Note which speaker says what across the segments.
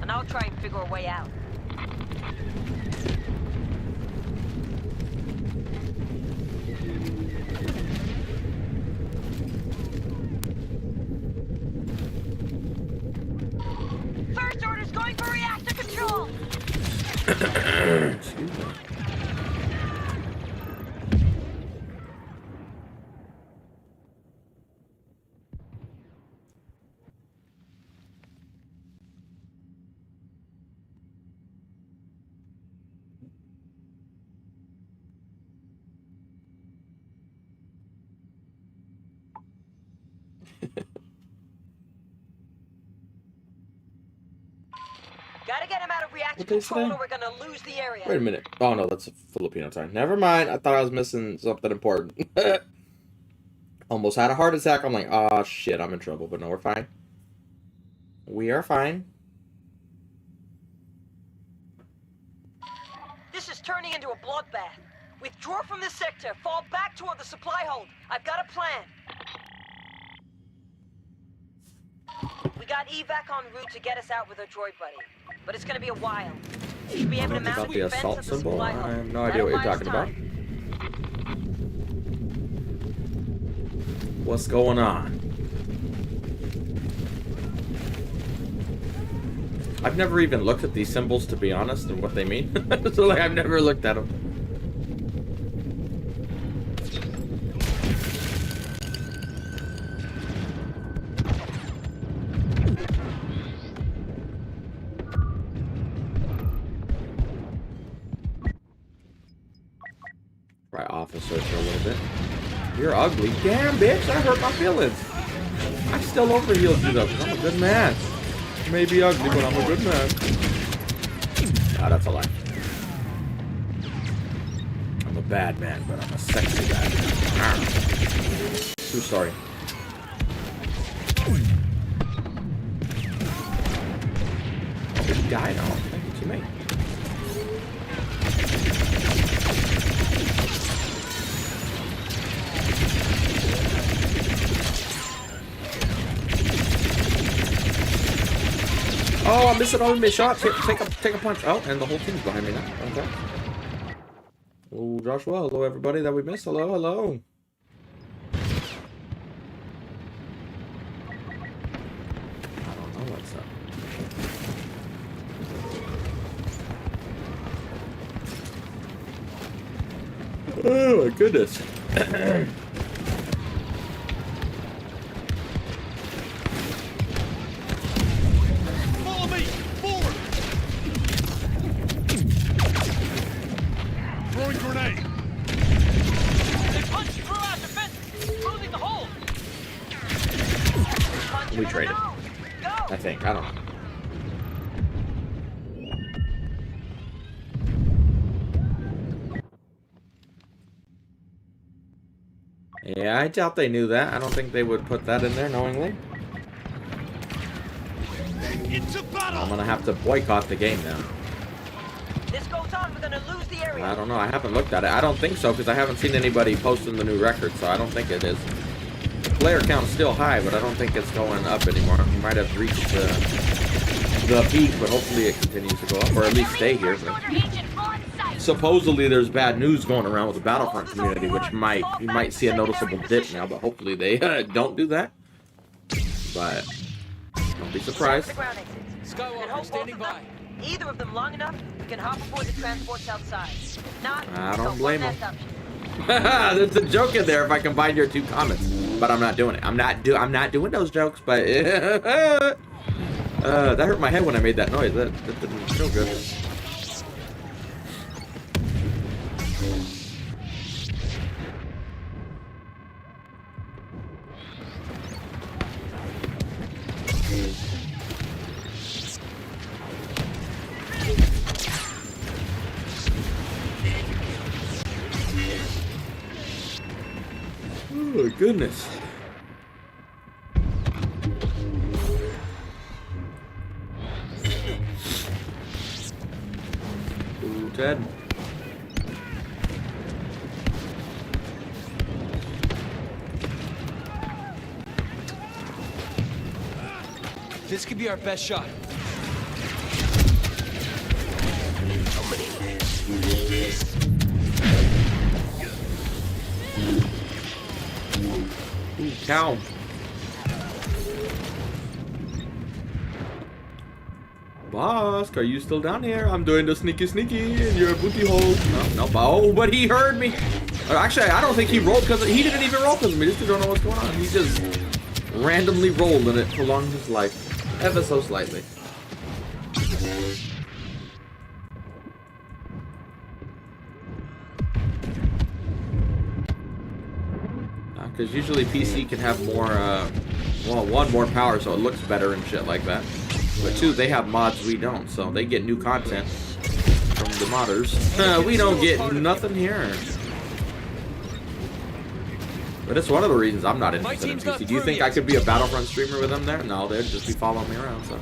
Speaker 1: and I'll try and figure a way out. First order's going for reactor control!
Speaker 2: Excuse me.
Speaker 1: Gotta get him out of reactor
Speaker 2: What they
Speaker 1: control
Speaker 2: say?
Speaker 1: or we're gonna lose the area.
Speaker 2: Wait a minute. Oh no, that's a Filipino time. Never mind. I thought I was missing something important. Almost had a heart attack. I'm like, oh shit, I'm in trouble. But no, we're fine. We are fine.
Speaker 1: This is turning into a bloodbath. Withdraw from this sector. Fall back toward the supply hold. I've got a plan. We got evac en route to get us out with our droid buddy. But it's gonna be a while. You should be able to mount
Speaker 2: About
Speaker 1: a
Speaker 2: the
Speaker 1: defense
Speaker 2: assault
Speaker 1: at the
Speaker 2: symbol?
Speaker 1: supply
Speaker 2: I
Speaker 1: hold.
Speaker 2: have no idea what you're talking about. What's going on? I've never even looked at these symbols, to be honest, and what they mean. So, like, I've never looked at them. Right, officer for a little bit. You're ugly. Damn, bitch, that hurt my feelings. I still overhealed you, though, because I'm a good man. I may be ugly, but I'm a good man. Ah, that's a lie. I'm a bad man, but I'm a sexy bad man. Ah. True story. Oh, he died? Oh, thank you to me. Oh, I'm missing all of my shots. Here, take a punch. Oh, and the whole team's behind me now. Okay. Oh, Joshua. Hello, everybody that we missed. Hello, hello. I don't know what's up. Oh, my goodness. We traded. I think. I don't know. Yeah, I doubt they knew that. I don't think they would put that in there knowingly. I'm gonna have to boycott the game now.
Speaker 1: This goes on, we're gonna lose the area.
Speaker 2: I don't know. I haven't looked at it. I don't think so because I haven't seen anybody posting the new record, so I don't think it is. Player count's still high, but I don't think it's going up anymore. We might have reached the peak, but hopefully it continues to go up, or at least stay here. But supposedly there's bad news going around with the Battlefront community, which you might see a noticeable dip now, but hopefully they don't do that. But don't be surprised.
Speaker 1: Skywalker standing by. Either of them long enough, we can hop aboard the transports outside. Not,
Speaker 2: I don't blame them. There's a joke in there if I combine your two comments, but I'm not doing it. I'm not doing those jokes, but that hurt my head when I made that noise. That didn't feel good. Oh my goodness. Ooh, Ted.
Speaker 3: This could be our best shot.
Speaker 2: cow. Bosk, are you still down here? I'm doing the sneaky in your booty hole. No, oh, but he heard me. Actually, I don't think he rolled because he didn't even roll because of me. This dude don't know what's going on. He just randomly rolled and it prolonged his life ever so slightly. Because usually PC can have more, well, one, more power so it looks better and shit like that. But two, they have mods we don't, so they get new content from the modders. We don't get nothing here. But it's one of the reasons I'm not interested in PC. Do you think I could be a Battlefront streamer with them there? No, they'd just be following me around, so.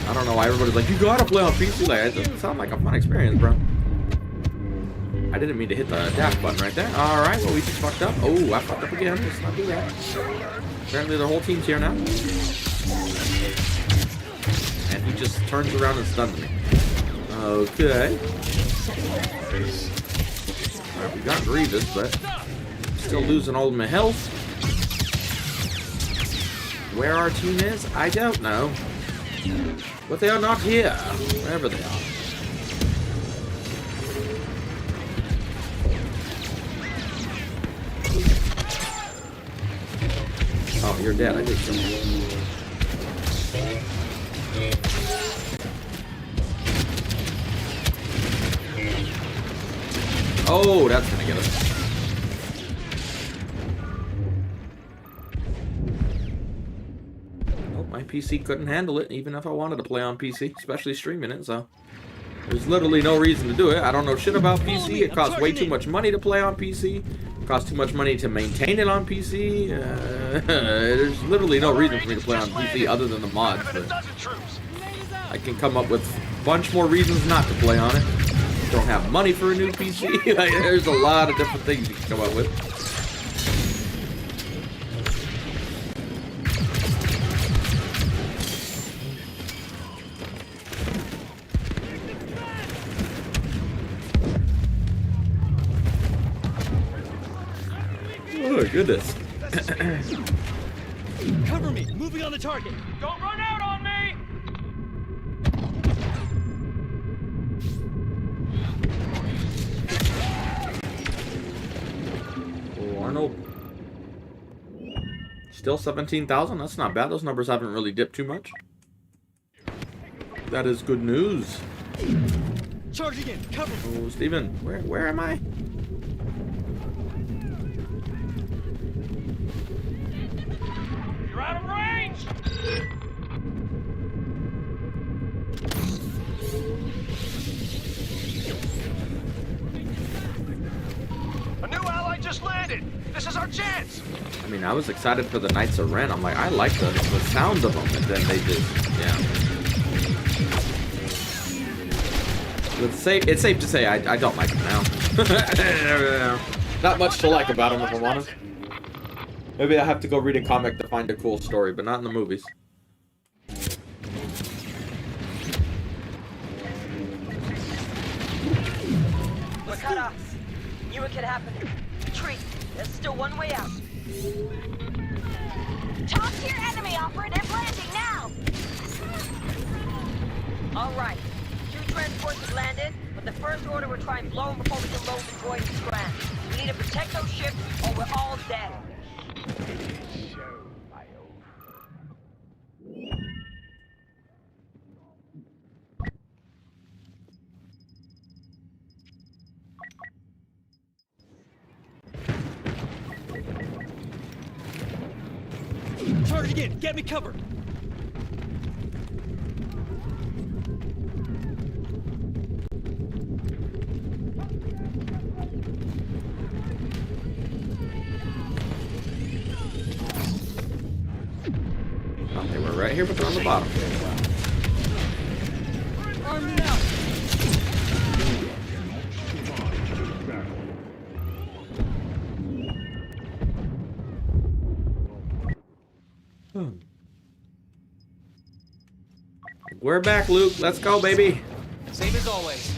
Speaker 2: I don't know why everybody's like, you gotta play on PC. Like, it doesn't sound like a fun experience, bro. I didn't mean to hit the dash button right there. Alright, well, we just fucked up. Oh, I fucked up again. Let's not do that. Apparently the whole team's here now. And he just turns around and stuns me. Okay. Alright, we got Grievous, but still losing all of my health. Where our team is, I don't know. But they are not here. Wherever they are. Oh, you're dead. I did something. Oh, that's gonna get us. Nope, my PC couldn't handle it, even if I wanted to play on PC, especially streaming it, so. There's literally no reason to do it. I don't know shit about PC. It costs way too much money to play on PC. It costs too much money to maintain it on PC. There's literally no reason for me to play on PC other than the mods. But I can come up with a bunch more reasons not to play on it. Don't have money for a new PC. Like, there's a lot of different things you can come up with. Oh, goodness.
Speaker 3: Cover me! Moving on the target!
Speaker 4: Don't run out on me!
Speaker 2: Oh, Arnold. Still 17,000? That's not bad. Those numbers haven't really dipped too much. That is good news.
Speaker 3: Charging in! Cover me!
Speaker 2: Oh, Steven, where am I?
Speaker 4: You're out of range! A new ally just landed! This is our chance!
Speaker 2: I mean, I was excited for the Knights of Ren. I'm like, I like the sound of them, and then they just, yeah. It's safe to say I don't like them now. Not much to like about them, if I'm honest. Maybe I have to go read a comic to find a cool story, but not in the movies.
Speaker 1: Look at us. Knew it could happen. Retreat. There's still one way out.
Speaker 5: Talk to your enemy, operative. Landing now.
Speaker 1: All right. 2 transports have landed, but the First Order will try and blow them before we can load the droids and scram. We need to protect those ships, or we're all dead.
Speaker 3: Charge again! Get me covered!
Speaker 2: Oh, they were right here, but they're on the bottom.
Speaker 3: Armed now!
Speaker 2: We're back, Luke. Let's go, baby.
Speaker 4: Same as always.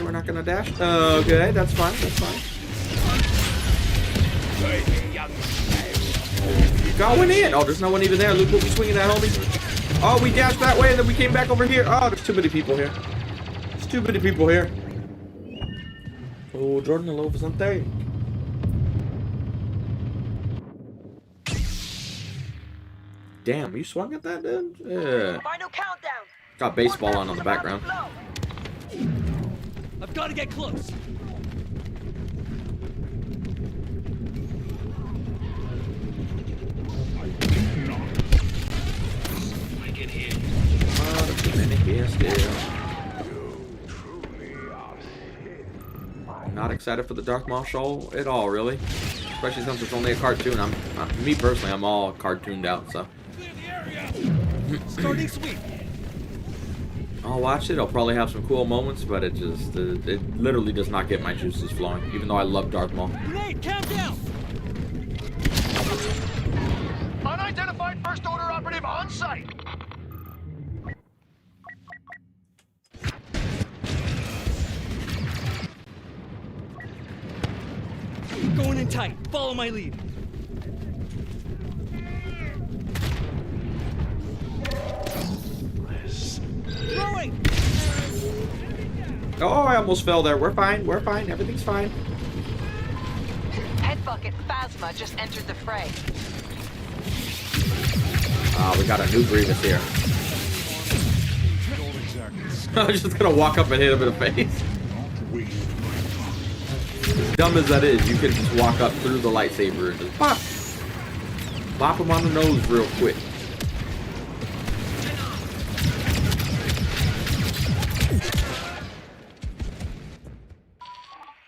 Speaker 2: we're not gonna dash. Okay, that's fine. That's fine. Going in. Oh, there's no one even there. Look what we swinging at, homie. Oh, we dashed that way and then we came back over here. Oh, there's too many people here. There's too many people here. Oh, Jordan, hello for something. Damn, you swung at that, dude? Yeah.
Speaker 1: Final countdown.
Speaker 2: Got baseball on the background.
Speaker 3: I've got to get close.
Speaker 4: I can hear you.
Speaker 2: Oh, there's too many here still. Not excited for the Darth Maul show at all, really. Especially since it's only a cartoon. Me personally, I'm all cartooned out, so.
Speaker 3: Starting sweep.
Speaker 2: I'll watch it. I'll probably have some cool moments, but it just, it literally does not get my juices flowing, even though I love Darth Maul.
Speaker 3: Grenade, count down.
Speaker 4: Unidentified First Order operative on site.
Speaker 3: Going in tight. Follow my lead. Throwing.
Speaker 2: Oh, I almost fell there. We're fine. We're fine. Everything's fine.
Speaker 6: Head bucket Phasma just entered the fray.
Speaker 2: Ah, we got a new Grievous here. I was just gonna walk up and hit him in the face. As dumb as that is, you can just walk up through the lightsaber and just pop. Bop him on the nose real quick.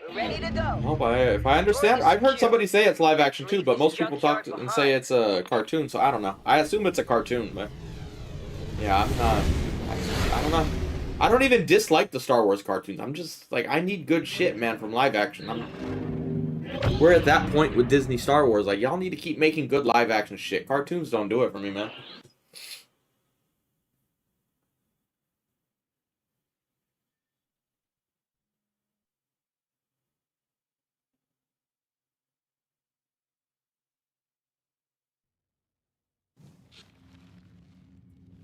Speaker 1: We're ready to go.
Speaker 2: Oh, but if I understand, I've heard somebody say it's live action too, but most people talk and say it's a cartoon, so I don't know. I assume it's a cartoon, but yeah, I'm not. I don't know. I don't even dislike the Star Wars cartoons. I'm just like, I need good shit, man, from live action. We're at that point with Disney Star Wars. Like, y'all need to keep making good live action shit. Cartoons don't do it for me, man.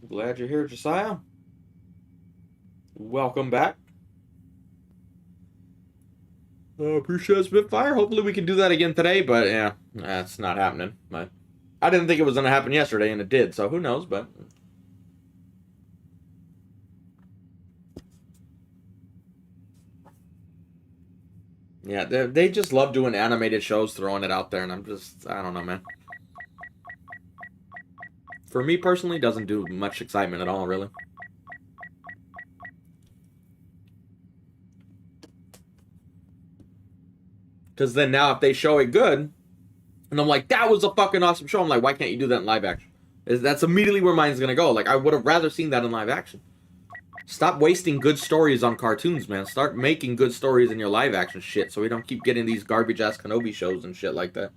Speaker 2: Glad you're here, Josiah. Welcome back. Appreciate Spitfire. Hopefully we can do that again today, but yeah, that's not happening. But I didn't think it was going to happen yesterday, and it did, so who knows, but... yeah, they just love doing animated shows, throwing it out there, and I'm just... I don't know, man. For me personally, doesn't do much excitement at all, really. Because then now if they show it good, and I'm like, that was a fucking awesome show, I'm like, why can't you do that in live action? That's immediately where mine's gonna go. Like, I would have rather seen that in live action. Stop wasting good stories on cartoons, man. Start making good stories in your live action shit so we don't keep getting these garbage-ass Kenobi shows and shit like that.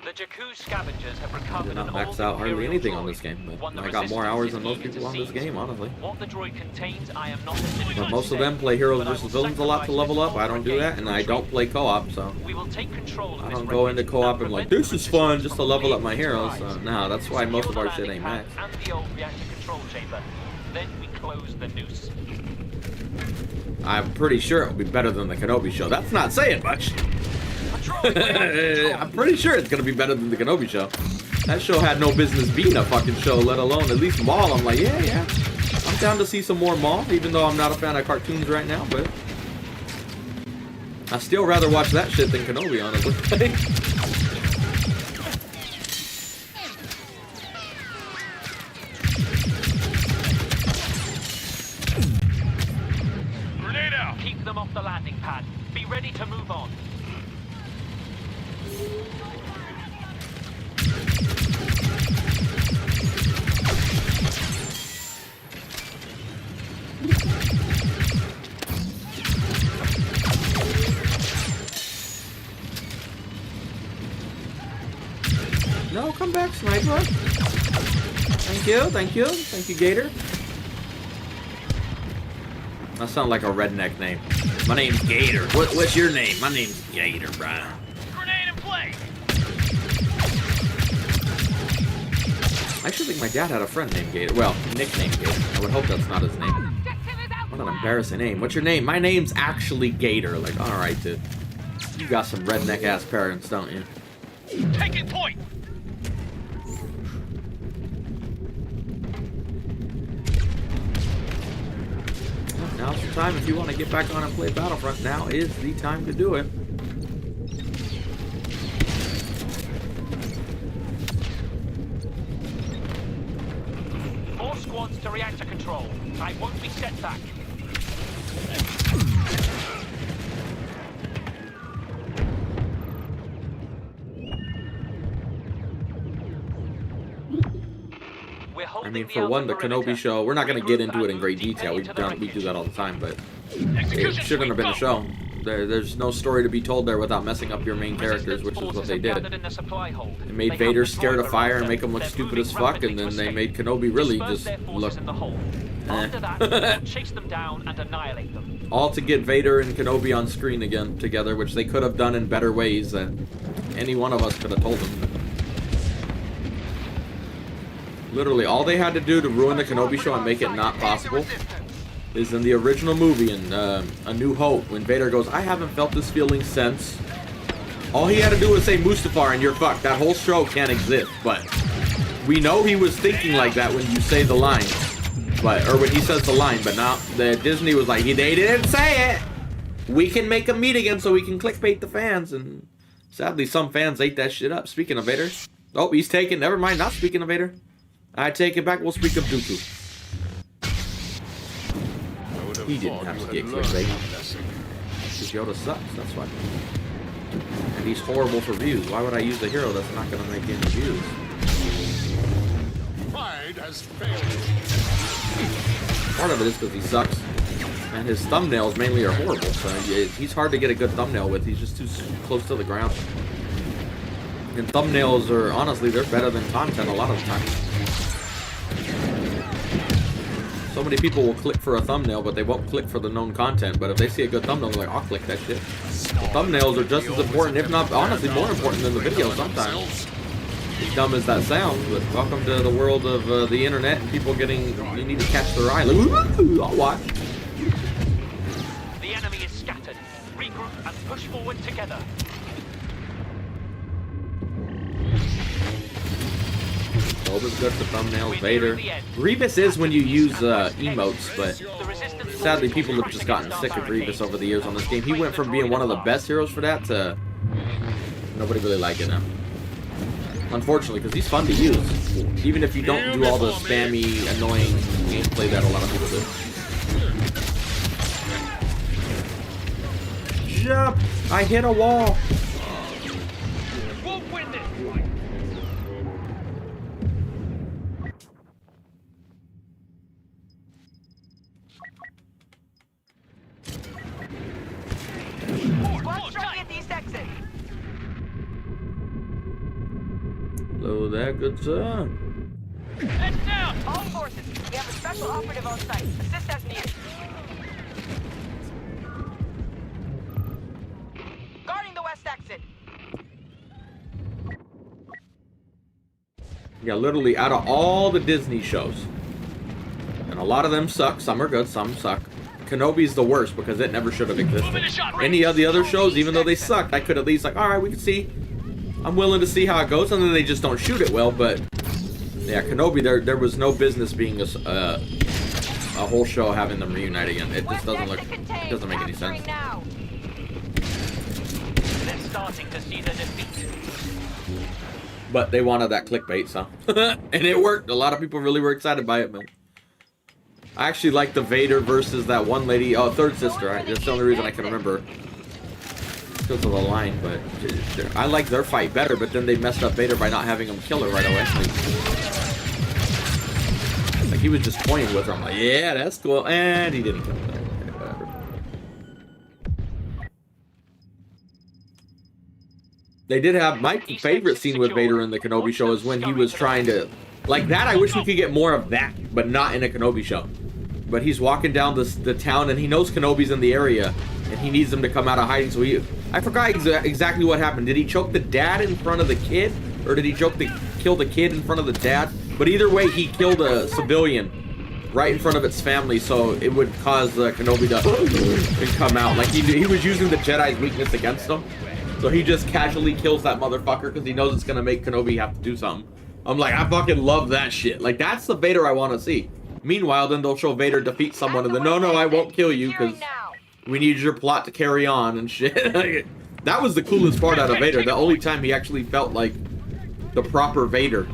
Speaker 7: The Jakku scavengers have recovered
Speaker 2: Did not max out hardly anything on this game, but I got more hours than most people on this game, honestly.
Speaker 7: What the droid contains, I am not
Speaker 2: But most of them play heroes versus villains a lot to level up. I don't do that, and I don't play co-op, so I don't go into co-op and like, this is fun just to level up my heroes. So, no, that's why most of our shit ain't max.
Speaker 7: And the old reactor control chamber. Then we close the noose.
Speaker 2: I'm pretty sure it'll be better than the Kenobi show. That's not saying much. I'm pretty sure it's gonna be better than the Kenobi show. That show had no business being a fucking show, let alone at least Maul. I'm like, yeah. I'm down to see some more Maul, even though I'm not a fan of cartoons right now, but I'd still rather watch that shit than Kenobi, honestly.
Speaker 4: Grenade out.
Speaker 7: Keep them off the landing pad. Be ready to move on.
Speaker 2: No, come back, sniper. Thank you, thank you. Thank you, Gator. That sounds like a redneck name. My name's Gator. What's your name? My name's Gator, Brian.
Speaker 4: Grenade in play.
Speaker 2: I actually think my dad had a friend named Gator. Well, nicknamed Gator. I would hope that's not his name. What an embarrassing name. What's your name? My name's actually Gator. Like, alright, dude. You got some redneck-ass parents, don't you?
Speaker 4: Taking point.
Speaker 2: Now's the time. If you want to get back on and play Battlefront, now is the time to do it.
Speaker 7: More squads to reactor control. I won't be set back.
Speaker 2: I mean, for one, the Kenobi show, we're not going to get into it in great detail. We do that all the time, but it shouldn't have been a show. There's no story to be told there without messing up your main characters, which is what they did. They made Vader scared of fire and make him look stupid as fuck, and then they made Kenobi really just look...
Speaker 7: After that, chase them down and annihilate them.
Speaker 2: All to get Vader and Kenobi on screen again together, which they could have done in better ways than any one of us could have told them. Literally, all they had to do to ruin the Kenobi show and make it not possible is in the original movie in A New Hope, when Vader goes, I haven't felt this feeling since. All he had to do was say Mustafar and you're fucked. That whole show can't exist, but we know he was thinking like that when you say the line. Or when he says the line, but now Disney was like, they didn't say it. We can make them meet again so we can clickbait the fans, and sadly some fans ate that shit up. Speaking of Vader. Oh, he's taken, never mind, not speaking of Vader. I take it back, we'll speak of Dooku. He didn't have to get clickbait. Because Yoda sucks, that's why. And he's horrible for views. Why would I use a hero that's not going to make any views?
Speaker 4: Pride has failed.
Speaker 2: Part of it is because he sucks. And his thumbnails mainly are horrible, so he's hard to get a good thumbnail with. He's just too close to the ground. And thumbnails are, honestly, they're better than content a lot of the time. So many people will click for a thumbnail, but they won't click for the known content. But if they see a good thumbnail, they're like, I'll click that shit. The thumbnails are just as important, if not, honestly, more important than the video sometimes. As dumb as that sounds, but welcome to the world of the internet and people getting, you need to catch their eye. Like, ooh, I'll watch.
Speaker 7: The enemy is scattered. Regroup and push forward together.
Speaker 2: Boba's good for thumbnails, Vader. Grievous is when you use emotes, but sadly people have just gotten sick of Grievous over the years on this game. He went from being one of the best heroes for that to nobody really liking him. Unfortunately, because he's fun to use. Even if you don't do all the spammy, annoying gameplay that a lot of people do. Jump! I hit a wall!
Speaker 4: We'll win this.
Speaker 5: Squad strike at these exits.
Speaker 2: Hello there, good sir.
Speaker 4: Head down.
Speaker 5: All forces, we have a special operative on site. Assist as needed. Guarding the west exit.
Speaker 2: Yeah, literally, out of all the Disney shows, and a lot of them suck, some are good, some suck. Kenobi's the worst because it never should have existed. Any of the other shows, even though they sucked, I could at least like, alright, we can see. I'm willing to see how it goes, and then they just don't shoot it well, but yeah, Kenobi, there was no business being a whole show having them reunite again. It just doesn't look, it doesn't make any sense.
Speaker 7: They're starting to see the defeat.
Speaker 2: But they wanted that clickbait, so. And it worked. A lot of people really were excited by it, man. I actually like the Vader versus that one lady, third sister. That's the only reason I can remember. Because of the line, but I like their fight better, but then they messed up Vader by not having him kill her right away. Like he was just toying with her. I'm like, yeah, that's cool. And he didn't kill her. Okay, whatever. They did have my favorite scene with Vader in the Kenobi show is when he was trying to Like that, I wish we could get more of that, but not in a Kenobi show. But he's walking down the town, and he knows Kenobi's in the area, and he needs them to come out of hiding. So I forgot exactly what happened. Did he choke the dad in front of the kid, or did he kill the kid in front of the dad? But either way, he killed a civilian right in front of its family, so it would cause Kenobi to come out. Like he was using the Jedi's weakness against him, so he just casually kills that motherfucker because he knows it's gonna make Kenobi have to do something. I'm like, I fucking love that shit. Like that's the Vader I want to see. Meanwhile, then they'll show Vader defeat someone, and then no, I won't kill you because we need your plot to carry on and shit. Like, that was the coolest part out of Vader. The only time he actually felt like the proper Vader.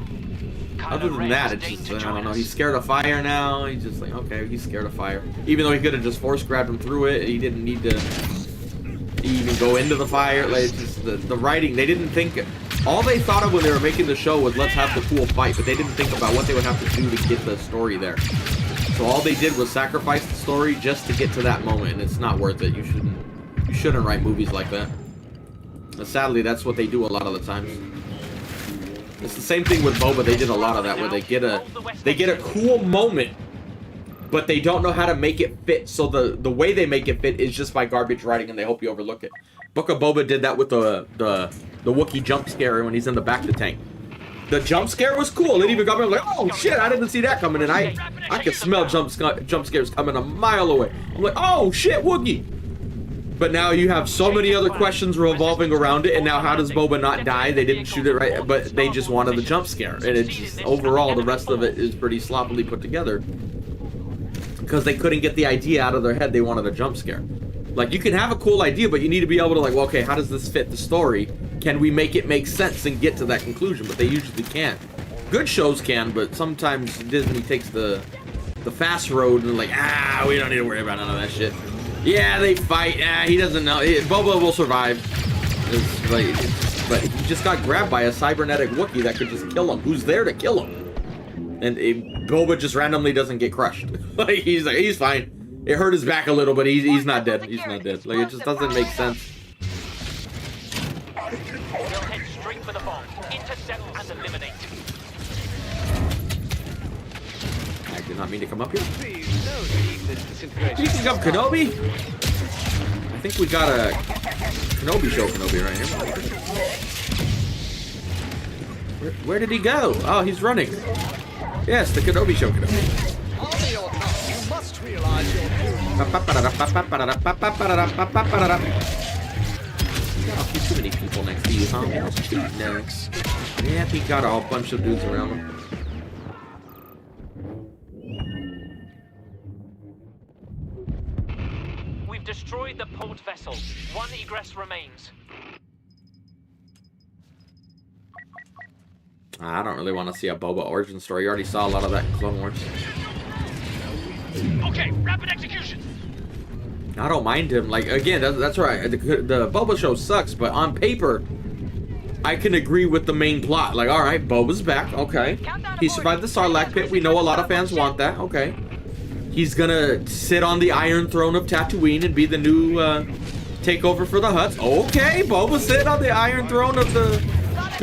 Speaker 2: Other than that, it's just, I don't know, he's scared of fire now. He's just like, okay, he's scared of fire. Even though he could have just force grabbed him through it, he didn't need to even go into the fire. Like, it's just the writing, they didn't think, all they thought of when they were making the show was let's have the cool fight, but they didn't think about what they would have to do to get the story there. So all they did was sacrifice the story just to get to that moment, and it's not worth it. You shouldn't write movies like that. But sadly, that's what they do a lot of the times. It's the same thing with Boba. They did a lot of that, where they get a cool moment, but they don't know how to make it fit. So the way they make it fit is just by garbage writing, and they hope you overlook it. Book of Boba did that with the Wookiee jump scare when he's in the back of the tank. The jump scare was cool. It even got me like, oh shit, I didn't see that coming, and I could smell jump scares coming a mile away. I'm like, oh shit, Wookiee. But now you have so many other questions revolving around it, and now how does Boba not die? They didn't shoot it right, but they just wanted the jump scare, and it's just, overall, the rest of it is pretty sloppily put together. Because they couldn't get the idea out of their head, they wanted a jump scare. Like, you can have a cool idea, but you need to be able to, like, well, okay, how does this fit the story? Can we make it make sense and get to that conclusion? But they usually can't. Good shows can, but sometimes Disney takes the fast road and like, we don't need to worry about none of that shit. Yeah, they fight. He doesn't know. Boba will survive. But he just got grabbed by a cybernetic Wookiee that could just kill him. Who's there to kill him? And Boba just randomly doesn't get crushed. Like he's fine. It hurt his back a little, but he's not dead. He's not dead. Like it just doesn't make sense.
Speaker 7: We'll head straight for the bomb. Intercept and eliminate.
Speaker 2: I did not mean to come up here. You can come Kenobi? I think we got a Kenobi show Kenobi right here. Where did he go? Oh, he's running. Yes, the Kenobi show Kenobi.
Speaker 4: You must realize your
Speaker 2: Oh, too many people next to you, huh? That's cheap now. Yeah, he got a whole bunch of dudes around him.
Speaker 7: We've destroyed the port vessel. One egress remains.
Speaker 2: I don't really want to see a Boba origin story. You already saw a lot of that in Clone Wars.
Speaker 7: Okay, rapid execution.
Speaker 2: I don't mind him. Like, again, that's right. The Boba show sucks, but on paper, I can agree with the main plot. Like, all right, Boba's back. Okay. He survived the Sarlacc pit. We know a lot of fans want that. Okay. He's gonna sit on the Iron Throne of Tatooine and be the new takeover for the Hutts. Okay, Boba sit on the Iron Throne of the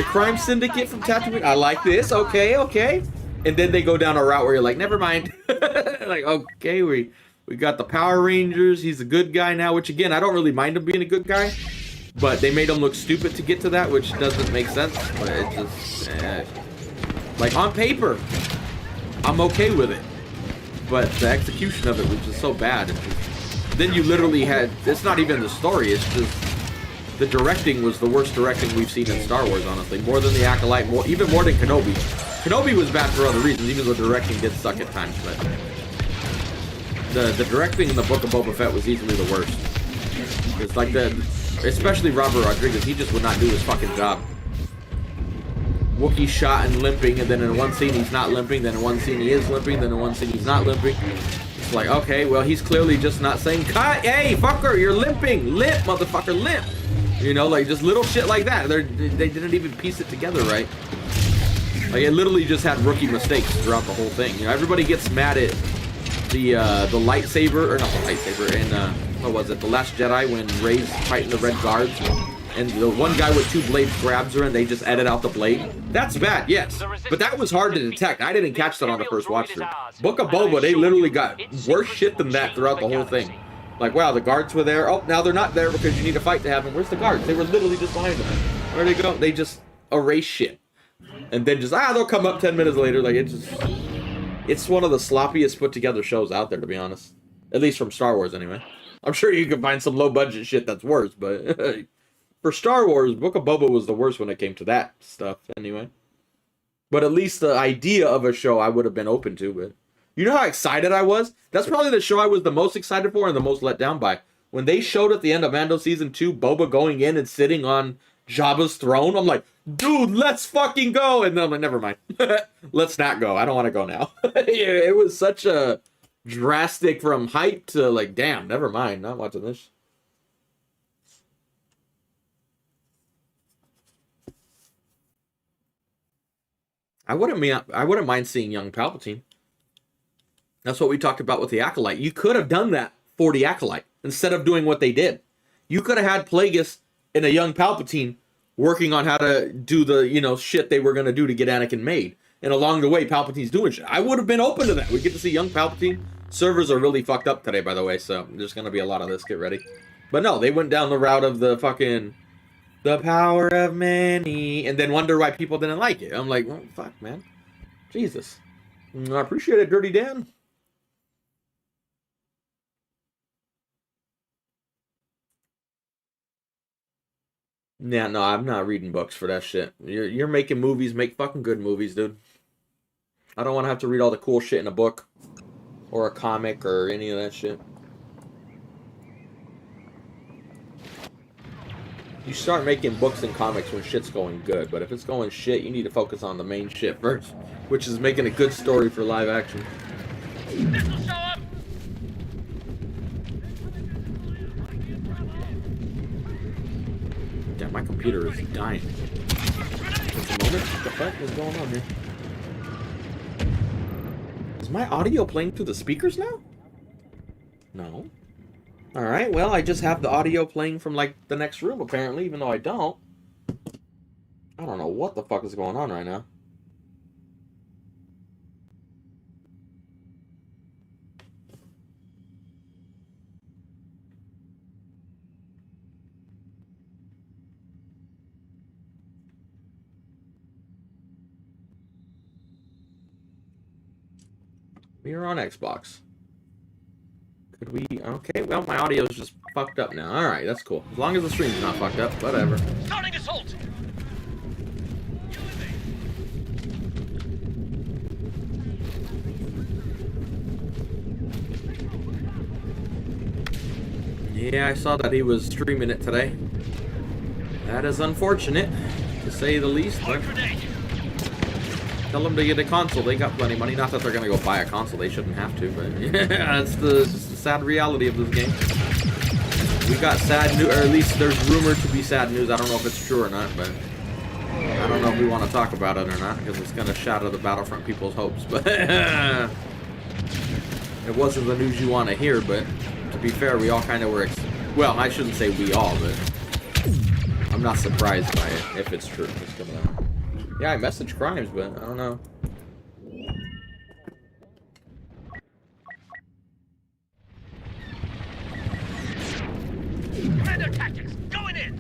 Speaker 2: crime syndicate from Tatooine. I like this. Okay, okay. And then they go down a route where you're like, never mind. Like, okay, we got the Power Rangers. He's a good guy now, which again, I don't really mind him being a good guy. But they made him look stupid to get to that, which doesn't make sense. But it just, like on paper, I'm okay with it. But the execution of it was just so bad. Then you literally had, it's not even the story, it's just, the directing was the worst directing we've seen in Star Wars, honestly. More than The Acolyte, even more than Kenobi. Kenobi was bad for other reasons, even though the directing did suck at times. But the directing in the Book of Boba Fett was easily the worst. It's like especially Robert Rodriguez, he just would not do his fucking job. Wookiee shot and limping, and then in one scene he's not limping, then in one scene he is limping, then in one scene he's not limping. It's like, okay, well, he's clearly just not saying, cut, hey, fucker, you're limping, limp, motherfucker, limp. You know, like, just little shit like that. They didn't even piece it together right. Like, it literally just had rookie mistakes throughout the whole thing. You know, everybody gets mad at the lightsaber, or not the lightsaber, in, what was it, The Last Jedi, when Rey's fighting the Red Guards. and the one guy with 2 blades grabs her and they just edit out the blade. That's bad, yes. But that was hard to detect. I didn't catch that on the first watch through. Book of Boba, they literally got worse shit than that throughout the whole thing. Like, wow, the guards were there. Oh, now they're not there because you need a fight to happen. Where's the guards? They were literally just behind them. Where'd they go? They just erase shit. And then just, they'll come up 10 minutes later. Like, it's one of the sloppiest put together shows out there, to be honest. At least from Star Wars, anyway. I'm sure you can find some low budget shit that's worse, but for Star Wars, Book of Boba was the worst when it came to that stuff, anyway. But at least the idea of a show I would have been open to, but you know how excited I was? That's probably the show I was the most excited for and the most let down by. When they showed at the end of Mando Season 2, Boba going in and sitting on Jabba's throne, I'm like, dude, let's fucking go! And then I'm like, never mind. Let's not go. I don't want to go now. It was such a drastic from hype to like, damn, never mind. Not watching this. I wouldn't mind seeing young Palpatine. That's what we talked about with the Acolyte. You could have done that for the Acolyte instead of doing what they did. You could have had Plagueis and a young Palpatine working on how to do the, shit they were going to do to get Anakin made. And along the way, Palpatine's doing shit. I would have been open to that. We get to see young Palpatine. Servers are really fucked up today, by the way, so there's going to be a lot of this. Get ready. But no, they went down the route of the fucking the power of many, and then wonder why people didn't like it. I'm like, well, fuck, man. Jesus. I appreciate it, Dirty Dan. Yeah, no, I'm not reading books for that shit. You're making movies, make fucking good movies, dude. I don't want to have to read all the cool shit in a book. Or a comic, or any of that shit. You start making books and comics when shit's going good, but if it's going shit, you need to focus on the main shit first, which is making a good story for live action.
Speaker 7: This'll show up.
Speaker 2: Damn, my computer is dying. Just a moment. What the fuck is going on here? Is my audio playing through the speakers now? No. Alright, well, I just have the audio playing from, like, the next room, apparently, even though I don't. I don't know what the fuck is going on right now. We are on Xbox. Could we? Okay, well, my audio is just fucked up now. Alright, that's cool. As long as the stream's not fucked up, whatever.
Speaker 7: Starting assault.
Speaker 2: Yeah, I saw that he was streaming it today. That is unfortunate, to say the least. But tell them to get a console. They got plenty of money. Not that they're gonna go buy a console. They shouldn't have to, but yeah, it's just the sad reality of this game. We got sad news, or at least there's rumored to be sad news. I don't know if it's true or not, but I don't know if we want to talk about it or not, because it's gonna shatter the Battlefront people's hopes. But it wasn't the news you want to hear. But to be fair, we all kind of were. Well, I shouldn't say we all, but I'm not surprised by it if it's true. It's gonna. Yeah, I message crimes, but I don't know.
Speaker 7: Commander tactics, going in.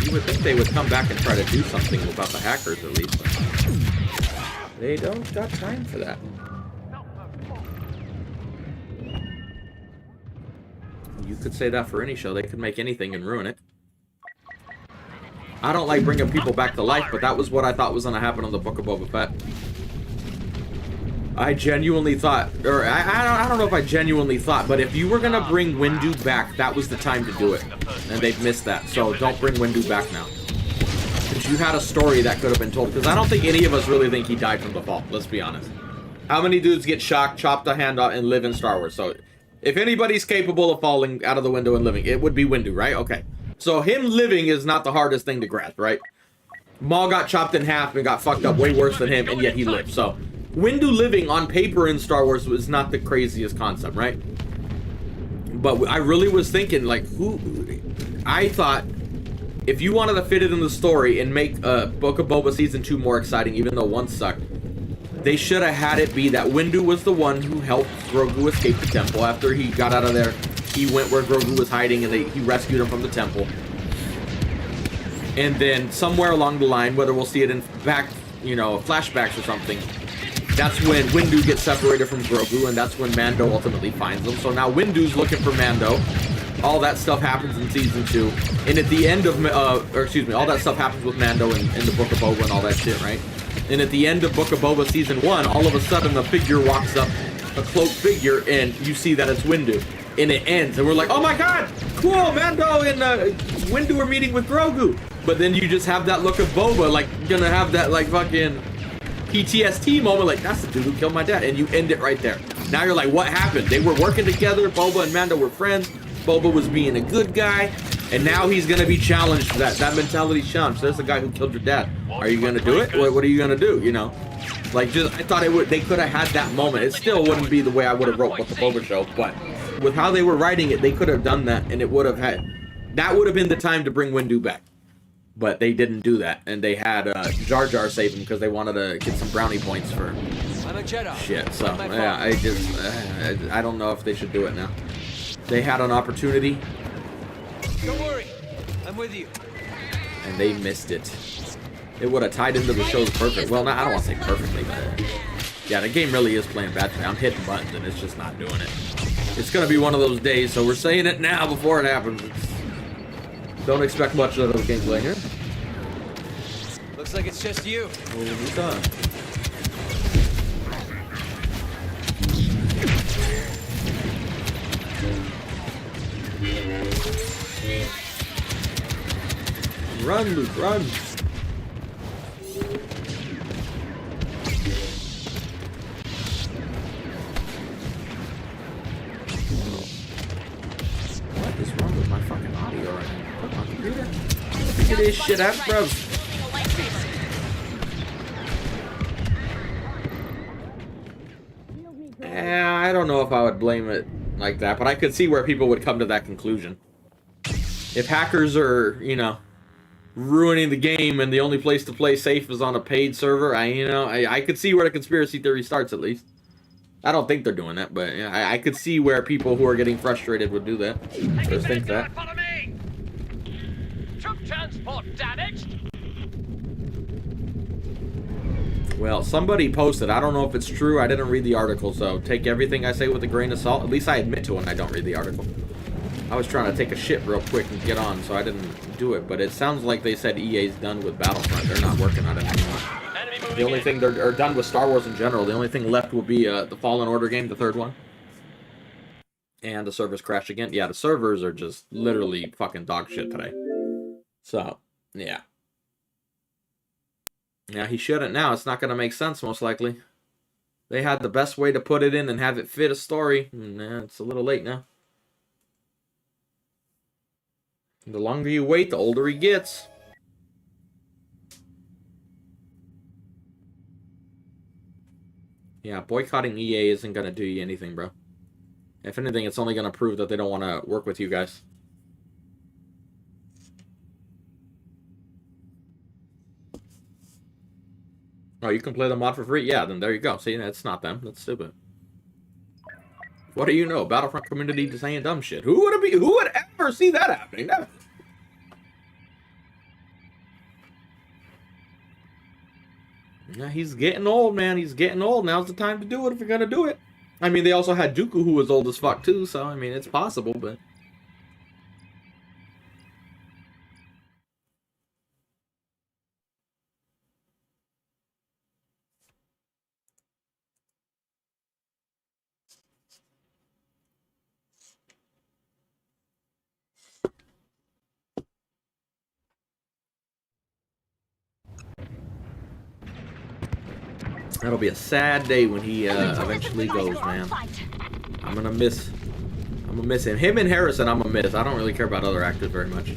Speaker 2: You would think they would come back and try to do something about the hackers at least. But they don't got time for that. You could say that for any show. They could make anything and ruin it. I don't like bringing people back to life, but that was what I thought was going to happen on the Book of Boba Fett. I genuinely thought, or I don't know if I genuinely thought, but if you were going to bring Windu back, that was the time to do it. And they've missed that, so don't bring Windu back now. Because you had a story that could have been told. Because I don't think any of us really think he died from the fall, let's be honest. How many dudes get shocked, chop the hand off, and live in Star Wars? So, if anybody's capable of falling out of the window and living, it would be Windu, right? Okay. So him living is not the hardest thing to grasp, right? Maul got chopped in half and got fucked up way worse than him, and yet he lived. So Windu living on paper in Star Wars was not the craziest concept, right? But I really was thinking, like, who... I thought if you wanted to fit it in the story and make Book of Boba Season 2 more exciting, even though 1 sucked, they should have had it be that Windu was the one who helped Grogu escape the temple. After he got out of there, he went where Grogu was hiding and he rescued him from the temple. And then somewhere along the line, whether we'll see it in back, you know, flashbacks or something, that's when Windu gets separated from Grogu, and that's when Mando ultimately finds him. So now Windu's looking for Mando. All that stuff happens in Season 2. And at the end of, all that stuff happens with Mando in the Book of Boba and all that shit, right? And at the end of Book of Boba Season 1, all of a sudden a figure walks up, a cloaked figure, and you see that it's Windu. And it ends, and we're like, oh my god, cool, Mando and Windu are meeting with Grogu. But then you just have that look of Boba, like, gonna have that, like, fucking PTSD moment, like, that's the dude who killed my dad, and you end it right there. Now you're like, what happened? They were working together, Boba and Mando were friends, Boba was being a good guy, and now he's gonna be challenged for that. That mentality's challenged. There's the guy who killed your dad. Are you gonna do it? What are you gonna do, you know? Like, just, I thought they could have had that moment. It still wouldn't be the way I would have wrote Book of Boba show, but with how they were writing it, they could have done that, and it would have had, that would have been the time to bring Windu back. But they didn't do that, and they had Jar Jar save him because they wanted to get some brownie points for
Speaker 3: I'm a Jedi.
Speaker 2: shit. So yeah, I don't know if they should do it now. They had an opportunity.
Speaker 3: Don't worry, I'm with you.
Speaker 2: And they missed it. It would have tied into the show's perfect. Well, I don't want to say perfectly, but yeah, the game really is playing bad for me. I'm hitting buttons and it's just not doing it. It's gonna be one of those days, so we're saying it now before it happens. Don't expect much out of the gameplay here.
Speaker 3: Looks like it's just you.
Speaker 2: Who's done? Run, Luke, run! What is wrong with my fucking audio right now? Put my computer. Look at this shit out, bro. Yeah, I don't know if I would blame it like that, but I could see where people would come to that conclusion. If hackers are, you know, ruining the game and the only place to play safe is on a paid server, I could see where the conspiracy theory starts, at least. I don't think they're doing that, but yeah, I could see where people who are getting frustrated would do that. Just think that.
Speaker 7: Follow me! Troop transport damaged!
Speaker 2: Well, somebody posted, I don't know if it's true, I didn't read the article, so take everything I say with a grain of salt. At least I admit to it when I don't read the article. I was trying to take a shit real quick and get on, so I didn't do it, but it sounds like they said EA's done with Battlefront. They're not working on it anymore. The only thing they're done with Star Wars in general. The only thing left will be the Fallen Order game, the third one. And the servers crashed again. Yeah, the servers are just literally fucking dog shit today. So, yeah. Yeah, he shouldn't now. It's not going to make sense, most likely. They had the best way to put it in and have it fit a story. Nah, it's a little late now. The longer you wait, the older he gets. Yeah, boycotting EA isn't going to do you anything, bro. If anything, it's only going to prove that they don't want to work with you guys. Oh, you can play the mod for free? Yeah, then there you go. See, that's not them. That's stupid. What do you know? Battlefront community just saying dumb shit. Who would ever see that happening? Never. Yeah, he's getting old, man. He's getting old. Now's the time to do it if you're gonna do it. I mean, they also had Dooku, who was old as fuck, too, so, I mean, it's possible, but... That'll be a sad day when he eventually goes, man. I'm gonna miss him. Him and Harrison, I'm gonna miss. I don't really care about other actors very much.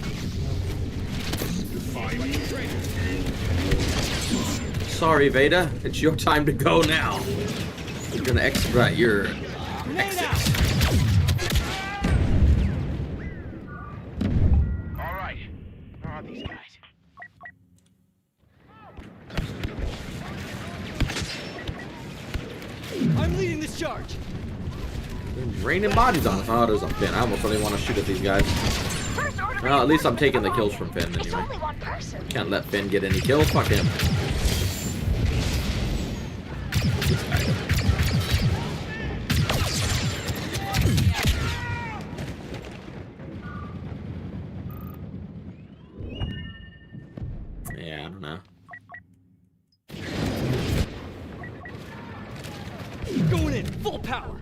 Speaker 2: Sorry, Veda. It's your time to go now. You're gonna expedite your exit.
Speaker 4: are these guys?
Speaker 3: I'm leading this charge.
Speaker 2: Raining bodies on us. Oh, there's a Finn. I almost don't even want to shoot at these guys.
Speaker 5: First order.
Speaker 2: Well, at least I'm taking the kills from Finn
Speaker 5: It's
Speaker 2: anyway.
Speaker 5: only one person.
Speaker 2: Can't let Finn get any kills. Fuck him. This guy. Yeah, I don't know.
Speaker 3: Going in, full power.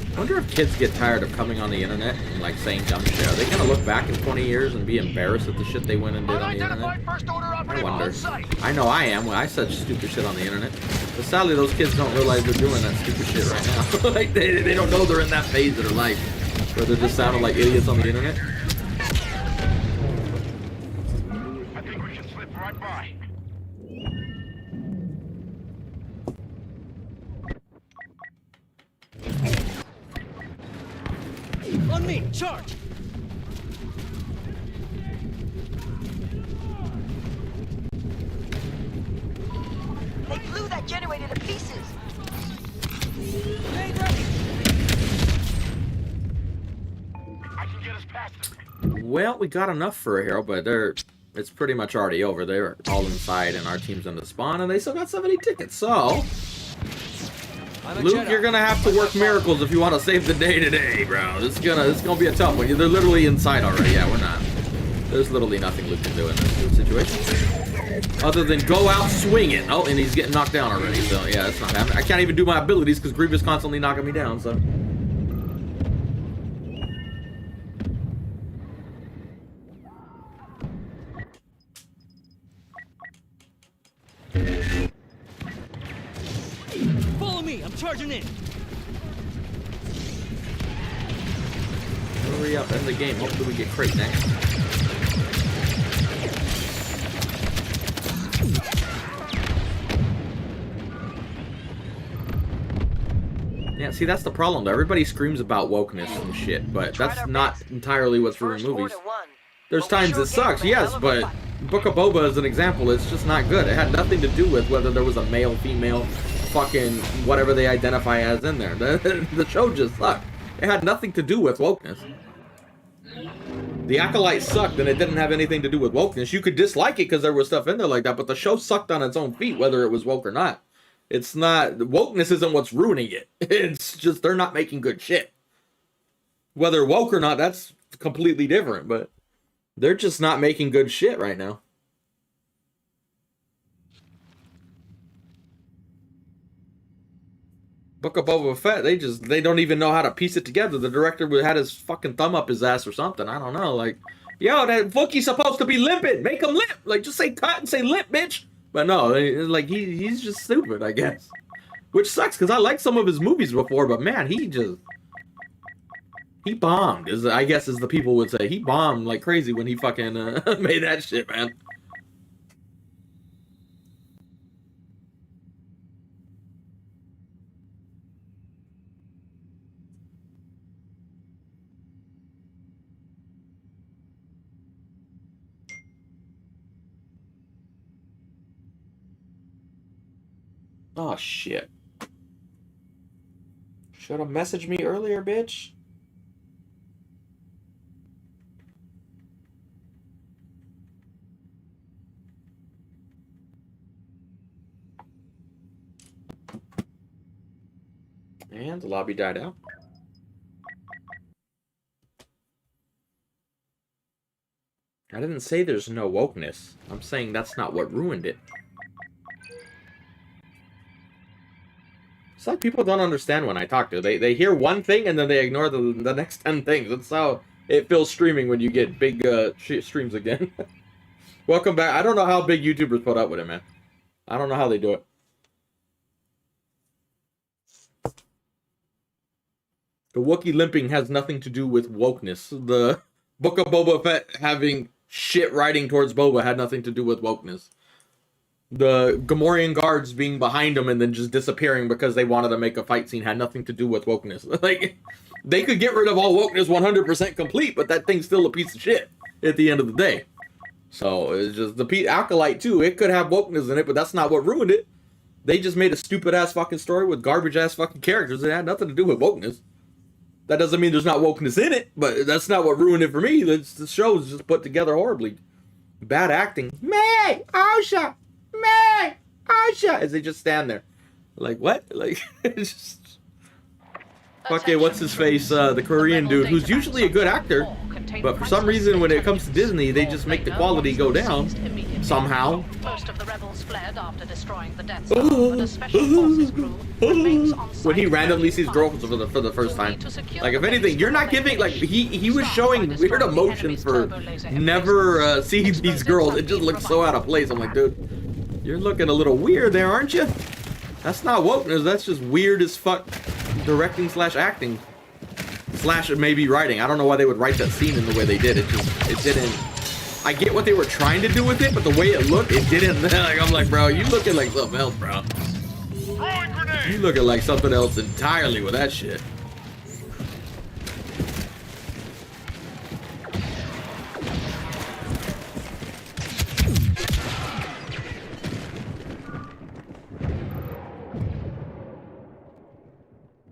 Speaker 2: I wonder if kids get tired of coming on the internet and like saying dumb shit. Are they gonna look back in 20 years and be embarrassed at the shit they went and did on the internet?
Speaker 4: Unidentified first order
Speaker 2: I
Speaker 4: operative
Speaker 2: wonder.
Speaker 4: on site.
Speaker 2: I know I am when I said stupid shit on the internet. But sadly, those kids don't realize they're doing that stupid shit right now. Like they don't know they're in that phase of their life where they're just sounding like idiots on the internet.
Speaker 4: I think we can slip right by.
Speaker 3: On me, charge.
Speaker 5: They blew that generator to pieces.
Speaker 3: Hey, ready.
Speaker 4: I can get us past them.
Speaker 2: Well, we got enough for a hero, but it's pretty much already over. They're all inside, and our team's in the spawn, and they still got 70 tickets. So,
Speaker 3: I'm a
Speaker 2: Luke,
Speaker 3: Jedi.
Speaker 2: you're gonna have to work miracles if you want to save the day today, bro. It's gonna be a tough one. They're literally inside already. Yeah, we're not. There's literally nothing Luke can do in this situation, other than go out swinging. Oh, and he's getting knocked down already. So yeah, that's not happening. I can't even do my abilities because Grievous constantly knocking me down. So.
Speaker 3: Follow me, I'm charging in.
Speaker 2: Hurry up, end the game. Hopefully we get crate next. Yeah, see, that's the problem though. Everybody screams about wokeness and shit, but that's not entirely what's ruining movies. There's times it sucks, yes, but Book of Boba is an example. It's just not good. It had nothing to do with whether there was a male, female, fucking whatever they identify as in there. The show just sucked. It had nothing to do with wokeness. The Acolyte sucked, and it didn't have anything to do with wokeness. You could dislike it because there was stuff in there like that, but the show sucked on its own feet, whether it was woke or not. It's not... Wokeness isn't what's ruining it. It's just they're not making good shit. Whether woke or not, that's completely different, but they're just not making good shit right now. Book of Boba Fett, they don't even know how to piece it together. The director had his fucking thumb up his ass or something. I don't know. Like, yo, that Wookiee's supposed to be limping. Make him limp. Like, just say cut and say limp, bitch. But no, like, he's just stupid, I guess. Which sucks, because I liked some of his movies before, but man, he bombed, I guess as the people would say. He bombed like crazy when he fucking made that shit, man. Oh, shit. Should have messaged me earlier, bitch. And the lobby died out. I didn't say there's no wokeness. I'm saying that's not what ruined it. It's like people don't understand when I talk to. They hear one thing and then they ignore the next 10 things. That's how it feels streaming when you get big streams again. Welcome back. I don't know how big YouTubers put up with it, man. I don't know how they do it. The Wookiee limping has nothing to do with wokeness. The Book of Boba Fett having shit writing towards Boba had nothing to do with wokeness. the Gamorrean guards being behind them and then just disappearing because they wanted to make a fight scene had nothing to do with wokeness. Like, they could get rid of all wokeness 100% complete, but that thing's still a piece of shit at the end of the day. So it's just the Acolyte too. It could have wokeness in it, but that's not what ruined it. They just made a stupid ass fucking story with garbage ass fucking characters. It had nothing to do with wokeness. That doesn't mean there's not wokeness in it, but that's not what ruined it for me. The show is just put together horribly. Bad acting. May Osha, May Osha, as they just stand there, like what? Like it's just. Okay, what's his face? The Korean dude, who's usually a good actor, but for some reason when it comes to Disney, they just make the quality go down somehow.
Speaker 8: Most of the rebels fled after destroying the Death Star, but a special forces crew remains on site.
Speaker 2: When he randomly sees girls for the first time, like if anything, you're not giving like he was showing weird emotion for never seeing these girls. It just looks so out of place. I'm like, dude, you're looking a little weird there, aren't you? That's not wokeness. That's just weird as fuck. Directing slash acting slash maybe writing. I don't know why they would write that scene in the way they did. It didn't. I get what they were trying to do with it, but the way it looked, it didn't. Like I'm like, bro, you looking like something else, bro. You looking like something else entirely with that shit.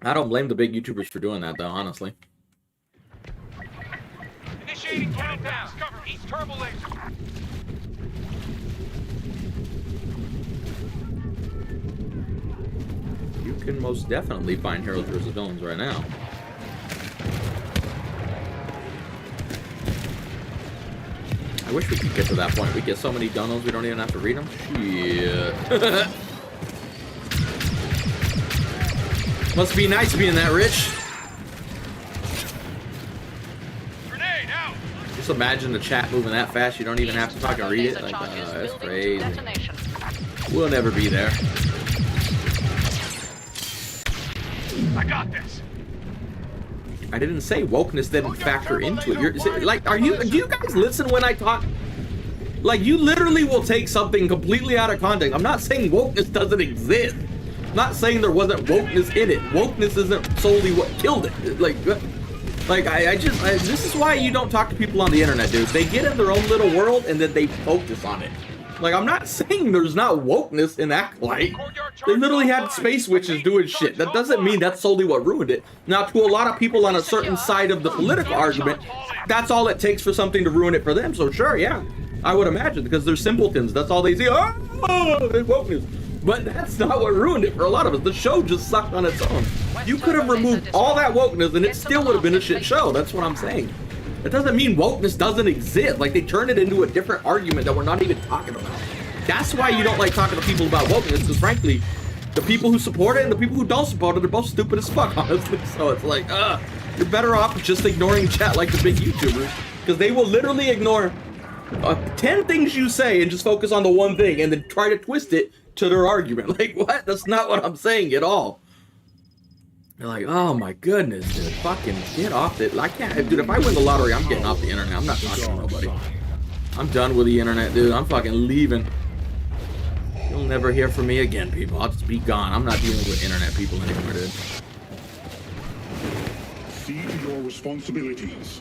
Speaker 2: I don't blame the big YouTubers for doing that, though, honestly.
Speaker 4: Initiating countdown. Cover east turbo laser.
Speaker 2: You can most definitely find heroes versus villains right now. I wish we could get to that point. We get so many donos we don't even have to read them. Shit. Must be nice being that rich.
Speaker 4: Grenade out.
Speaker 2: Just imagine the chat moving that fast. You don't even have to fucking read it. Like, that's crazy. We'll never be there.
Speaker 4: I got this.
Speaker 2: I didn't say wokeness didn't factor into it. You're like, do you guys listen when I talk? Like, you literally will take something completely out of context. I'm not saying wokeness doesn't exist. I'm not saying there wasn't wokeness in it. Wokeness isn't solely what killed it. Like this is why you don't talk to people on the internet, dude. They get in their own little world and then they focus on it. Like, I'm not saying there's not wokeness in Acolyte. They literally had space witches doing shit. That doesn't mean that's solely what ruined it. Now, to a lot of people on a certain side of the political argument, that's all it takes for something to ruin it for them. So sure, yeah, I would imagine, because they're simpletons. That's all they see. Oh, there's wokeness. But that's not what ruined it for a lot of us. The show just sucked on its own. You could have removed all that wokeness and it still would have been a shit show. That's what I'm saying. It doesn't mean wokeness doesn't exist. Like, they turned it into a different argument that we're not even talking about. That's why you don't like talking to people about wokeness, because frankly, the people who support it and the people who don't support it are both stupid as fuck, honestly. So it's like, you're better off just ignoring chat like the big YouTubers, because they will literally ignore 10 things you say and just focus on the one thing and then try to twist it to their argument. Like, what? That's not what I'm saying at all. They're like, oh my goodness, dude, fucking get off it. I can't, dude, if I win the lottery, I'm getting off the internet. I'm not talking to nobody. I'm done with the internet, dude. I'm fucking leaving. You'll never hear from me again, people. I'll just be gone. I'm not dealing with internet people anymore, dude.
Speaker 9: See to your responsibilities.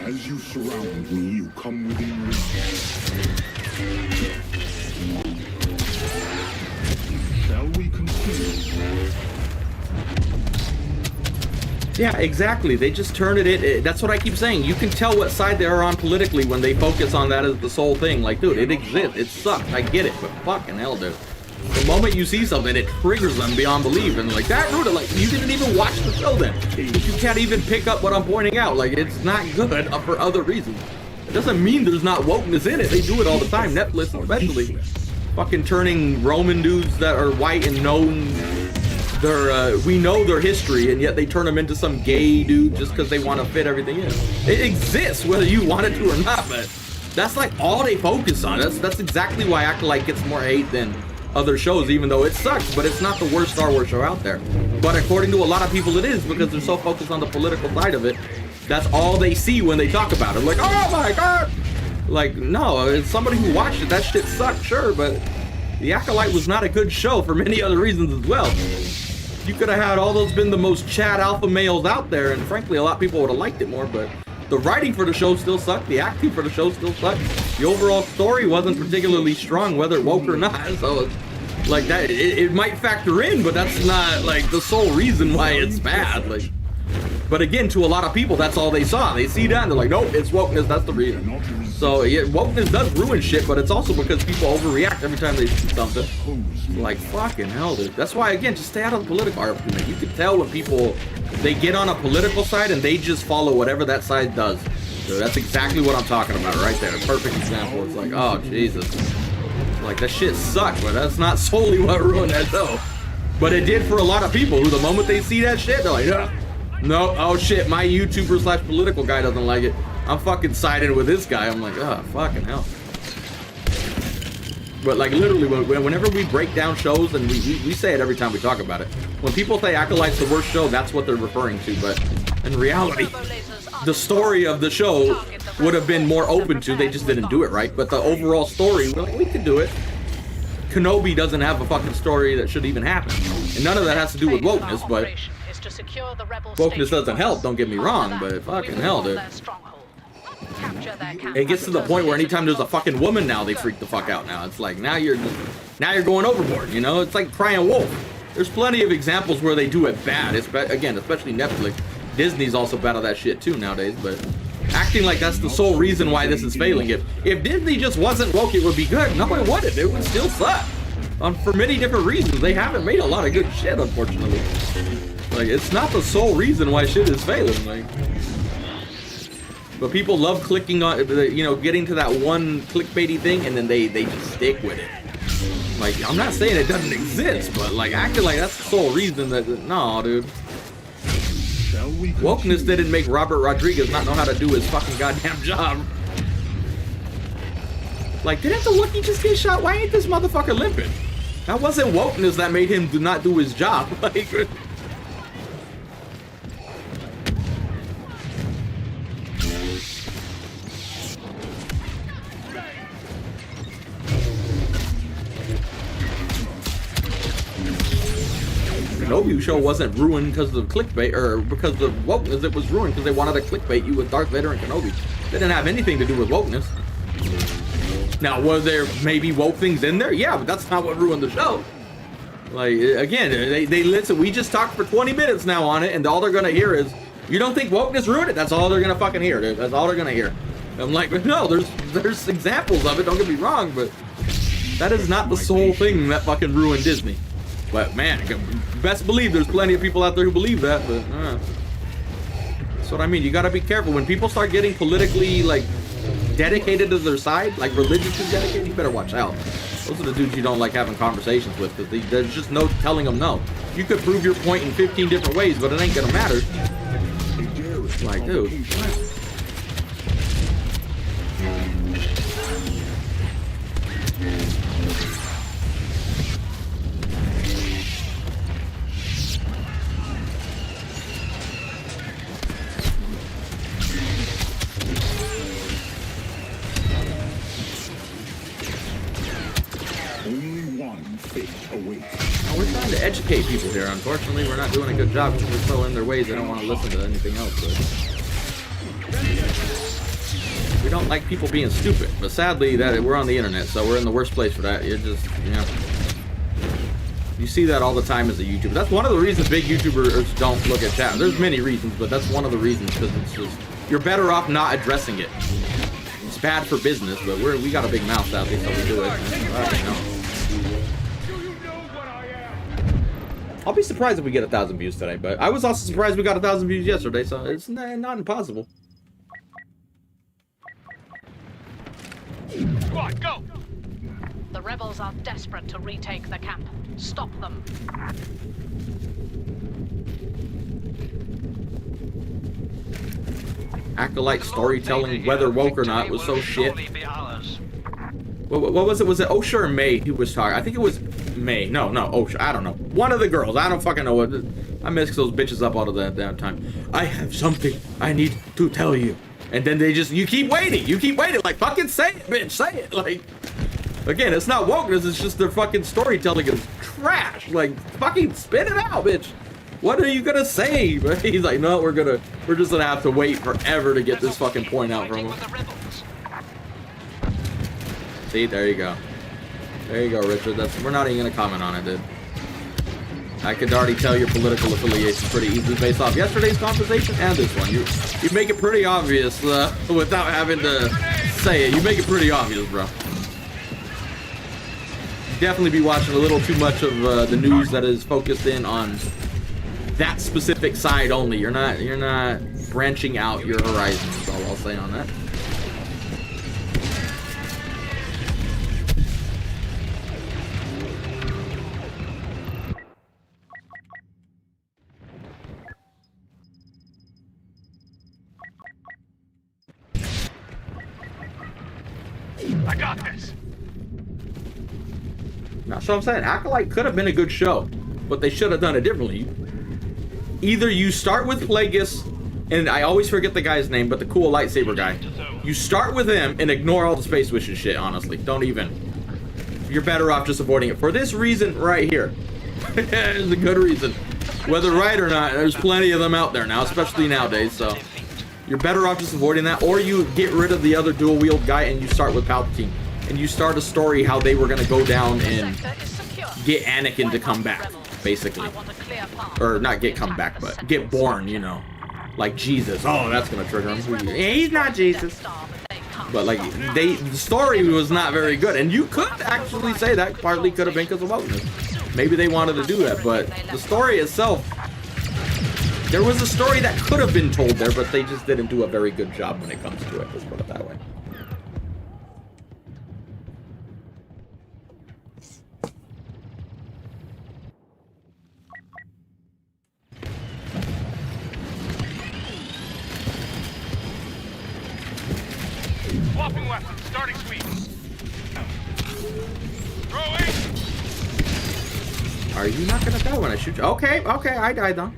Speaker 9: As you surround me, you come within reach. Shall we continue?
Speaker 2: Yeah, exactly. They just turn it. That's what I keep saying. You can tell what side they're on politically when they focus on that as the sole thing. Like, dude, it exists. It sucks. I get it. But fucking hell, dude. The moment you see something, it triggers them beyond belief. And like, that ruined it. Like, you didn't even watch the show then. But you can't even pick up what I'm pointing out. Like, it's not good for other reasons. It doesn't mean there's not wokeness in it. They do it all the time. Netflix especially. Fucking turning Roman dudes that are white and known we know their history, and yet they turn them into some gay dude just because they want to fit everything in. It exists whether you want it to or not, but that's like all they focus on. That's exactly why Acolyte gets more hate than other shows, even though it sucks, but it's not the worst Star Wars show out there. But according to a lot of people, it is, because they're so focused on the political side of it. That's all they see when they talk about it. Like, oh my god! Like, no, it's somebody who watched it, that shit sucked, sure, but The Acolyte was not a good show for many other reasons as well. You could have had all those been the most Chad alpha males out there, and frankly, a lot of people would have liked it more, but the writing for the show still sucked, the acting for the show still sucked, the overall story wasn't particularly strong, whether it woke or not, so it's like that, it might factor in, but that's not like the sole reason why it's bad. Like, but again, to a lot of people, that's all they saw. They see that and they're like, nope, it's wokeness, that's the reason. So yeah, wokeness does ruin shit, but it's also because people overreact every time they see something. Like, fucking hell, dude. That's why, again, just stay out of the political argument. You can tell when people, they get on a political side and they just follow whatever that side does. So that's exactly what I'm talking about right there. A perfect example. It's like, oh, Jesus. Like, that shit sucked, but that's not solely what ruined that show. But it did for a lot of people who, the moment they see that shit, they're like, no, oh shit, my YouTuber slash political guy doesn't like it. I'm fucking siding with this guy. I'm like, oh, fucking hell. But like literally, whenever we break down shows, and we say it every time we talk about it, when people say Acolyte's the worst show, that's what they're referring to. But in reality, the story of the show would have been more open to, they just didn't do it right. But the overall story, we're like, we could do it. Kenobi doesn't have a fucking story that should even happen. And none of that has to do with wokeness, but wokeness doesn't help, don't get me wrong, but fucking hell, dude. It gets to the point where anytime there's a fucking woman now, they freak the fuck out now. It's like, now you're going overboard, you know? It's like crying wolf. There's plenty of examples where they do it bad. It's, again, especially Netflix. Disney's also bad at that shit too nowadays, but acting like that's the sole reason why this is failing. If Disney just wasn't woke, it would be good. No, it wouldn't. It would still suck. For many different reasons. They haven't made a lot of good shit, unfortunately. Like, it's not the sole reason why shit is failing. Like, but people love clicking on, you know, getting to that one clickbaity thing, and then they just stick with it. Like, I'm not saying it doesn't exist, but like acting like that's the sole reason that, no, dude. Wokeness didn't make Robert Rodriguez not know how to do his fucking goddamn job. Like, didn't the Wookiee just get shot? Why ain't this motherfucker limping? That wasn't wokeness that made him not do his job. Like, Kenobi show wasn't ruined because of clickbait, or because of wokeness. It was ruined because they wanted to clickbait you with Darth Vader and Kenobi. They didn't have anything to do with wokeness. Now, was there maybe woke things in there? Yeah, but that's not what ruined the show. Like, again, they listen. We just talked for 20 minutes now on it, and all they're gonna hear is, you don't think wokeness ruined it? That's all they're gonna fucking hear, dude. That's all they're gonna hear. I'm like, no, there's examples of it, don't get me wrong, but that is not the sole thing that fucking ruined Disney. But man, best believe there's plenty of people out there who believe that, but that's what I mean. You gotta be careful. When people start getting politically, like, dedicated to their side, like religiously dedicated, you better watch out. Those are the dudes you don't like having conversations with, because there's just no telling them no. You could prove your point in 15 different ways, but it ain't gonna matter. Like, dude. We're trying to educate people here. Unfortunately, we're not doing a good job because we're so in their ways they don't want to listen to anything else. But we don't like people being stupid. But sadly, we're on the internet, so we're in the worst place for that. You're just, you know, you see that all the time as a YouTuber. That's one of the reasons big YouTubers don't look at chat. There's many reasons, but that's one of the reasons, because it's just, you're better off not addressing it. It's bad for business, but we got a big mouth out there, so we do it. All right, no. I'll be surprised if we get 1,000 views today, but I was also surprised we got 1,000 views yesterday, so it's not impossible.
Speaker 7: Squad, go!
Speaker 8: The rebels are desperate to retake the camp. Stop them.
Speaker 2: Acolyte storytelling, whether woke or not, was so shit. What was it? Was it Osher or May who was talking? I think it was May. No. Oh, I don't know. One of the girls. I don't fucking know what. I mix those bitches up all of that damn time. I have something I need to tell you. And then they just, you keep waiting. Like, fucking say it, bitch. Say it. Like, again, it's not wokeness. It's just their fucking storytelling is trash. Like, fucking spit it out, bitch. What are you gonna say? But he's like, no, we're just gonna have to wait forever to get this fucking point out from him. See, there you go. There you go, Richard. We're not even gonna comment on it, dude. I could already tell your political affiliation pretty easily based off yesterday's conversation and this one. You make it pretty obvious without having to say it. You make it pretty obvious, bro. Definitely be watching a little too much of the news that is focused in on that specific side only. You're not branching out your horizons. Is all I'll say on that.
Speaker 4: I got this.
Speaker 2: Now, so I'm saying Acolyte could have been a good show, but they should have done it differently. Either you start with Plagueis, and I always forget the guy's name, but the cool lightsaber guy. You start with him and ignore all the Space Witch and shit, honestly. Don't even. You're better off just avoiding it. For this reason right here. It's a good reason. Whether right or not, there's plenty of them out there now, especially nowadays, so. You're better off just avoiding that, or you get rid of the other dual-wield guy and you start with Palpatine. And you start a story how they were going to go down and get Anakin to come back, basically. Or not come back, but get born, you know. Like Jesus. Oh, that's going to trigger him. He's not Jesus. But like, the story was not very good. And you could actually say that partly could have been because of wokeness. Maybe they wanted to do that, but the story itself, there was a story that could have been told there, but they just didn't do a very good job when it comes to it. Let's put it that way.
Speaker 4: Swapping weapons. Starting sweep. Throwing.
Speaker 2: Are you not gonna die when I shoot you? Okay, I died though.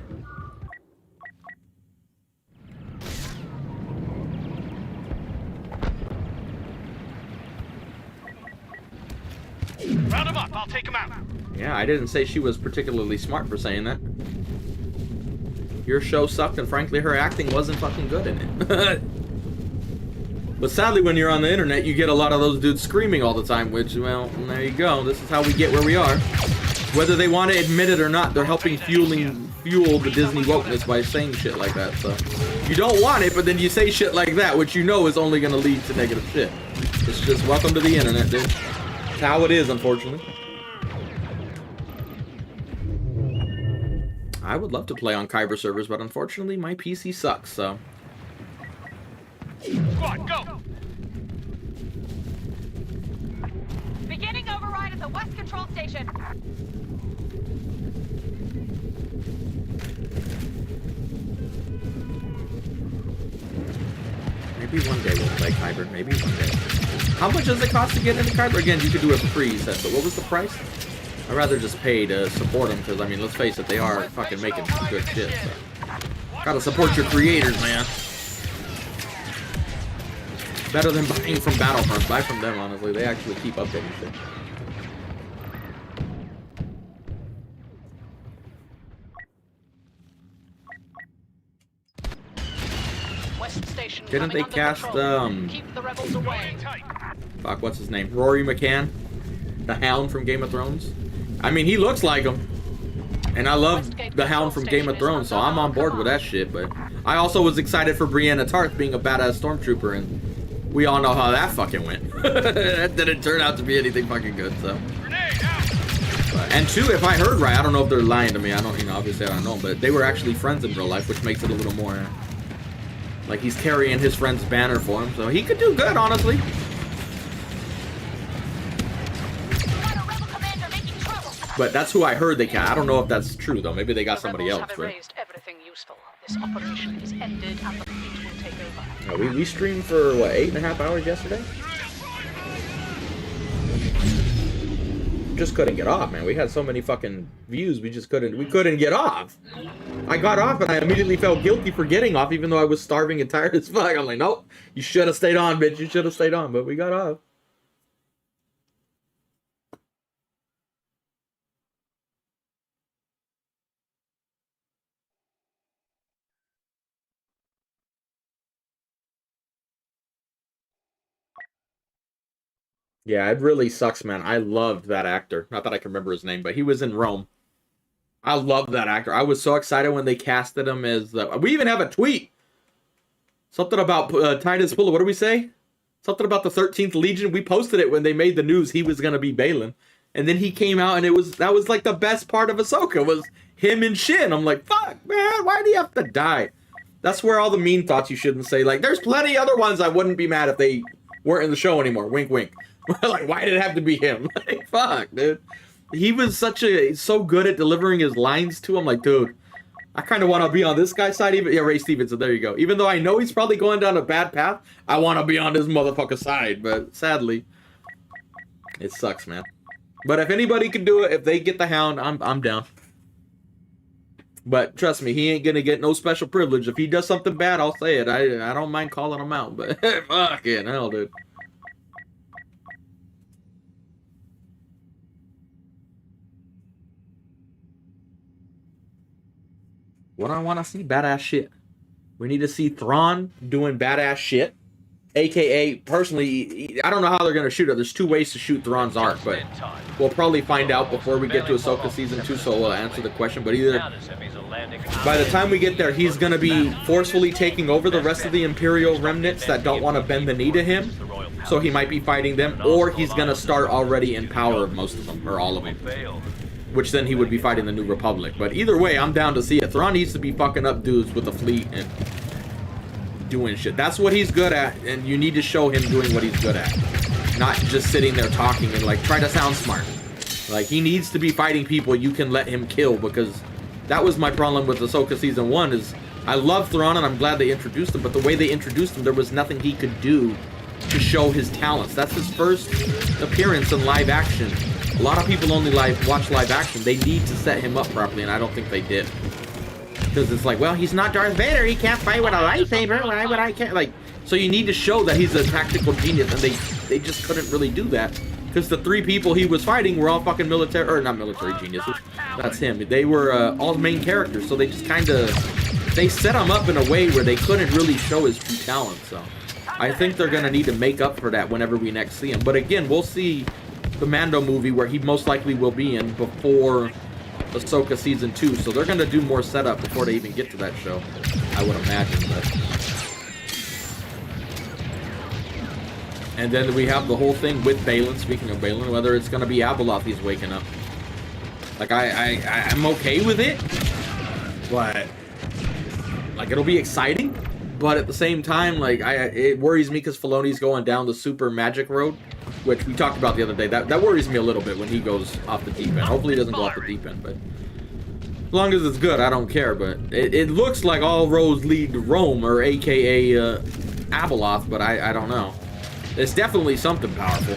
Speaker 4: Round him up. I'll take him out.
Speaker 2: Yeah, I didn't say she was particularly smart for saying that. Your show sucked, and frankly, her acting wasn't fucking good in it. But sadly, when you're on the internet, you get a lot of those dudes screaming all the time, which, well, there you go. This is how we get where we are. Whether they want to admit it or not, they're helping fuel the Disney wokeness by saying shit like that, so. You don't want it, but then you say shit like that, which you know is only going to lead to negative shit. It's just welcome to the internet, dude. It's how it is, unfortunately. I would love to play on Kyber servers, but unfortunately my PC sucks, so.
Speaker 4: Squad, go!
Speaker 5: Beginning override at the West Control Station.
Speaker 2: Maybe one day we'll play Kyber. Maybe one day. How much does it cost to get into Kyber? Again, you could do it for free, you said, but what was the price? I'd rather just pay to support them, because, I mean, let's face it, they are fucking making some good shit, so. Gotta support your creators, man. Better than buying from Battlefront. Buy from them, honestly. They actually keep updating shit.
Speaker 8: West Station
Speaker 2: Didn't they cast,
Speaker 8: keep the rebels away.
Speaker 2: fuck, what's his name? Rory McCann? The Hound from Game of Thrones? I mean, he looks like him. And I love the Hound from Game of Thrones, so I'm on board with that shit, but I also was excited for Brianna Tarth being a badass stormtrooper, and we all know how that fucking went. That didn't turn out to be anything fucking good, so. And two, if I heard right, I don't know if they're lying to me, I don't, you know, obviously I don't know, but they were actually friends in real life, which makes it a little more, like he's carrying his friend's banner for him, so he could do good, honestly. But that's who I heard they cast. I don't know if that's true, though. Maybe they got somebody else, right?
Speaker 8: Everything useful. This operation is ended and the fleet will take over.
Speaker 2: We streamed for, what, 8.5 hours yesterday? just couldn't get off, man. We had so many fucking views, we couldn't get off. I got off and I immediately felt guilty for getting off, even though I was starving and tired as fuck. I'm like, nope, you should have stayed on, bitch. You should have stayed on, but we got off. Yeah, it really sucks, man. I loved that actor. Not that I can remember his name, but he was in Rome. I love that actor. I was so excited when they casted him as the... We even have a tweet. Something about Titus Fuller. What do we say? Something about the 13th Legion. We posted it when they made the news he was going to be Balin. And then he came out and that was like the best part of Ahsoka was him and Shin. I'm like, fuck, man. Why do you have to die? That's where all the mean thoughts you shouldn't say. Like, there's plenty other ones I wouldn't be mad if they weren't in the show anymore. Wink, wink. Like, why did it have to be him? Like, fuck, dude. He was so good at delivering his lines to him. Like, dude, I kind of want to be on this guy's side. Even, yeah, Ray Stevenson, there you go. Even though I know he's probably going down a bad path, I want to be on this motherfucker side. But sadly, it sucks, man. But if anybody can do it, if they get the Hound, I'm down. But trust me, he ain't gonna get no special privilege. If he does something bad, I'll say it. I don't mind calling him out. But fucking hell, dude. What do I want to see? Badass shit. We need to see Thrawn doing badass shit. AKA, personally, I don't know how they're going to shoot it. There's two ways to shoot Thrawn's arc, but we'll probably find out before we get to Ahsoka Season 2, so we'll answer the question. But either, by the time we get there, he's going to be forcefully taking over the rest of the Imperial remnants that don't want to bend the knee to him. So he might be fighting them, or he's going to start already in power of most of them, or all of them. Which then he would be fighting the New Republic. But either way, I'm down to see it. Thrawn needs to be fucking up dudes with the fleet and doing shit. That's what he's good at, and you need to show him doing what he's good at. Not just sitting there talking and like try to sound smart. Like, he needs to be fighting people you can let him kill, because that was my problem with Ahsoka Season 1 is I love Thrawn and I'm glad they introduced him, but the way they introduced him, there was nothing he could do to show his talents. That's his first appearance in live action. A lot of people only watch live action. They need to set him up properly, and I don't think they did. Because it's like, well, he's not Darth Vader. He can't fight with a lightsaber. Why would I can't? Like, so you need to show that he's a tactical genius, and they just couldn't really do that. Because the three people he was fighting were all fucking military, or not military geniuses. That's him. They were all main characters, so they just kind of, they set him up in a way where they couldn't really show his true talent. So I think they're going to need to make up for that whenever we next see him. But again, we'll see the Mando movie where he most likely will be in before Ahsoka Season 2, so they're going to do more setup before they even get to that show, I would imagine. But and then we have the whole thing with Balin, speaking of Balin, whether it's going to be Abeloth he's waking up. Like, I'm okay with it, but like, it'll be exciting, but at the same time, like, it worries me because Filoni's going down the super magic road, which we talked about the other day. That worries me a little bit when he goes off the deep end. Hopefully he doesn't go off the deep end, but as long as it's good, I don't care. But it looks like all roads lead to Rome, or AKA Abeloth, but I don't know. It's definitely something powerful.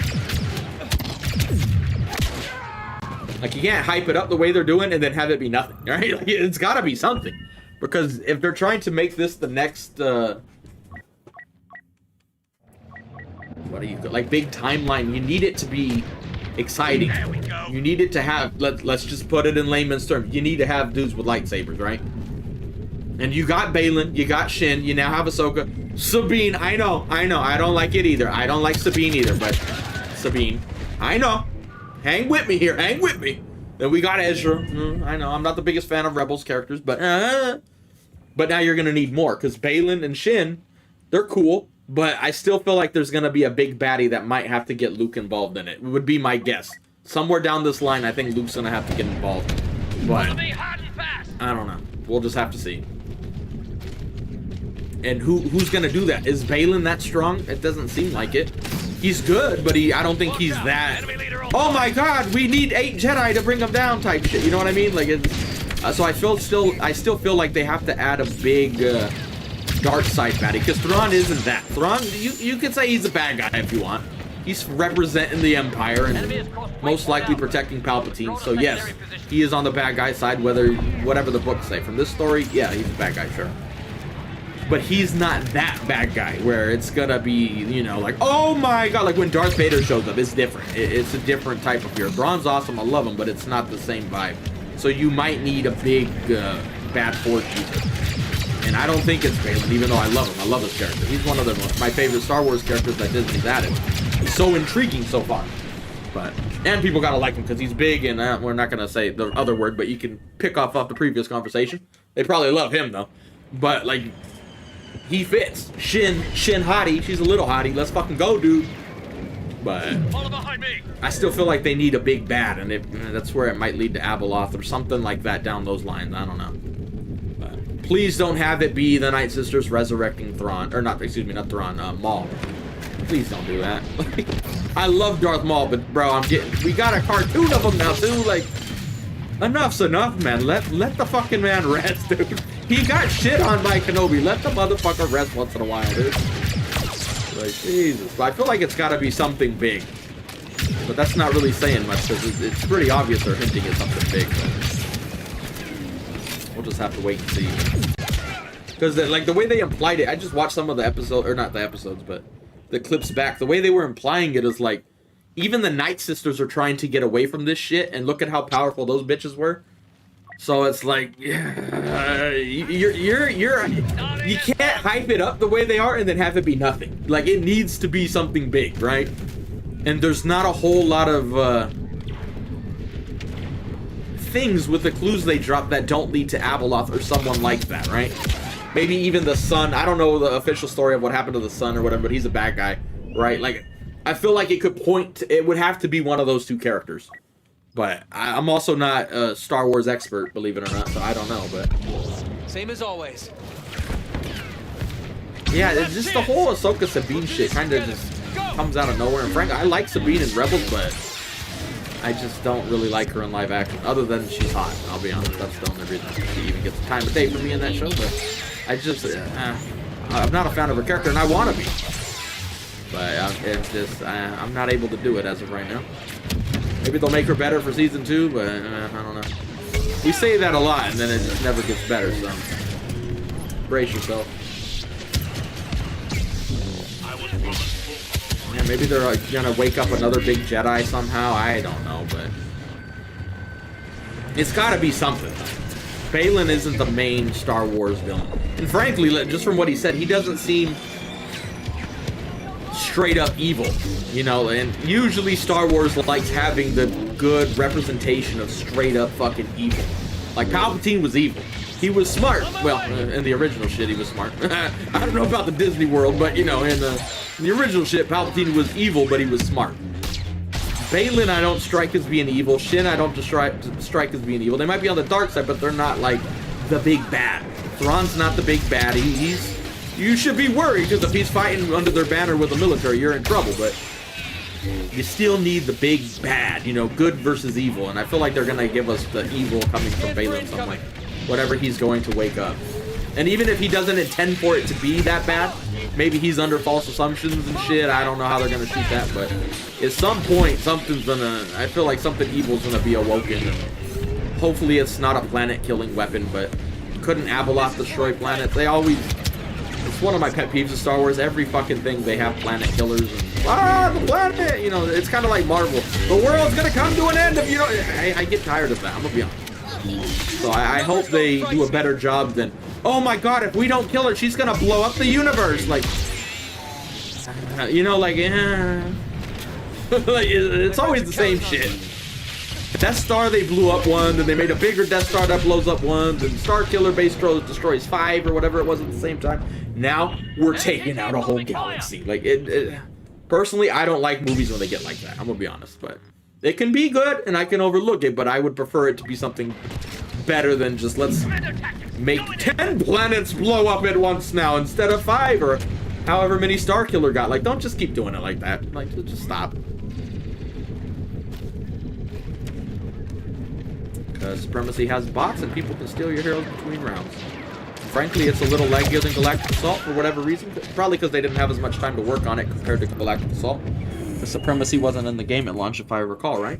Speaker 2: Like, you can't hype it up the way they're doing and then have it be nothing, right? Like, it's got to be something. Because if they're trying to make this the next... what do you like, big timeline, you need it to be exciting. You need it to have, let's just put it in layman's terms, you need to have dudes with lightsabers, right? And you got Balin, you got Shin, you now have Ahsoka. Sabine, I know, I don't like it either. I don't like Sabine either, but Sabine, I know. Hang with me here, hang with me. Then we got Ezra. I know, I'm not the biggest fan of Rebels characters, but now you're gonna need more, because Balin and Shin, they're cool. But I still feel like there's going to be a big baddie that might have to get Luke involved in it. It would be my guess. Somewhere down this line, I think Luke's going to have to get involved. But I don't know. We'll just have to see. And who's going to do that? Is Balin that strong? It doesn't seem like it. He's good, but I don't think he's that. Oh my God, we need 8 Jedi to bring him down type shit. You know what I mean? Like, so I still feel like they have to add a big... dark side baddie, because Thrawn isn't that. Thrawn, you could say he's a bad guy if you want. He's representing the Empire and most likely protecting Palpatine. So yes, he is on the bad guy side, whatever the books say. From this story, yeah, he's a bad guy, sure. But he's not that bad guy where it's gonna be, you know, like, oh my god, like when Darth Vader shows up, it's different. It's a different type of hero. Thrawn's awesome, I love him, but it's not the same vibe. So you might need a big bad force user. And I don't think it's Baylan, even though I love him. I love his character. He's one of my favorite Star Wars characters that Disney's added. He's so intriguing so far. And people gotta like him because he's big, and we're not gonna say the other word, but you can pick off the previous conversation. They probably love him though. But like, he fits. Shin hottie. She's a little hottie. Let's fucking go, dude. But
Speaker 4: Follow behind me.
Speaker 2: I still feel like they need a big bad, and that's where it might lead to Abeloth or something like that down those lines. I don't know. But please don't have it be the Night Sisters resurrecting Thrawn, or not. Excuse me, not Thrawn. Maul. Please don't do that. I love Darth Maul, but bro, we got a cartoon of him now too. Like, enough's enough, man. Let the fucking man rest, dude. He got shit on by Kenobi. Let the motherfucker rest once in a while, dude. Like, Jesus. But I feel like it's gotta be something big. But that's not really saying much, because it's pretty obvious they're hinting at something big. So we'll just have to wait and see. Because, like, the way they implied it, I just watched some of the episodes, or not the episodes, but the clips back. The way they were implying it is like, even the Night Sisters are trying to get away from this shit, and look at how powerful those bitches were. So it's like, yeah, you can't hype it up the way they are and then have it be nothing. Like, it needs to be something big, right? And there's not a whole lot of things with the clues they drop that don't lead to Abeloth or someone like that, right? Maybe even the son. I don't know the official story of what happened to the son or whatever, but he's a bad guy, right? Like, I feel like it could point to, it would have to be one of those two characters. But I'm also not a Star Wars expert, believe it or not, so I don't know, but...
Speaker 3: Same as always.
Speaker 2: Yeah, it's just the whole Ahsoka Sabine shit kind of just comes out of nowhere. And frankly, I like Sabine in Rebels, but I just don't really like her in live action, other than she's hot, I'll be honest. That's the only reason she even gets the time of day for me in that show, but I just... I'm not a fan of her character, and I want to be. But it's just... I'm not able to do it as of right now. Maybe they'll make her better for season 2, but I don't know. We say that a lot, and then it just never gets better, so brace yourself. Yeah, maybe they're like, gonna wake up another big Jedi somehow. I don't know, but it's gotta be something. Baylan isn't the main Star Wars villain. And frankly, just from what he said, he doesn't seem straight up evil, you know, and usually Star Wars likes having the good representation of straight up fucking evil. Like, Palpatine was evil. He was smart. Well, in the original shit, he was smart. I don't know about the Disney world, but, you know, in the original shit, Palpatine was evil, but he was smart. Baylan, I don't strike as being evil. Shin, I don't strike as being evil. They might be on the dark side, but they're not, like, the big bad. Thrawn's not the big bad. You should be worried, because if he's fighting under their banner with the military, you're in trouble, but you still need the big bad, you know, good versus evil, and I feel like they're going to give us the evil coming from Baylan, so I'm like, whatever he's going to wake up. And even if he doesn't intend for it to be that bad, maybe he's under false assumptions and shit, I don't know how they're going to shoot that, but at some point, something's going to, I feel like something evil's going to be awoken, and hopefully it's not a planet-killing weapon, but couldn't Abeloth destroy planets? They always... It's one of my pet peeves of Star Wars. Every fucking thing they have planet killers and the planet, you know, it's kind of like Marvel. The world's gonna come to an end if you don't. I get tired of that, I'm gonna be honest. So I hope they do a better job than, oh my god, if we don't kill her, she's gonna blow up the universe. Like, you know, like, like it's always the same shit. Death Star, they blew up one, then they made a bigger Death Star that blows up one, then Star Killer Base destroys 5 or whatever it was at the same time. Now we're taking out a whole galaxy. Like, personally, I don't like movies when they get like that, I'm gonna be honest, but it can be good and I can overlook it, but I would prefer it to be something better than just let's make 10 planets blow up at once now instead of 5 or however many Star Killer got. Like, don't just keep doing it like that. Like, just stop. Because Supremacy has bots and people can steal your heroes between rounds. Frankly, it's a little laggier than Galactic Assault for whatever reason. Probably because they didn't have as much time to work on it compared to Galactic Assault. The supremacy wasn't in the game at launch, if I recall, right?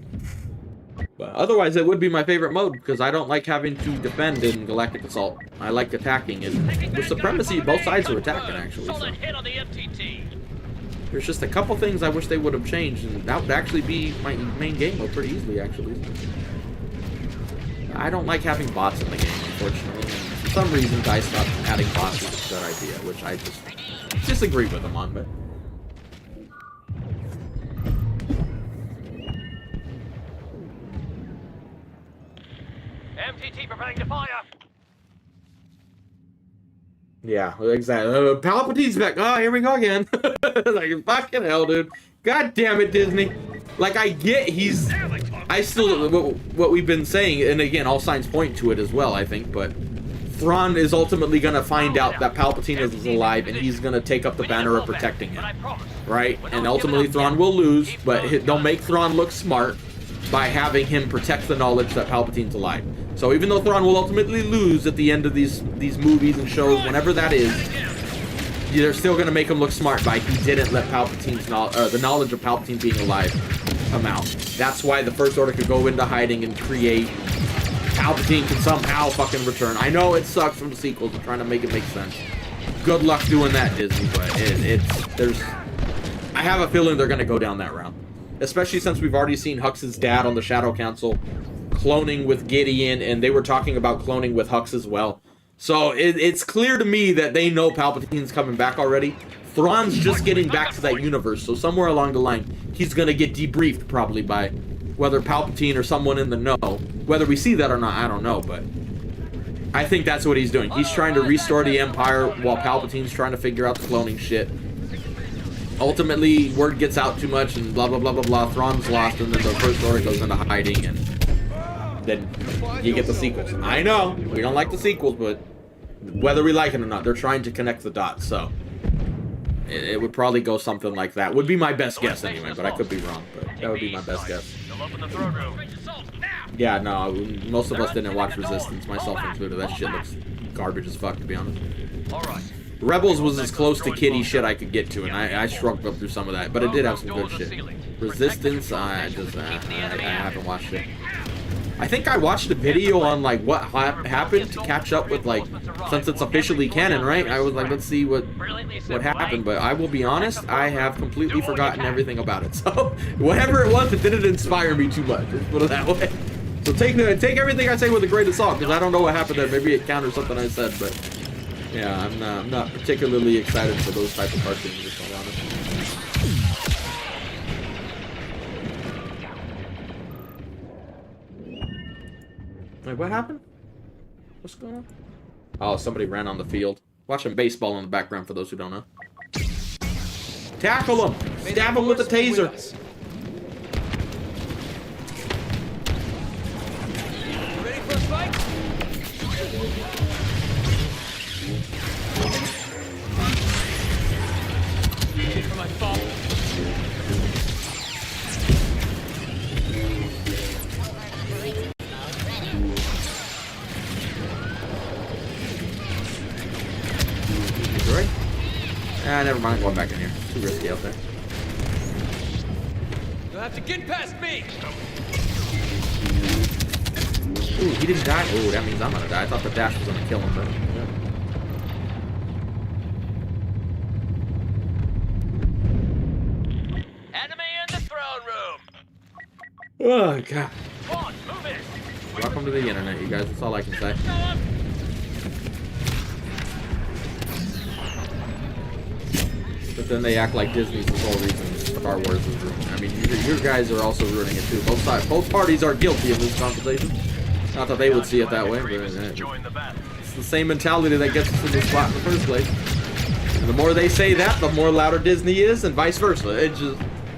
Speaker 2: But otherwise, it would be my favorite mode, because I don't like having to defend in Galactic Assault. I like attacking, and with supremacy, both sides are attacking, actually. So. There's just a couple things I wish they would have changed, and that would actually be my main game mode pretty easily, actually. I don't like having bots in the game, unfortunately. And for some reason, DICE thought adding bots was a good idea, which I just disagree with them on, but...
Speaker 7: MTT preparing to fire.
Speaker 2: Yeah, exactly. Palpatine's back. Oh, here we go again. Like, fucking hell, dude. God damn it, Disney. Like, I get he's... I still... What we've been saying, and again, all signs point to it as well, I think, but... Thrawn is ultimately going to find out that Palpatine is alive, and he's going to take up the banner of protecting him. Right? And ultimately, Thrawn will lose, but they'll make Thrawn look smart by having him protect the knowledge that Palpatine's alive. So even though Thrawn will ultimately lose at the end of these movies and shows, whenever that is, they're still going to make him look smart by he didn't let Palpatine's the knowledge of Palpatine being alive come out. That's why the First Order could go into hiding and create Palpatine can somehow fucking return. I know it sucks from the sequels and trying to make it make sense. Good luck doing that, Disney, but I have a feeling they're going to go down that route. Especially since we've already seen Hux's dad on the Shadow Council cloning with Gideon, and they were talking about cloning with Hux as well. So it's clear to me that they know Palpatine's coming back already. Thrawn's just getting back to that universe, so somewhere along the line, he's going to get debriefed probably by whether Palpatine or someone in the know. Whether we see that or not, I don't know, but I think that's what he's doing. He's trying to restore the Empire while Palpatine's trying to figure out the cloning shit. Ultimately, word gets out too much and blah, blah, blah, blah, blah. Thrawn's lost, and then the First Order goes into hiding, and then you get the sequels. I know, we don't like the sequels, but whether we like it or not, they're trying to connect the dots, so it would probably go something like that. Would be my best guess anyway, but I could be wrong, but that would be my best guess. Yeah, no, most of us didn't watch Resistance, myself included. That shit looks garbage as fuck, to be honest. Rebels was as close to kiddie shit I could get to, and I struggled through some of that, but it did have some good shit. Resistance, I haven't watched it. I think I watched a video on, like, what happened to catch up with, like, since it's officially canon, right? I was like, let's see what happened, but I will be honest, I have completely forgotten everything about it. So, whatever it was, it didn't inspire me too much, let's put it that way. So take everything I say with a grain of salt, because I don't know what happened there. Maybe it counters something I said, but yeah, I'm not particularly excited for those type of cartoons, just to be honest. Wait, what happened? What's going on? Oh, somebody ran on the field. Watching baseball in the background for those who don't know. Tackle him! Stab him with a taser!
Speaker 3: Ready for a fight? For my fault.
Speaker 2: Ah, never mind. I'm going back in here. Too risky out there.
Speaker 3: You'll have to get past me.
Speaker 2: Ooh, he didn't die. Ooh, that means I'm gonna die. I thought the dash was gonna kill him, but
Speaker 7: Enemy in the throne room.
Speaker 2: oh god.
Speaker 7: Come on, move in.
Speaker 2: Welcome to the internet, you guys. That's all I can say. But then they act like Disney's the whole reason Star Wars is ruined. I mean, you guys are also ruining it too. Both parties are guilty of this conversation. Not that they would see it that way, but it's the same mentality that gets us in this spot in the first place. And the more they say that, the more louder Disney is, and vice versa.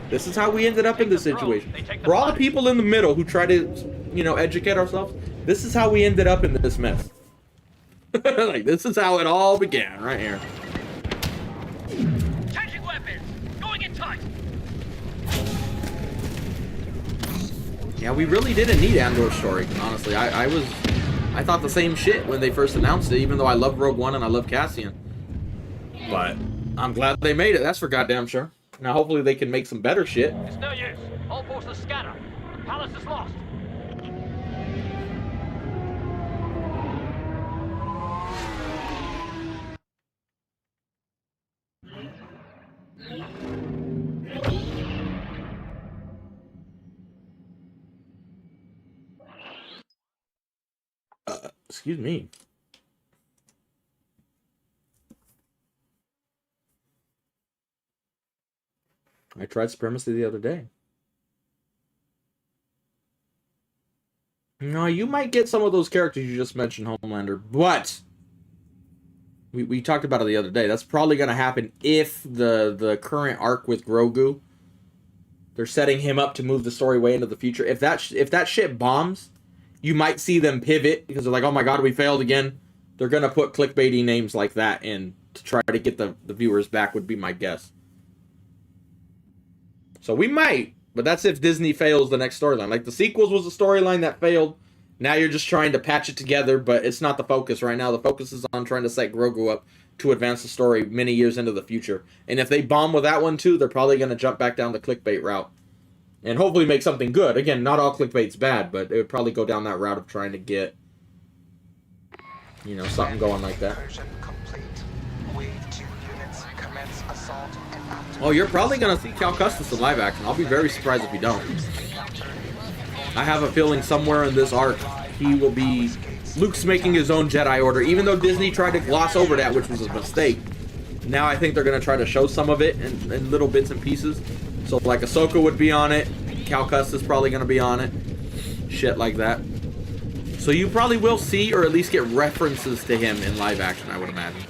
Speaker 2: This is how we ended up in this situation. For all the people in the middle who try to, educate ourselves, this is how we ended up in this mess. Like, this is how it all began, right here.
Speaker 7: Changing weapons. Going in tight.
Speaker 2: Yeah, we really didn't need Andor's story, honestly. I thought the same shit when they first announced it, even though I love Rogue One and I love Cassian. But I'm glad they made it, that's for goddamn sure. Now, hopefully they can make some better shit.
Speaker 7: It's no use. All forces scatter. The palace is lost.
Speaker 2: Excuse me. I tried supremacy the other day. No, you might get some of those characters you just mentioned, Homelander, but we talked about it the other day. That's probably going to happen if the current arc with Grogu, they're setting him up to move the story way into the future. If that shit bombs, you might see them pivot because they're like, oh my god, we failed again. They're going to put clickbaity names like that in to try to get the viewers back, would be my guess. So we might, but that's if Disney fails the next storyline. Like, the sequels was a storyline that failed. Now you're just trying to patch it together, but it's not the focus right now. The focus is on trying to set Grogu up to advance the story many years into the future. And if they bomb with that one too, they're probably going to jump back down the clickbait route. And hopefully make something good. Again, not all clickbait's bad, but it would probably go down that route of trying to get, you know, something going like that. Oh, you're probably going to see Cal Kestis in live action. I'll be very surprised if you don't. I have a feeling somewhere in this arc, he will be... Luke's making his own Jedi Order, even though Disney tried to gloss over that, which was a mistake. Now I think they're going to try to show some of it in little bits and pieces. So, like, Ahsoka would be on it. Cal Kestis is probably going to be on it. Shit like that. So you probably will see, or at least get references to him in live action, I would imagine.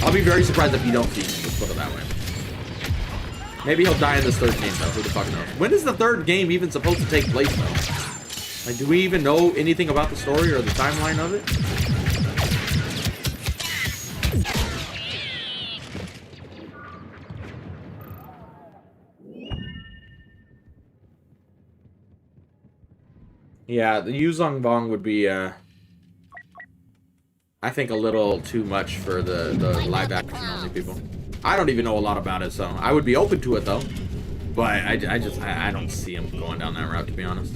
Speaker 2: I'll be very surprised if you don't see him, let's put it that way. Maybe he'll die in this third game, though. Who the fuck knows? When is the third game even supposed to take place, though? Like, do we even know anything about the story or the timeline of it? Yeah, the Yuzong Vong would be, I think, a little too much for the live action only people. I don't even know a lot about it, so I would be open to it, though. But I don't see him going down that route, to be honest.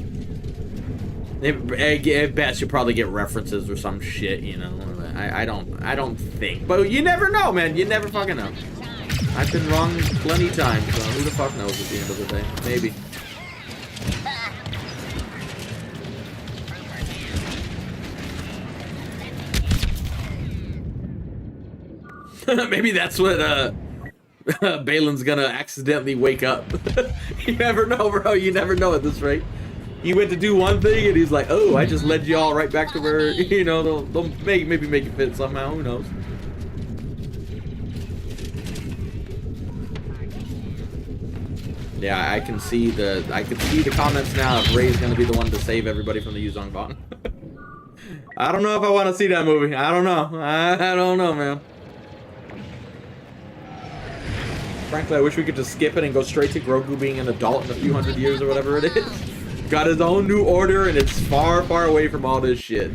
Speaker 2: At best, you'll probably get references or some shit, you know. I don't think. But you never know, man. You never fucking know. I've been wrong plenty of times, so who the fuck knows at the end of the day? Maybe. Maybe that's what Balin's gonna accidentally wake up. You never know, bro. You never know at this rate. He went to do one thing and he's like, oh, I just led you all right back to where, you know, they'll maybe make it fit somehow. Who knows? Yeah, I can see the comments now if Rey's gonna be the one to save everybody from the Yuzong Vong. I don't know if I want to see that movie. I don't know. I don't know, man. Frankly, I wish we could just skip it and go straight to Grogu being an adult in a few hundred years or whatever it is. Got his own new order and it's far, far away from all this shit.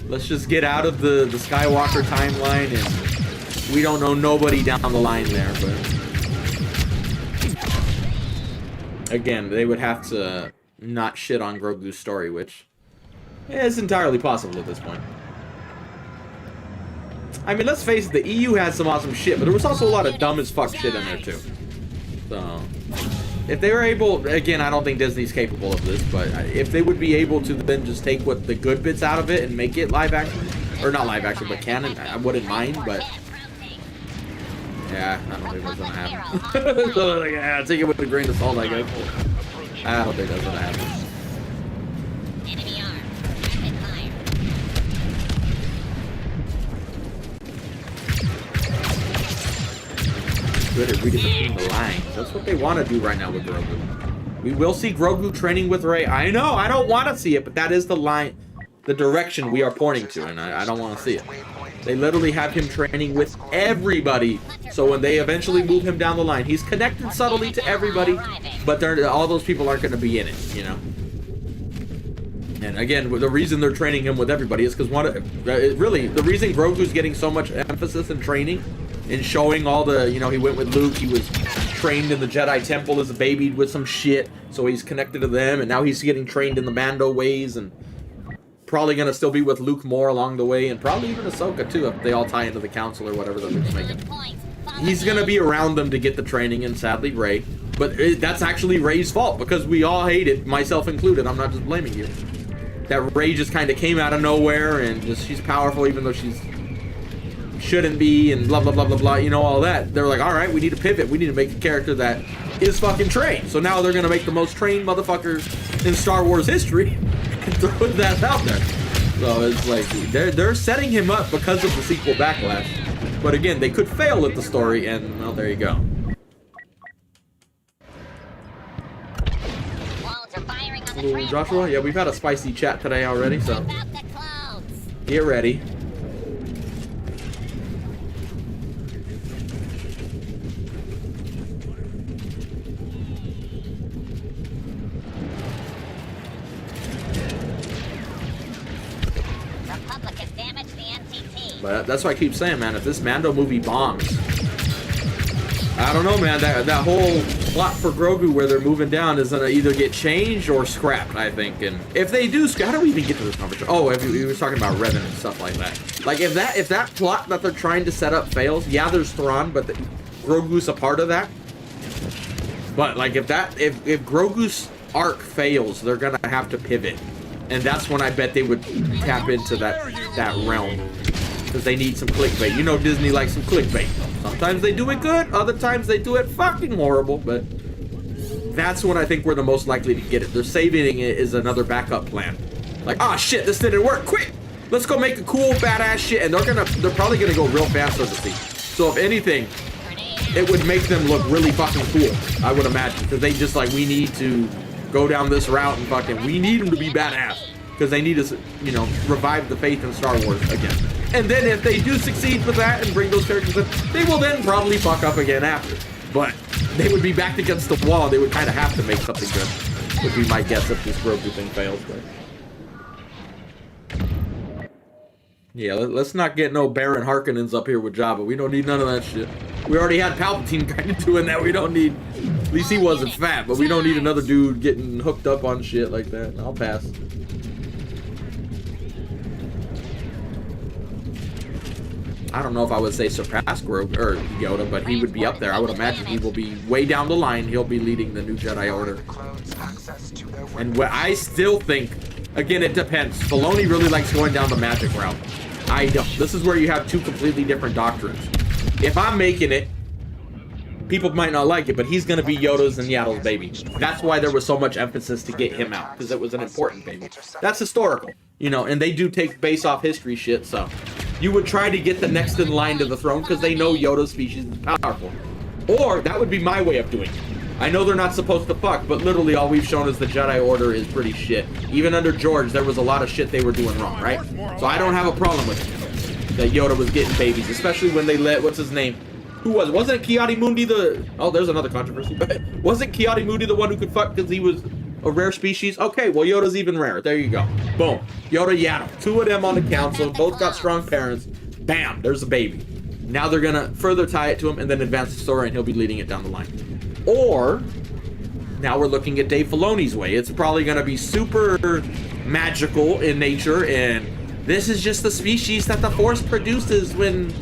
Speaker 2: Let's just get out of the Skywalker timeline and we don't know nobody down the line there, but... Again, they would have to not shit on Grogu's story, which is entirely possible at this point. I mean, let's face it, the EU had some awesome shit, but there was also a lot of dumb as fuck shit in there, too. So, if they were able, again, I don't think Disney's capable of this, but if they would be able to then just take what the good bits out of it and make it live action, or not live action, but canon, I wouldn't mind, but... Yeah, I don't think that's gonna happen. So, like, yeah, take it with a grain of salt, I guess. I don't think that's gonna happen. Good at reading between the lines. That's what they want to do right now with Grogu. We will see Grogu training with Rey. I know, I don't want to see it, but that is the line, the direction we are pointing to, and I don't want to see it. They literally have him training with everybody, so when they eventually move him down the line, he's connected subtly to everybody, but all those people aren't going to be in it, you know? And again, the reason they're training him with everybody is because really, the reason Grogu's getting so much emphasis in training and showing all the, you know, he went with Luke, he was trained in the Jedi Temple as a baby with some shit, so he's connected to them, and now he's getting trained in the Mando ways, and probably gonna still be with Luke more along the way, and probably even Ahsoka too, if they all tie into the Council or whatever that Luke's making. He's gonna be around them to get the training, and sadly Rey. But that's actually Rey's fault, because we all hate it, myself included. I'm not just blaming you. That Rey just kind of came out of nowhere, and just she's powerful even though she's shouldn't be, and blah blah blah blah blah, you know, all that. They're like, alright, we need to pivot, we need to make a character that is fucking trained. So now they're gonna make the most trained motherfuckers in Star Wars history and throw that out there. So it's like, they're setting him up because of the sequel Backlash. But again, they could fail at the story, and well, there you go. Ooh, Joshua, yeah, we've had a spicy chat today already, so get ready. But that's why I keep saying, man, if this Mando movie bombs, I don't know, man, that whole plot for Grogu where they're moving down is gonna either get changed or scrapped, I think. And if they do, how do we even get to this conversation? Oh, we were talking about Revan and stuff like that. Like, if that plot that they're trying to set up fails, yeah, there's Thrawn, but Grogu's a part of that. But like, if Grogu's arc fails, they're gonna have to pivot, and that's when I bet they would tap into that realm. Because they need some clickbait. You know Disney likes some clickbait. Sometimes they do it good, other times they do it fucking horrible, but that's when I think we're the most likely to get it. They're saving it as another backup plan. Like, ah, shit, this didn't work, quick! Let's go make a cool, badass shit, and they're probably gonna go real fast on the scene. So if anything, it would make them look really fucking cool, I would imagine. Because they just like, we need to go down this route and fucking, we need them to be badass. Because they need to, you know, revive the faith in Star Wars again. And then if they do succeed with that and bring those characters in, they will then probably fuck up again after. But they would be backed against the wall. They would kind of have to make something good, would be my guess if this Grogu thing fails. But yeah, let's not get no Baron Harkonnens up here with Jabba. We don't need none of that shit. We already had Palpatine kind of doing that. We don't need, at least he wasn't fat, but we don't need another dude getting hooked up on shit like that. I'll pass. I don't know if I would say surpass Grogu or Yoda, but he would be up there. I would imagine he will be way down the line. He'll be leading the new Jedi Order. And what I still think, again, it depends. Filoni really likes going down the magic route. I don't. This is where you have two completely different doctrines. If I'm making it, people might not like it, but he's going to be Yoda's and Yaddle's baby. That's why there was so much emphasis to get him out, because it was an important baby. That's historical, you know, and they do take base off history shit, so you would try to get the next in line to the throne because they know Yoda's species is powerful. Or that would be my way of doing it. I know they're not supposed to fuck, but literally all we've shown is the Jedi Order is pretty shit. Even under George, there was a lot of shit they were doing wrong, right? So I don't have a problem with it, that Yoda was getting babies, especially when they let, what's his name? Who was? Wasn't Ki-Adi-Mundi the... Oh, there's another controversy, but wasn't Ki-Adi-Mundi the one who could fuck because he was a rare species? Okay, well, Yoda's even rarer. There you go. Boom. Yoda, Yaddle. Two of them on the council, both got strong parents. Bam, there's a baby. Now they're gonna further tie it to him and then advance the story, and he'll be leading it down the line. Or now we're looking at Dave Filoni's way. It's probably gonna be super magical in nature, and this is just the species that the Force produces when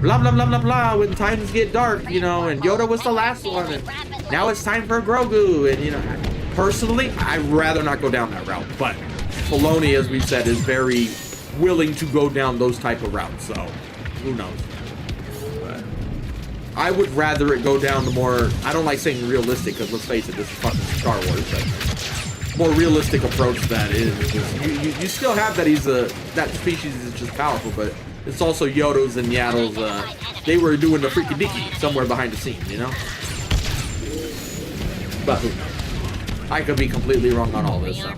Speaker 2: blah blah blah blah blah, when times get dark, you know, and Yoda was the last one, and now it's time for Grogu. And you know, personally, I'd rather not go down that route, but Filoni, as we've said, is very willing to go down those type of routes, so who knows. But I would rather it go down the more, I don't like saying realistic, because let's face it, this is fucking Star Wars, but more realistic approach that is just, you still have that that species is just powerful, but it's also Yoda's and Yaddle's, they were doing the freaky dicky somewhere behind the scenes, you know? But who knows? I could be completely wrong on all this, so.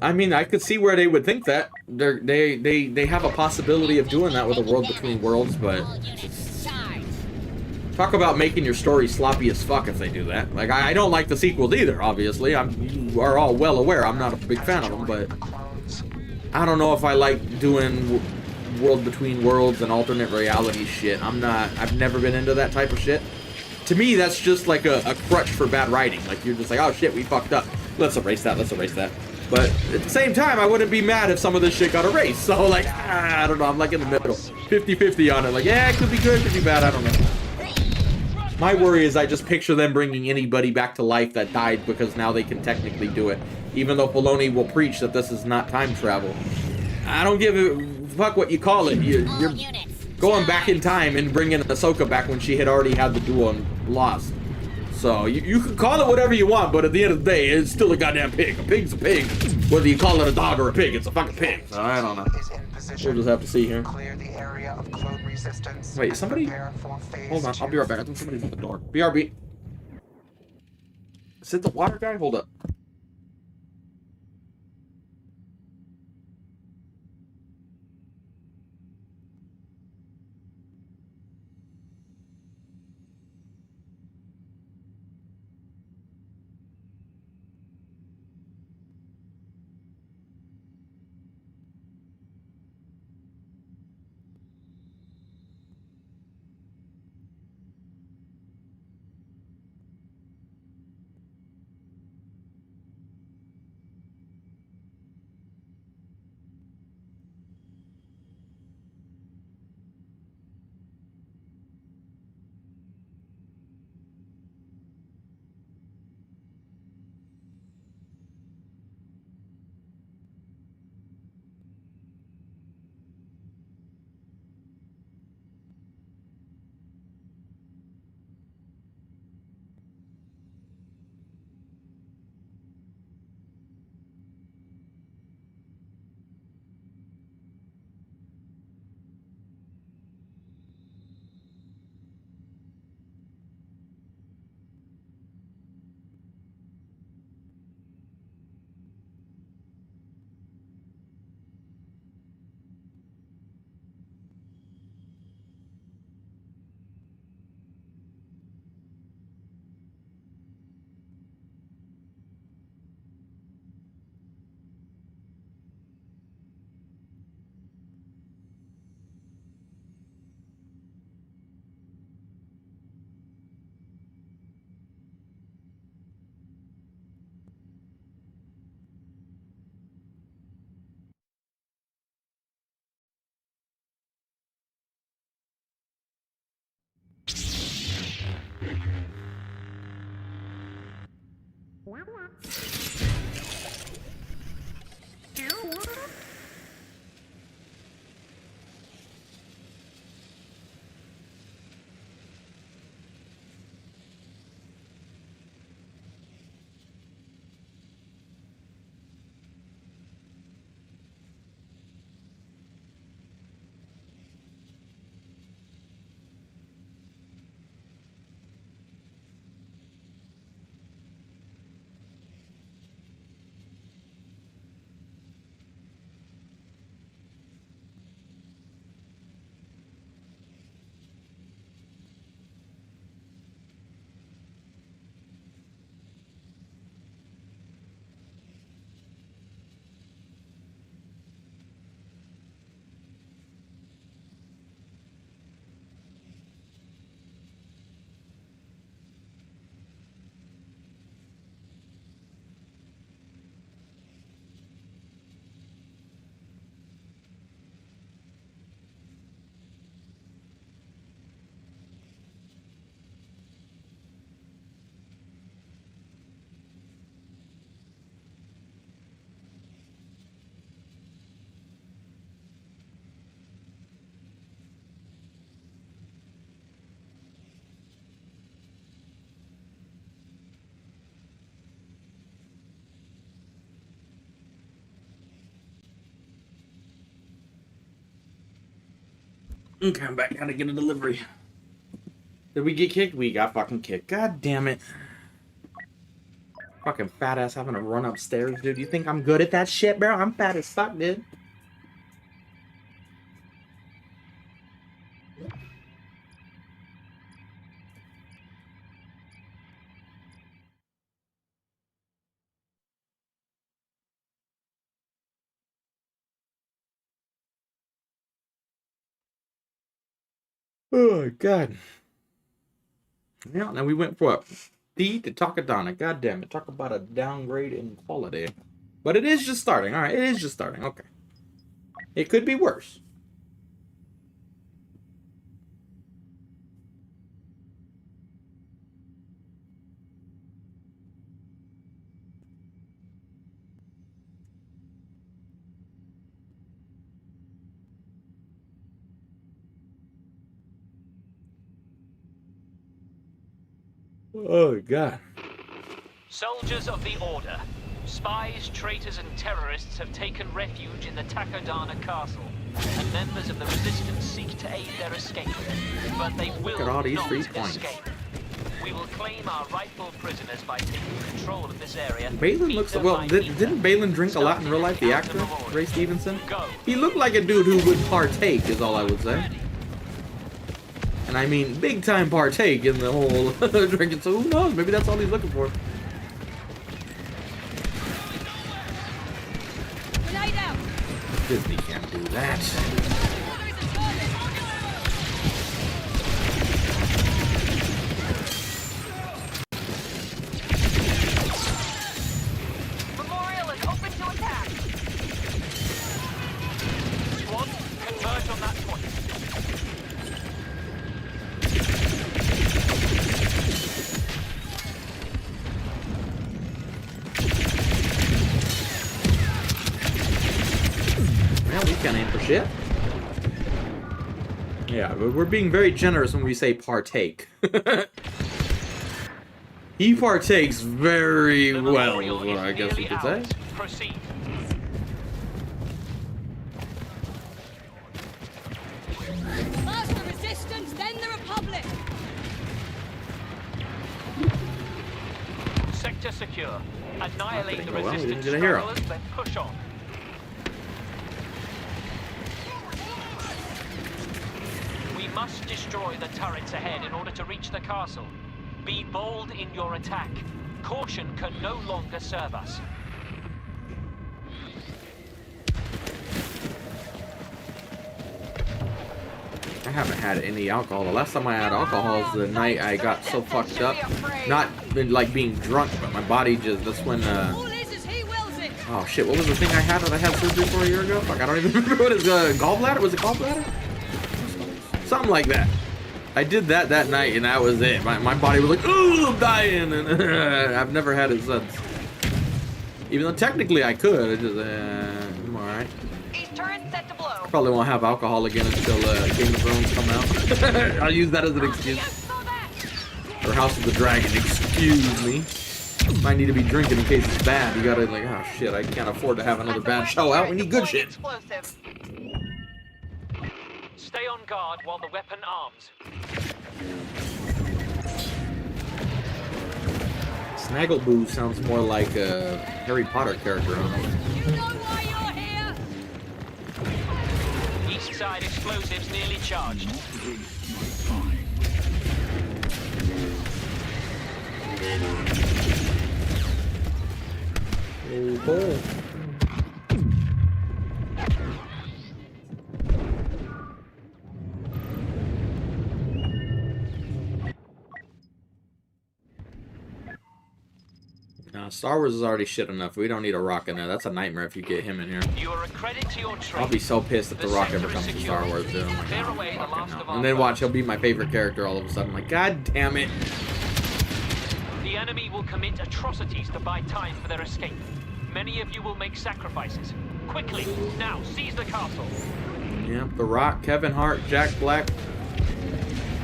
Speaker 2: I mean, I could see where they would think that. They have a possibility of doing that with a world between worlds, but Talk about making your story sloppy as fuck if they do that. Like, I don't like the sequels either, obviously. You are all well aware I'm not a big fan of them, but I don't know if I like doing world between worlds and alternate reality shit. I've never been into that type of shit. To me, that's just like a crutch for bad writing. Like, you're just like, oh shit, we fucked up. Let's erase that, let's erase that. But at the same time, I wouldn't be mad if some of this shit got erased. So, like, I don't know, I'm like in the middle. 50-50 on it. Like, yeah, it could be good, it could be bad, I don't know. My worry is I just picture them bringing anybody back to life that died because now they can technically do it. Even though Filoni will preach that this is not time travel. I don't give a fuck what you call it. You're going back in time and bringing Ahsoka back when she had already had the duel and lost. So you can call it whatever you want, but at the end of the day, it's still a goddamn pig. A pig's a pig. Whether you call it a dog or a pig, it's a fucking pig. So I don't know. We'll just have to see here. Wait, somebody? Hold on, I'll be right back. I think somebody's at the door. BRB. Is it the water guy? Hold up. Okay, I'm back. Gotta get a delivery. Did we get kicked? We got fucking kicked. God damn it. Fucking fat ass having to run upstairs, dude. You think I'm good at that shit, bro? I'm fat as fuck, dude. Oh, God. Yeah, now we went for what? D to Takadana. God damn it. Talk about a downgrade in quality. But it is just starting. All right, it is just starting. Okay. It could be worse. Oh, God.
Speaker 7: Soldiers of the Order. Spies, traitors, and terrorists have taken refuge in the Takodana Castle, and members of the Resistance seek to aid their escape. But they will
Speaker 2: at all these
Speaker 7: not
Speaker 2: 3 points.
Speaker 7: escape. We will claim our rightful prisoners by taking control of this area.
Speaker 2: Balin looks... Well, didn't Balin drink a lot in real life, the actor? Ray Stevenson?
Speaker 7: Go.
Speaker 2: He looked like a dude who would partake, is all I would say. And I mean, big time partake in the whole drinking, so who knows? Maybe that's all he's looking for.
Speaker 1: Grenade out.
Speaker 2: Disney can't do that.
Speaker 5: Memorial is open to attack.
Speaker 7: Squad, converge on that point.
Speaker 2: Well, we can't aim for shit. Yeah, we're being very generous when we say partake. He partakes very
Speaker 7: The
Speaker 2: well,
Speaker 7: memorial
Speaker 2: is what I
Speaker 7: is
Speaker 2: guess we
Speaker 7: nearly
Speaker 2: could say.
Speaker 7: ours. Proceed.
Speaker 1: First the Resistance, then the Republic.
Speaker 7: Sector secure. Annihilate the
Speaker 2: Well, we didn't
Speaker 7: Resistance
Speaker 2: get a hero.
Speaker 7: stragglers, then push on. We must destroy the turrets ahead in order to reach the castle. Be bold in your attack. Caution can no longer serve us.
Speaker 2: I haven't had any alcohol. The last time I had alcohol was the night I got so fucked up. Not like being drunk, but my body just, that's when,
Speaker 1: All is as he wills it.
Speaker 2: oh shit, what was the thing I had that I had surgery for a year ago? Fuck, I don't even remember what it is, gallbladder? Was it gallbladder? Something like that. I did that night and that was it. My body was like, ooh, I'm dying, and I've never had it since. Even though technically I could, it just, I'm alright.
Speaker 5: East turret set to blow.
Speaker 2: Probably won't have alcohol again until Game of Thrones come out. I'll use that as an excuse. Or House of the Dragon, excuse me. Might need to be drinking in case it's bad. You gotta like, oh shit, I can't afford to have another bad show out. We need good shit.
Speaker 5: Explosive.
Speaker 7: Stay on guard while the weapon arms.
Speaker 2: Snaggleboo sounds more like a Harry Potter character.
Speaker 1: You know why you're here.
Speaker 7: East side explosives nearly charged.
Speaker 2: Oh boy. Star Wars is already shit enough. We don't need a Rock in there. That's a nightmare if you get him in here.
Speaker 7: You are a credit to your trade.
Speaker 2: I'll be so pissed if the Rock ever comes to Star Wars, dude. I'm like,
Speaker 7: Clear
Speaker 2: oh,
Speaker 7: away the
Speaker 2: fucking
Speaker 7: last
Speaker 2: hell.
Speaker 7: of our
Speaker 2: And then watch,
Speaker 7: foes.
Speaker 2: he'll be my favorite character all of a sudden. I'm like, god damn it.
Speaker 7: The enemy will commit atrocities to buy time for their escape. Many of you will make sacrifices. Quickly, now, seize the castle.
Speaker 2: Yep, The Rock, Kevin Hart, Jack Black.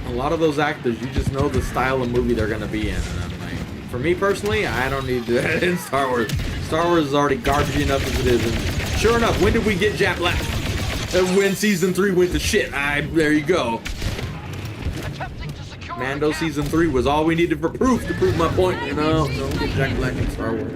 Speaker 2: A lot of those actors, you just know the style of movie they're gonna be in. And I'm like, for me personally, I don't need that in Star Wars. Star Wars is already garbagey enough as it is. And sure enough, when did we get Jack Black? When season 3 went to shit. There you go. Mando season 3 was all we needed for proof to prove my point. You know, don't get Jack Black in Star Wars.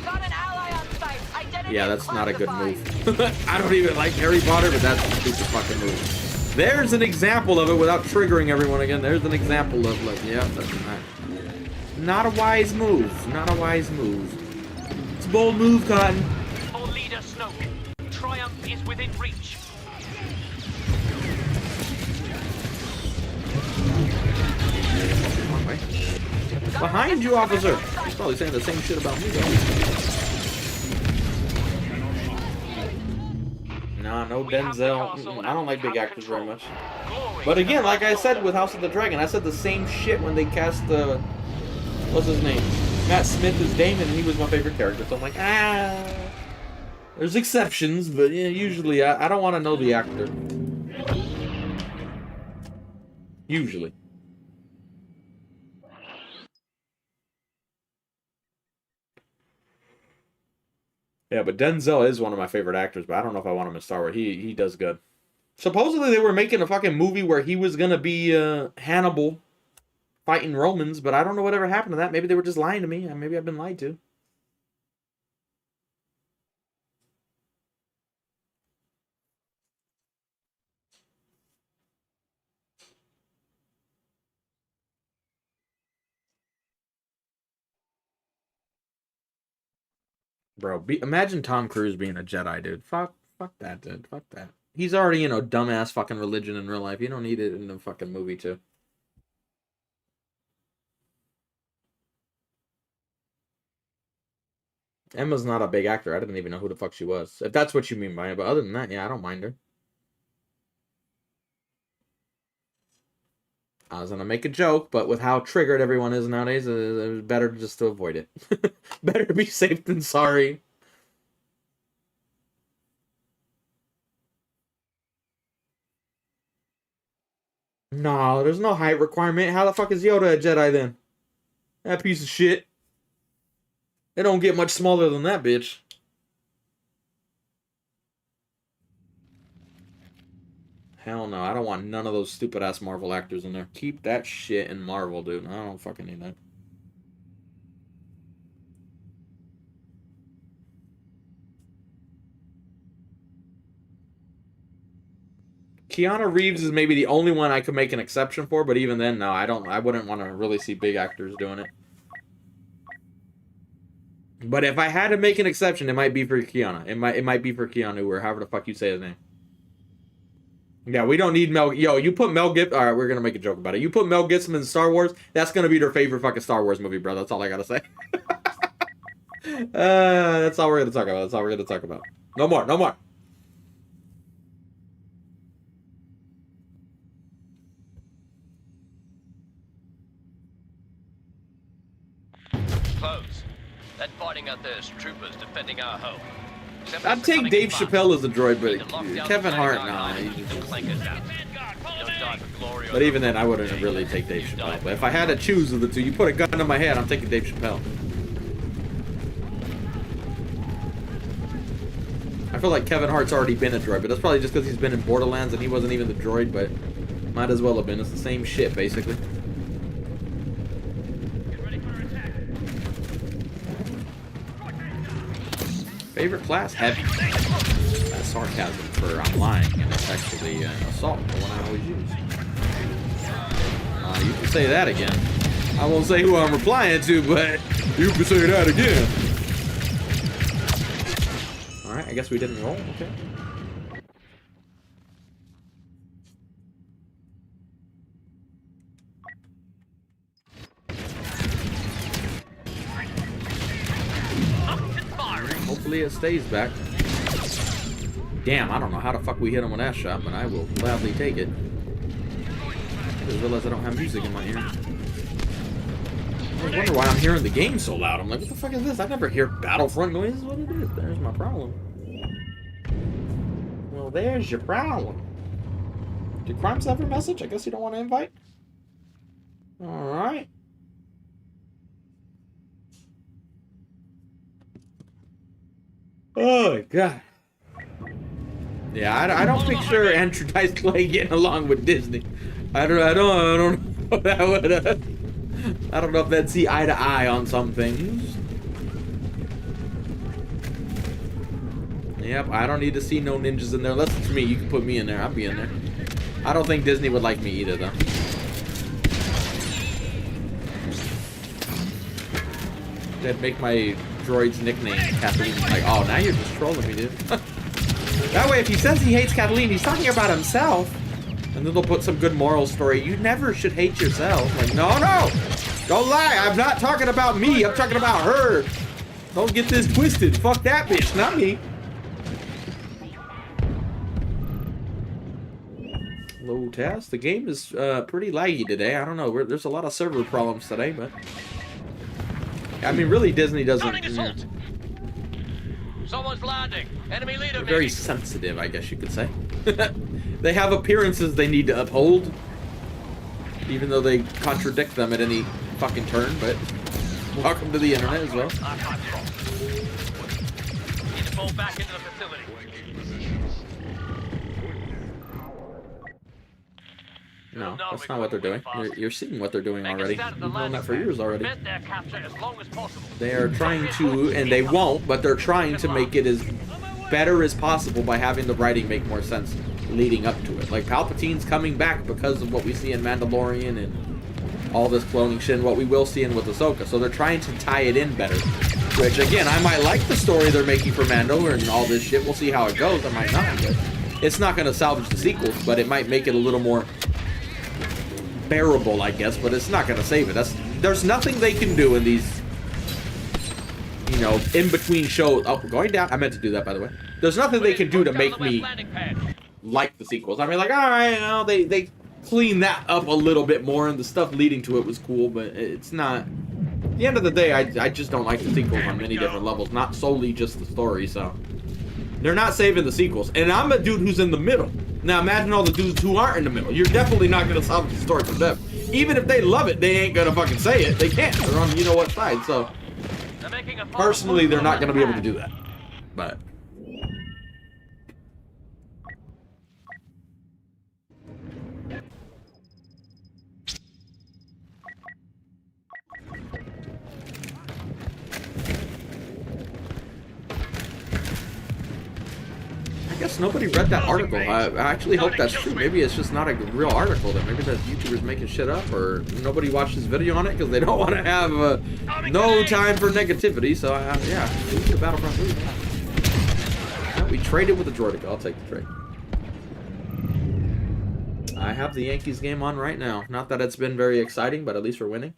Speaker 5: Got an ally on site. Identity
Speaker 2: Yeah, that's not a good
Speaker 5: classified.
Speaker 2: move. I don't even like Harry Potter, but that's a stupid fucking move. There's an example of it without triggering everyone again. There's an example of like, yeah, that's not a wise move. Not a wise move. It's a bold move, Cotton.
Speaker 7: For leader Snoke, triumph is within reach.
Speaker 2: Behind you, officer. He's probably saying the same shit about me, though. Nah, no Denzel. I don't like big actors very much. But again, like I said with House of the Dragon, I said the same shit when they cast the... what's his name? Matt Smith as Damon, and he was my favorite character. So I'm like, there's exceptions, but yeah, usually I don't want to know the actor. Usually. Yeah, but Denzel is one of my favorite actors, but I don't know if I want him in Star Wars. He does good. Supposedly they were making a fucking movie where he was gonna be Hannibal fighting Romans, but I don't know whatever happened to that. Maybe they were just lying to me. Maybe I've been lied to. Bro, imagine Tom Cruise being a Jedi, dude. Fuck that, dude. Fuck that. He's already, you know, dumbass fucking religion in real life. You don't need it in the fucking movie, too. Emma's not a big actor. I didn't even know who the fuck she was. If that's what you mean by it. But other than that, yeah, I don't mind her. I was going to make a joke, but with how triggered everyone is nowadays, it was better just to avoid it. Better to be safe than sorry. No, there's no height requirement. How the fuck is Yoda a Jedi then? That piece of shit. They don't get much smaller than that, bitch. Hell no, I don't want none of those stupid-ass Marvel actors in there. Keep that shit in Marvel, dude. I don't fucking need that. Keanu Reeves is maybe the only one I could make an exception for, but even then, no, I wouldn't want to really see big actors doing it. But if I had to make an exception, it might be for Keanu. It might be for Keanu, or however the fuck you say his name. Yeah, we don't need Mel... Yo, you put Mel Gibson... Alright, we're gonna make a joke about it. You put Mel Gibson in Star Wars, that's gonna be their favorite fucking Star Wars movie, bro. That's all I gotta say. That's all we're gonna talk about. That's all we're gonna talk about. No more, no more.
Speaker 4: Close. That fighting out there is troopers defending our home.
Speaker 2: I'd take Dave Chappelle as a droid, but Kevin Hart, nah. But even then, I wouldn't really take Dave Chappelle. But if I had to choose of the two, you put a gun to my head, I'm taking Dave Chappelle. I feel like Kevin Hart's already been a droid, but that's probably just because he's been in Borderlands and he wasn't even the droid, but might as well have been. It's the same shit, basically. Favorite class? Heavy. That's sarcasm for I'm lying, and it's actually assault, the one I always use. You can say that again. I won't say who I'm replying to, but you can say that again. Alright, I guess we didn't roll. Okay. Hopefully it stays back. Damn, I don't know how the fuck we hit him with that shot, but I will gladly take it. I just realized I don't have music in my ear. I wonder why I'm hearing the game so loud. I'm like, what the fuck is this? I never hear Battlefront noise. This is what it is. There's my problem. Well, there's your problem. Did Crimes have a message? I guess you don't want to invite? Alright. Oh my god. Yeah, I don't picture Andrew Dice Clay getting along with Disney. I don't know if that would I don't know if they'd see eye to eye on some things. Yep, I don't need to see no ninjas in there. Unless it's me, you can put me in there. I'll be in there. I don't think Disney would like me either, though. They'd make my droid's nickname Kathleen. Like, oh, now you're just trolling me, dude. That way, if he says he hates Kathleen, he's talking about himself. And then they'll put some good moral story. You never should hate yourself. Like, no, no! Don't lie, I'm not talking about me, I'm talking about her. Don't get this twisted. Fuck that bitch, not me. Low test. The game is pretty laggy today. I don't know. There's a lot of server problems today, but I mean, really, Disney doesn't.
Speaker 3: Someone's landing. Enemy leader.
Speaker 2: They're very sensitive, I guess you could say. They have appearances they need to uphold, even though they contradict them at any fucking turn. But welcome to the internet as well.
Speaker 3: Need to fall back into the facility.
Speaker 2: No, that's not what they're doing. You're seeing what they're doing already. You've known that for years already. They are trying to, and they won't, but they're trying to make it as better as possible by having the writing make more sense leading up to it. Like, Palpatine's coming back because of what we see in Mandalorian and all this cloning shit and what we will see in with Ahsoka. So they're trying to tie it in better. Which, again, I might like the story they're making for Mando and all this shit. We'll see how it goes. I might not, but it's not going to salvage the sequels, but it might make it a little more bearable, I guess, but it's not going to save it. There's nothing they can do in these, you know, in-between shows. Oh, going down. I meant to do that, by the way. There's nothing they can do to make me like the sequels. I mean, like, all right, you know, they cleaned that up a little bit more, and the stuff leading to it was cool, but it's not. At the end of the day, I just don't like the sequels on many different levels, not solely just the story, so. They're not saving the sequels. And I'm a dude who's in the middle. Now imagine all the dudes who aren't in the middle. You're definitely not going to salvage the story for them. Even if they love it, they ain't going to fucking say it. They can't. They're on you know what side. So, personally, they're not going to be able to do that. But. I guess nobody read that article. I actually hope that's true. Maybe it's just not a real article. Then maybe that YouTuber's making shit up, or nobody watched this video on it because they don't want to have no time for negativity. So yeah, the Battlefront movie. Yeah, we traded with the droid. I'll take the trade. I have the Yankees game on right now. Not that it's been very exciting, but at least we're winning.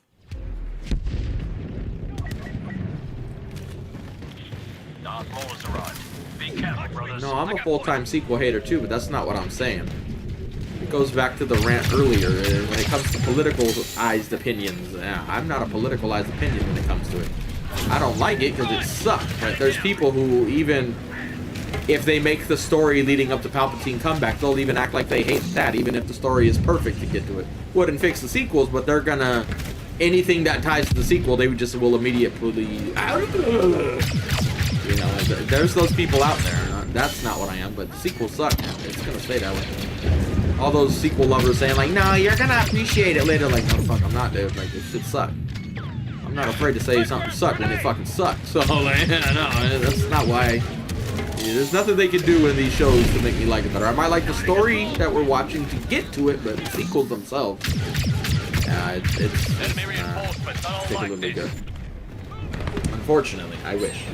Speaker 2: No, I'm a full-time sequel hater too, but that's not what I'm saying. It goes back to the rant earlier. When it comes to politicalized opinions, I'm not a politicalized opinion when it comes to it. I don't like it because it sucks. But there's people who, even if they make the story leading up to Palpatine comeback, they'll even act like they hate that, even if the story is perfect to get to it. Wouldn't fix the sequels, but they're gonna, anything that ties to the sequel, they just will immediately, you know, there's those people out there. That's not what I am, but the sequels suck, man. It's gonna stay that way. All those sequel lovers saying like, no, you're gonna appreciate it later. Like, no, fuck, I'm not, dude. Like, this shit suck. I'm not afraid to say something sucked when it fucking sucks. So, like, no, that's not why. There's nothing they can do in these shows to make me like it better. I might like the story that we're watching to get to it, but the sequels themselves, it's particularly good. Unfortunately, I wish.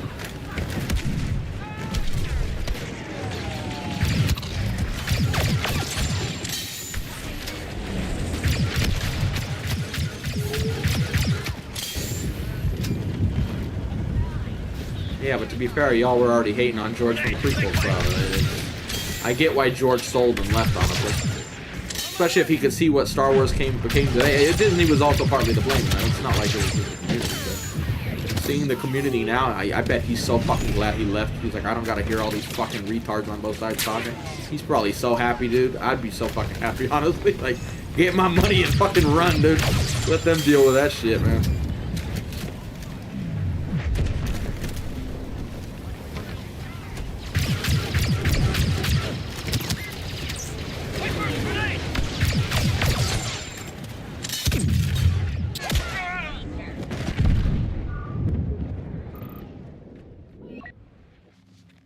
Speaker 2: Yeah, but to be fair, y'all were already hating on George from the prequel, so I get why George sold and left, honestly. Especially if he could see what Star Wars became today. Disney was also partly to blame, man. It's not like it was just the community, but seeing the community now, I bet he's so fucking glad he left. He's like, I don't gotta hear all these fucking retards on both sides talking. He's probably so happy, dude. I'd be so fucking happy, honestly. Like, get my money and fucking run, dude. Let them deal with that shit, man.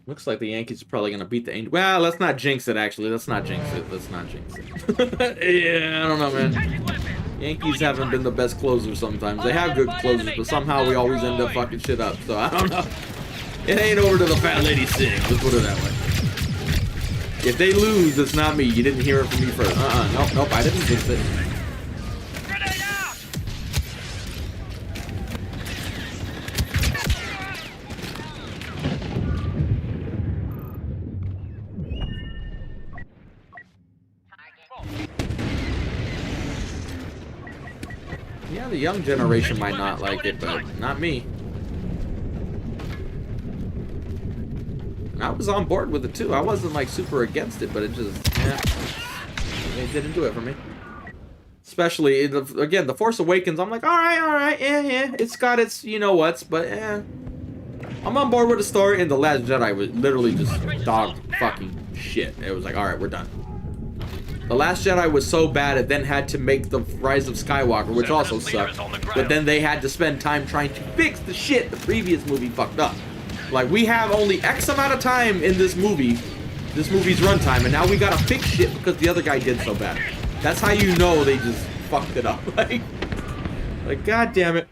Speaker 2: Looks like the Yankees are probably going to beat the Angels. Well, let's not jinx it, actually. Let's not jinx it. Let's not jinx it. Yeah, I don't know, man. Yankees haven't been the best closers sometimes. They have good closers, but somehow we always end up fucking shit up. So, I don't know. It ain't over to the fat lady sing. Let's put it that way. If they lose, it's not me. You didn't hear it from me first. Nope, I didn't jinx it. Yeah, the young generation might not like it, but not me. And I was on board with it too. I wasn't like super against it, but it just, yeah, it didn't do it for me. Especially, again, The Force Awakens, I'm like, alright, yeah, it's got its you-know-whats, but I'm on board with the story, and The Last Jedi was literally just dog fucking shit. It was like, alright, we're done. The Last Jedi was so bad, it then had to make The Rise of Skywalker, which also sucked, but then they had to spend time trying to fix the shit the previous movie fucked up. Like, we have only X amount of time in this movie's runtime, and now we gotta fix shit because the other guy did so bad. That's how you know they just fucked it up. Like, god damn it.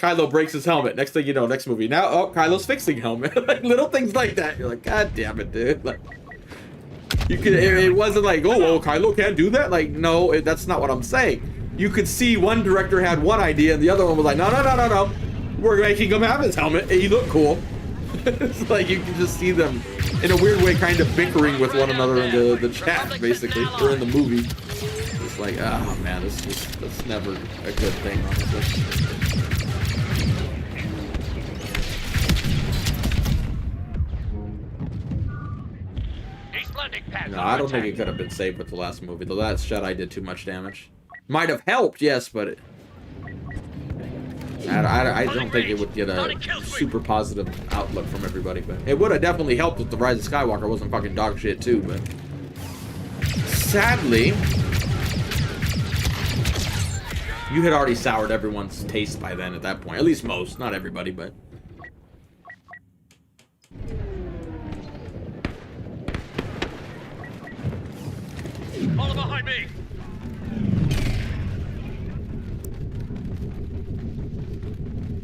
Speaker 2: Kylo breaks his helmet. Next thing you know, next movie. Now, oh, Kylo's fixing helmet. Like, little things like that. You're like, god damn it, dude. Like, you could, it wasn't like, oh, Kylo can't do that. Like, no, that's not what I'm saying. You could see one director had one idea, and the other one was like, no. We're making him have his helmet. He looked cool. It's like, you can just see them, in a weird way, kind of bickering with one another in the chat, basically, or in the movie. It's like, oh man, that's never a good thing, honestly. No, I don't think it could have been saved with the last movie. The Last Jedi did too much damage. Might have helped, yes, but I don't think it would get a super positive outlook from everybody. But it would have definitely helped if The Rise of Skywalker wasn't fucking dog shit too. But sadly, you had already soured everyone's taste by then at that point. At least most, not everybody, but.
Speaker 3: Follow behind me.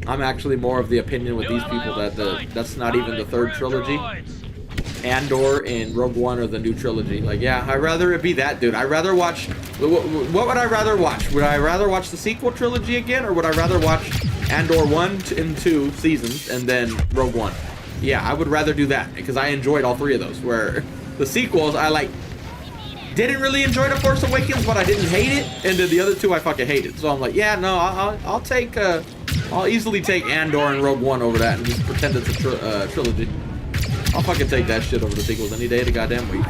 Speaker 2: I'm actually more of the opinion with these people that that's not even the third trilogy. Andor and Rogue One are the new trilogy. Like, yeah, I'd rather it be that, dude. I'd rather watch... What would I rather watch? Would I rather watch the sequel trilogy again, or would I rather watch Andor 1 and 2 seasons and then Rogue One? Yeah, I would rather do that, because I enjoyed all three of those, where the sequels, I like... Didn't really enjoy The Force Awakens, but I didn't hate it, and then the other two I fucking hated. So I'm like, yeah, no, I'll take, I'll easily take Andor and Rogue One over that and just pretend it's a trilogy. I'll fucking take that shit over the sequels any day of the goddamn week.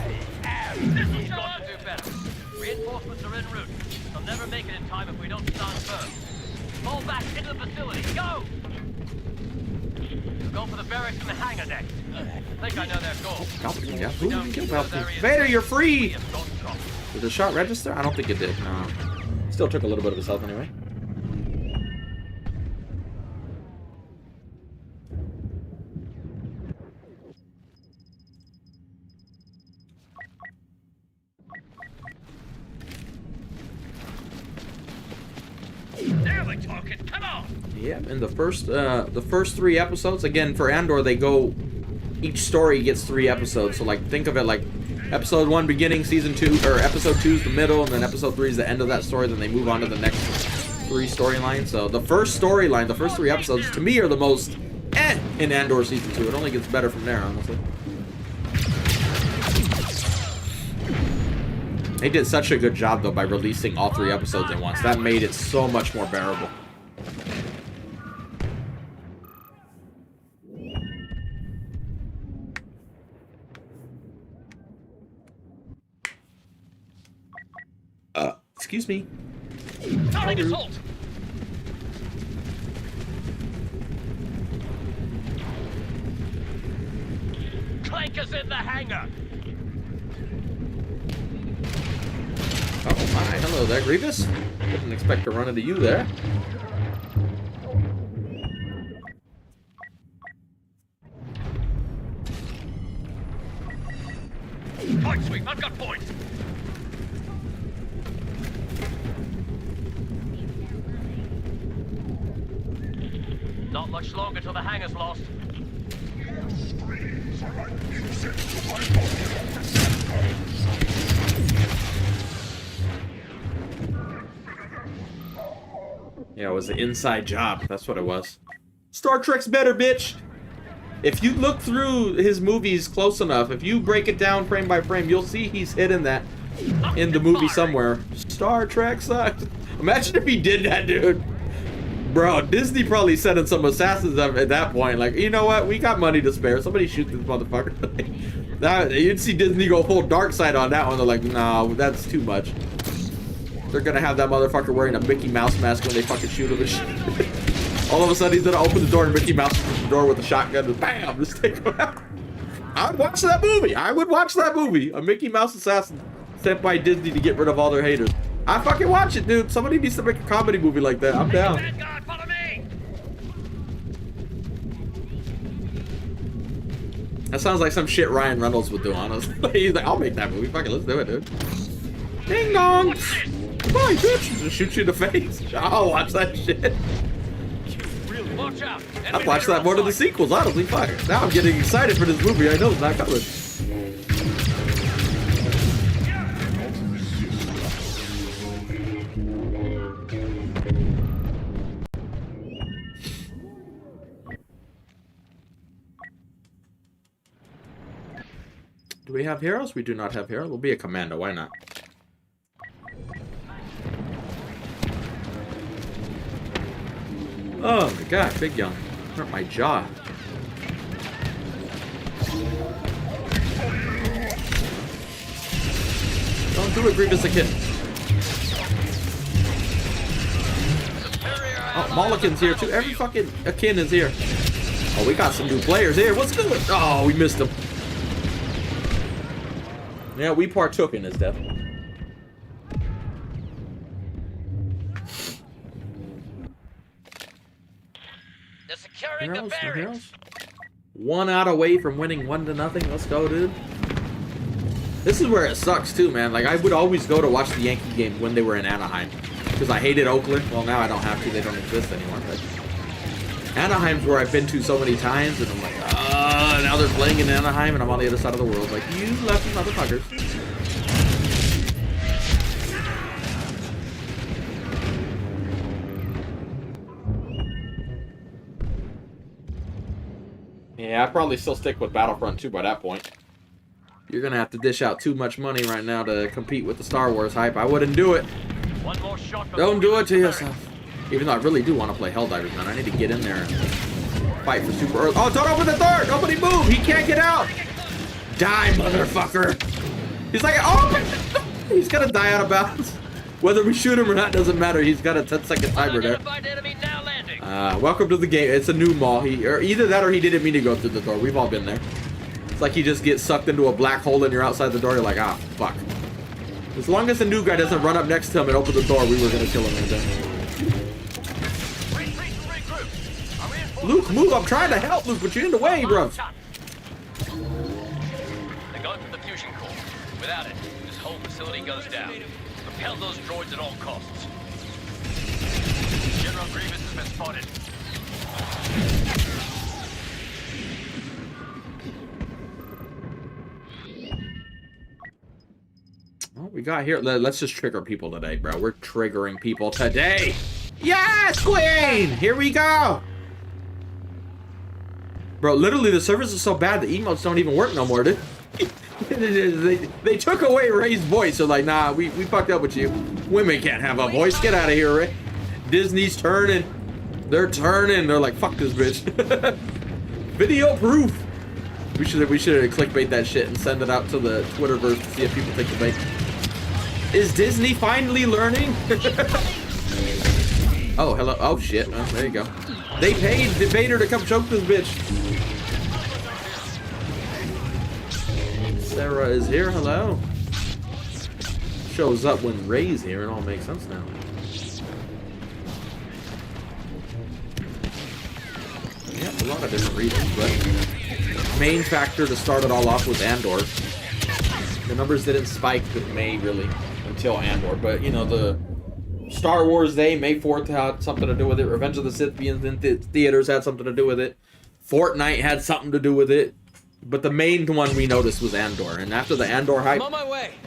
Speaker 3: This will not do better. Reinforcements are en route. They'll never make it in time if we don't start first. Fall back into the facility. Go! Go for the barracks and the hangar deck. I think I know their goal.
Speaker 2: Palpatine, yeah. Ooh, kill Palpatine. Vader, you're free! Did the shot register? I don't think it did, no. Still took a little bit of his health anyway.
Speaker 3: There we're talking. Come on!
Speaker 2: Yeah, in the first 3 episodes, again, for Andor, they go... Each story gets 3 episodes, so like think of it like episode 1 beginning, season 2, or episode 2 is the middle, and then episode 3 is the end of that story, then they move on to the next 3 storylines. So the first storyline, the first 3 episodes, to me are the most in Andor season 2. It only gets better from there, honestly. They did such a good job, though, by releasing all 3 episodes at once. That made it so much more bearable. Excuse me.
Speaker 3: Target assault! Clankers in the hangar!
Speaker 2: Oh my, hello there, Grievous. Didn't expect to run into you there.
Speaker 3: Point sweep, I've got points! Not much longer till the hangar's lost.
Speaker 2: Yeah, it was an inside job. That's what it was. Star Trek's better, bitch! If you look through his movies close enough, if you break it down frame by frame, you'll see he's hidden that in the movie somewhere. Star Trek sucks. Imagine if he did that, dude. Bro, Disney probably sending some assassins up at that point. Like, you know what? We got money to spare. Somebody shoot this motherfucker. You'd see Disney go full dark side on that one. They're like, no, that's too much. They're gonna have that motherfucker wearing a Mickey Mouse mask when they fucking shoot him and shit. All of a sudden, he's gonna open the door and Mickey Mouse opens the door with a shotgun and bam, just take him out. I would watch that movie. I would watch that movie. A Mickey Mouse assassin sent by Disney to get rid of all their haters. I fucking watch it, dude. Somebody needs to make a comedy movie like that. I'm down.
Speaker 3: Vanguard, follow me!
Speaker 2: That sounds like some shit Ryan Reynolds would do, honestly. He's like, I'll make that movie. Fucking let's do it, dude. Ding dong! Boy, bitch! Just shoot you in the face. I'll watch that shit.
Speaker 3: Watch out!
Speaker 2: I've watched that more than the sequels, honestly. Fuck. Now I'm getting excited for this movie. I know it's not coming. Do we have heroes? We do not have heroes. We'll be a commando. Why not? Oh my god, big young. Hurt my jaw. Don't do it, Grievous again. Oh, Mulligan's here too. Every fucking Akin is here. Oh, we got some new players here. What's good? Oh, we missed him. Yeah, we partook in his death.
Speaker 3: They're securing the barracks.
Speaker 2: 1 out away from winning 1-0. Let's go, dude. This is where it sucks too, man. Like, I would always go to watch the Yankee game when they were in Anaheim because I hated Oakland. Well, now I don't have to. They don't exist anymore. But Anaheim's where I've been to so many times, and I'm like, now they're playing in Anaheim, and I'm on the other side of the world. Like, you lucky motherfuckers. Yeah, I'd probably still stick with Battlefront 2 by that point. You're gonna have to dish out too much money right now to compete with the Star Wars hype. I wouldn't do it.
Speaker 3: One more shot.
Speaker 2: Don't do it to yourself. Even though I really do want to play Helldivers, man. I need to get in there and fight for Super Earth. Oh, don't open the door! Nobody move! He can't get out! Die, motherfucker! He's like, open! He's gonna die out of bounds. Whether we shoot him or not doesn't matter. He's got a 10-second timer there. Welcome to the game. It's a new mall. Either that or he didn't mean to go through the door. We've all been there. It's like you just get sucked into a black hole and you're outside the door. You're like, ah, fuck. As long as the new guy doesn't run up next to him and open the door, we were gonna kill him right there. Luke, move! I'm trying to help, Luke, but you're in the way, bro.
Speaker 3: They're going for the fusion core. Without it, this whole facility goes down. Repel those droids at all costs. General Grievous has been spotted.
Speaker 2: What we got here? Let's just trigger people today, bro. We're triggering people today. Yes, Queen! Here we go! Bro, literally the servers are so bad the emotes don't even work no more, dude. They took away Ray's voice. So like, nah, we fucked up with you. Women can't have a voice. Get out of here, Ray. Disney's turning. They're turning. They're like, fuck this bitch. Video proof. We should clickbait that shit and send it out to the Twitterverse to see if people take the bait. Is Disney finally learning? Oh, hello. Oh, shit. Oh, there you go. They paid the Vader to come choke this bitch. Sarah is here. Hello. Shows up when Ray's here. It all makes sense now. Yeah, a lot of different reasons, but main factor to start it all off was Andor. The numbers didn't spike with May really until Andor, but you know, the Star Wars Day, May 4th had something to do with it. Revenge of the Sith being in theaters had something to do with it. Fortnite had something to do with it. But the main one we noticed was Andor. And after the Andor hype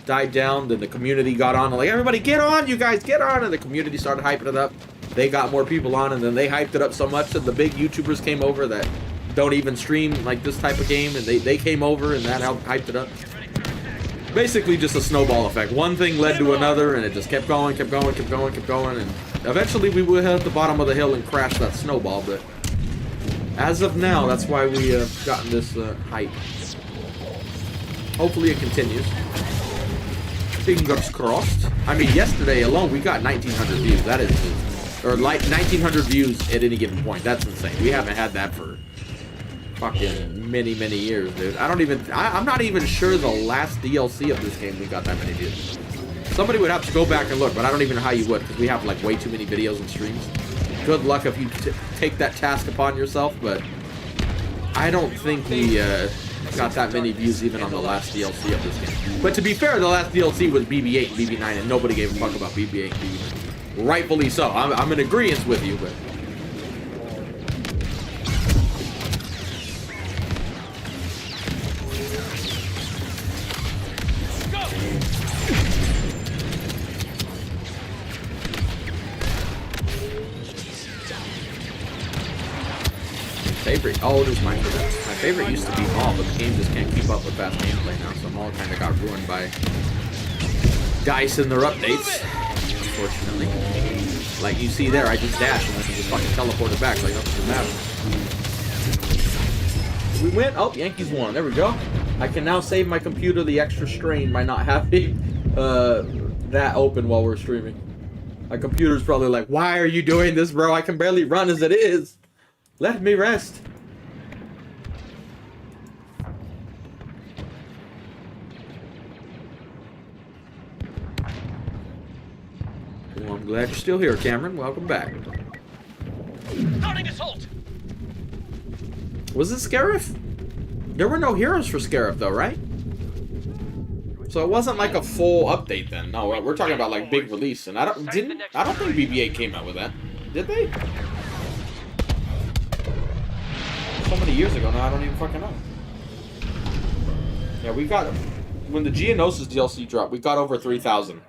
Speaker 2: died down, then the community got on. Like, everybody get on, you guys, get on. And the community started hyping it up. They got more people on, and then they hyped it up so much that the big YouTubers came over that don't even stream like this type of game. And they came over, and that helped hyped it up. basically just a snowball effect. One thing led to another, and it just kept going, kept going, kept going, kept going, and eventually we would hit the bottom of the hill and crash that snowball, but as of now, that's why we gotten this hype. Hopefully it continues. Fingers crossed. I mean, yesterday alone, we got 1,900 views. That is, or like 1,900 views at any given point. That's insane. We haven't had that for fucking many years, dude. I'm not even sure the last DLC of this game we got that many views. Somebody would have to go back and look, but I don't even know how you would, because we have like way too many videos and streams. Good luck if you take that task upon yourself, but I don't think we got that many views even on the last DLC of this game. But to be fair, the last DLC was BB-8 and BB-9, and nobody gave a fuck about BB-8 and BB-9. Rightfully so. I'm in agreement with you, but... Favorite, oh, it was mine for that. My favorite used to be Maul, but the game just can't keep up with fast gameplay now, so Maul kind of got ruined by DICE and their updates, unfortunately. Like you see there, I just dashed and then just fucking teleported back like nothing matters. We win. Oh, Yankees won. There we go. I can now save my computer the extra strain by not having that open while we're streaming. My computer's probably like, why are you doing this, bro? I can barely run as it is. Let me rest. Well, I'm glad you're still here, Cameron. Welcome back.
Speaker 3: Starting assault.
Speaker 2: Was it Scarif? There were no heroes for Scarif, though, right? So it wasn't like a full update then. No, we're talking about like big release, and I don't think BB-8 came out with that. Did they? So many years ago now, I don't even fucking know. Yeah, we got, when the Geonosis DLC dropped, we got over 3,000.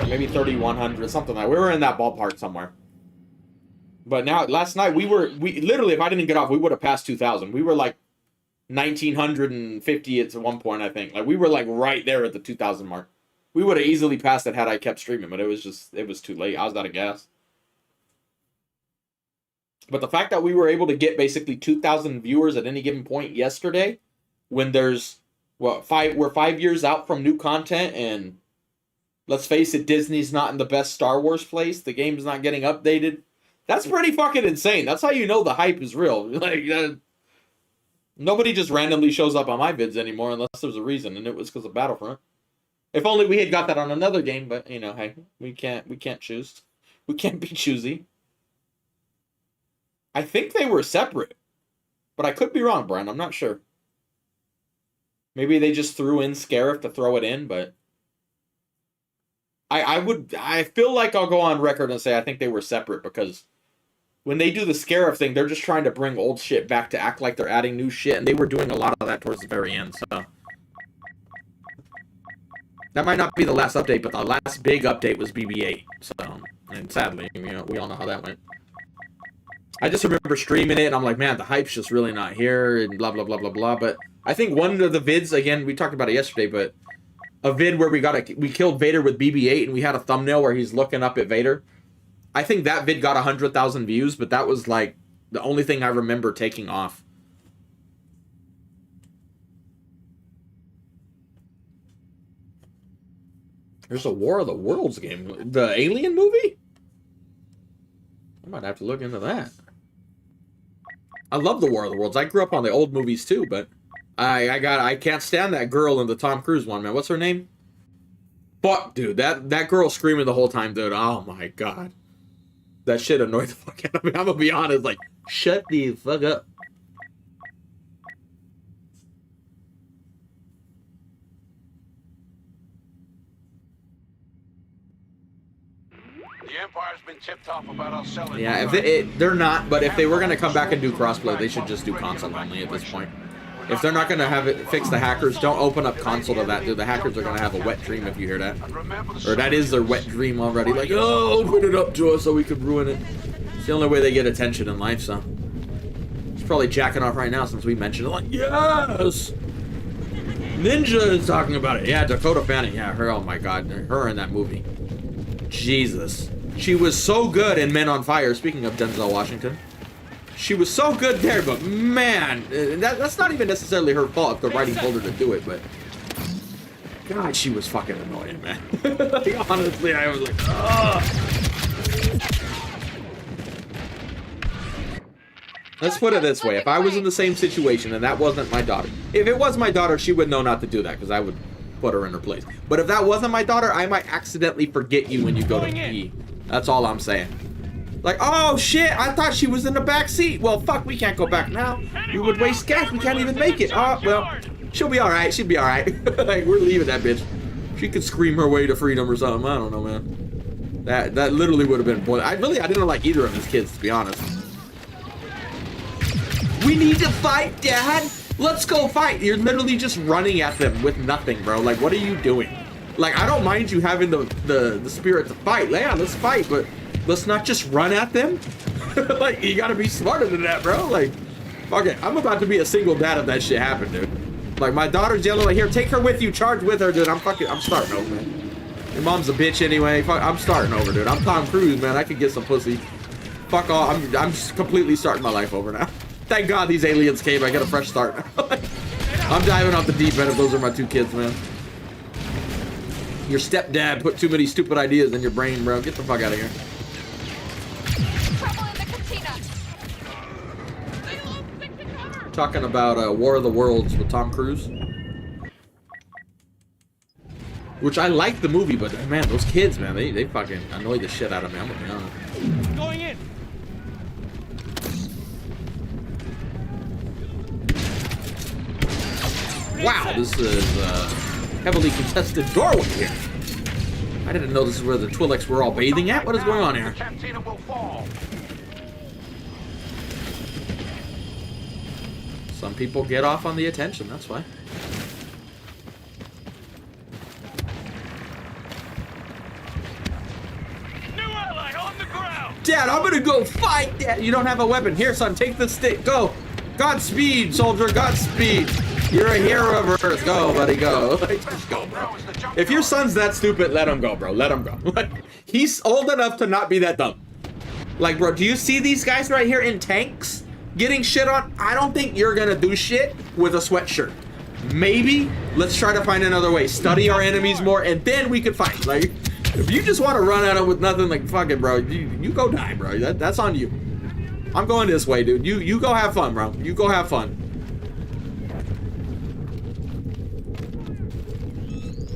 Speaker 2: Maybe 3,100, something like that. We were in that ballpark somewhere. But now, last night, we literally, if I didn't get off, we would have passed 2,000. We were like 1,950 at one point, I think. Like, we were like right there at the 2,000 mark. We would have easily passed it had I kept streaming, but it was too late. I was out of gas. But the fact that we were able to get basically 2,000 viewers at any given point yesterday, when there's, what, we're 5 years out from new content, and let's face it, Disney's not in the best Star Wars place. The game's not getting updated. That's pretty fucking insane. That's how you know the hype is real. Like, nobody just randomly shows up on my vids anymore unless there's a reason, and it was because of Battlefront. If only we had got that on another game, but you know, hey, we can't choose. We can't be choosy. I think they were separate, but I could be wrong, Brian. I'm not sure. Maybe they just threw in Scarif to throw it in, but I feel like I'll go on record and say I think they were separate, because when they do the Scarif thing, they're just trying to bring old shit back to act like they're adding new shit, and they were doing a lot of that towards the very end, so that might not be the last update, but the last big update was BB-8, so, and sadly, you know, we all know how that went. I just remember streaming it, and I'm like, man, the hype's just really not here, and blah, blah, blah, blah, blah. But I think one of the vids, again, we talked about it yesterday, but a vid where we killed Vader with BB-8, and we had a thumbnail where he's looking up at Vader. I think that vid got 100,000 views, but that was, like, the only thing I remember taking off. There's a War of the Worlds game. The Alien movie? I might have to look into that. I love the War of the Worlds. I grew up on the old movies too, but I can't stand that girl in the Tom Cruise one, man. What's her name? Fuck, dude. That girl screaming the whole time, dude. Oh my god. That shit annoyed the fuck out of me. I'm gonna be honest, like, shut the fuck up.
Speaker 4: The Empire's been tipped off about us selling.
Speaker 2: Yeah, they're not, but if they were going to come back and do crossplay, they should just do console only at this point. If they're not going to have it fix the hackers, don't open up console to that, dude. The hackers are going to have a wet dream if you hear that. Or that is their wet dream already. Like, oh, open it up to us so we could ruin it. It's the only way they get attention in life, so. It's probably jacking off right now since we mentioned it. Like, yes! Ninja is talking about it. Yeah, Dakota Fanning. Yeah, her. Oh my God, her in that movie. Jesus, she was so good in Men on Fire. Speaking of Denzel Washington, she was so good there. But man, that's not even necessarily her fault if the writing told her to do it. But God, she was fucking annoying, man. Like, honestly, I was like, ugh. Let's put it this way. If I was in the same situation and that wasn't my daughter, if it was my daughter, she would know not to do that because I would put her in her place. But if that wasn't my daughter, I might accidentally forget you when you go to pee. That's all I'm saying. Like, oh shit, I thought she was in the back seat. Well, fuck, we can't go back now. We would waste gas. We can't even make it. Oh, well, she'll be all right. She'll be all right. Like, we're leaving that bitch. She could scream her way to freedom or something. I don't know, man. That literally would have been boy. I didn't like either of his kids, to be honest. We need to fight, Dad. Let's go fight. You're literally just running at them with nothing, bro. Like, what are you doing? Like, I don't mind you having the spirit to fight. Yeah, let's fight, but let's not just run at them. Like, you gotta be smarter than that, bro. Like, fuck it. I'm about to be a single dad if that shit happened, dude. Like, my daughter's yelling, like, here, take her with you. Charge with her, dude. I'm starting over, man. Your mom's a bitch anyway. Fuck, I'm starting over, dude. I'm Tom Cruise, man. I could get some pussy. Fuck all. I'm just completely starting my life over now. Thank God these aliens came. I got a fresh start. I'm diving off the deep end if those are my two kids, man. Your stepdad put too many stupid ideas in your brain, bro. Get the fuck out of here.
Speaker 6: Trouble in the cantina.
Speaker 2: Talking about War of the Worlds with Tom Cruise. Which I like the movie, but man, those kids, man, they fucking annoy the shit out of me. I'm gonna be honest.
Speaker 4: Going in.
Speaker 2: Wow, this is a heavily contested doorway here. I didn't know this is where the Twi'leks were all bathing at. What is going on here?
Speaker 4: Cantina will fall.
Speaker 2: Some people get off on the attention, that's why.
Speaker 4: New ally on the ground.
Speaker 2: Dad, I'm gonna go fight, Dad. You don't have a weapon. Here, son, take the stick. Go. Godspeed, soldier. Godspeed. You're a hero of Earth. Go, buddy, go. Like, just go, bro. If your son's that stupid, let him go, bro. Let him go. Like, he's old enough to not be that dumb. Like, bro, do you see these guys right here in tanks getting shit on? I don't think you're gonna do shit with a sweatshirt. Maybe let's try to find another way. Study our enemies more, and then we could fight. Like, if you just want to run at them with nothing, like, fuck it, bro. You go die, bro. That's on you. I'm going this way, dude. You go have fun, bro. You go have fun.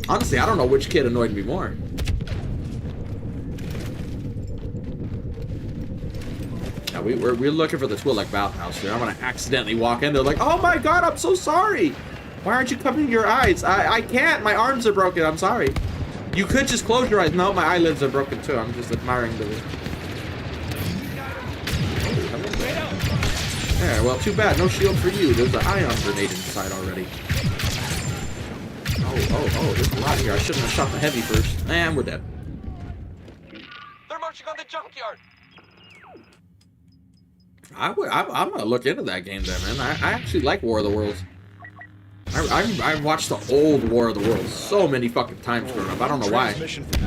Speaker 2: Honestly, I don't know which kid annoyed me more. Yeah, we're looking for the Twi'lek bathhouse here. I'm gonna accidentally walk in. They're like, oh my God, I'm so sorry. Why aren't you covering your eyes? I can't. My arms are broken. I'm sorry. You could just close your eyes. No, my eyelids are broken too. I'm just admiring the... There, well, too bad. No shield for you. There's an ion grenade inside already. Oh, there's a lot here. I shouldn't have shot the heavy first. And we're dead.
Speaker 4: They're marching on the junkyard.
Speaker 2: I'm gonna look into that game then, man. I actually like War of the Worlds. I watched the old War of the Worlds so many fucking times growing up. I don't know why.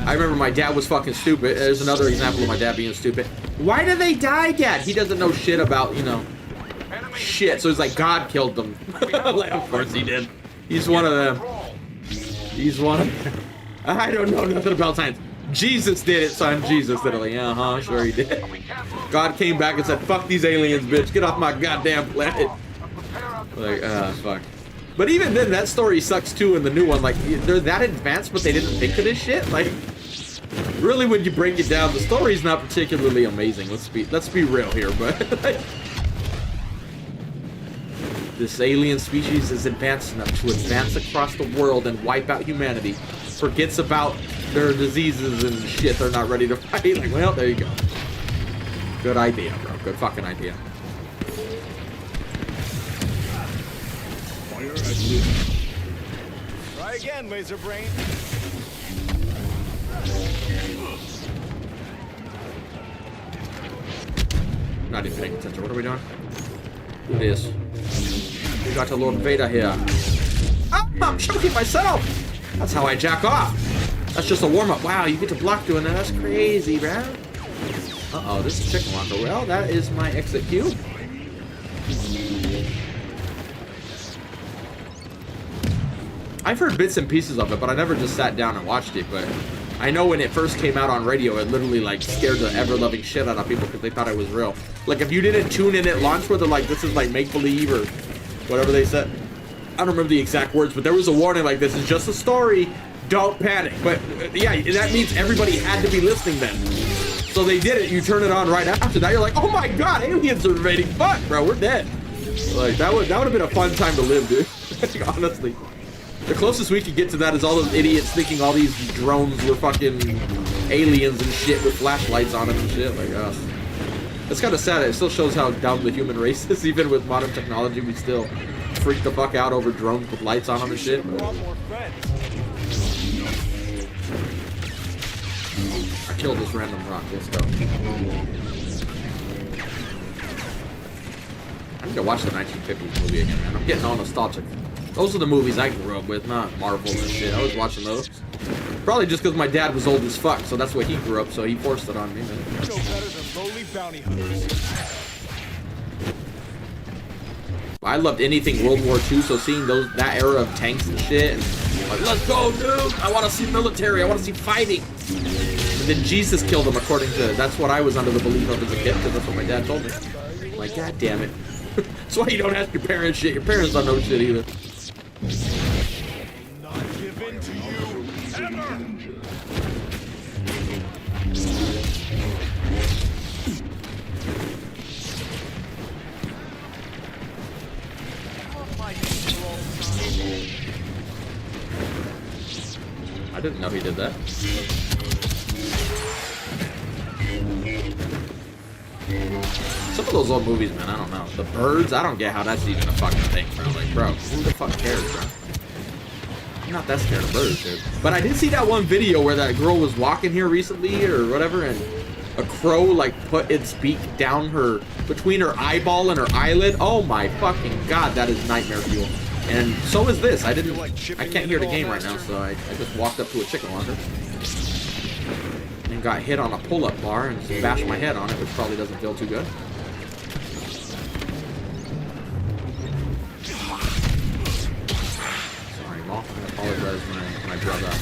Speaker 2: I remember my dad was fucking stupid. There's another example of my dad being stupid. Why did they die, Dad? He doesn't know shit about, you know, shit. So he's like, God killed them. Like, of course he did. He's one of them. He's one of them. I don't know nothing about science. Jesus did it, son. Jesus did it. Like, sure he did. God came back and said, fuck these aliens, bitch. Get off my goddamn planet. Like, fuck. But even then, that story sucks too in the new one. Like, they're that advanced, but they didn't think of this shit. Like, really, when you break it down, the story's not particularly amazing. Let's be real here, but like, this alien species is advanced enough to advance across the world and wipe out humanity. Forgets about their diseases and shit. They're not ready to fight. Like, well, there you go. Good idea, bro. Good fucking idea.
Speaker 9: Fire at will.
Speaker 4: Try again, laser brain.
Speaker 2: Not even paying attention. What are we doing? It is. We got a Lord Vader here. Oh! I'm choking myself. That's how I jack off. That's just a warm-up. Wow, you get to block doing that. That's crazy, man. Uh-oh, this is chicken walker. Well, that is my exit cue. I've heard bits and pieces of it, but I never just sat down and watched it. But I know when it first came out on radio, it literally like scared the ever-loving shit out of people because they thought it was real. Like if you didn't tune in at launch where they're like, this is like make-believe or whatever they said. I don't remember the exact words, but there was a warning like, this is just a story. Don't panic. But yeah, that means everybody had to be listening then. So they did it. You turn it on right after that. You're like, oh my god, aliens are invading. Fuck, bro, we're dead. Like that would have been a fun time to live, dude. Honestly. The closest we could get to that is all those idiots thinking all these drones were fucking aliens and shit with flashlights on them and shit. Like, it's kind of sad. It still shows how dumb the human race is. Even with modern technology, we still freak the fuck out over drones with lights on them and shit. I killed this random rock. Let's go. I need to watch the 1950s movie again, man. I'm getting all nostalgic. Those are the movies I grew up with, not Marvel and shit. I was watching those. Probably just because my dad was old as fuck, so that's where he grew up, so he forced it on me, man.
Speaker 4: No better than lowly bounty hunters.
Speaker 2: I loved anything World War II, so seeing that era of tanks and shit, and like, let's go, dude! I want to see military, I want to see fighting! And then Jesus killed them, according to, that's what I was under the belief of as a kid, because that's what my dad told me. I'm like, god damn it. That's why you don't ask your parents shit. Your parents don't know shit either.
Speaker 4: Not give in to you, ever!
Speaker 2: I didn't know he did that. Some of those old movies, man, I don't know. The birds, I don't get how that's even a fucking thing, bro. Like, bro, who the fuck cares, bro? I'm not that scared of birds, dude. But I did see that one video where that girl was walking here recently or whatever, and a crow, like, put its beak down her, between her eyeball and her eyelid. Oh my fucking god, that is nightmare fuel. And so is this. I can't hear the game right now, so I just walked up to a chicken walker and got hit on a pull-up bar and just bashed my head on it, which probably doesn't feel too good. Sorry, Maul. I apologize when I draw that.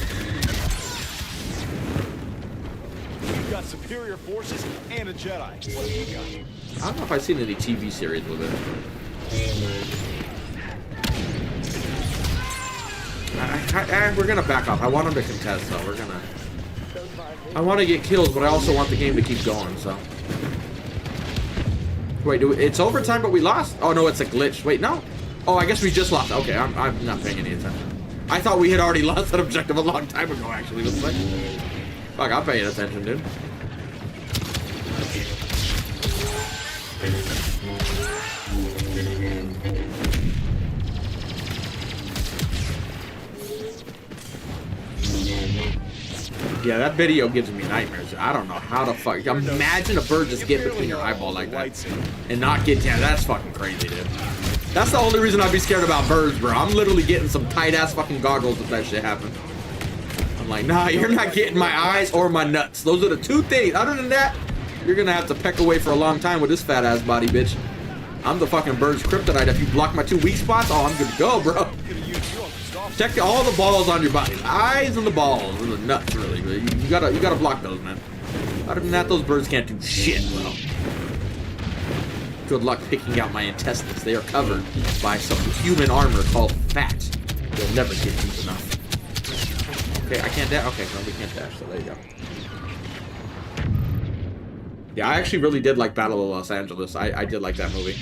Speaker 4: You've got superior forces and a Jedi. What have you got?
Speaker 2: I don't know if I've seen any TV series with it. We're gonna back off. I want him to contest, so we're gonna... I want to get kills, but I also want the game to keep going, so... Wait, it's overtime, but we lost? Oh, no, it's a glitch. Wait, no? Oh, I guess we just lost. Okay, I'm not paying any attention. I thought we had already lost that objective a long time ago, actually. Looks like... Fuck, I'm paying attention, dude. Yeah, that video gives me nightmares. I don't know how the fuck. Imagine a bird just get between your eyeball like that and not get down. That's fucking crazy, dude. That's the only reason I'd be scared about birds, bro. I'm literally getting some tight-ass fucking goggles if that shit happens. I'm like, nah, you're not getting my eyes or my nuts. Those are the two things. Other than that, you're gonna have to peck away for a long time with this fat-ass body, bitch. I'm the fucking bird's kryptonite. If you block my two weak spots, oh, I'm good to go, bro. Check all the balls on your body. The eyes and the balls and the nuts, really. You gotta block those, man. Other than that, those birds can't do shit, bro. Good luck picking out my intestines. They are covered by some human armor called fat. You'll never get deep enough. Okay, I can't dash. Okay, no, we can't dash, so there you go. Yeah, I actually really did like Battle of Los Angeles. I did like that movie.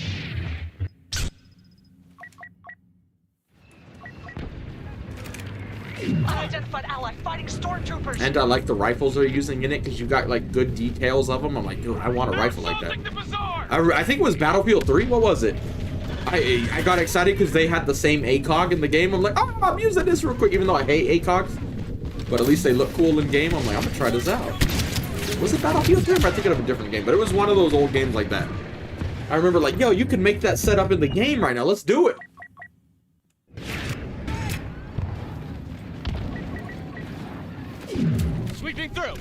Speaker 5: Unidentified ally fighting stormtroopers.
Speaker 2: And I like the rifles they're using in it because you got like good details of them. I'm like, dude, I want a rifle like that. I think it was Battlefield 3. What was it? I got excited because they had the same ACOG in the game. I'm like, oh, I'm using this real quick, even though I hate ACOGs. But at least they look cool in game. I'm like, I'm gonna try this out. Was it Battlefield 3? I'm thinking of a different game, but it was one of those old games like that. I remember like, yo, you can make that setup in the game right now. Let's do it.
Speaker 4: Sweeping through.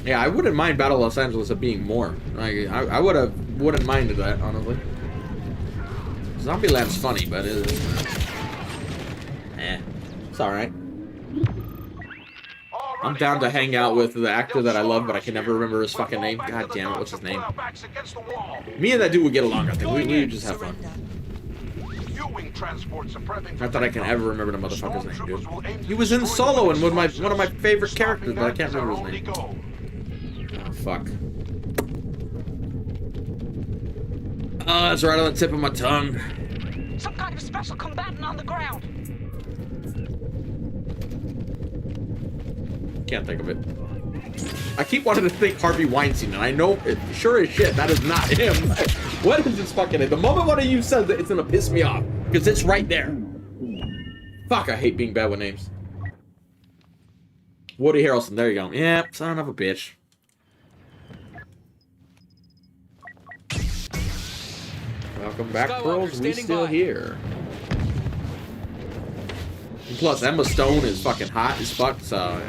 Speaker 2: Yeah, I wouldn't mind Battle Los Angeles of being more. Like, I wouldn't mind that, honestly. Zombieland's funny, but it's alright. I'm down to hang out with the actor that I love, but I can never remember his fucking name. God damn it, what's his name? Me and that dude would get along, I think. We would just have fun. Not that I can ever remember the motherfucker's name, dude. He was in Solo and one of my favorite characters, but I can't remember his name. Oh, fuck. Oh, that's right on the tip of my tongue.
Speaker 5: Some kind of special combatant on the ground.
Speaker 2: Can't think of it. I keep wanting to think Harvey Weinstein, and I know, sure as shit, that is not him. What is this fucking name? The moment one of you says that, it's gonna piss me off, because it's right there. Fuck, I hate being bad with names. Woody Harrelson, there you go. Yeah, son of a bitch. Welcome back, Pearls. We still here. And plus, Emma Stone is fucking hot as fuck, so...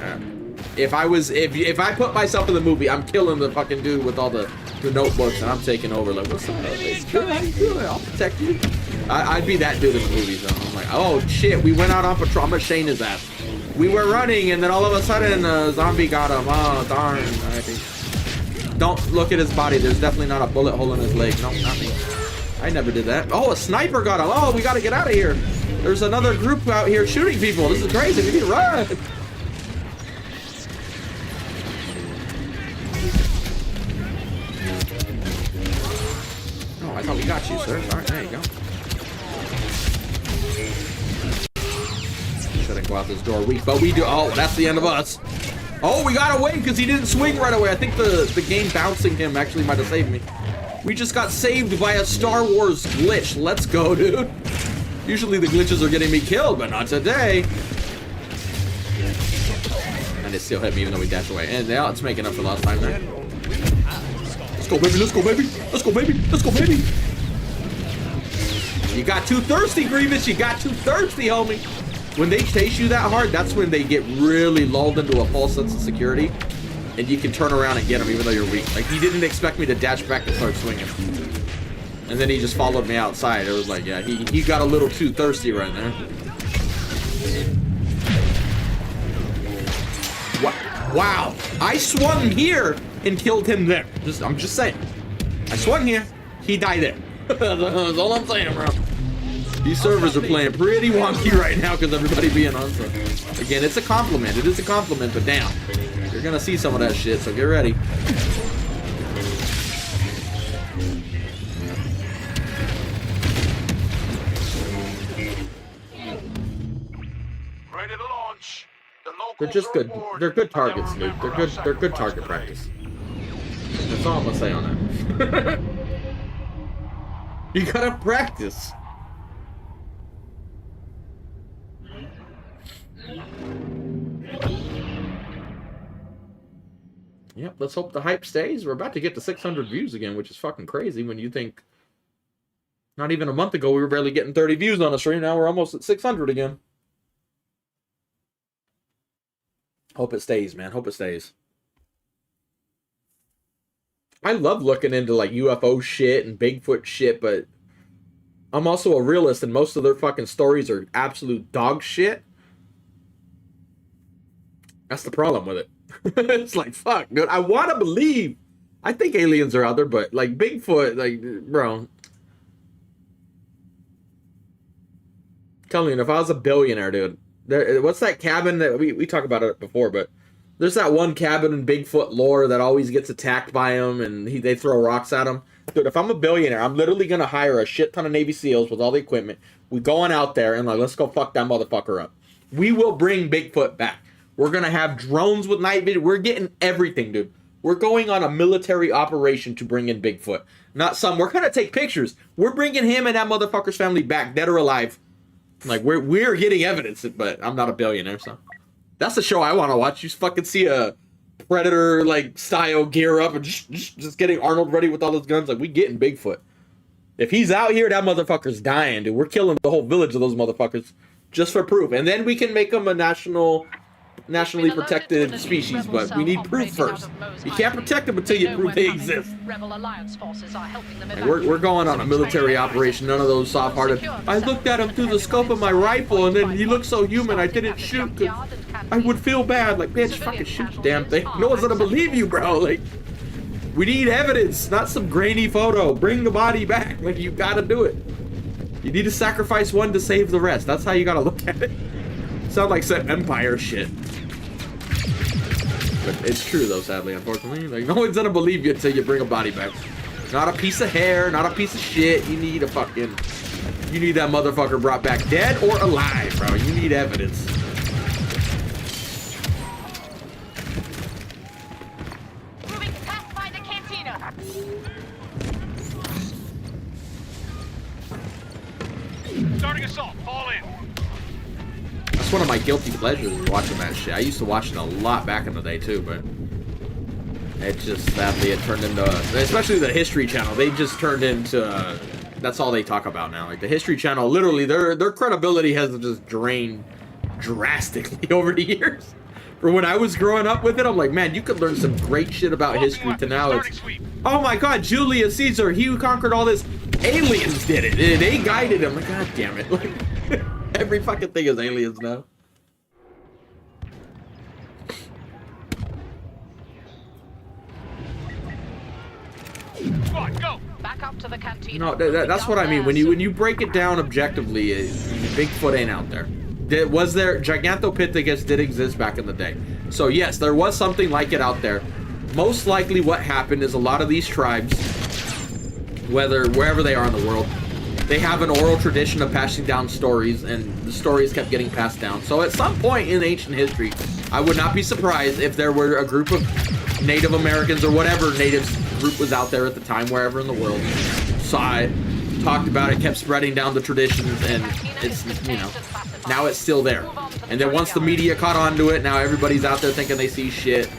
Speaker 2: If I put myself in the movie, I'm killing the fucking dude with all the notebooks, and I'm taking over. Like, what's up? It's good. How you doing? I'll protect you. I'd be that dude in the movies. So I'm like, oh shit, we went out on patrol. I'm gonna Shane his ass. We were running, and then all of a sudden, a zombie got him. Oh darn! Don't look at his body. There's definitely not a bullet hole in his leg. No, not me. I never did that. Oh, a sniper got him. Oh, we gotta get out of here. There's another group out here shooting people. This is crazy. We need to run. I thought we got you, sir. Alright, there you go. Shouldn't go out this door weak, but we do. Oh, that's the end of us. Oh, we got away because he didn't swing right away. I think the game bouncing him actually might have saved me. We just got saved by a Star Wars glitch. Let's go, dude. Usually the glitches are getting me killed, but not today. And it still hit me even though we dashed away. And now it's making up for last time there. Let's go, baby. Let's go, baby. Let's go, baby. Let's go, baby. You got too thirsty, Grievous. You got too thirsty, homie. When they chase you that hard, that's when they get really lulled into a false sense of security. And you can turn around and get them even though you're weak. Like, he didn't expect me to dash back and start swinging. And then he just followed me outside. It was like, yeah, he got a little too thirsty right there. Wow. I swung here and killed him there. I'm just saying. I swung here. He died there. That's all I'm saying, bro. These servers are playing pretty wonky right now because everybody being on. So. Again, it's a compliment. It is a compliment, but damn. You're going to see some of that shit, so get ready.
Speaker 9: Ready to launch.
Speaker 2: They're just good. They're good targets, dude. They're good target practice. That's all I'm gonna say on that. You gotta practice. Yep, let's hope the hype stays. We're about to get to 600 views again, which is fucking crazy when you think not even a month ago we were barely getting 30 views on a stream. Now we're almost at 600 again. Hope it stays, man. Hope it stays. I love looking into like UFO shit and Bigfoot shit, but I'm also a realist and most of their fucking stories are absolute dog shit. That's the problem with it. It's like, fuck, dude. I want to believe. I think aliens are out there, but like Bigfoot, like, bro. I'm telling you, if I was a billionaire, dude. What's that cabin that we talked about it before, but there's that one cabin in Bigfoot lore that always gets attacked by him and they throw rocks at him. Dude, if I'm a billionaire, I'm literally going to hire a shit ton of Navy SEALs with all the equipment. We going out there and like, let's go fuck that motherfucker up. We will bring Bigfoot back. We're going to have drones with night vision. We're getting everything, dude. We're going on a military operation to bring in Bigfoot. Not some, we're going to take pictures. We're bringing him and that motherfucker's family back, dead or alive. Like, we're getting evidence, but I'm not a billionaire, so. That's the show I want to watch. You fucking see a Predator, like, style gear up and just getting Arnold ready with all his guns. Like, we getting Bigfoot. If he's out here, that motherfucker's dying, dude. We're killing the whole village of those motherfuckers just for proof. And then we can make him a national nationally protected species, but we need proof first. You can't protect them until you prove they exist.
Speaker 8: Rebel Alliance forces are helping them
Speaker 2: And we're going on a military operation, none of those soft-hearted. I looked at him through the scope of my rifle, and then he looked so human, I didn't shoot, because I would feel bad. Like, bitch, fucking shoot the damn thing. No one's gonna believe you, bro. Like, we need evidence, not some grainy photo. Bring the body back. Like, you gotta do it. You need to sacrifice one to save the rest. That's how you gotta look at it. Sound like some Empire shit. But it's true though, sadly, unfortunately. Like, no one's gonna believe you until you bring a body back. Not a piece of hair, not a piece of shit. You need a fucking... You need that motherfucker brought back dead or alive, bro. You need evidence.
Speaker 5: Moving past by the cantina.
Speaker 3: Starting assault. Fall in.
Speaker 2: That's one of my guilty pleasures, is watching that shit. I used to watch it a lot back in the day too, but it just sadly it turned into, especially the History Channel. They just turned into that's all they talk about now. Like the History Channel, literally their credibility has just drained drastically over the years. For when I was growing up with it, I'm like, man, you could learn some great shit about history. To now it's, oh my god, Julius Caesar, he who conquered all this. Aliens did it. They guided him. Like, god damn it. Like, every fucking thing is aliens now.
Speaker 3: Squad, go.
Speaker 8: Back up to the canteen.
Speaker 2: No, that's what I mean. When you break it down objectively, Bigfoot ain't out there. Was there Gigantopithecus did exist back in the day? So yes, there was something like it out there. Most likely, what happened is a lot of these tribes, wherever they are in the world, they have an oral tradition of passing down stories, and the stories kept getting passed down. So at some point in ancient history, I would not be surprised if there were a group of Native Americans or whatever native group was out there at the time, wherever in the world, saw it, talked about it, kept spreading down the traditions, and it's, you know, now it's still there. And then once the media caught on to it, now everybody's out there thinking they see shit,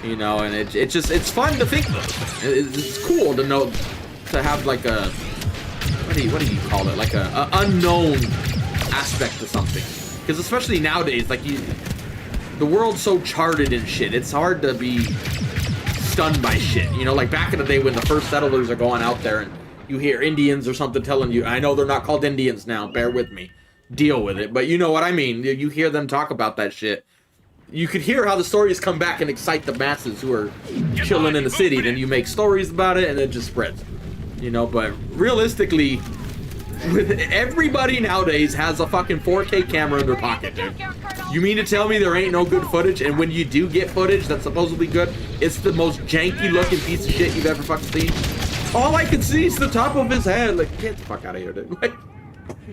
Speaker 2: you know, and it's fun to think though. It's cool to know, to have like a, what do you call it, like a unknown aspect to something. Because especially nowadays, like the world's so charted and shit, it's hard to be stunned by shit. You know, like back in the day when the first settlers are going out there and you hear Indians or something telling you, I know they're not called Indians now, bear with me, deal with it. But you know what I mean, you hear them talk about that shit. You could hear how the stories come back and excite the masses who are chilling in the city. Then you make stories about it and it just spreads. You know, but realistically, with everybody nowadays has a fucking 4K camera in their pocket, dude. You mean to tell me there ain't no good footage? And when you do get footage that's supposedly good, it's the most janky looking piece of shit you've ever fucking seen. All I can see is the top of his head. Like, get the fuck out of here, dude. Like,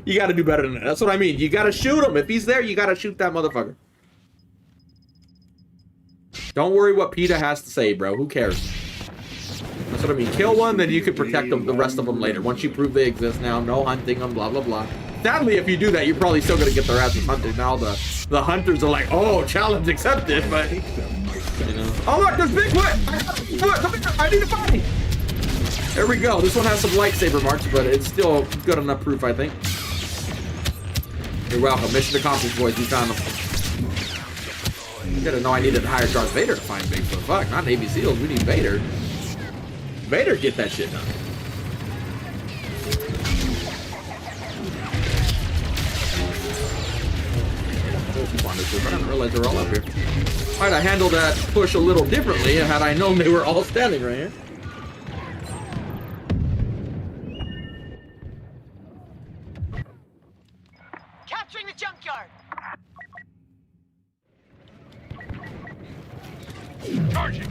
Speaker 2: you gotta do better than that. That's what I mean. You gotta shoot him. If he's there, you gotta shoot that motherfucker. Don't worry what PETA has to say, bro. Who cares? That's what I mean. Kill one, then you can protect them, the rest of them later. Once you prove they exist now, no hunting them, blah, blah, blah. Sadly, if you do that, you're probably still gonna get their asses hunted. Now the hunters are like, oh, challenge accepted, but, you know. Oh, look, there's Bigfoot! Look, I need a body! There we go. This one has some lightsaber marks, but it's still good enough proof, I think. You're welcome. Mission accomplished, boys. We found them. You gotta know I needed to hire Darth Vader to find Bigfoot. Fuck, not Navy SEALs. We need Vader. Vader get that shit done. I didn't realize they were all up here. Alright, I handled that push a little differently had I known they were all standing right here.
Speaker 5: Capturing the junkyard.
Speaker 3: Charging.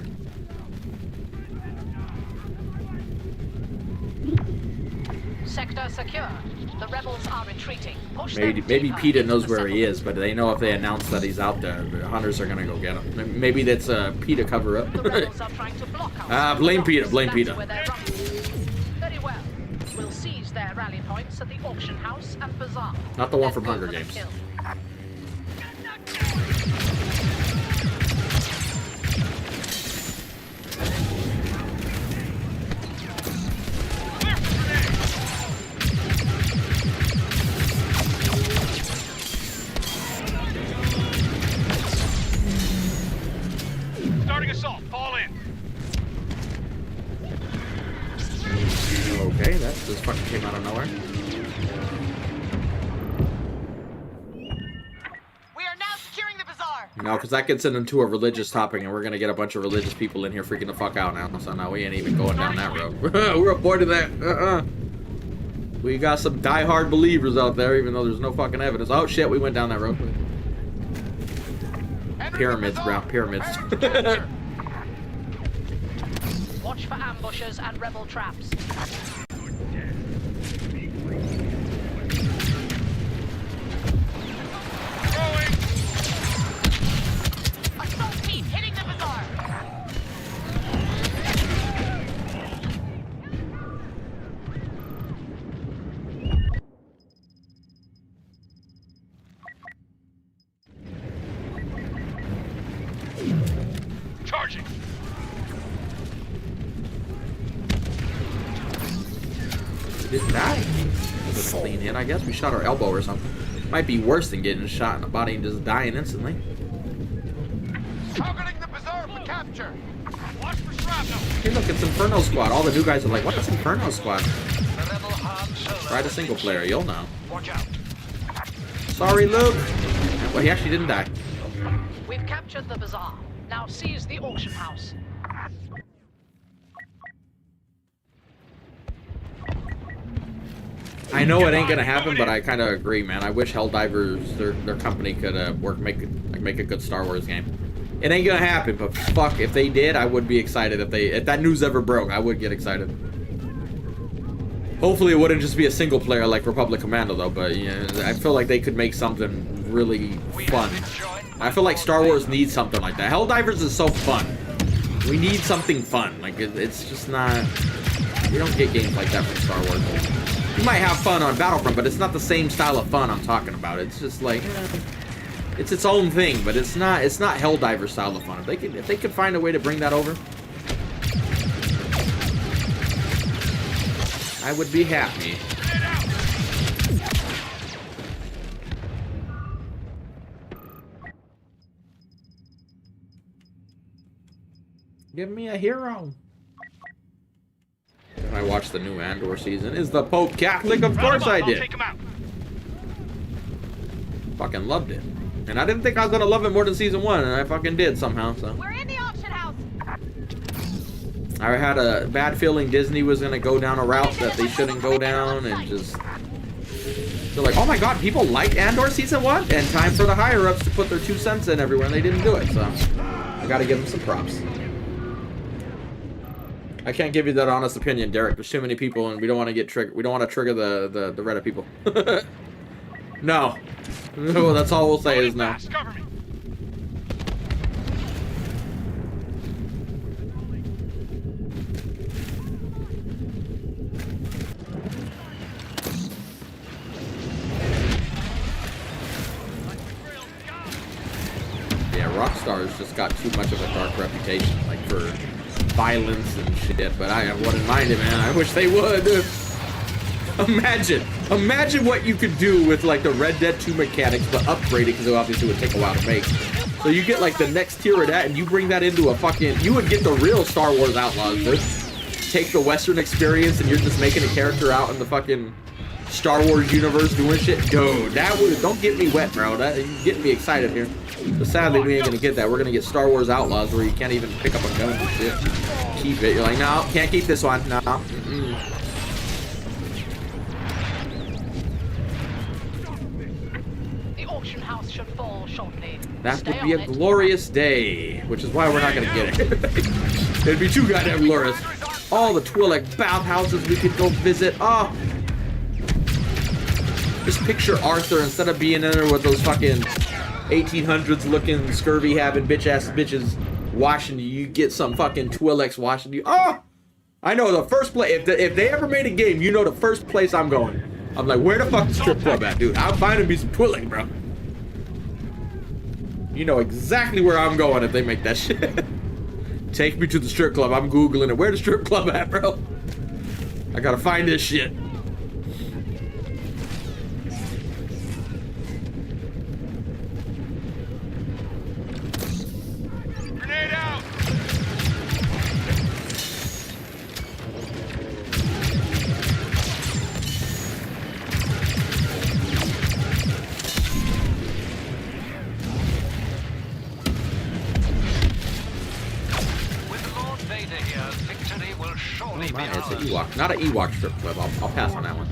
Speaker 8: Sector secure. The rebels are retreating. Push
Speaker 2: Maybe PETA knows where he is, but they know if they announce that he's out there, the hunters are gonna go get him. Maybe that's a PETA cover-up. Blame PETA, blame PETA.
Speaker 8: Very well. We'll seize their rally points at the auction house and bazaar.
Speaker 2: Not the one from Hunger Games. Okay, that just fucking came out of nowhere.
Speaker 5: We are now securing the bazaar.
Speaker 2: No, because that gets into a religious topic, and we're gonna get a bunch of religious people in here freaking the fuck out now. So now we ain't even going down that road. We're avoiding that. We got some diehard believers out there, even though there's no fucking evidence. Oh shit, we went down that road. Pyramids, bro. Pyramids.
Speaker 8: Watch for ambushes and rebel traps.
Speaker 5: Assault team hitting the bazaar.
Speaker 3: Charging.
Speaker 2: Didn't die. That's a clean hit, I guess. We shot our elbow or something. Might be worse than getting shot in the body and just dying instantly.
Speaker 3: Targeting the bazaar for capture. Watch for shrapnel.
Speaker 2: Hey, look, it's Inferno Squad. All the new guys are like, what's Inferno Squad?
Speaker 3: The rebel Han Solo.
Speaker 2: Try the single player, you'll know.
Speaker 3: Watch out.
Speaker 2: Sorry, Luke. Well, he actually didn't die.
Speaker 8: We've captured the bazaar. Now seize the auction house.
Speaker 2: I know it ain't gonna happen, but I kind of agree, man. I wish Helldivers, their company, could make a good Star Wars game. It ain't gonna happen, but fuck, if they did, I would be excited. If that news ever broke, I would get excited. Hopefully, it wouldn't just be a single player like Republic Commando, though. But yeah, I feel like they could make something really fun. I feel like Star Wars needs something like that. Helldivers is so fun. We need something fun. Like it's just not. We don't get games like that from Star Wars. You might have fun on Battlefront, but it's not the same style of fun I'm talking about. It's just like it's its own thing, but it's not Helldiver style of fun. If they could find a way to bring that over, I would be happy. Give me a hero. I watched the new Andor season. Is the Pope Catholic? Of course I did. Fucking loved it. And I didn't think I was gonna love it more than season 1, and I fucking did somehow, so.
Speaker 5: We're in the auction house.
Speaker 2: I had a bad feeling Disney was gonna go down a route that they shouldn't go down, and just... They're like, oh my god, people liked Andor season 1? And time for the higher-ups to put their 2 cents in everywhere, and they didn't do it, so. I gotta give them some props. I can't give you that honest opinion, Derek. There's too many people, and we don't want to get triggered. We don't want to trigger the Reddit people. No. No, that's all we'll say is no. Yeah, Rockstar's just got too much of a dark reputation, like for violence and shit, but I wouldn't mind it, man. I wish they would. Imagine what you could do with like the Red Dead 2 mechanics, but upgrade it, because it obviously would take a while to make. So you get like the next tier of that, and you bring that into a fucking, you would get the real Star Wars Outlaws, dude. Take the Western experience, and you're just making a character out in the fucking Star Wars universe doing shit. Dude, that would, don't get me wet, bro. That, you're getting me excited here. But sadly, we ain't gonna get that. We're gonna get Star Wars Outlaws, where you can't even pick up a gun and shit. Keep it. You're like, no, can't keep this one. No.
Speaker 8: The auction house should fall shortly.
Speaker 2: That would be a glorious day, which is why we're not gonna get it. It'd be too goddamn glorious. All the Twi'lek bathhouses we could go visit. Oh. Just picture Arthur instead of being in there with those fucking 1800s looking scurvy having bitch ass bitches washing you. You get some fucking Twi'leks washing you. Oh, I know the first place. If they ever made a game, you know the first place I'm going. I'm like, where the fuck is the strip club at, dude? I'm finding me some Twi'lek, bro. You know exactly where I'm going if they make that shit. Take me to the strip club. I'm googling it. Where the strip club at, bro? I gotta find this shit.
Speaker 3: here, victory will surely
Speaker 2: Oh, man,
Speaker 3: be
Speaker 2: it's an
Speaker 3: ours.
Speaker 2: Ewok. Not an Ewok strip club. I'll pass on that one.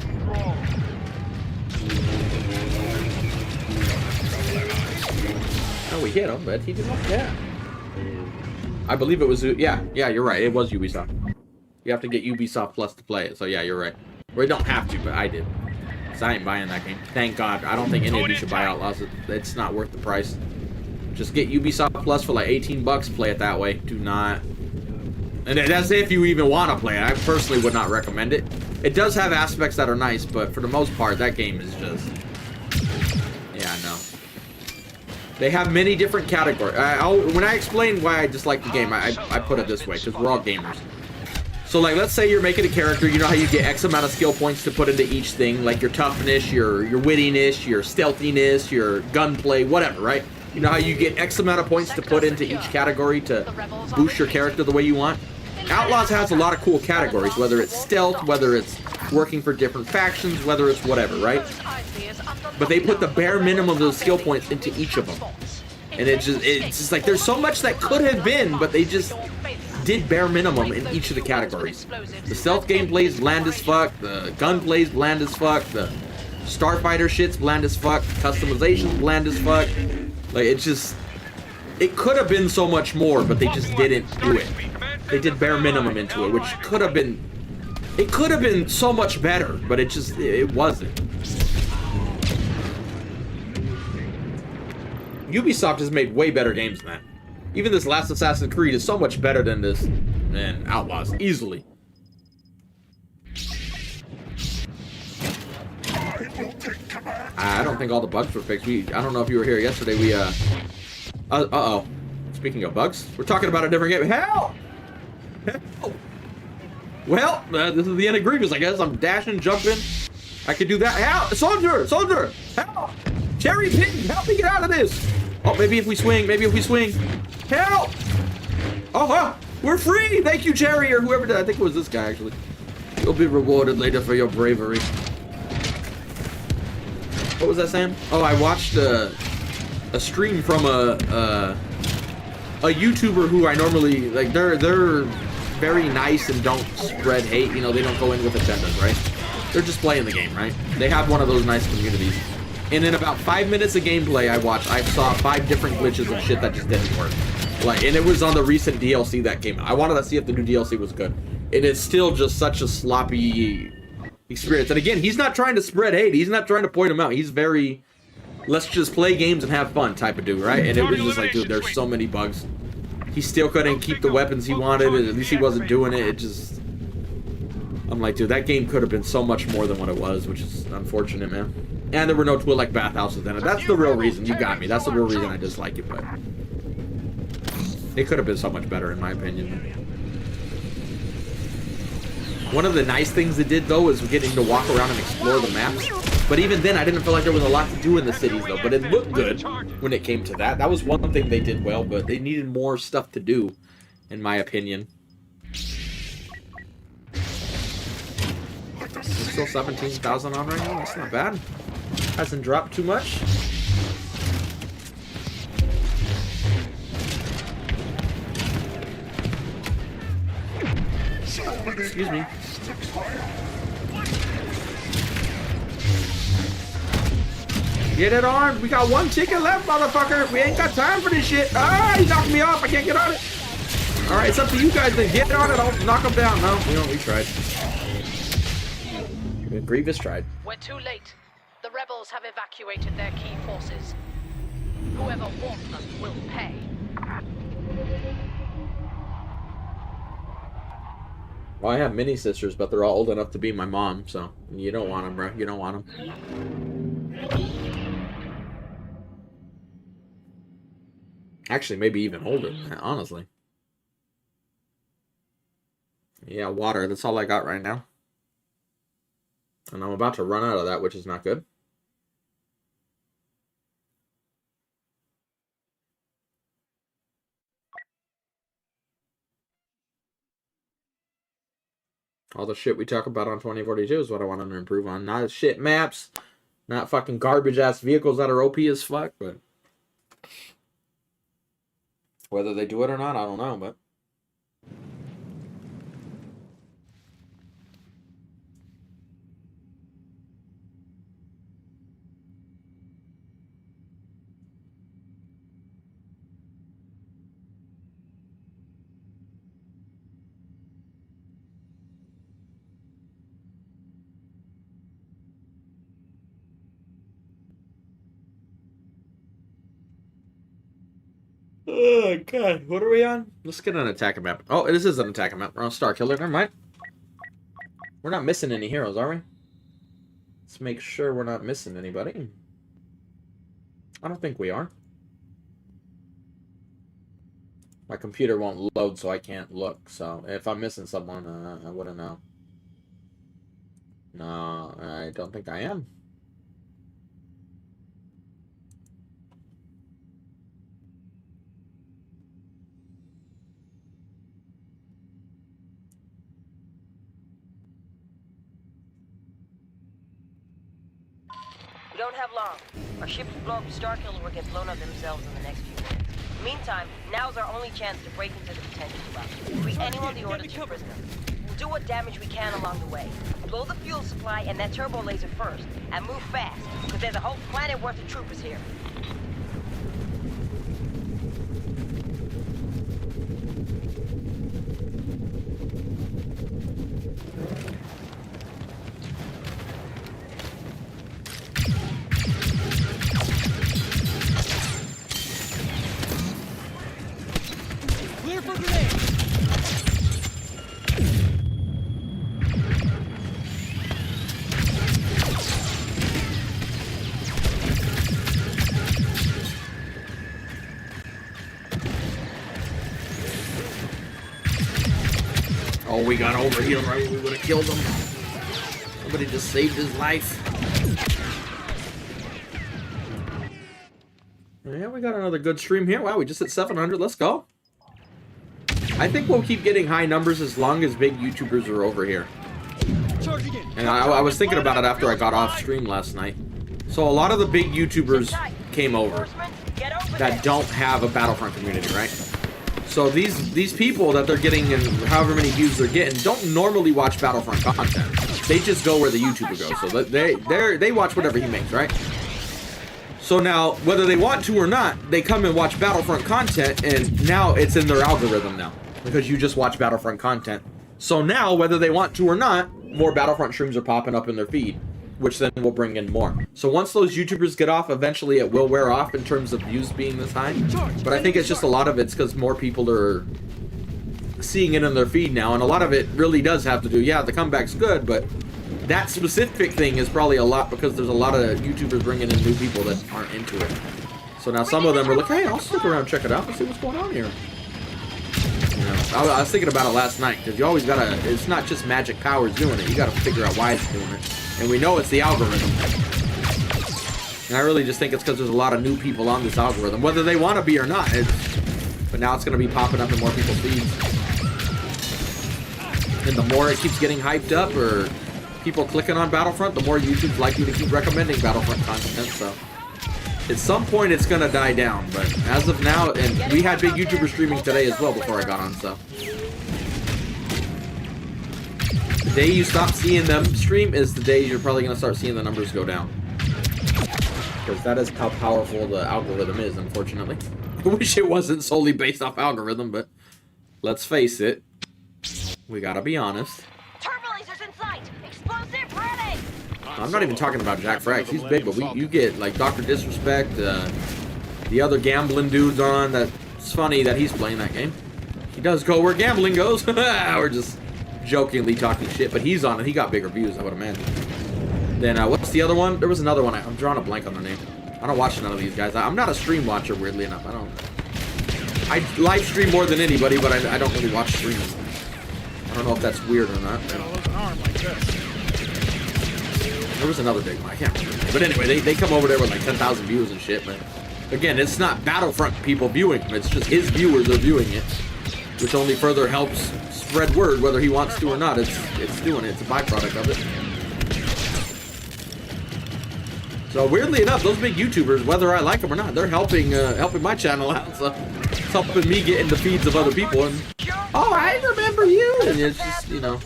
Speaker 2: No, we hit him, but he didn't. Yeah. I believe it was. Yeah, you're right. It was Ubisoft. You have to get Ubisoft Plus to play it. So yeah, you're right. Well, you don't have to, but I did. So I ain't buying that game. Thank God. I don't think any of you should buy Outlaws. It's not worth the price. Just get Ubisoft Plus for like 18 bucks. Play it that way. Do not. And that's if you even want to play it. I personally would not recommend it. It does have aspects that are nice, but for the most part, that game is just... Yeah, no. They have many different categories. When I explain why I dislike the game, I put it this way, because we're all gamers. So, like, let's say you're making a character, you know how you get X amount of skill points to put into each thing, like your toughness, your wittiness, your stealthiness, your gunplay, whatever, right? You know how you get X amount of points to put into each category to boost your character the way you want? Outlaws has a lot of cool categories, whether it's stealth, whether it's working for different factions, whether it's whatever, right? But they put the bare minimum of those skill points into each of them. And it's just like, there's so much that could have been, but they just did bare minimum in each of the categories. The stealth gameplay's bland as fuck, the gunplay's bland as fuck, the starfighter shit's bland as fuck, customization's bland as fuck. Like, it's just... It could have been so much more, but they just didn't do it. They did bare minimum into it, which could have been... It could have been so much better, but it wasn't. Ubisoft has made way better games than that. Even this last Assassin's Creed is so much better than this, man, Outlaws, easily. I don't think all the bugs were fixed. I don't know if you were here yesterday. Uh-oh. Speaking of bugs, we're talking about a different game. Hell! Hell! Well, this is the end of Grievous, I guess. I'm dashing, jumping. I could do that. Hell! Soldier! Soldier! Hell! Cherry Pig, help me get out of this! Oh, maybe if we swing. Maybe if we swing. Help! Oh, we're free! Thank you, Cherry, or whoever did. I think it was this guy, actually. You'll be rewarded later for your bravery. What was that, Sam? Oh, I watched a stream from a YouTuber who I normally like. They're very nice and don't spread hate. You know, they don't go in with agendas, right? They're just playing the game, right? They have one of those nice communities. And in about 5 minutes of gameplay I saw 5 different glitches of shit that just didn't work. Like, and it was on the recent DLC that came out. I wanted to see if the new DLC was good. And it's still just such a sloppy experience. And again, he's not trying to spread hate. He's not trying to point them out. He's very, let's just play games and have fun type of dude, right? And it was just like, dude, there's so many bugs. He still couldn't keep the weapons he wanted. At least he wasn't doing it. It just... I'm like, dude, that game could have been so much more than what it was, which is unfortunate, man. And there were no Twi'lek bathhouses in it. That's the real reason. You got me. That's the real reason I dislike it, but... It could have been so much better, in my opinion. One of the nice things it did, though, was getting to walk around and explore the maps. But even then, I didn't feel like there was a lot to do in the cities, though. But it looked good when it came to that. That was one thing they did well, but they needed more stuff to do, in my opinion. Still 17,000 on right now. That's not bad. Hasn't dropped too much. Excuse me. Get it on. We got 1 ticket left, motherfucker. We ain't got time for this shit. Ah, he knocked me off. I can't get on it. All right, it's up to you guys to get on it. I'll knock him down. No, we tried. Grievous tried.
Speaker 8: We're too late. The rebels have evacuated their key forces. Whoever warned them will pay.
Speaker 2: Well, I have mini sisters, but they're all old enough to be my mom, so you don't want them, bro. You don't want them. Actually, maybe even older, honestly. Yeah, water. That's all I got right now. And I'm about to run out of that, which is not good. All the shit we talk about on 2042 is what I want them to improve on. Not shit maps, not fucking garbage-ass vehicles that are OP as fuck, but... Whether they do it or not, I don't know, but... Oh, God. What are we on? Let's get an attacker map. Oh, this is an attacker map. We're on Star Killer. Never mind. We're not missing any heroes, are we? Let's make sure we're not missing anybody. I don't think we are. My computer won't load, so I can't look. So if I'm missing someone, I wouldn't know. No, I don't think I am.
Speaker 1: We don't have long. Our ships blow up Starkiller will get blown up themselves in the next few minutes. Meantime, now's our only chance to break into the detention route. Free anyone the order to prisoner. We'll do what damage we can along the way. Blow the fuel supply and that turbo laser first, and move fast, because there's a whole planet worth of troopers here.
Speaker 4: Clear for grenade!
Speaker 2: Oh, we got over here right when we would have killed him. Somebody just saved his life. Yeah, we got another good stream here. Wow, we just hit 700. Let's go. I think we'll keep getting high numbers as long as big YouTubers are over here. And I was thinking about it after I got off stream last night. So a lot of the big YouTubers came over that don't have a Battlefront community, right? So these people that they're getting and however many views they're getting don't normally watch Battlefront content. They just go where the YouTuber goes. So they watch whatever he makes, right? So now, whether they want to or not, they come and watch Battlefront content, and now it's in their algorithm now. Because you just watch Battlefront content. So now, whether they want to or not, more Battlefront streams are popping up in their feed, which then will bring in more. So once those YouTubers get off, eventually it will wear off in terms of views being this high. But I think it's just a lot of it's because more people are seeing it in their feed now, and a lot of it really does have to do, yeah, the comeback's good, but that specific thing is probably a lot because there's a lot of YouTubers bringing in new people that aren't into it. So now some of them are like, hey, I'll stick around and check it out and see what's going on here. You know, I was thinking about it last night, because you always gotta, it's not just magic powers doing it, you gotta figure out why it's doing it. And we know it's the algorithm. And I really just think it's because there's a lot of new people on this algorithm, whether they want to be or not. But now it's going to be popping up in more people's feeds. And the more it keeps getting hyped up, or people clicking on Battlefront, the more YouTube's likely to keep recommending Battlefront content, so. At some point, it's going to die down, but as of now, and we had big YouTubers streaming today as well before I got on, so. The day you stop seeing them stream is the day you're probably going to start seeing the numbers go down. Because that is how powerful the algorithm is, unfortunately. I wish it wasn't solely based off algorithm, but let's face it. We gotta be honest.
Speaker 1: Turbo lasers in sight! Explosive ready!
Speaker 2: I'm not even talking about Jack Frags. He's big, but you get like Dr. Disrespect, the other gambling dudes on. That's funny that he's playing that game. He does go where gambling goes. We're just jokingly talking shit, but he's on it. He got bigger views, I would imagine. Then what's the other one? There was another one. I'm drawing a blank on their name. I don't watch none of these guys. I'm not a stream watcher, weirdly enough. I live stream more than anybody, but I don't really watch streams. I don't know if that's weird or not. There was another big one. I can't remember. But anyway, they come over there with like 10,000 views and shit, but again, it's not Battlefront people viewing him. It's just his viewers are viewing it, which only further helps spread word, whether he wants to or not. It's doing it. It's a byproduct of it. So weirdly enough, those big YouTubers, whether I like them or not, they're helping my channel out. So it's helping me get into feeds of other people. And oh, I remember you. And it's just, you know,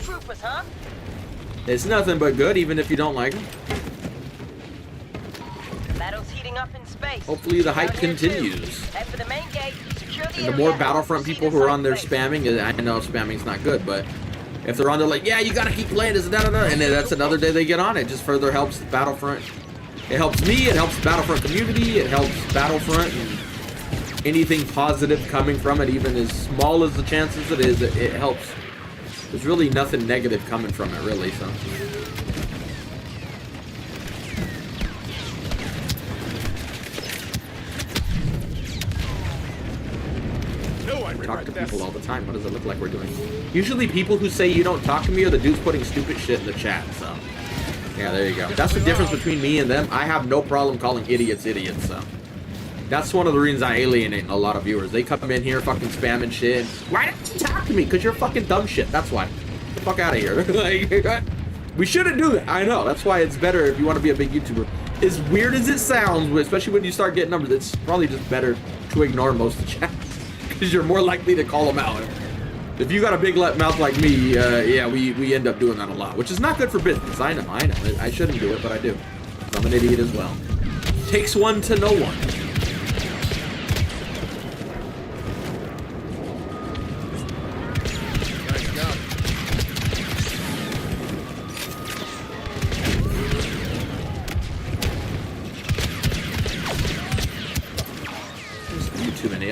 Speaker 2: it's nothing but good, even if you don't like them.
Speaker 1: Battle's heating up in space.
Speaker 2: Hopefully the hype continues.
Speaker 1: Head for the main gate. Secure the
Speaker 2: And the more Battlefront people who are on there spamming, I know spamming's not good, but if they're on there like, yeah, you gotta keep playing this, and then that's another day they get on it. Just further helps the Battlefront. It helps me, it helps the Battlefront community, it helps Battlefront, and anything positive coming from it, even as small as the chances it is, it helps. There's really nothing negative coming from it, really, so. We talk to people all the time. What does it look like we're doing? Usually people who say you don't talk to me are the dudes putting stupid shit in the chat, so. Yeah, there you go. That's the difference between me and them. I have no problem calling idiots idiots, so. That's one of the reasons I alienate a lot of viewers. They come in here fucking spamming shit. Why didn't you talk to me? Because you're fucking dumb shit. That's why. Get the fuck out of here. We shouldn't do that. I know. That's why it's better if you want to be a big YouTuber. As weird as it sounds, especially when you start getting numbers, it's probably just better to ignore most of the chat. Because you're more likely to call them out. If you got a big mouth like me, yeah, we end up doing that a lot. Which is not good for business. I know. I shouldn't do it, but I do. I'm an idiot as well. Takes one to know one.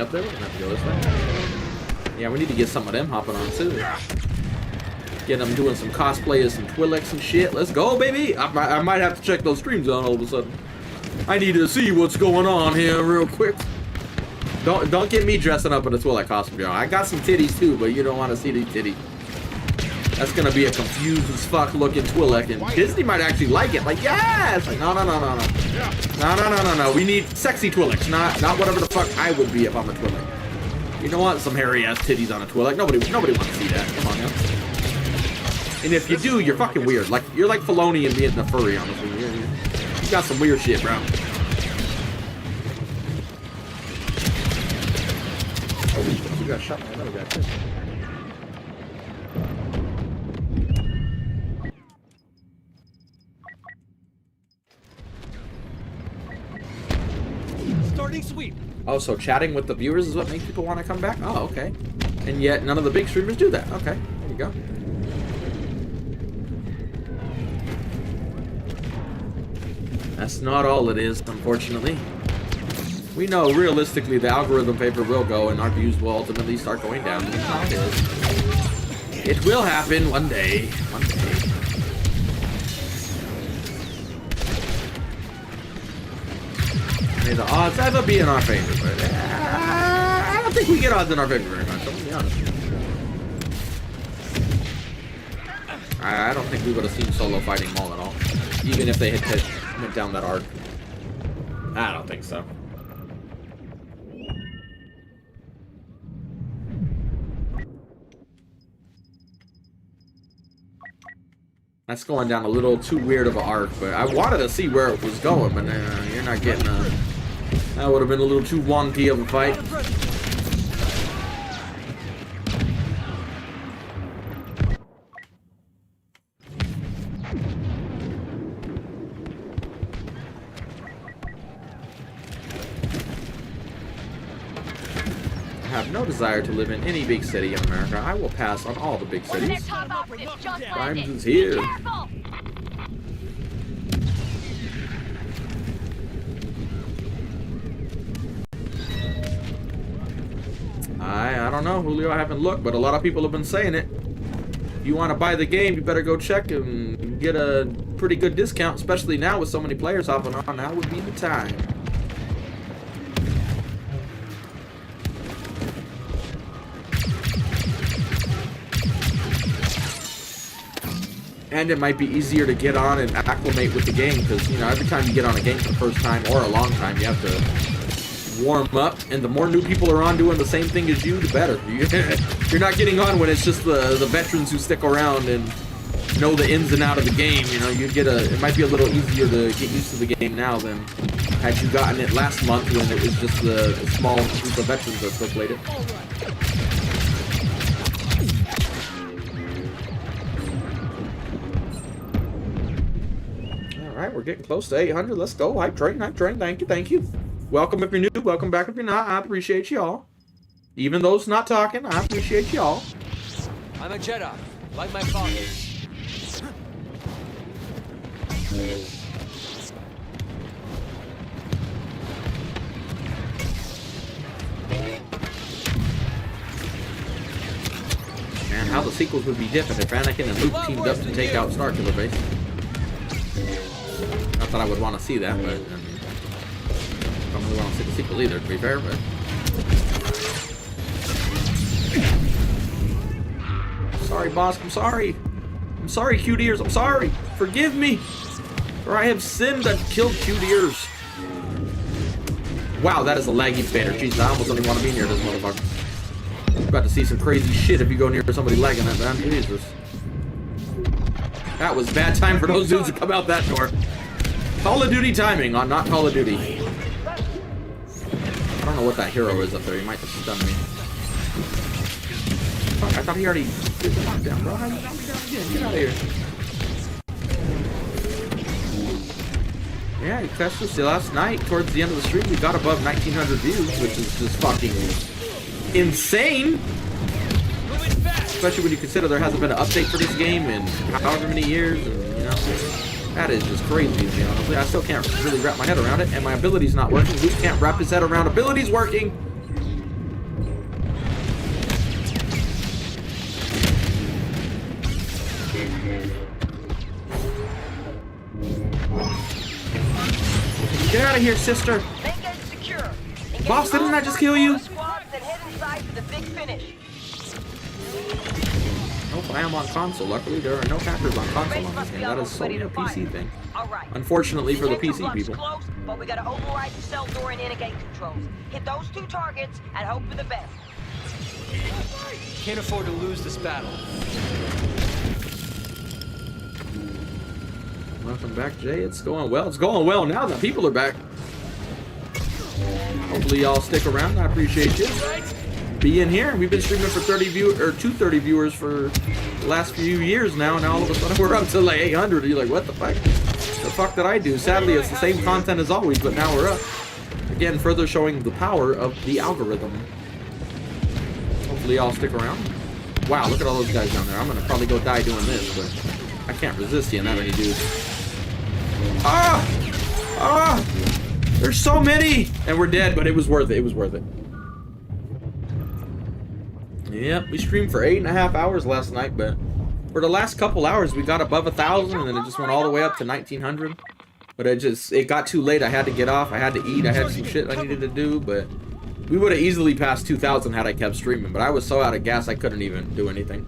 Speaker 2: Up there, we're gonna have to go this way. Yeah, we need to get some of them hopping on too. Get them doing some cosplay of some Twi'leks and shit. Let's go, baby! I might have to check those streams on all of a sudden. I need to see what's going on here real quick. Don't get me dressing up in a Twi'lek costume, y'all. I got some titties too, but you don't want to see these titties. That's gonna be a confused as fuck looking Twi'lek, and Disney might actually like it. Like, yes! Like, no. No. We need sexy Twi'leks, not whatever the fuck I would be if I'm a Twi'lek. You don't want some hairy ass titties on a Twi'lek. Nobody wants to see that. Come on, now. And if you do, you're fucking weird. Like, you're like Filoni and being a furry, honestly. You got some weird shit, bro. Oh, you got shot by another guy too.
Speaker 3: Starting sweep.
Speaker 2: Oh, so chatting with the viewers is what makes people want to come back? Oh, okay. And yet none of the big streamers do that. Okay, there you go. That's not all it is, unfortunately. We know realistically the algorithm paper will go and our views will ultimately start going down. That's how it is. It will happen one day. One day. The odds ever be in our favor, but I don't think we get odds in our favor very much, I'm gonna be honest. I don't think we would have seen Solo fighting Maul at all, even if they had went down that arc. I don't think so. That's going down a little too weird of an arc, but I wanted to see where it was going, but you're not getting a... That would have been a little too wonky of a fight. I have no desire to live in any big city in America. I will pass on all the big cities. Grimes is here. I don't know, Julio, I haven't looked, but a lot of people have been saying it. If you want to buy the game, you better go check and get a pretty good discount, especially now with so many players hopping on. Now would be the time. And it might be easier to get on and acclimate with the game, because, you know, every time you get on a game for the first time or a long time, you have to warm up, and the more new people are on doing the same thing as you, the better. You're not getting on when it's just the veterans who stick around and know the ins and out of the game. You know, it might be a little easier to get used to the game now than had you gotten it last month when it was just the small group of veterans that still played it. Alright, we're getting close to 800. Let's go. Hype train. Thank you. Welcome if you're new, welcome back if you're not. I appreciate y'all. Even those not talking, I appreciate y'all.
Speaker 3: I'm a Jedi, like my father.
Speaker 2: how the sequels would be different if Anakin and Luke teamed up to take out Starkiller Base. Not that I would want to see that, but I mean, I don't really want to see the sequel either, to be fair, but... Sorry, boss, I'm sorry. I'm sorry, cute ears, I'm sorry. Forgive me. For I have sinned and killed cute ears. Wow, that is a laggy banner. Jesus, I almost don't even want to be near this motherfucker. I'm about to see some crazy shit if you go near somebody lagging that, man. Jesus. That was bad time for those dudes to come out that door. Call of Duty timing on not Call of Duty. I don't know what that hero is up there. He might just stun me. Fuck, I thought he already did the knockdown, bro. How you knock me down again? Get out of here. Yeah, especially last night, towards the end of the stream, we got above 1,900 views, which is just fucking insane. Especially when you consider there hasn't been an update for this game in however many years, and you know, that is just crazy to me, honestly. I still can't really wrap my head around it, and my ability's not working. Luke can't wrap his head around ability's working. Get out of here, sister! Boss, didn't I just kill you? Nope, I am on console. Luckily, there are no hackers on console on this game. That is solely a PC thing. Unfortunately for the PC people.
Speaker 1: Close, but we gotta override the cell door and gate controls. Hit those two targets and hope for the best.
Speaker 3: Can't afford to lose this battle.
Speaker 2: Welcome back, Jay. It's going well. It's going well now that people are back. Hopefully y'all stick around. I appreciate you being here. We've been streaming for 230 viewers for the last few years now. Now all of a sudden we're up to like 800. You're like, what the fuck? The fuck did I do? Sadly, it's the same content as always, but now we're up. Again, further showing the power of the algorithm. Hopefully y'all stick around. Wow, look at all those guys down there. I'm gonna probably go die doing this, but I can't resist seeing that many dudes. Ah! Ah! There's so many! And we're dead, but it was worth it. It was worth it. Yep, we streamed for 8.5 hours last night, but for the last couple hours, we got above 1,000, and then it just went all the way up to 1,900. But it got too late. I had to get off. I had to eat. I had some shit I needed to do, but we would have easily passed 2,000 had I kept streaming, but I was so out of gas, I couldn't even do anything.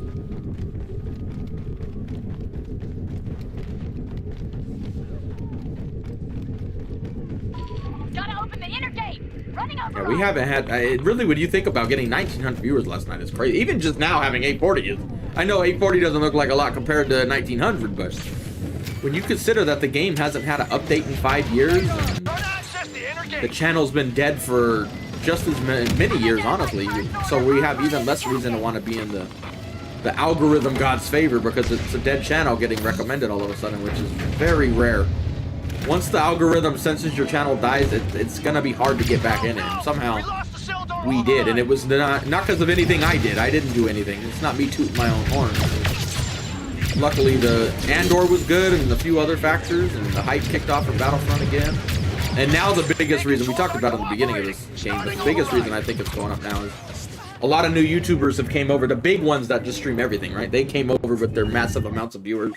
Speaker 2: Yeah, we haven't had, really, when you think about getting 1,900 viewers last night, it's crazy. Even just now having 840 is, I know 840 doesn't look like a lot compared to 1,900, but when you consider that the game hasn't had an update in 5 years, the channel's been dead for just as many years, honestly, so we have even less reason to want to be in the algorithm god's favor, because it's a dead channel getting recommended all of a sudden, which is very rare. Once the algorithm senses your channel dies, it's gonna be hard to get back in it. And somehow we did, and it was not because of anything I did. I didn't do anything. It's not me tooting my own horn. Luckily, the Andor was good, and a few other factors, and the hype kicked off for Battlefront again. And now the biggest reason, we talked about it in the beginning of this game, but the biggest reason I think it's going up now is a lot of new YouTubers have came over, the big ones that just stream everything, right? They came over with their massive amounts of viewers.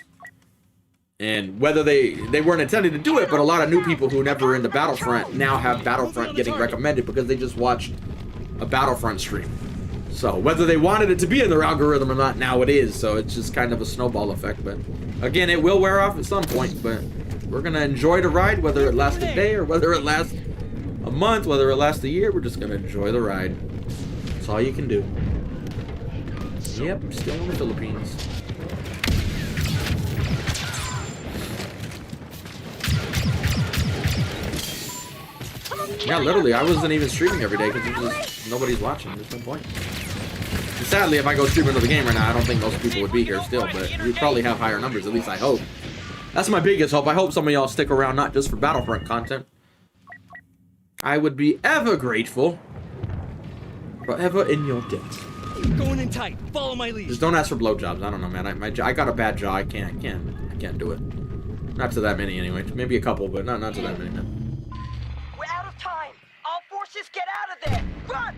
Speaker 2: And whether they weren't intending to do it, but a lot of new people who never were into Battlefront now have Battlefront getting recommended because they just watched a Battlefront stream. So whether they wanted it to be in their algorithm or not, now it is. So it's just kind of a snowball effect. But again, it will wear off at some point. But we're going to enjoy the ride, whether it lasts a day or whether it lasts a month, whether it lasts a year. We're just going to enjoy the ride. That's all you can do. Yep, still in the Philippines. Yeah, literally, I wasn't even streaming every day because nobody's watching. There's no point. And sadly, if I go stream another game right now, I don't think most people would be here still, but we'd probably have higher numbers, at least I hope. That's my biggest hope. I hope some of y'all stick around, not just for Battlefront content. I would be ever grateful. Forever in your debt.
Speaker 3: Going in tight. Follow my lead.
Speaker 2: Just don't ask for blowjobs. I don't know, man. I got a bad jaw. I can't do it. Not to that many, anyway. Maybe a couple, but not to that many, man.
Speaker 1: Time! All forces get out of there! Run!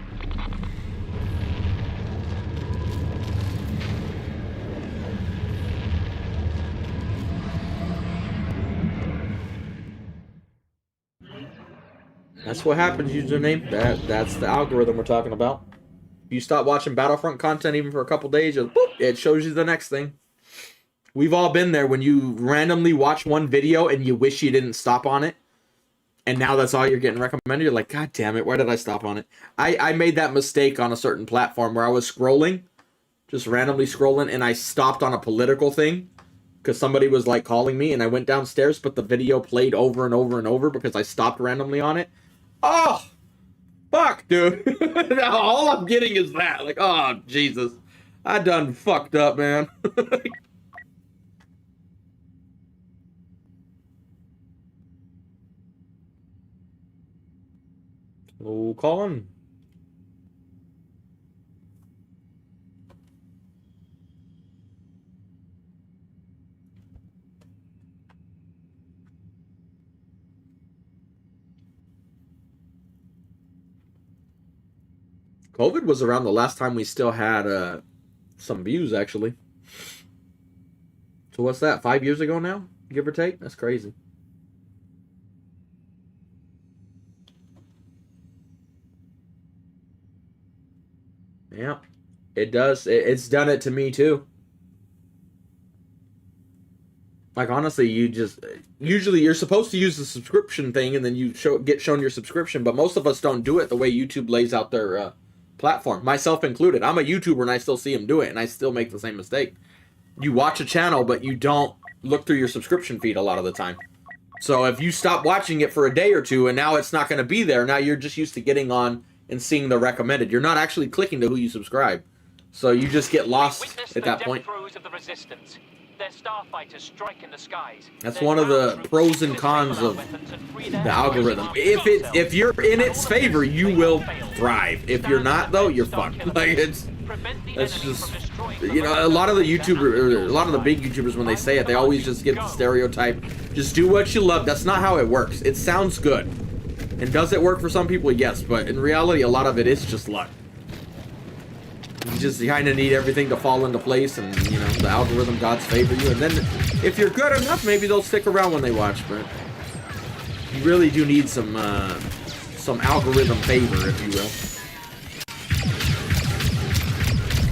Speaker 2: That's what happens, username. That's the algorithm we're talking about. If you stop watching Battlefront content even for a couple days, just, boop, it shows you the next thing. We've all been there when you randomly watch one video and you wish you didn't stop on it. And now that's all you're getting recommended. You're like, God damn it, why did I stop on it? I made that mistake on a certain platform where I was scrolling, just randomly scrolling, and I stopped on a political thing because somebody was like calling me, and I went downstairs, but the video played over and over and over because I stopped randomly on it. Oh, fuck, dude. Now all I'm getting is that. Like, oh, Jesus. I done fucked up, man. Oh, Colin. COVID was around the last time we still had some views, actually. So what's that, 5 years ago now? Give or take? That's crazy. Yeah, it does. It's done it to me too. Like, honestly, usually you're supposed to use the subscription thing and then you get shown your subscription, but most of us don't do it the way YouTube lays out their platform, myself included. I'm a YouTuber and I still see them do it and I still make the same mistake. You watch a channel, but you don't look through your subscription feed a lot of the time. So if you stop watching it for a day or two and now it's not going to be there, now you're just used to getting on and seeing the recommended. You're not actually clicking to who you subscribe. So you just get lost at that point.
Speaker 7: Of the resistance. Their starfighters strike in the skies.
Speaker 2: That's one of the pros and cons of the algorithm. If you're in its favor, you will thrive. If you're not, though, you're fucked. Like, it's just, you know, a lot of the YouTubers, a lot of the big YouTubers, when they say it, they always just get the stereotype. Just do what you love. That's not how it works. It sounds good. And does it work for some people? Yes, but in reality, a lot of it is just luck. You just kind of need everything to fall into place, and, you know, the algorithm gods favor you. And then, if you're good enough, maybe they'll stick around when they watch. But you really do need some algorithm favor, if you will.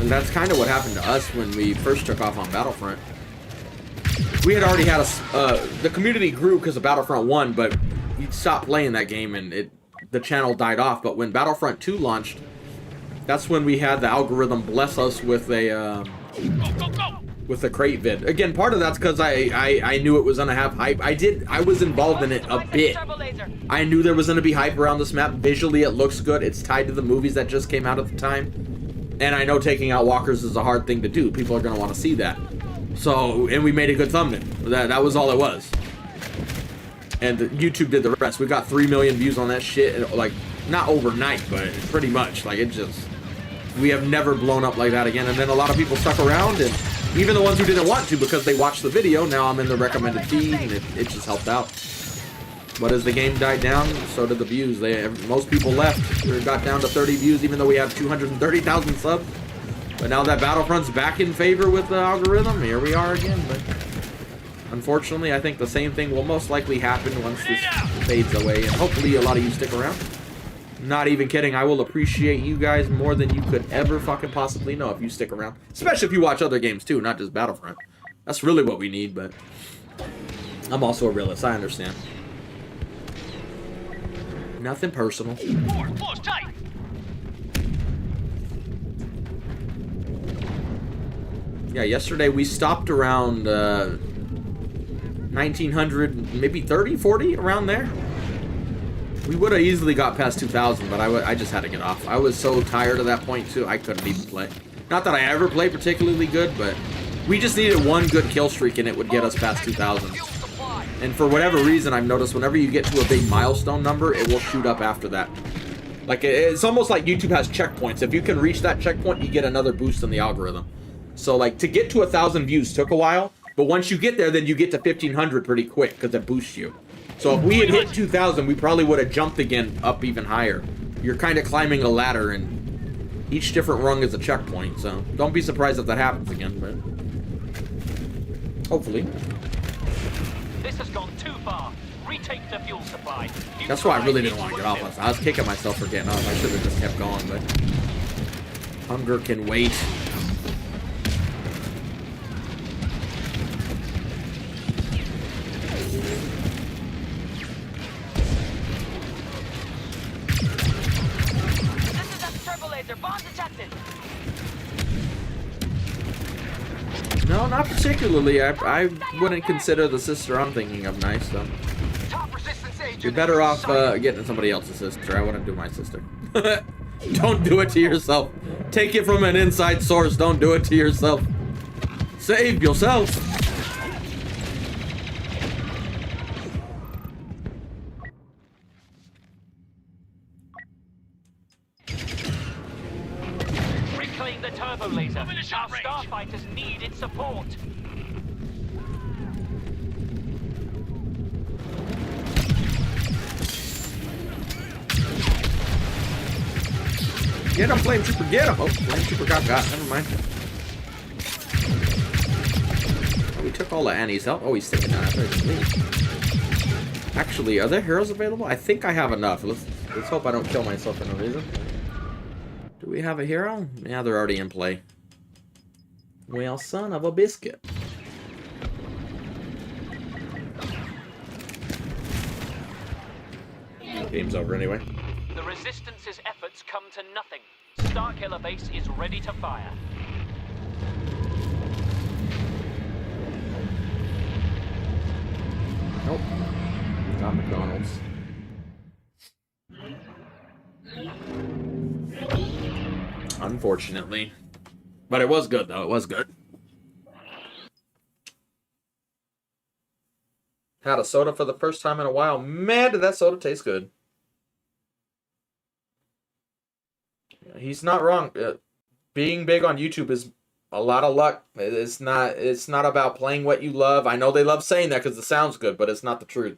Speaker 2: And that's kind of what happened to us when we first took off on Battlefront. We had already had the community grew because of Battlefront 1, but we stopped playing that game and the channel died off. But when Battlefront 2 launched, that's when we had the algorithm bless us with a crate vid. Again, part of that's because I knew it was gonna have hype. I was involved in it a bit. I knew there was gonna be hype around this map. Visually, it looks good. It's tied to the movies that just came out at the time, and I know taking out walkers is a hard thing to do. People are gonna want to see that. So, and we made a good thumbnail. That was all it was. And YouTube did the rest. We got 3 million views on that shit, like, not overnight, but pretty much. Like, it just, we have never blown up like that again. And then a lot of people stuck around, and even the ones who didn't want to because they watched the video, now I'm in the recommended feed, and it just helped out. But as the game died down, so did the views. Most people left. We got down to 30 views, even though we have 230,000 subs. But now that Battlefront's back in favor with the algorithm, here we are again. But unfortunately, I think the same thing will most likely happen once this fades away, and hopefully a lot of you stick around. Not even kidding, I will appreciate you guys more than you could ever fucking possibly know if you stick around. Especially if you watch other games too, not just Battlefront. That's really what we need, but I'm also a realist, I understand. Nothing personal.
Speaker 3: Force tight.
Speaker 2: Yeah, yesterday we stopped around 1900, maybe 30, 40, around there. We would have easily got past 2000, but I just had to get off. I was so tired at that point too, I couldn't even play. Not that I ever play particularly good, but we just needed one good kill streak and it would get us past 2000. And for whatever reason, I've noticed whenever you get to a big milestone number, it will shoot up after that. Like, it's almost like YouTube has checkpoints. If you can reach that checkpoint, you get another boost in the algorithm. So, like, to get to 1,000 views took a while, but once you get there, then you get to 1,500 pretty quick because it boosts you. So if we had hit 2,000, we probably would have jumped again up even higher. You're kind of climbing a ladder, and each different rung is a checkpoint, so don't be surprised if that happens again, but hopefully.
Speaker 7: This has gone too far. retake the fuel supply.
Speaker 2: That's why I really didn't want to get off us. I was kicking myself for getting off. I should have just kept going, but hunger can wait.
Speaker 5: This is a turbo laser. Bomb detected.
Speaker 2: No, not particularly. I wouldn't consider the sister I'm thinking of nice, though. You're better off getting somebody else's sister. I wouldn't do my sister. Don't do it to yourself. Take it from an inside source. Don't do it to yourself. Save yourself.
Speaker 7: Reclaim the turbo laser. Our starfighters need its support.
Speaker 2: Get him, Flame Trooper, get him! Oh, Flame Trooper got. Never mind. Oh, we took all of Annie's help. Oh, he's sticking down. I thought he was leaving. Actually, are there heroes available? I think I have enough. Let's hope I don't kill myself for no reason. Do we have a hero? Yeah, they're already in play. Well, son of a biscuit. Game's over anyway.
Speaker 7: The Resistance's efforts come to nothing. Starkiller Base is ready to fire.
Speaker 2: Nope. Got McDonald's. Unfortunately. But it was good, though. It was good. Had a soda for the first time in a while. Man, did that soda taste good. He's not wrong. Being big on YouTube is a lot of luck. It's not about playing what you love. I know they love saying that because it sounds good, but it's not the truth.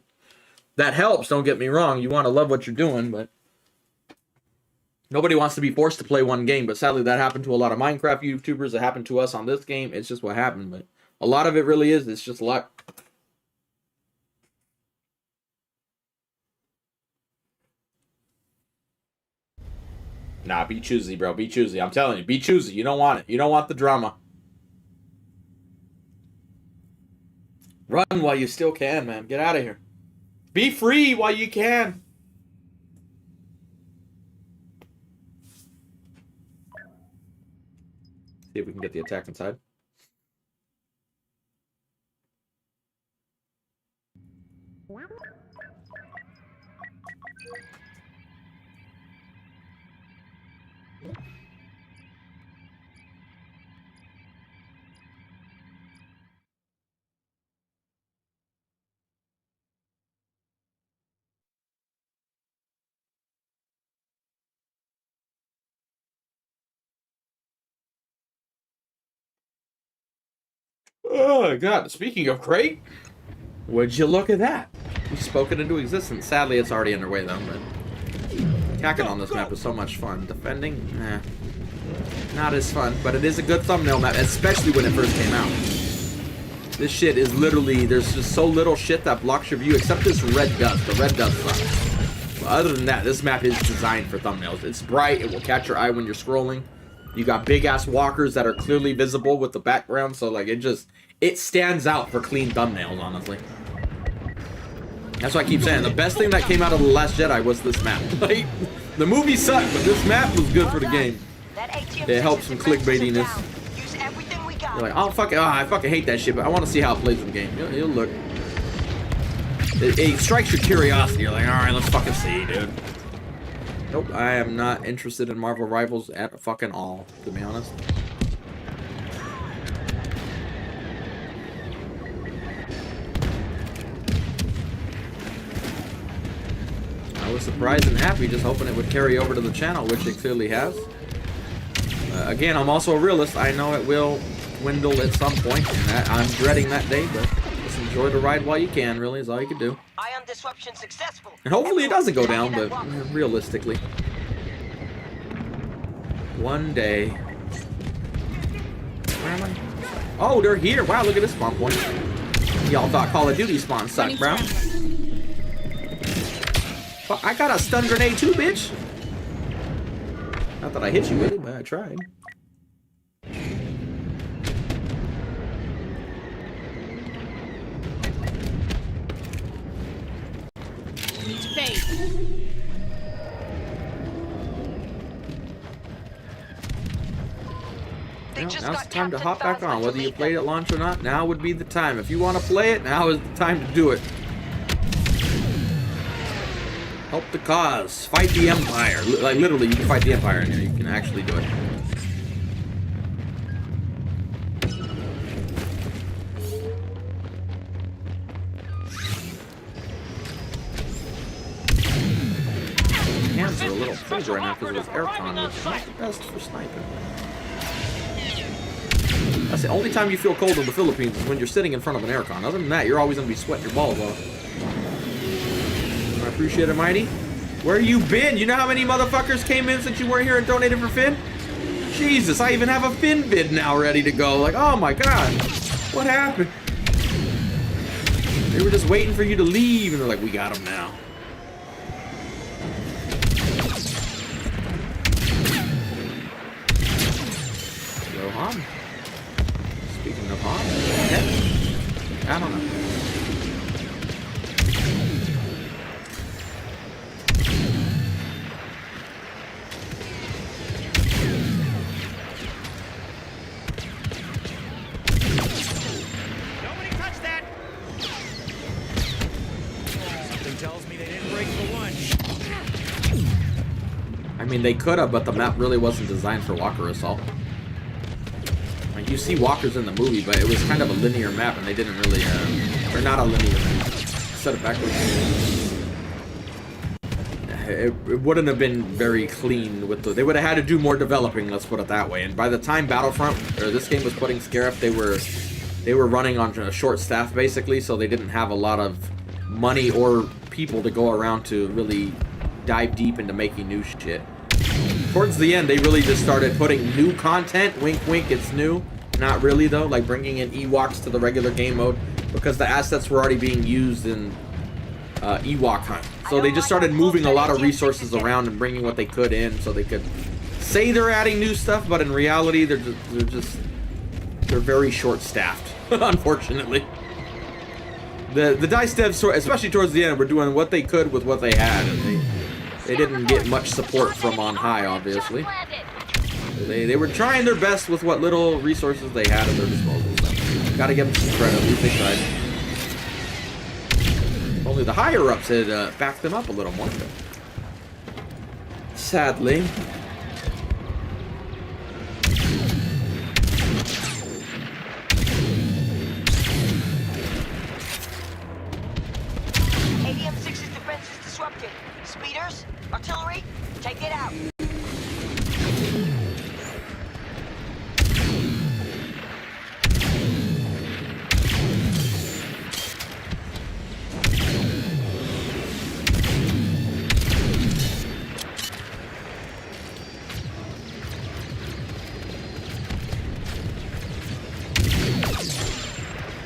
Speaker 2: That helps, don't get me wrong. You want to love what you're doing, but nobody wants to be forced to play one game. But sadly, that happened to a lot of Minecraft YouTubers. It happened to us on this game. It's just what happened. But a lot of it really is. It's just luck. Nah, be choosy, bro. Be choosy. I'm telling you, be choosy. You don't want it. You don't want the drama. Run while you still can, man. Get out of here. Be free while you can. See if we can get the attack inside. Oh, God. Speaking of crate, would you look at that? We spoke it into existence. Sadly, it's already underway, though. But attacking on this map is so much fun. Defending, not as fun. But it is a good thumbnail map, especially when it first came out. This shit is literally, there's just so little shit that blocks your view, except this red dust. The red dust sucks. But other than that, this map is designed for thumbnails. It's bright. It will catch your eye when you're scrolling. You got big-ass walkers that are clearly visible with the background, so, like, it stands out for clean thumbnails, honestly. That's why I keep saying, the best thing that came out of The Last Jedi was this map. Like, the movie sucked, but this map was good for the game. It helps some clickbaitiness. You're like, oh, fuck it, I fucking hate that shit, but I want to see how it plays in the game. You'll look. It strikes your curiosity. You're like, alright, let's fucking see, dude. Nope, I am not interested in Marvel Rivals at fucking all, to be honest. I was surprised and happy, just hoping it would carry over to the channel, which it clearly has. Again, I'm also a realist. I know it will dwindle at some point, and I'm dreading that day, but just enjoy the ride while you can, really, is all you can do.
Speaker 1: Ion disruption successful.
Speaker 2: And hopefully it doesn't go down, but realistically. One day. Where am I? Oh, they're here. Wow, look at this spawn point. Y'all thought Call of Duty spawn sucked, bro. I got a stun grenade too, bitch. Not that I hit you with it, but I tried.
Speaker 6: Need to fade.
Speaker 2: Now's the time to hop back on. Whether you played at launch or not, now would be the time. If you want to play it, now is the time to do it. Help the cause. Fight the Empire. Like, literally, you can fight the Empire in here. You can actually do it. Hands are a little cold right now because of this aircon, which is not the best for sniping. That's the only time you feel cold in the Philippines is when you're sitting in front of an aircon. Other than that, you're always going to be sweating your balls off. I appreciate it, Mighty. Where you been? You know how many motherfuckers came in since you weren't here and donated for Finn? Jesus, I even have a Finn vid now ready to go. Like, oh my god. What happened? They were just waiting for you to leave, and they're like, we got him now. Yo, Han. Speaking of Han, yeah. I don't know.
Speaker 4: Nobody touch that! Something tells me they didn't break for lunch.
Speaker 2: I mean, they could have, but the map really wasn't designed for walker assault. Like, you see walkers in the movie, but it was kind of a linear map, and they didn't really, or not a linear map. Set it backwards. It wouldn't have been very clean with the... They would have had to do more developing, let's put it that way. And by the time Battlefront, or this game was putting Scarif, they were running on a short staff, basically, so they didn't have a lot of money or people to go around to really dive deep into making new shit. Towards the end, they really just started putting new content. Wink, wink, it's new. Not really, though. Like bringing in Ewoks to the regular game mode because the assets were already being used in Ewok Hunt. So they just started moving a lot of resources around and bringing what they could in so they could say they're adding new stuff, but in reality, they're very short-staffed, unfortunately. The DICE devs, especially towards the end, were doing what they could with what they had, and they didn't get much support from on high, obviously. They were trying their best with what little resources they had at their disposal. So gotta give them some credit. At least they tried. Only the higher-ups had backed them up a little more. Sadly.
Speaker 1: ADM-6's defense is disrupted. Speeders, artillery, take it out.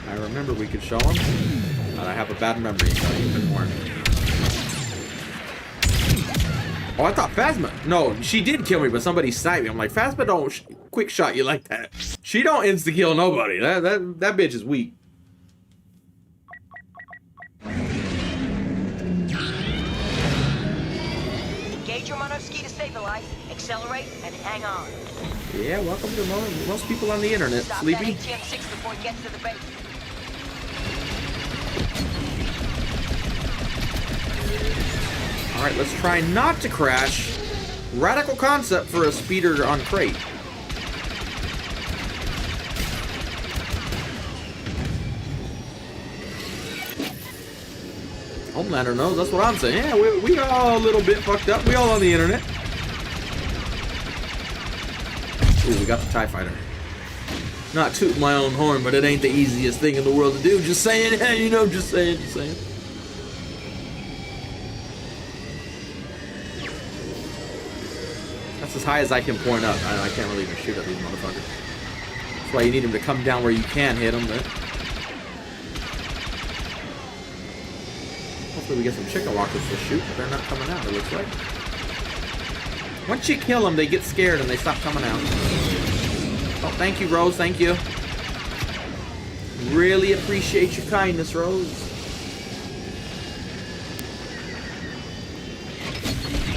Speaker 2: I remember we could show them, but I have a bad memory, so you've been warned. Oh, I thought Phasma. No, she did kill me, but somebody sniped me. I'm like, Phasma don't quick shot you like that. She don't insta kill nobody. That bitch is weak.
Speaker 1: Engage your monoski to stabilize, accelerate, and hang on.
Speaker 2: Yeah, welcome to most people on the internet,
Speaker 1: Stop
Speaker 2: Sleepy.
Speaker 1: that ATM-6 before it gets to the base.
Speaker 2: Alright, let's try not to crash. Radical concept for a speeder on crate. Homelander knows, that's what I'm saying. Yeah, we all a little bit fucked up. We all on the internet. Ooh, we got the TIE Fighter. Not toot my own horn, but it ain't the easiest thing in the world to do. Just saying, hey, you know, just saying. That's as high as I can point up. I can't really even shoot at these motherfuckers. That's why you need them to come down where you can hit them, but... Hopefully we get some chicken walkers to shoot, but they're not coming out, it looks like. Once you kill them, they get scared and they stop coming out. Oh, thank you, Rose, thank you. Really appreciate your kindness, Rose.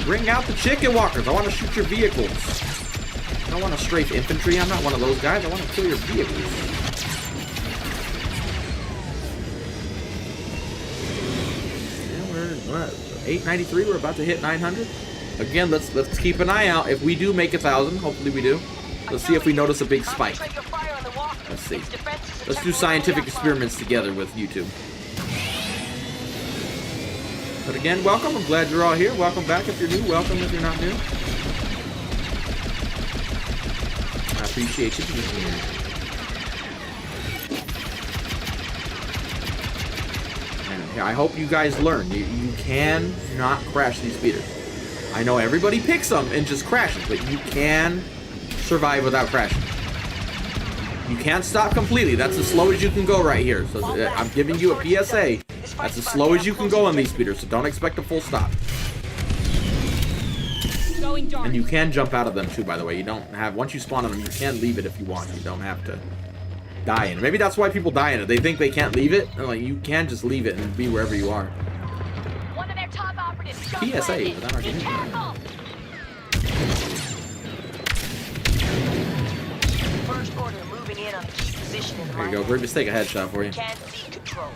Speaker 2: Bring out the chicken walkers. I want to shoot your vehicles. I don't want to strafe infantry. I'm not one of those guys. I want to kill your vehicles. Yeah, we're at 893. We're about to hit 900. Again, let's keep an eye out. If we do make 1,000, hopefully we do. Let's see if we notice a big spike. Let's see. Let's do scientific experiments together with YouTube. But again, welcome. I'm glad you're all here. Welcome back if you're new. Welcome if you're not new. I appreciate you being here. And I hope you guys learn. You can not crash these speeders. I know everybody picks them and just crashes, but you can survive without crashing. You can't stop completely. That's as slow as you can go right here. So I'm giving you a PSA. That's as slow as you can go on these speeders, so don't expect a full stop. And you can jump out of them too, by the way. You don't have, once you spawn on them, you can leave it if you want. You don't have to die in it. Maybe that's why people die in it. They think they can't leave it. Like, you can just leave it and be wherever you are.
Speaker 8: One of their top operatives
Speaker 2: PSA with AnarchYxNinja.
Speaker 1: First order moving in on the key position in the
Speaker 2: There you go. Grievous, take a headshot for you.
Speaker 1: Can't see control.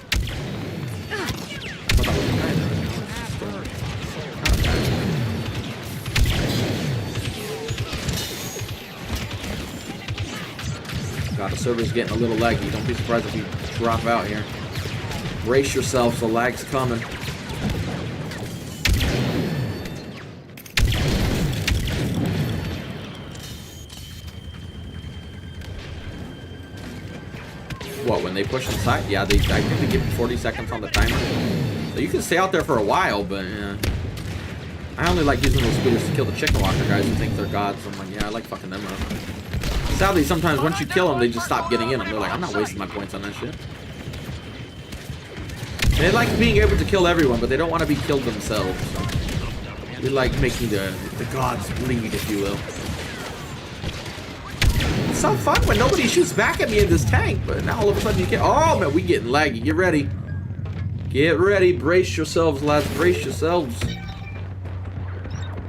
Speaker 1: God, the server's getting a little laggy. Don't be surprised if you drop out here. Brace yourselves, the lag's coming. What, when they push inside? Yeah, I think they give you 40 seconds on the timer. So you can stay out there for a while, but I only like using those speeders to kill the chicken walker guys who think they're gods. So I'm like, yeah, I like fucking them up. Sadly, sometimes once you kill them, they just stop getting in them. They're like, I'm not wasting my points on that shit. They like being able to kill everyone, but they don't want to be killed themselves. So they like making the gods bleed, if you will. It's so fun when nobody shoots back at me in this tank, but now all of a sudden you get. Oh man, we getting laggy. Get ready. Get ready. Brace yourselves, lads. Brace yourselves.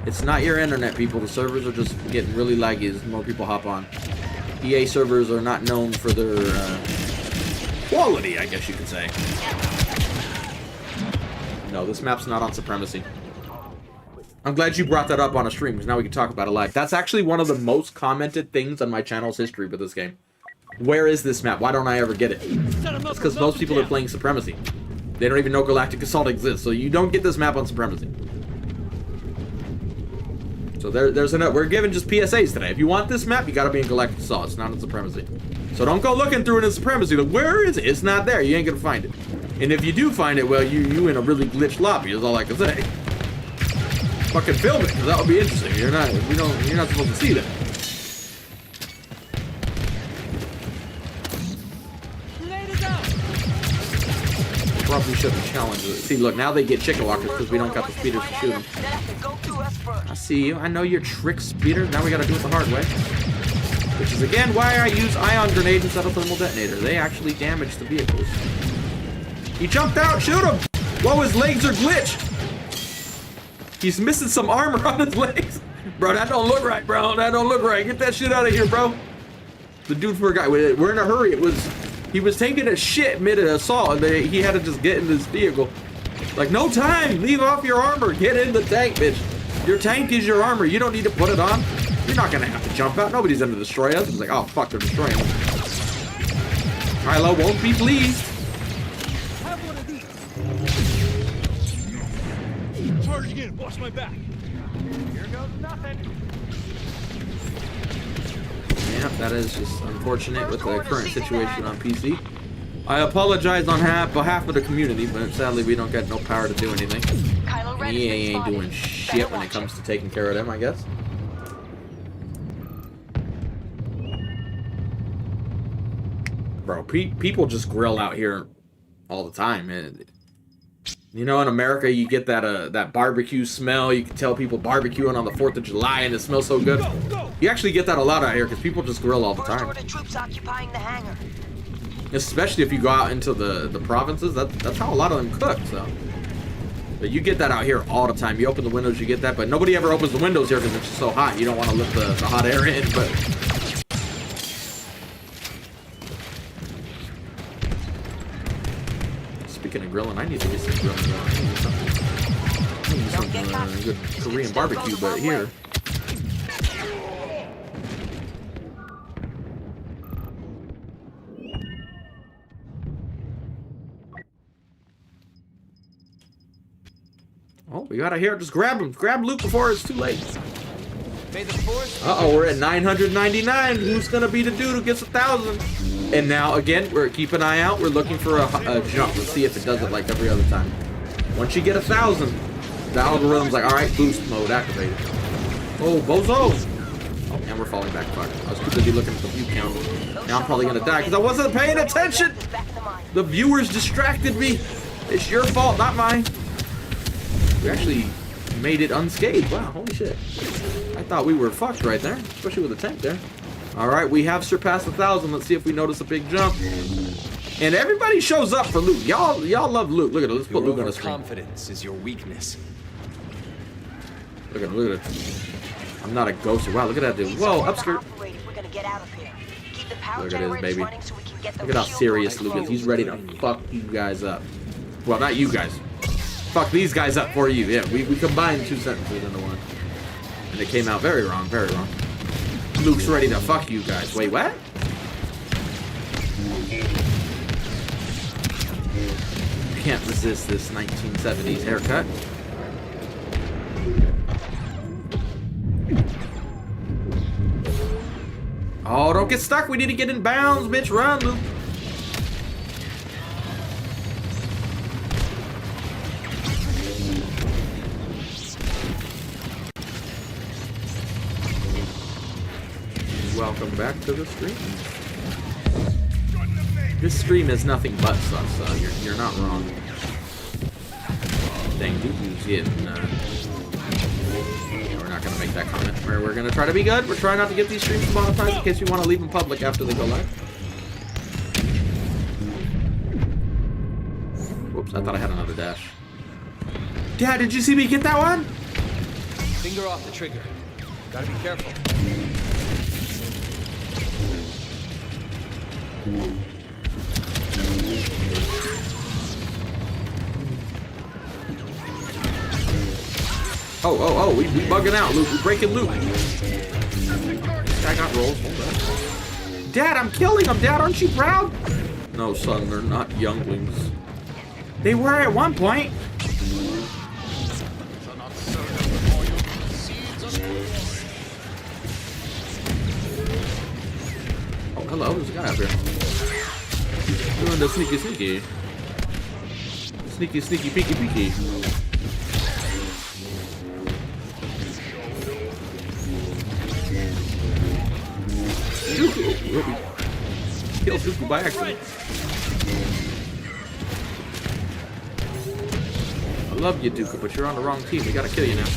Speaker 1: It's not your internet, people. The servers are just getting really laggy as more people hop on. EA servers are not known for their quality, I guess you could say. No, this map's not on Supremacy. I'm glad you brought that up on a stream, because now we can talk about it live. That's actually one of the most commented things on my channel's history with this game. Where is this map? Why don't I ever get it? It's because most people are playing Supremacy. They don't even know Galactic Assault exists, so you don't get this map on Supremacy. So there's enough. We're giving just PSAs today. If you want this map, you gotta be in Galactic Assault. It's not in Supremacy. So don't go looking through it in Supremacy. Like, where is it? It's not there. You ain't gonna find it. And if you do find it, well, you in a really glitched lobby, is all I can say. Fucking film it, because that would be interesting. You're not supposed to see that. Probably shouldn't challenge it. See, look, now they get chicken walkers because we don't got the speeders to shoot them. I see you. I know your trick speeder. Now we gotta do it the hard way. Which is, again, why I use ion grenades instead of thermal detonator. They actually damage the vehicles. He jumped out! Shoot him! Whoa, his legs are glitched! He's missing some armor on his legs. Bro, that don't look right, bro. That don't look right. Get that shit out of here, bro. The dude forgot. We're in a hurry. He was taking a shit mid-assault, and he had to just get in this vehicle. Like, no time! Leave off your armor! Get in the tank, bitch! Your tank is your armor. You don't need to put it on. You're not gonna have to jump out. Nobody's gonna destroy us. It's like, oh, fuck, they're destroying us. Kylo won't be pleased.
Speaker 4: Have one of these. Charge again. Watch my back.
Speaker 3: Here goes nothing.
Speaker 2: Yeah, that is just unfortunate with the current situation on PC. I apologize on behalf of the community, but sadly we don't get no power to do anything. And EA ain't doing shit when it comes to taking care of them, I guess. Bro, people just grill out here all the time. You know, in America, you get that that barbecue smell. You can tell people barbecuing on the 4th of July, and it smells so good. You actually get that a lot out here because people just grill all the
Speaker 1: First
Speaker 2: time.
Speaker 1: order troops occupying the hangar.
Speaker 2: Especially if you go out into the provinces, that's how a lot of them cook. So, but you get that out here all the time. You open the windows, you get that, but nobody ever opens the windows here because it's just so hot. You don't want to let the hot air in, but. Speaking of grilling, I need to get some grilling going. I need some good Korean barbecue, but here. Oh, we gotta hear it. Just grab him. Grab Luke before it's too late. Uh-oh, we're at 999. Who's gonna be the dude who gets 1,000? And now, again, we're keep an eye out. We're looking for a jump. Let's see if it does it like every other time. Once you get 1,000, the algorithm's like, all right, boost mode activated. Oh, bozo! Oh, and we're falling back. Fuck. I was too busy looking at the view count. Now I'm probably gonna die because I wasn't paying attention. The viewers distracted me. It's your fault, not mine. We actually made it unscathed. Wow, holy shit. I thought we were fucked right there, especially with the tank there. All right, we have surpassed 1,000. Let's see if we notice a big jump. And everybody shows up for loot. Y'all love loot. Look at it. Let's put loot on the screen.
Speaker 4: Confidence is your weakness.
Speaker 2: Look at it. I'm not a ghost. Wow, look at that dude. Whoa, upskirt. Look at this, baby. Look at how serious Luke is. He's ready to fuck you guys up. Well, not you guys. Fuck these guys up for you. Yeah, we combined 2 sentences into one. And it came out very wrong, very wrong. Luke's ready to fuck you guys. Wait, what? Can't resist this 1970s haircut. Oh, don't get stuck. We need to get in bounds, bitch. Run, Luke. Welcome back to the stream. This stream is nothing but sus, so you're not wrong. Dang, Dooku's getting, yeah, we're not gonna make that comment. We're gonna try to be good. We're trying not to get these streams monetized in case we want to leave them public after they go live. Whoops, I thought I had another dash. Dad, did you see me get that one?
Speaker 4: Finger off the trigger. Gotta be careful.
Speaker 2: Oh, we bugging out, Luke. We breaking Luke. This guy got rolls. Hold on. Dad, I'm killing him. Dad, aren't you proud? No, son, they're not younglings. They were at one point. Oh, hello. There's a guy up here. Doing the sneaky. Sneaky, peeky. Kill Dooku by accident. I love you, Dooku, but you're on the wrong team. We gotta kill you now.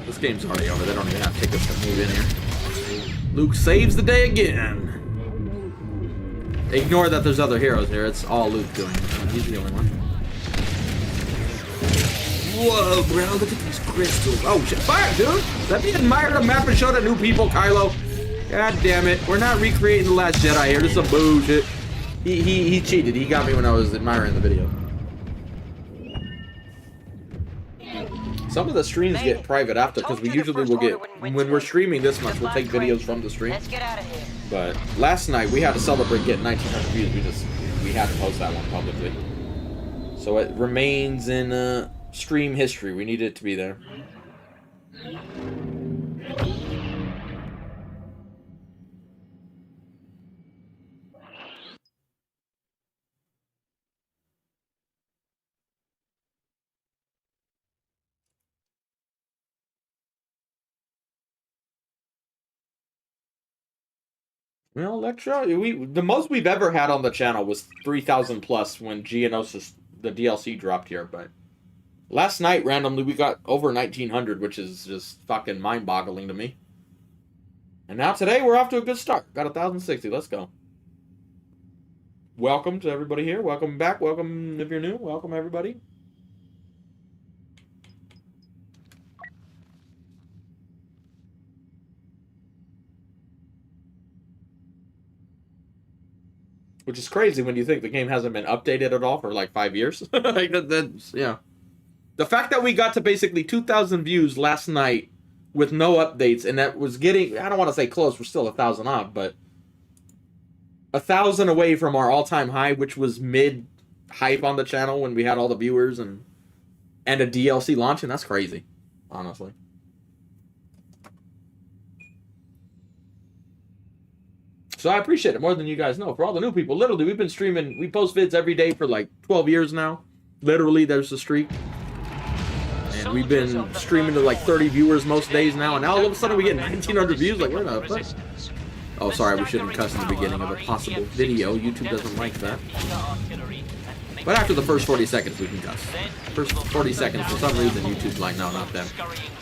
Speaker 2: This game's already over. They don't even have tickets to move in here. Luke saves the day again. Ignore that there's other heroes here. It's all Luke doing. He's the only one. Whoa, bro, look at these crystals. Oh, shit. Fire, dude. Let me admire the map and show the new people, Kylo. God damn it. We're not recreating The Last Jedi here. This is some bullshit. He cheated. He got me when I was admiring the video. Some of the streams get private after because we usually will get, when we're streaming this much, we'll take videos from the stream.
Speaker 1: Let's get out of here.
Speaker 2: But last night we had to celebrate getting 1,900 views. We had to post that one publicly. So it remains in stream history. We need it to be there. Well, let's show you. The most we've ever had on the channel was 3,000 plus when Geonosis, the DLC, dropped here. But last night, randomly, we got over 1,900, which is just fucking mind-boggling to me. And now today, we're off to a good start. Got 1,060. Let's go. Welcome to everybody here. Welcome back. Welcome if you're new. Welcome, everybody. Which is crazy when you think the game hasn't been updated at all for like 5 years. Like that's, yeah. The fact that we got to basically 2,000 views last night with no updates, and that was getting, I don't want to say close, we're still 1,000 off, but 1,000 away from our all-time high, which was mid-hype on the channel when we had all the viewers and a DLC launch, and that's crazy, honestly. So I appreciate it more than you guys know. For all the new people, literally, we've been streaming, we post vids every day for like 12 years now. Literally, there's a streak. And we've been streaming to like 30 viewers most days now, and now all of a sudden we get 1,900 views. Like, where the fuck? Oh, sorry, we shouldn't cuss in the beginning of a possible video. YouTube doesn't like that. But after the first 40 seconds, we can cuss. First 40 seconds, for some reason, YouTube's like, no, not them.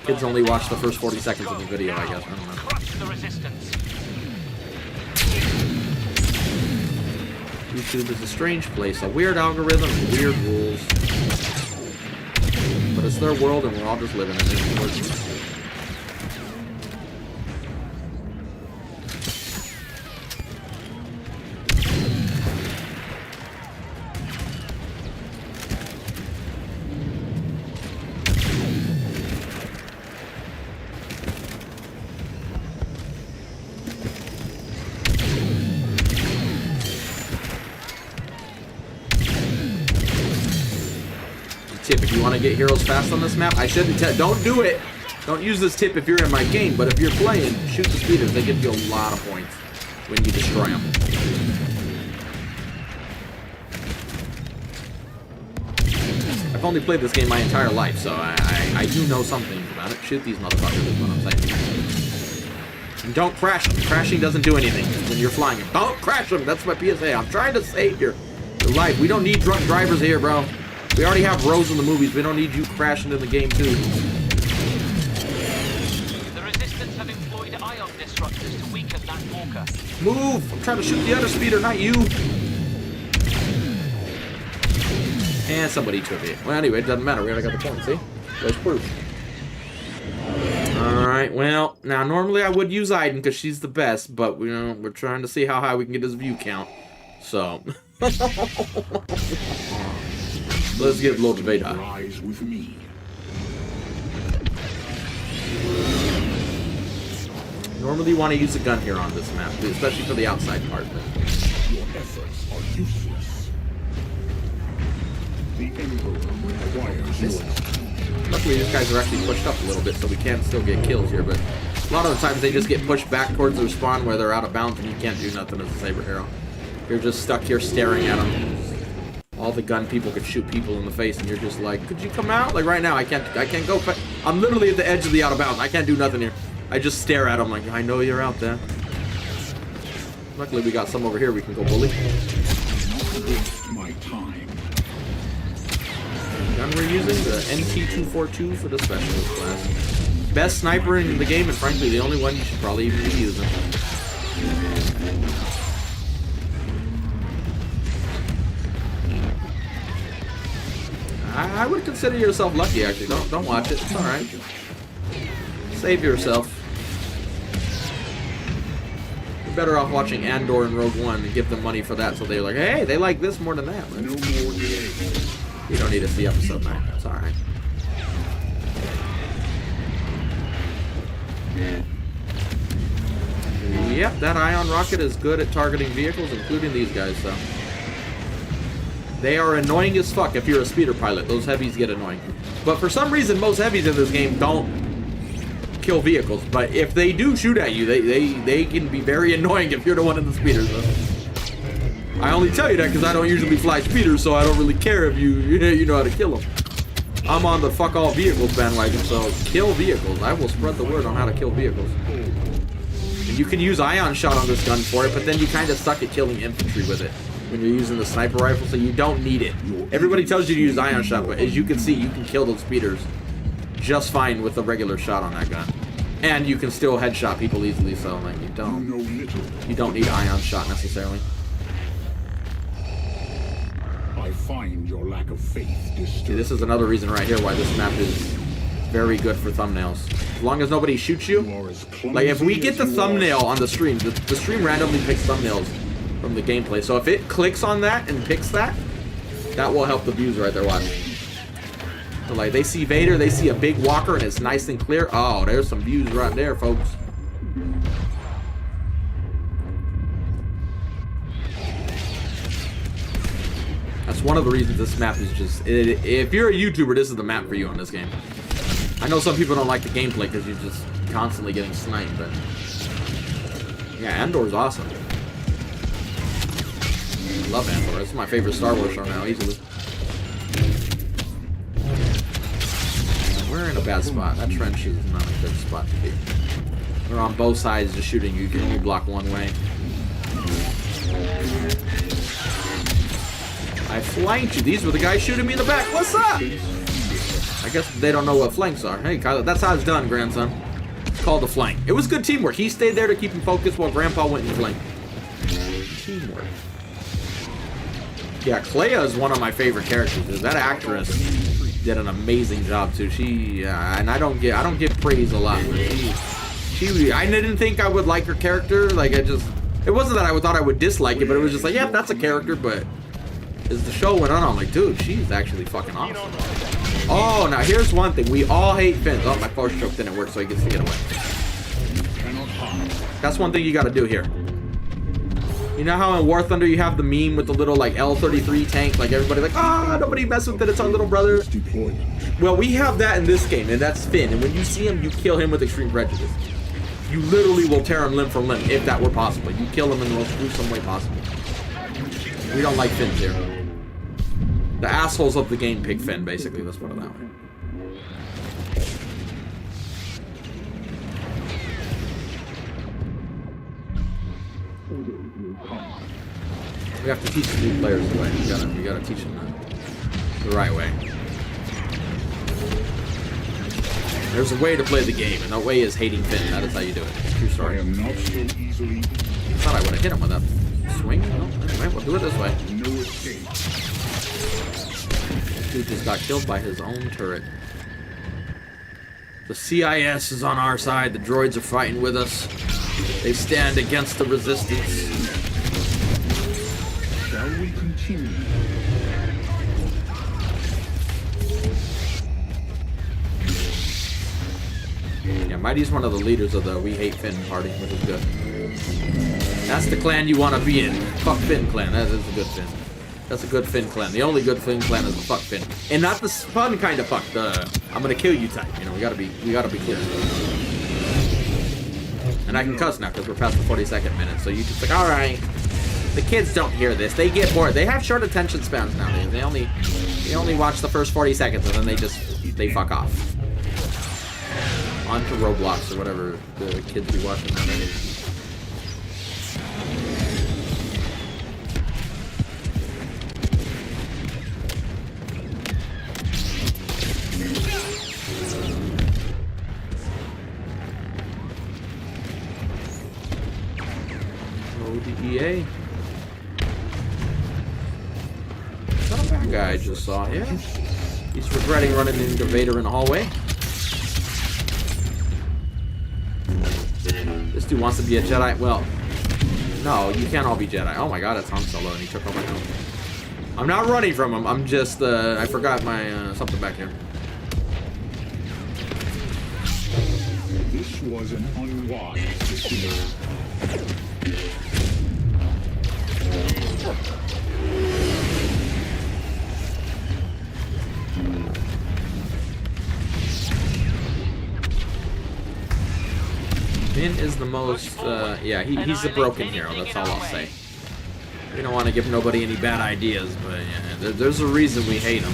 Speaker 2: Kids only watch the first 40 seconds of the video, I guess. I don't know. YouTube is a strange place, a weird algorithm, weird rules. But it's their world, and we're all just living in it. Tip, if you want to get heroes fast on this map, I shouldn't don't do it. Don't use this tip if you're in my game, but if you're playing, shoot the speeders. They give you a lot of points when you destroy them. I've only played this game my entire life, so I do know something about it. Shoot these motherfuckers is what I'm saying. And don't crash them. Crashing doesn't do anything when you're flying them. Don't crash them. That's my PSA. I'm trying to save your life. We don't need drunk drivers here, bro. We already have Rose in the movies. We don't need you crashing in the game, too.
Speaker 7: The Resistance have employed ion disruptors to weaken that walker.
Speaker 2: Move! I'm trying to shoot the other speeder, not you. And somebody took it. Well, anyway, it doesn't matter. We already got the point, see? There's proof. Alright, well, now normally I would use Aiden because she's the best, but we're trying to see how high we can get his view count. So... Let's get low debate high.
Speaker 9: Rise with me.
Speaker 2: Normally you want to use a gun here on this map, especially for the outside part.
Speaker 9: Your efforts are useless. The Emperor requires your...
Speaker 2: Luckily these guys are actually pushed up a little bit, so we can still get kills here, but a lot of the times they just get pushed back towards their spawn where they're out of bounds and you can't do nothing as a saber hero. You're just stuck here staring at them. All the gun people could shoot people in the face, and you're just like, could you come out? Like right now, I can't go. I'm literally at the edge of the out of bounds. I can't do nothing here. I just stare at them like, I know you're out there. Luckily, we got some over here we can go bully.
Speaker 9: Waste my time.
Speaker 2: Gun we're using, the NT242 for the specialist class. Best sniper in the game, and frankly, the only one you should probably even be using. I would consider yourself lucky, actually. Don't watch it. It's alright. Save yourself. You're better off watching Andor and Rogue One and give them money for that so they're like, hey, they like this more than that. Right?
Speaker 9: No more delay.
Speaker 2: You don't need to see episode 9. It's alright. Yep, that ion rocket is good at targeting vehicles, including these guys, so. They are annoying as fuck if you're a speeder pilot. Those heavies get annoying. But for some reason, most heavies in this game don't kill vehicles. But if they do shoot at you, they can be very annoying if you're the one in the speeders. I only tell you that because I don't usually fly speeders, so I don't really care if you know how to kill them. I'm on the fuck all vehicles bandwagon, so kill vehicles. I will spread the word on how to kill vehicles. And you can use ion shot on this gun for it, but then you kind of suck at killing infantry with it when you're using the sniper rifle, so you don't need it. Everybody tells you to use ion shot, but as you can see, you can kill those speeders just fine with a regular shot on that gun. And you can still headshot people easily, so like you don't need ion shot necessarily.
Speaker 9: I find your lack of faith disturbing.
Speaker 2: See, this is another reason right here why this map is very good for thumbnails. As long as nobody shoots you. Like if we get the thumbnail on the stream, the stream randomly picks thumbnails from the gameplay. So if it clicks on that and picks that, that will help the views right there watching. So like they see Vader, they see a big walker, and it's nice and clear. Oh, there's some views right there, folks. That's one of the reasons this map is just... if you're a YouTuber, this is the map for you on this game. I know some people don't like the gameplay because you're just constantly getting sniped, but... yeah, Andor's awesome. I love Andor. It's my favorite Star Wars show now, easily. We're in a bad spot. That trench is not a good spot to be. We're on both sides just shooting. You can only block one way. I flanked you. These were the guys shooting me in the back. What's up? I guess they don't know what flanks are. Hey, Kylo, that's how it's done, grandson. It's called a flank. It was good teamwork. He stayed there to keep him focused while Grandpa went and flanked. Teamwork. Yeah, Clea is one of my favorite characters. Dude. That actress did an amazing job too. She and I don't get praise a lot. But I didn't think I would like her character. Like it wasn't that I thought I would dislike it, but it was just like, yeah, that's a character, but. As the show went on, I'm like, dude, she's actually fucking awesome. Oh, now here's one thing. We all hate Finns. Oh, my force stroke didn't work, so he gets to get away. That's one thing you gotta do here. You know how in War Thunder you have the meme with the little, like, L-33 tank? Like, everybody like, ah, nobody mess with it, it's our little brother. Well, we have that in this game, and that's Finn. And when you see him, you kill him with extreme prejudice. You literally will tear him limb from limb, if that were possible. You kill him in the most gruesome way possible. We don't like Finns here. The assholes of the game pick Finn, basically. Let's put it that way. We have to teach the new players the way. We gotta teach them the right way. There's a way to play the game, and that way is hating Finn. That is how you do it. True story. I thought I would have hit him with that swing. No, anyway, we'll do it this way. Dude just got killed by his own turret. The CIS is on our side. The droids are fighting with us. They stand against the resistance.
Speaker 9: Shall we continue?
Speaker 2: Yeah, Mighty's one of the leaders of the We Hate Finn party, which is good. That's the clan you want to be in. Fuck Finn clan. That is a good Finn. That's a good Finn clan. The only good Finn clan is the fuck Finn, and not the fun kind of fuck. The I'm gonna kill you type. You know, we gotta be clear. And I can cuss now because we're past the 42nd minute. So you just like, all right. The kids don't hear this. They get bored. They have short attention spans nowadays. They only watch the first 40 seconds and then they fuck off. On to Roblox or whatever the kids be watching nowadays. ODEA. Is that a bad guy I just saw here? He's regretting running into Vader in the hallway. This dude wants to be a Jedi. Well, no, you can't all be Jedi. Oh my god, it's Han Solo and he took all my helmet. I'm not running from him. I'm just, I forgot my, something back here.
Speaker 9: This was an unwise decision.
Speaker 2: Finn is the most, yeah, he's a broken hero, that's all I'll say. We don't want to give nobody any bad ideas, but yeah, there's a reason we hate him.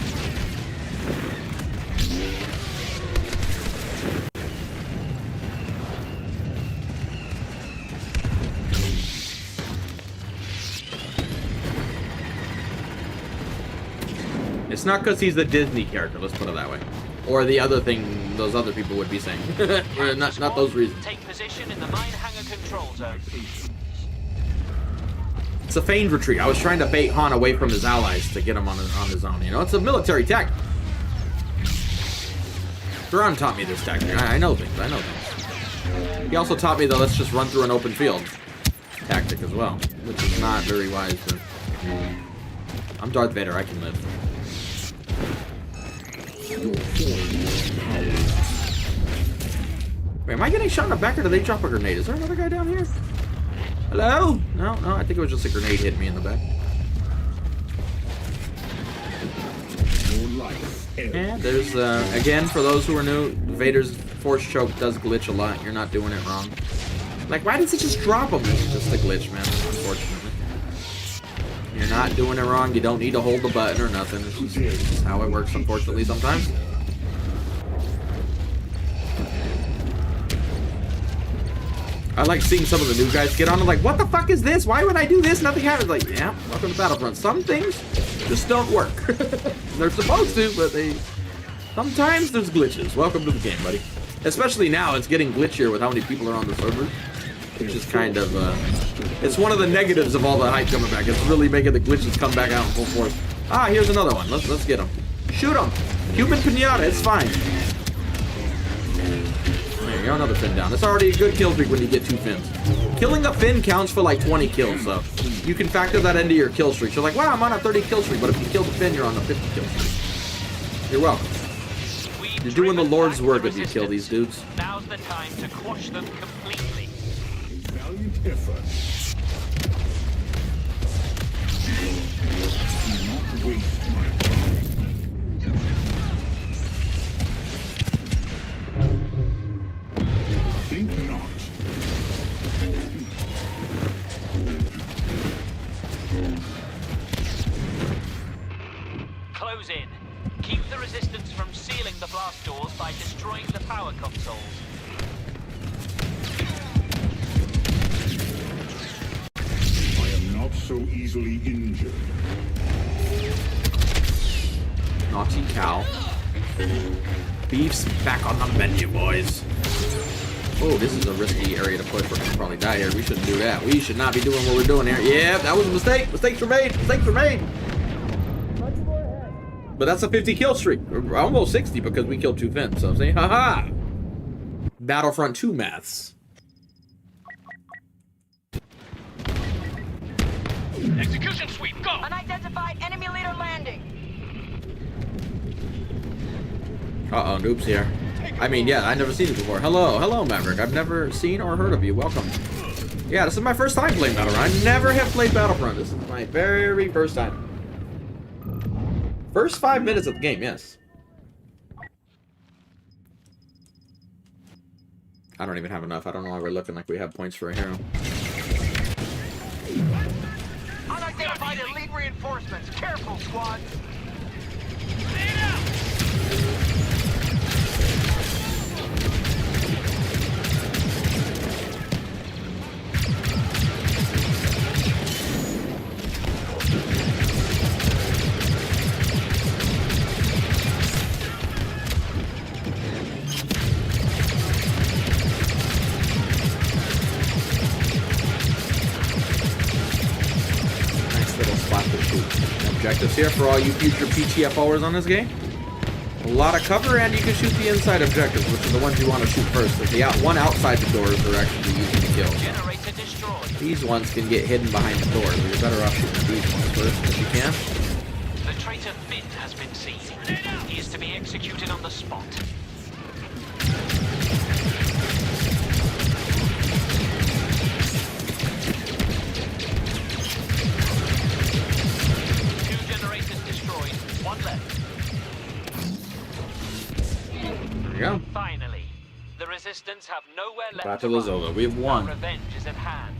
Speaker 2: It's not because he's the Disney character, let's put it that way. Or the other thing those other people would be saying. not those reasons.
Speaker 7: Take position in the mine hangar control zone.
Speaker 2: It's a feigned retreat. I was trying to bait Han away from his allies to get him on his own. You know, it's a military tactic. Thrawn taught me this tactic. I know things. I know things. He also taught me the let's just run through an open field tactic as well, which is not very wise. But I'm Darth Vader. I can live. Wait, am I getting shot in the back or did they drop a grenade? Is there another guy down here? Hello? No, I think it was just a grenade hit me in the back. And there's, again, for those who are new, Vader's force choke does glitch a lot. You're not doing it wrong. Like, why does it just drop him? It's just a glitch, man, unfortunately. You're not doing it wrong. You don't need to hold the button or nothing. It's just how it works, unfortunately, sometimes. I like seeing some of the new guys get on and like, what the fuck is this? Why would I do this? Nothing happens. Like, yeah, welcome to Battlefront. Some things just don't work. They're supposed to, but sometimes there's glitches. Welcome to the game, buddy. Especially now, it's getting glitchier with how many people are on the server. Which is kind of, it's one of the negatives of all the hype coming back. It's really making the glitches come back out in full force. Ah, here's another one. Let's get him. Shoot him. Human pinata. It's fine. There you go, another fin down. It's already a good kill streak when you get 2 fins. Killing a fin counts for like 20 kills, so you can factor that into your kill streak. You're like, wow, I'm on a 30 kill streak, but if you kill the fin, you're on a 50 kill streak. You're welcome. You're doing the Lord's work if you kill these dudes.
Speaker 7: Now's the time to quash them completely.
Speaker 9: Valiant effort. Do not waste my time. Think not.
Speaker 7: Close in. Keep the resistance from sealing the blast doors by destroying the power consoles.
Speaker 9: I am not so easily injured.
Speaker 2: Naughty cow. Beef's back on the menu, boys. Oh, this is a risky area to push. We're gonna probably die here. We shouldn't do that. We should not be doing what we're doing here. Yeah, that was a mistake. Mistakes were made. Mistakes were made. But that's a 50 kill streak. Almost 60 because we killed 2 fins. So I'm saying, haha. Battlefront 2 maths.
Speaker 3: Execution sweep, go!
Speaker 5: Unidentified enemy leader landing.
Speaker 2: Uh-oh, noob's here. I mean, yeah, I've never seen you before. Hello, Maverick. I've never seen or heard of you. Welcome. Yeah, this is my first time playing Battlefront. I never have played Battlefront. This is my very first time. First 5 minutes of the game, yes. I don't even have enough. I don't know why we're looking like we have points for a hero.
Speaker 5: Unidentified elite reinforcements. Careful, squad.
Speaker 2: Objectives here for all you future PTFOers on this game. A lot of cover, and you can shoot the inside objectives, which are the ones you want to shoot first. The one outside the doors are actually easy to kill.
Speaker 7: Generator destroyed.
Speaker 2: These ones can get hidden behind the doors, so you're better off shooting these ones first if you can.
Speaker 7: The traitor Finn has been seen. He is to be executed on the spot.
Speaker 2: Go.
Speaker 7: Finally, the resistance have nowhere left
Speaker 2: Battle
Speaker 7: to
Speaker 2: is
Speaker 7: run.
Speaker 2: over. We've won.
Speaker 7: Our revenge is at hand.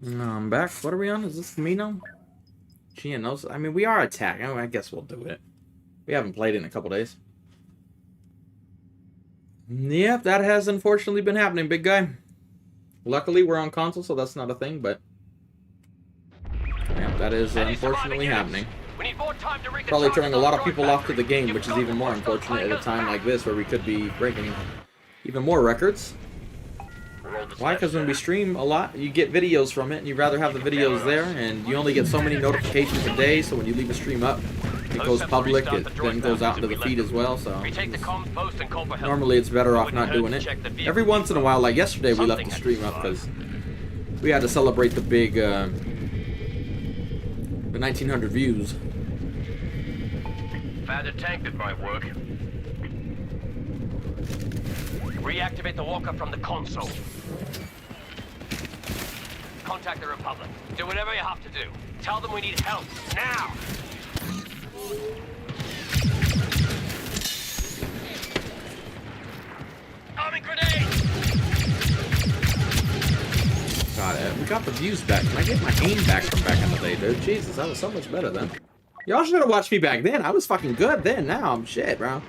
Speaker 2: I'm back. What are we on? Is this Camino? Geonosis. I mean, we are attacking. I guess we'll do it. We haven't played in a couple days. Yep, that has unfortunately been happening, big guy. Luckily, we're on console, so that's not a thing, but... Yep, that is unfortunately happening. Probably turning a lot of people off to the game, which is even more unfortunate at a time like this, where we could be breaking even more records. Why? Because when we stream a lot, you get videos from it, and you'd rather have the videos there, and you only get so many notifications a day, so when you leave a stream up, it goes public, it then goes out into the feed as well, so normally it's better off not doing it. Every once in a while, like yesterday, we left the stream up because we had to celebrate the big, the 1900 views.
Speaker 3: Found a tank that might work. Reactivate the walker from the console. Contact the Republic. Do whatever you have to do. Tell them we need help, now! Arming grenade!
Speaker 2: God, we got the views back. Can I get my aim back from back in the day, dude? Jesus, that was so much better then. Y'all should have watched me back then. I was fucking good then. Now I'm shit, bro.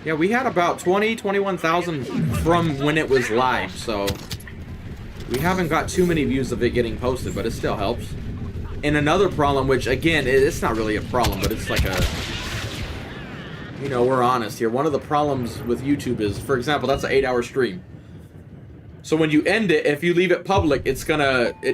Speaker 2: Yeah, we had about 21,000 from when it was live, so we haven't got too many views of it getting posted, but it still helps. And another problem, which again, it's not really a problem, but it's like a, you know, we're honest here. One of the problems with YouTube is, for example, that's an 8-hour stream. So when you end it, if you leave it public, it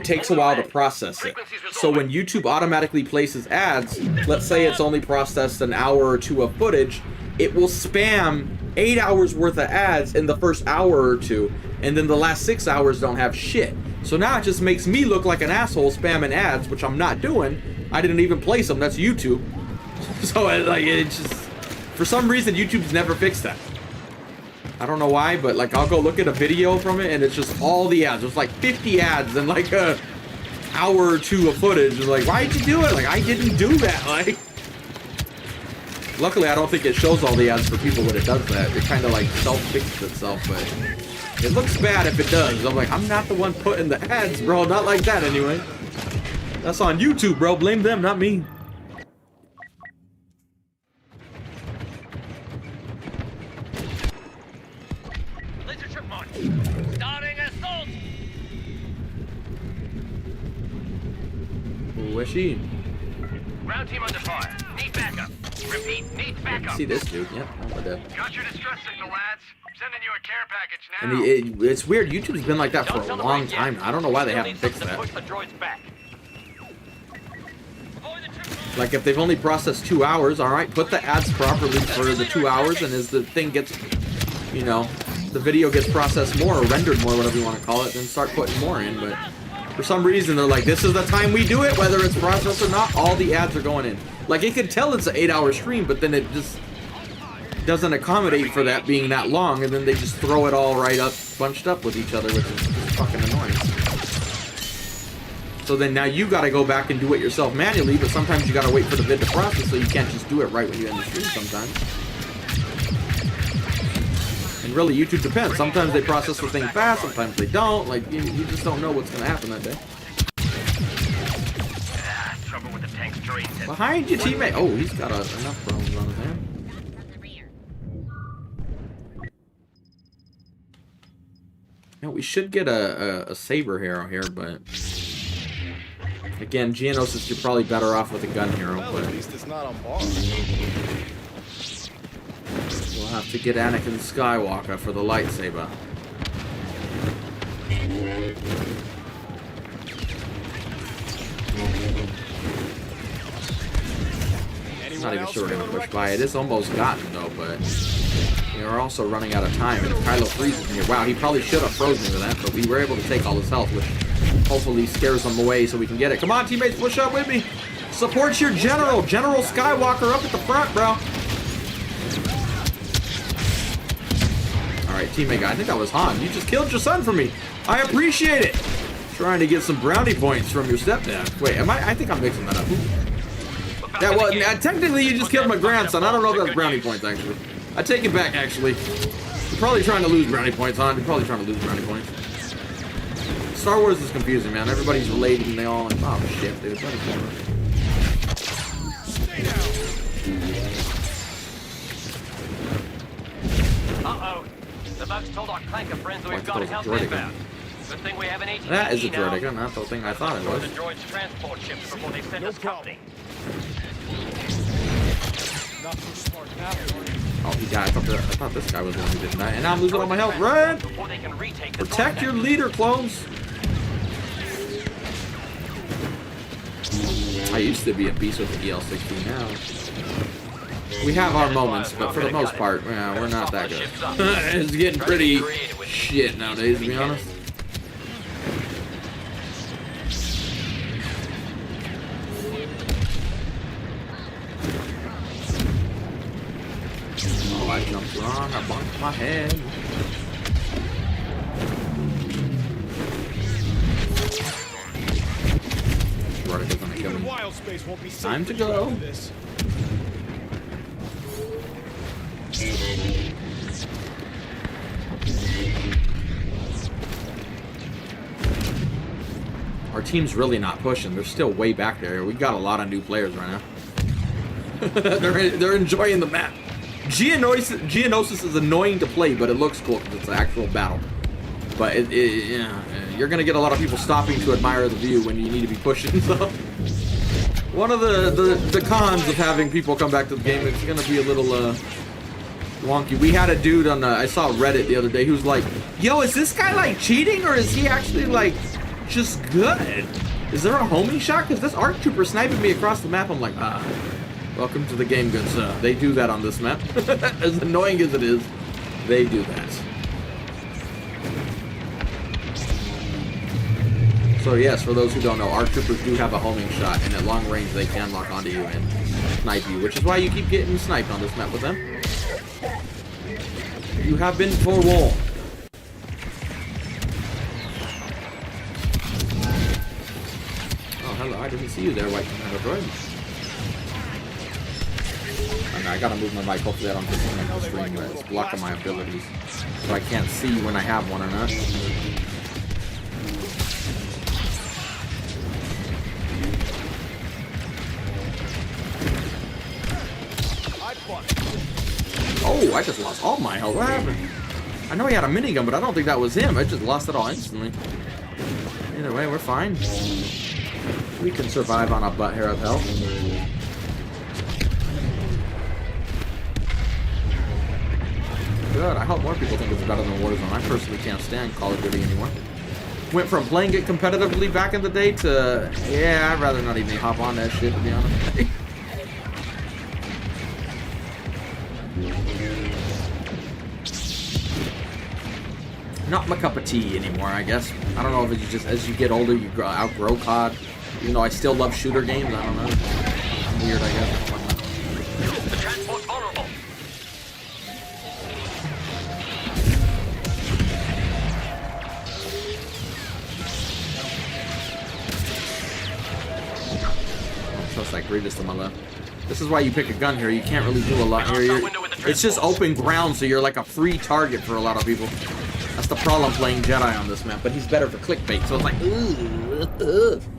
Speaker 2: takes a while to process it. So when YouTube automatically places ads, let's say it's only processed an hour or two of footage, it will spam 8 hours worth of ads in the first hour or two, and then the last 6 hours don't have shit. So now it just makes me look like an asshole spamming ads, which I'm not doing. I didn't even place them, that's YouTube. So like, it just, for some reason, YouTube's never fixed that. I don't know why, but like, I'll go look at a video from it, and it's just all the ads. There's like 50 ads in like a hour or two of footage. It's like, why'd you do it? Like, I didn't do that, like. Luckily, I don't think it shows all the ads for people when it does that. It kind of like self-fixes itself, but it looks bad if it does. I'm like, I'm not the one putting the ads, bro. Not like that, anyway. That's on YouTube, bro. Blame them, not me.
Speaker 3: Laser trip mark. Starting assault.
Speaker 2: Where's she?
Speaker 3: Ground team under fire. Need backup. Repeat, need backup.
Speaker 2: See this dude? Yep. Oh,
Speaker 3: got your distress signal, lads. Sending you a care package now.
Speaker 2: And it's weird. YouTube's been like that for a long time. I don't know why they haven't fixed that. Like, if they've only processed 2 hours, all right, put the ads properly for the 2 hours, and as the thing gets, you know, the video gets processed more or rendered more, whatever you want to call it, then start putting more in. But for some reason, they're like, this is the time we do it, whether it's processed or not, all the ads are going in. Like, it could tell it's an 8-hour stream, but then it just doesn't accommodate for that being that long, and then they just throw it all right up, bunched up with each other, which is fucking annoying. So then now you gotta go back and do it yourself manually, but sometimes you gotta wait for the vid to process, so you can't just do it right when you end the stream sometimes. And really, YouTube depends. Sometimes they process the thing fast, sometimes they don't. Like, you just don't know what's gonna happen that day. Behind you, teammate. Oh, he's got enough problems on his hand. Yeah, we should get a saber hero here, but again, Geonosis, you're probably better off with a gun hero.
Speaker 4: Well,
Speaker 2: but
Speaker 4: at least it's not on bar.
Speaker 2: We'll have to get Anakin Skywalker for the lightsaber. I'm not even sure we're gonna push by. It is almost gotten though, but we are also running out of time. And if Kylo freezes me, wow, he probably should have frozen to that, but we were able to take all his health, which hopefully scares him away so we can get it. Come on, teammates, push up with me. Support your general, General Skywalker up at the front, bro. All right, teammate guy, I think that was Han. You just killed your son for me. I appreciate it. Trying to get some brownie points from your stepdad. Wait, I think I'm mixing that up. Yeah, well, technically you just killed my grandson. I don't know if that's brownie points, actually. I take it back, actually. You're probably trying to lose brownie points, Han. You're probably trying to lose brownie points. Star Wars is confusing, man. Everybody's related and they all like, oh shit, dude. What is going on?
Speaker 4: Stay down.
Speaker 3: Uh-oh. The bugs told our clanker friends that we've got to help inbound. Good thing we have an AT.
Speaker 2: That is a droid, not the thing I thought it was.
Speaker 3: The droids transport ships before they send us company.
Speaker 4: Not so smart now, Marty.
Speaker 2: Oh, he died. I thought this guy was the one who didn't die. And now I'm losing all my health. Run!
Speaker 3: Before they can retake the
Speaker 2: Protect your leader, clones! I used to be a beast with the EL-16 now. We have our moments, but for the most part, yeah, we're not that good. It's getting pretty shit nowadays, to be honest. Oh, I jumped wrong. I bumped my head.
Speaker 4: Wild space won't be safe.
Speaker 2: Time to go.
Speaker 4: This.
Speaker 2: Our team's really not pushing. They're still way back there. We got a lot of new players right now. they're enjoying the map. Geonosis is annoying to play, but it looks cool because it's an actual battle. But yeah, you're gonna get a lot of people stopping to admire the view when you need to be pushing. So one of the cons of having people come back to the game, it's gonna be a little wonky. We had a dude on I saw Reddit the other day who's like, "Yo, is this guy like cheating or is he actually like just good? Is there a homing shot? Because this ARC trooper sniping me across the map." I'm like, welcome to the game, good sir. They do that on this map. As annoying as it is, they do that. So yes, for those who don't know, ARC troopers do have a homing shot, and at long range they can lock onto you and snipe you, which is why you keep getting sniped on this map with them. You have been forewarned. Oh, hello, I didn't see you there, White Commando Droid. I gotta move my mic, hopefully I don't disconnect the stream, but it's blocking my abilities. So I can't see when I have one or not. Oh, I just lost all my health. What happened? I know he had a minigun, but I don't think that was him. I just lost it all instantly. Either way, we're fine. We can survive on a butt hair of health. Good. I hope more people think it's better than Warzone. I personally can't stand Call of Duty anymore. Went from playing it competitively back in the day to, yeah, I'd rather not even hop on that shit, to be honest. Not my cup of tea anymore, I guess. I don't know if it's just as you get older, you outgrow COD. Even though I still love shooter games, I don't know. I'm weird, I guess.
Speaker 3: The transport's vulnerable.
Speaker 2: So it's like Grievous to my left. This is why you pick a gun here. You can't really do a lot here. It's just open ground, so you're like a free target for a lot of people. That's the problem playing Jedi on this map, but he's better for clickbait, so it's like,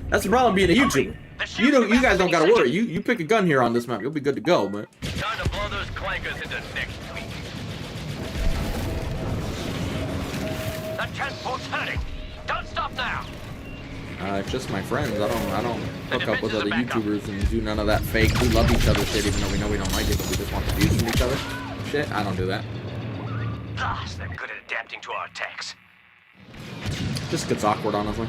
Speaker 2: That's the problem being a YouTuber. You guys don't gotta worry. You pick a gun here on this map, you'll be good to go, but...
Speaker 3: Time to blow those clankers into next week. That transport's hurting. Don't stop now.
Speaker 2: It's just my friends. I don't hook up with other YouTubers and do none of that fake. We love each other shit, even though we know we don't like it, but we just want the views from each other. Shit, I don't do that.
Speaker 3: Gosh, they're good at adapting to our attacks.
Speaker 2: Just gets awkward, honestly.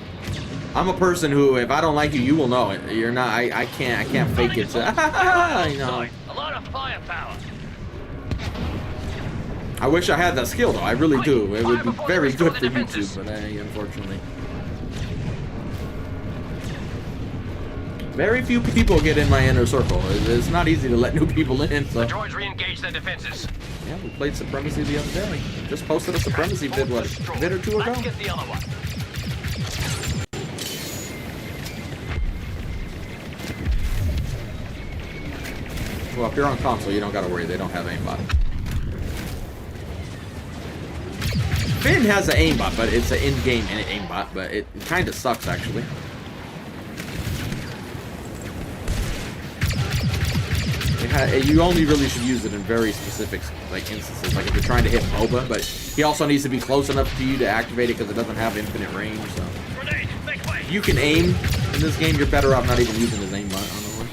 Speaker 2: I'm a person who, if I don't like you, you will know it. You're not. I can't fake it. I know.
Speaker 3: A lot of firepower.
Speaker 2: I wish I had that skill, though. I really do. It would be very good for YouTube, but unfortunately. Very few people get in my inner circle. It's not easy to let new people in, so...
Speaker 3: The droids re-engage their defenses.
Speaker 2: Yeah, we played Supremacy the other day. Just posted a Supremacy vid, what, a bit or two ago?
Speaker 3: Let's get the other one.
Speaker 2: Well, if you're on console, you don't gotta worry. They don't have aimbot. Finn has an aimbot, but it's an in-game aimbot, but it kind of sucks actually. You only really should use it in very specific like instances, like if you're trying to hit Boba, but he also needs to be close enough to you to activate it because it doesn't have infinite range. So if you can aim in this game, you're better off not even using his aimbot. Honestly,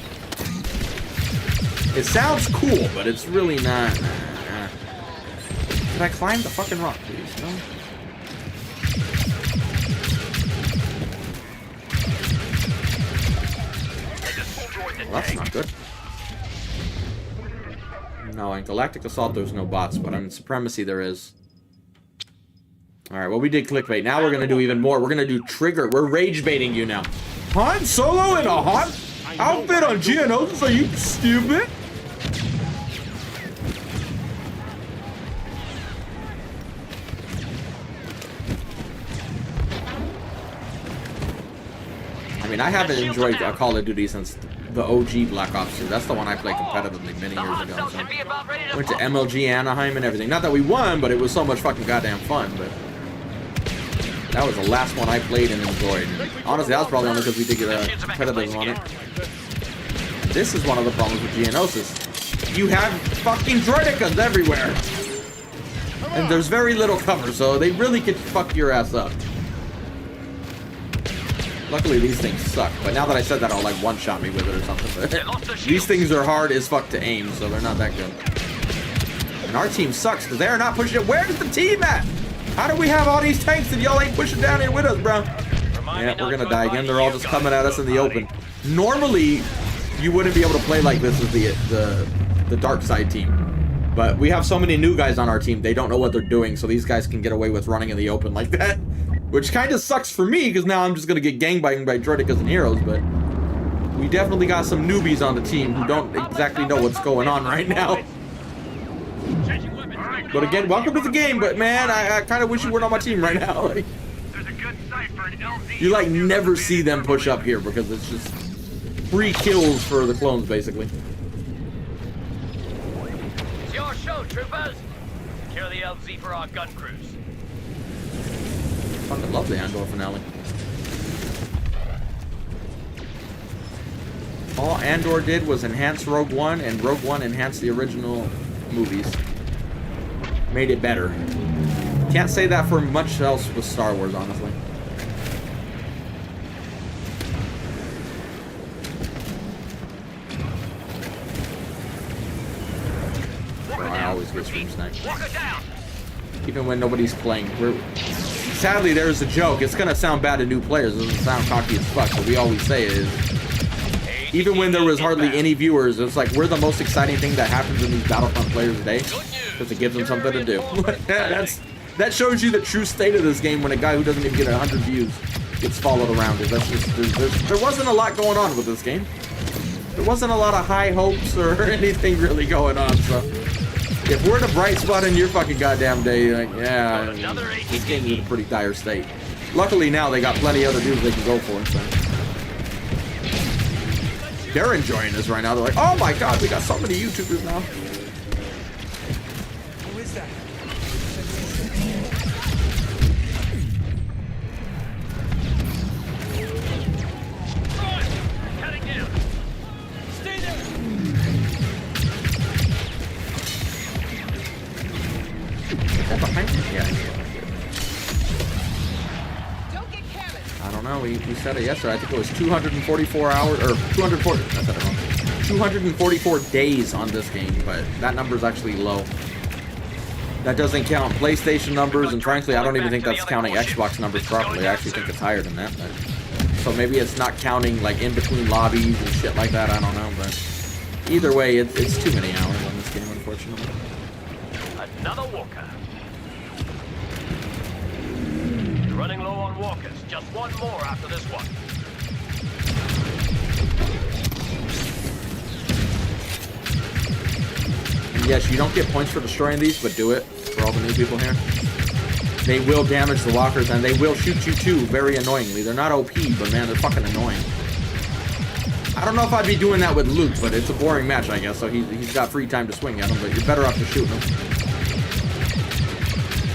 Speaker 2: it sounds cool, but it's really not. Can I climb the fucking rock, please? No. Well, that's not good. No, in Galactic Assault there's no bots, but on Supremacy there is. Alright, well we did clickbait. Now we're gonna do even more. We're gonna do trigger. We're rage baiting you now. Han Solo in a hot outfit on Geonosis? Are you stupid? I mean, I haven't enjoyed Call of Duty since the OG Black Ops 2. That's the one I played competitively many years ago. So. Went to MLG Anaheim and everything. Not that we won, but it was so much fucking goddamn fun. But that was the last one I played and enjoyed. Honestly, that was probably only because we did get a competitive on it. This is one of the problems with Geonosis. You have fucking droidicas everywhere. And there's very little cover, so they really could fuck your ass up. Luckily, these things suck, but now that I said that, I'll like one-shot me with it or something. These things are hard as fuck to aim, so they're not that good. And our team sucks, because they're not pushing it. Where's the team at? How do we have all these tanks and y'all ain't pushing down here with us, bro? Yeah, we're gonna die again. They're all just coming at us in the open. Normally, you wouldn't be able to play like this as the dark side team. But we have so many new guys on our team, they don't know what they're doing, so these guys can get away with running in the open like that. Which kind of sucks for me, because now I'm just going to get gangbanged by droidicas and heroes, but we definitely got some newbies on the team who don't exactly know what's going on right now. But again, welcome to the game, but man, I kind of wish you weren't on my team right now. Like, you like never see them push up here, because it's just free kills for the clones, basically.
Speaker 3: It's your show, troopers. Secure the LZ for our gun crews.
Speaker 2: Fucking love the Andor finale. All Andor did was enhance Rogue One, and Rogue One enhanced the original movies. Made it better. Can't say that for much else with Star Wars, honestly. Well, I always get stream sniped. Even when nobody's playing. Sadly, there's a joke. It's gonna sound bad to new players. It doesn't sound cocky as fuck, but we always say it is. Even when there was hardly any viewers, it's like we're the most exciting thing that happens in these Battlefront players today, because it gives them something to do. That shows you the true state of this game when a guy who doesn't even get 100 views gets followed around. That's just there wasn't a lot going on with this game. There wasn't a lot of high hopes or anything really going on. So if we're the bright spot in your fucking goddamn day, like, yeah, this game is in a pretty dire state. Luckily now they got plenty of other dudes they can go for, so. They're enjoying this right now. They're like, oh my god, we got so many YouTubers now.
Speaker 4: Who is that?
Speaker 2: Behind me? Yeah. I don't know. We said it yesterday. I think it was 244 hours or 240. I said it wrong. 244 days on this game, but that number is actually low. That doesn't count PlayStation numbers, and frankly, I don't even think that's counting Xbox numbers properly. I actually think it's higher than that. But, so maybe it's not counting like in between lobbies and shit like that. I don't know, but either way, it's too many hours on this game, unfortunately.
Speaker 3: Another walker. Running low on walkers. Just one more after this one.
Speaker 2: And yes, you don't get points for destroying these, but do it for all the new people here. They will damage the walkers, and they will shoot you too, very annoyingly. They're not OP, but man, they're fucking annoying. I don't know if I'd be doing that with Luke, but it's a boring match, I guess, so he's got free time to swing at him, but you're better off just shooting him.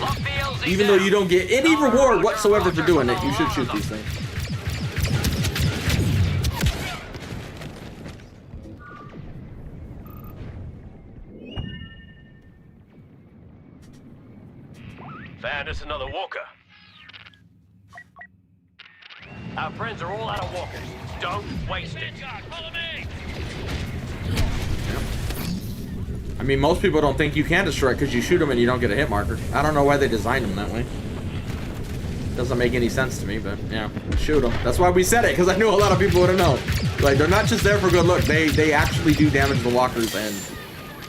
Speaker 3: Lock the LZ
Speaker 2: Even though you don't get any reward whatsoever for doing it, you should shoot these things.
Speaker 3: Found us another walker. Our friends are all out of walkers. Don't waste it. Follow me.
Speaker 2: I mean, most people don't think you can destroy it because you shoot them and you don't get a hit marker. I don't know why they designed them that way. Doesn't make any sense to me, but yeah, shoot them. That's why we said it, because I knew a lot of people would have known. Like, they're not just there for good look. They actually do damage to the walkers and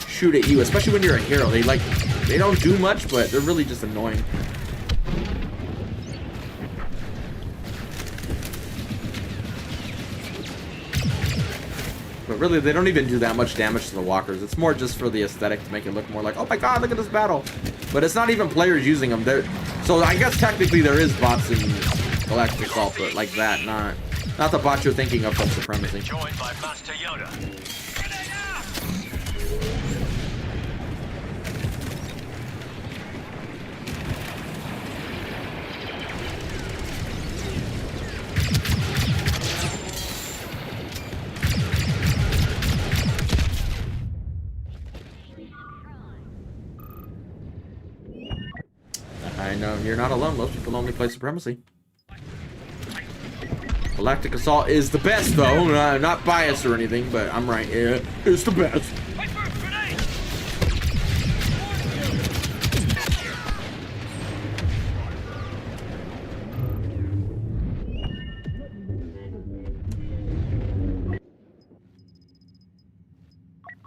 Speaker 2: shoot at you, especially when you're a hero. They don't do much, but they're really just annoying. But really, they don't even do that much damage to the walkers. It's more just for the aesthetic to make it look more like, oh my god, look at this battle. But it's not even players using them. So I guess technically there is bots in Galactic Assault, but like that, not the bots you're thinking of from Supremacy.
Speaker 3: Joined by Master Yoda.
Speaker 2: I know, you're not alone. Most people only play Supremacy. Galactic Assault is the best, though. Not biased or anything, but I'm right. Yeah, it's the best.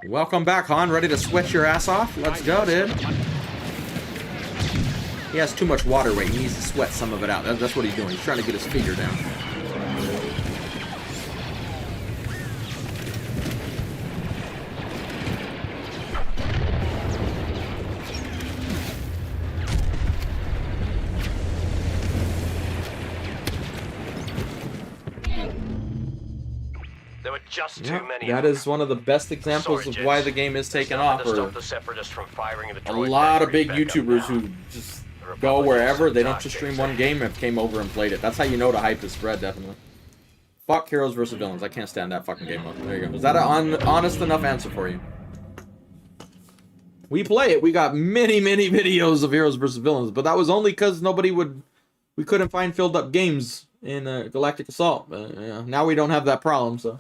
Speaker 2: Welcome back, Han. Ready to sweat your ass off? Let's go, dude. He has too much water weight. He needs to sweat some of it out. That's what he's doing. He's trying to get his figure down.
Speaker 3: There were just too many.
Speaker 2: That is one of the best examples of why the game is taken off. Or a lot of big YouTubers who just go wherever. They don't just stream one game and came over and played it. That's how you know the hype is spread, definitely. Fuck Heroes vs. Villains. I can't stand that fucking game mode. There you go. Is that an honest enough answer for you? We play it. We got many videos of Heroes vs. Villains, but that was only because we couldn't find filled up games in Galactic Assault. Yeah, now we don't have that problem, so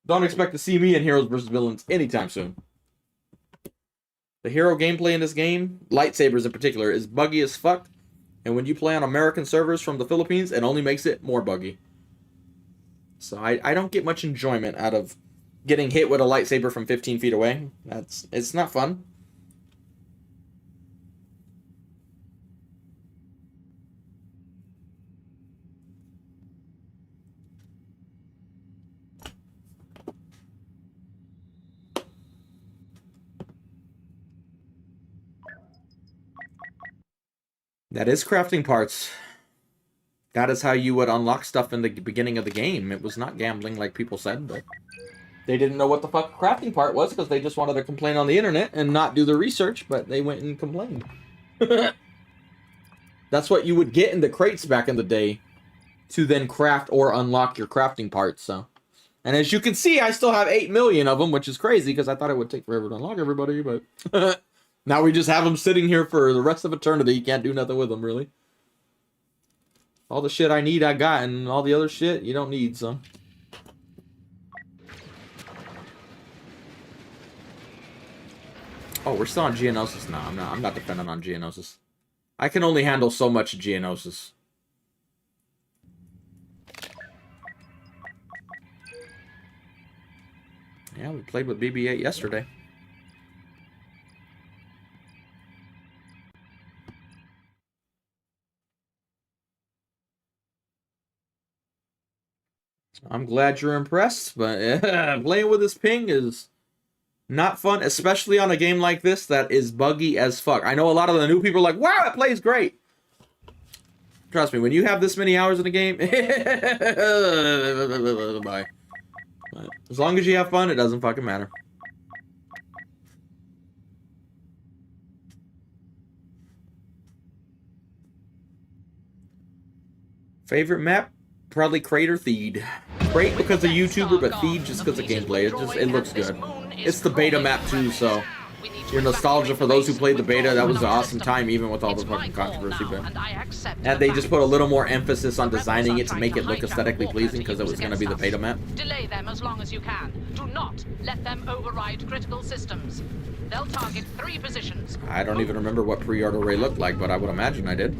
Speaker 2: don't expect to see me in Heroes vs. Villains anytime soon. The hero gameplay in this game, lightsabers in particular, is buggy as fuck. And when you play on American servers from the Philippines, it only makes it more buggy. So I don't get much enjoyment out of getting hit with a lightsaber from 15 feet away. It's not fun. That is crafting parts. That is how you would unlock stuff in the beginning of the game. It was not gambling like people said, but they didn't know what the fuck crafting part was because they just wanted to complain on the internet and not do the research, but they went and complained. That's what you would get in the crates back in the day to then craft or unlock your crafting parts, so. And as you can see, I still have 8 million of them, which is crazy because I thought it would take forever to unlock everybody, but now we just have them sitting here for the rest of eternity. You can't do nothing with them, really. All the shit I need, I got, and all the other shit, you don't need, so. Oh, we're still on Geonosis? No, I'm not dependent on Geonosis. I can only handle so much Geonosis. Yeah, we played with BB-8 yesterday. I'm glad you're impressed, but playing with this ping is not fun, especially on a game like this that is buggy as fuck. I know a lot of the new people are like, wow, it plays great. Trust me, when you have this many hours in a game, bye. But as long as you have fun, it doesn't fucking matter. Favorite map? Probably Crater Theed. Great because of YouTuber, but Theed just because of gameplay. It looks good. It's the beta map too, so your nostalgia for those who played the beta, that was an awesome time, even with all the fucking controversy. But and they just put a little more emphasis on designing it to make it look aesthetically pleasing because it was going to be the beta map.
Speaker 8: Delay them as long as you can. Do not let them override critical systems. They'll target 3 positions.
Speaker 2: I don't even remember what pre-order Ray looked like, but I would imagine I did.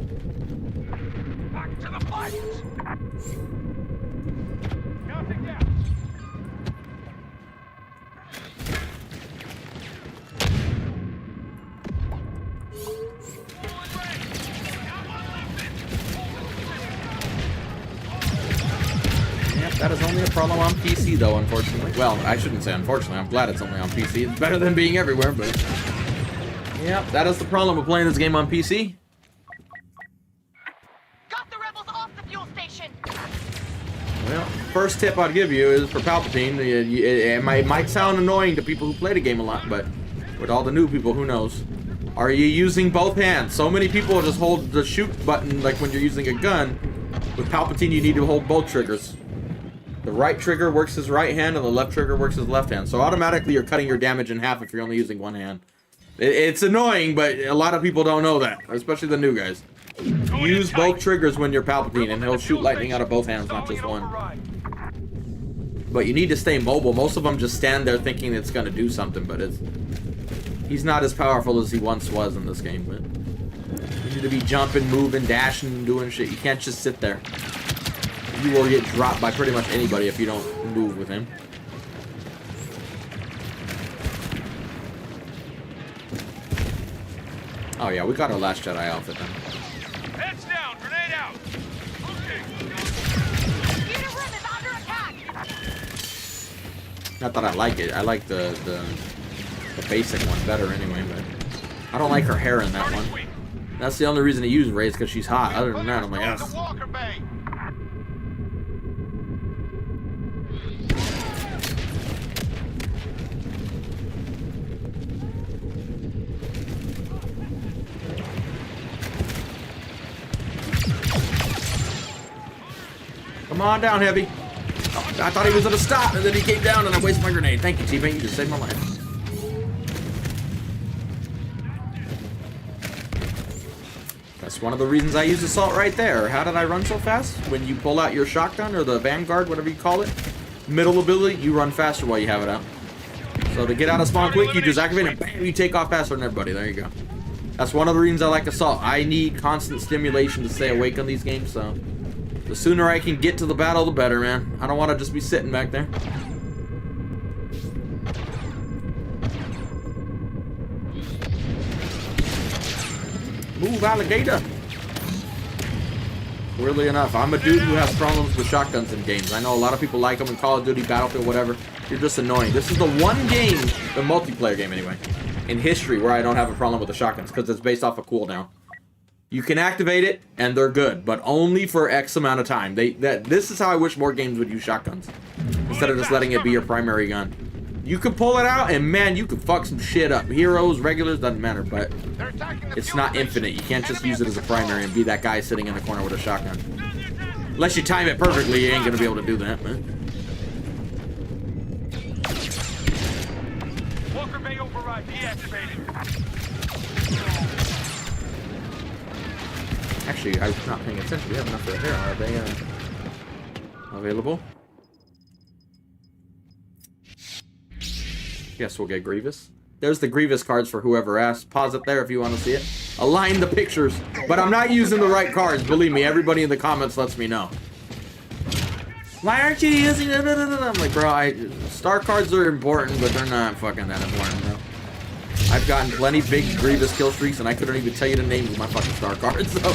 Speaker 3: Back to the fight! Counting down.
Speaker 2: Yep, that is only a problem on PC, though, unfortunately. Well, I shouldn't say unfortunately. I'm glad it's only on PC. It's better than being everywhere, but... Yep, that is the problem with playing this game on PC.
Speaker 5: Got the rebels off the fuel station.
Speaker 2: Well, first tip I'd give you is for Palpatine. It might sound annoying to people who play the game a lot, but with all the new people, who knows? Are you using both hands? So many people just hold the shoot button like when you're using a gun. With Palpatine, you need to hold both triggers. The right trigger works as right hand, and the left trigger works as left hand. So automatically, you're cutting your damage in half if you're only using one hand. It's annoying, but a lot of people don't know that, especially the new guys. Use both triggers when you're Palpatine, and he'll shoot lightning out of both hands, not just one. But you need to stay mobile. Most of them just stand there thinking it's going to do something, but he's not as powerful as he once was in this game. But you need to be jumping, moving, dashing, and doing shit. You can't just sit there. You will get dropped by pretty much anybody if you don't move with him. Oh yeah, we got our last Jedi outfit then.
Speaker 3: Heads down, grenade out.
Speaker 5: Unit room is under attack.
Speaker 2: Not that I like it. I like the basic one better anyway, but I don't like her hair in that one. That's the only reason to use Rey is because she's hot. Other than that, I'm like, yes.
Speaker 3: Walker Bay.
Speaker 2: Come on down, Heavy. Oh, I thought he was gonna stop, and then he came down, and I wasted my grenade. Thank you, T-Bane. You just saved my life. That's one of the reasons I use Assault right there. How did I run so fast? When you pull out your shotgun, or the Vanguard, whatever you call it, middle ability, you run faster while you have it out. So to get out of spawn quick, you just activate it, and bam, you take off faster than everybody. There you go. That's one of the reasons I like Assault. I need constant stimulation to stay awake on these games, so... the sooner I can get to the battle, the better, man. I don't want to just be sitting back there. Move, alligator! Weirdly enough, I'm a dude who has problems with shotguns in games. I know a lot of people like them in Call of Duty, Battlefield, whatever. You're just annoying. This is the one game, the multiplayer game anyway, in history where I don't have a problem with the shotguns, because it's based off a cooldown. You can activate it, and they're good, but only for X amount of time. This is how I wish more games would use shotguns, instead of just letting it be your primary gun. You can pull it out, and man, you can fuck some shit up. Heroes, regulars, doesn't matter, but it's not infinite. You can't just use it as a primary and be that guy sitting in the corner with a shotgun. Unless you time it perfectly, you ain't gonna be able to do that, man.
Speaker 3: Walker Bay override deactivated.
Speaker 2: Actually, I was not paying attention. We have enough right there. Are they available? Guess we'll get Grievous. There's the Grievous cards for whoever asked. Pause it there if you want to see it. Align the pictures. But I'm not using the right cards. Believe me, everybody in the comments lets me know. Why aren't you using it? I'm like, bro, star cards are important, but they're not fucking that important, bro. I've gotten plenty big Grievous kill streaks, and I couldn't even tell you the names of my fucking star cards. So,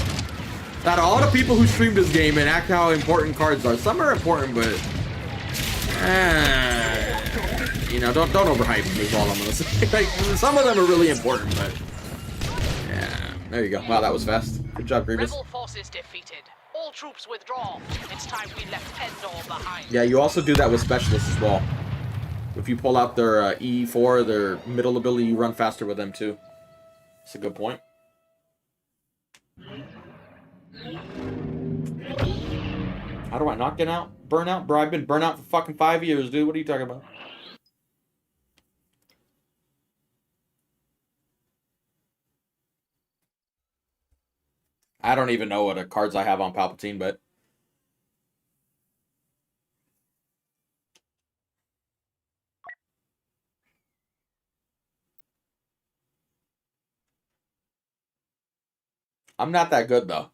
Speaker 2: out of all the people who stream this game and act how important cards are, some are important, but you know, don't overhype them is all I'm gonna say. Like, some of them are really important, but yeah, there you go. Wow, that was fast. Good job, Grievous.
Speaker 8: Rebel forces defeated. All troops withdraw. It's time we left Andor behind.
Speaker 2: Yeah, you also do that with specialists as well. If you pull out their E4, their middle ability, you run faster with them too. That's a good point. How do I not get out? Burnout? Bro, I've been burnt out for fucking 5 years, dude. What are you talking about? I don't even know what cards I have on Palpatine, but... I'm not that good, though.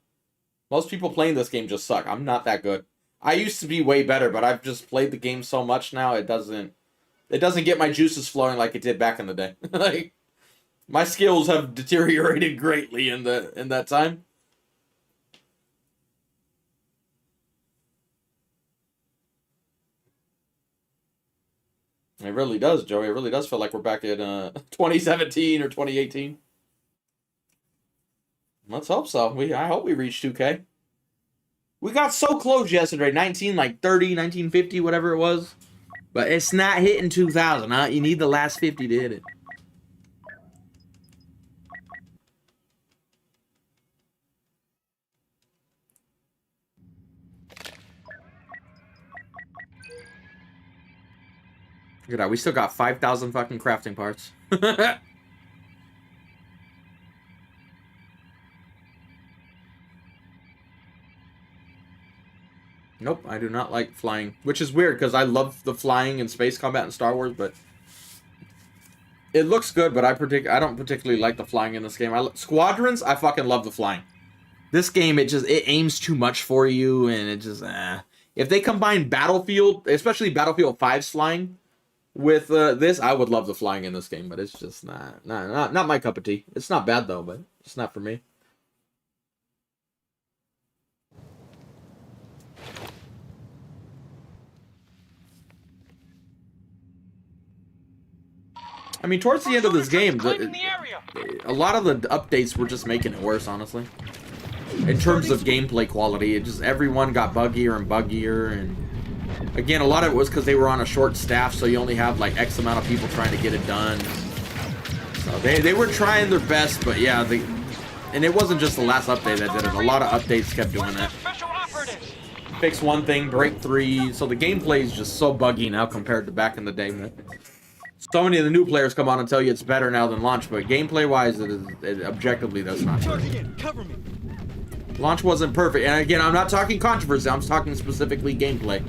Speaker 2: Most people playing this game just suck. I'm not that good. I used to be way better, but I've just played the game so much now, it doesn't get my juices flowing like it did back in the day. Like, my skills have deteriorated greatly in that time. It really does, Joey. It really does feel like we're back in 2017 or 2018. Let's hope so. I hope we reach 2K. We got so close yesterday. 1930, 1950, whatever it was. But it's not hitting 2,000, huh? You need the last 50 to hit it. Look at that. We still got 5,000 fucking crafting parts. Nope, I do not like flying. Which is weird, because I love the flying in space combat in Star Wars, but... It looks good, but I don't particularly like the flying in this game. Squadrons, I fucking love the flying. This game, it aims too much for you, and it just, If they combine Battlefield, especially Battlefield 5's flying, with this, I would love the flying in this game, but it's just not my cup of tea. It's not bad, though, but it's not for me. I mean, towards the end of this game, a lot of the updates were just making it worse, honestly. In terms of gameplay quality, everyone got buggier and buggier, and again, a lot of it was because they were on a short staff, so you only have like X amount of people trying to get it done. So they were trying their best, but yeah, and it wasn't just the last update that did it. A lot of updates kept doing that. Fix one thing, break three. So the gameplay is just so buggy now compared to back in the day. So many of the new players come on and tell you it's better now than launch, but gameplay-wise, objectively, that's not true.
Speaker 4: Cover me.
Speaker 2: Launch wasn't perfect, and again, I'm not talking controversy, I'm talking specifically gameplay.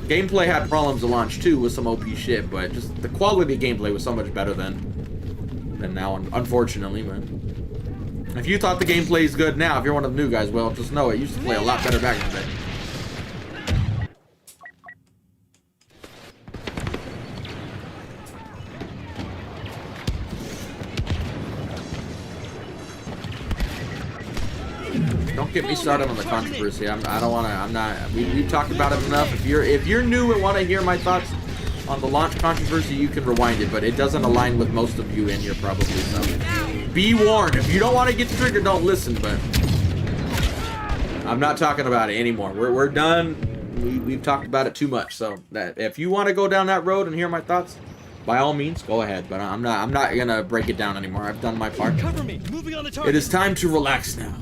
Speaker 2: Gameplay had problems at launch too with some OP shit, but just the quality of gameplay was so much better than now, unfortunately, man. If you thought the gameplay is good now, if you're one of the new guys, well, just know it used to play a lot better back in the day. Don't get me started on the controversy. We've talked about it enough. If you're new and want to hear my thoughts on the launch controversy, you can rewind it, but it doesn't align with most of you in here probably, so be warned. If you don't want to get triggered, don't listen, but I'm not talking about it anymore. We're done. We've talked about it too much, so that if you want to go down that road and hear my thoughts, by all means, go ahead, but I'm not gonna break it down anymore. I've done my part.
Speaker 4: Cover me. Moving on the target.
Speaker 2: It is time to relax now.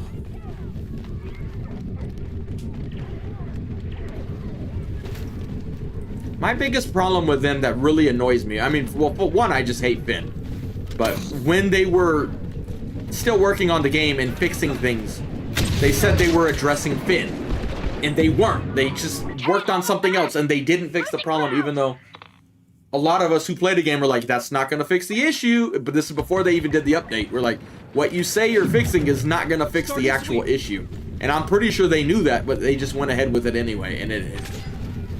Speaker 2: My biggest problem with them that really annoys me, I mean, well, for one, I just hate Finn. But when they were still working on the game and fixing things, they said they were addressing Finn. And they weren't. They just worked on something else, and they didn't fix the problem, even though a lot of us who play the game were like, that's not going to fix the issue. But this is before they even did the update. We're like, what you say you're fixing is not going to fix the actual issue. And I'm pretty sure they knew that, but they just went ahead with it anyway, and it is.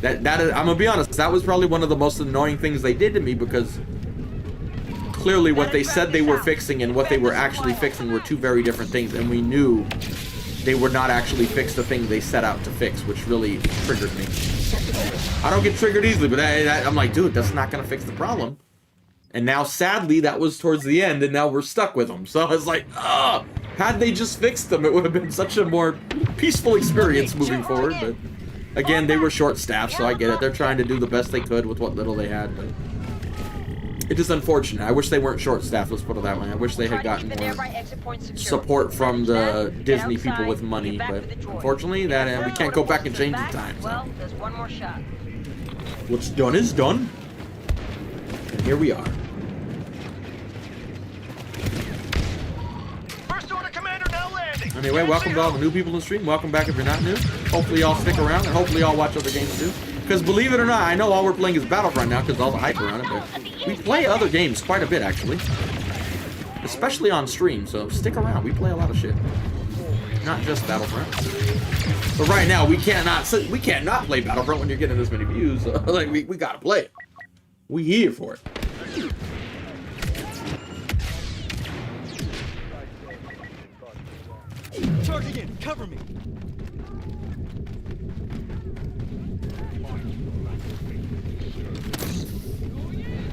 Speaker 2: I'm gonna be honest, that was probably one of the most annoying things they did to me, because clearly what they said they were fixing and what they were actually fixing were two very different things, and we knew they would not actually fix the thing they set out to fix, which really triggered me. I don't get triggered easily, but I'm like, dude, that's not gonna fix the problem. And now, sadly, that was towards the end, and now we're stuck with them. So I was like, ugh! Had they just fixed them, it would have been such a more peaceful experience moving forward, but... Again, they were short-staffed, so I get it. They're trying to do the best they could with what little they had. But It is unfortunate. I wish they weren't short-staffed, let's put it that way. I wish they had gotten more support from the Disney people with money, but unfortunately, that we can't go back and change the time.
Speaker 1: Well, there's one more shot.
Speaker 2: What's done is done. And here we are.
Speaker 3: First order commander now landing.
Speaker 2: Anyway, welcome to all the new people in the stream. Welcome back if you're not new. Hopefully y'all stick around, and hopefully y'all watch other games too. Because believe it or not, I know all we're playing is Battlefront now because all the hype around it, but we play other games quite a bit actually. Especially on stream, so stick around. We play a lot of shit. Not just Battlefront. But right now, we cannot play Battlefront when you're getting this many views. So, like, we gotta play it. We here for it.
Speaker 4: Charging in, cover me.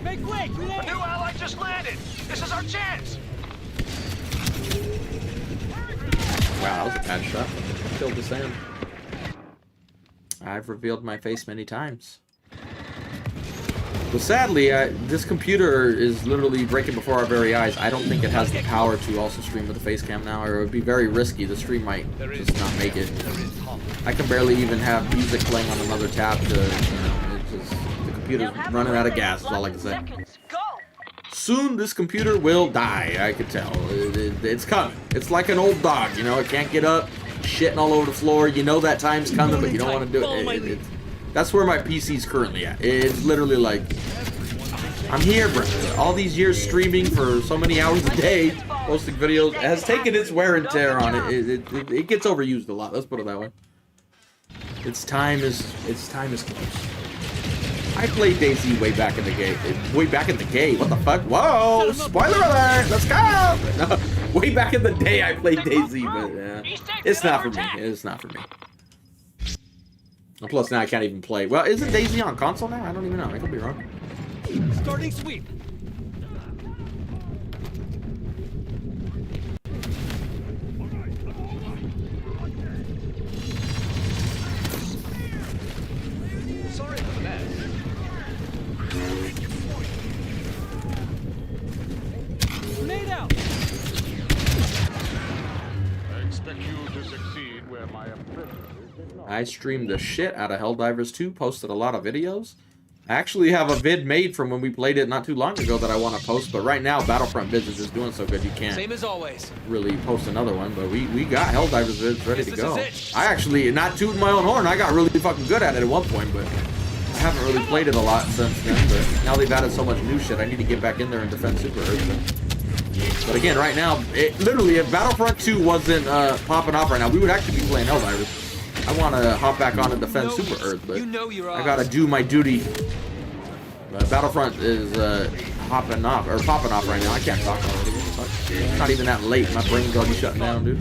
Speaker 4: Make way,
Speaker 3: A new ally just landed. This is our chance.
Speaker 2: Wow, that was a bad shot. Killed the sand. I've revealed my face many times. But sadly, this computer is literally breaking before our very eyes. I don't think it has the power to also stream with a face cam now, or it would be very risky. The stream might just not make it. I can barely even have music playing on another tab to, you know, it's just, the computer's running out of gas, is all I can say. Soon this computer will die, I could tell. It's coming. It's like an old dog, you know, it can't get up, shitting all over the floor. You know that time's coming, but you don't want to do it. That's where my PC's currently at. It's literally like, I'm here, bro. All these years streaming for so many hours a day, posting videos, has taken its wear and tear on it. It gets overused a lot, let's put it that way. Its time is close. I played DayZ way back in the game. What the fuck? Whoa! Spoiler alert! Let's go! No, way back in the day, I played DayZ, but it's not for me. It's not for me. And plus, now I can't even play. Well, isn't DayZ on console now? I don't even know. I could be wrong.
Speaker 4: Starting sweep.
Speaker 3: Sorry for the mess.
Speaker 4: Made out.
Speaker 9: I expect you to succeed where my apprentice is not.
Speaker 2: I streamed the shit out of Helldivers 2, posted a lot of videos. I actually have a vid made from when we played it not too long ago that I want to post, but right now Battlefront vids is just doing so good you can't
Speaker 3: Same as always.
Speaker 2: really post another one, but we got Helldivers vids ready to go. I actually, not tooting my own horn, I got really fucking good at it at one point, but I haven't really played it a lot since then, but now they've added so much new shit, I need to get back in there and defend Super Earth. But again, right now, literally, if Battlefront 2 wasn't popping off right now, we would actually be playing Helldivers. I want to hop back on and defend Super Earth, but I gotta do my duty. Battlefront is popping off right now. I can't talk already. It's not even that late. My brain's already shutting down, dude.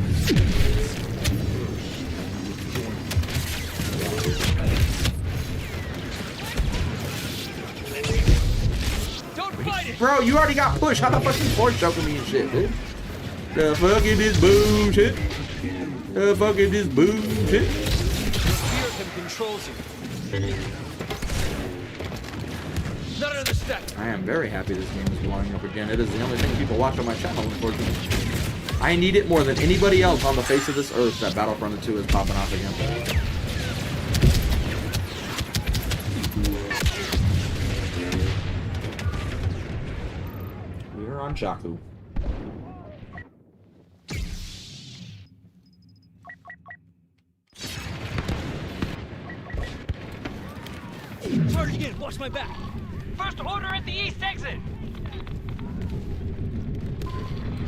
Speaker 2: Bro, you already got pushed. How the fuck you force choking me and shit, dude? The fuck is this bullshit? The fuck is this bullshit?
Speaker 3: Fear of him controls you. Not another step.
Speaker 2: I am very happy this game is blowing up again. It is the only thing people watch on my channel, unfortunately. I need it more than anybody else on the face of this earth that Battlefront 2 is popping off again. We're on Jakku.
Speaker 4: Charging in, watch my back.
Speaker 3: First order at the east exit.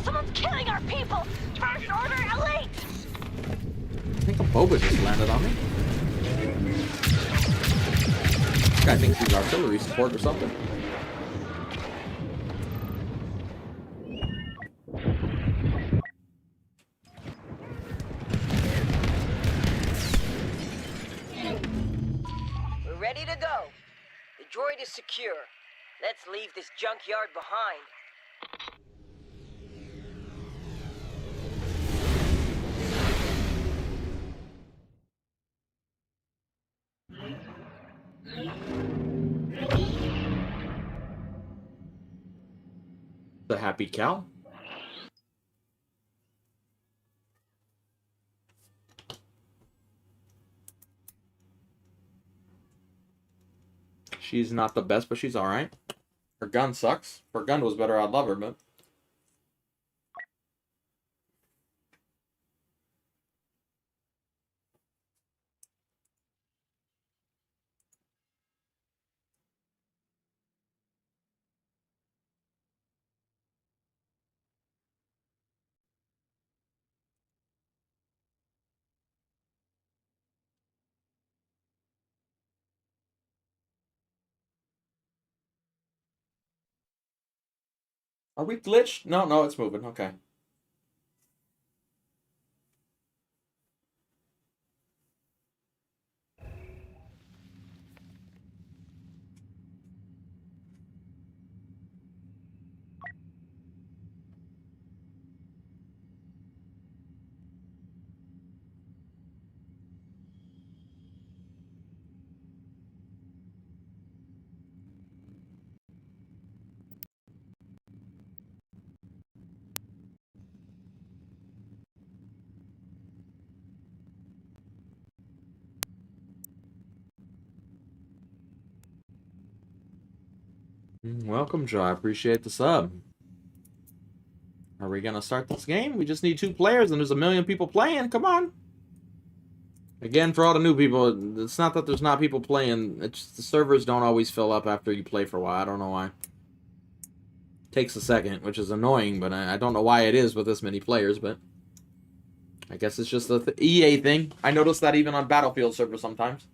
Speaker 5: Someone's killing our people! First order elite!
Speaker 2: I think a Boba just landed on me. This guy thinks he's artillery support or something.
Speaker 1: We're ready to go. The droid is secure. Let's leave this junkyard behind.
Speaker 2: The happy cow. She's not the best, but she's alright. Her gun sucks. If her gun was better, I'd love her, but... Are we glitched? No, no, it's moving. Okay. Welcome, Joe. I appreciate the sub. Are we gonna start this game? We just need 2 players and there's 1 million people playing. Come on. Again, for all the new people, it's not that there's not people playing. It's just the servers don't always fill up after you play for a while. I don't know why. Takes a second, which is annoying, but I don't know why it is with this many players, but I guess it's just the EA thing. I notice that even on Battlefield servers sometimes.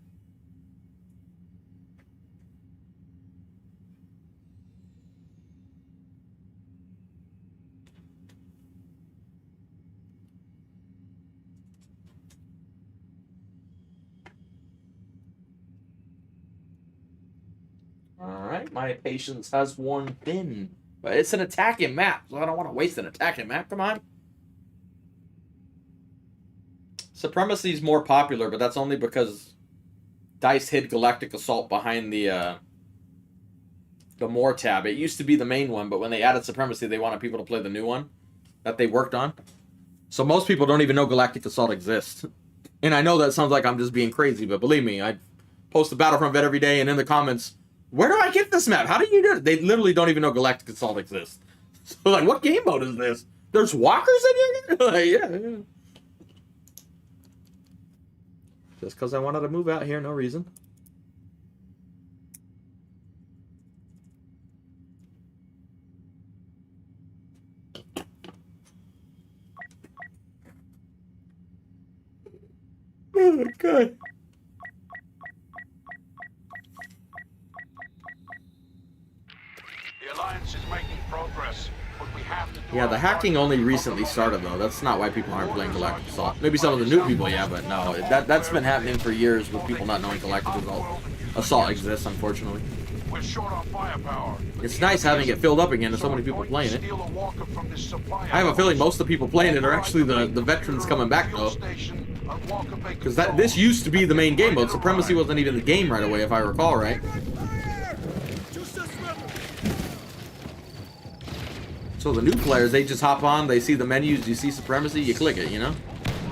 Speaker 2: Alright, my patience has worn thin. But it's an attacking map, so I don't want to waste an attacking map. Come on. Supremacy is more popular, but that's only because DICE hid Galactic Assault behind the More tab. It used to be the main one, but when they added Supremacy, they wanted people to play the new one that they worked on. So most people don't even know Galactic Assault exists. And I know that sounds like I'm just being crazy, but believe me, I post the Battlefront vet every day, and in the comments, where do I get this map? How do you do it? They literally don't even know Galactic Assault exists. So, like, what game mode is this? There's walkers in here? Like, yeah. Just because I wanted to move out here, no reason. Oh, God.
Speaker 9: The Alliance is making progress, but we have to do
Speaker 2: Yeah, the hacking only recently started, though. That's not why people aren't playing Galactic Assault. Maybe some of the new people, yeah, but no. That's been happening for years with people not knowing Galactic Assault exists, unfortunately.
Speaker 9: We're short on firepower.
Speaker 2: It's nice having it filled up again and so many people playing it. I have a feeling most of the people playing it are actually the veterans coming back, though. Because this used to be the main game mode. Supremacy wasn't even the game right away, if I recall right. So the new players, they just hop on, they see the menus, you see Supremacy, you click it, you know?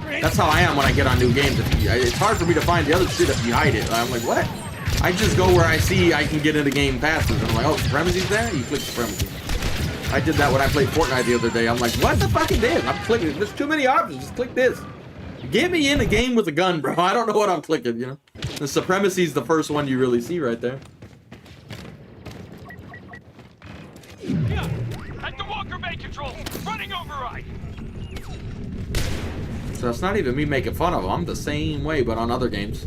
Speaker 2: That's how I am when I get on new games. It's hard for me to find the other shit if you hide it. I'm like, what? I just go where I see I can get into game faster. And I'm like, oh, Supremacy's there? You click Supremacy. I did that when I played Fortnite the other day. I'm like, what the fuck is this? I'm clicking. There's too many options. Just click this. Get me in a game with a gun, bro. I don't know what I'm clicking, you know? The Supremacy's the first one you really see right there.
Speaker 3: Yeah. At the Walker Bay control, running override.
Speaker 2: So it's not even me making fun of them. I'm the same way, but on other games.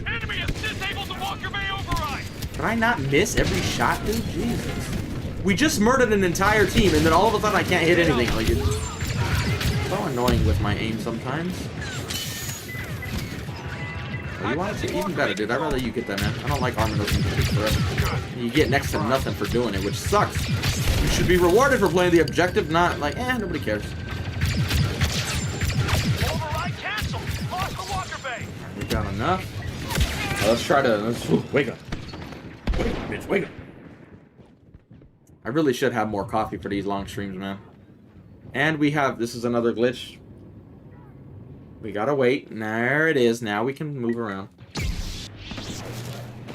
Speaker 3: Enemy has disabled the Walker Bay override.
Speaker 2: Can I not miss every shot, dude? Jesus. We just murdered an entire team, and then all of a sudden I can't hit anything. Like, it's so annoying with my aim sometimes. Oh, you want it to even better, dude. I'd rather you get that, man. I don't like arming those things forever. You get next to nothing for doing it, which sucks. You should be rewarded for playing the objective, not like, nobody cares.
Speaker 3: Override canceled. Lost the Walker Bay.
Speaker 2: We got enough. Let's try to, wake up. Wake up, bitch, wake up. I really should have more coffee for these long streams, man. And we have, this is another glitch. We gotta wait. There it is. Now we can move around.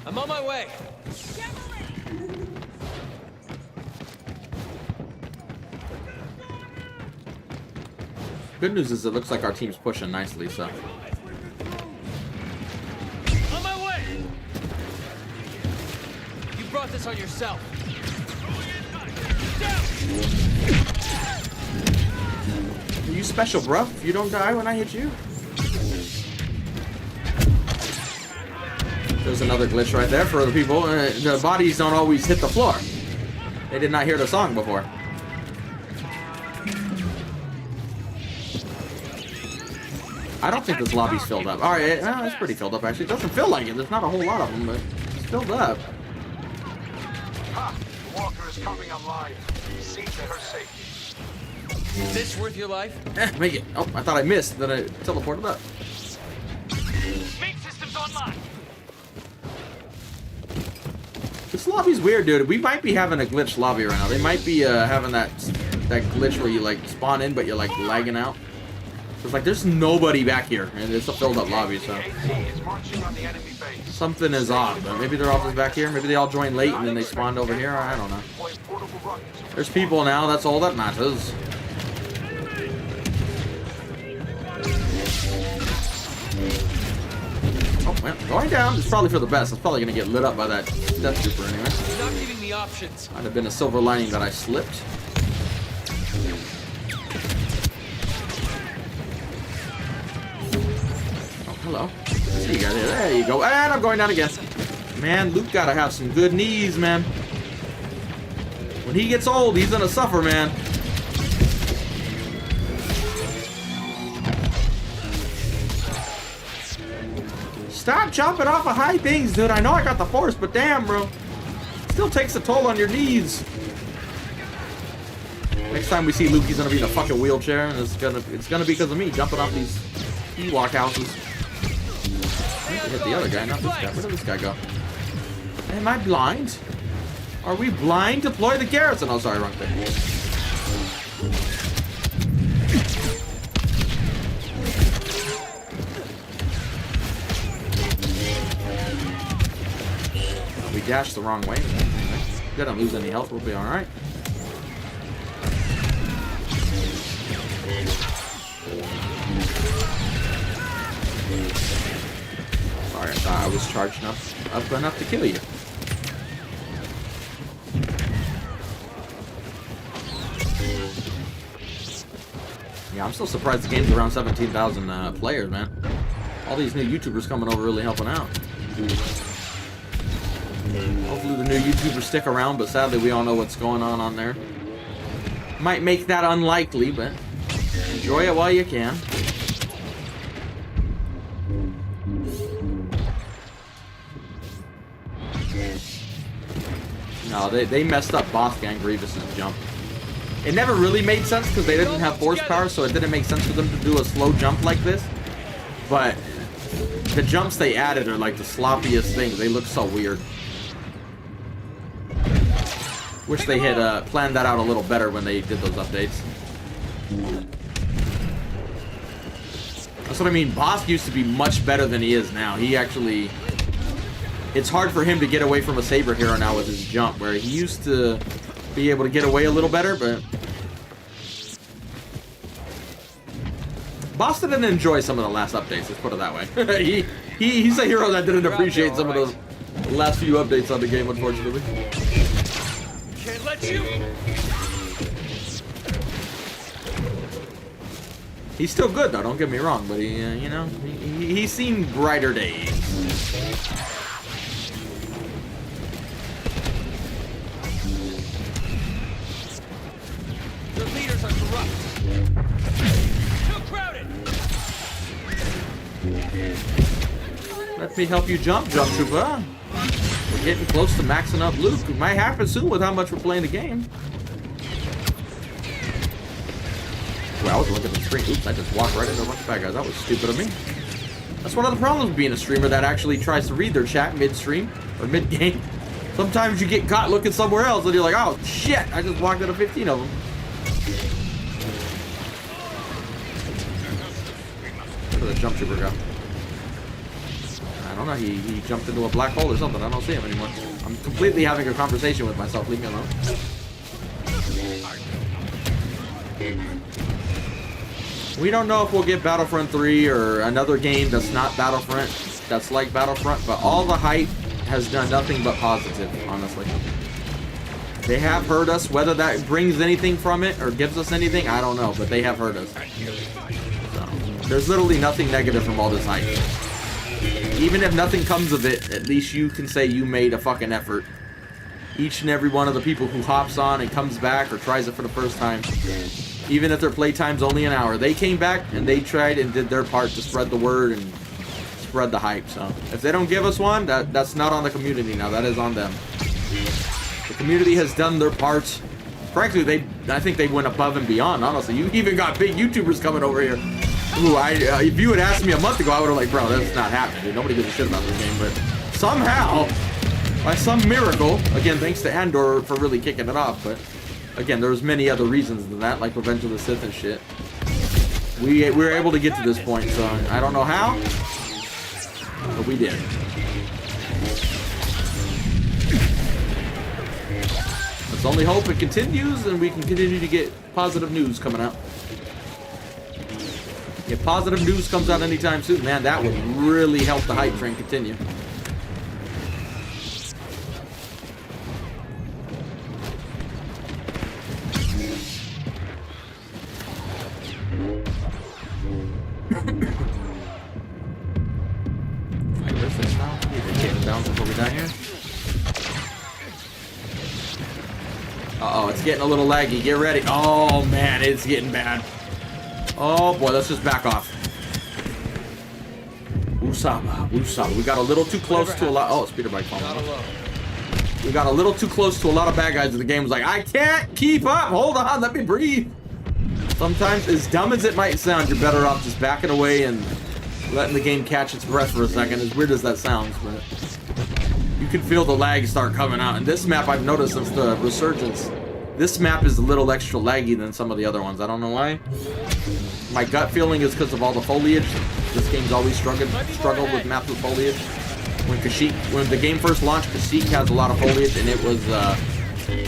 Speaker 3: I'm on my way.
Speaker 2: Good news is it looks like our team's pushing nicely, so.
Speaker 3: On my way. You brought this on yourself.
Speaker 2: Are you special, bruh? If you don't die when I hit you. There's another glitch right there for other people. The bodies don't always hit the floor. They did not hear the song before. I don't think this lobby's filled up. Alright, it's pretty filled up actually. It doesn't feel like it. There's not a whole lot of them, but it's filled up.
Speaker 9: Ha! Walker is coming online. See to her safety.
Speaker 3: Is this worth your life?
Speaker 2: Make it. Oh, I thought I missed. Then I teleported up.
Speaker 3: Main system's online.
Speaker 2: This lobby's weird, dude. We might be having a glitch lobby right now. They might be having that glitch where you like spawn in, but you're like lagging out. So it's like there's nobody back here, and it's a filled up lobby. So something is off. Maybe they're all just back here. Maybe they all joined late and then they spawned over here. I don't know. There's people now. That's all that matters. Oh, well, going down. It's probably for the best. It's probably going to get lit up by that Death Trooper anyway.
Speaker 3: You're not giving me options.
Speaker 2: Might have been a silver lining that I slipped. Oh, hello. I see you guys there. There you go. And I'm going down again. Man, Luke got to have some good knees, man. When he gets old, he's going to suffer, man. Stop jumping off of high things, dude. I know I got the force, but damn, bro. Still takes a toll on your knees. Next time we see Luke, he's gonna be in a fucking wheelchair, and it's gonna be because of me jumping off these Ewok houses. I need to hit the other guy, not this guy. Where did this guy go? Am I blind? Are we blind? Deploy the garrison. Oh, sorry, wrong thing. We dashed the wrong way. We don't lose any health. We'll be all right. Sorry, I thought I was charged up enough to kill you. Yeah, I'm still surprised the game's around 17,000 players, man. All these new YouTubers coming over really helping out. Hopefully the new YouTubers stick around, but sadly we all know what's going on there. Might make that unlikely, but enjoy it while you can. No, they messed up Boss Gang Grievous's jump. It never really made sense because they didn't have force power, so it didn't make sense for them to do a slow jump like this. But the jumps they added are like the sloppiest things. They look so weird. Wish they had planned that out a little better when they did those updates. That's what I mean. Boss used to be much better than he is now. He actually... It's hard for him to get away from a Saber hero now with his jump, where he used to be able to get away a little better, but... Boss didn't enjoy some of the last updates, let's put it that way. He's a hero that didn't appreciate some of those last few updates on the game, unfortunately.
Speaker 3: Can't let you.
Speaker 2: He's still good though, don't get me wrong, but he, you know, he's seen brighter days.
Speaker 3: The leaders are corrupt. Too crowded.
Speaker 2: Let me help you jump, Jump Trooper. We're getting close to maxing up Luke. It might happen soon with how much we're playing the game. Well, I was looking at the screen. Oops, I just walked right into a bunch of bad guys. That was stupid of me. That's one of the problems of being a streamer that actually tries to read their chat mid-stream or mid-game. Sometimes you get caught looking somewhere else and you're like, oh shit, I just walked into 15 of them. Where did the jump trooper go? I don't know, he jumped into a black hole or something. I don't see him anymore. I'm completely having a conversation with myself. Leave me alone. We don't know if we'll get Battlefront 3 or another game that's not Battlefront, that's like Battlefront, but all the hype has done nothing but positive, honestly. They have heard us. Whether that brings anything from it or gives us anything, I don't know, but they have heard us. So, there's literally nothing negative from all this hype. Even if nothing comes of it, at least you can say you made a fucking effort. Each and every one of the people who hops on and comes back or tries it for the first time, even if their playtime's only an hour, they came back and they tried and did their part to spread the word and spread the hype. So if they don't give us one, that's not on the community now. That is on them. The community has done their parts. Frankly, I think they went above and beyond, honestly. You even got big YouTubers coming over here. Ooh, if you had asked me a month ago, I would have like, bro, that's not happening, dude. Nobody gives a shit about this game. But somehow, by some miracle, again, thanks to Andor for really kicking it off, but again, there was many other reasons than that, like Revenge of the Sith and shit. We were able to get to this point, so I don't know how, but we did. Let's only hope it continues and we can continue to get positive news coming out. If positive news comes out anytime soon, man, that would really help the hype train continue. Uh-oh, it's getting a little laggy. Get ready. Oh, man, it's getting bad. Oh, boy, let's just back off. Woosaba, woosaba. We got a little too close to a lot... Oh, speeder bike falling. We got a little too close to a lot of bad guys in the game. It was like, I can't keep up. Hold on, let me breathe. Sometimes, as dumb as it might sound, you're better off just backing away and letting the game catch its breath for a second. As weird as that sounds, but you can feel the lag start coming out. And this map, I've noticed since the Resurgence, this map is a little extra laggy than some of the other ones. I don't know why. My gut feeling is because of all the foliage. This game's always struggled with maps with foliage. When the game first launched, Kashyyyk has a lot of foliage and it was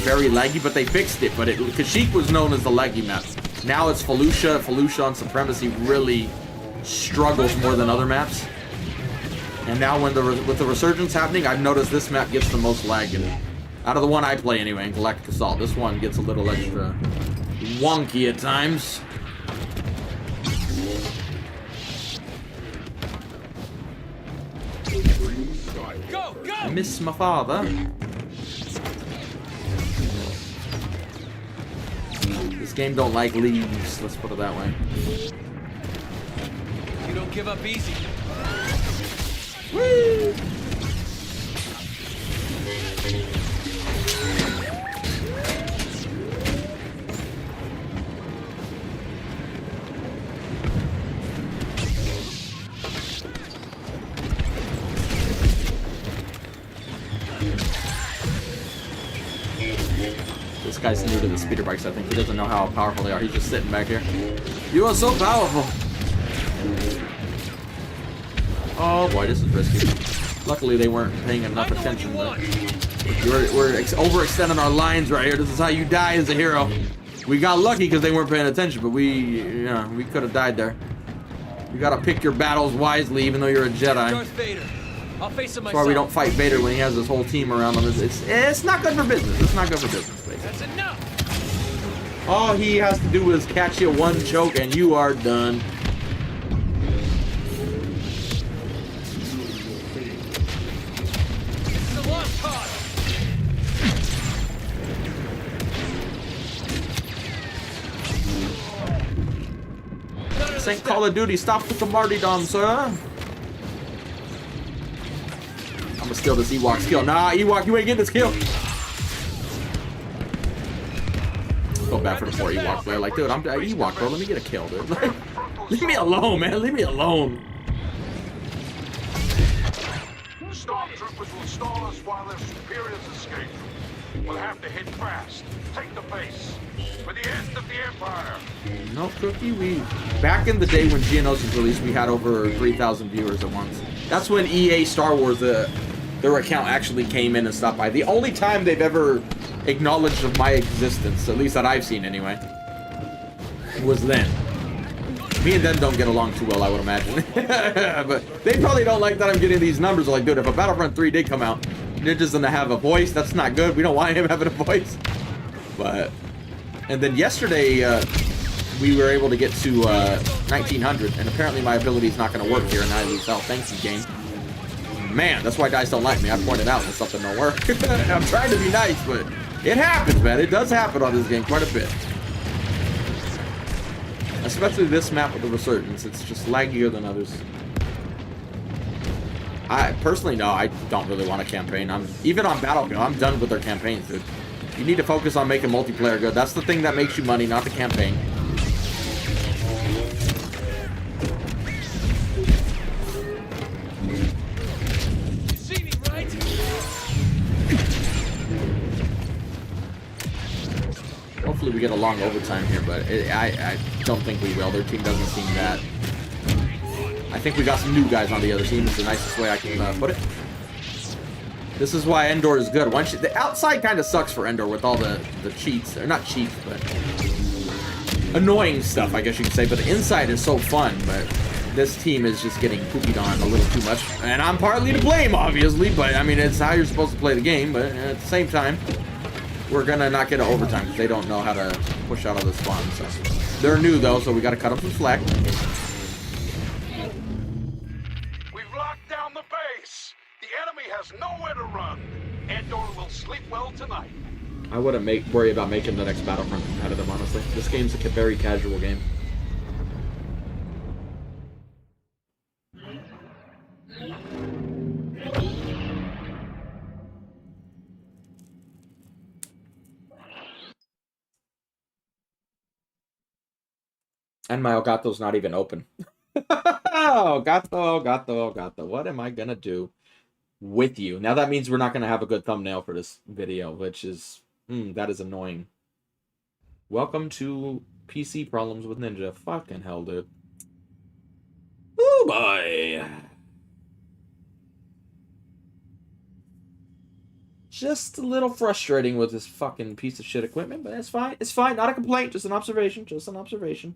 Speaker 2: very laggy, but they fixed it. But Kashyyyk was known as the laggy map. Now it's Felucia. Felucia on Supremacy really struggles more than other maps. And now with the Resurgence happening, I've noticed this map gets the most lag in it. Out of the one I play anyway, in Galactic Assault, this one gets a little extra wonky at times.
Speaker 3: Go, go!
Speaker 2: I miss my father. This game don't like leaves, let's put it that way.
Speaker 3: You don't give up easy.
Speaker 2: Woo! This guy's new to the speeder bikes, I think. He doesn't know how powerful they are. He's just sitting back here. You are so powerful! Oh boy, this is risky. Luckily, they weren't paying enough attention. But we're overextending our lines right here. This is how you die as a hero. We got lucky because they weren't paying attention, but we could have died there. You gotta pick your battles wisely, even though you're a Jedi.
Speaker 3: I'll face him myself.
Speaker 2: That's why we don't fight Vader when he has his whole team around him. It's not good for business. It's not good for business, basically.
Speaker 3: That's enough.
Speaker 2: All he has to do is catch you one choke and you are done.
Speaker 3: This is a lost cause.
Speaker 2: This ain't Call of Duty. Stop with the martyrdom, sir. I'm gonna steal this Ewok's kill. Nah, Ewok, you ain't getting this kill. Go back for the poor Ewok player. Like, dude, I'm Ewok, bro. Let me get a kill, dude. Like, leave me alone, man. Leave me alone.
Speaker 9: The stormtroopers will stall us while their superiors escape. We'll have to hit fast. Take the base. For the end of the Empire.
Speaker 2: No, Cookie, back in the day when GNOS was released, we had over 3,000 viewers at once. That's when EA Star Wars, their account actually came in and stopped by. The only time they've ever acknowledged of my existence, at least that I've seen anyway, was then. Me and them don't get along too well, I would imagine. But they probably don't like that I'm getting these numbers. Like, dude, if a Battlefront 3 did come out, Ninja's gonna have a voice. That's not good. We don't want him having a voice. But, and then yesterday, we were able to get to 1900, and apparently my ability is not gonna work here, and I lose health. Thanks, you game. Man, that's why guys don't like me. I pointed out that something don't work. I'm trying to be nice, but it happens, man. It does happen on this game quite a bit. Especially this map with the Resurgence. It's just laggier than others. I personally, no, I don't really want a campaign. Even on Battlefield, I'm done with their campaigns, dude. You need to focus on making multiplayer good. That's the thing that makes you money, not the campaign.
Speaker 4: See me, right?
Speaker 2: Hopefully we get a long overtime here, but I don't think we will. Their team doesn't seem that. I think we got some new guys on the other team. It's the nicest way I can put it. This is why Endor is good. Once the outside kind of sucks for Endor with all the cheats. Or not cheats, but annoying stuff, I guess you could say. But the inside is so fun, but this team is just getting poopied on a little too much. And I'm partly to blame, obviously, but I mean, it's how you're supposed to play the game. But at the same time, we're gonna not get an overtime because they don't know how to push out of the spawn. So they're new though, so we gotta cut them some slack.
Speaker 9: We've locked down the base. The enemy has nowhere to run. Andor will sleep well tonight.
Speaker 2: I wouldn't worry about making the next Battlefront competitive, honestly. This game's a very casual game. And my Elgato's not even open. Elgato. What am I gonna do with you? Now that means we're not gonna have a good thumbnail for this video, which is, that is annoying. Welcome to PC Problems with Ninja. Fucking hell, dude. Oh boy. Just a little frustrating with this fucking piece of shit equipment, but it's fine. It's fine. Not a complaint. Just an observation. Just an observation.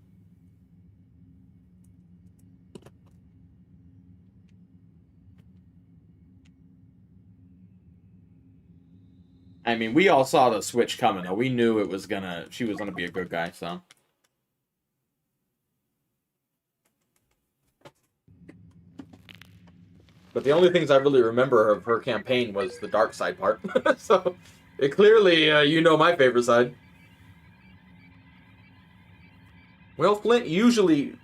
Speaker 2: I mean, we all saw the switch coming, though. We knew it was she was gonna be a good guy, so. But the only things I really remember of her campaign was the dark side part. So, it clearly, you know my favorite side. Well, Flint, usually,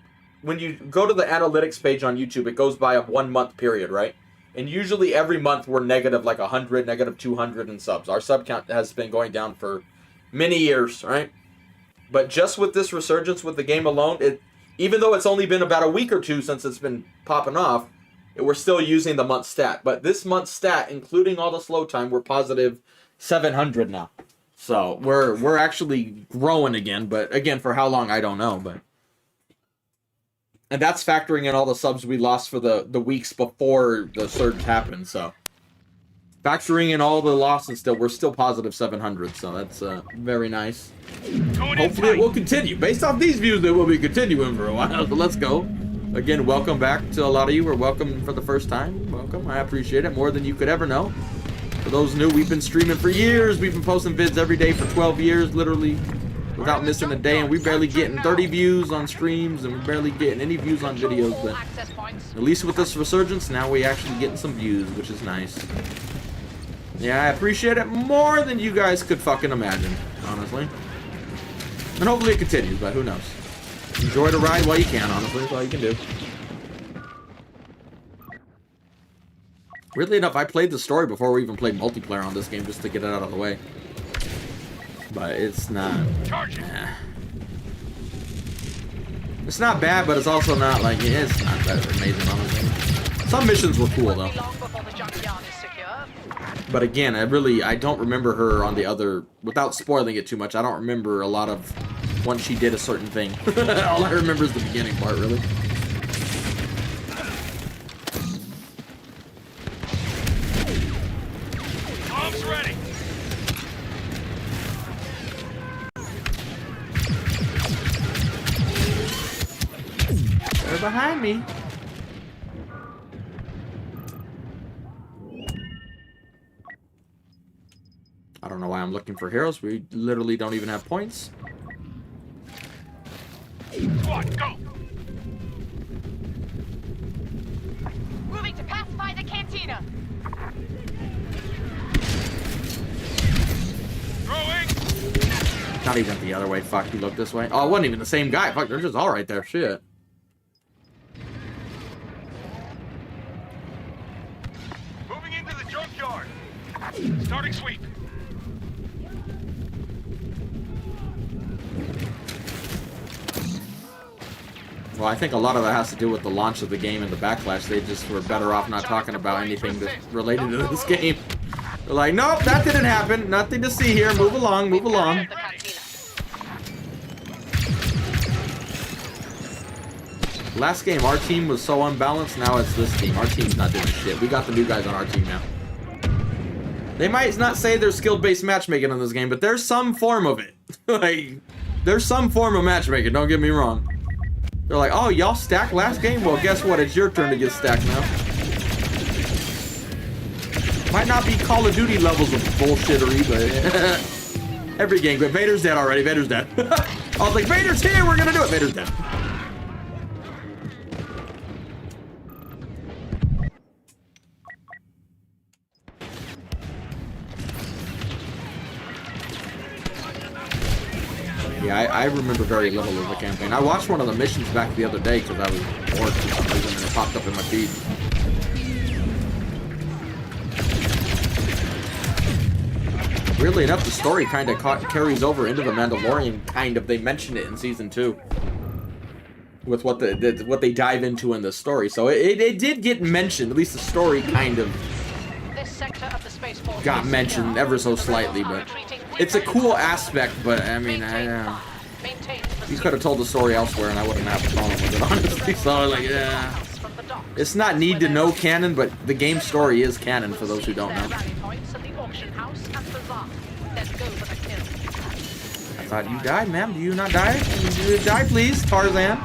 Speaker 2: when you go to the analytics page on YouTube, it goes by a 1 month period, right? And usually every month we're negative like 100, negative 200 in subs. Our sub count has been going down for many years, right? But just with this resurgence with the game alone, even though it's only been about a week or two since it's been popping off, we're still using the month stat. But this month's stat, including all the slow time, we're positive 700 now. So we're actually growing again. But again, for how long, I don't know. And that's factoring in all the subs we lost for the weeks before the surge happened, so. Factoring in all the losses still, we're still positive 700, so that's very nice. Hopefully it will continue. Based off these views, it will be continuing for a while, so let's go. Again, welcome back to a lot of you, or welcome for the first time. Welcome, I appreciate it more than you could ever know. For those new, we've been streaming for years. We've been posting vids every day for 12 years, literally. Without missing a day, and we're barely getting 30 views on streams, and we're barely getting any views on videos, but at least with this resurgence, now we're actually getting some views, which is nice. Yeah, I appreciate it more than you guys could fucking imagine, honestly. And hopefully it continues, but who knows. Enjoy the ride while you can, honestly, that's all you can do. Weirdly enough, I played the story before we even played multiplayer on this game, just to get it out of the way. But it's not. It's not bad, but it's also not like it's not that amazing, honestly. Some missions were cool though. But again, I don't remember her on the other, without spoiling it too much, I don't remember a lot of once she did a certain thing. All I remember is the beginning part, really.
Speaker 3: Bombs ready.
Speaker 2: They're behind me. I don't know why I'm looking for heroes. We literally don't even have points.
Speaker 3: Squad, go.
Speaker 5: Moving to pacify the cantina.
Speaker 3: Throwing.
Speaker 2: Not even the other way. Fuck, he looked this way. Oh, it wasn't even the same guy. Fuck, they're just all right there. Shit.
Speaker 3: Moving into the junkyard. Starting sweep.
Speaker 2: Well, I think a lot of that has to do with the launch of the game and the backlash. They just were better off not talking about anything that's related to this game. They're like, nope, that didn't happen. Nothing to see here. Move along, move along. Last game, our team was so unbalanced. Now it's this team. Our team's not doing shit. We got the new guys on our team now. They might not say there's skill-based matchmaking in this game, but there's some form of it. Like, there's some form of matchmaking, don't get me wrong. They're like, oh, y'all stacked last game? Well, guess what? It's your turn to get stacked now. Might not be Call of Duty levels of bullshittery, but every game. But Vader's dead already. Vader's dead. I was like, Vader's here. We're gonna do it. Vader's dead. Yeah, I remember very little of the campaign. I watched one of the missions back the other day because I was bored for some reason and it popped up in my feed. Weirdly enough, the story kind of carries over into The Mandalorian, kind of. They mention it in Season 2. With what they dive into in the story. So it did get mentioned, at least the story kind of got mentioned ever so slightly, but it's a cool aspect, but I mean, you could have told the story elsewhere and I wouldn't have a problem with it, honestly. So, like, yeah. It's not need to know canon, but the game story is canon for those who don't know. I thought you died, ma'am. Do you not die? Die, please, Tarzan.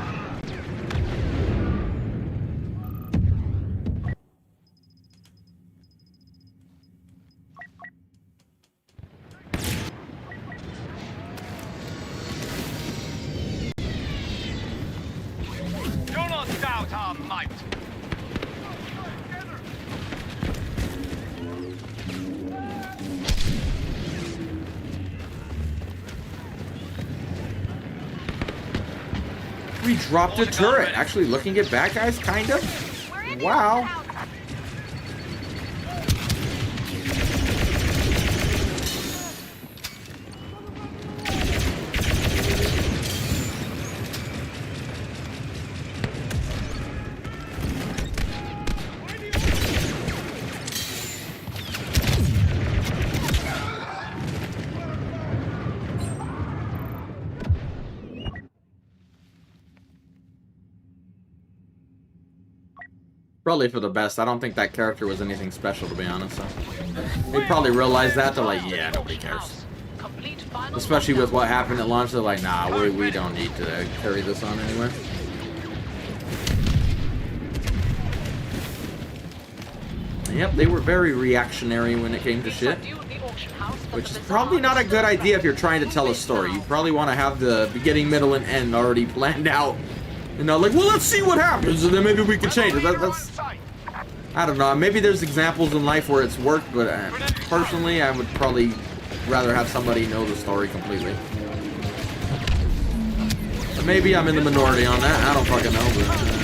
Speaker 2: We dropped a turret. Actually, looking at bad guys, kind of. Wow. Probably for the best. I don't think that character was anything special, to be honest. So they probably realized that. They're like, yeah, nobody cares. Especially with what happened at launch. They're like, nah, we don't need to carry this on anyway. Yep, they were very reactionary when it came to shit. Which is probably not a good idea if you're trying to tell a story. You probably want to have the beginning, middle, and end already planned out. You know, like, well, let's see what happens, and then maybe we can change it. That's, I don't know. Maybe there's examples in life where it's worked, but personally, I would probably rather have somebody know the story completely. But maybe I'm in the minority on that. I don't fucking know, but...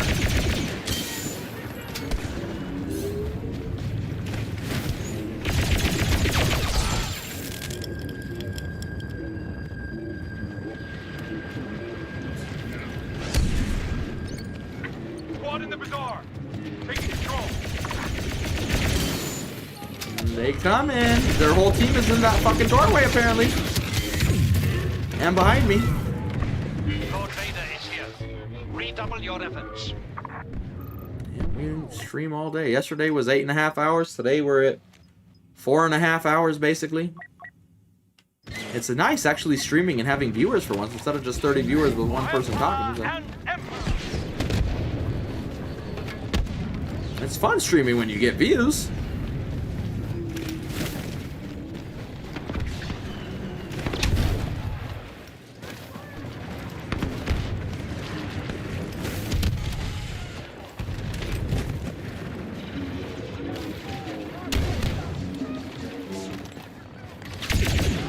Speaker 2: They come in. Their whole team is in that fucking doorway, apparently. And behind me.
Speaker 3: Lord Vader is here. Redouble your efforts.
Speaker 2: Yeah, we stream all day. Yesterday was 8.5 hours. Today we're at 4.5 hours, basically. It's nice actually streaming and having viewers for once, instead of just 30 viewers with one person talking. So. It's fun streaming when you get views.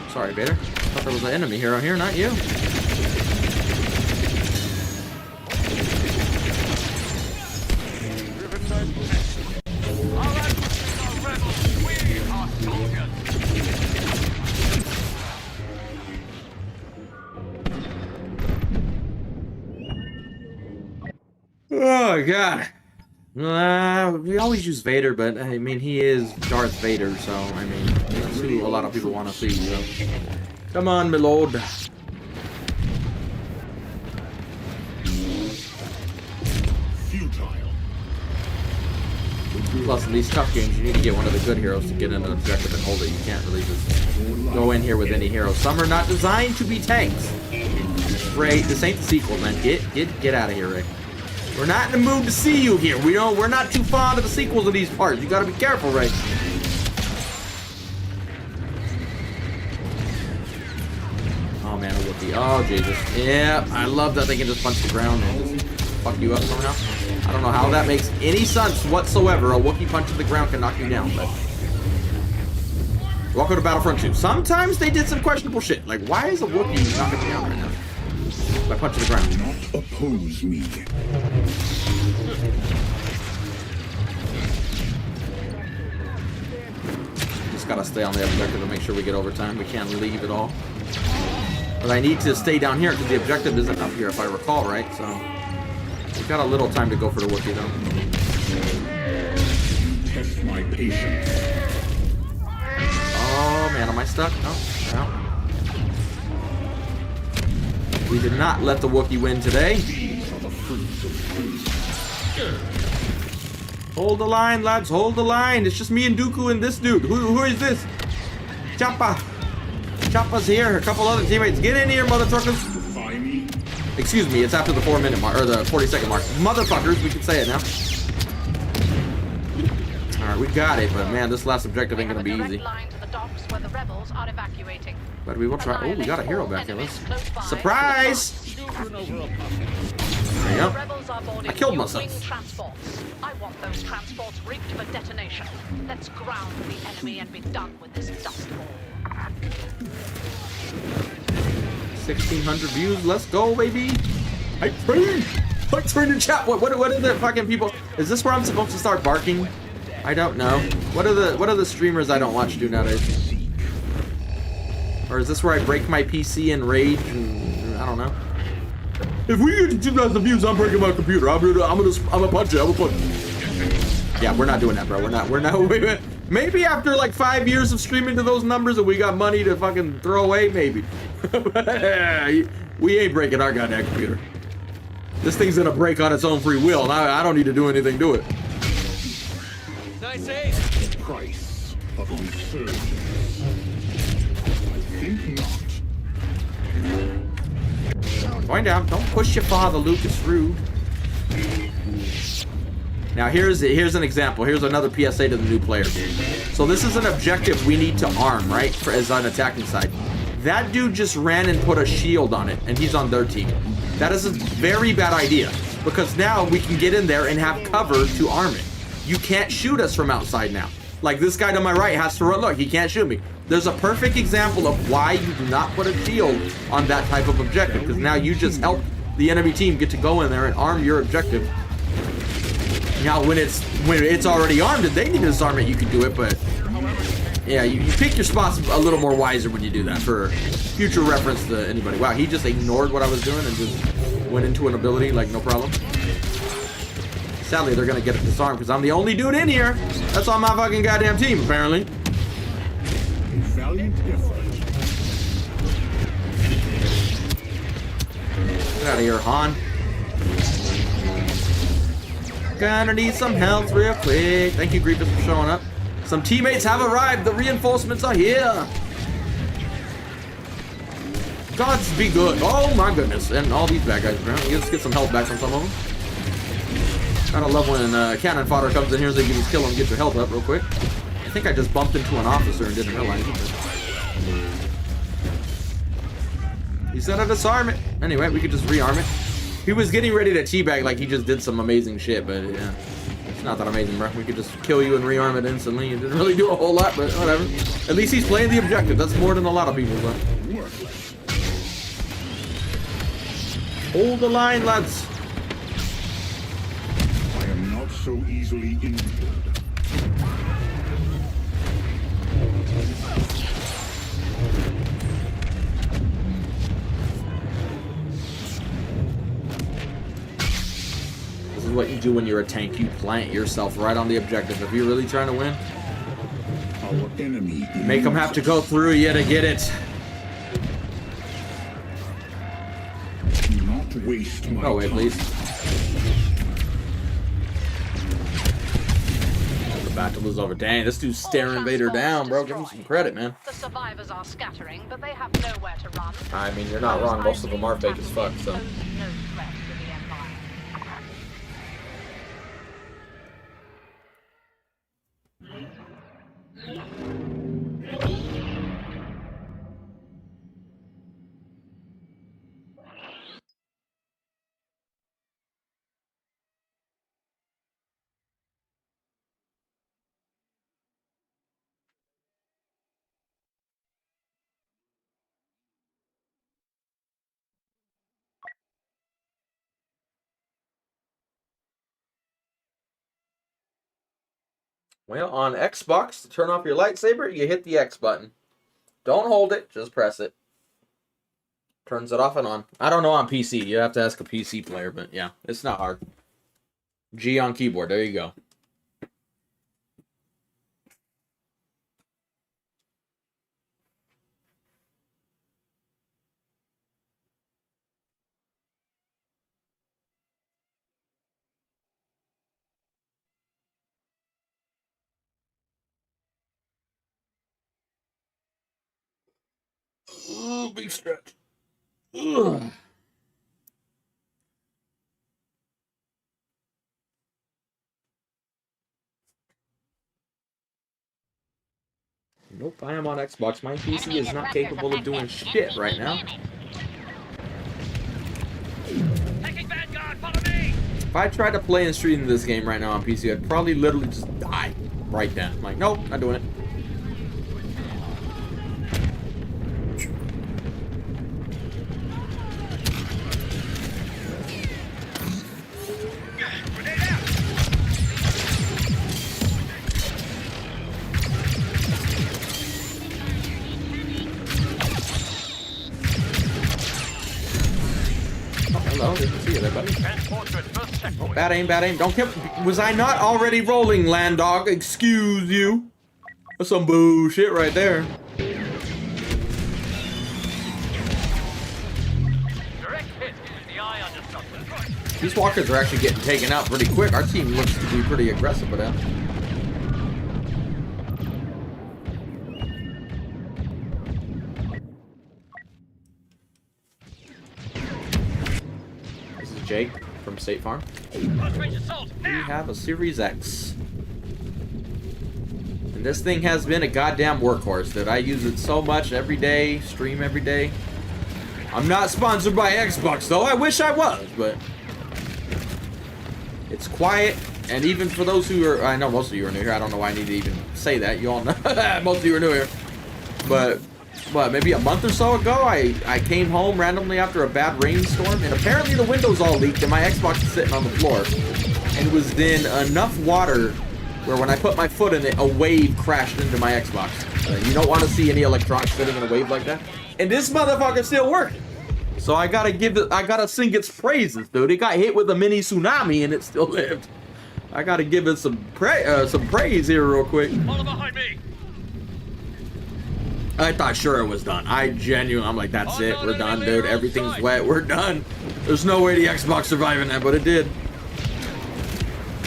Speaker 2: Sorry, Vader. I thought there was an enemy hero here, not you. Oh, God. We always use Vader, but I mean, he is Darth Vader, so I mean, that's who a lot of people want to see. So, come on, my lord. Plus, in these tough games, you need to get one of the good heroes to get in an objective and hold it. You can't really just go in here with any hero. Some are not designed to be tanks. Ray, this ain't the sequel, man. Get out of here, Ray. We're not in the mood to see you here. We're not too fond of the sequels of these parts. You gotta be careful, Ray. Oh man, a Wookiee. Oh Jesus. Yeah, I love that they can just punch the ground and just fuck you up somehow. I don't know how that makes any sense whatsoever. A Wookiee punch to the ground can knock you down, but welcome to Battlefront 2. Sometimes they did some questionable shit. Like, why is a Wookiee knocking me down right now? By punching the ground.
Speaker 10: Do not oppose me.
Speaker 2: Just gotta stay on the objective and make sure we get overtime. We can't leave at all. But I need to stay down here because the objective isn't up here, if I recall right. So we've got a little time to go for the Wookiee though.
Speaker 10: Test my patience.
Speaker 2: Oh man, am I stuck? No. No. We did not let the Wookiee win today. Hold the line, lads. Hold the line. It's just me and Dooku and this dude. Who is this? Choppa. Choppa's here. A couple other teammates. Get in here, mother truckers. Excuse me. It's after the 4-minute mark, or the 40-second mark. Motherfuckers. We can say it now. All right, we got it. But man, this last objective ain't gonna be easy. But we will try. Oh, we got a hero back here. Let's surprise! There you go. I killed myself.
Speaker 8: I want those transports rigged for detonation. Let's ground the enemy and be done with this dust ball.
Speaker 2: 1,600 views. Let's go, baby. Hype train in chat. What are the fucking people? Is this where I'm supposed to start barking? I don't know. What are the streamers I don't watch do nowadays? Or is this where I break my PC and rage and I don't know? If we get to 2,000 views, I'm breaking my computer. I'm gonna punch it. I'm gonna punch it. Yeah, we're not doing that, bro. We're not. Wait. Maybe after like 5 years of streaming to those numbers and we got money to fucking throw away, maybe. We ain't breaking our goddamn computer. This thing's gonna break on its own free will, and I don't need to do anything to it.
Speaker 3: Nice ace.
Speaker 10: Price of resurgence. Think not.
Speaker 2: Going down. Don't push your father, Luke. It's rude. Now here's an example. Here's another PSA to the new players. So this is an objective we need to arm, right? As an attacking side. That dude just ran and put a shield on it, and he's on their team. That is a very bad idea, because now we can get in there and have cover to arm it. You can't shoot us from outside now. Like this guy to my right has to run. Look, he can't shoot me. There's a perfect example of why you do not put a shield on that type of objective, because now you just help the enemy team get to go in there and arm your objective. Now when it's already armed and they need to disarm it, you can do it, but yeah, you pick your spots a little more wiser when you do that for future reference to anybody. Wow, he just ignored what I was doing and just went into an ability like no problem. Sadly, they're gonna get it disarmed because I'm the only dude in here that's on my fucking goddamn team, apparently. Get out of here, Han. Gonna need some health real quick. Thank you, Grievous, for showing up. Some teammates have arrived. The reinforcements are here. Gods be good. Oh my goodness. And all these bad guys around. Let's get some health back from some of them. Gotta love when cannon fodder comes in here so you can just kill him and get your health up real quick. I think I just bumped into an officer and didn't realize it. He said a disarm it. Anyway, we could just rearm it. He was getting ready to teabag like he just did some amazing shit, but yeah. It's not that amazing, bro. We could just kill you and rearm it instantly. It didn't really do a whole lot, but whatever. At least he's playing the objective. That's more than a lot of people, though. Hold the line, lads.
Speaker 10: I am not so easily injured.
Speaker 2: This is what you do when you're a tank. You plant yourself right on the objective. If you're really trying to win,
Speaker 10: Our enemy
Speaker 2: make them have to go through you to get it.
Speaker 10: Do not waste my
Speaker 2: Go away,
Speaker 10: time.
Speaker 2: please. The battle is over. Dang, this dude's staring Vader down, bro. Give him some credit, man.
Speaker 8: The survivors are scattering, but they have nowhere to run.
Speaker 2: I mean, you're not wrong. Most of them are fake as fuck, so.
Speaker 8: No threat to the Empire.
Speaker 2: Well, on Xbox, to turn off your lightsaber, you hit the X button. Don't hold it, just press it. Turns it off and on. I don't know on PC. You have to ask a PC player, but yeah, it's not hard. G on keyboard, there you go. Oh, big stretch. Ugh. Nope, I am on Xbox. My PC is not capable of doing shit right now.
Speaker 3: Taking Vanguard, follow me!
Speaker 2: If I tried to play and stream this game right now on PC, I'd probably literally just die right then. I'm like, nope, not doing it. Hello, didn't see you there, buddy. Oh, bad aim, bad aim. Don't kill. Was I not already rolling, land dog? Excuse you. That's some bullshit right there.
Speaker 3: Direct hit with the eye on destruction.
Speaker 2: These walkers are actually getting taken out pretty quick. Our team looks to be pretty aggressive with that. Jake from State Farm. We have a Series X. And this thing has been a goddamn workhorse, dude. I use it so much every day, stream every day. I'm not sponsored by Xbox, though. I wish I was, but it's quiet. And even for those who are, I know most of you are new here. I don't know why I need to even say that. You all know most of you are new here. But what, maybe a month or so ago, I came home randomly after a bad rainstorm, and apparently the windows all leaked, and my Xbox is sitting on the floor. And it was then enough water where when I put my foot in it, a wave crashed into my Xbox. You don't want to see any electronics sitting in a wave like that. And this motherfucker still working. So I gotta sing its praises, dude. It got hit with a mini tsunami, and it still lived. I gotta give it some praise here real quick.
Speaker 3: Follow behind me.
Speaker 2: I thought sure it was done. I'm like, that's it. We're done, dude. Everything's wet. We're done. There's no way the Xbox surviving that, but it did.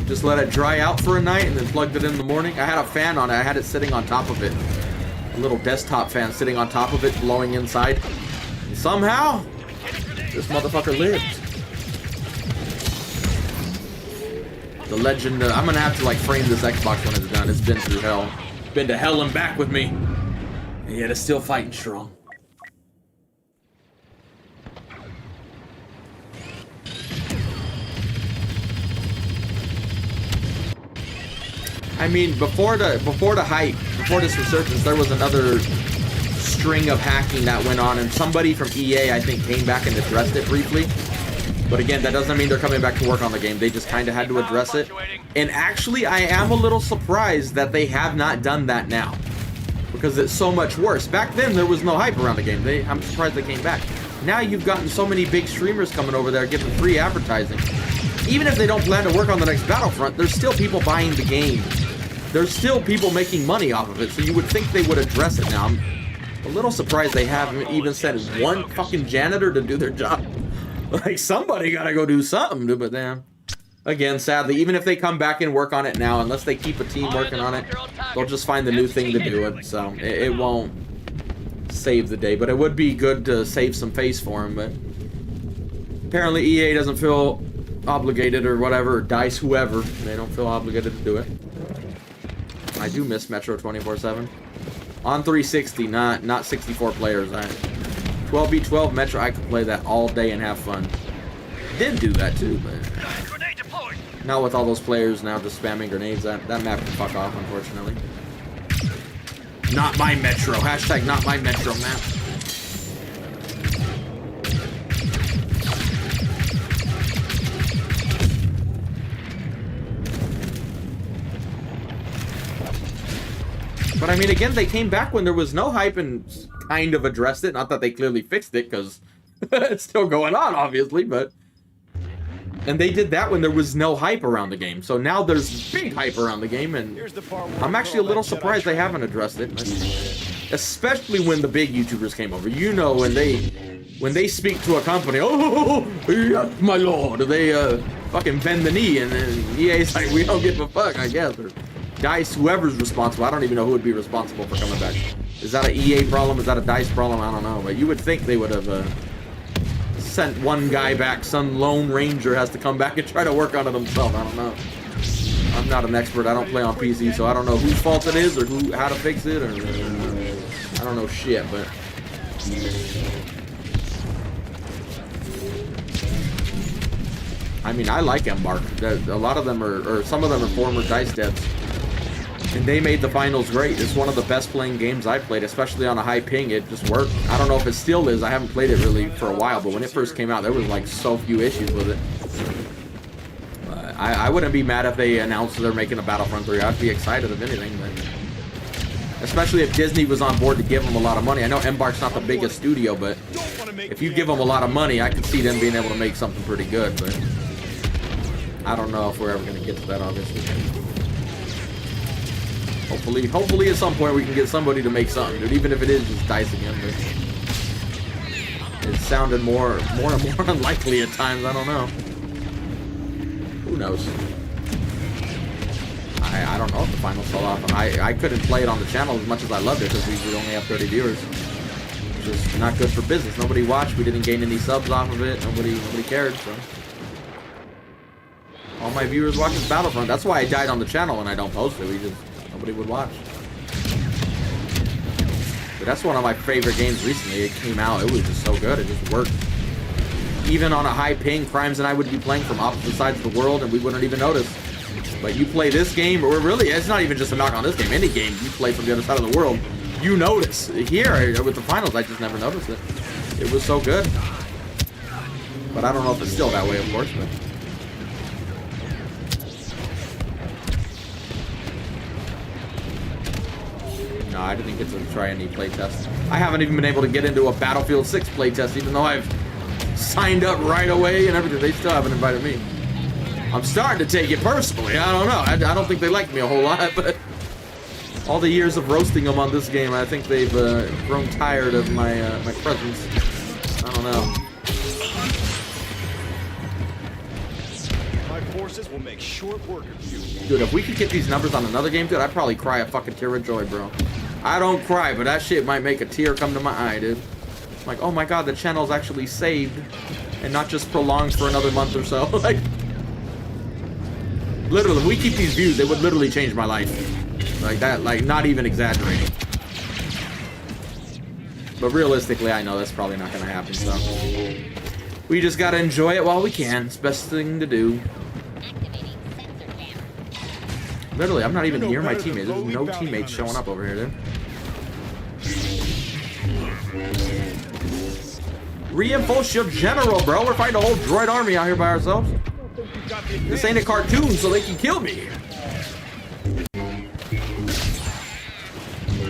Speaker 2: Just let it dry out for a night and then plugged it in the morning. I had a fan on it. I had it sitting on top of it. A little desktop fan sitting on top of it, blowing inside. And somehow, this motherfucker lived. The legend, I'm gonna have to like frame this Xbox when it's done. It's been through hell. Been to hell and back with me. And yet it's still fighting strong. I mean, before the hype, before this Resurgence, there was another string of hacking that went on, and somebody from EA, I think, came back and addressed it briefly. But again, that doesn't mean they're coming back to work on the game. They just kind of had to address it. And actually, I am a little surprised that they have not done that now, because it's so much worse. Back then, there was no hype around the game. I'm surprised they came back. Now you've gotten so many big streamers coming over there giving free advertising. Even if they don't plan to work on the next Battlefront, there's still people buying the game. There's still people making money off of it, so you would think they would address it now. I'm a little surprised they haven't even sent one fucking janitor to do their job. Like, somebody gotta go do something, but damn. Again, sadly, even if they come back and work on it now, unless they keep a team working on it, they'll just find the new thing to do it, so it won't save the day. But it would be good to save some face for them, but apparently EA doesn't feel obligated or whatever, or DICE, whoever, they don't feel obligated to do it. I do miss Metro 24/7. On 360, not 64 players. 12v12 Metro, I could play that all day and have fun. Did do that too, but not with all those players now just spamming grenades. That map can fuck off, unfortunately. Not my Metro. Hashtag not my Metro map. But I mean, again, they came back when there was no hype and kind of addressed it. Not that they clearly fixed it, because it's still going on, obviously, but... And they did that when there was no hype around the game. So now there's big hype around the game, and I'm actually a little surprised they haven't addressed it. Especially when the big YouTubers came over. You know, when they speak to a company, oh, yes, my lord, they fucking bend the knee, and then EA's like, we don't give a fuck, I guess. Or DICE, whoever's responsible. I don't even know who would be responsible for coming back. Is that an EA problem? Is that a DICE problem? I don't know. But you would think they would have sent one guy back. Some lone ranger has to come back and try to work on it himself. I don't know. I'm not an expert. I don't play on PC, so I don't know whose fault it is or how to fix it. Or I don't know shit, but... I mean, I like Embark. A lot of them are, or some of them are former DICE devs. And they made the finals great. It's one of the best playing games I've played, especially on a high ping. It just worked. I don't know if it still is. I haven't played it really for a while, but when it first came out, there was like so few issues with it. I wouldn't be mad if they announced they're making a Battlefront 3. I'd be excited if anything, but especially if Disney was on board to give them a lot of money. I know Embark's not the biggest studio, but if you give them a lot of money, I could see them being able to make something pretty good, but I don't know if we're ever going to get to that, obviously. Hopefully at some point we can get somebody to make something, dude, even if it is just DICE again, but it sounded more and more unlikely at times. I don't know. Who knows? I don't know if the finals fell off, and I couldn't play it on the channel as much as I loved it because we would only have 30 viewers, which is not good for business. Nobody watched. We didn't gain any subs off of it. Nobody cared. So all my viewers watch this Battlefront. That's why I died on the channel and I don't post it. Nobody would watch. But that's one of my favorite games recently. It came out. It was just so good. It just worked. Even on a high ping, Crimes and I would be playing from opposite sides of the world and we wouldn't even notice. But you play this game, or really, it's not even just a knock on this game. Any game you play from the other side of the world, you notice. Here, with the finals, I just never noticed it. It was so good. But I don't know if it's still that way, of course, but... No, I didn't get to try any playtests. I haven't even been able to get into a Battlefield 6 playtest, even though I've signed up right away and everything. They still haven't invited me. I'm starting to take it personally. I don't know. I don't think they like me a whole lot, but All the years of roasting them on this game, I think they've grown tired of my my presence. I don't know.
Speaker 4: My forces will make short work of you.
Speaker 2: Dude, if we could get these numbers on another game, dude, I'd probably cry a fucking tear of joy, bro. I don't cry, but that shit might make a tear come to my eye, dude. Like, oh my god, the channel's actually saved and not just prolonged for another month or so. Like, literally, if we keep these views, it would literally change my life. Like that, like, not even exaggerating. But realistically, I know that's probably not gonna happen, so we just gotta enjoy it while we can. It's the best thing to do. Literally, I'm not even near my teammates. There's no teammates showing up over here, dude. Reinforce your general, bro. We're fighting a whole droid army out here by ourselves. This ain't a cartoon, so they can kill me.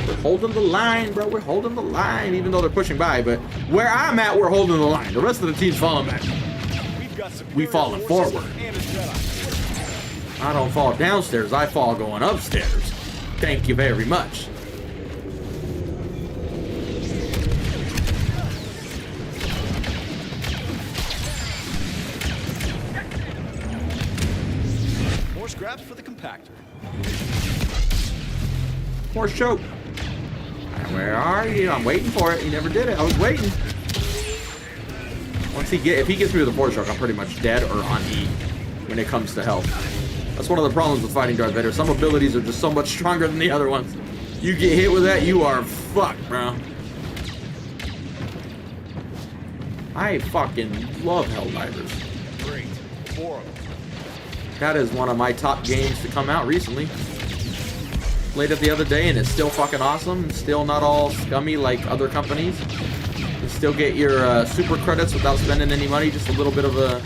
Speaker 2: We're holding the line, bro. We're holding the line, even though they're pushing by. But where I'm at, we're holding the line. The rest of the team's falling back. We falling forward. I don't fall downstairs. I fall going upstairs. Thank you very much.
Speaker 4: More scraps for the compactor.
Speaker 2: More choke. Where are you? I'm waiting for it. He never did it. I was waiting. Once if he gets me with a force choke, I'm pretty much dead or on E when it comes to health. That's one of the problems with fighting Darth Vader. Some abilities are just so much stronger than the other ones. You get hit with that, you are fucked, bro. I fucking love Helldivers.
Speaker 4: Great. 4 of them.
Speaker 2: That is one of my top games to come out recently. Played it the other day and it's still fucking awesome. Still not all scummy like other companies. You still get your super credits without spending any money. Just a little bit of a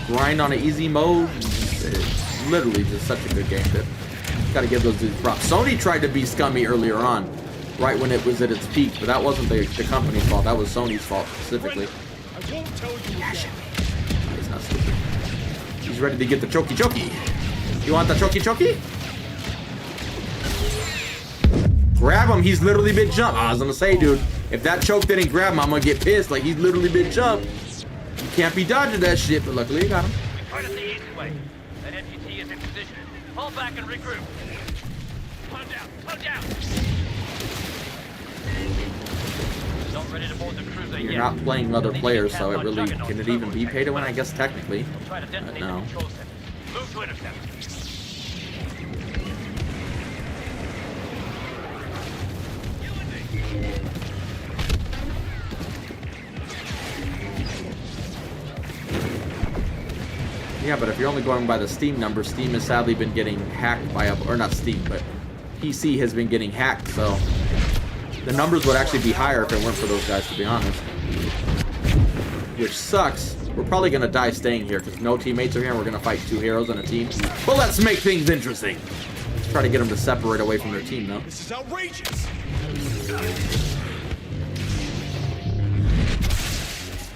Speaker 2: grind on an easy mode. It's literally just such a good game, dude. Gotta give those dudes props. Sony tried to be scummy earlier on, right when it was at its peak, but that wasn't the company's fault. That was Sony's fault specifically.
Speaker 4: I won't tell you again.
Speaker 2: He's not stupid. He's ready to get the chokey chokey. You want the chokey chokey? Grab him. He's literally been jumped. I was gonna say, dude, if that choke didn't grab him, I'm gonna get pissed. Like, he's literally been jumped. You can't be dodging that shit, but luckily you got him.
Speaker 3: We try to the easy way. That MGT is in position. Fall back and regroup. Calm down. Calm down. Not ready to board the cruiser
Speaker 2: You're
Speaker 3: yet.
Speaker 2: not playing other players, so it really can it even be pay to win? I guess technically.
Speaker 3: Try to detonate
Speaker 2: No.
Speaker 3: the control center. Move to intercept.
Speaker 2: Yeah, but if you're only going by the Steam numbers, Steam has sadly been getting hacked by or not Steam, but PC has been getting hacked, so the numbers would actually be higher if it weren't for those guys, to be honest. Which sucks. We're probably gonna die staying here because no teammates are here and we're gonna fight 2 heroes on a team. But let's make things interesting. Let's try to get them to separate away from their team, though.
Speaker 4: This is outrageous.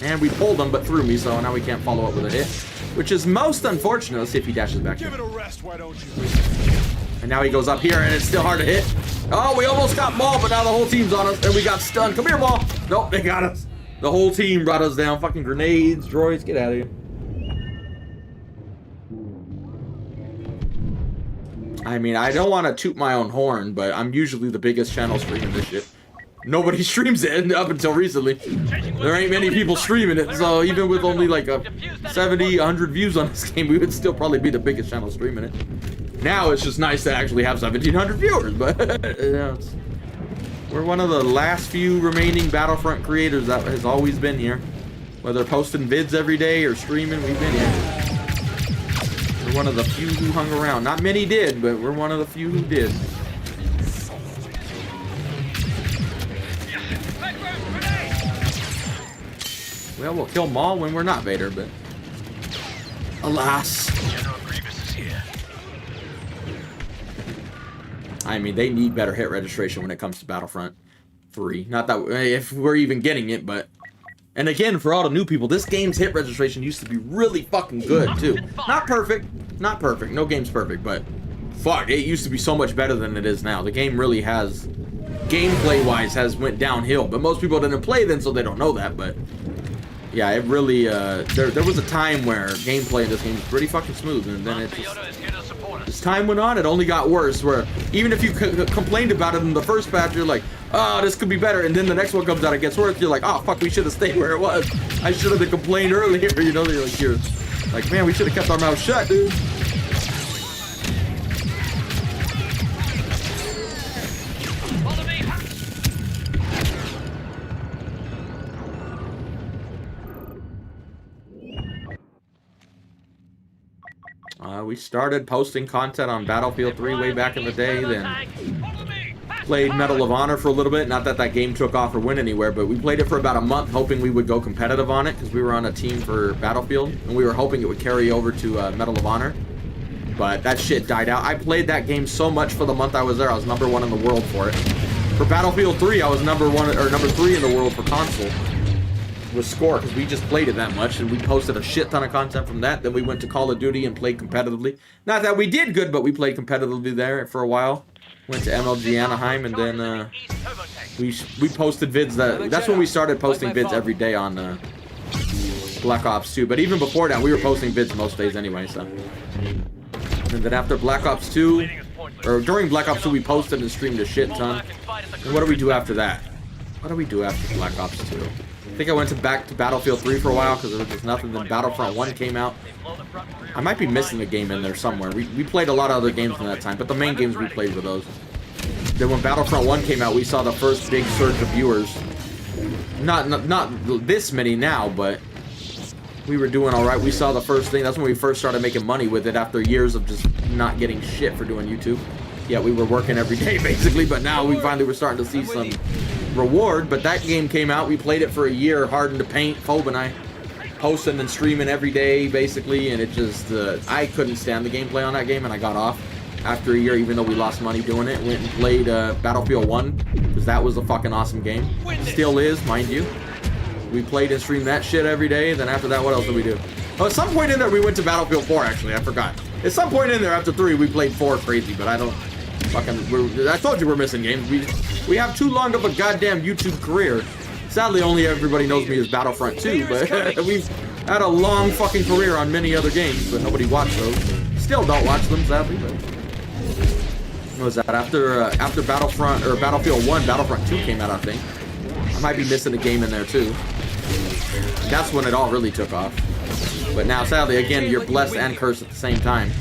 Speaker 2: And we pulled him, but threw me, so now we can't follow up with a hit. Which is most unfortunate. Let's see if he dashes back
Speaker 4: Give
Speaker 2: here.
Speaker 4: it a rest, why don't you?
Speaker 2: And now he goes up here, and it's still hard to hit. Oh, we almost got Maul, but now the whole team's on us, and we got stunned. Come here, Maul. Nope, they got us. The whole team brought us down. Fucking grenades, droids, get out of here. I mean, I don't want to toot my own horn, but I'm usually the biggest channel streaming this shit. Nobody streams it up until recently. There ain't many people streaming it, so even with only like a 70, 100 views on this game, we would still probably be the biggest channel streaming it. Now it's just nice to actually have 1,700 viewers, but you know, we're one of the last few remaining Battlefront creators that has always been here. Whether posting vids every day or streaming, we've been here. We're one of the few who hung around. Not many did, but we're one of the few who did. Well, we'll kill Maul when we're not Vader, but alas.
Speaker 3: General Grievous is here.
Speaker 2: I mean, they need better hit registration when it comes to Battlefront 3. Not that if we're even getting it, but and again, for all the new people, this game's hit registration used to be really fucking good too. Not perfect, not perfect. No game's perfect, but fuck, it used to be so much better than it is now. The game really has, gameplay-wise, has went downhill. But most people didn't play then, so they don't know that. But yeah, it really, there was a time where gameplay in this game was pretty fucking smooth, and then it just, as time went on, it only got worse, where even if you complained about it in the first patch, you're like, oh, this could be better, and then the next one comes out, it gets worse, you're like, oh, fuck, we should have stayed where it was. I should have complained earlier, you know, you're like, man, we should have kept our mouth shut, dude. We started posting content on Battlefield 3 way back in the day, then played Medal of Honor for a little bit. Not that that game took off or went anywhere, but we played it for about a month, hoping we would go competitive on it, because we were on a team for Battlefield, and we were hoping it would carry over to Medal of Honor. But that shit died out. I played that game so much for the month I was there. I was #1 in the world for it. For Battlefield 3, I was #3 in the world for console. With score, because we just played it that much, and we posted a shit ton of content from that. Then we went to Call of Duty and played competitively. Not that we did good, but we played competitively there for a while. Went to MLG Anaheim, and then we posted vids. That's when we started posting vids every day on Black Ops 2. But even before that, we were posting vids most days anyway. So, and then after Black Ops 2, or during Black Ops 2, we posted and streamed a shit ton. And what do we do after that? What do we do after Black Ops 2? I think I went back to Battlefield 3 for a while because there was just nothing. Then Battlefront 1 came out. I might be missing a game in there somewhere. We played a lot of other games in that time, but the main games we played were those. Then when Battlefront 1 came out, we saw the first big surge of viewers. Not this many now, but we were doing all right. We saw the first thing. That's when we first started making money with it after years of just not getting shit for doing YouTube. Yeah, we were working every day basically, but now we finally were starting to see some reward. But that game came out, we played it for a year, hardened to paint, Phobe and I posting and streaming every day basically, and it just I couldn't stand the gameplay on that game, and I got off after a year, even though we lost money doing it. Went and played Battlefield 1, because that was a fucking awesome game. Still is, mind you. We played and streamed that shit every day. Then after that, what else did we do? Oh, at some point in there we went to Battlefield 4, actually, I forgot. At some point in there after 3 we played 4 crazy, but I don't fucking, I told you we're missing games. We have too long of a goddamn YouTube career. Sadly, only everybody knows me as Battlefront 2, but we've had a long fucking career on many other games, but nobody watched those. Still don't watch them, sadly, but what was that? After Battlefront, or Battlefield 1, Battlefront 2 came out, I think. I might be missing a game in there too. That's when it all really took off. But now, sadly, again, you're blessed and cursed at the same time.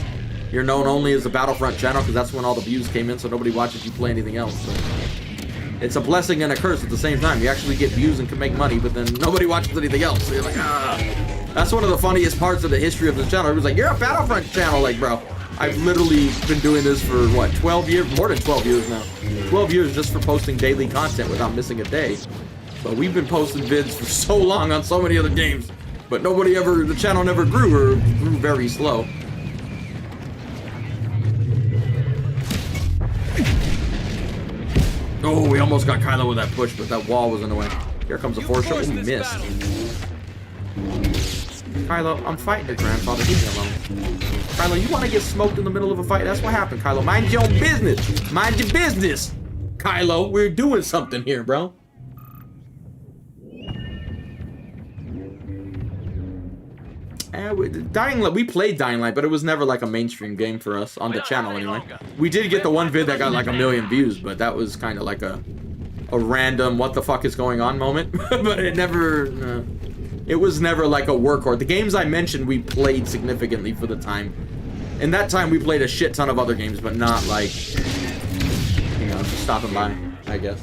Speaker 2: You're known only as the Battlefront channel because that's when all the views came in, so nobody watches you play anything else. So it's a blessing and a curse at the same time. You actually get views and can make money, but then nobody watches anything else. So you're like, ah. That's one of the funniest parts of the history of this channel. It was like, you're a Battlefront channel. Like, bro, I've literally been doing this for, what, 12 years? More than 12 years now. 12 years just for posting daily content without missing a day. But we've been posting vids for so long on so many other games. But nobody ever, the channel never grew, or grew very slow. Oh, we almost got Kylo with that push, but that wall was in the way. Here comes a force shot. We missed. Kylo, I'm fighting your grandfather. Leave me alone. Kylo, you want to get smoked in the middle of a fight? That's what happened, Kylo. Mind your own business. Mind your business. Kylo, we're doing something here, bro. Dying Light, we played Dying Light, but it was never like a mainstream game for us on the channel anyway. We did get the one vid that got like 1 million views, but that was kind of like a random what the fuck is going on moment. But it never, it was never like a workhorse. The games I mentioned we played significantly for the time. In that time we played a shit ton of other games, but not like, you know, just stopping by, I guess.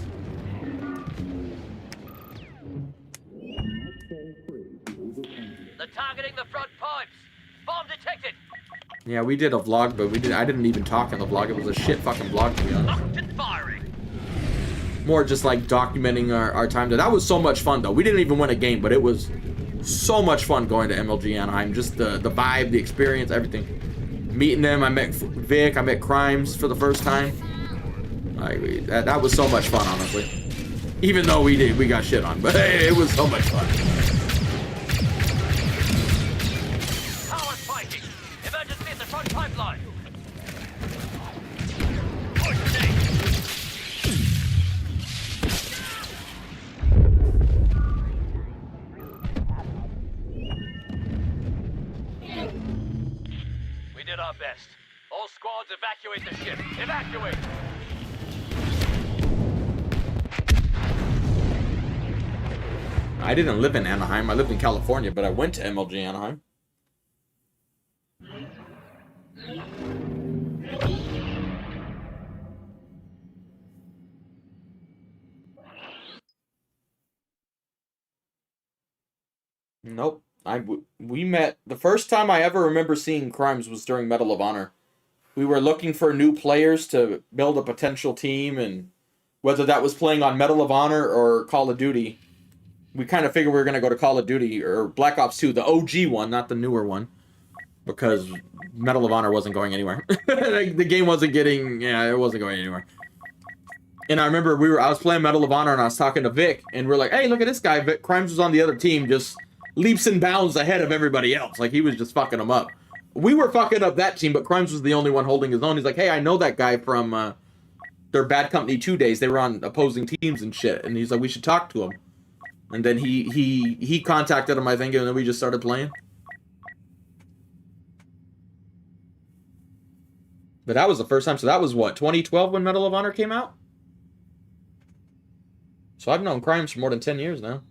Speaker 3: Targeting the front pipes. Bomb detected.
Speaker 2: Yeah, we did a vlog, but I didn't even talk in the vlog. It was a shit fucking vlog, to be honest. More just like documenting our time. That was so much fun though. We didn't even win a game, but it was so much fun going to MLG Anaheim. Just the vibe, the experience, everything. Meeting them, I met Vic, I met Crimes for the first time. That was so much fun, honestly. Even though we got shit on, but hey, it was so much fun.
Speaker 3: Pipeline. did our best. All squads evacuate the ship. Evacuate!
Speaker 2: I didn't live in Anaheim. I lived in California, but I went to MLG Anaheim. Nope. We met... The first time I ever remember seeing Crimes was during Medal of Honor. We were looking for new players to build a potential team, and whether that was playing on Medal of Honor or Call of Duty, we kind of figured we were going to go to Call of Duty, or Black Ops 2, the OG one, not the newer one, because Medal of Honor wasn't going anywhere. The game wasn't getting... Yeah, it wasn't going anywhere. And I remember I was playing Medal of Honor, and I was talking to Vic, and we're like, hey, look at this guy. Vic Crimes was on the other team, just leaps and bounds ahead of everybody else. Like, he was just fucking them up. We were fucking up that team, but Crimes was the only one holding his own. He's like, hey, I know that guy from their Bad Company 2 days. They were on opposing teams and shit. And he's like, we should talk to him. And then he contacted him, I think, and then we just started playing. But that was the first time. So that was what, 2012 when Medal of Honor came out? So I've known Crimes for more than 10 years now.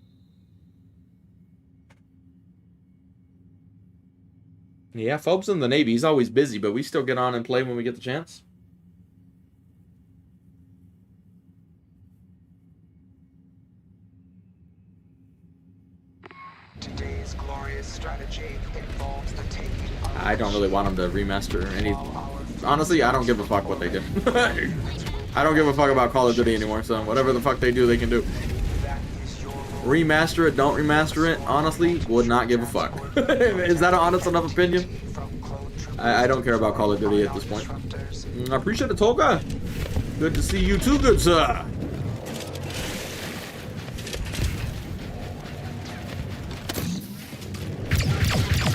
Speaker 2: Yeah, Phobes in the Navy. He's always busy, but we still get on and play when we get the chance.
Speaker 11: Today's glorious strategy involves the taking of...
Speaker 2: I don't really want him to remaster any... Honestly, I don't give a fuck what they do. I don't give a fuck about Call of Duty anymore, so whatever the fuck they do, they can do. Remaster it, don't remaster it, honestly, would not give a fuck. Is that an honest enough opinion? I don't care about Call of Duty at this point. I appreciate it, Tolga. Good to see you too, good sir.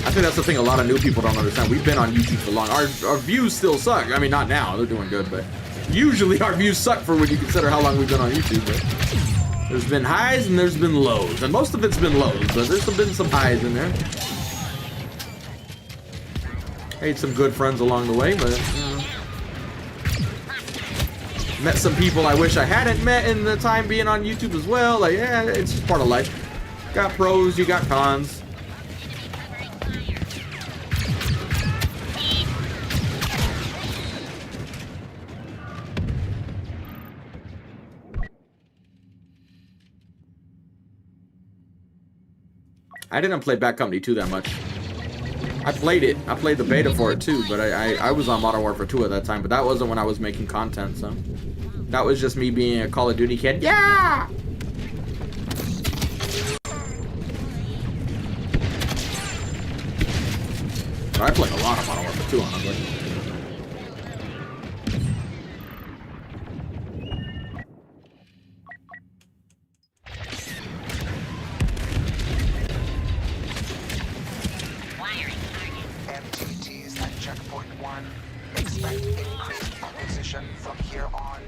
Speaker 2: I think that's the thing a lot of new people don't understand. We've been on YouTube for long. Our views still suck. I mean, not now. They're doing good, but usually our views suck for when you consider how long we've been on YouTube. But there's been highs and there's been lows. And most of it's been lows, but there's been some highs in there. Made some good friends along the way, but met some people I wish I hadn't met in the time being on YouTube as well. Like, yeah, it's just part of life. Got pros, you got cons. I didn't play Bad Company 2 that much. I played it. I played the beta for it too, but I was on Modern Warfare 2 at that time, but that wasn't when I was making content, so. That was just me being a Call of Duty kid. Yeah! But I played a lot of Modern Warfare 2, honestly.
Speaker 11: From here on.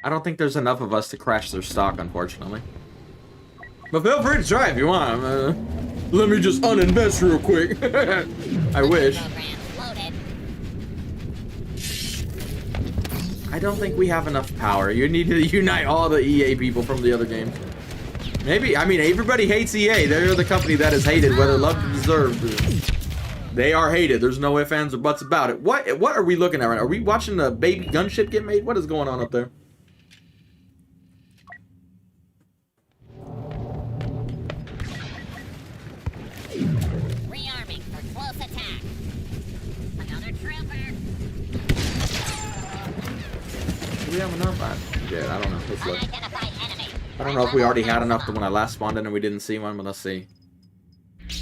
Speaker 2: I don't think there's enough of us to crash their stock, unfortunately. But feel free to try if you want. Let me just uninvest real quick. I wish. I don't think we have enough power. You need to unite all the EA people from the other games. Maybe, I mean, everybody hates EA. They're the company that is hated, whether loved or deserved. They are hated. There's no ifs, ands, or buts about it. What are we looking at right now? Are we watching a baby gunship get made? What is going on up there?
Speaker 12: Rearming for close attack. Another trooper.
Speaker 2: Do we have enough? Yeah, I don't know. Let's look. I don't know if we already had enough when I last spawned in and we didn't see one, but let's see.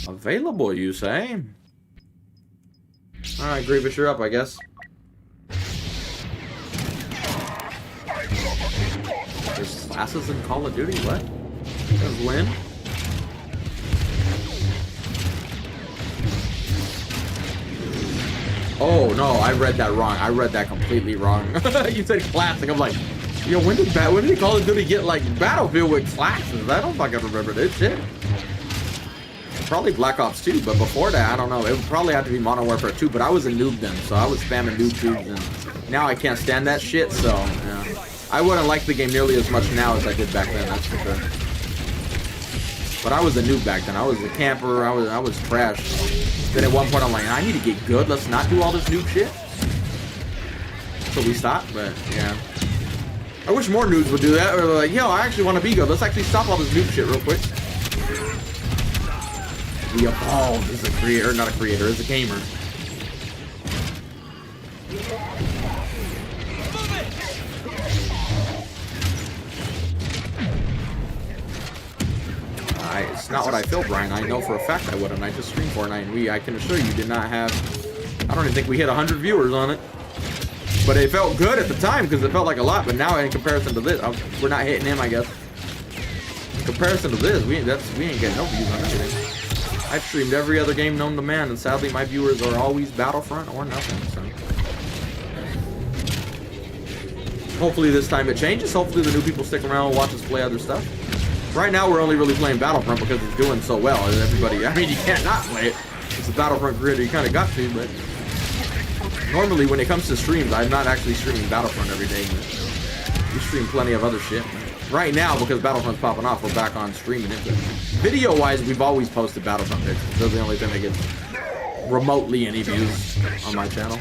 Speaker 2: Available, you say? Alright, Grievous, you're up, I guess. There's classes in Call of Duty? What? There's Lynn? Oh, no, I read that wrong. I read that completely wrong. You said classic. I'm like, yo, when did Call of Duty get, like, Battlefield with classes? I don't fucking remember this shit. Probably Black Ops 2, but before that, I don't know. It would probably have to be Modern Warfare 2, but I was a noob then, so I was spamming noob tubes, and now I can't stand that shit, so, yeah. I wouldn't like the game nearly as much now as I did back then, that's for sure. But I was a noob back then. I was a camper, I was trash. Then at one point I'm like, I need to get good, let's not do all this noob shit. So we stopped, but, yeah. I wish more noobs would do that, or like, yo, I actually want to be good. Let's actually stop all this noob shit real quick. We evolved as a creator, not a creator, as a gamer. It's not what I feel, Brian. I know for a fact I would, and I just streamed Fortnite, and I can assure you, did not have, I don't even think we hit 100 viewers on it. But it felt good at the time, because it felt like a lot, but now in comparison to this, we're not hitting him, I guess. In comparison to this, we ain't getting no views on anything. I've streamed every other game known to man, and sadly my viewers are always Battlefront or nothing, so. Hopefully this time it changes. Hopefully the new people stick around and watch us play other stuff. Right now we're only really playing Battlefront because it's doing so well, and everybody, I mean, you can't not play it. It's a Battlefront creator, you kind of got to, but normally when it comes to streams, I'm not actually streaming Battlefront every day. We stream plenty of other shit. Right now, because Battlefront's popping off, we're back on streaming it. Video-wise, we've always posted Battlefront pictures. Those are the only thing that gets remotely any views on my channel.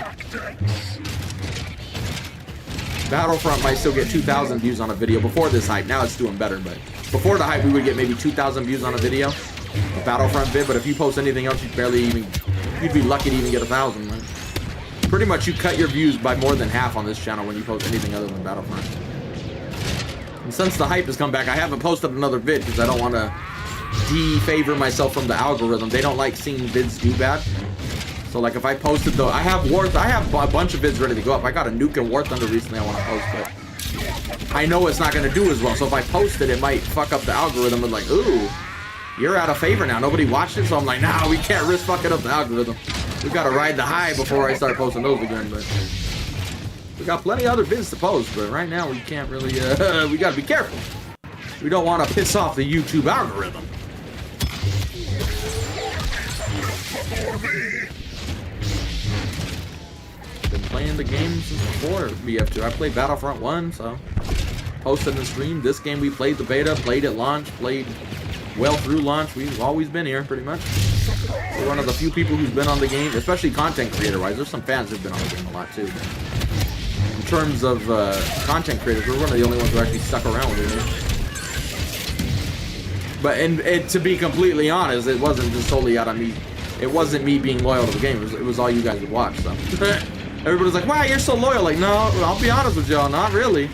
Speaker 2: Battlefront might still get 2,000 views on a video before this hype. Now it's doing better, but before the hype, we would get maybe 2,000 views on a video, a Battlefront vid. But if you post anything else, you'd be lucky to even get 1,000. Right? Pretty much, you cut your views by more than half on this channel when you post anything other than Battlefront. And since the hype has come back, I haven't posted another vid because I don't want to defavor myself from the algorithm. They don't like seeing vids do bad. So like if I posted though, I have a bunch of vids ready to go up. I got a Nuke and War Thunder recently I want to post, but I know it's not going to do as well. So if I post it, it might fuck up the algorithm and like, ooh, you're out of favor now. Nobody watched it, so I'm like, nah, we can't risk fucking up the algorithm. We got to ride the high before I start posting those again. But we got plenty of other vids to post, but right now we can't really, we got to be careful. We don't want to piss off the YouTube algorithm. Been playing the game since before BF2. I played Battlefront 1, so posted and streamed. This game we played the beta, played at launch, played well through launch. We've always been here, pretty much. We're one of the few people who's been on the game, especially content creator-wise. There's some fans who've been on the game a lot, too. In terms of content creators, we're one of the only ones who actually stuck around with it. But to be completely honest, it wasn't just solely out on me. It wasn't me being loyal to the game. It was all you guys would watch, so. Everybody's like, wow, you're so loyal. Like, no, I'll be honest with y'all, not really.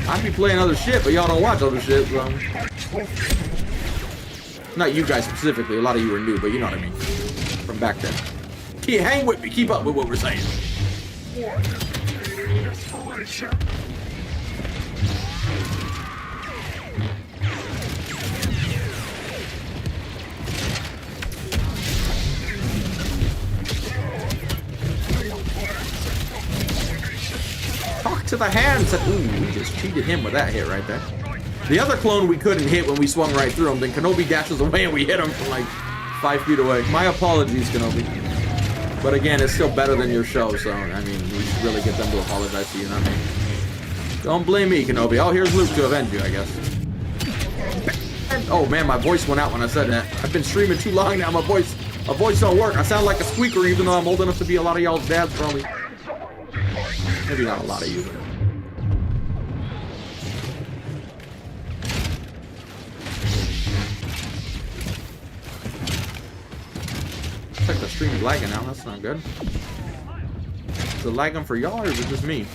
Speaker 2: I'd be playing other shit, but y'all don't watch other shit, so. Not you guys specifically, a lot of you are new, but you know what I mean. From back then. Hang with me, keep up with what we're saying. Talk to the hands. Ooh, we just cheated him with that hit right there. The other clone we couldn't hit when we swung right through him. Then Kenobi dashes away and we hit him from like 5 feet away. My apologies, Kenobi. But again, it's still better than your show, so I mean, we should really get them to apologize to you, not me. Don't blame me, Kenobi. Oh, here's Luke to avenge you, I guess. Oh man, my voice went out when I said that. I've been streaming too long now. My voice don't work. I sound like a squeaker, even though I'm old enough to be a lot of y'all's dads, probably. Maybe not a lot of you. Looks like the stream's lagging now. That's not good. Is it lagging for y'all or is it just me?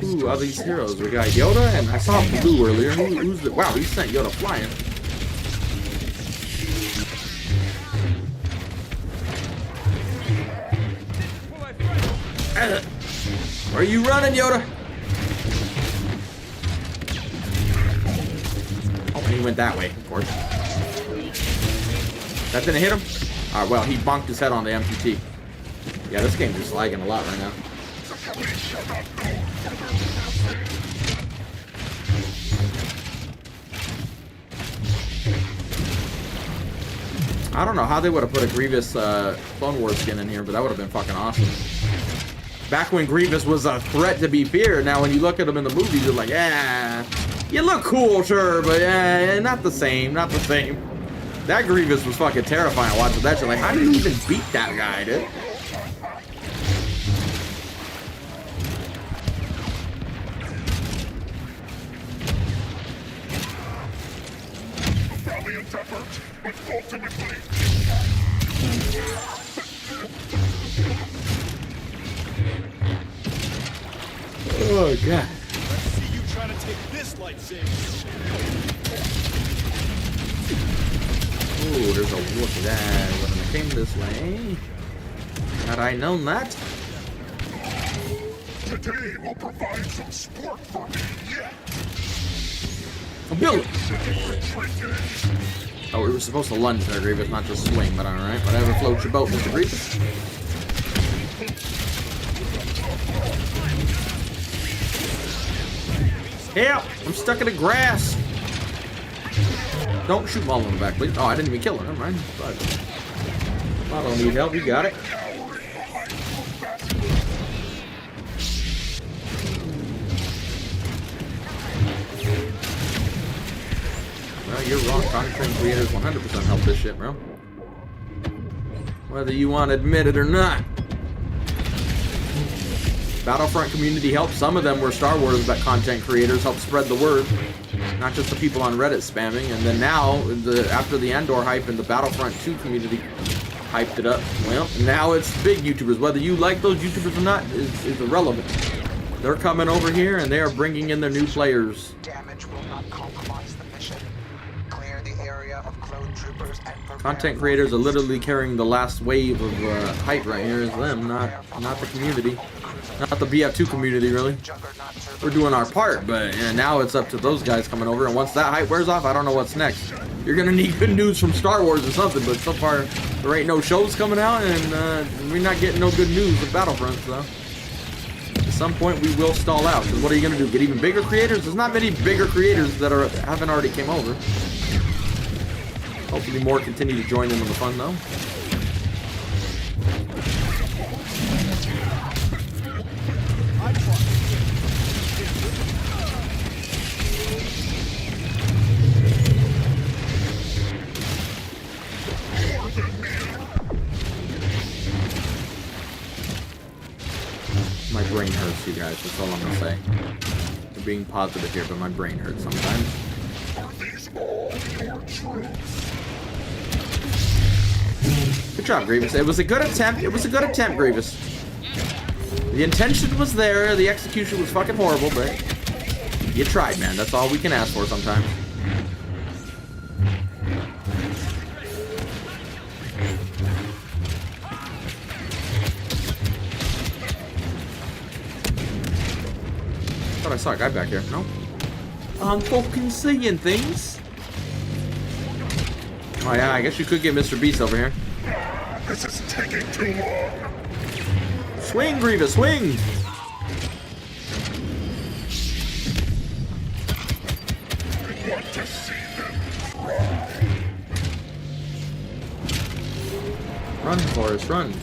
Speaker 2: Ooh, all these heroes. We got Yoda, and I saw Blue earlier. Who's the... Wow, he sent Yoda flying. Where are you running, Yoda? Oh, and he went that way, of course. That didn't hit him? Alright, well, he bonked his head on the MPT. Yeah, this game's just lagging a lot right now. I don't know how they would have put a Grievous Clone Wars skin in here, but that would have been fucking awesome. Back when Grievous was a threat to be feared, now when you look at him in the movies, you're like, yeah, you look cool, sure, but yeah, not the same, not the same. That Grievous was fucking terrifying watching that shit. Like, how do you even beat that guy, dude?
Speaker 10: Valiant effort, but ultimately.
Speaker 2: Oh, God.
Speaker 4: Let's see you trying to take this lightsaber.
Speaker 2: Ooh, there's a wolf there. Wouldn't have came this way. Had I known that?
Speaker 10: Today will provide some sport for me yet.
Speaker 2: A billet. Oh, we were supposed to lunge there, Grievous, not just swing, but alright. Whatever floats your boat, Mr. Grievous. Help! I'm stuck in the grass! Don't shoot Maul in the back, please. Oh, I didn't even kill her. Never mind. But I don't need help. You got it. Well, you're wrong. Content creators 100% help this shit, bro. Whether you want to admit it or not. Battlefront community help. Some of them were Star Wars content creators, helped spread the word. Not just the people on Reddit spamming. And then now, after the Andor hype and the Battlefront 2 community hyped it up, well, now it's big YouTubers. Whether you like those YouTubers or not is irrelevant. They're coming over here and they are bringing in their new players.
Speaker 11: Damage will not compromise the mission. Clear the area of clone troopers and
Speaker 2: Content creators are literally carrying the last wave of hype right here is them, not the community. Not the BF2 community, really. We're doing our part, but now it's up to those guys coming over. And once that hype wears off, I don't know what's next. You're gonna need good news from Star Wars or something, but so far there ain't no shows coming out, and we're not getting no good news of Battlefront. So at some point we will stall out. Because what are you gonna do? Get even bigger creators? There's not many bigger creators that haven't already came over. Hopefully more continue to join in on the fun, though. My brain hurts, you guys. That's all I'm gonna say. I'm being positive here, but my brain hurts sometimes. Good job, Grievous. It was a good attempt. It was a good attempt, Grievous. The intention was there. The execution was fucking horrible, but you tried, man. That's all we can ask for sometimes. I thought I saw a guy back here. No? I'm fucking seeing things. Oh yeah, I guess you could get Mr. Beast over here.
Speaker 10: This is taking too long.
Speaker 2: Swing, Grievous, swing!
Speaker 10: I want to see them try.
Speaker 2: Run, Forrest, run.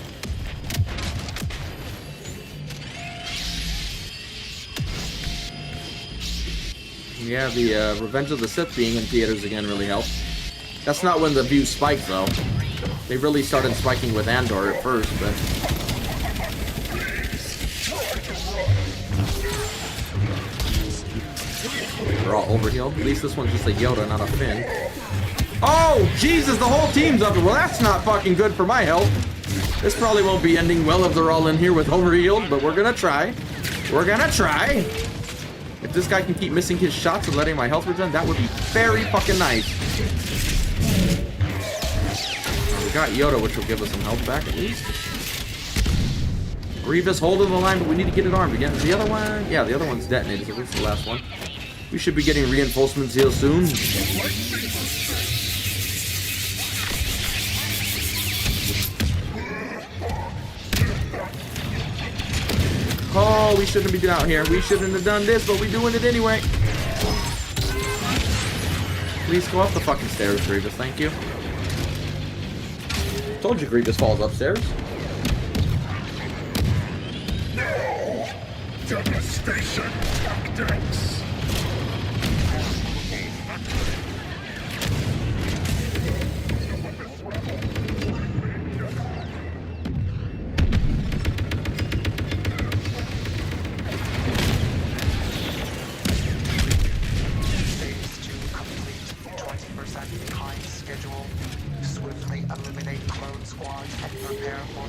Speaker 2: Yeah, the Revenge of the Sith being in theaters again really helped. That's not when the views spiked, though. They really started spiking with Andor at first, but... They're all overhealed. At least this one's just a Yoda, not a Finn. Oh, Jesus, the whole team's up. Well, that's not fucking good for my health. This probably won't be ending well if they're all in here with overhealed, but we're gonna try. We're gonna try. If this guy can keep missing his shots and letting my health regen, that would be very fucking nice. We got Yoda, which will give us some health back at least. Grievous holding the line, but we need to get it armed again. The other one, yeah, the other one's detonated, at least the last one. We should be getting reinforcements here soon. Oh, we shouldn't be out here. We shouldn't have done this, but we're doing it anyway. Please go up the fucking stairs, Grievous. Thank you. Told you Grievous falls upstairs.
Speaker 10: No! Devastation tactics!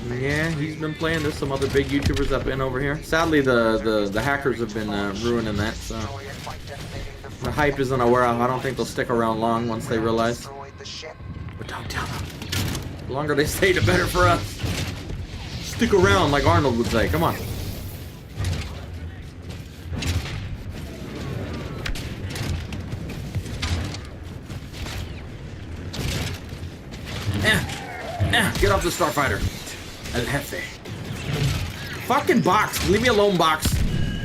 Speaker 2: Yeah, he's been playing. There's some other big YouTubers that have been over here. Sadly, the hackers have been ruining that, so the hype isn't aware of. I don't think they'll stick around long once they realize. But don't tell them. The longer they stay, the better for us. Stick around, like Arnold would say. Come on. Get off the starfighter. El Jefe. Fucking box. Leave me alone, box.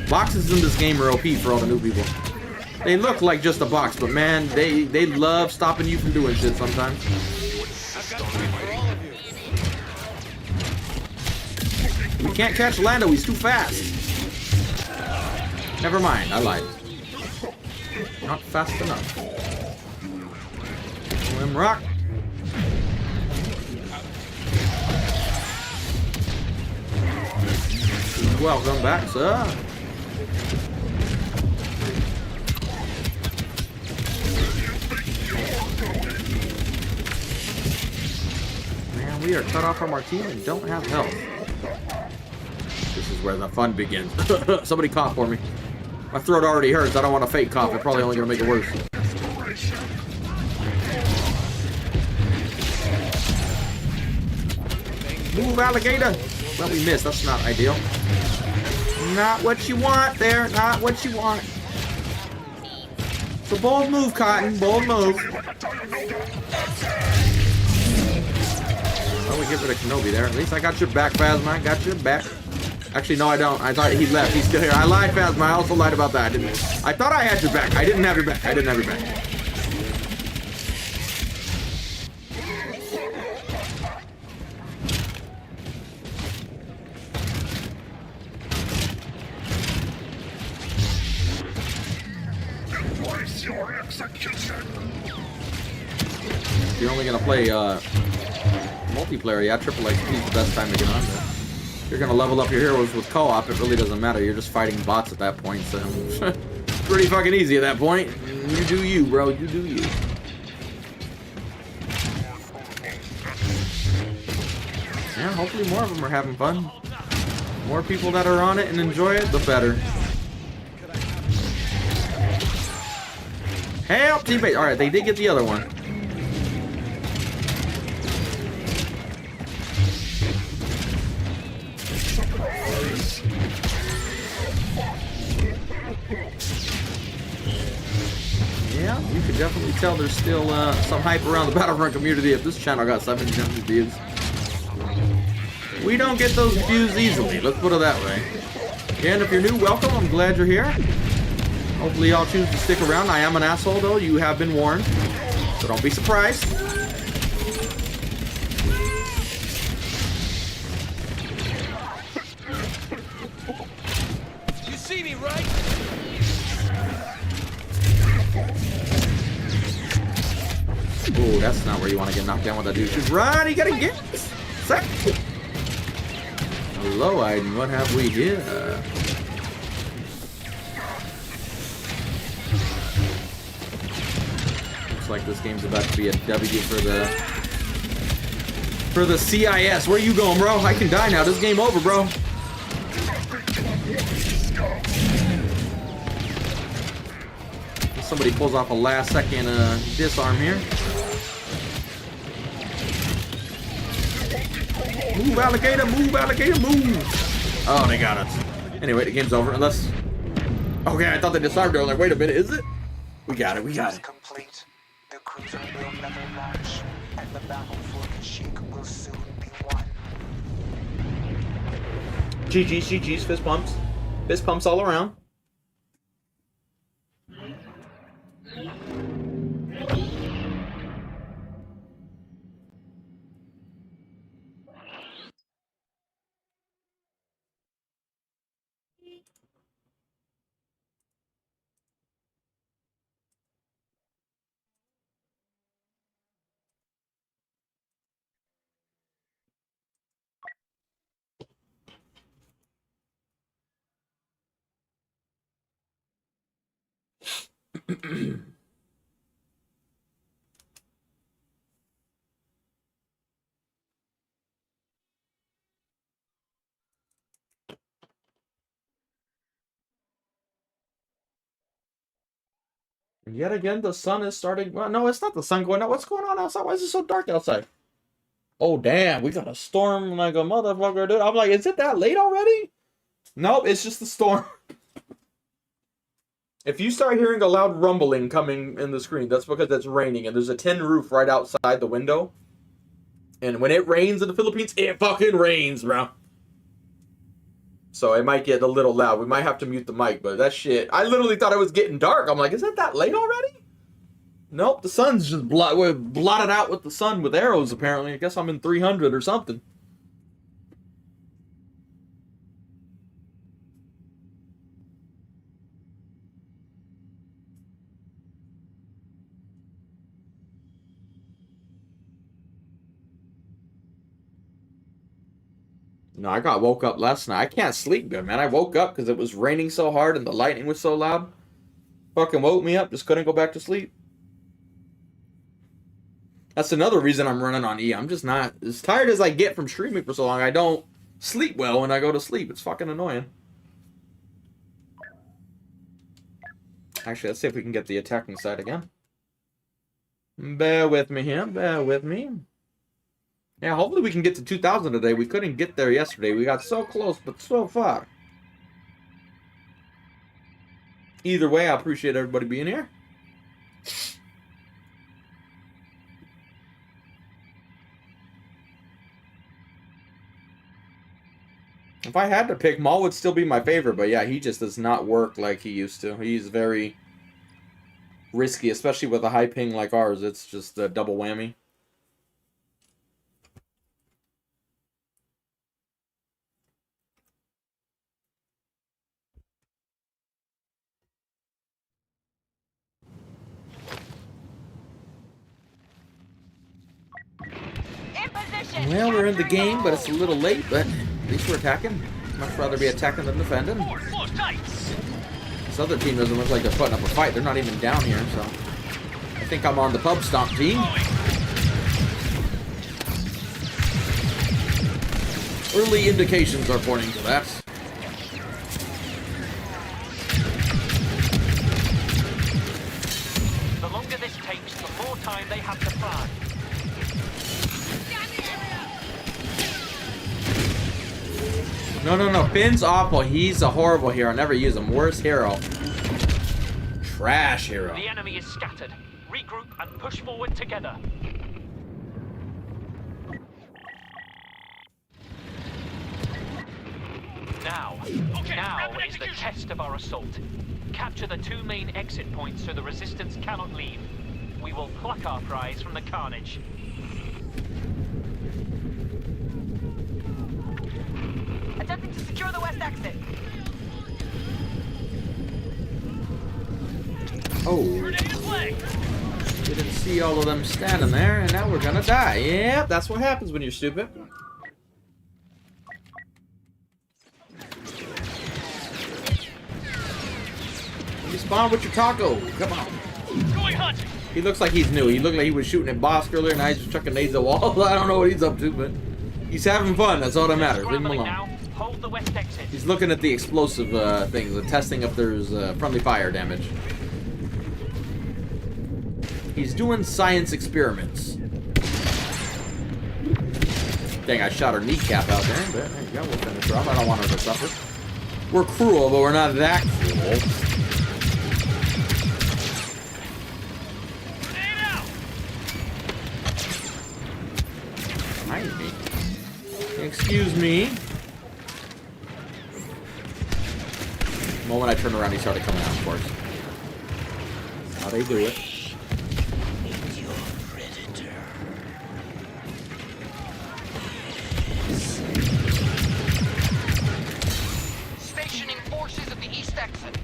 Speaker 2: Boxes in this game are OP for all the new people. They look like just a box, but man, they love stopping you from doing shit sometimes. We can't catch Lando, he's too fast. Never mind, I lied. Not fast enough. Swim rock. Welcome back, sir. Man, we are cut off from our team and don't have health. This is where the fun begins. Somebody cough for me. My throat already hurts. I don't want a fake cough. It's probably only gonna make it worse. Move, alligator! Well, we missed. That's not ideal. Not what you want there. Not what you want. It's a bold move, Cotton. Bold move. Well, we get rid of Kenobi there. At least I got your back, Phasma. I got your back. Actually, no, I don't. I thought he left. He's still here. I lied, Phasma. I also lied about that. I thought I had your back. I didn't have your back. I didn't have your back. If you're only gonna play multiplayer, yeah, triple XP is the best time to get on there. If you're gonna level up your heroes with co-op, it really doesn't matter. You're just fighting bots at that point, so pretty fucking easy at that point. You do you, bro. You do you. Yeah, hopefully more of them are having fun. More people that are on it and enjoy it, the better. Help, teammate! Alright, they did get the other one. Yeah, you can definitely tell there's still some hype around the Battlefront community if this channel got 700 views. We don't get those views easily, let's put it that way. And if you're new, welcome, I'm glad you're here. Hopefully y'all choose to stick around. I am an asshole though, you have been warned. So don't be surprised.
Speaker 3: You see me, right?
Speaker 2: Ooh, that's not where you want to get knocked down with that dude. Just run, you gotta get set. Hello, Aiden, what have we here? Like this game's about to be a W for the CIS. Where you going, bro? I can die now. This game over, bro. Somebody pulls off a last second disarm here. Move, alligator, move, alligator, move. Oh, they got us. Anyway, the game's over. Unless... Okay, I thought they disarmed her. I was like, wait a minute, is it? We got it, we got it.
Speaker 11: Complete. The cruiser will never launch, and the battle for Kashyyyk will soon be won.
Speaker 2: GG's, GG's, fist pumps. Fist pumps all around. Yet again, the sun is starting... Well, no, it's not the sun going out. What's going on outside? Why is it so dark outside? Oh, damn. We got a storm like a motherfucker, dude. I'm like, is it that late already? Nope, it's just the storm. If you start hearing a loud rumbling coming in the screen, that's because it's raining. And there's a tin roof right outside the window. And when it rains in the Philippines, it fucking rains, bro. So it might get a little loud. We might have to mute the mic, but that shit... I literally thought it was getting dark. I'm like, is it that late already? Nope, the sun's just blotted out with the sun with arrows, apparently. I guess I'm in 300 or something. No, I got woke up last night. I can't sleep good, man. I woke up because it was raining so hard and the lightning was so loud. Fucking woke me up. Just couldn't go back to sleep. That's another reason I'm running on E. I'm just not... As tired as I get from streaming for so long, I don't sleep well when I go to sleep. It's fucking annoying. Actually, let's see if we can get the attacking side again. Bear with me here. Bear with me. Yeah, hopefully we can get to 2,000 today. We couldn't get there yesterday. We got so close, but so far. Either way, I appreciate everybody being here. If I had to pick, Maul would still be my favorite, but yeah, he just does not work like he used to. He's very risky, especially with a high ping like ours. It's just a double whammy. Well, we're in the game, but it's a little late, but at least we're attacking. Much rather be attacking than defending. This other team doesn't look like they're putting up a fight. They're not even down here, so... I think I'm on the pub stomp team. Early indications are pointing to that.
Speaker 7: The longer this takes, the more time they have to plan.
Speaker 2: No, no, no. Finn's awful. He's a horrible hero. Never use him. Worst hero. Trash hero.
Speaker 7: The enemy is scattered. Regroup and push forward together. Now is the test of our assault. Capture the two main exit points so the resistance cannot leave. We will pluck our prize from the carnage.
Speaker 5: Attempting to secure the west exit.
Speaker 2: Oh. Didn't see all of them standing there, and now we're gonna die. Yeah, that's what happens when you're stupid. Respawn with your taco. Come on.
Speaker 3: Going hunting.
Speaker 2: He looks like he's new. He looked like he was shooting at Bosk earlier, now he's just chucking nades at walls. I don't know what he's up to, but he's having fun. That's all that matters. Leave him alone.
Speaker 7: Hold the west exit.
Speaker 2: He's looking at the explosive things and testing if there's friendly fire damage. He's doing science experiments. Dang, I shot her kneecap out there, but there you go, we'll finish her off. I don't want her to suffer. We're cruel, but we're not that cruel. Behind me. Excuse me. The moment I turned around, he started coming out, of course. That's how they do it.
Speaker 5: Stationing forces at the east exit.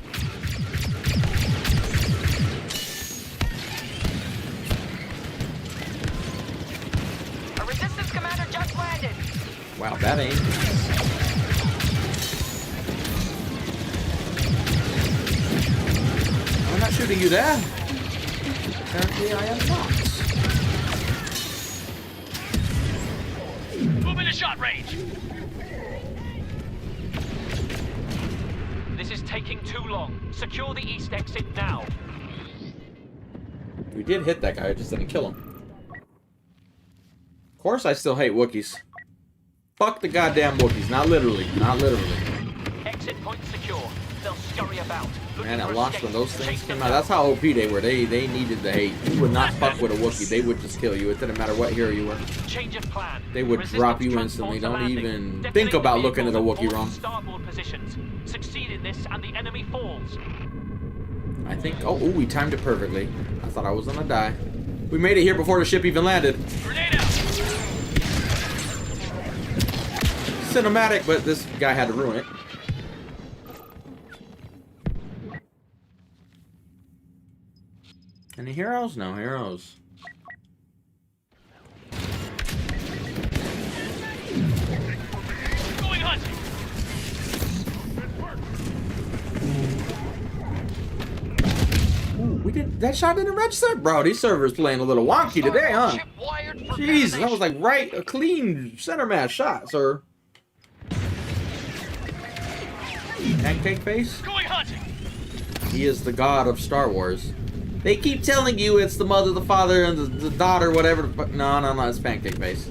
Speaker 5: A resistance commander just landed.
Speaker 2: Wow, that ain't. I'm not shooting you there. Apparently I am not.
Speaker 3: Move into shot range. This is taking too long. Secure the east exit now.
Speaker 2: We did hit that guy, I just didn't kill him. Of course I still hate Wookiees. Fuck the goddamn Wookiees. Not literally. Not literally.
Speaker 3: Exit point secure. They'll scurry about.
Speaker 2: Man, it launched when those things came out. That's how OP they were. They needed the hate. You would not fuck with a Wookiee. They would just kill you. It didn't matter what hero you were.
Speaker 3: Change of plan.
Speaker 2: They would drop you instantly. Don't even think about looking at a Wookiee wrong.
Speaker 3: Starboard positions. Succeed in this and the enemy falls.
Speaker 2: I think... Oh, ooh, we timed it perfectly. I thought I was gonna die. We made it here before the ship even landed.
Speaker 3: Grenade out.
Speaker 2: Cinematic, but this guy had to ruin it. Any heroes? No heroes.
Speaker 3: Going hunting.
Speaker 2: Ooh, we did that shot didn't register, bro. These servers playing a little wonky today, huh? Jesus, that was like a clean center mass shot, sir. Pancake face?
Speaker 3: Going hunting.
Speaker 2: He is the god of Star Wars. They keep telling you it's the mother, the father, and the daughter, whatever. But no, it's Pancake Face.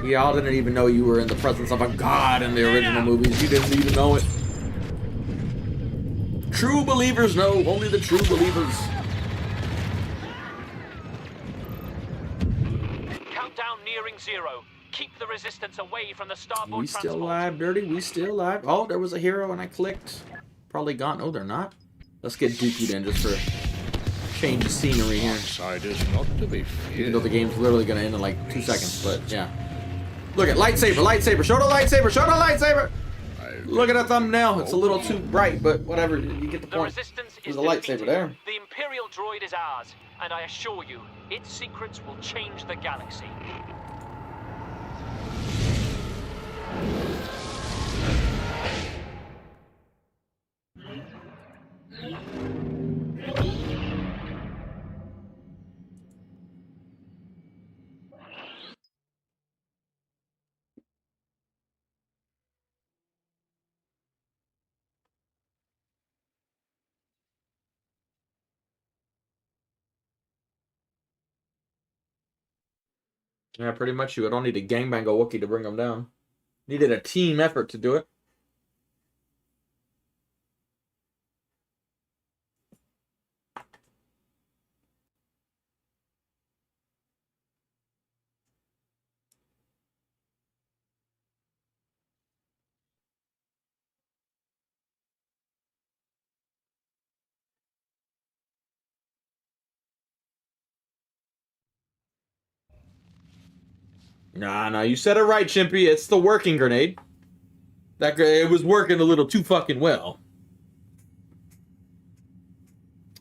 Speaker 2: Y'all didn't even know you were in the presence of a god in the original movies. You didn't even know it. True believers know. Only the true believers.
Speaker 3: Countdown nearing 0. Keep the resistance away from the starboard
Speaker 2: We still
Speaker 3: transport.
Speaker 2: alive, Dirty. We still alive. Oh, there was a hero and I clicked. Probably gone. Oh, they're not. Let's get Dooku'd in just for change of scenery here.
Speaker 10: Side is not to be feared.
Speaker 2: Even though the game's literally gonna end in like 2 seconds, but yeah. Look at lightsaber, lightsaber. Show the lightsaber, show the lightsaber. Look at that thumbnail. It's a little too bright, but whatever. You get the point. There's a lightsaber there.
Speaker 3: The Imperial droid is ours, and I assure you, its secrets will change the galaxy.
Speaker 2: Yeah, pretty much you don't need a gangbang a Wookiee to bring them down. Needed a team effort to do it. Nah, you said it right, Chimpy. It's the working grenade. It was working a little too fucking well.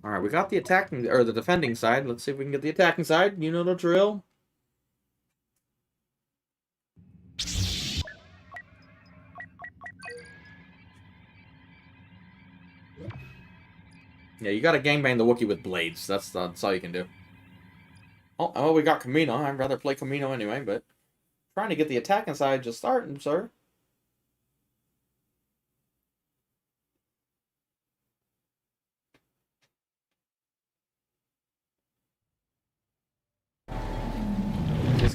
Speaker 2: Alright, we got the attacking, or the defending side. Let's see if we can get the attacking side. You know the drill. Yeah, you gotta gangbang the Wookiee with blades. That's all you can do. Oh, we got Kamino. I'd rather play Kamino anyway, but trying to get the attacking side just starting, sir.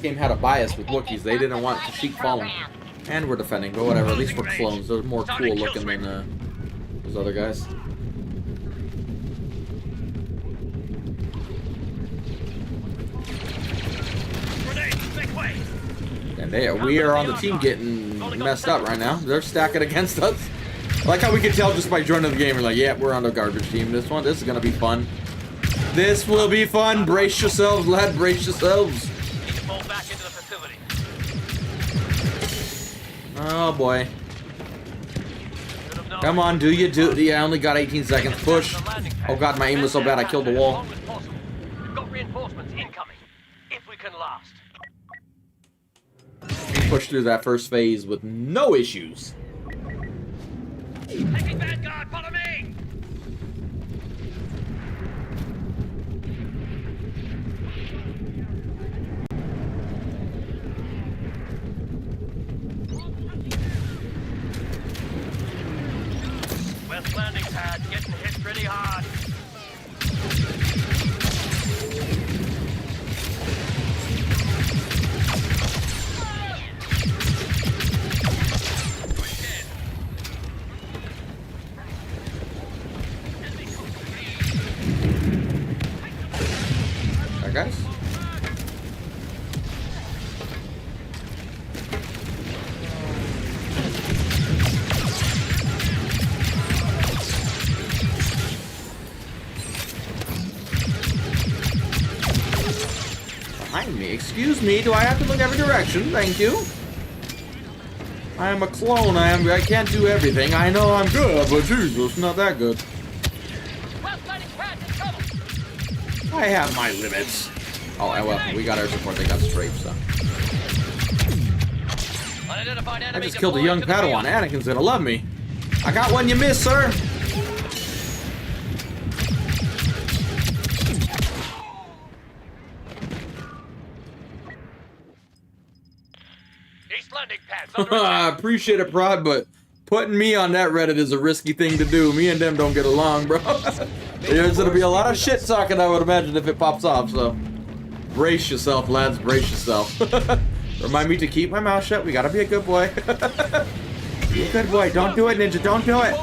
Speaker 2: game had a bias with Wookiees. They didn't want Kashyyyk falling. And we're defending, but whatever. At least we're clones. They're more cool looking than those other guys. And we are on the team getting messed up right now. They're stacking against us. I like how we can tell just by joining the game. We're like, yeah, we're on the garbage team. This is gonna be fun. This will be fun. Brace yourselves, lad. Brace yourselves. Oh boy. Come on, do you do? Yeah, I only got 18 seconds. Push. Oh god, my aim was so bad I killed the wall.
Speaker 3: We've got reinforcements incoming. If we can last.
Speaker 2: We pushed through that first phase with no issues.
Speaker 3: Taking Vanguard, follow me! West landing pad getting hit pretty hard.
Speaker 2: Guys. Behind me. Excuse me, do I have to look every direction? Thank you. I am a clone. I can't do everything. I know I'm good, but Jesus, not that good. I have my limits. Oh, well, we got our support. They got strafed, so. I just killed a young Padawan. Anakin's gonna love me. I got one you missed, sir. I appreciate it, Prod, but putting me on that Reddit is a risky thing to do. Me and them don't get along, bro. There's gonna be a lot of shit talking, I would imagine, if it pops off, so. Brace yourself, lads, brace yourself. Remind me to keep my mouth shut. We gotta be a good boy. Be a good boy. Don't do it, Ninja. Don't do it.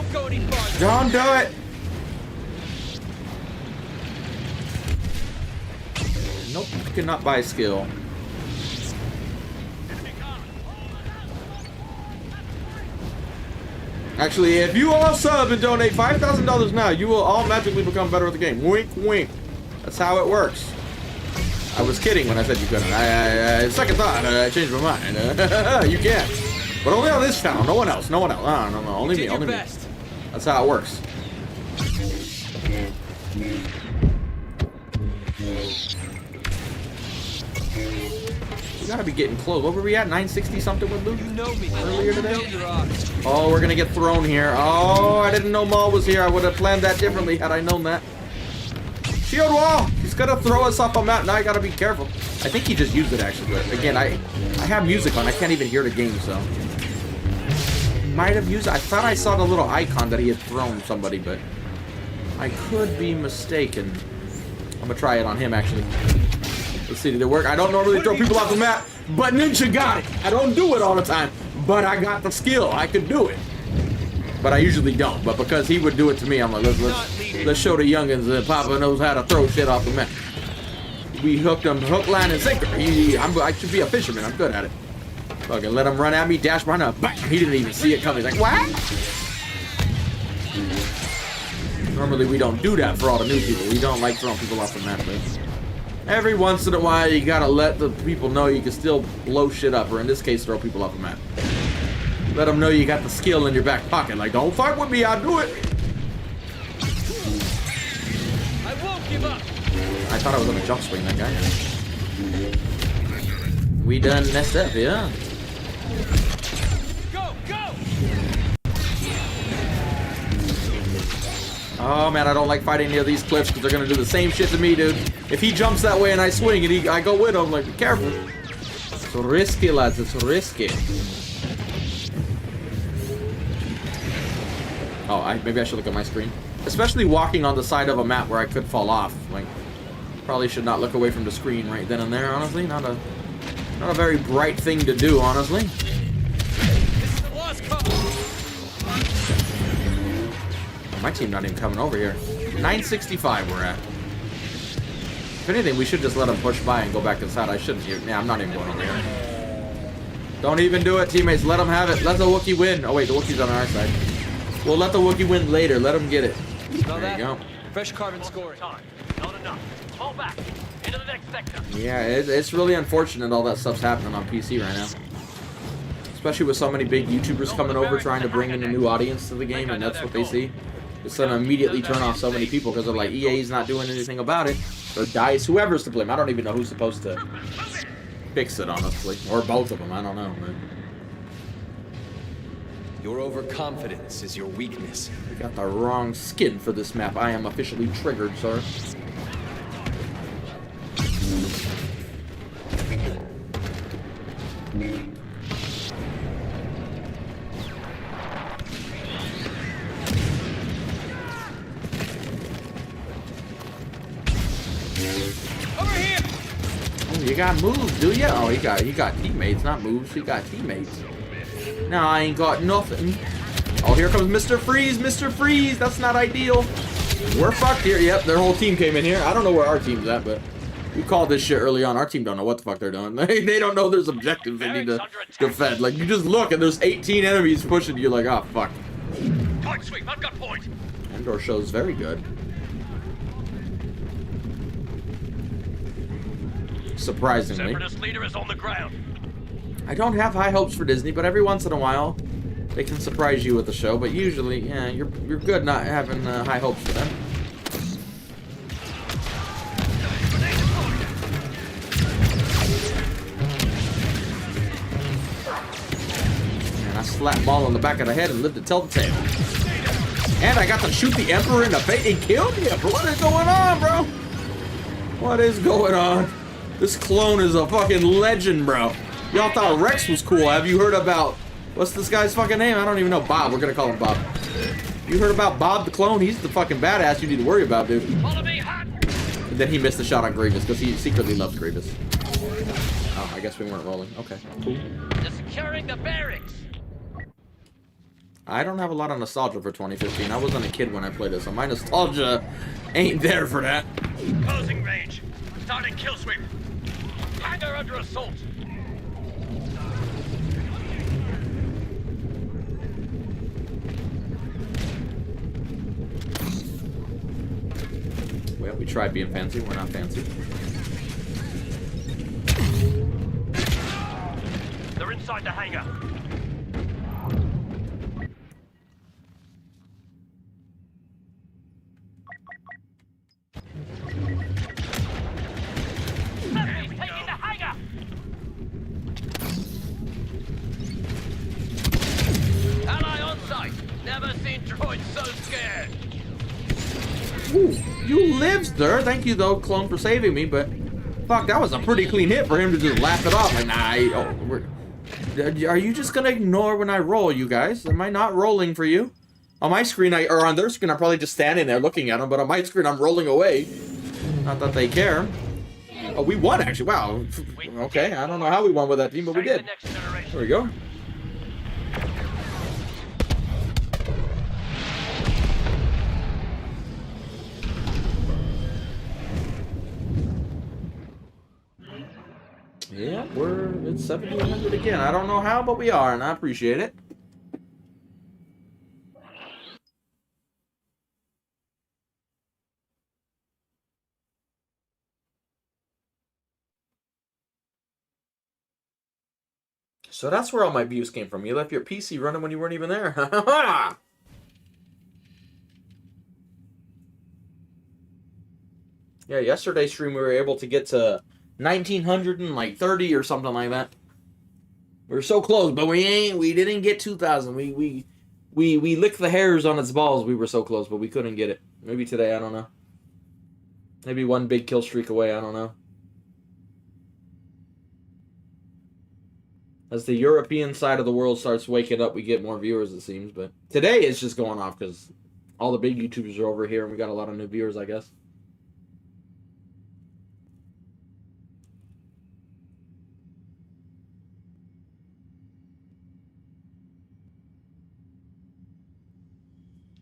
Speaker 2: Don't do it. Nope, you cannot buy skill. Actually, if you all sub and donate $5,000 now, you will all magically become better at the game. Wink, wink. That's how it works. I was kidding when I said you couldn't. Second thought, I changed my mind. You can. But only on this channel. No one else. No one else. No. Only me. Only me. That's how it works. We gotta be getting close. What were we at? 960 something with loot earlier today? Oh, we're gonna get thrown here. Oh, I didn't know Maul was here. I would have planned that differently had I known that. Shield wall! He's gonna throw us off a map. Now I gotta be careful. I think he just used it actually, but again, I have music on. I can't even hear the game, so. Might have used it. I thought I saw the little icon that he had thrown somebody, but I could be mistaken. I'm gonna try it on him actually. Let's see, did it work? I don't normally throw people off the map, but Ninja got it. I don't do it all the time, but I got the skill. I could do it. But I usually don't. But because he would do it to me, I'm like, let's show the youngins that Papa knows how to throw shit off the map. We hooked him hook, line, and sinker. I should be a fisherman. I'm good at it. Fucking let him run at me, dash behind him. Bang! He didn't even see it coming. He's like, what? Normally we don't do that for all the new people. We don't like throwing people off the map, but every once in a while you gotta let the people know you can still blow shit up, or in this case, throw people off the map. Let them know you got the skill in your back pocket. Like, don't fuck with me, I'll do it.
Speaker 3: I won't give up.
Speaker 2: I thought I was on a jump swing, that guy. We done messed up, yeah.
Speaker 3: Go, go!
Speaker 2: Oh man, I don't like fighting near these cliffs because they're gonna do the same shit to me, dude. If he jumps that way and I swing and I go with him, like, be careful. It's risky, lads. It's risky. Oh, maybe I should look at my screen. Especially walking on the side of a map where I could fall off. Like, probably should not look away from the screen right then and there, honestly. Not a Not a very bright thing to do, honestly. My team not even coming over here. 965 we're at. If anything, we should just let them push by and go back inside. I shouldn't. Yeah, I'm not even going over here. Don't even do it, teammates. Let them have it. Let the Wookiee win. Oh, wait, the Wookiee's on our side. We'll let the Wookiee win later. Let them get it. There you go.
Speaker 3: Fresh carbon scoring. Not enough. Fall back. Into the next sector.
Speaker 2: Yeah, it's really unfortunate all that stuff's happening on PC right now. Especially with so many big YouTubers coming over trying to bring in a new audience to the game, and that's what they see. It's gonna immediately turn off so many people because they're like, EA's not doing anything about it. Or DICE, whoever's to blame. I don't even know who's supposed to fix it, honestly. Or both of them, I don't know, man.
Speaker 13: Your overconfidence is your weakness.
Speaker 2: We got the wrong skin for this map. I am officially triggered, sir.
Speaker 3: Over here.
Speaker 2: Oh, you got moves, do you? Oh, he got teammates, not moves. He got teammates. No, I ain't got nothing. Oh, here comes Mr. Freeze. Mr. Freeze. That's not ideal. We're fucked here. Yep, their whole team came in here. I don't know where our team's at, but we called this shit early on. Our team don't know what the fuck they're doing. They don't know there's objectives they need to defend. Like, you just look and there's 18 enemies pushing you. Like, oh, fuck.
Speaker 3: Point sweep. I've got point.
Speaker 2: Andor shows very good. Surprisingly.
Speaker 3: Separatist leader is on the ground.
Speaker 2: I don't have high hopes for Disney, but every once in a while they can surprise you with the show. But usually, yeah, you're good not having high hopes for them. And I slapped Ball on the back of the head and lived to tell the tale. And I got to shoot the Emperor in the face and kill him. What is going on, bro? What is going on? This clone is a fucking legend, bro. Y'all thought Rex was cool. Have you heard about... What's this guy's fucking name? I don't even know. Bob. We're gonna call him Bob. You heard about Bob the clone? He's the fucking badass you need to worry about, dude. And then he missed the shot on Grievous because he secretly loves Grievous. Oh, I guess we weren't rolling. Okay, cool.
Speaker 3: They're securing the barracks.
Speaker 2: I don't have a lot of nostalgia for 2015. I wasn't a kid when I played this, so my nostalgia ain't there for that.
Speaker 3: Closing range. Starting kill sweep. Hangar under assault.
Speaker 2: Well, we tried being fancy. We're not fancy.
Speaker 3: They're inside the hangar. Enemies taking the hangar. Ally on site. Never seen droids so scared.
Speaker 2: Ooh, you lived, sir. Thank you, though, clone, for saving me, but... Fuck, that was a pretty clean hit for him to just laugh it off. Like, nah, are you just gonna ignore when I roll, you guys? Am I not rolling for you? On my screen, or on their screen, I'm probably just standing there looking at them, but on my screen, I'm rolling away. Not that they care. Oh, we won, actually. Wow. Okay, I don't know how we won with that team, but we did. There we go. Yeah, it's 1700 again. I don't know how, but we are, and I appreciate it. So that's where all my views came from. You left your PC running when you weren't even there. Yeah, yesterday's stream we were able to get to 1930 or something like that. We were so close, but we didn't get 2000. We licked the hairs on its balls. We were so close, but we couldn't get it. Maybe today, I don't know. Maybe one big kill streak away, I don't know. As the European side of the world starts waking up, we get more viewers, it seems. But today it's just going off because all the big YouTubers are over here and we got a lot of new viewers, I guess.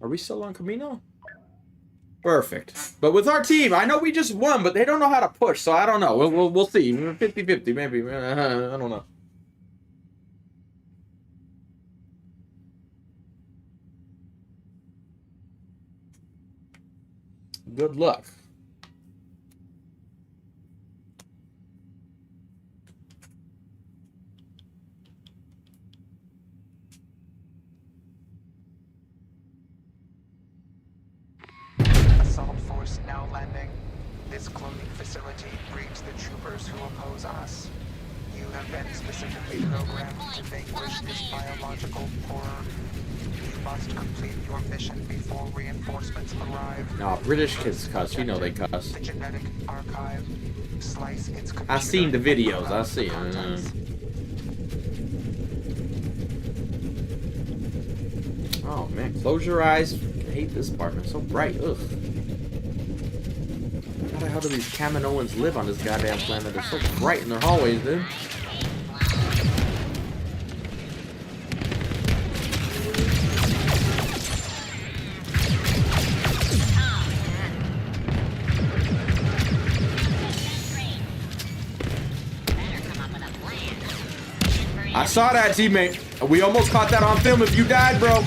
Speaker 2: Are we still on Camino? Perfect. But with our team, I know we just won, but they don't know how to push, so I don't know. We'll see. 50-50, maybe. I don't know. Good luck.
Speaker 11: Assault force now landing. This cloning facility breeds the troopers who oppose us. You have been specifically programmed to vanquish this biological horror. You must complete your mission before reinforcements arrive.
Speaker 2: No, British kids cuss. You know they cuss.
Speaker 11: The genetic archive. Slice its
Speaker 2: I seen the videos. I see it. Oh man, close your eyes. I hate this part. It's so bright. Ugh. How the hell do these Kaminoans live on this goddamn planet? They're so bright in their hallways, dude. I saw that, teammate. We almost caught that on film if you died, bro.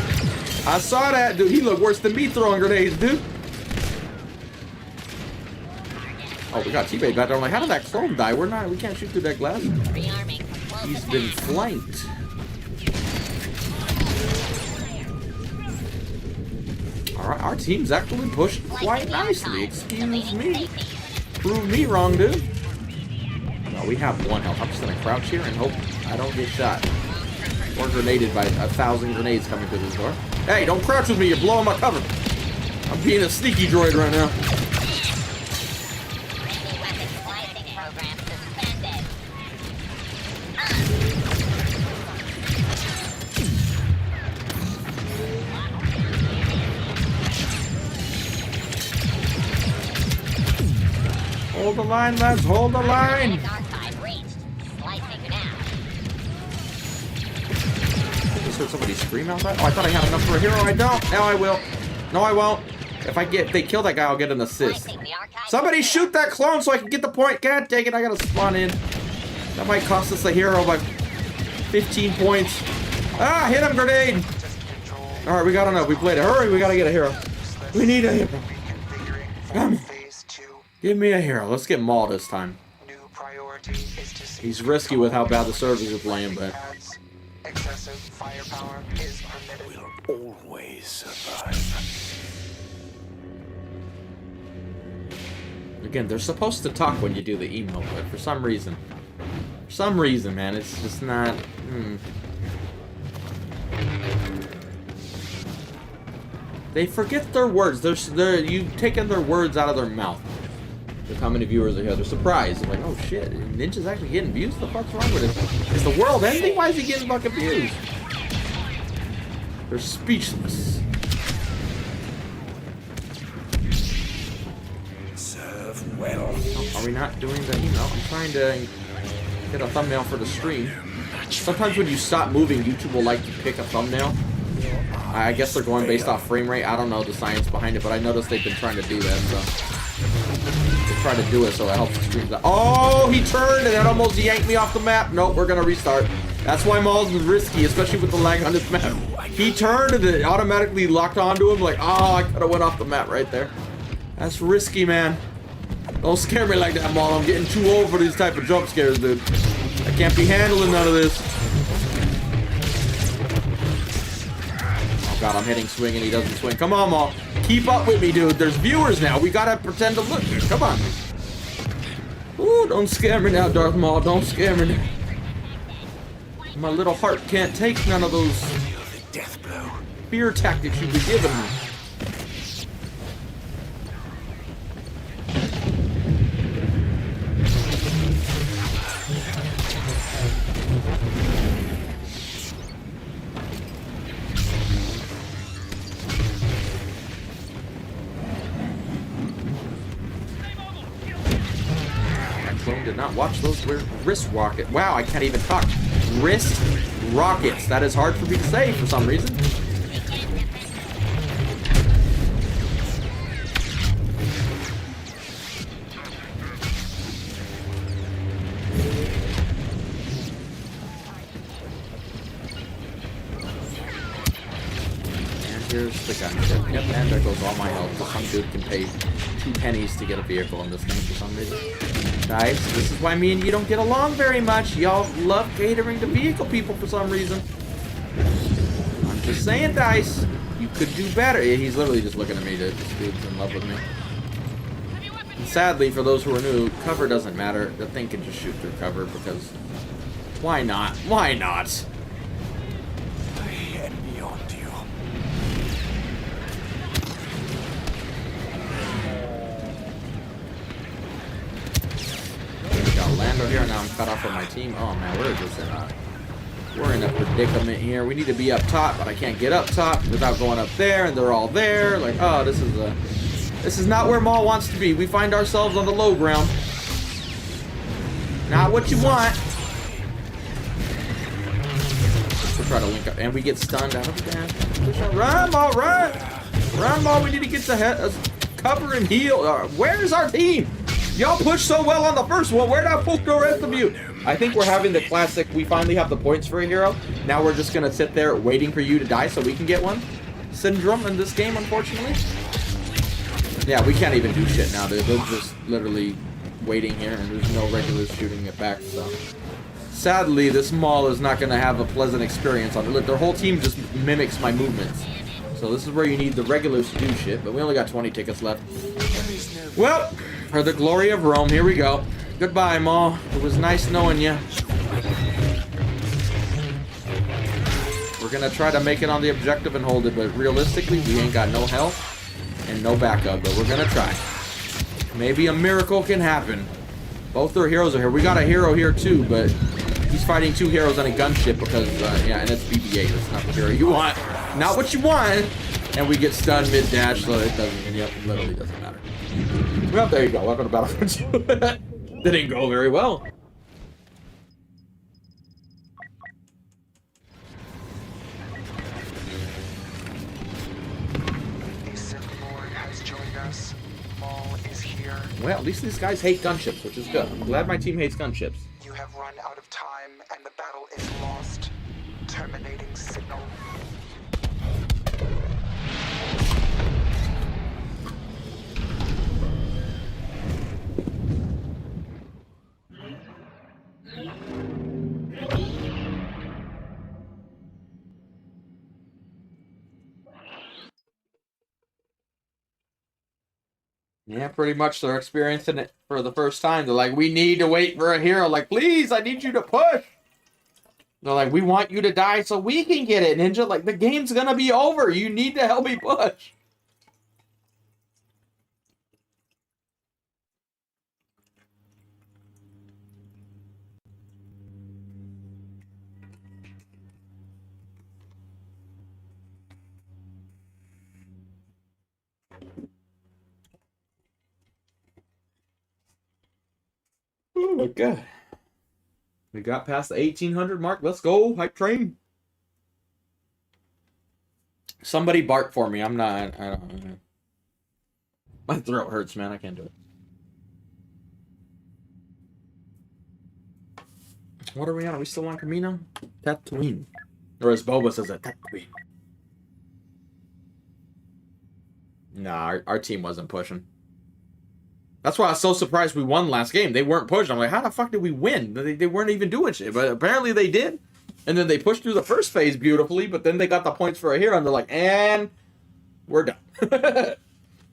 Speaker 2: I saw that, dude. He looked worse than me throwing grenades, dude. Oh, we got teammate back there. I'm like, how did that clone die? We can't shoot through that glass. He's been flanked. Alright, our team's actually pushed quite nicely. Excuse me. Prove me wrong, dude. No, we have 1 health. I'm just gonna crouch here and hope I don't get shot. Or grenaded by 1,000 grenades coming through this door. Hey, don't crouch with me. You're blowing my cover. I'm being a sneaky droid right now. Hold the line, lads. Hold the line. Just heard somebody scream out that. Oh, I thought I had enough for a hero. I don't. Now I will. No, I won't. If they kill that guy, I'll get an assist. Somebody shoot that clone so I can get the point. God dang it, I gotta spawn in. That might cost us a hero by 15 points. Ah, hit him, grenade. All right, we got enough. We played it. Hurry, we gotta get a hero. We need a hero. Come. Give me a hero. Let's get Maul this time. He's risky with how bad the servers are playing, but
Speaker 11: excessive firepower is permitted.
Speaker 10: We'll always survive.
Speaker 2: Again, they're supposed to talk when you do the email, but for some reason, man, it's just not. They forget their words. You've taken their words out of their mouth. Look how many viewers are here. They're surprised. They're like, oh shit, Ninja's actually getting views? What the fuck's wrong with him? Is the world ending? Why is he getting fucking views? They're speechless.
Speaker 10: Serve well.
Speaker 2: Oh, are we not doing the email? I'm trying to get a thumbnail for the stream. Sometimes when you stop moving, YouTube will like to pick a thumbnail. I guess they're going based off frame rate. I don't know the science behind it, but I noticed they've been trying to do that, so they try to do it so it helps the streams out. Oh, he turned and it almost yanked me off the map. Nope, we're gonna restart. That's why Maul's was risky, especially with the lag on this map. He turned and it automatically locked onto him. Like, oh, I could have went off the map right there. That's risky, man. Don't scare me like that, Maul. I'm getting too old for these type of jump scares, dude. I can't be handling none of this. God, I'm hitting swing and he doesn't swing. Come on, Maul. Keep up with me, dude. There's viewers now. We gotta pretend to look here. Come on. Ooh, don't scare me now, Darth Maul. Don't scare me now. My little heart can't take none of those fear tactics you've been giving me. Did not watch those wrist rocket. Wow, I can't even talk. Wrist rockets. That is hard for me to say for some reason. Here's the gunship. Yep, and there goes all my health. So some dude can pay 2 pennies to get a vehicle in this game for some reason. Guys, this is why me and you don't get along very much. Y'all love catering to vehicle people for some reason. I'm just saying, Dice. You could do better. Yeah, he's literally just looking at me. This dude's in love with me. And sadly, for those who are new, cover doesn't matter. The thing can just shoot through cover because... Why not? Why not? Lando here, now I'm cut off from my team. Oh man, we're in a predicament here. We need to be up top, but I can't get up top without going up there, and they're all there. Like, oh, this is not where Maul wants to be. We find ourselves on the low ground. Not what you want. We'll try to link up, and we get stunned out of the gas. Run, Maul, run! Run, Maul, we need to get to cover and heal. Where's our team? Y'all pushed so well on the first one. Where'd I push the rest of you? I think we're having the classic, we finally have the points for a hero. Now we're just going to sit there waiting for you to die so we can get one. Syndrome in this game, unfortunately. Yeah, we can't even do shit now. They're just literally waiting here, and there's no regulars shooting it back. So sadly, this Maul is not going to have a pleasant experience on it. Their whole team just mimics my movements. So this is where you need the regulars to do shit, but we only got 20 tickets left. Well, for the glory of Rome, here we go. Goodbye, Maul. It was nice knowing you. We're gonna try to make it on the objective and hold it, but realistically, we ain't got no health and no backup, but we're gonna try. Maybe a miracle can happen. Both their heroes are here. We got a hero here too, but he's fighting 2 heroes on a gunship because, yeah, and it's BB-8. That's not the hero you want. Not what you want. And we get stunned mid-dash, so it doesn't, yep, it literally doesn't matter. Well, there you go. Welcome to Battlefront 2. That didn't go very well.
Speaker 11: A Sith Lord has joined us. Maul is here.
Speaker 2: Well, at least these guys hate gunships, which is good. I'm glad my team hates gunships.
Speaker 11: You have run out of time, and the battle is lost. Terminating signal.
Speaker 2: Yeah, pretty much they're experiencing it for the first time. They're like, we need to wait for a hero. Like, please, I need you to push. They're like, we want you to die so we can get it, Ninja. Like, the game's gonna be over. You need to help me push. Oh, God. We got past the 1800 mark. Let's go. Hype train. Somebody bark for me. I'm not. I don't know. My throat hurts, man. I can't do it. What are we on? Are we still on Camino? Tatooine. Or as Boba says, it, Tatooine. Nah, our team wasn't pushing. That's why I was so surprised we won last game. They weren't pushing. I'm like, how the fuck did we win? They weren't even doing shit. But apparently they did. And then they pushed through the first phase beautifully, but then they got the points for a hero, and they're like, and we're done.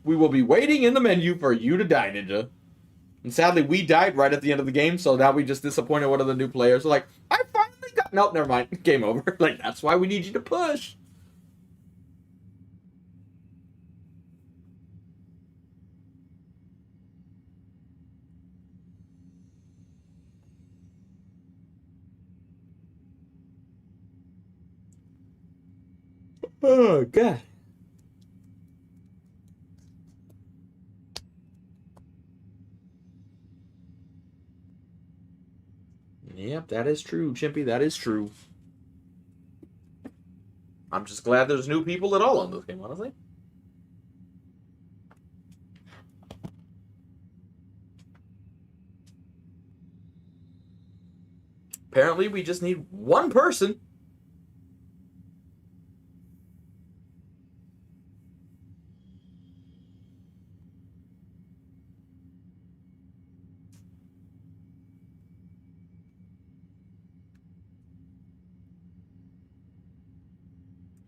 Speaker 2: We will be waiting in the menu for you to die, Ninja. And sadly, we died right at the end of the game, so now we just disappointed one of the new players. They're like, I finally got... Nope, never mind. Game over. Like, that's why we need you to push. Oh, God. Yep, that is true, Chimpy. That is true. I'm just glad there's new people at all on this game, honestly. Apparently, we just need one person.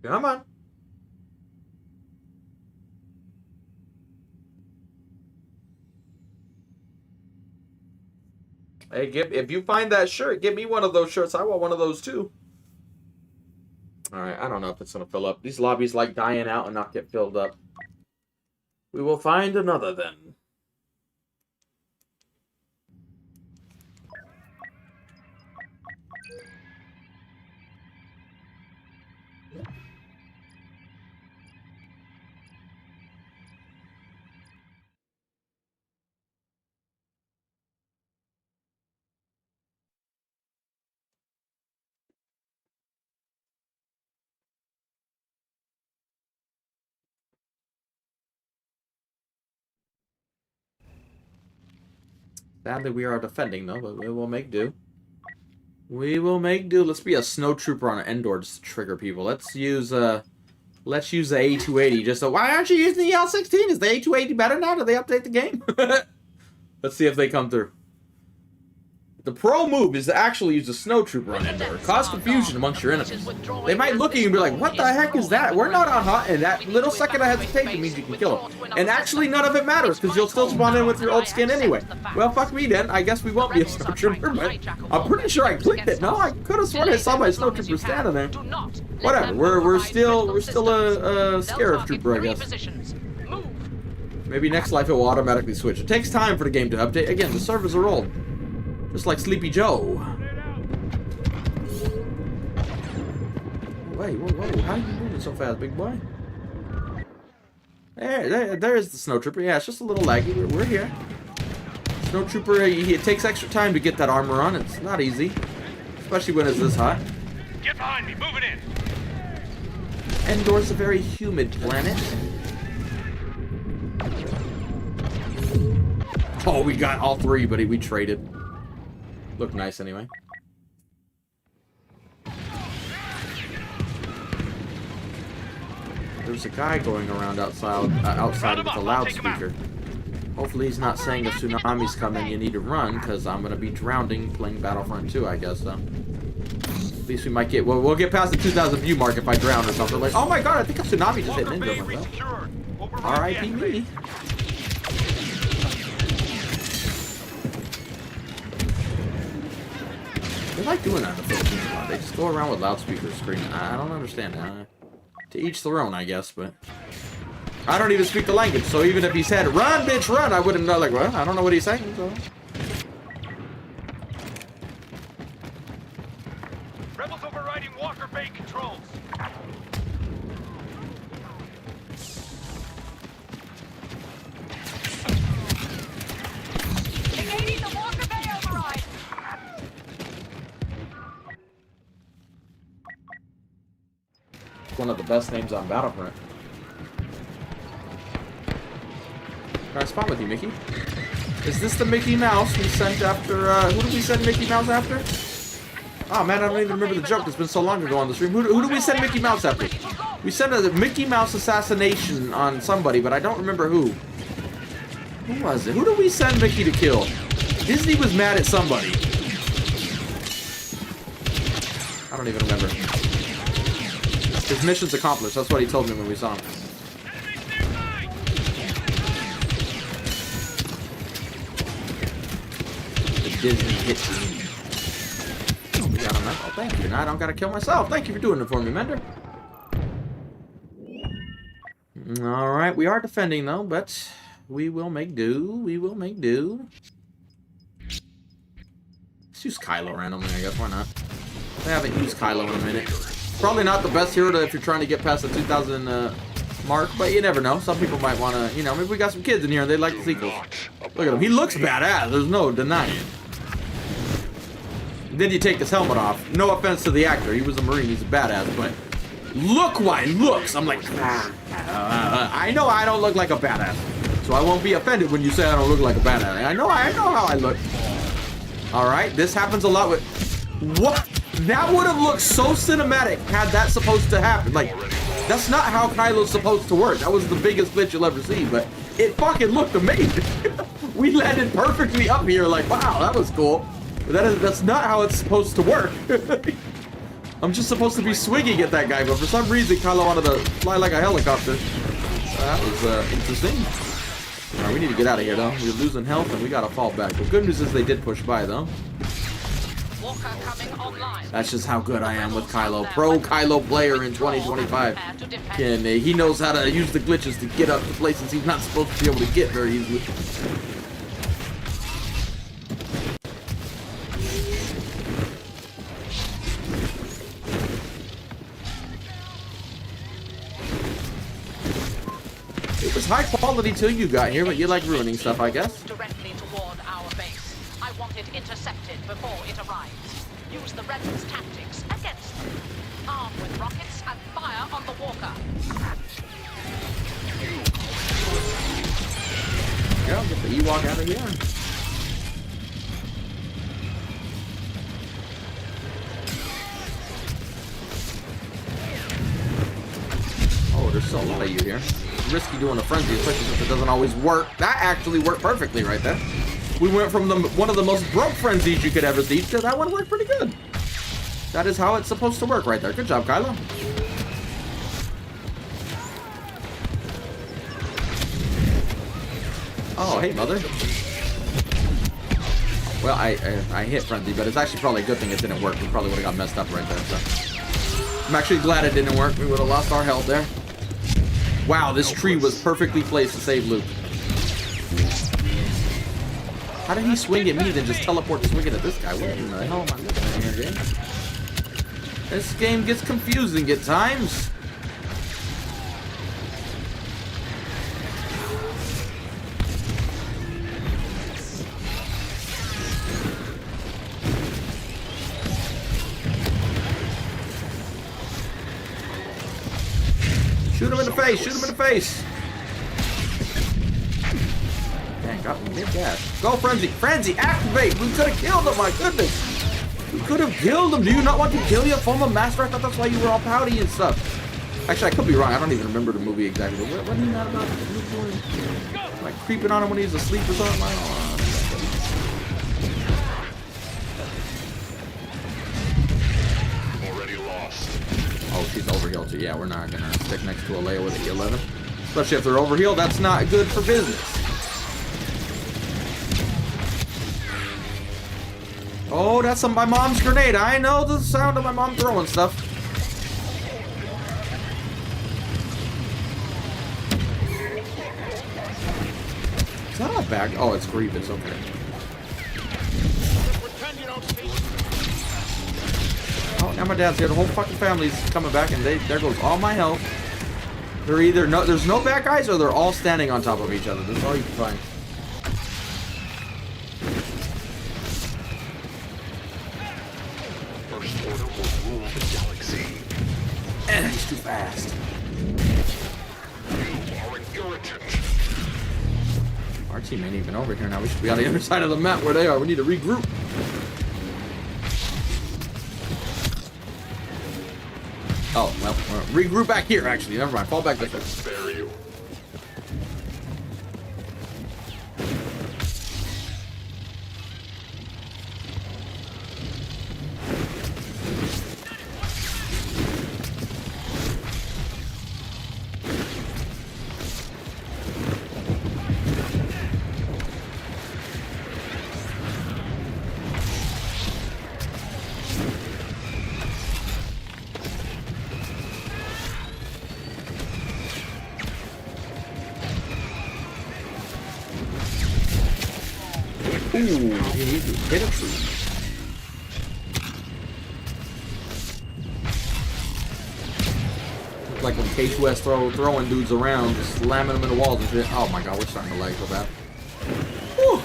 Speaker 2: Come on. Hey, if you find that shirt, give me one of those shirts. I want one of those too. Alright, I don't know if it's going to fill up. These lobbies like dying out and not get filled up. We will find another then. Sadly, we are defending, though, but we will make do. We will make do. Let's be a snow trooper on Endor just to trigger people. Let's use the A280 just so... Why aren't you using the L16? Is the A280 better now? Did they update the game? Let's see if they come through. The pro move is to actually use a snow trooper on Endor. Cause confusion amongst your enemies. They might look at you and be like, what the heck is that? We're not on hot. And that little second of hesitation means you can kill them. And actually none of it matters because you'll still spawn in with your old skin anyway. Well, fuck me then. I guess we won't be a snow trooper, but I'm pretty sure I clicked it. No, I could have sworn I saw my snow trooper standing there. Whatever. We're still a scarab trooper, I guess. Maybe next life it will automatically switch. It takes time for the game to update. Again, the servers are old. Just like Sleepy Joe. Wait, whoa, how are you moving so fast, big boy? There's the snow trooper. Yeah, it's just a little laggy. We're here. Snow trooper, it takes extra time to get that armor on. It's not easy, especially when it's this hot.
Speaker 3: Get behind me, move it in.
Speaker 2: Endor's a very humid planet. Oh, we got all three, but we traded. Looked nice anyway. There's a guy going around outside with a loudspeaker. Hopefully he's not saying a tsunami's coming, you need to run, because I'm going to be drowning playing Battlefront 2, I guess, so. At least we might get, well, we'll get past the 2,000 view mark if I drown or something. Like, oh my god, I think a tsunami just hit Ninja myself. R.I.P. me. They like doing that in the Philippines a lot. They just go around with loudspeakers screaming. I don't understand that. To each their own, I guess, but... I don't even speak the language, so even if he said, run, bitch, run, I wouldn't know, like, well, I don't know what he's saying, so...
Speaker 3: Rebels overriding Walker Bay controls.
Speaker 5: Negating the Walker Bay override.
Speaker 2: One of the best names on Battlefront. Correspond with you, Mickey. Is this the Mickey Mouse we sent after, who did we send Mickey Mouse after? Oh man, I don't even remember the joke. It's been so long ago on the stream. Who did we send Mickey Mouse after? We sent a Mickey Mouse assassination on somebody, but I don't remember who. Who was it? Who did we send Mickey to kill? Disney was mad at somebody. I don't even remember. His mission's accomplished. That's what he told me when we saw him. The Disney hit team. Oh, we got him. Oh, thank you. Now I don't gotta kill myself. Thank you for doing it for me, Mender. Alright, we are defending though, but we will make do. We will make do. Let's use Kylo randomly, I guess. Why not? I haven't used Kylo in a minute. Probably not the best hero if you're trying to get past the 2,000 mark, but you never know. Some people might want to, you know, maybe we got some kids in here and they like the sequels. Look at him. He looks badass. There's no denying it. Then you take his helmet off. No offense to the actor. He was a Marine. He's a badass, but look-wise looks. I'm like, I know I don't look like a badass, so I won't be offended when you say I don't look like a badass. I know how I look. All right, this happens a lot with... What? That would have looked so cinematic had that supposed to happen. Like, that's not how Kylo's supposed to work. That was the biggest glitch you'll ever see, but it fucking looked amazing. We landed perfectly up here like, wow, that was cool. But that's not how it's supposed to work. I'm just supposed to be swinging at that guy, but for some reason Kylo wanted to fly like a helicopter. That was interesting. Alright, we need to get out of here though. We're losing health and we gotta fall back. The good news is they did push by though. That's just how good I am with Kylo. Pro Kylo player in 2025. And he knows how to use the glitches to get up to places he's not supposed to be able to get very easily. It was high quality till you got here, but you like ruining stuff, I guess.
Speaker 8: Directly toward our base. I want it intercepted before it arrives. Use the rebels' tactics against them. Arm with rockets and fire on the walker.
Speaker 2: Yeah, get the Ewok out of here. Oh, there's still a lot of you here. Risky doing a frenzy, especially since it doesn't always work. That actually worked perfectly right there. We went from one of the most broke frenzies you could ever see to that one worked pretty good. That is how it's supposed to work right there. Good job, Kylo. Oh, hey, mother. Well, I hit frenzy, but it's actually probably a good thing it didn't work. We probably would have got messed up right there. So I'm actually glad it didn't work. We would have lost our health there. Wow, this tree was perfectly placed to save Luke. How did he swing at me then just teleport to swing it at this guy? What in the hell am I looking at here, game? This game gets confusing at times. Shoot him in the face! Shoot him in the face! Dang, got me mid-gas. Go, Frenzy! Frenzy, activate! We could have killed him, my goodness! We could have killed him! Do you not want to kill your former master? I thought that's why you were all pouty and stuff. Actually, I could be wrong. I don't even remember the movie exactly. What are you not about? Like creeping on him when he's asleep or something? I don't know. Oh, she's overhealed, so yeah, we're not gonna stick next to a Leia with an E11. Especially if they're overhealed, that's not good for business. Oh, that's my mom's grenade. I know the sound of my mom throwing stuff. Is that a bag? Oh, it's Grievous, okay. Oh, now my dad's here. The whole fucking family's coming back, and there goes all my health. They're either there's no bad guys, or they're all standing on top of each other. That's all you can find.
Speaker 10: First Order will rule the galaxy.
Speaker 2: And he's too fast.
Speaker 10: You are an irritant.
Speaker 2: Our team ain't even over here now. We should be on the other side of the map where they are. We need to regroup. Oh, well, regroup back here, actually. Never mind. Fall back this way.
Speaker 10: Spare you.
Speaker 2: Ooh, he hit a tree. Like when Cage West throwing dudes around, just slamming them in the walls and shit. Oh my god, we're starting to lag so bad. Whew.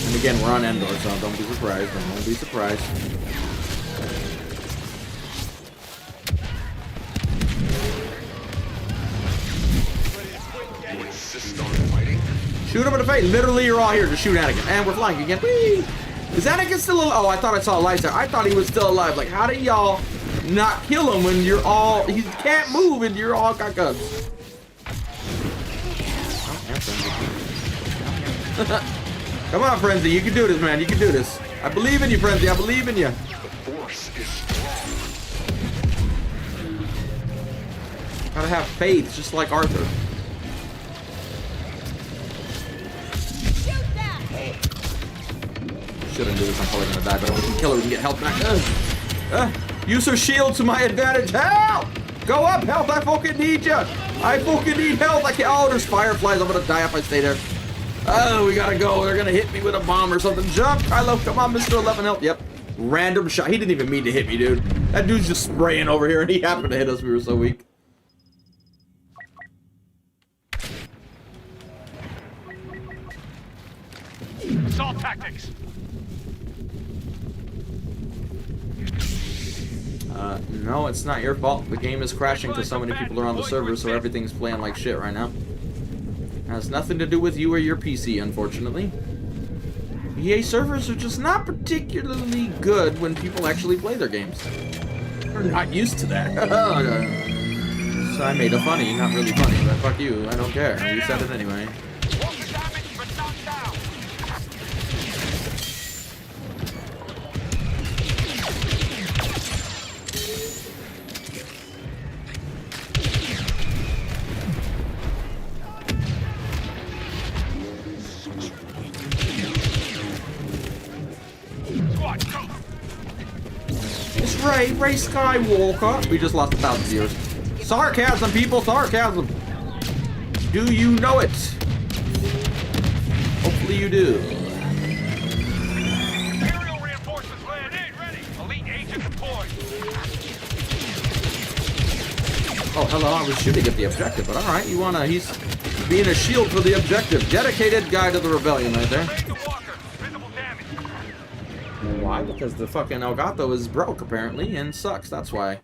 Speaker 2: And again, we're on Endor, so don't be surprised. Don't be surprised. Shoot him in the face. Literally, you're all here to shoot Anakin. And we're flying again. Whee! Is Anakin still alive? Oh, I thought I saw a light there. I thought he was still alive. Like, how do y'all not kill him when you're all... He can't move and you're all got guns. Come on, Frenzy. You can do this, man. You can do this. I believe in you, Frenzy. I believe in you.
Speaker 10: The Force is strong.
Speaker 2: Gotta have faith, just like Arthur. Shouldn't do this. I'm probably gonna die, but we can kill her. We can get health back. Use her shield to my advantage. Help! Go up, health. I fucking need you. I fucking need health. I can't. Oh, there's fireflies. I'm gonna die if I stay there. Oh, we gotta go. They're gonna hit me with a bomb or something. Jump, Kylo. Come on, Mr. 11 health. Yep. Random shot. He didn't even mean to hit me, dude. That dude's just spraying over here, and he happened to hit us. We were so weak.
Speaker 3: Assault tactics.
Speaker 2: No, it's not your fault. The game is crashing because so many people are on the server, so everything's playing like shit right now. It has nothing to do with you or your PC, unfortunately. EA servers are just not particularly good when people actually play their games. We're not used to that. So I made a funny, not really funny, but fuck you, I don't care. You said it anyway. Ray Skywalker. We just lost 1,000 viewers. Sarcasm, people, sarcasm. Do you know it? Hopefully you do.
Speaker 3: Imperial reinforcements land in, ready. Elite agent deployed.
Speaker 2: Oh, hello, I was shooting at the objective, but alright, you wanna, he's being a shield for the objective. Dedicated guy to the rebellion right there. Why? Because the fucking Elgato is broke, apparently, and sucks. That's why.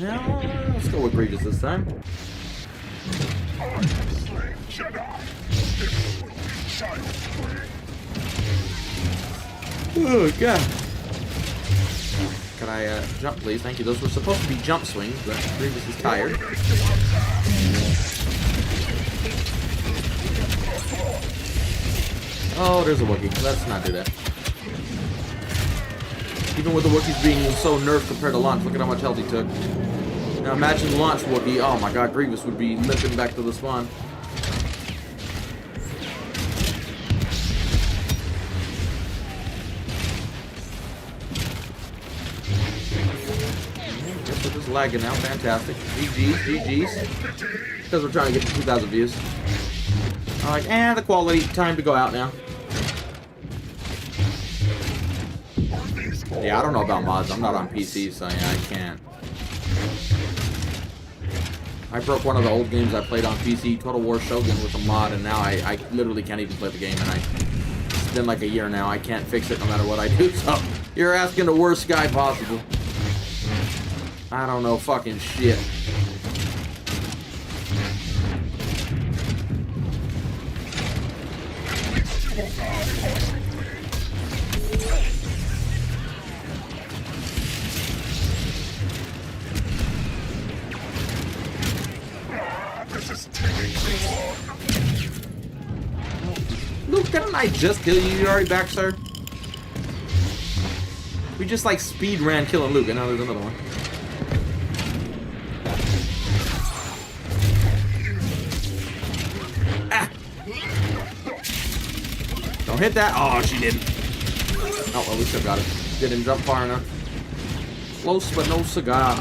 Speaker 2: No, let's go with Grievous this time. Oh, God. Can I jump, please? Thank you. Those were supposed to be jump swings, but Grievous is tired. Oh, there's a Wookiee. Let's not do that. Even with the Wookiees being so nerfed compared to launch, look at how much health he took. Now imagine launch Wookiee. Oh my god, Grievous would be limping back to the spawn. Guess we're just lagging now. Fantastic. GG's, GG's. Because we're trying to get to 2,000 views. I'm like, the quality. Time to go out now. Yeah, I don't know about mods. I'm not on PC, so yeah, I can't. I broke one of the old games I played on PC, Total War Shogun, with a mod, and now I literally can't even play the game, and it's been like a year now. I can't fix it no matter what I do, so you're asking the worst guy possible. I don't know fucking shit. Luke, didn't I just kill you? You already back, sir? We just like speed ran killing Luke, and now there's another one. Ah! Don't hit that. Oh, she didn't. Oh, well, we still got it. Didn't jump far enough. Close, but no cigar.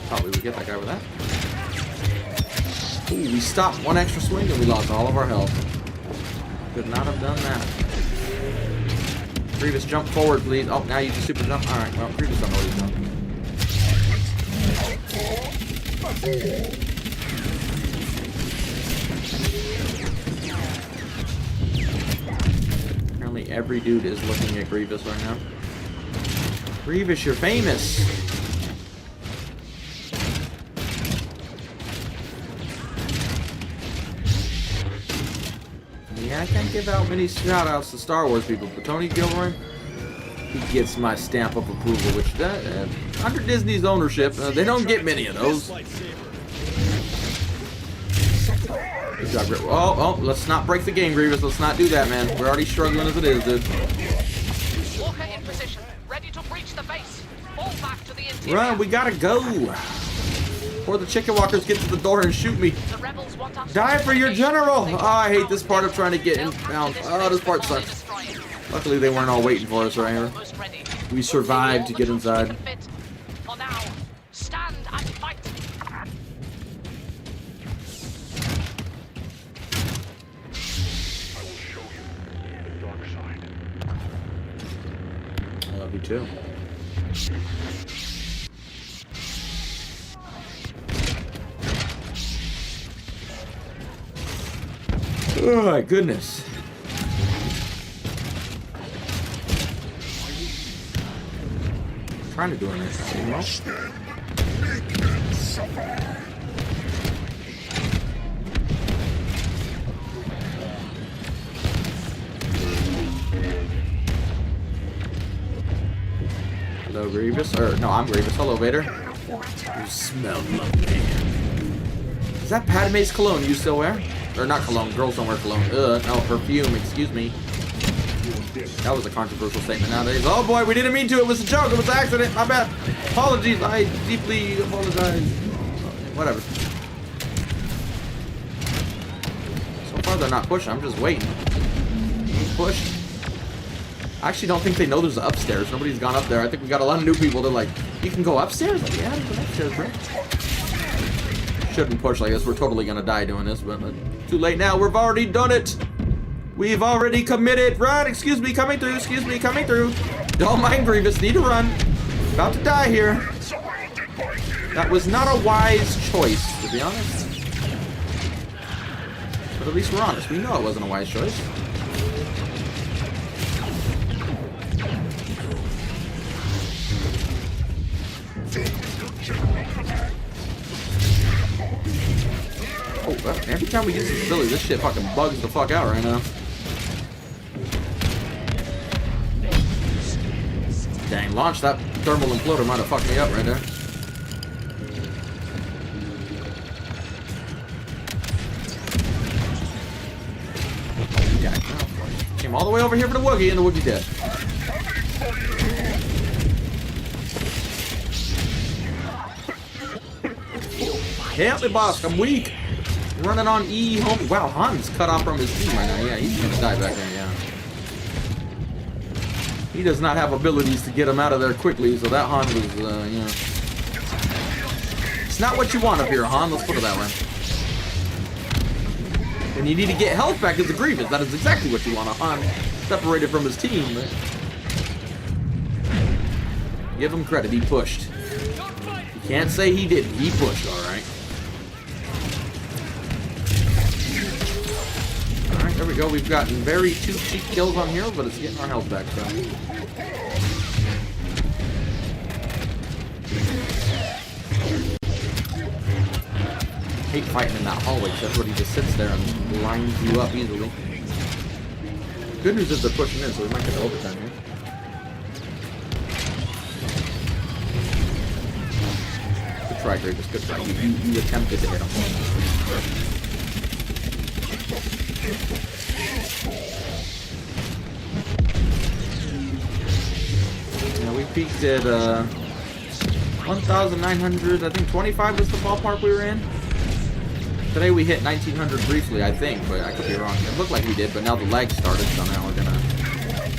Speaker 2: Thought we would get that guy with that. Ooh, we stopped one extra swing and we lost all of our health. Could not have done that. Grievous, jump forward, please. Oh, now you can super jump. Alright, well, Grievous don't know what he's doing. Apparently every dude is looking at Grievous right now. Grievous, you're famous. Yeah, I can't give out many shout-outs to Star Wars people, but Tony Gilroy, he gets my stamp of approval, which, under Disney's ownership, they don't get many of those. Good job, Grievous. Oh, let's not break the game, Grievous. Let's not do that, man. We're already struggling as it is, dude.
Speaker 8: Walker in position, ready to breach the base. Fall back to the interior.
Speaker 2: Run, we gotta go. Before the chicken walkers get to the door and shoot me.
Speaker 8: The rebels want us
Speaker 2: Die for your general! Oh, I hate this part of trying to get in down. Oh, this part sucks. Luckily, they weren't all waiting for us right here. We survived to get inside.
Speaker 8: For now, stand and fight.
Speaker 10: I will show you the dark side.
Speaker 2: I love you too. Oh my goodness. I'm trying to do anything else. Hello, Grievous. Or, no, I'm Grievous. Hello, Vader. You smell lovely. Is that Padme's cologne you still wear? Or not cologne. Girls don't wear cologne. No, perfume. Excuse me. That was a controversial statement nowadays. Oh, boy, we didn't mean to. It was a joke. It was an accident. My bad. Apologies. I deeply apologize. Whatever. So far, they're not pushing. I'm just waiting. Push. I actually don't think they know there's an upstairs. Nobody's gone up there. I think we got a lot of new people. They're like, you can go upstairs? Like, yeah, you can go upstairs, bro. Shouldn't push like this. We're totally gonna die doing this, but too late now. We've already done it. We've already committed. Run! Excuse me, coming through. Excuse me, coming through. Don't mind Grievous. Need to run. About to die here. That was not a wise choice, to be honest. But at least we're honest. We know it wasn't a wise choice. Oh, every time we use this ability, this shit fucking bugs the fuck out right now. Dang, launch that thermal imploder might have fucked me up right there. Yeah, came all the way over here for the Wookiee, and the Wookiee dead. Help me, boss, I'm weak. Running on E home. Wow, Han's cut off from his team right now. Yeah, he's gonna die back there, yeah. He does not have abilities to get him out of there quickly, so that Han was, you know. It's not what you want up here, Han. Let's put it that way. And you need to get health back as a Grievous. That is exactly what you want. A Han separated from his team. But give him credit. He pushed. You can't say he didn't. He pushed, all right. Alright, there we go. We've gotten very two cheap kills on here, but it's getting our health back, so. Hate fighting in that hallway, because everybody just sits there and lines you up easily. Good news is they're pushing in, so we might get overtime here. Good try, Grievous. Good try. You attempted to hit him. Yeah, we peaked at 1,900, I think 25 was the ballpark we were in. Today we hit 1,900 briefly, I think, but I could be wrong. It looked like we did, but now the lag started, so now we're gonna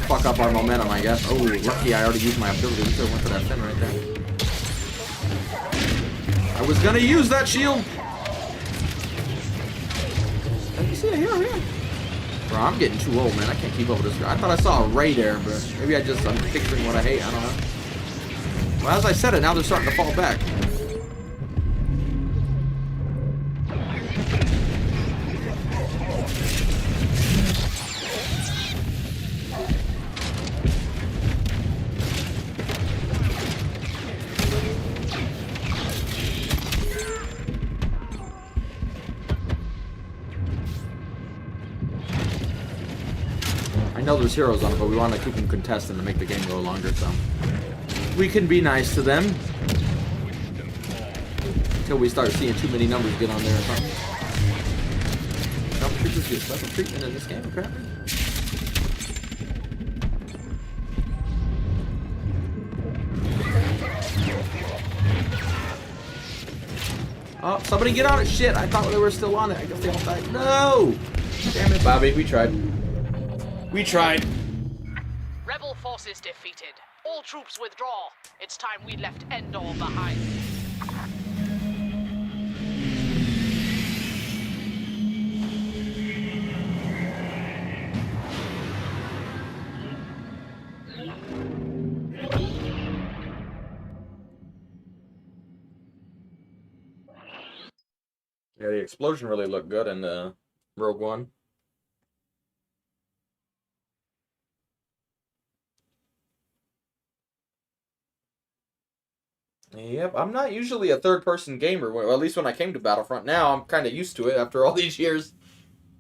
Speaker 2: fuck up our momentum, I guess. Oh, lucky I already used my ability. We could have went for that fin right there. I was gonna use that shield. Did you see it? Here. Bro, I'm getting too old, man. I can't keep up with this guy. I thought I saw a Ray there, but maybe I'm picturing what I hate. I don't know. Well, as I said it, now they're starting to fall back. I know there's heroes on it, but we want to keep them contesting to make the game go longer, so we can be nice to them until we start seeing too many numbers get on there or something. creatures get special treatment in this game, apparently. Oh, somebody get on it! Shit, I thought they were still on it. I guess they all died. No! Damn it, Bobby, we tried. We tried.
Speaker 8: Rebel forces defeated. All troops withdraw. It's time we left Endor behind.
Speaker 2: Yeah, the explosion really looked good in Rogue One. Yep, I'm not usually a third-person gamer, well, at least when I came to Battlefront. Now, I'm kind of used to it after all these years.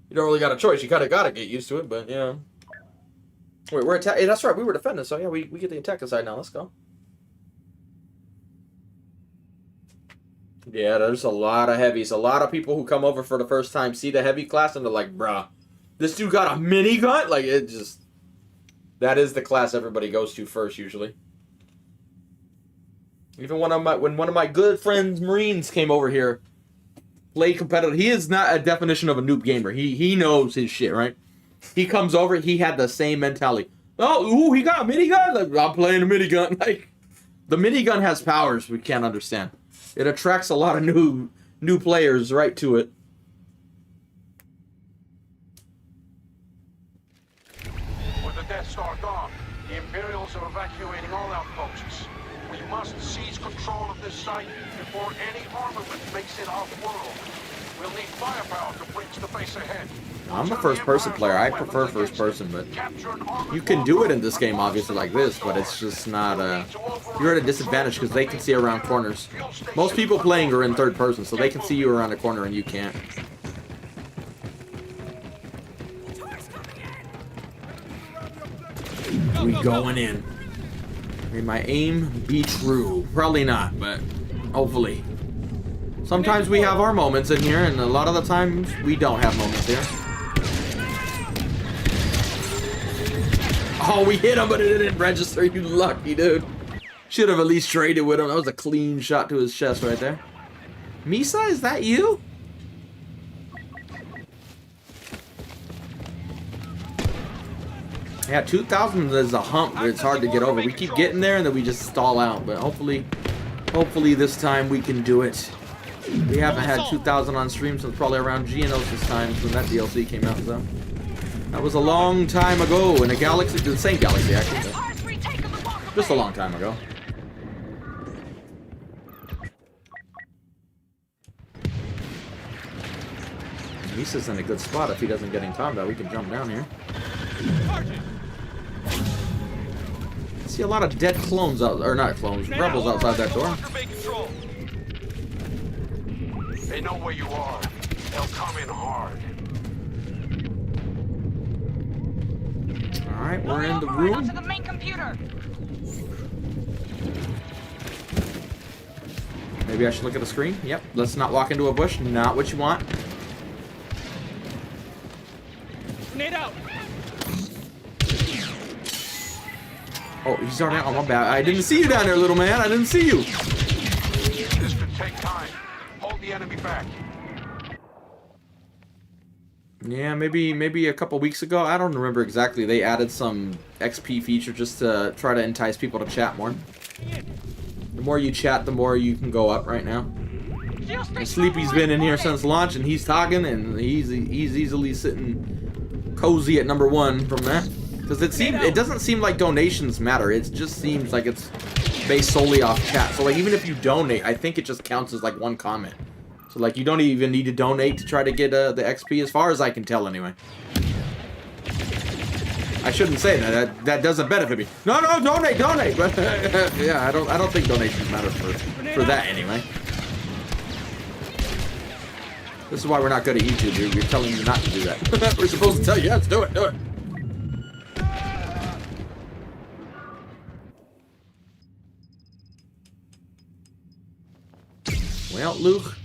Speaker 2: You don't really got a choice. You kind of got to get used to it, but yeah. Wait, we're attacking. Hey, that's right, we were defending, so yeah, we get the attack side now. Let's go. Yeah, there's a lot of heavies. A lot of people who come over for the first time see the heavy class and they're like, bruh, this dude got a minigun? Like, it just... That is the class everybody goes to first, usually. Even when one of my good friends, Marines, came over here, played competitive. He is not a definition of a noob gamer. He knows his shit, right? He comes over, he had the same mentality. Oh, ooh, he got a minigun? Like, I'm playing a minigun. Like, the minigun has powers we can't understand. It attracts a lot of new players right to it.
Speaker 9: With the Death Star gone, the Imperials are evacuating all outposts. We must seize control of this site before any armament makes it off-world. We'll need firepower to bridge the face ahead.
Speaker 2: I'm a first-person player. I prefer first-person, but you can do it in this game, obviously, like this, but it's just not, you're at a disadvantage because they can see around corners. Most people playing are in third-person, so they can see you around a corner and you can't. We going in. May my aim be true. Probably not, but hopefully. Sometimes we have our moments in here, and a lot of the times we don't have moments here. Oh, we hit him, but it didn't register. You lucky, dude. Should have at least traded with him. That was a clean shot to his chest right there. Misa, is that you? Yeah, 2,000 is a hump where it's hard to get over. We keep getting there and then we just stall out. But hopefully this time we can do it. We haven't had 2,000 on stream since probably around Geonosis times when that DLC came out, so. That was a long time ago in a galaxy, the same galaxy actually. Just a long time ago. Misa's in a good spot if he doesn't get in combat. We can jump down here. I see a lot of dead clones out, or not clones, rebels outside that door.
Speaker 9: They know where you are. They'll come in hard.
Speaker 2: Alright, we're in the room.
Speaker 5: Onto the main computer.
Speaker 2: Maybe I should look at the screen. Yep, let's not walk into a bush. Not what you want.
Speaker 5: Grenade out.
Speaker 2: Oh, he's already out. Oh, my bad. I didn't see you down there, little man. I didn't see you.
Speaker 9: This could take time. Hold the enemy back.
Speaker 2: Yeah, maybe a couple weeks ago. I don't remember exactly. They added some XP feature just to try to entice people to chat more. The more you chat, the more you can go up right now. And Sleepy's been in here since launch, and he's talking, and he's easily sitting cozy at #1 from that. Because it doesn't seem like donations matter. It just seems like it's based solely off chat. So like even if you donate, I think it just counts as like one comment. So like you don't even need to donate to try to get the XP, as far as I can tell anyway. I shouldn't say that. That doesn't benefit me. No, donate. But yeah, I don't think donations matter for that anyway. This is why we're not good at YouTube. We're telling you not to do that. We're supposed to tell you, yes, do it. Well, Luke,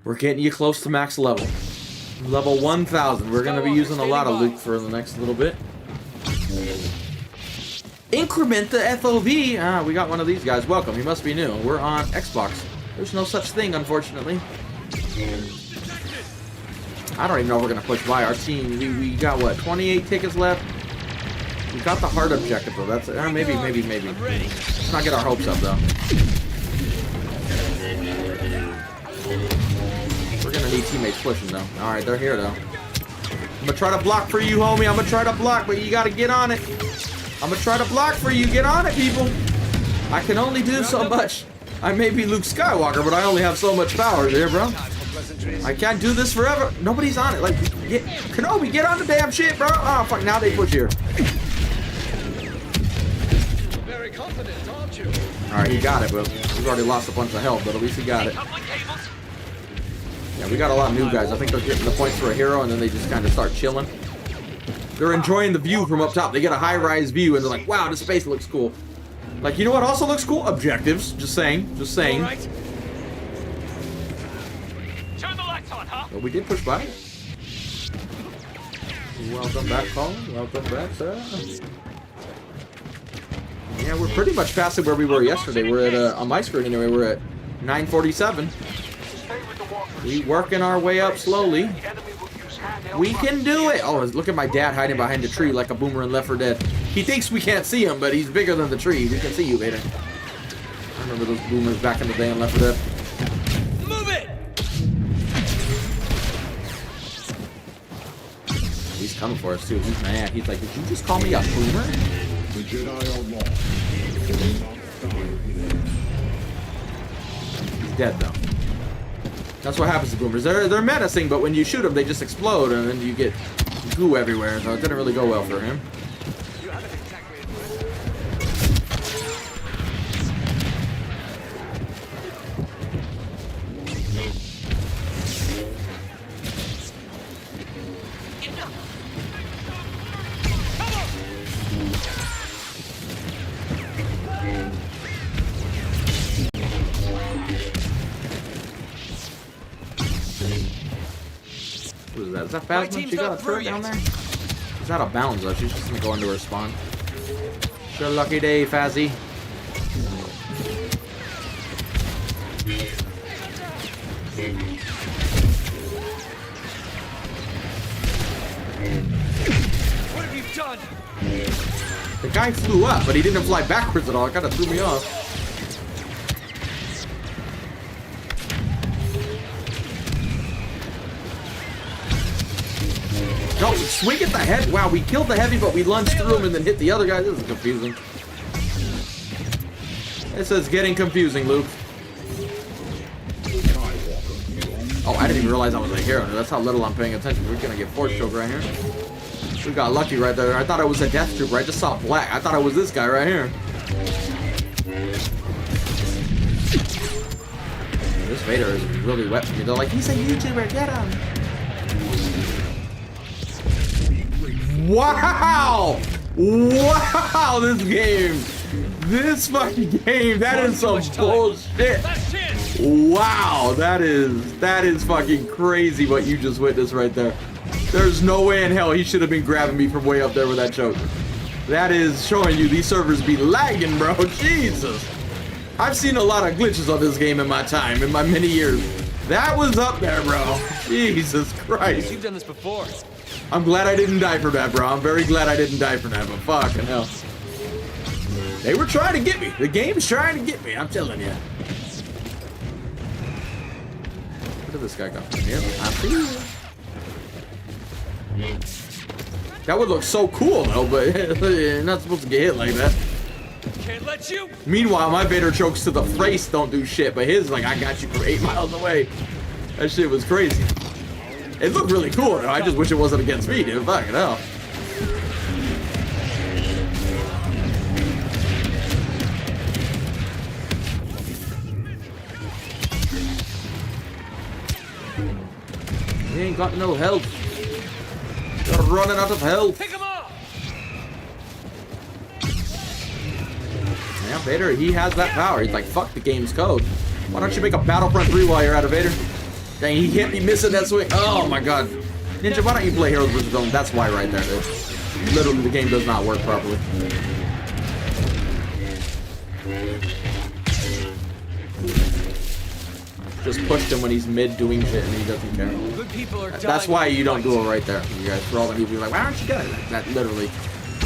Speaker 2: we're getting you close to max level. Level 1000. We're gonna be using a lot of loot for the next little bit. Increment the FOV. Ah, we got one of these guys. Welcome. You must be new. We're on Xbox. There's no such thing, unfortunately. I don't even know if we're gonna push by our team. We got what? 28 tickets left. We got the hard objective though. That's maybe. Let's not get our hopes up though. We're gonna need teammates pushing though. All right, they're here though. I'm gonna try to block for you, homie. I'm gonna try to block, but you gotta get on it. I'm gonna try to block for you. Get on it, people. I can only do so much. I may be Luke Skywalker, but I only have so much power here, bro. I can't do this forever. Nobody's on it. Like, Kenobi, get on the damn shit, bro. Oh, fuck. Now they push here.
Speaker 3: Very confident, aren't you?
Speaker 2: All right, he got it, but we've already lost a bunch of health, but at least he got it. Yeah, we got a lot of new guys. I think they're getting the points for a hero, and then they just kind of start chilling. They're enjoying the view from up top. They get a high-rise view, and they're like, wow, this space looks cool. Like, you know what also looks cool? Objectives. Just saying. Just saying.
Speaker 3: All right. Turn the lights on, huh?
Speaker 2: But we did push by. Welcome back, Colin. Welcome back, sir. Yeah, we're pretty much past it where we were yesterday. We're at, on my screen anyway, we're at 947. We working our way up slowly. We can do it. Oh, look at my dad hiding behind a tree like a boomer in Left 4 Dead. He thinks we can't see him, but he's bigger than the tree. We can see you, Vader. I remember those boomers back in the day in Left 4 Dead.
Speaker 3: Move it!
Speaker 2: He's coming for us, too. He's mad. He's like, did you just call me a boomer?
Speaker 10: The Jedi are lost. They will not die.
Speaker 2: He's dead, though. That's what happens to boomers. They're menacing, but when you shoot them, they just explode, and then you get goo everywhere. So it didn't really go well for him. What is that? Is that Phasma? She got a turret down there? She's out of bounds though. She's just gonna go into her spawn. It's your lucky day, Fazzy.
Speaker 3: What have you done?
Speaker 2: The guy flew up, but he didn't fly backwards at all. It kind of threw me off. No, swing at the head. Wow, we killed the heavy, but we lunged through him and then hit the other guy. This is confusing. This is getting confusing, Luke. Oh, I didn't even realize I was a hero. That's how little I'm paying attention. We're gonna get force choke right here. We got lucky right there. I thought I was a death trooper. I just saw black. I thought I was this guy right here. This Vader is really wet for me. They're like, he's a YouTuber. Get him. Wow! Wow, this game. This fucking game. That is some bullshit. Wow, that is fucking crazy what you just witnessed right there. There's no way in hell he should have been grabbing me from way up there with that choke. That is showing you these servers be lagging, bro. Jesus. I've seen a lot of glitches on this game in my time, in my many years. That was up there, bro. Jesus Christ.
Speaker 3: You've done this before.
Speaker 2: I'm glad I didn't die for that, bro. I'm very glad I didn't die for that, but fucking hell. They were trying to get me. The game's trying to get me, I'm telling you. Where did this guy go? Here, I see you. That would look so cool, though, but you're not supposed to get hit like that.
Speaker 3: Can't let you.
Speaker 2: Meanwhile, my Vader chokes to the face don't do shit, but his, like, I got you from 8 miles away. That shit was crazy. It looked really cool, though. I just wish it wasn't against me, dude. Fucking hell. He ain't got no health. They're running out of health.
Speaker 3: Pick him up.
Speaker 2: Yeah, Vader, he has that power. He's like, fuck the game's code. Why don't you make a Battlefront 3 while you're out of Vader? Dang, he hit me missing that swing. Oh my god. Ninja, why don't you play Heroes vs. Villains? That's why right there. Literally, the game does not work properly. Just pushed him when he's mid doing shit and he doesn't care. That's why you don't do it right there. You guys, for all the people, like, why aren't you good? That literally,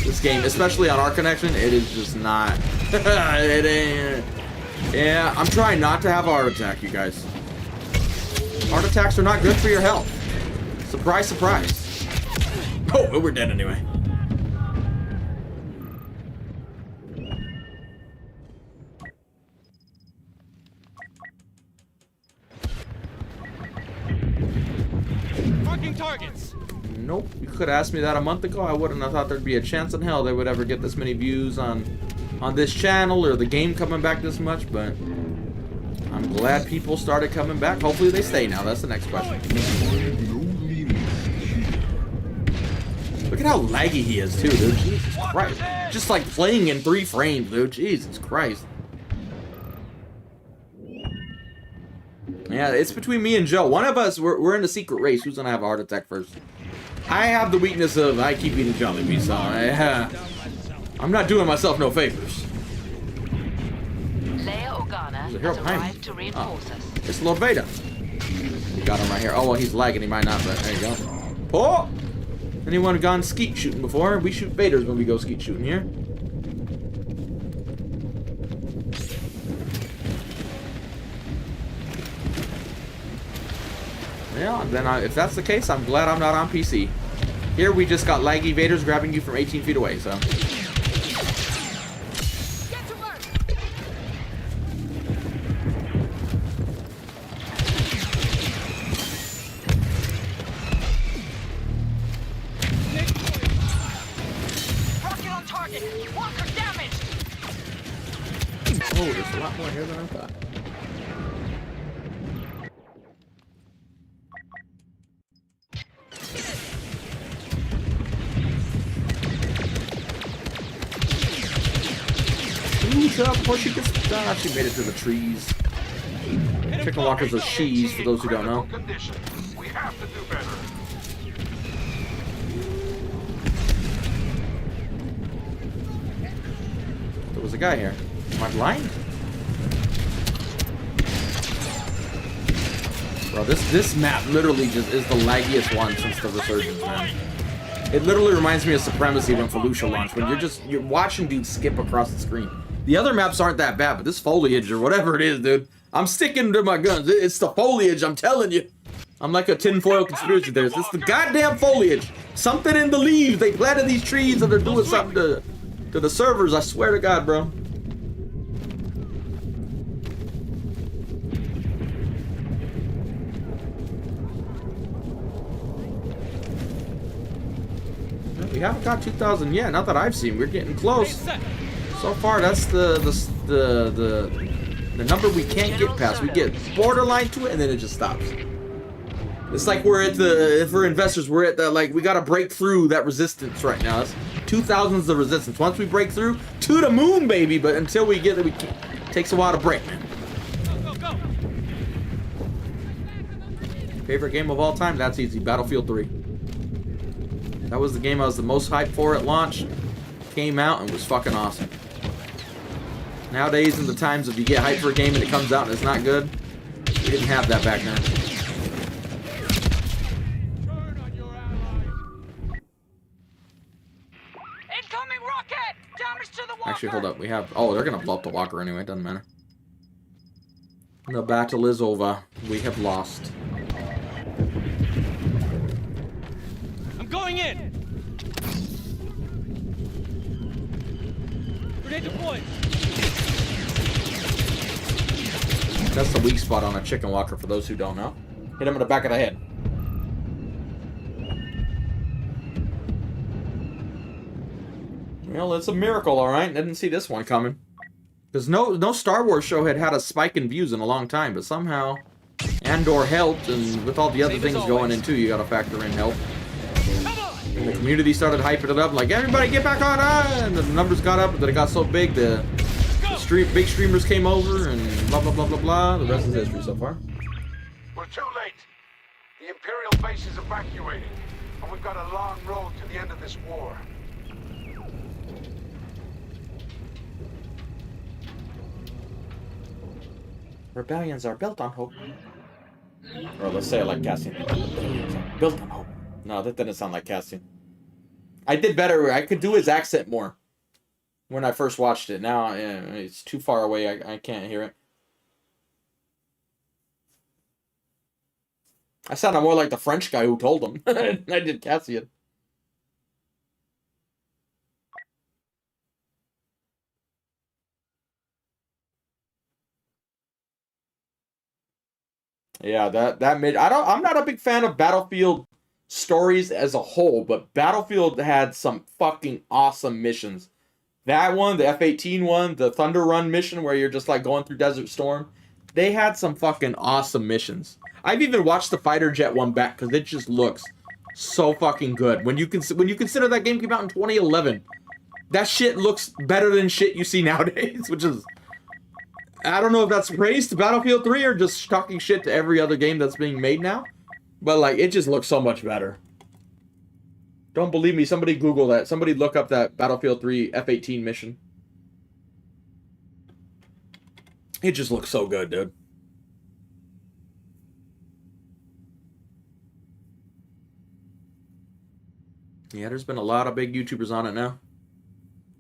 Speaker 2: this game, especially on our connection, it is just not. It ain't. Yeah, I'm trying not to have a heart attack, you guys. Heart attacks are not good for your health. Surprise, surprise. Oh, we're dead anyway.
Speaker 4: Marking targets.
Speaker 2: Nope. You could have asked me that a month ago. I wouldn't have thought there'd be a chance in hell they would ever get this many views on this channel or the game coming back this much, but I'm glad people started coming back. Hopefully they stay now. That's the next question. Look at how laggy he is too, dude. Jesus Christ. Just like playing in 3 frames, dude. Jesus Christ. Yeah, it's between me and Joe. One of us, we're in a secret race. Who's gonna have a heart attack first? I have the weakness of I keep eating jelly beans, so I'm not doing myself no favors.
Speaker 8: Leia Organa
Speaker 2: There's a hero
Speaker 8: has
Speaker 2: behind
Speaker 8: arrived to reinforce us.
Speaker 2: It's Lord Vader. We got him right here. Oh, well, he's lagging. He might not, but there you go. Oh! Anyone gone skeet shooting before? We shoot Vaders when we go skeet shooting here. Yeah, then if that's the case, I'm glad I'm not on PC. Here we just got laggy Vaders grabbing you from 18 feet away, so.
Speaker 5: Rocket on target. Walker damaged.
Speaker 2: Oh, there's a lot more here than I thought. Before she gets she made it to the trees. Chicken walkers are she's, for those who don't know.
Speaker 9: We have to do better.
Speaker 2: There was a guy here. Am I blind? Bro, this map literally just is the laggiest one since the Resurgence, man. It literally reminds me of Supremacy when Felucia launched, when you're watching dudes skip across the screen. The other maps aren't that bad, but this foliage or whatever it is, dude, I'm sticking to my guns. It's the foliage, I'm telling you. I'm like a tinfoil conspiracy theorist. It's the goddamn foliage. Something in the leaves. They planted these trees and they're doing something to the servers. I swear to God, bro. We haven't got 2,000 yet. Not that I've seen. We're getting close. So far, that's the number we can't get past. We get borderline to it, and then it just stops. It's like we're at the, for investors, we're at the, like, we gotta break through that resistance right now. That's 2,000 is the resistance. Once we break through, to the moon, baby. But until we get there, it takes a while to break, man. Favorite game of all time? That's easy. Battlefield 3. That was the game I was the most hyped for at launch. Came out and was fucking awesome. Nowadays, in the times if you get hyped for a game and it comes out and it's not good, we didn't have that back then.
Speaker 5: Incoming rocket! Damage to the walker!
Speaker 2: Actually, hold up. We have... Oh, they're going to blow up the walker anyway. Doesn't matter. The battle is over. We have lost.
Speaker 4: I'm going in! Grenade deployed!
Speaker 2: That's the weak spot on a chicken walker for those who don't know. Hit him in the back of the head. Well, it's a miracle, alright. Didn't see this one coming. Because no Star Wars show had a spike in views in a long time, but somehow Andor helped, and with all the other things going in too, you gotta factor in help. And the community started hyping it up, like, everybody get back on! And the numbers got up, and then it got so big, the big streamers came over, and blah, blah, blah, blah, blah. The rest is history so far.
Speaker 9: We're too late. The The Imperial base is evacuating, and we've got a long road to the end of this war.
Speaker 2: Rebellions are built on hope. Or let's say it like Cassian. Rebellions are built on hope. No, that didn't sound like Cassian. I did better. I could do his accent more when I first watched it. Now it's too far away. I can't hear it. I sounded more like the French guy who told him. I did Cassian. Yeah, that made I'm not a big fan of Battlefield stories as a whole, but Battlefield had some fucking awesome missions. That one, the F-18 one, the Thunder Run mission where you're just like going through Desert Storm, they had some fucking awesome missions. I've even watched the fighter jet one back because it just looks so fucking good. When you consider that game came out in 2011, that shit looks better than shit you see nowadays, which is, I don't know if that's praise to Battlefield 3 or just talking shit to every other game that's being made now, but like it just looks so much better. Don't believe me? Somebody Google that. Somebody look up that Battlefield 3 F-18 mission. It just looks so good, dude. Yeah, there's been a lot of big YouTubers on it now.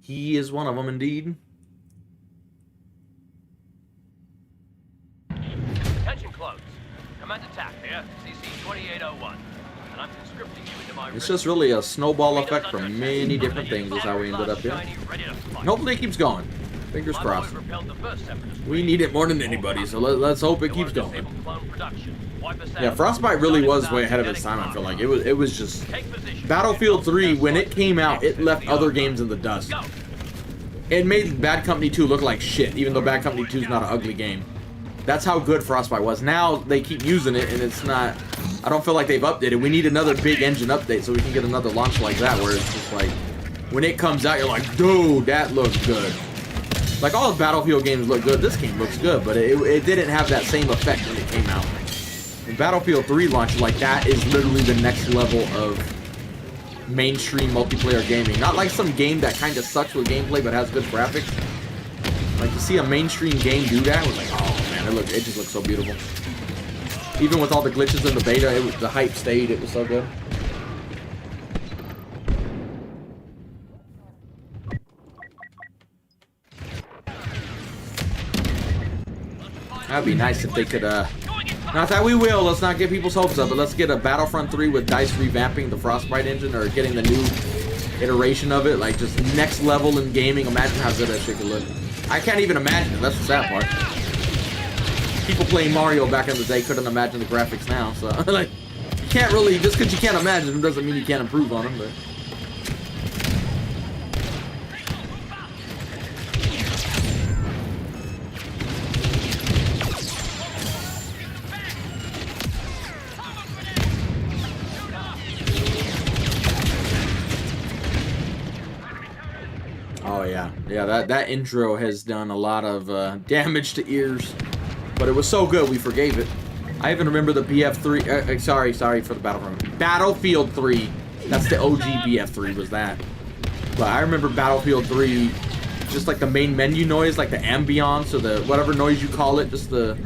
Speaker 2: He is one of them, indeed.
Speaker 3: Attention close. Command attack here, CC 2801. And I'm conscripting you into my...
Speaker 2: It's just really a snowball effect from many different things is how we ended up here. And hopefully it keeps going. Fingers crossed. We need it more than anybody, so let's hope it keeps going. Yeah, Frostbite really was way ahead of its time, I feel like. It was just... Battlefield 3, when it came out, it left other games in the dust. It made Bad Company 2 look like shit, even though Bad Company 2 is not an ugly game. That's how good Frostbite was. Now, they keep using it, and it's not... I don't feel like they've updated. We need another big engine update so we can get another launch like that, where it's just like... When it comes out, you're like, dude, that looks good. Like, all the Battlefield games look good. This game looks good, but it didn't have that same effect when it came out. When Battlefield 3 launched, like, that is literally the next level of mainstream multiplayer gaming. Not like some game that kind of sucks with gameplay but has good graphics. Like, to see a mainstream game do that, I was like, oh, man, it just looks so beautiful. Even with all the glitches in the beta, the hype stayed. It was so good. That'd be nice if they could, not that we will, let's not get people's hopes up, but let's get a Battlefront 3 with DICE revamping the Frostbite engine, or getting the new iteration of it, like just next level in gaming. Imagine how good that shit could look. I can't even imagine it, that's the sad part. People playing Mario back in the day couldn't imagine the graphics now, so, like, you can't really, just because you can't imagine them doesn't mean you can't improve on them, but... Oh yeah, that intro has done a lot of damage to ears, but it was so good we forgave it. I even remember the BF3. Sorry for the Battlefront. Battlefield 3. That's the OG BF3 was that. But I remember Battlefield 3, just like the main menu noise, like the ambiance or the whatever noise you call it, just the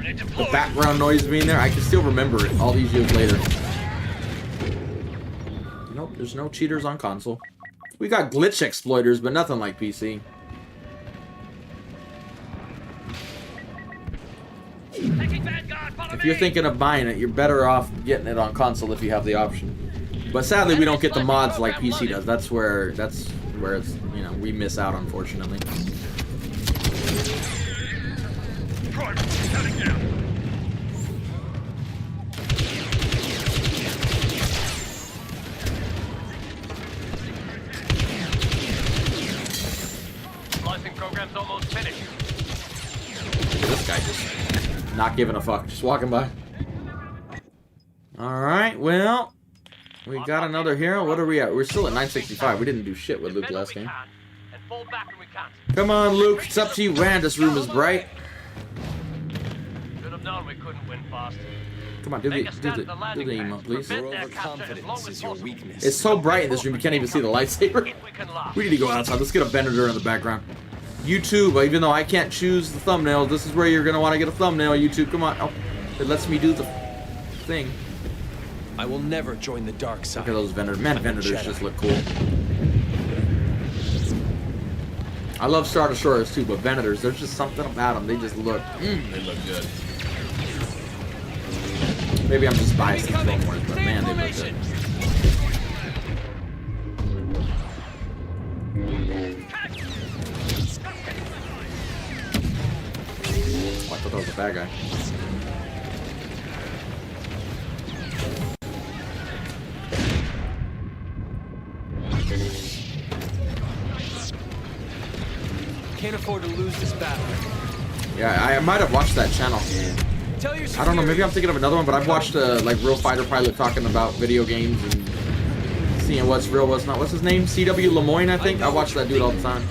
Speaker 2: background noise being there. I can still remember it all these years later. Nope, there's no cheaters on console. We got glitch exploiters, but nothing like PC. If you're thinking of buying it, you're better off getting it on console if you have the option. But sadly, we don't get the mods like PC does. That's where it's, you know, we miss out, unfortunately.
Speaker 3: Program's almost finished.
Speaker 2: This guy just not giving a fuck, just walking by. Alright, well, we got another hero. What are we at? We're still at 965. We didn't do shit with Luke last game. Come on, Luke, it's up to you. Man, this room is bright.
Speaker 3: Should have known we couldn't win fast.
Speaker 2: Come on, do the emote, please.
Speaker 13: Your overconfidence is your weakness.
Speaker 2: It's so bright in this room, you can't even see the lightsaber. We need to go outside. Let's get a Venator in the background. YouTube, even though I can't choose the thumbnail, this is where you're going to want to get a thumbnail, YouTube. Come on. Oh, it lets me do the thing.
Speaker 13: I will never join the dark side.
Speaker 2: Look at those Venators. Man, Venators just look cool. I love Star Destroyers too, but Venators, there's just something about them. They just look, they look good. Maybe I'm just biased in Clone Wars, but man, they look good. Oh, I thought that was a bad guy.
Speaker 13: Can't afford to lose this battle.
Speaker 2: Yeah, I might have watched that channel. I don't know, maybe I'm thinking of another one, but I've watched like Real Fighter Pilot talking about video games and seeing what's real, what's not. What's his name? CW Lemoyne, I think. I watch that dude all the time.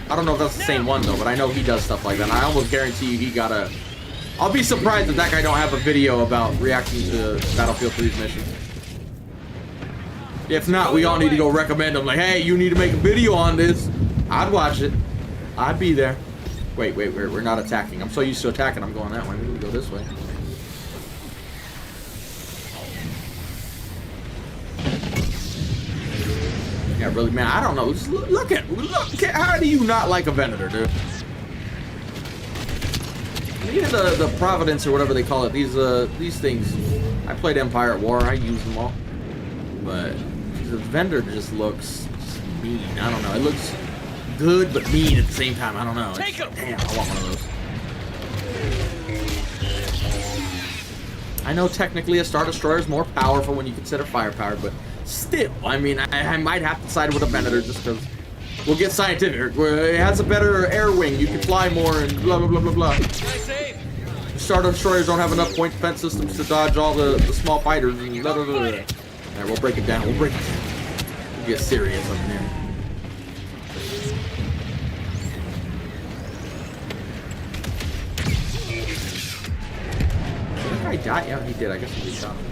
Speaker 2: I don't know if that's the same one though, but I know he does stuff like that. And I almost guarantee you he got a... I'll be surprised if that guy don't have a video about reacting to Battlefield 3's mission. If not, we all need to go recommend him. Like, hey, you need to make a video on this. I'd watch it. I'd be there. Wait, we're not attacking. I'm so used to attacking, I'm going that way. Maybe we go this way. Yeah, really, man, I don't know. Just look at, how do you not like a Venator, dude? These are the Providence or whatever they call it. These things. I played Empire at War. I use them all. But the Venator just looks mean. I don't know. It looks good but mean at the same time. I don't know. It's, damn, I want one of those. I know technically a Star Destroyer is more powerful when you consider firepower, but still, I mean, I might have to side with a Venator just because we'll get scientific. It has a better air wing. You can fly more and blah, blah, blah, blah, blah. Star Destroyers don't have enough point defense systems to dodge all the small fighters and blah, blah, blah, blah. Alright, we'll break it down. We'll get serious up in here. Did that guy die? Yeah, he did. I guess he shot him.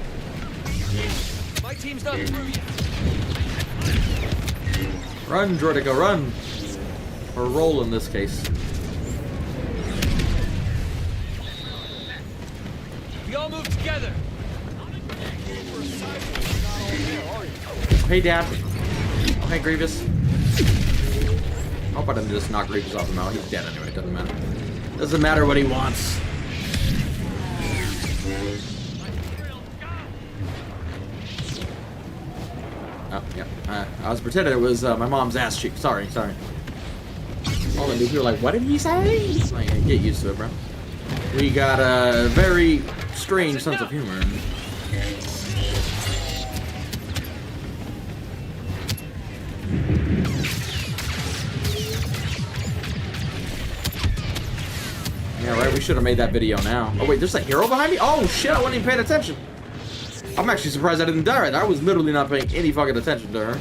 Speaker 13: My team's not through yet.
Speaker 2: Run, Droidica, run! Or roll in this case.
Speaker 13: We all move together.
Speaker 2: Hey, Dad. Oh, hey, Grievous. I hope I didn't just knock Grievous off the mount. He's dead anyway. It doesn't matter. Doesn't matter what he wants. Oh, yeah. I was pretending it was my mom's ass cheek. Sorry. All the new people are like, what did he say? Like, get used to it, bro. We got a very strange sense of humor. Yeah, right, we should have made that video now. Oh, wait, there's a hero behind me? Oh, shit, I wasn't even paying attention. I'm actually surprised I didn't die right there. I was literally not paying any fucking attention to her.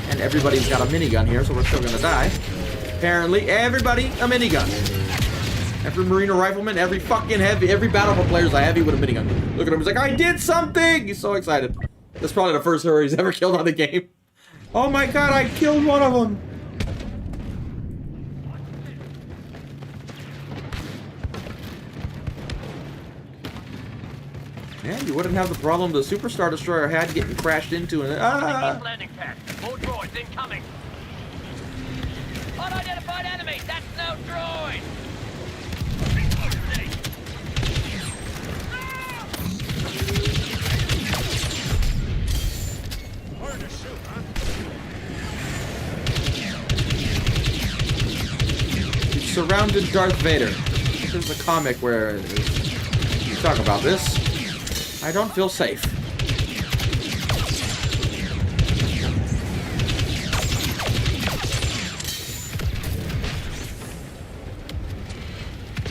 Speaker 2: And everybody's got a minigun here, so we're still gonna die. Apparently, everybody a minigun. Every Marine rifleman, every fucking heavy, every Battlefront player's a heavy with a minigun. Look at him, he's like, I did something! He's so excited. That's probably the first hero he's ever killed on the game. Oh my god, I killed one of them! Yeah, you wouldn't have the problem the Super Star Destroyer had getting crashed into and
Speaker 3: Landing pad. More droids incoming. Unidentified enemy. That's no droid.
Speaker 4: Hard to shoot, huh?
Speaker 2: You surrounded Darth Vader. There's a comic where you talk about this. I don't feel safe.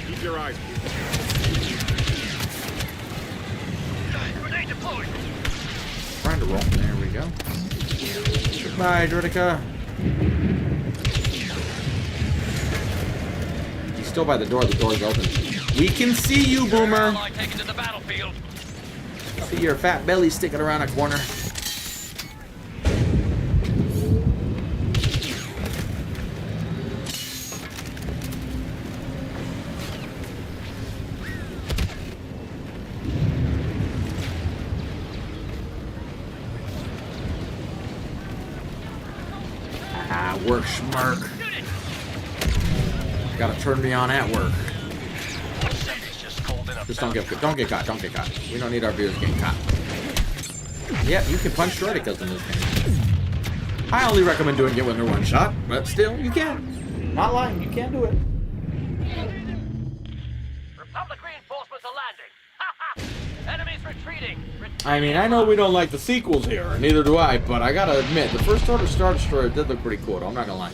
Speaker 4: Keep your eyes peeled.
Speaker 3: Grenade deployed.
Speaker 2: Trying to roll. There we go. Goodbye, Droidica. still by the door. The door's open. We can see you, Boomer.
Speaker 3: Taken to the battlefield.
Speaker 2: See your fat belly sticking around a corner. Work, schmark. Gotta turn me on at work. Just don't get caught. Don't get caught. We don't need our viewers getting caught. Yeah, you can punch Droidicas in this game. I only recommend doing it when they're one shot, but still, you can. Not lying, you can do it.
Speaker 3: Republic reinforcements are landing. Ha ha! Enemies retreating.
Speaker 2: I mean, I know we don't like the sequels here, neither do I, but I gotta admit, the First Order Star Destroyer did look pretty cool, I'm not gonna lie.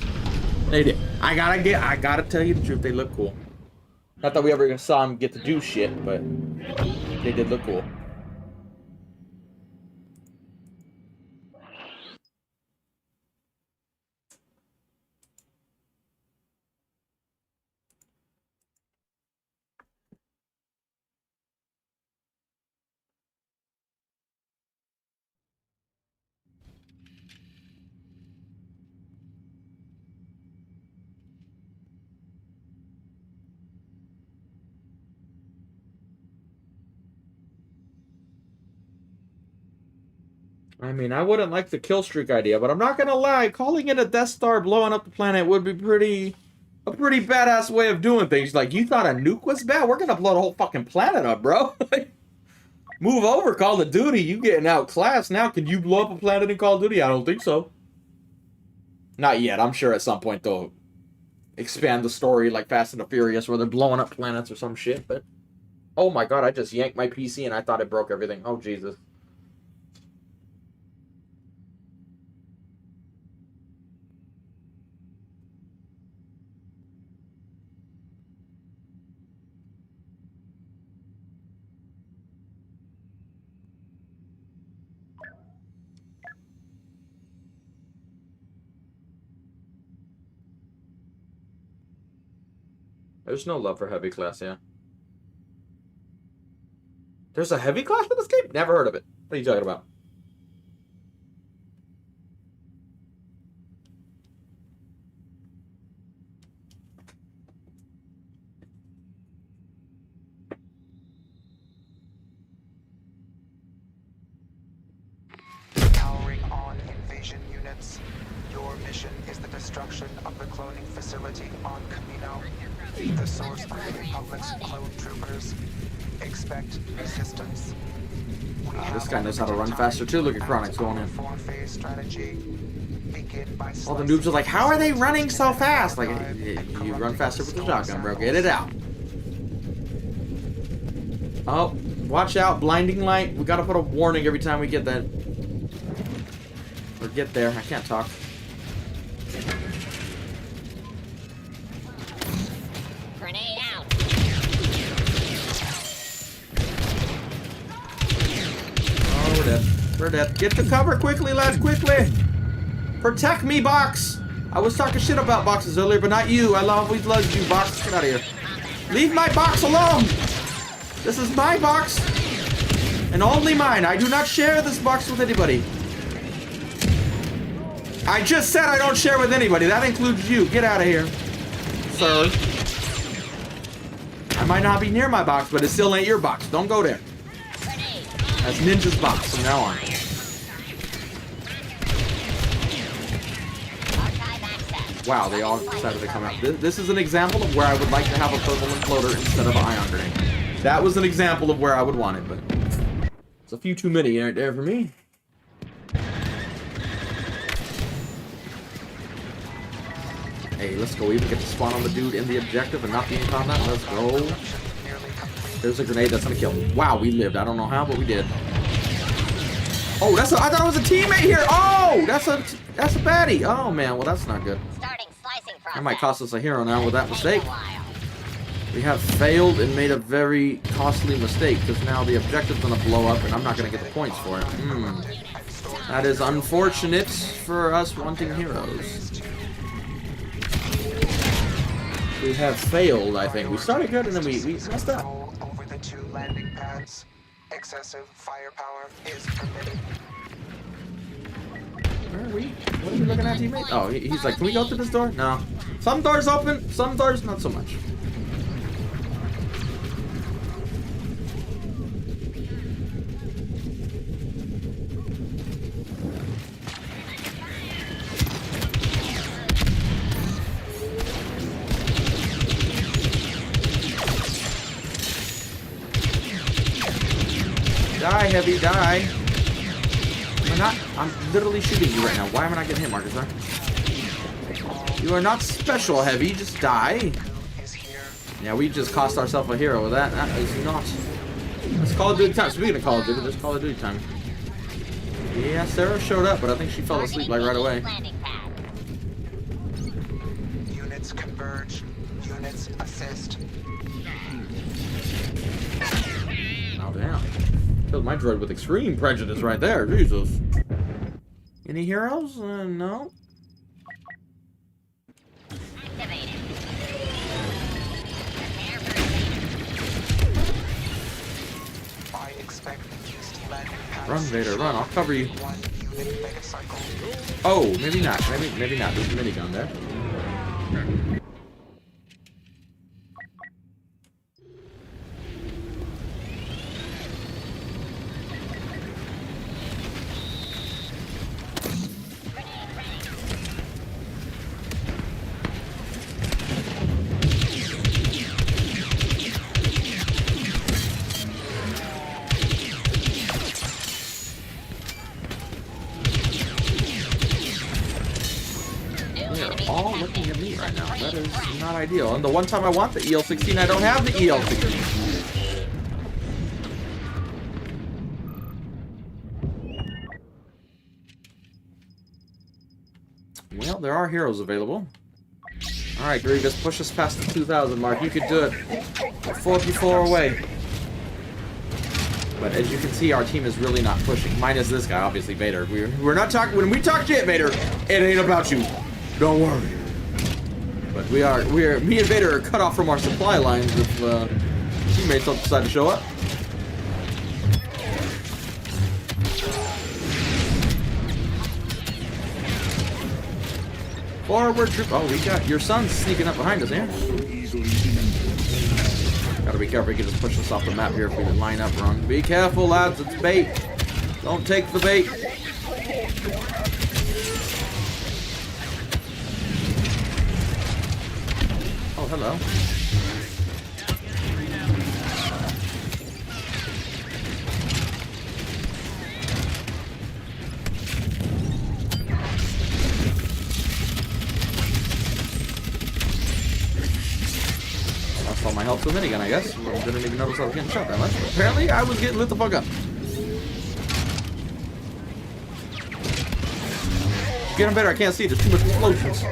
Speaker 2: They did. I gotta tell you the truth, they look cool. Not that we ever saw them get to do shit, but they did look cool. I mean, I wouldn't like the kill streak idea, but I'm not gonna lie, calling it a Death Star blowing up the planet would be a pretty badass way of doing things. Like, you thought a nuke was bad? We're gonna blow the whole fucking planet up, bro. Move over, Call of Duty. You getting outclassed now. Can you blow up a planet in Call of Duty? I don't think so. Not yet. I'm sure at some point they'll expand the story like Fast and the Furious where they're blowing up planets or some shit, but... Oh my god, I just yanked my PC and I thought it broke everything. Oh, Jesus. There's no love for heavy class, yeah. There's a heavy class in this game? Never heard of it. What are you talking about?
Speaker 11: Powering on invasion units. Your mission is the destruction of the cloning facility on Camino. The source of the Republic's clone troopers. Expect resistance.
Speaker 2: This guy knows how to run faster too. Look at Chronic's going in. All the noobs are like, how are they running so fast? Like, you run faster with the shotgun, bro. Get it out. Oh, watch out. Blinding light. We gotta put a warning every time we get that. Or get there. I can't talk. We're dead. Get to cover quickly, lads, quickly! Protect me, Box! I was talking shit about boxes earlier, but not you. I always loved you, Box. Get out of here. Leave my box alone! This is my box! And only mine. I do not share this box with anybody. I just said I don't share with anybody. That includes you. Get out of here, sir. I might not be near my box, but it still ain't your box. Don't go there. That's Ninja's box from now on. Wow, they all decided to come out. This is an example of where I would like to have a purple imploder instead of an ion grenade. That was an example of where I would want it, but it's a few too many right there for me. Hey, let's go. Even get to spawn on the dude in the objective and not be in combat. Let's go. There's a grenade that's gonna kill me. Wow, we lived. I don't know how, but we did. Oh, I thought it was a teammate here. Oh, that's a baddie. Oh man, well that's not good. That might cost us a hero now with that mistake. We have failed and made a very costly mistake because now the objective's gonna blow up and I'm not gonna get the points for it. That is unfortunate for us wanting heroes. We have failed, I think. We started good and then we messed up.
Speaker 11: Over the 2 landing pads. Excessive firepower is permitted.
Speaker 2: Where are we? What are we looking at, teammate? Oh, he's like, can we go through this door? No. Some doors open, some doors not so much. Die, Heavy, die. I'm literally shooting you right now. Why am I not getting hit, Marcus? Huh? You are not special, Heavy. Just die. Yeah, we just cost ourselves a hero with that. That is not. That's Call of Duty time. Speaking of Call of Duty, there's Call of Duty time. Yeah, Sarah showed up, but I think she fell asleep like right away.
Speaker 11: Units converge. Units assist.
Speaker 2: Oh, damn. Killed my droid with extreme prejudice right there. Jesus. Any heroes? No.
Speaker 11: I expect
Speaker 2: Run, Vader, run. I'll cover you. Oh, maybe not. Maybe not. There's a minigun there. All looking at me right now. That is not ideal. And the one time I want the EL-16, I don't have the EL-16. Well, there are heroes available. Alright, Grievous, push us past the 2,000 mark. You could do it. 4v4 away. But as you can see, our team is really not pushing. Minus this guy, obviously, Vader. We're not talking. When we talk shit, Vader, it ain't about you. Don't worry. But me and Vader are cut off from our supply lines if teammates don't decide to show up. Forward troop. Oh, we got your son's sneaking up behind us here. Gotta be careful. He can just push us off the map here if we line up wrong. Be careful, lads. It's bait. Don't take the bait. Oh, hello. Lost all my health with a minigun, I guess. Didn't even notice I was getting shot that much. But apparently, I was getting lit the fuck up. Get him better. I can't see. There's too much explosions.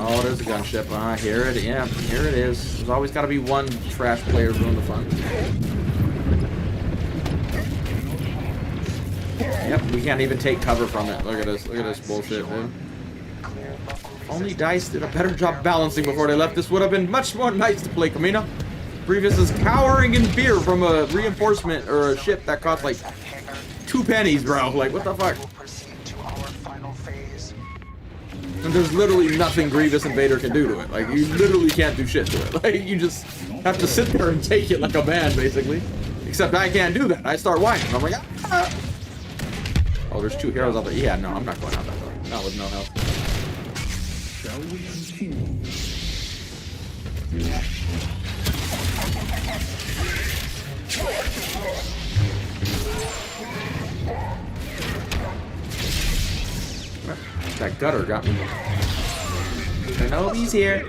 Speaker 2: Oh, there's a gunship. Here it is. Yeah, here it is. There's always got to be one trash player ruin the fun. Yep, we can't even take cover from it. Look at this. Look at this bullshit, dude. Only DICE did a better job balancing before they left. This would have been much more nice to play, Kamina. Grievous is cowering in fear from a reinforcement or a ship that cost like 2 pennies, bro. Like, what the fuck? And there's literally nothing Grievous and Vader can do to it. Like, you literally can't do shit to it. Like, you just have to sit there and take it like a man, basically. Except I can't do that. I start whining. I'm like, ah. Oh, there's 2 heroes out there. Yeah, no, I'm not going out that door. Not with no health.
Speaker 10: Shall we continue?
Speaker 2: That gutter got me. Kenobi's here.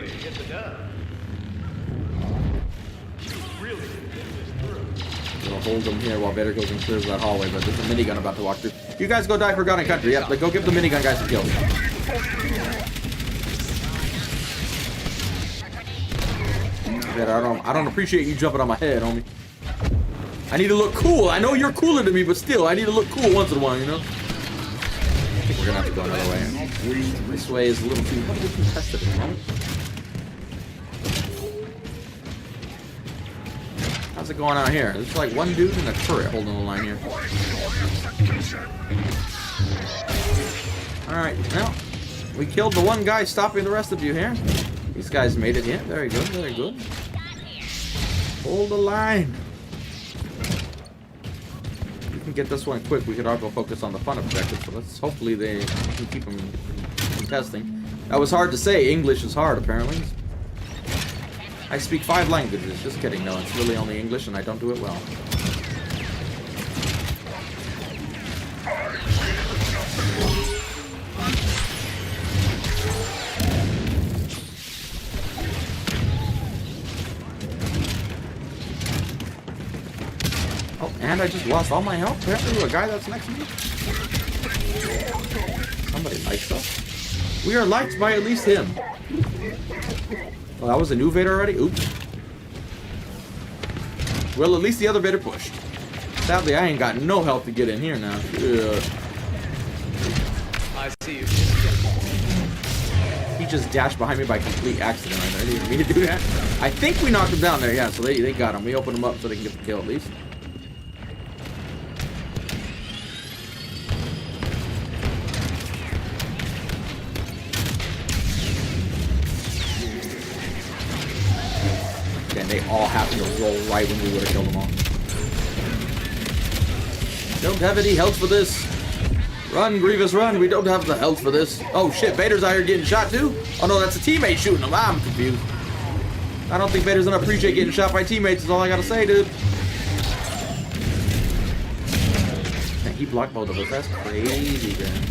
Speaker 2: We'll hold him here while Vader goes and clears that hallway, but there's a minigun about to walk through. You guys go die for God and country. Yep, like, go give the minigun guys a kill. Vader, I don't appreciate you jumping on my head, homie. I need to look cool. I know you're cooler than me, but still, I need to look cool once in a while, you know? I think we're gonna have to go another way. This way is a little too contested at the moment. it going on here? There's like one dude in a turret holding the line here. Alright, well, we killed the one guy stopping the rest of you here. These guys made it, yeah, very good, very good. Hold the line. We can get this one quick. We could also focus on the fun objective, so let's hopefully they can keep them contesting. That was hard to say. English is hard, apparently. I speak 5 languages. Just kidding, no, it's really only English and I don't do it well. Oh, and I just lost all my health, apparently, to a guy that's next to me. Somebody likes us. We are liked by at least him. Oh, that was a new Vader already? Oops. Well, at least the other Vader pushed. Sadly, I ain't got no health to get in here now. Ugh.
Speaker 13: I see you.
Speaker 2: He just dashed behind me by complete accident right there. I didn't even mean to do that. I think we knocked him down there, yeah, so they got him. We opened him up so they can get the kill at least. And they all happened to roll right when we would have killed them all. Don't have any health for this. Run, Grievous, run. We don't have the health for this. Oh shit, Vader's out here getting shot too? Oh no, that's a teammate shooting him. I'm confused. I don't think Vader's gonna appreciate getting shot by teammates is all I gotta say, dude. Man, he blocked both of us. That's crazy, man.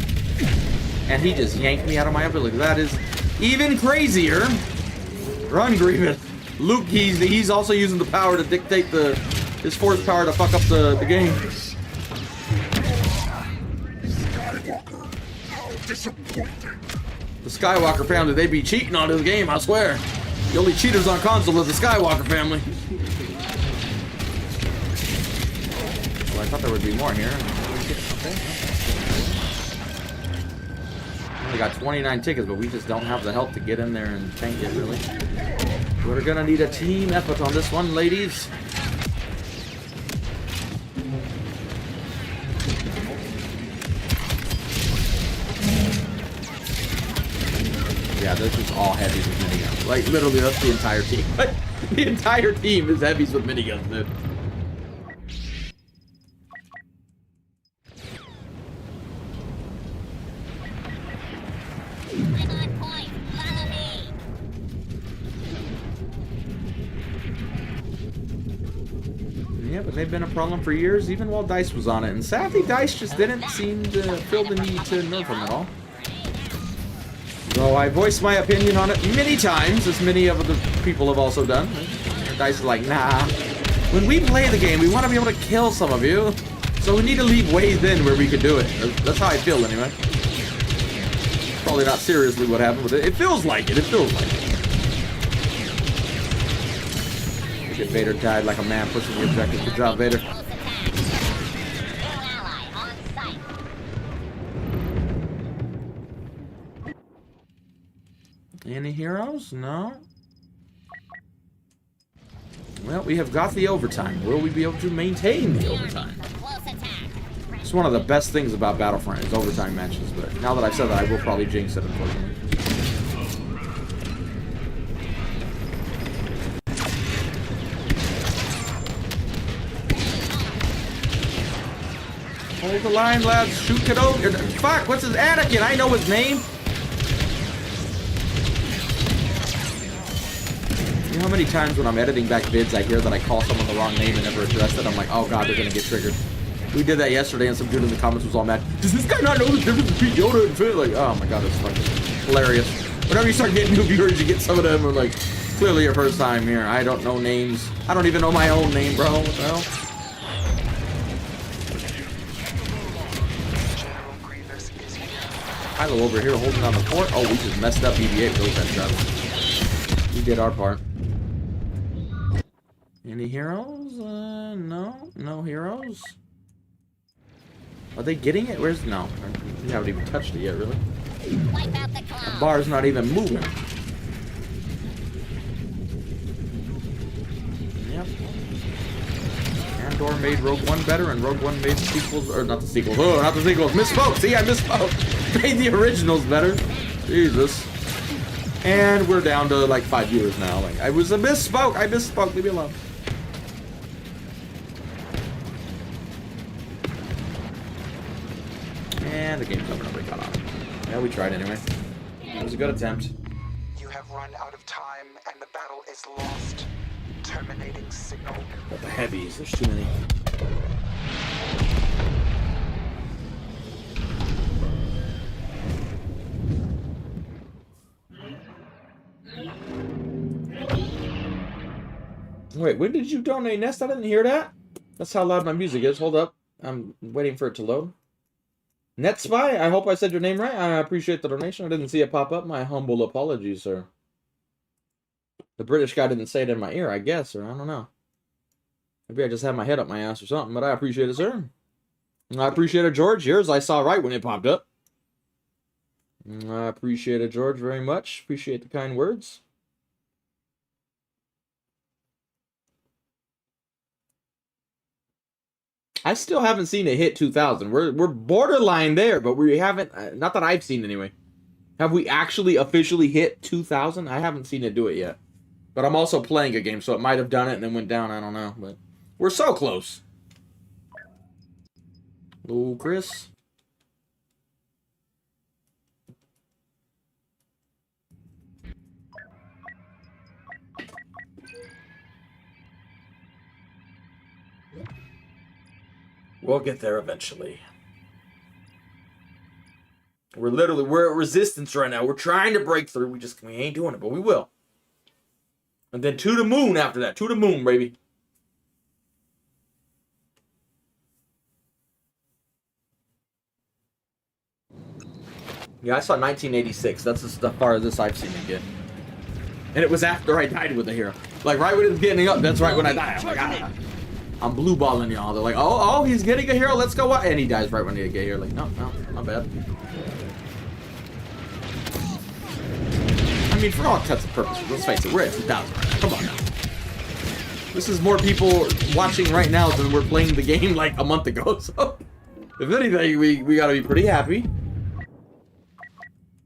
Speaker 2: And he just yanked me out of my ability. That is even crazier. Run, Grievous. Luke, he's also using the power to dictate his force power to fuck up the game. The Skywalker family, they be cheating on this game, I swear. The only cheaters on console is the Skywalker family. Well, I thought there would be more here. We only got 29 tickets, but we just don't have the help to get in there and tank it, really. We're gonna need a team effort on this one, ladies. Yeah, this is all heavies with miniguns. Like, literally, that's the entire team. The entire team is heavies with miniguns, dude. Yeah, but they've been a problem for years, even while DICE was on it. And sadly, DICE just didn't seem to feel the need to nerf them at all. So I voiced my opinion on it many times, as many of the people have also done. And DICE is like, nah. When we play the game, we want to be able to kill some of you. So we need to leave ways in where we could do it. That's how I feel, anyway. Probably not seriously what happened, but it feels like it. It feels like it. Vader died like a man pushing the objective. Good job, Vader. Any heroes? No. Well, we have got the overtime. Will we be able to maintain the overtime? It's one of the best things about Battlefront is overtime matches, but now that I've said that, I will probably jinx it, unfortunately. Hold the line, lads. Shoot Kenobi. Fuck, what's his Anakin? I know his name. You know how many times when I'm editing back vids, I hear that I call someone the wrong name and never address it? I'm like, oh god, they're gonna get triggered. We did that yesterday, and some dude in the comments was all mad. Does this guy not know the difference between Yoda and Finn? Like, oh my god, it's fucking hilarious. Whenever you start getting new viewers, you get some of them who are like, clearly your first time here. I don't know names. I don't even know my own name, bro. What the hell? Kylo over here holding on the fort. Oh, we just messed up BB-8 really bad job. We did our part. Any heroes? No. No heroes. Are they getting it? Where's... No. We haven't even touched it yet, really. The bar's not even moving. Yep. Andor made Rogue One better, and Rogue One made the sequels, or not the sequels, oh, not the sequels, misspoke, see, I misspoke, made the originals better, Jesus. And we're down to like 5 viewers now, like, I misspoke, leave me alone. And the game's over, nobody got on. Yeah, we tried anyway. It was a good attempt.
Speaker 11: You have run out of time, and the battle is lost. Terminating signal.
Speaker 2: But the heavies, there's too many. Wait, when did you donate, Nest? I didn't hear that. That's how loud my music is. Hold up. I'm waiting for it to load. NetSpy, I hope I said your name right. I appreciate the donation. I didn't see it pop up. My humble apologies, sir. The British guy didn't say it in my ear, I guess, or I don't know. Maybe I just had my head up my ass or something, but I appreciate it, sir. I appreciate it, George. Yours I saw right when it popped up. I appreciate it, George, very much. Appreciate the kind words. I still haven't seen it hit 2,000. We're borderline there, but we haven't, not that I've seen anyway. Have we actually officially hit 2,000? I haven't seen it do it yet. But I'm also playing a game, so it might have done it and then went down. I don't know, but we're so close. Hello, Chris. We'll get there eventually. We're at resistance right now. We're trying to break through. We ain't doing it, but we will. And then to the moon after that. To the moon, baby. Yeah, I saw 1986. That's as far as this I've seen it get. And it was after I died with the hero. Like, right when it was getting up, that's right when I died. I'm like, ah. I'm blue balling y'all. They're like, oh, he's getting a hero. Let's go. And he dies right when he get here. Like, no, not bad. I mean, for all intents and purposes, let's face it, we're at 2,000 right now. Come on now. This is more people watching right now than we're playing the game like a month ago. So, if anything, we gotta be pretty happy.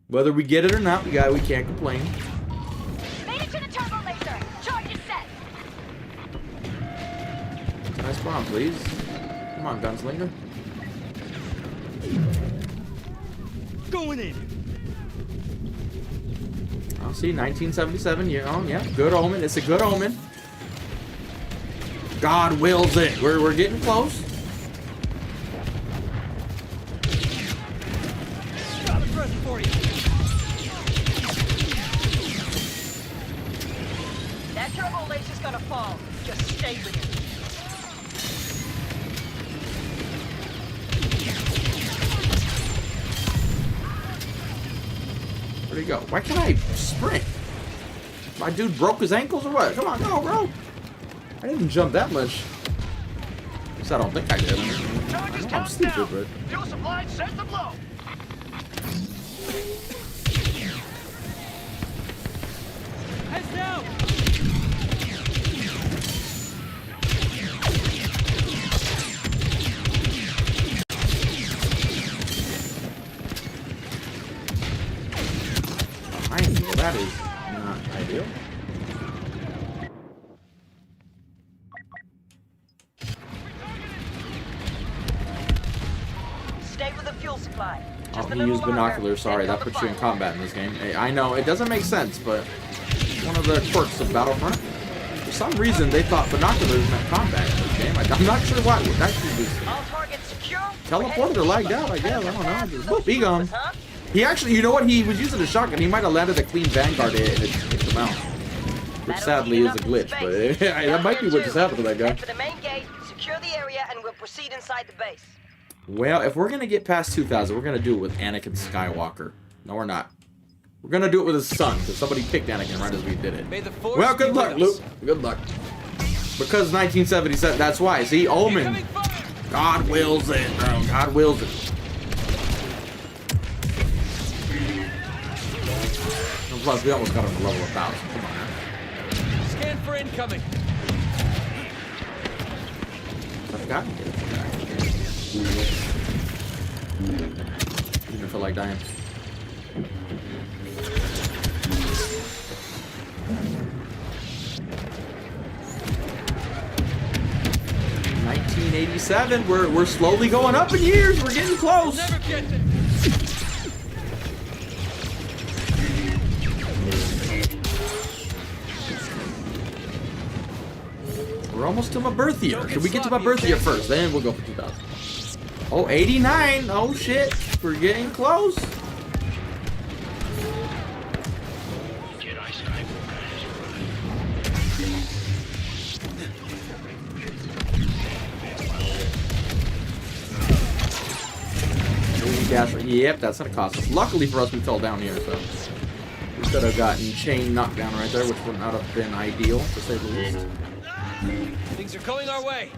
Speaker 2: Whether we get it or not, we can't complain.
Speaker 5: Made it to the turbo laser. Charge is set.
Speaker 2: Nice bomb, please. Come on, gunslinger.
Speaker 13: Going in.
Speaker 2: Oh, see, 1977. Yeah, oh yeah, good omen. It's a good omen. God wills it. We're getting close.
Speaker 13: Got a present for you.
Speaker 5: That turbo laser's gonna fall. Just stay with it.
Speaker 2: Where'd he go? Why can't I sprint? My dude broke his ankles or what? Come on, go, bro. I didn't jump that much. At least I don't think I did. I know I'm stupid, but...
Speaker 3: Fuel supply set the blow.
Speaker 13: Heads down.
Speaker 2: Well, that is not ideal.
Speaker 1: Stay with the fuel supply.
Speaker 2: Oh, he used binoculars. Sorry, that puts you in combat in this game. Hey, I know, it doesn't make sense, but one of the quirks of Battlefront. For some reason, they thought binoculars meant combat in this game. I'm not sure why. That should be
Speaker 1: All targets secure.
Speaker 2: teleported or lagged out, I guess. I don't know. Just, whoop, be gone. He actually, you know what? He was using a shotgun. He might have landed a clean Vanguard and it hit him out. Which sadly is a glitch, but that might be what just happened to that guy.
Speaker 1: Head for the main gate, secure the area, and we'll proceed inside the base.
Speaker 2: Well, if we're gonna get past 2,000, we're gonna do it with Anakin Skywalker. No, we're not. We're gonna do it with his son, because somebody picked Anakin right as we did it. Well, good luck, Luke. Good luck. Because 1977, that's why. See, Omen. God wills it, bro. God wills it. And plus, we almost got him to level 1,000. Come on now.
Speaker 13: Scan for incoming.
Speaker 2: God. Didn't feel like dying. '87. We're slowly going up in years. We're getting close.
Speaker 13: Never get it.
Speaker 2: We're almost to my birth year. Should we get to my birth year first? Then we'll go for 2000. Oh, 89. Oh, shit. We're getting close. Yep, that's gonna cost us. Luckily for us, we fell down here, so we could have gotten chain knockdown right there, which would not have been ideal, to say the least.
Speaker 13: Things are going our way.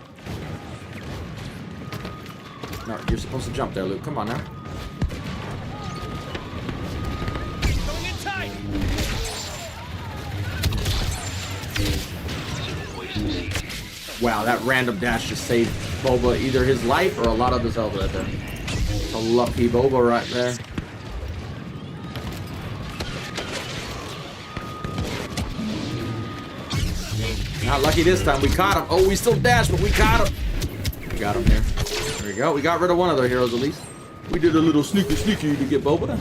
Speaker 2: No, you're supposed to jump there, Luke. Come on now.
Speaker 13: Going in tight.
Speaker 2: Wow, that random dash just saved Boba either his life or a lot of his health right there. A lucky Boba right there. Not lucky this time. We caught him. Oh, we still dashed, but we caught him. We got him here. There we go. We got rid of one of their heroes at least. We did a little sneaky to get Boba.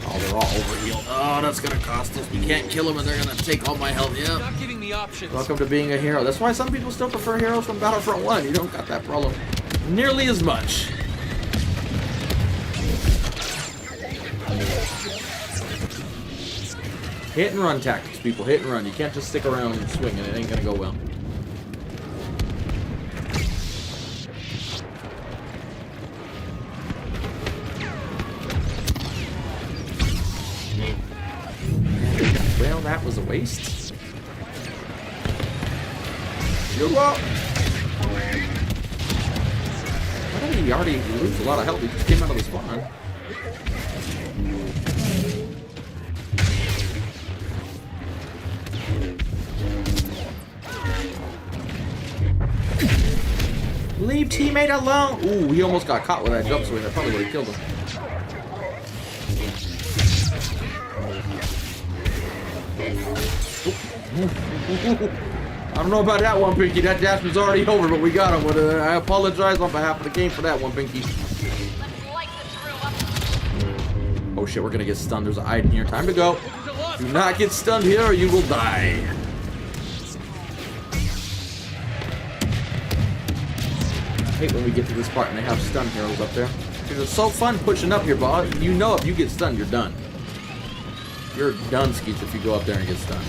Speaker 2: Oh, they're all overhealed. Oh, that's gonna cost us. We can't kill them, and they're gonna take all my health. Yeah.
Speaker 13: Not giving me options.
Speaker 2: Welcome to being a hero. That's why some people still prefer heroes from Battlefront 1. You don't got that problem nearly as much. Hit and run tactics, people. Hit and run. You can't just stick around and swing, and it ain't gonna go well. Well, that was a waste. You're up. Why did he already lose a lot of health? He just came out of the spawn. Leave teammate alone. Ooh, he almost got caught with that jump swing. That probably would have killed him. I don't know about that one, Pinky. That dash was already over, but we got him. I apologize on behalf of the game for that one, Pinky. Oh shit, we're gonna get stunned. There's an item here. Time to go. Do not get stunned here or you will die. I hate when we get to this part and they have stun heroes up there. Because it's so fun pushing up here, boss. You know if you get stunned, you're done. You're done, Skeets, if you go up there and get stunned.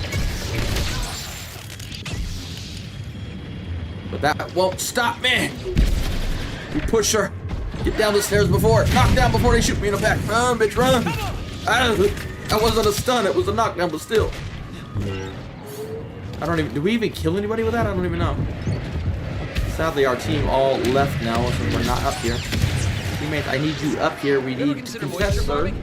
Speaker 2: But that won't stop me. We push her. Get down the stairs before. Knock down before they shoot me in the back. Run, bitch, run. That wasn't a stun. It was a knockdown, but still. I don't even... Did we even kill anybody with that? I don't even know. Sadly, our team all left now, so we're not up here. Teammates, I need you up here. We need to contest, sir.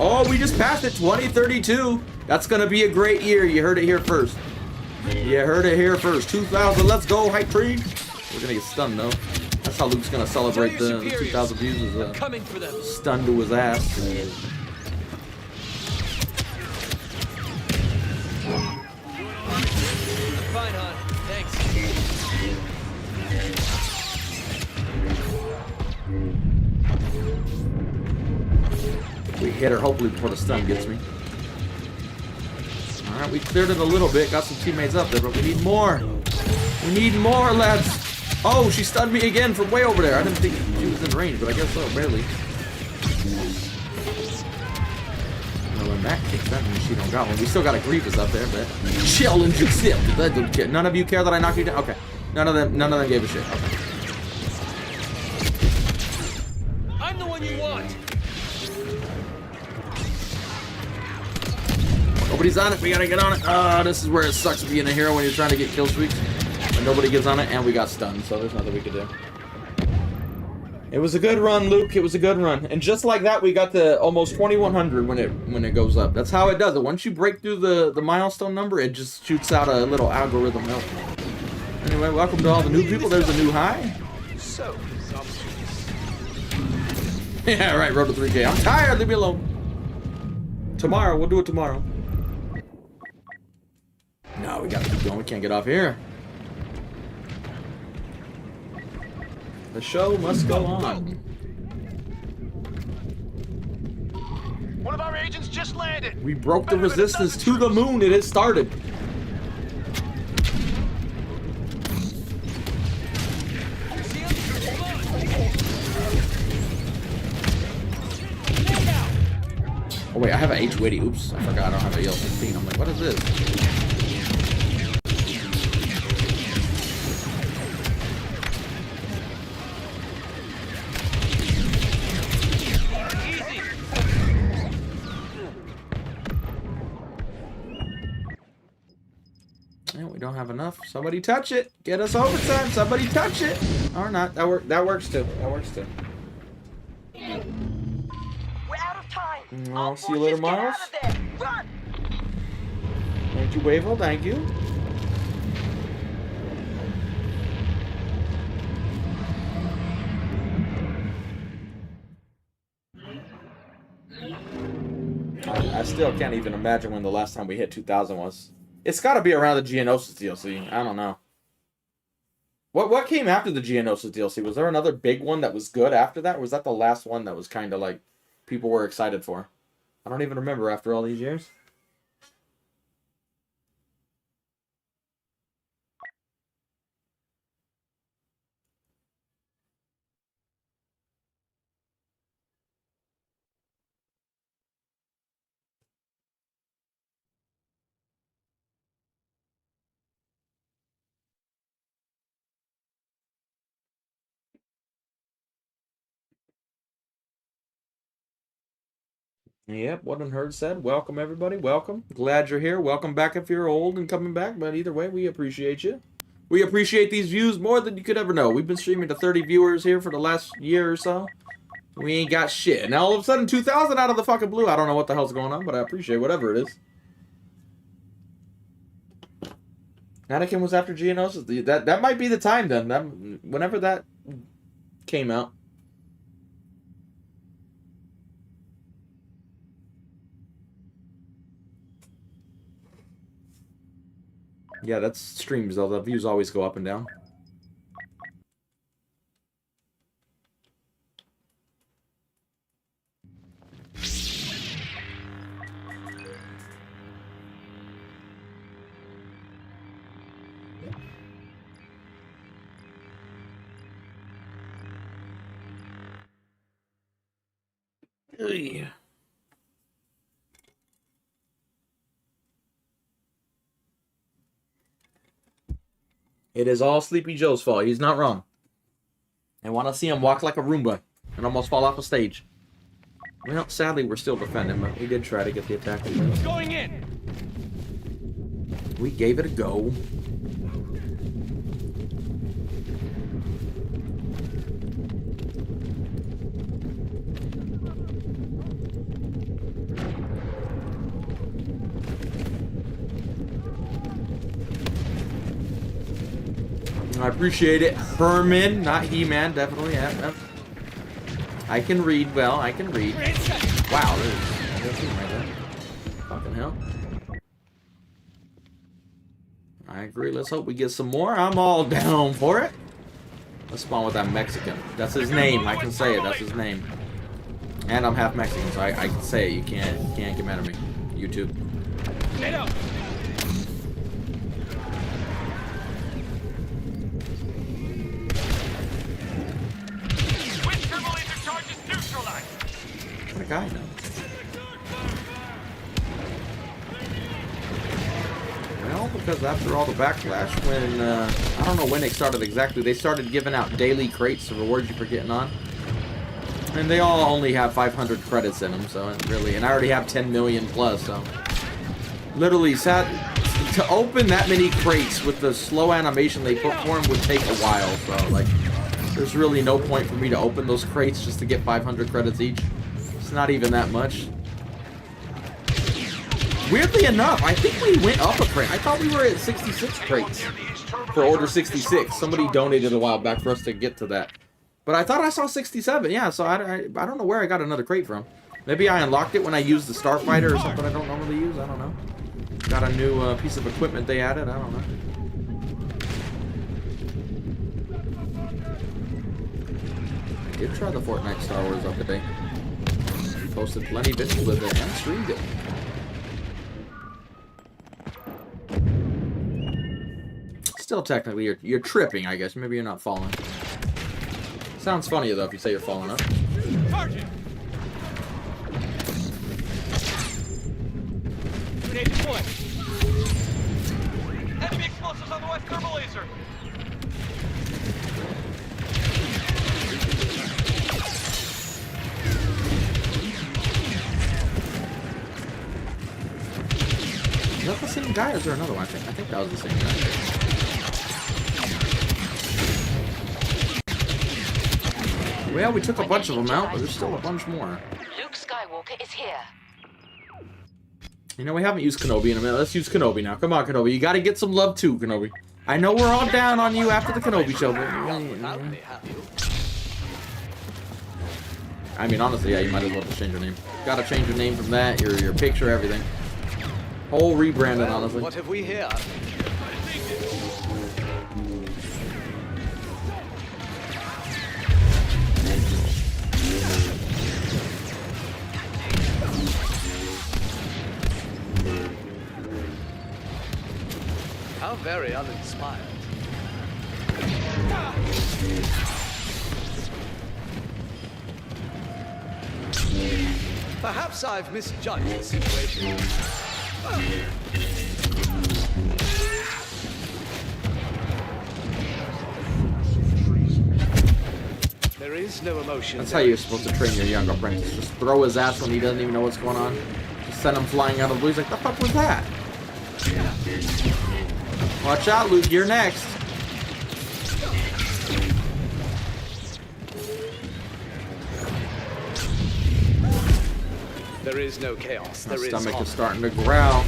Speaker 2: Oh, we just passed it. 2032. That's going to be a great year. You heard it here first. You heard it here first. 2000. Let's go, hype tree. We're going to get stunned, though. That's how Luke's going to celebrate the 2,000 views. Is stun to his ass.
Speaker 13: Fine, hon. Thanks.
Speaker 2: We hit her hopefully before the stun gets me. Alright, we cleared it a little bit, got some teammates up there, but we need more. We need more, lads. Oh, she stunned me again from way over there. I didn't think she was in range, but I guess so, barely. Well, when that kicks, that means she don't got one. We still got a Grievous up there, but challenge accepted. None of you care that I knocked you down? Okay. None of them gave a shit. Okay.
Speaker 13: I'm the one you want.
Speaker 2: Nobody's on it. We gotta get on it. This is where it sucks being a hero when you're trying to get kill streaks. But nobody gets on it, and we got stunned, so there's nothing we could do. It was a good run, Luke. It was a good run. And just like that, we got the almost 2100 when it goes up. That's how it does it. Once you break through the milestone number, it just shoots out a little algorithm help. Anyway, welcome to all the new people. There's a new high.
Speaker 4: So presumptuous.
Speaker 2: Yeah, right. Road to 3K. I'm tired. Leave me alone. Tomorrow. We'll do it tomorrow. No, we gotta keep going. We can't get off here. The show must go on.
Speaker 4: One of our agents just landed.
Speaker 2: We broke the resistance to the moon. It has started. Oh wait, I have an H-Witty. Oops, I forgot I don't have a EL-16. I'm like, what is this? Yeah, we don't have enough. Somebody touch it. Get us overtime. Somebody touch it. Or not. That works too. That works too.
Speaker 5: We're out of time.
Speaker 2: I'll see you later, Miles.
Speaker 5: Run!
Speaker 2: Thank you, Wavell. Thank you. I still can't even imagine when the last time we hit 2,000 was. It's got to be around the Geonosis DLC. I don't know. What came after the Geonosis DLC? Was there another big one that was good after that? Or was that the last one that was kind of like people were excited for? I don't even remember after all these years. Yep, what Unheard said. Welcome, everybody. Welcome. Glad you're here. Welcome back if you're old and coming back. But either way, we appreciate you. We appreciate these views more than you could ever know. We've been streaming to 30 viewers here for the last year or so. We ain't got shit. Now all of a sudden, 2,000 out of the fucking blue. I don't know what the hell's going on, but I appreciate whatever it is. Anakin was after Geonosis. That might be the time then. Whenever that came out. Yeah, that's streams though. The views always go up and down. Ugh. It is all Sleepy Joe's fault. He's not wrong. I want to see him walk like a Roomba and almost fall off a stage. Well, sadly, we're still defending, but we did try to get the attack.
Speaker 13: Going in.
Speaker 2: We gave it a go. I appreciate it. Herman, not He-Man, definitely. Yeah. I can read well. I can read. Wow, there's him right there. Fucking hell. I agree. Let's hope we get some more. I'm all down for it. Let's spawn with that Mexican. That's his name. I can say it. That's his name. And I'm half Mexican, so I can say it. You can't get mad at me. YouTube.
Speaker 13: Get up.
Speaker 2: What a guy now. Well, because after all the backlash, when, I don't know when they started exactly, they started giving out daily crates of rewards you for getting on. And they all only have 500 credits in them, so it really, and I already have 10 million plus, so. Literally, to open that many crates with the slow animation they put for them would take a while, so, like, there's really no point for me to open those crates just to get 500 credits each. It's not even that much. Weirdly enough, I think we went up a crate. I thought we were at 66 crates for Order 66. Somebody donated a while back for us to get to that. But I thought I saw 67. Yeah, so I don't know where I got another crate from. Maybe I unlocked it when I used the Starfighter or something I don't normally use. I don't know. Got a new piece of equipment they added. I don't know. I did try the Fortnite Star Wars update. Posted plenty of videos with it and streamed it. Still technically, you're tripping, I guess. Maybe you're not falling. Sounds funnier, though, if you say you're falling up.
Speaker 13: Sergeant! Grenade deployed.
Speaker 3: Enemy explosives on the west thermal laser.
Speaker 2: Is that the same guy, or is there another one? I think that was the same guy. Well, we took a bunch of them out, but there's still a bunch more.
Speaker 8: Luke Skywalker is here.
Speaker 2: You know, we haven't used Kenobi in a minute. Let's use Kenobi now. Come on, Kenobi. You gotta get some love too, Kenobi. I know we're all down on you after the Kenobi show, but... I mean, honestly, yeah, you might as well just change your name. Gotta change your name from that, your picture, everything. Whole rebranding, honestly.
Speaker 13: What have we here? How very uninspired. Perhaps I've misjudged the situation. There is no emotion.
Speaker 2: That's how you're supposed to train your young apprentice. Just throw his ass when he doesn't even know what's going on. Just send him flying out of the blue. He's like, the fuck was that? Watch out, Luke. You're next.
Speaker 13: There is no chaos.
Speaker 2: My stomach is starting to growl.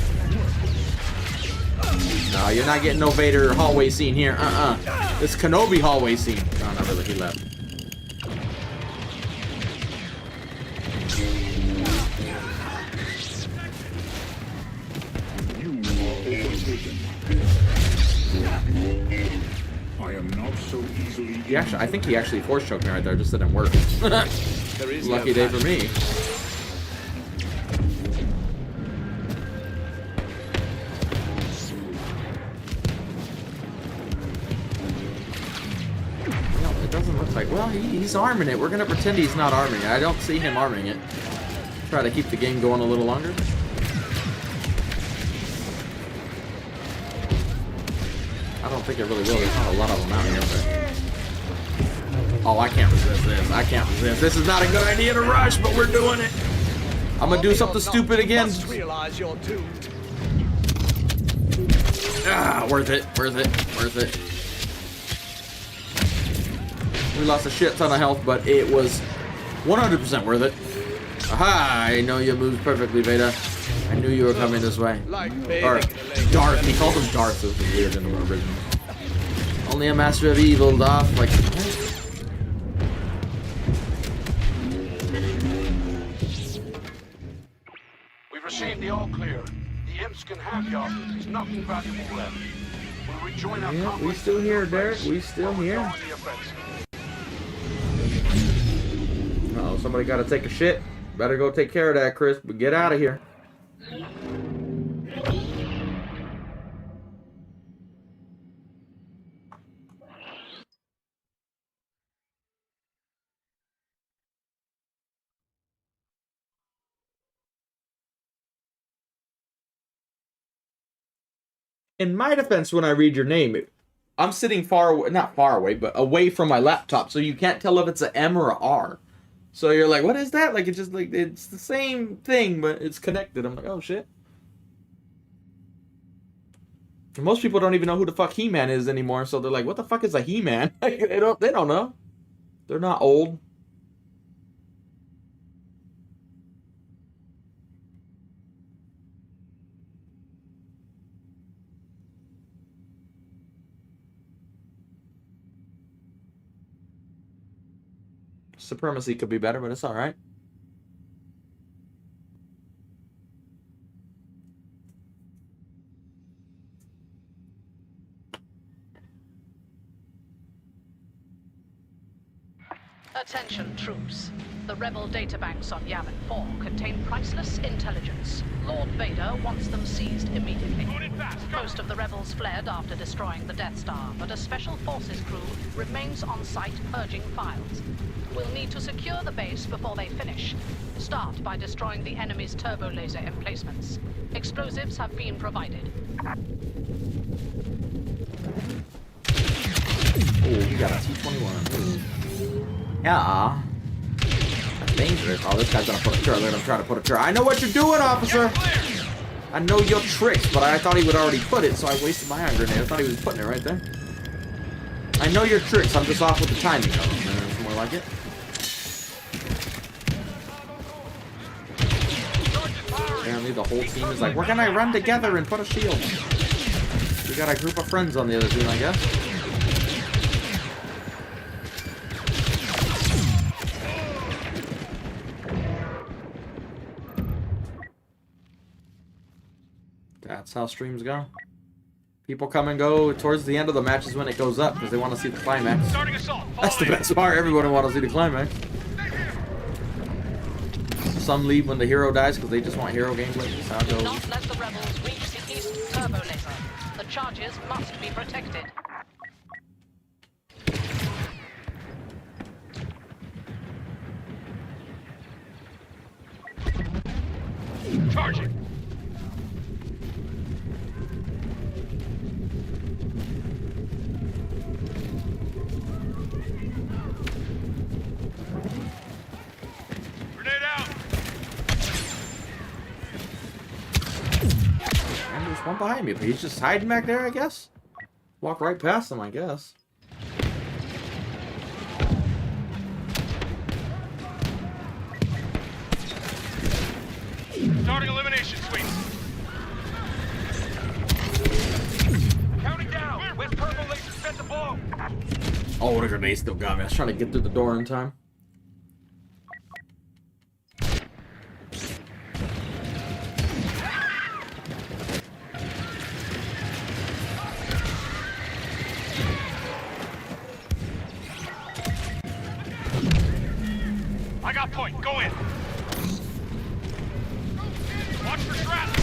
Speaker 2: No, you're not getting no Vader hallway scene here. This Kenobi hallway scene. No, not really. He left.
Speaker 10: I am not so easily.
Speaker 2: I think he actually force choked me right there. Just didn't work. Lucky day for me. It doesn't look like. Well, he's arming it. We're gonna pretend he's not arming it. I don't see him arming it. Try to keep the game going a little longer. I don't think it really will. There's not a lot of them out here, but... Oh, I can't resist this. I can't resist. This is not a good idea to rush, but we're doing it. I'm gonna do something stupid again.
Speaker 13: Realize you're doomed.
Speaker 2: Ah, worth it. Worth it. Worth it. We lost a shit ton of health, but it was 100% worth it. Aha! I know your moves perfectly, Veda. I knew you were coming this way. Or Darth. He called him Darth. It was weird in the original. Only a master of evil, Darth. Like,
Speaker 9: We've received the all clear. The imps can have y'all. There's nothing valuable left. We'll rejoin our
Speaker 2: yeah, we still here, Derek. We still here. Uh-oh, somebody got to take a shit. Better go take care of that, Chris. But get out of here. In my defense, when I read your name, I'm sitting far away, not far away, but away from my laptop, so you can't tell if it's an M or an R. So you're like, what is that? Like, it's just like, it's the same thing, but it's connected. I'm like, oh shit. And most people don't even know who the fuck He-Man is anymore, so they're like, what the fuck is a He-Man? They don't know. They're not old. Supremacy could be better, but it's alright.
Speaker 8: Attention, troops. The rebel databanks on Yavin 4 contain priceless intelligence. Lord Vader wants them seized immediately. Most of the rebels fled after destroying the Death Star, but a Special Forces crew remains on site purging files. We'll need to secure the base before they finish. Start by destroying the enemy's turbo laser emplacements. Explosives have been provided.
Speaker 2: Oh, you got a T-21. Yeah. That's dangerous. Oh, this guy's gonna put a turret. Let him try to put a turret. I know what you're doing, officer! I know your tricks, but I thought he would already put it, so I wasted my hand grenade. I thought he was putting it right there. I know your tricks. I'm just off with the timing of them. It's more like it. Apparently the whole team is like, we're gonna run together and put a shield. We got a group of friends on the other team, I guess. That's how streams go. People come and go. Towards the end of the match is when it goes up because they want to see the climax. That's the best part. Everyone wants to see the climax. Some leave when the hero dies because they just want hero gameplay. That's how it goes.
Speaker 8: Do not let the rebels reach the east turbo laser. The charges must be protected.
Speaker 3: Charging.
Speaker 2: And there's one behind me, but he's just hiding back there, I guess. Walk right past him, I guess.
Speaker 3: Starting elimination sweeps. Counting down. West purple laser set to blow.
Speaker 2: Oh, the grenade still got me. I was trying to get through the door in time.
Speaker 3: I got point. Go in. Watch for traps.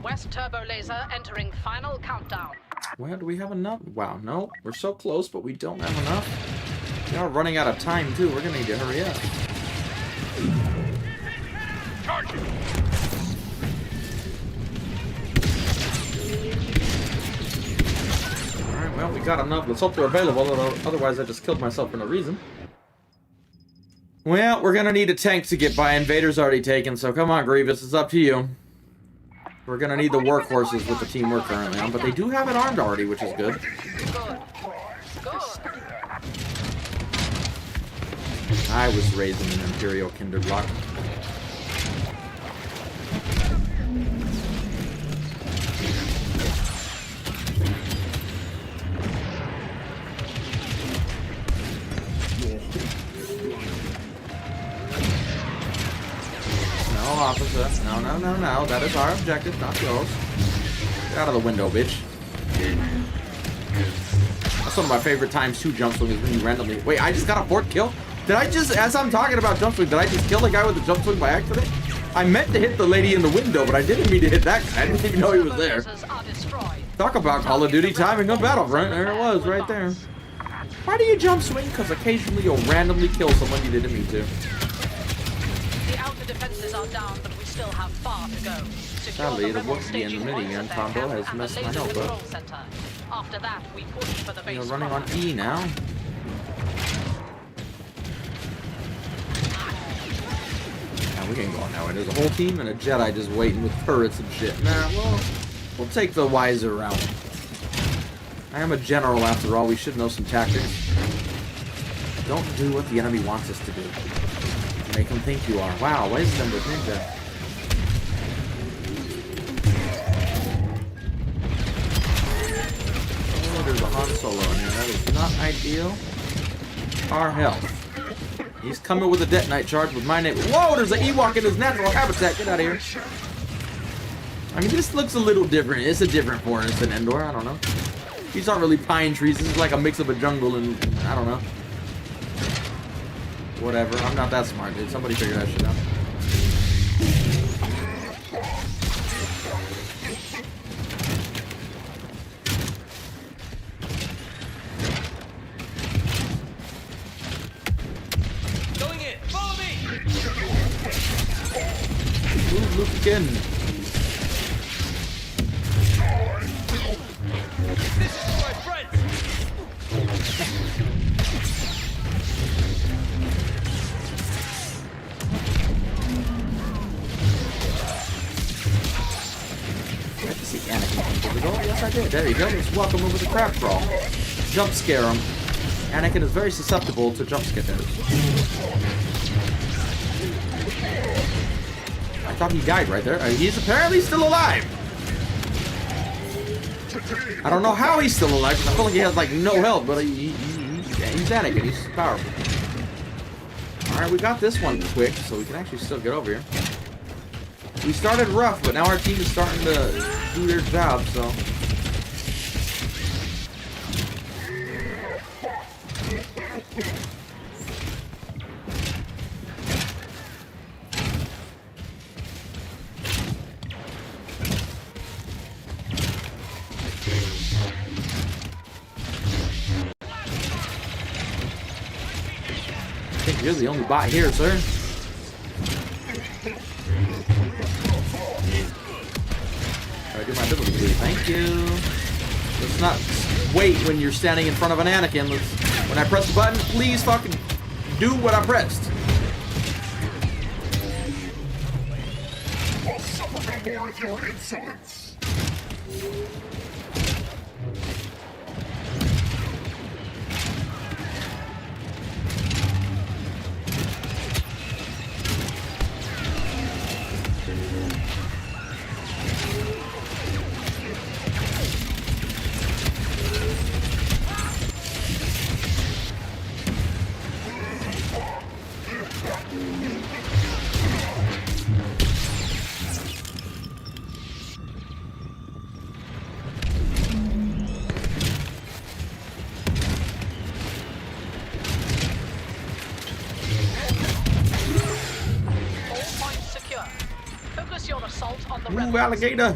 Speaker 8: West turbo laser entering final countdown.
Speaker 2: Well, do we have enough? Wow, no. We're so close, but we don't have enough. We are running out of time, too. We're gonna need to hurry up.
Speaker 3: Charging.
Speaker 2: Alright, well, we got enough. Let's hope they're available. Otherwise, I just killed myself for no reason. Well, we're gonna need a tank to get by. Invader's already taken, so come on, Grievous. It's up to you. We're gonna need the workhorses with the team we're currently on, but they do have it armed already, which is good. I was raised in an Imperial Kinderblock. No, officer. No, no, no, no. That is our objective, not yours. Get out of the window, bitch. That's one of my favorite times to jump swing is when you randomly... Wait, I just got a fourth kill? Did I just, as I'm talking about jump swing, did I just kill the guy with the jump swing by accident? I meant to hit the lady in the window, but I didn't mean to hit that guy. I didn't even know he was there. Talk about Call of Duty timing on Battlefront. There it was, right there. Why do you jump swing? Because occasionally you'll randomly kill someone you didn't mean to.
Speaker 8: The outer defenses are down, but we still have far to go.
Speaker 2: Sadly, the Wookiee and the minigun combo has messed my health up.
Speaker 8: After that, we push for the base.
Speaker 2: You're running on E now. Now we can go on now. There's a whole team and a Jedi just waiting with turrets and shit. Nah, we'll take the wiser route. I am a general after all. We should know some tactics. Don't do what the enemy wants us to do. Make them think you are. Wow, wisdom with ninja. Oh, there's a Han Solo in here. That is not ideal. Our health. He's coming with a detonite charge with my name. Whoa, there's an Ewok in his natural habitat. Get out of here. I mean, this looks a little different. It's a different forest than Endor. I don't know. These aren't really pine trees. This is like a mix of a jungle and I don't know. Whatever. I'm not that smart, dude. Somebody figure that shit out.
Speaker 3: Going in. Follow me.
Speaker 2: Move, Luke again.
Speaker 3: This is for my friends.
Speaker 2: See Anakin. Did we go? Yes, I did. There you go. Let's welcome him with a crab crawl. Jump scare him. Anakin is very susceptible to jump scares. I thought he died right there. He's apparently still alive. I don't know how he's still alive because I feel like he has like no health, but he's Anakin. He's powerful. All right, we got this one quick, so we can actually still get over here. We started rough, but now our team is starting to do their job, so. I think you're the only bot here, sir. Do my ability. Thank you. Let's not wait when you're standing in front of an Anakin. When I press the button, please fucking do what I pressed.
Speaker 10: I'll suffer no more of your insolence.
Speaker 2: Ooh, alligator!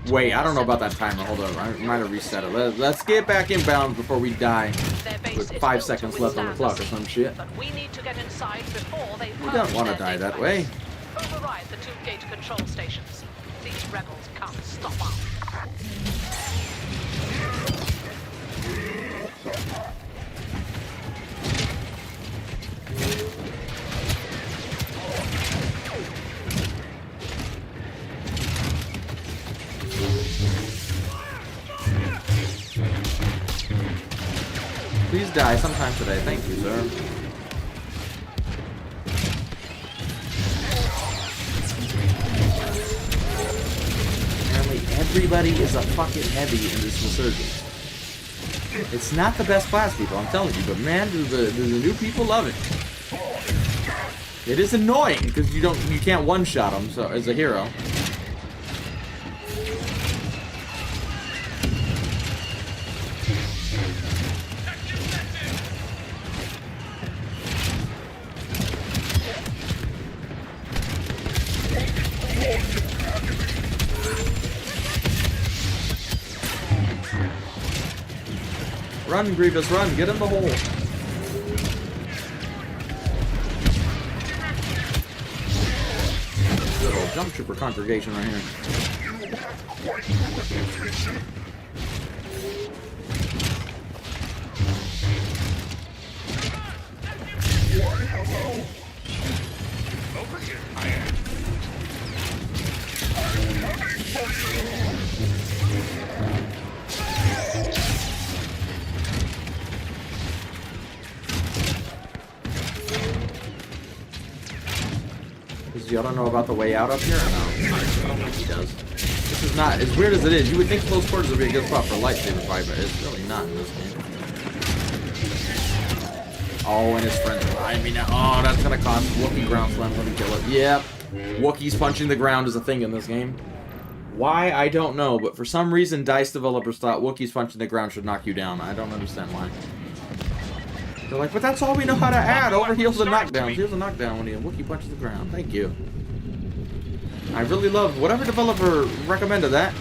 Speaker 2: Wait, I don't know about that timer. Hold on, I might have reset it. Let's get back in bounds before we die. With 5 seconds left on the clock or some shit.
Speaker 8: We need to get inside before they
Speaker 2: don't want to die that way.
Speaker 8: Override the 2 gate control stations. These rebels can't stop us.
Speaker 2: Please die sometime today. Thank you, sir. Apparently everybody is a fucking heavy in this Resurgence. It's not the best class, people, I'm telling you, but man, do the new people love it. It is annoying because you can't one-shot them so as a hero. Run, Grievous, run! Get in the hole! Good old jump trooper congregation right here.
Speaker 10: Over here, I am.
Speaker 2: y'all don't know about the way out up here? Or no? I don't think he does. This is not, as weird as it is, you would think close quarters would be a good spot for a lightsaber fight, but it's really not in this game. Oh, and his friends. I mean, oh, that's gonna cost Wookiee ground slam. Let me kill it. Yep. Wookiees punching the ground is a thing in this game. Why? I don't know, but for some reason, DICE developers thought Wookiees punching the ground should knock you down. I don't understand why. They're like, but that's all we know how to add. Over heals and knockdowns. Heals and knockdown when a Wookiee punches the ground. Thank you. I really love whatever developer recommended that.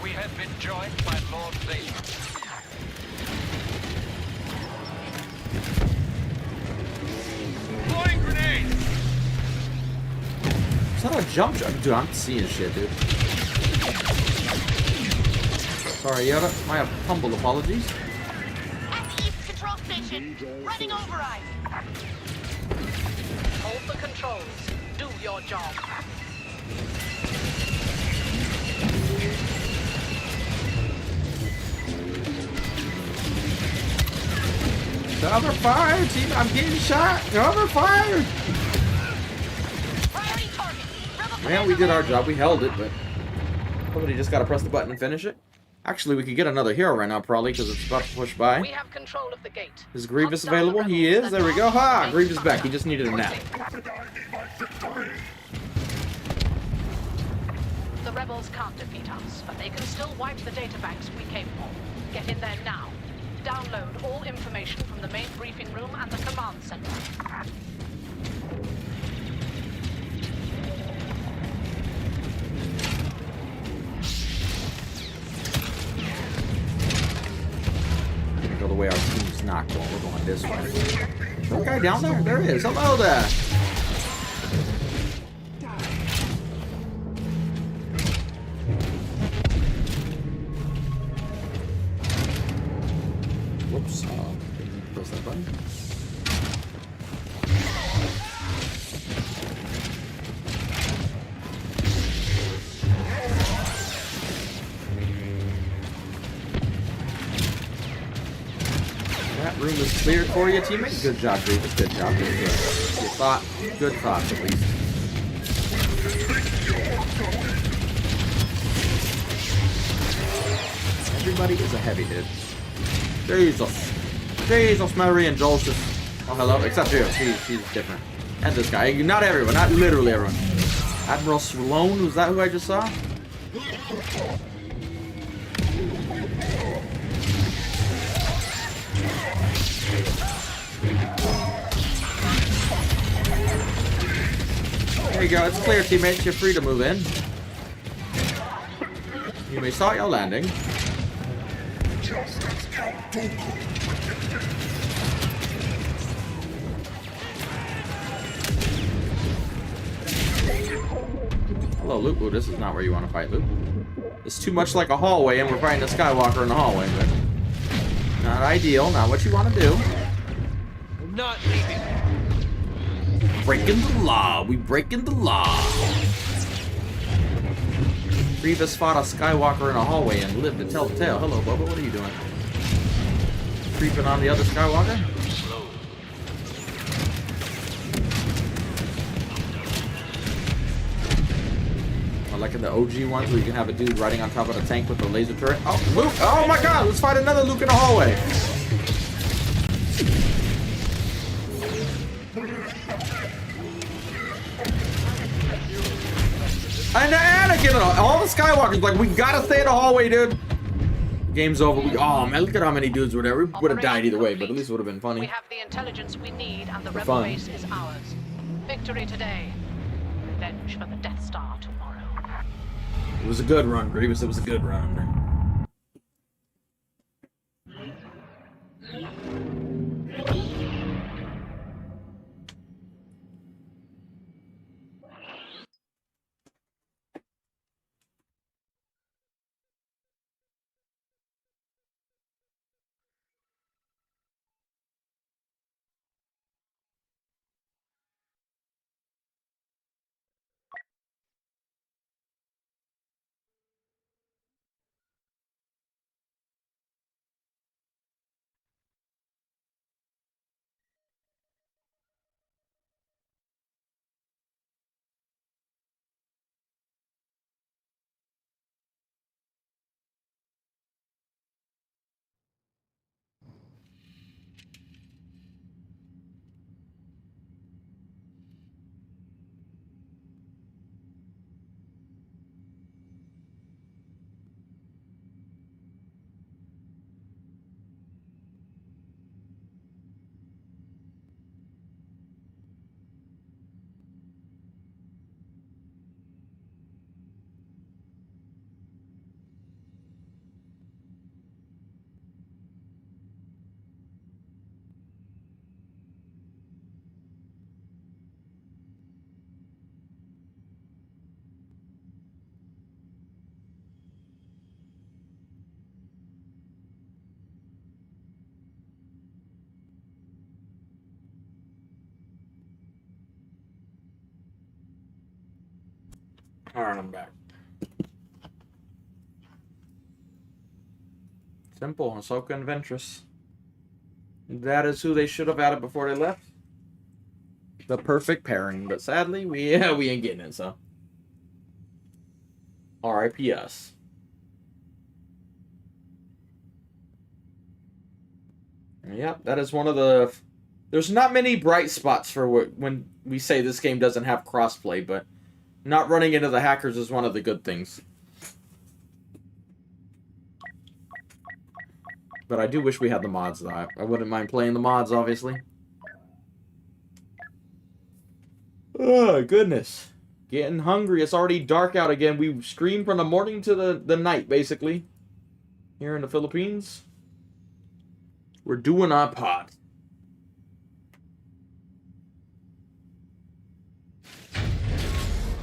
Speaker 3: We have been joined by Lord Vader. Throwing grenades!
Speaker 2: Is that a jump shot? Dude, I'm seeing shit, dude. Sorry, Yoda. My humble apologies.
Speaker 5: At the East Control Station, running override.
Speaker 8: Hold the controls. Do your job.
Speaker 2: Cover fire, team! I'm getting shot! Cover fire!
Speaker 5: Priority target. Rebel
Speaker 2: Man, we did our job. We held it, but somebody just gotta press the button and finish it. Actually, we could get another hero right now, probably, because it's about to push by.
Speaker 8: We have control of the gate.
Speaker 2: Is Grievous available? He is. There we go. Ha! Grievous back. He just needed a nap.
Speaker 8: The rebels can't defeat us, but they can still wipe the databanks we came for. Get in there now. Download all information from the main briefing room and the command center.
Speaker 2: Go the way our team's not going. We're going this way. Is that guy down there? There he is. Hello there. Whoops. Didn't press that button. That room is cleared for you, teammate. Good job, Grievous. Good job. Good. Good thoughts, at least. Everybody is a heavy, dude. Jesus, Mary and Joseph. Oh, hello. Except you. She's different. And this guy. Not everyone. Not literally everyone. Admiral Sloan. Was that who I just saw? There you go, it's clear, teammates. You're free to move in. You may start your landing. Hello, Luke. Ooh, this is not where you want to fight, Luke. It's too much like a hallway, and we're fighting a Skywalker in the hallway, but not ideal. Not what you want to do.
Speaker 13: Not leaving.
Speaker 2: Breaking the law. We breaking the law. Grievous fought a Skywalker in a hallway and lived to tell the tale. Hello, Boba. What are you doing? Creeping on the other Skywalker? I like in the OG ones where you can have a dude riding on top of a tank with a laser turret. Oh, Luke! Oh my God! Let's fight another Luke in the hallway. And Anakin, all the Skywalkers, like, we gotta stay in the hallway, dude. Game's over. Oh man, look at how many dudes were there. We would have died either way, but at least it would have been funny.
Speaker 8: We have the intelligence we need, and the
Speaker 2: For
Speaker 8: rebel
Speaker 2: fun.
Speaker 8: base is ours. Victory today. Revenge for the Death Star tomorrow.
Speaker 2: It was a good run, Grievous. It was a good run. Alright, I'm back. Simple. Ahsoka and Ventress. That is who they should have added before they left. The perfect pairing. But sadly, we ain't getting it, so. R.I.P.S. Yep, that is one of the... There's not many bright spots for when we say this game doesn't have crossplay, but not running into the hackers is one of the good things. But I do wish we had the mods, though. I wouldn't mind playing the mods, obviously. Oh, goodness. Getting hungry. It's already dark out again. We stream from the morning to the night, basically. Here in the Philippines. We're doing our part.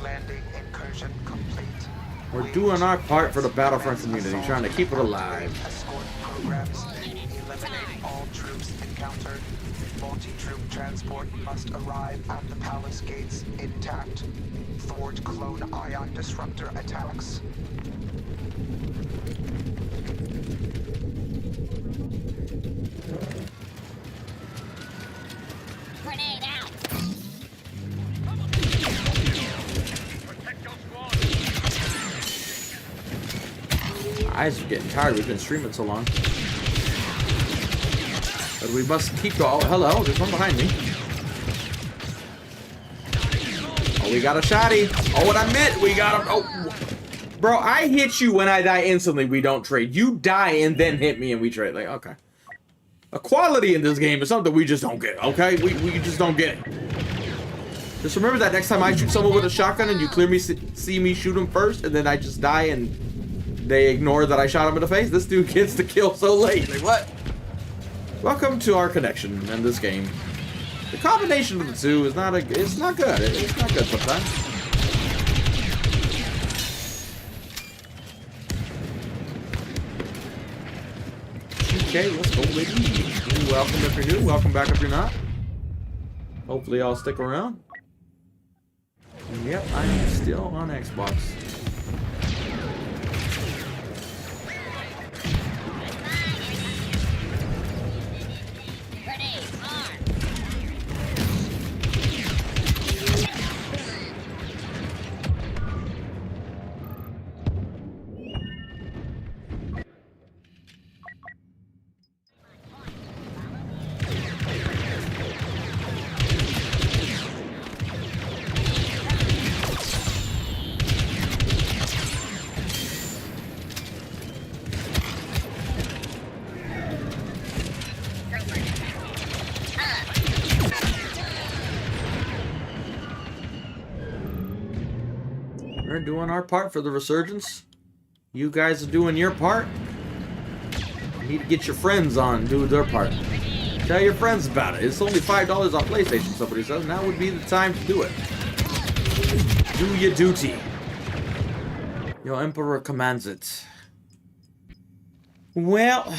Speaker 11: Landing incursion complete.
Speaker 2: We're doing our part for the Battlefront community, trying to keep it alive.
Speaker 11: Escort programs. Eliminate all troops encountered. Multi-troop transport must arrive at the palace gates intact. Thwart clone ion disruptor attacks.
Speaker 12: Grenade out.
Speaker 2: Eyes are getting tired. We've been streaming so long. But we must keep going. Oh, hello. There's one behind me. Oh, we got a shotty. Oh, what I meant. We got him. Oh, bro, I hit you when I die instantly. We don't trade. You die and then hit me and we trade. Like, okay. Equality in this game is something we just don't get, okay? We just don't get it. Just remember that next time I shoot someone with a shotgun and you clearly see me shoot him first and then I just die and they ignore that I shot him in the face. This dude gets the kill so late. Like, what? Welcome to our connection in this game. The combination of the two is not it's not good. It's not good sometimes. Okay, let's go with you. Welcome if you're new. Welcome back if you're not. Hopefully I'll stick around. And yep, I am still on Xbox. We're doing our part for the Resurgence. You guys are doing your part. You need to get your friends on, do their part. Tell your friends about it. It's only $5 on PlayStation, somebody says. Now would be the time to do it. Do your duty. Your Emperor commands it. Well...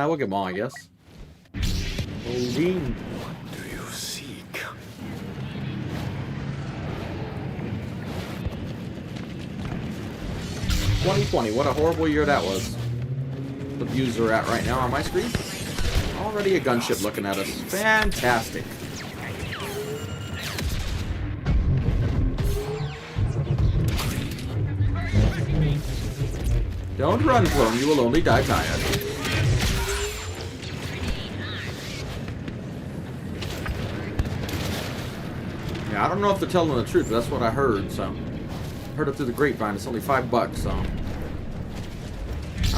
Speaker 2: we'll get them all, I guess. Odin. 2020, what a horrible year that was. The views are at right now on my screen. Already a gunship looking at us. Fantastic. Don't run, clone. You will only die tired. Yeah, I don't know if they're telling the truth, but that's what I heard, so... Heard it through the grapevine. It's only $5, so... I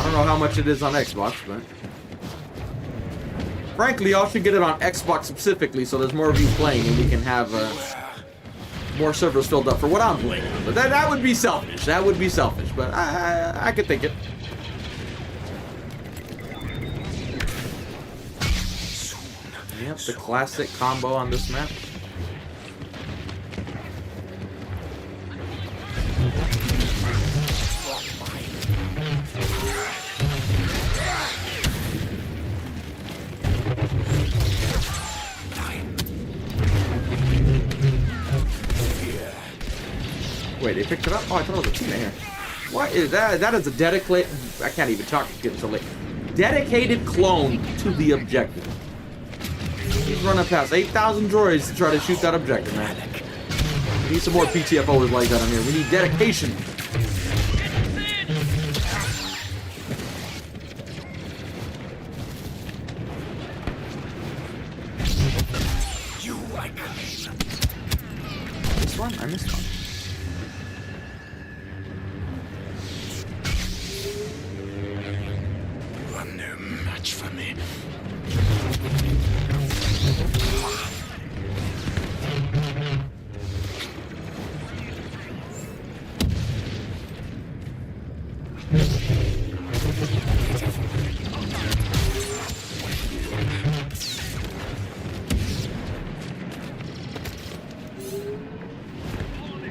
Speaker 2: don't know how much it is on Xbox, but... Frankly, y'all should get it on Xbox specifically, so there's more of you playing, and we can have, more servers filled up for what I'm playing. But that would be selfish. That would be selfish, but I could think it. Yep, the classic combo on this map. Wait, they picked it up? Oh, I thought it was a teammate here. What is that? That is a dedicated... I can't even talk. It's getting so late. Dedicated clone to the objective. He's running past 8,000 droids to try to shoot that objective, man. We need some more PTFOs like that on here. We need dedication. This one? I missed one.
Speaker 10: You are no match for me.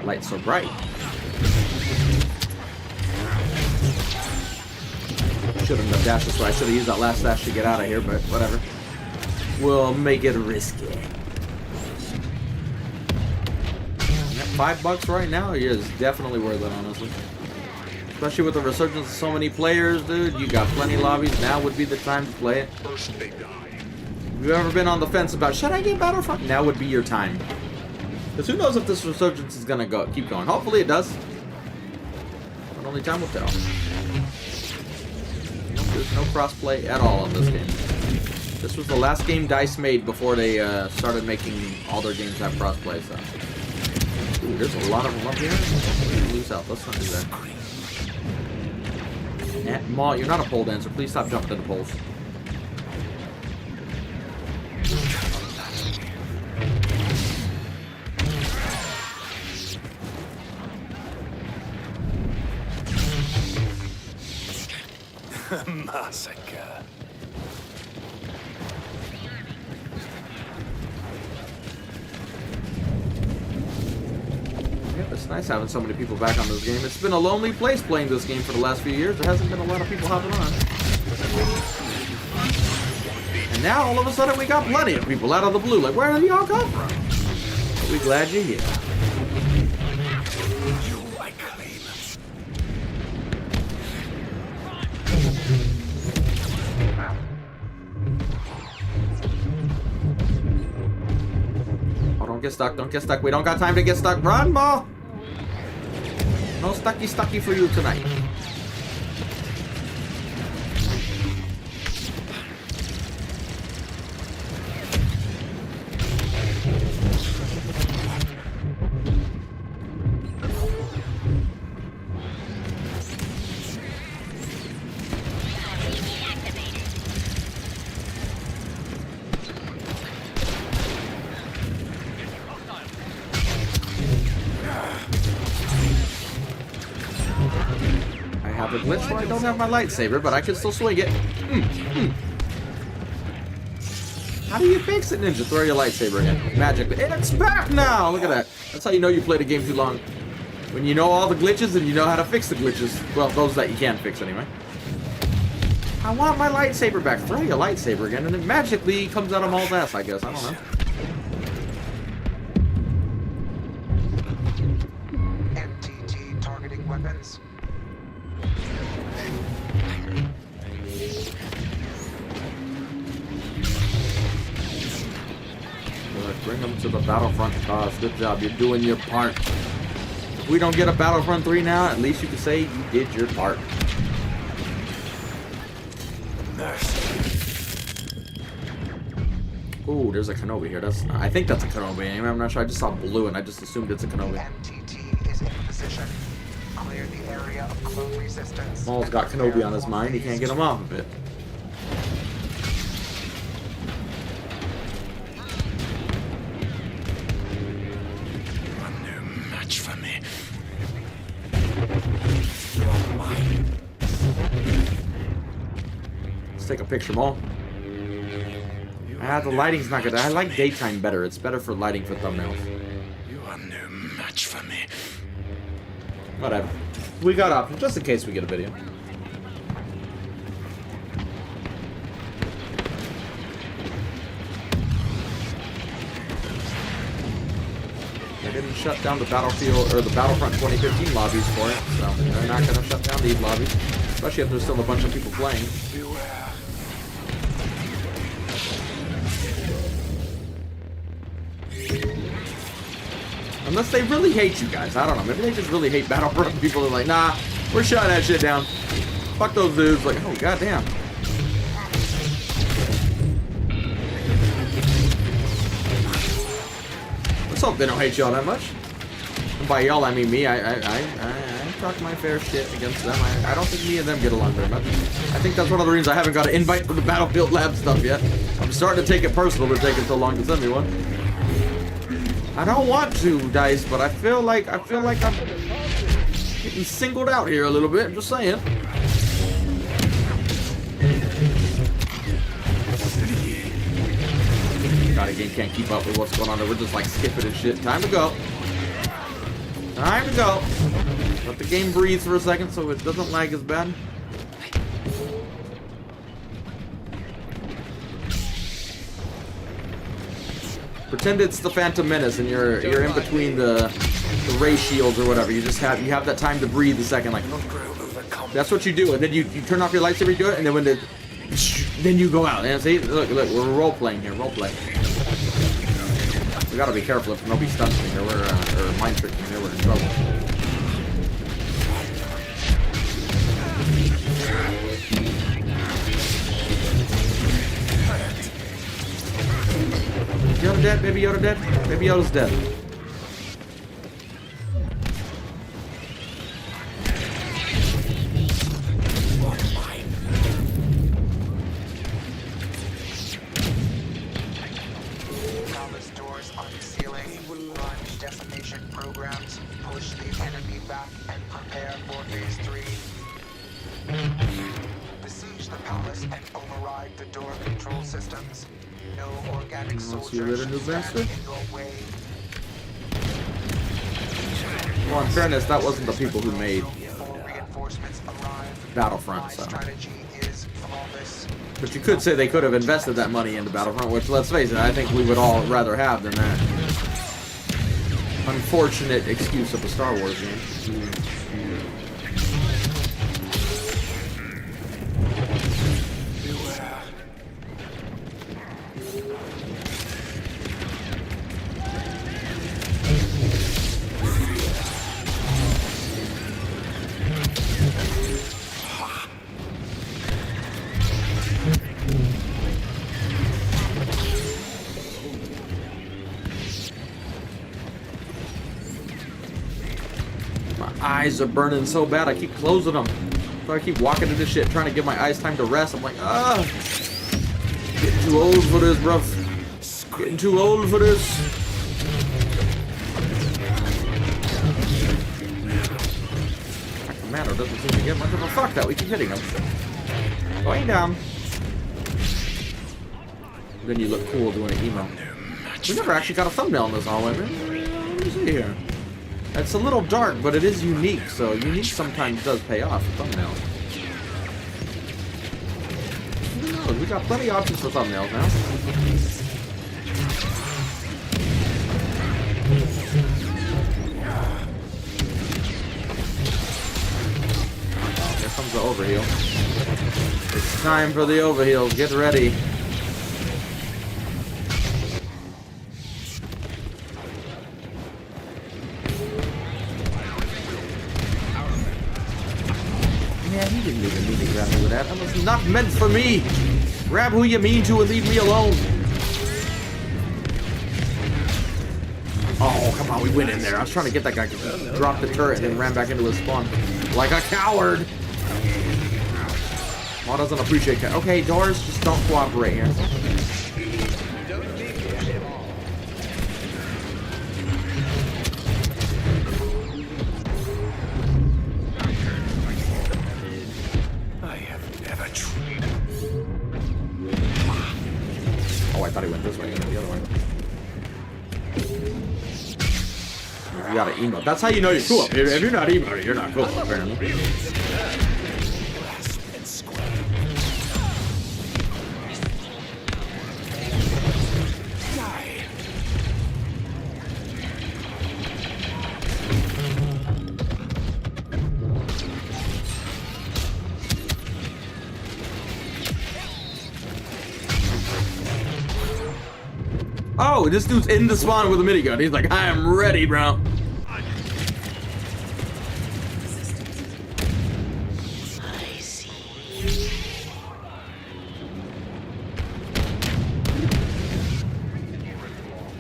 Speaker 2: Light's so bright. Shouldn't have dashed this way. I should have used that last dash to get out of here, but whatever. We'll make it risky. $5 right now is definitely worth it, honestly. Especially with the resurgence of so many players, dude. You got plenty of lobbies. Now would be the time to play it.
Speaker 10: First they die.
Speaker 2: If you've ever been on the fence about, should I get Battlefront? Now would be your time. Because who knows if this resurgence is going to keep going. Hopefully it does. But only time will tell. There's no crossplay at all in this game. This was the last game DICE made before they started making all their games have crossplay. So, ooh, there's a lot of them up here. Lose out. Let's not do that. Maul, you're not a pole dancer. Please stop jumping to the poles.
Speaker 10: Massacre.
Speaker 2: Yep, it's nice having so many people back on this game. It's been a lonely place playing this game for the last few years. There hasn't been a lot of people hopping on. And now, all of a sudden, we got plenty of people out of the blue. Like, where did y'all come from? But we're glad you're here. Don't get stuck, don't get stuck. We don't got time to get stuck. Run, Maul! No stucky for you tonight. A glitch where I don't have my lightsaber, but I can still swing it. How do you fix it, Ninja? Throw your lightsaber again. Magically. And it's back now! Look at that. That's how you know you played a game too long. When you know all the glitches and you know how to fix the glitches. Well, those that you can fix anyway. I want my lightsaber back. Throw your lightsaber again and it magically comes out of Maul's ass, I guess. I don't know.
Speaker 11: MTT targeting weapons.
Speaker 2: Bring them to the Battlefront cause. Good job. You're doing your part. If we don't get a Battlefront 3 now, at least you can say you did your part. Ooh, there's a Kenobi here. I think that's a Kenobi. I'm not sure. I just saw blue and I just assumed it's a Kenobi.
Speaker 11: MTT is in position. Clear the area of clone resistance.
Speaker 2: Maul's got Kenobi on his mind. He can't get him off of it. Take a picture, Maul. The lighting's not good. I like daytime better. It's better for lighting for thumbnails.
Speaker 10: You are no match for me.
Speaker 2: Whatever. We got options just in case we get a video. didn't shut down the Battlefield or the Battlefront 2015 lobbies for it, so they're not gonna shut down these lobbies, especially if there's still a bunch of people playing. Unless they really hate you guys, I don't know. Maybe they just really hate Battlefront. People are like, nah, we're shutting that shit down. Fuck those dudes. Like, oh goddamn. Let's hope they don't hate y'all that much. And by y'all, I mean me. I talk my fair shit against them. I don't think me and them get along very much. I think that's one of the reasons I haven't got an invite for the Battlefield Lab stuff yet. I'm starting to take it personal, but taking so long to send me one. I don't want to, Dice, but I feel like I'm getting singled out here a little bit. I'm just saying. God, the game can't keep up with what's going on there. We're just like skipping and shit. Time to go. Time to go. Let the game breathe for a second so it doesn't lag as bad. Pretend it's the Phantom Menace and you're in between the ray shields or whatever. You have that time to breathe a second, like that's what you do, and then you turn off your lightsaber, you do it, and then then you go out. And see, look, we're role playing here, role play. We gotta be careful if nobody stunts me here, or mind tricks me here, we're in trouble. Yoda dead? Baby Yoda dead? Baby Yoda's dead.
Speaker 11: Palace doors unsealing, run decimation programs, push the enemy back, and prepare for phase 3. Besiege the palace and override the door control systems. No organic soldiers stand in your way.
Speaker 2: Well, in fairness, that wasn't the people who made Battlefront, so. But you could say they could have invested that money into Battlefront, which, let's face it, I think we would all rather have than that unfortunate excuse of a Star Wars game. Eyes are burning so bad I keep closing them. So I keep walking into shit trying to give my eyes time to rest. I'm like, getting too old for this, bruv. Getting too old for this. My commander doesn't seem to get much of a fuck that we keep hitting him. Going down. Then you look cool doing an emo. We never actually got a thumbnail in this hallway, man. Let me see here. It's a little dark, but it is unique, so unique sometimes does pay off a thumbnail. Who knows? We got plenty of options for thumbnails now. Here comes the overheal. It's time for the overheal. Get ready. He didn't even mean to grab me with that. That was not meant for me. Grab who you mean to and leave me alone. Oh, come on. We went in there. I was trying to get that guy to drop the turret and then ran back into his spawn. Like a coward. Maw doesn't appreciate that. Okay, doors, just don't cooperate here. Oh, I thought he went this way, the other way. You got an emote. That's how you know you're cool. If you're not emoting, you're not cool, apparently. Oh, this dude's in the spawn with a minigun. He's like, I am ready, bro.
Speaker 12: I see.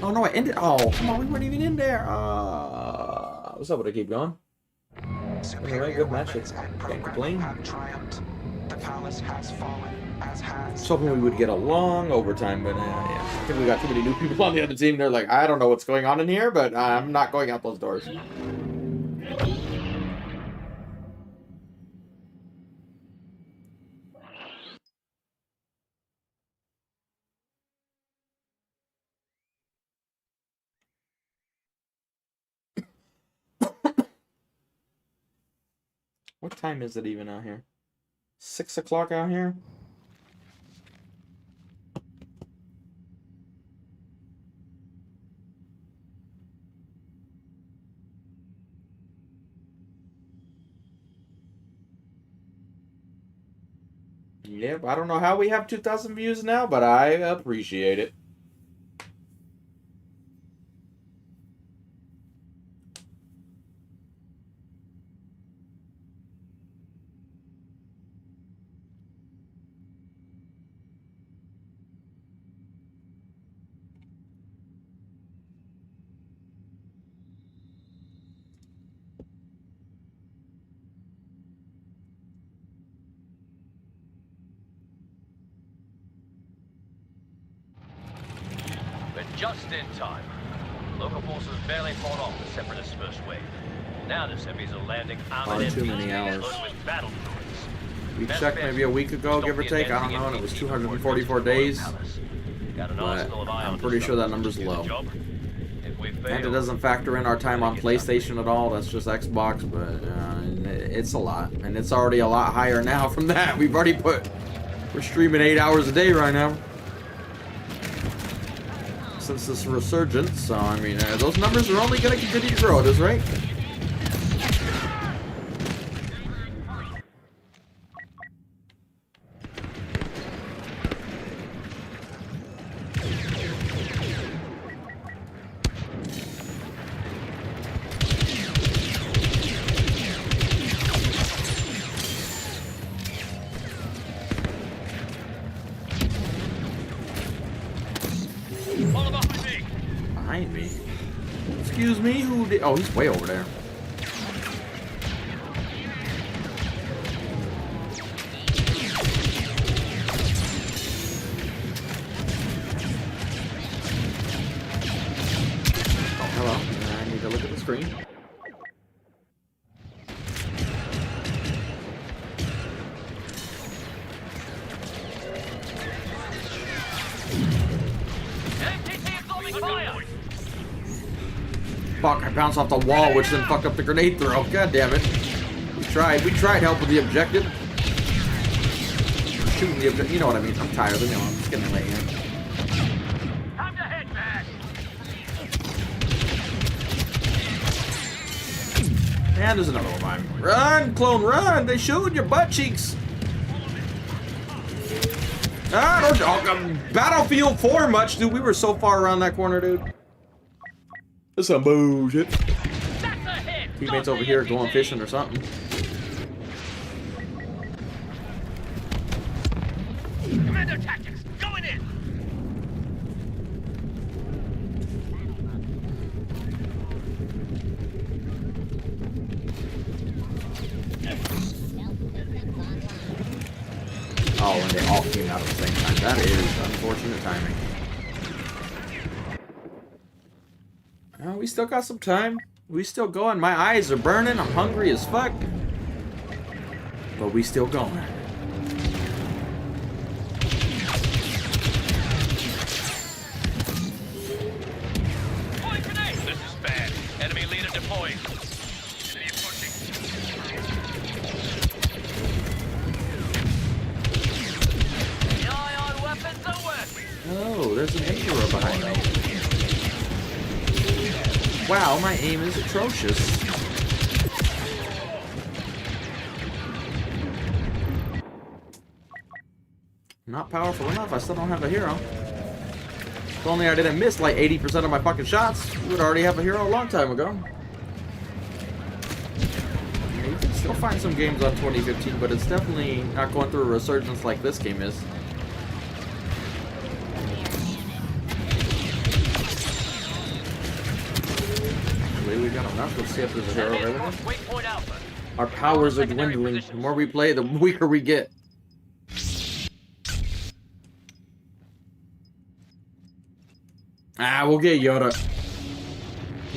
Speaker 2: Oh no, I ended. Oh, come on, we weren't even in there. What's up with it? Keep going. Anyway, good match. Can't complain.
Speaker 11: The palace has fallen, as has.
Speaker 2: I was hoping we would get a long overtime, but yeah. I think we got too many new people on the other team. They're like, I don't know what's going on in here, but I'm not going out those doors. What time is it even out here? 6 o'clock out here? Yep, I don't know how we have 2,000 views now, but I appreciate it.
Speaker 3: Just in time. Local forces barely fought off the Separatist first wave. Now the Seppies are landing armored
Speaker 2: too many hours. We checked maybe a week ago, give or take. I don't know, and it was 244 days. But I'm pretty sure that number's low. And it doesn't factor in our time on PlayStation at all. That's just Xbox, but it's a lot. And it's already a lot higher now from that. We've already we're streaming 8 hours a day right now. Since this resurgence, so I mean, those numbers are only going to continue to grow, is right? Behind me. Excuse me, who did? Oh, he's way over there. Oh, hello. I need to look at the screen. Fuck, I bounced off the wall, which then fucked up the grenade throw. God damn it. We tried helping the objective. Shooting the objective. You know what I mean. I'm tired. Leave me alone. I'm just getting late here.
Speaker 3: Time to head back.
Speaker 2: And there's another one behind me. Run, clone, run! They showed your butt cheeks. Ah, don't Battlefield 4 much, dude. We were so far around that corner, dude. That's some bullshit. Teammates over here going fishing or something.
Speaker 3: Commando tactics, going in.
Speaker 2: Oh, and they all came out at the same time. That is unfortunate timing. Oh, we still got some time. We still going. My eyes are burning. I'm hungry as fuck. But we still going.
Speaker 3: This is bad. Enemy leader deployed. Enemy pushing. The ion weapons are working.
Speaker 2: Oh, there's an Emperor behind me. Wow, my aim is atrocious. Not powerful enough. I still don't have a hero. If only I didn't miss like 80% of my fucking shots, we would already have a hero a long time ago. Yeah, you can still find some games on 2015, but it's definitely not going through a resurgence like this game is. We got enough. Let's see if there's a hero available. Our powers are dwindling. The more we play, the weaker we get. Ah, we'll get Yoda.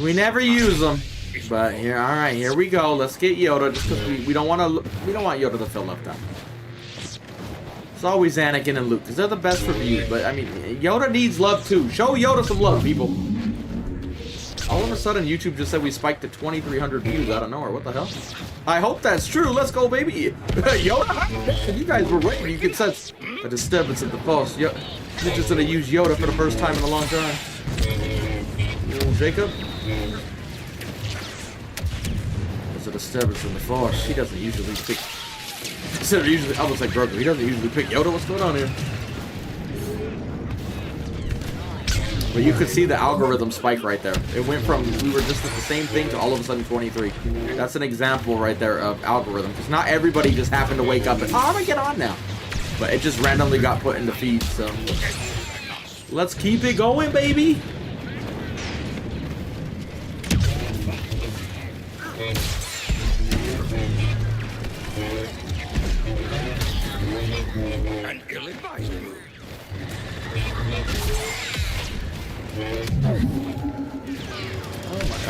Speaker 2: We never use them, but here, all right, here we go. Let's get Yoda, just because we don't want Yoda to feel left out. It's always Anakin and Luke, because they're the best reviews. But I mean, Yoda needs love too. Show Yoda some love, people. All of a sudden, YouTube just said we spiked to 2,300 views out of nowhere. What the hell? I hope that's true. Let's go, baby. Yoda? You guys were waiting. You could sense a disturbance at the force. You're just gonna use Yoda for the first time in a long time. Little Jacob? There's a disturbance in the force. He doesn't usually pick... I was like Grogu. He doesn't usually pick Yoda. What's going on here? But you could see the algorithm spike right there. It went from, we were just at the same thing to all of a sudden 23. That's an example right there of algorithm. Because not everybody just happened to wake up and, oh, I'm gonna get on now. But it just randomly got put in the feed, so. Let's keep it going, baby.
Speaker 10: An ill-advised move.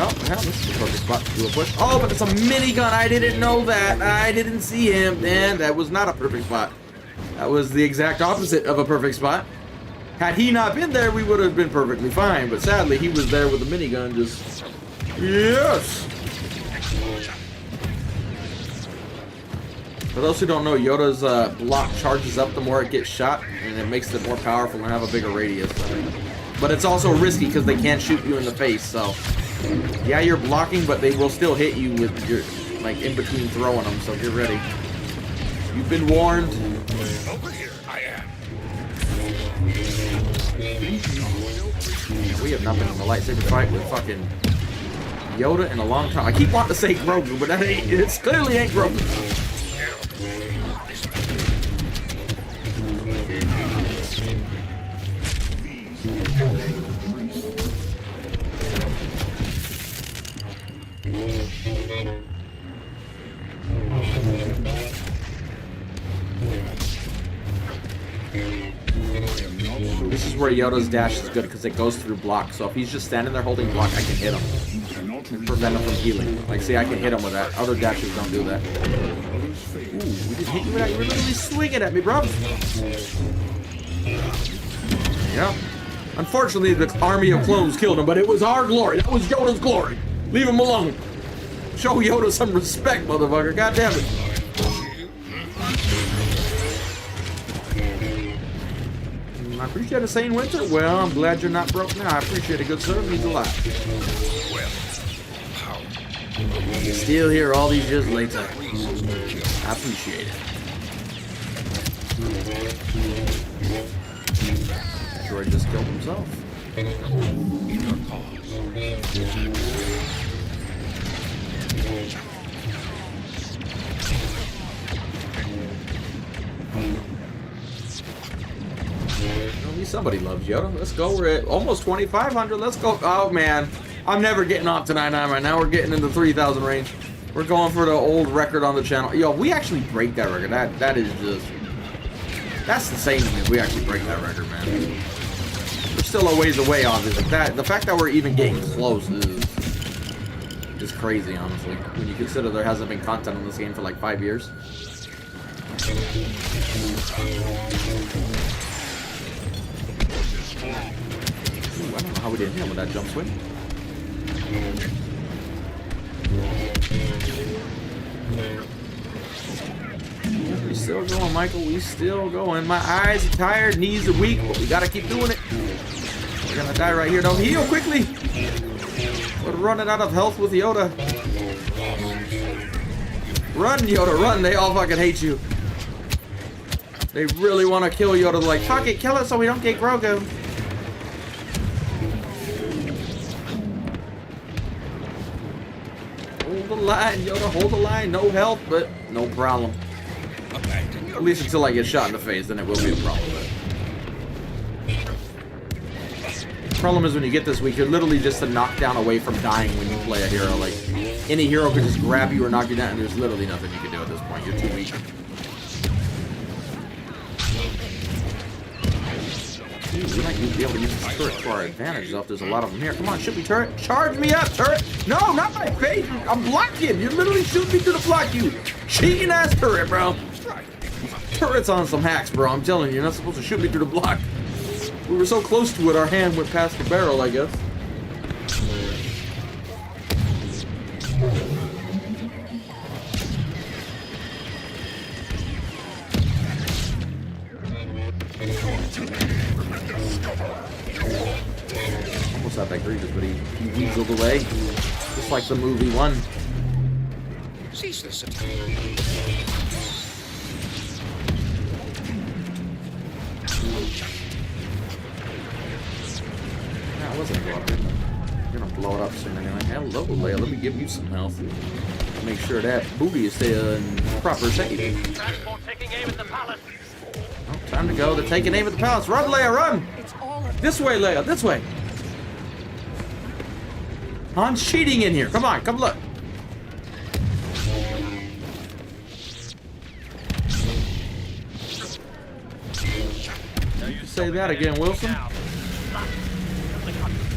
Speaker 2: Oh, yeah, this is a perfect spot to do a push. Oh, but it's a minigun. I didn't know that. I didn't see him. And that was not a perfect spot. That was the exact opposite of a perfect spot. Had he not been there, we would have been perfectly fine. But sadly, he was there with a minigun just... Yes! For those who don't know, Yoda's block charges up the more it gets shot, and it makes it more powerful and have a bigger radius. But it's also risky because they can't shoot you in the face, so... Yeah, you're blocking, but they will still hit you with your... like, in between throwing them, so get ready. You've been warned.
Speaker 10: Over here, I am.
Speaker 2: We have not been in the lightsaber fight with fucking Yoda in a long time. I keep wanting to say Grogu, but that ain't... It clearly ain't Grogu. This is where Yoda's dash is good because it goes through block. So if he's just standing there holding block, I can hit him and prevent him from healing. Like, see, I can hit him with that. Other dashes don't do that. Ooh, we didn't hit you with that. You were literally swinging at me, bro. Yeah. Unfortunately, the army of clones killed him, but it was our glory. That was Yoda's glory. Leave him alone. Show Yoda some respect, motherfucker. God damn it. I appreciate a sane winter. Well, I'm glad you're not broke now. I appreciate a good sir. He's alive. He's still here all these years later. I appreciate it. Droid just killed himself. At least somebody loves Yoda. Let's go. We're at almost 2,500. Let's go. Oh, man. I'm never getting off to 99 right now. We're getting in the 3,000 range. We're going for the old record on the channel. Yo, we actually break that record. That is just... That's insane to me. We actually break that record, man. We're still a ways away, obviously. The fact that we're even getting close is crazy, honestly. When you consider there hasn't been content on this game for like 5 years. Ooh, I don't know how we didn't hit him with that jump swing. We still going, Michael. We still going. My eyes are tired, knees are weak, but we gotta keep doing it. We're gonna die right here. Don't heal quickly. We're running out of health with Yoda. Run, Yoda, run. They all fucking hate you. They really want to kill Yoda. Like, fuck it, kill us so we don't get Grogu. the line, Yoda, hold the line. No health, but no problem. At least until I get shot in the face, then it will be a problem. The problem is when you get this weak, you're literally just a knockdown away from dying when you play a hero. Like, any hero could just grab you or knock you down, and there's literally nothing you can do at this point. You're too weak. Dude, we might be able to use this turret to our advantage, though, if there's a lot of them here. Come on, shoot me, turret. Charge me up, turret. No, not my face. I'm blocking. You're literally shooting me through the block, you cheating ass turret, bro. Turret's on some hacks, bro. I'm telling you, you're not supposed to shoot me through the block. We were so close to it, our hand went past the barrel, I guess. Almost had that Grievous, but he weaseled away. Just like the movie one.
Speaker 10: Cease this.
Speaker 2: That wasn't blow up. You're gonna blow it up soon anyway. Hello, Leia. Let me give you some health. Make sure that booty is still in proper shape.
Speaker 3: Transport taking aim at the palace.
Speaker 2: Oh, time to go. They're taking aim at the palace. Run, Leia, run! This way, Leia, this way. Han's cheating in here. Come on, come look. You say that again, Wilson?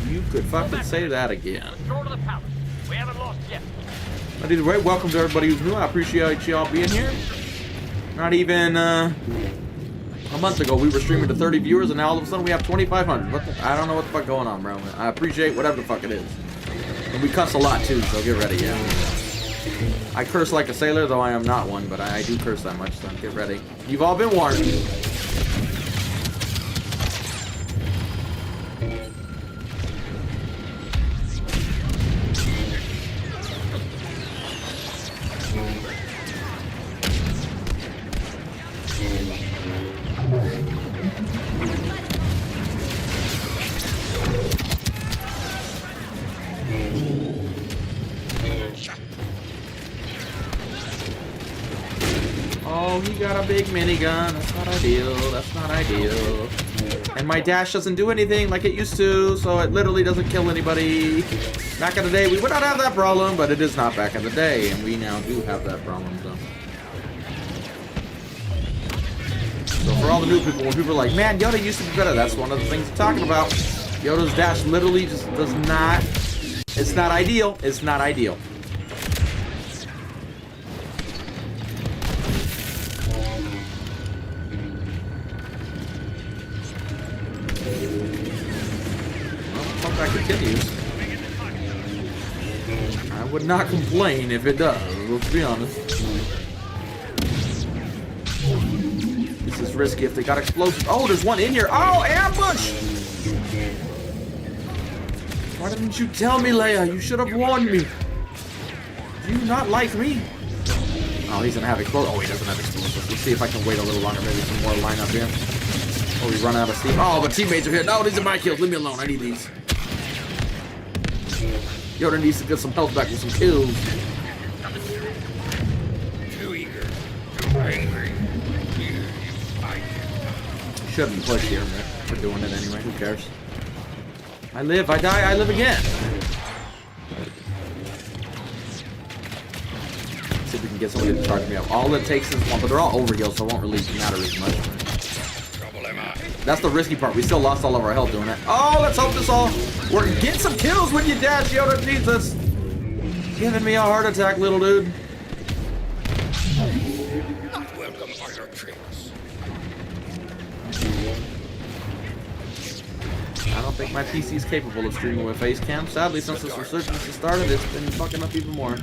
Speaker 2: You could fucking say that again.
Speaker 3: We haven't lost yet.
Speaker 2: But either way, welcome to everybody who's new. I appreciate y'all being here. Not even a month ago, we were streaming to 30 viewers, and now all of a sudden we have 2,500. I don't know what the fuck going on, bro. I appreciate whatever the fuck it is. And we cuss a lot, too, so get ready, yeah. I curse like a sailor, though I am not one, but I do curse that much, so get ready. You've all been warned. Oh, he got a big minigun. That's not ideal. That's not ideal. And my dash doesn't do anything like it used to, so it literally doesn't kill anybody. Back in the day, we would not have that problem, but it is not back in the day, and we now do have that problem, so. So for all the new people, when people are like, man, Yoda used to be better, that's one of the things I'm talking about. Yoda's dash literally just does not, it's not ideal. It's not ideal. Continues. I would not complain if it does, let's be honest. This is risky if they got explosives. Oh, there's one in here. Oh, ambush! Why didn't you tell me, Leia? You should have warned me. Do you not like me? Oh, he's gonna have explosives. Oh, he doesn't have explosives. Let's see if I can wait a little longer. Maybe some more line up here. Oh, we run out of steam. Oh, but teammates are here. No, these are my kills. Leave me alone. I need these. Yoda needs to get some health back with some kills.
Speaker 10: Too eager, too angry.
Speaker 2: Shouldn't push here, man. We're doing it anyway. Who cares? I live, I die, I live again. Let's see if we can get somebody to charge me up. All it takes is one, but they're all overhealed, so it won't really matter as much. That's the risky part. We still lost all of our health doing it. Oh, let's hope this all works. Get some kills when you dash, Yoda. Jesus. Giving me a heart attack, little dude.
Speaker 10: Not welcome are your tricks.
Speaker 2: I don't think my PC is capable of streaming with face cam. Sadly, since this resurgence has started, it's been fucking up even more.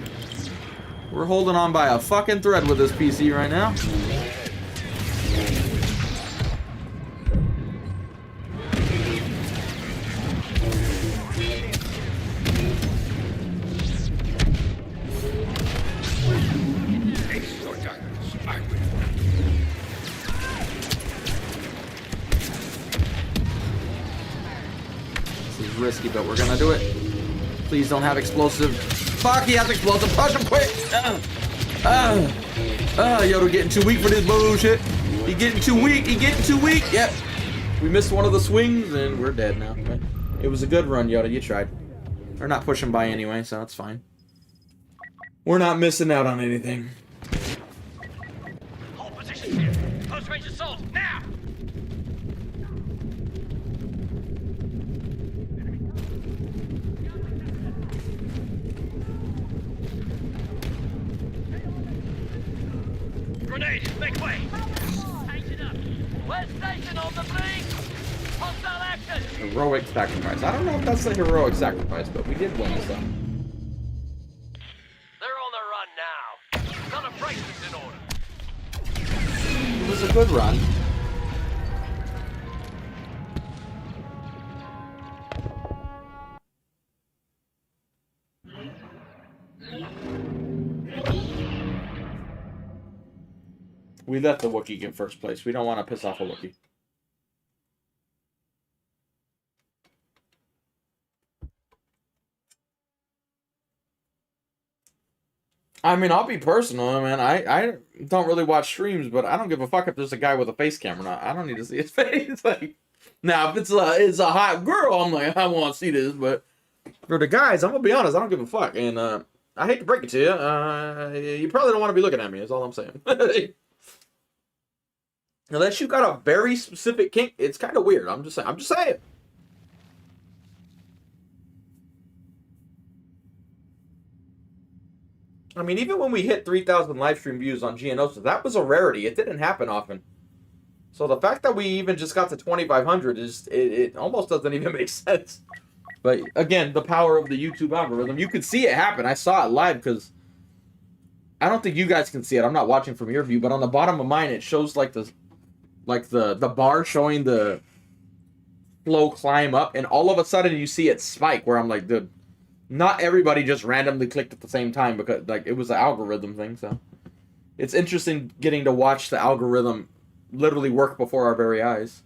Speaker 2: We're holding on by a fucking thread with this PC right now. Risky, but we're gonna do it. Please don't have explosive Fuck, he has explosive. Push him quick. Yoda getting too weak for this bullshit. He getting too weak. He getting too weak. Yep. We missed one of the swings and we're dead now. Okay. It was a good run, Yoda. You tried. We're not pushing by anyway, so it's fine. We're not missing out on anything.
Speaker 3: Hold position here. Close range assault, now! Grenade, make way! Station up. We're stationed on the blink! Hostile action!
Speaker 2: Heroic sacrifice. I don't know if that's a heroic sacrifice, but we did win, so.
Speaker 3: They're on the run now. Got a break in order.
Speaker 2: It was a good run. We let the Wookiee get first place. We don't want to piss off a Wookiee. I mean, I'll be personal, man. I don't really watch streams, but I don't give a fuck if there's a guy with a face camera or not. I don't need to see his face. Like, now, if it's a hot girl, I'm like, I want to see this. But for the guys, I'm gonna be honest, I don't give a fuck. And I hate to break it to you, you probably don't want to be looking at me. Is all I'm saying. Unless you got a very specific kink, it's kind of weird. I'm just saying. I mean, even when we hit 3,000 live stream views on Geonosis, that was a rarity. It didn't happen often. So the fact that we even just got to 2,500 is, it almost doesn't even make sense. But again, the power of the YouTube algorithm. You could see it happen. I saw it live because I don't think you guys can see it. I'm not watching from your view, but on the bottom of mine, it shows like the bar showing the slow climb up, and all of a sudden you see it spike where I'm like, dude, not everybody just randomly clicked at the same time because like it was an algorithm thing. So it's interesting getting to watch the algorithm literally work before our very eyes.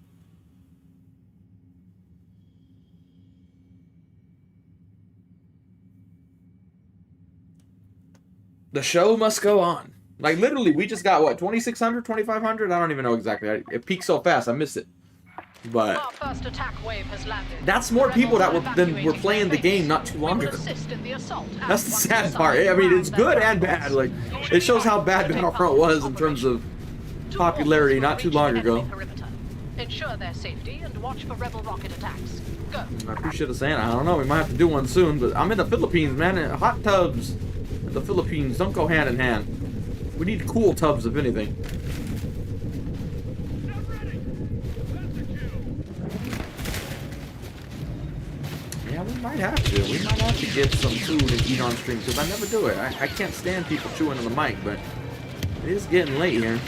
Speaker 2: The show must go on. Like literally, we just got what, 2,600, 2,500? I don't even know exactly. It peaked so fast, I missed it. But
Speaker 8: our first attack wave has landed.
Speaker 2: That's more people that were playing the game not too long ago. That's the sad part. I mean, it's good and bad. Like, it shows how bad Battlefront was in terms of popularity not too long ago.
Speaker 8: Ensure their safety and watch for rebel rocket attacks. Go.
Speaker 2: I appreciate it saying. I don't know. We might have to do one soon. But I'm in the Philippines, man. And hot tubs in the Philippines don't go hand in hand. We need cool tubs, if anything. Yeah, we might have to. We might have to get some food and eat on stream because I never do it. I can't stand people chewing on the mic, but it is getting late here.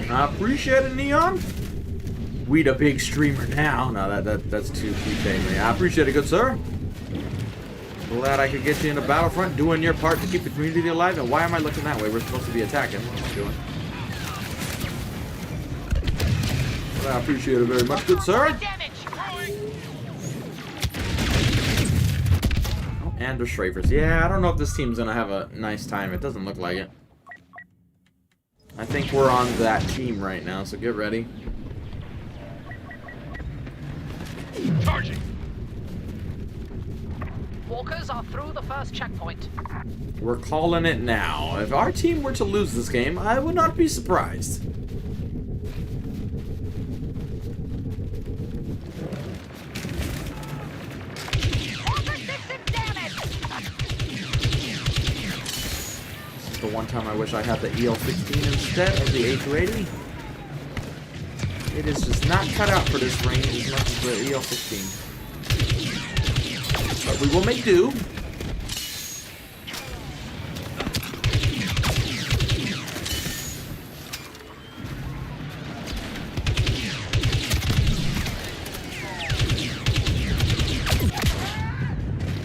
Speaker 2: I appreciate it, Neon. We the big streamer now. No, that's too cliche, man. I appreciate it, good sir. Glad I could get you into Battlefront, doing your part to keep the community alive. And why am I looking that way? We're supposed to be attacking. What am I doing? Well, I appreciate it very much, good sir. Oh, and the Strafers. Yeah, I don't know if this team's gonna have a nice time. It doesn't look like it. I think we're on that team right now, so get ready.
Speaker 3: Charging.
Speaker 8: Walkers are through the first checkpoint.
Speaker 2: We're calling it now. If our team were to lose this game, I would not be surprised. That's the one time I wish I had the EL-16 instead of the A280. It is just not cut out for this range as much as the EL-16. But we will make do.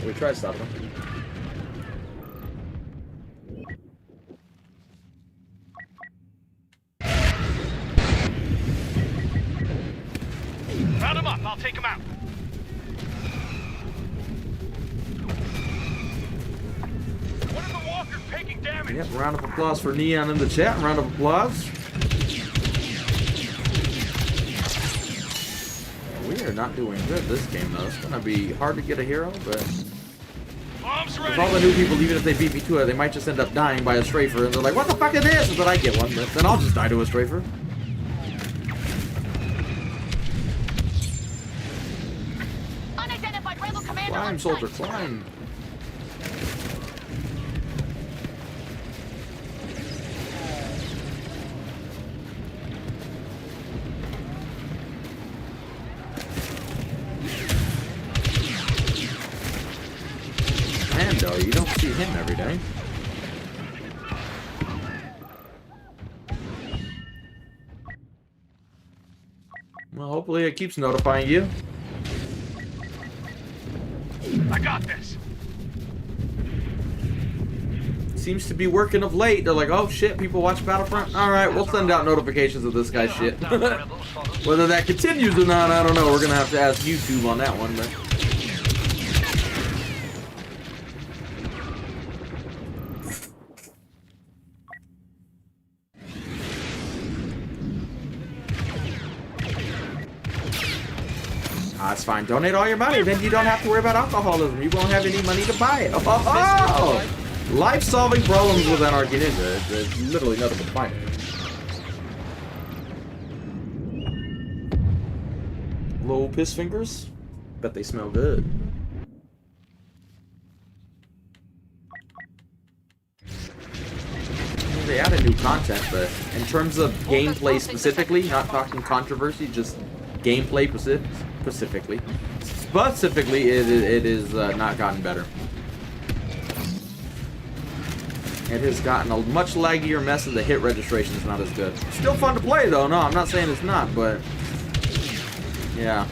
Speaker 2: We try to stop him.
Speaker 3: Round him up, I'll take him out. One of the walkers taking damage.
Speaker 2: Yep, round of applause for Neon in the chat. Round of applause. We are not doing good this game though. It's gonna be hard to get a hero, but with all the new people, even if they beat me to it, they might just end up dying by a strafer, and they're like, "What the fuck is this?" And then I get one, but then I'll just die to a strafer.
Speaker 5: Unidentified rebel commander.
Speaker 2: Climb, soldier, climb. Mando, you don't see him every day. Well, hopefully it keeps notifying you.
Speaker 3: I got this.
Speaker 2: Seems to be working of late. They're like, oh shit, people watch Battlefront? Alright, we'll send out notifications of this guy's shit. Whether that continues or not, I don't know. We're gonna have to ask YouTube on that one, but... That's fine. Donate all your money, then you don't have to worry about alcoholism. You won't have any money to buy it. Oh! Life-solving problems with AnarchYxNinja. There's literally nothing but fine. Little piss fingers? Bet they smell good. They added new content, but in terms of gameplay specifically, not talking controversy, just gameplay specifically, it is not gotten better. It has gotten a much laggier mess, and the hit registration is not as good. Still fun to play though. No, I'm not saying it's not, but yeah,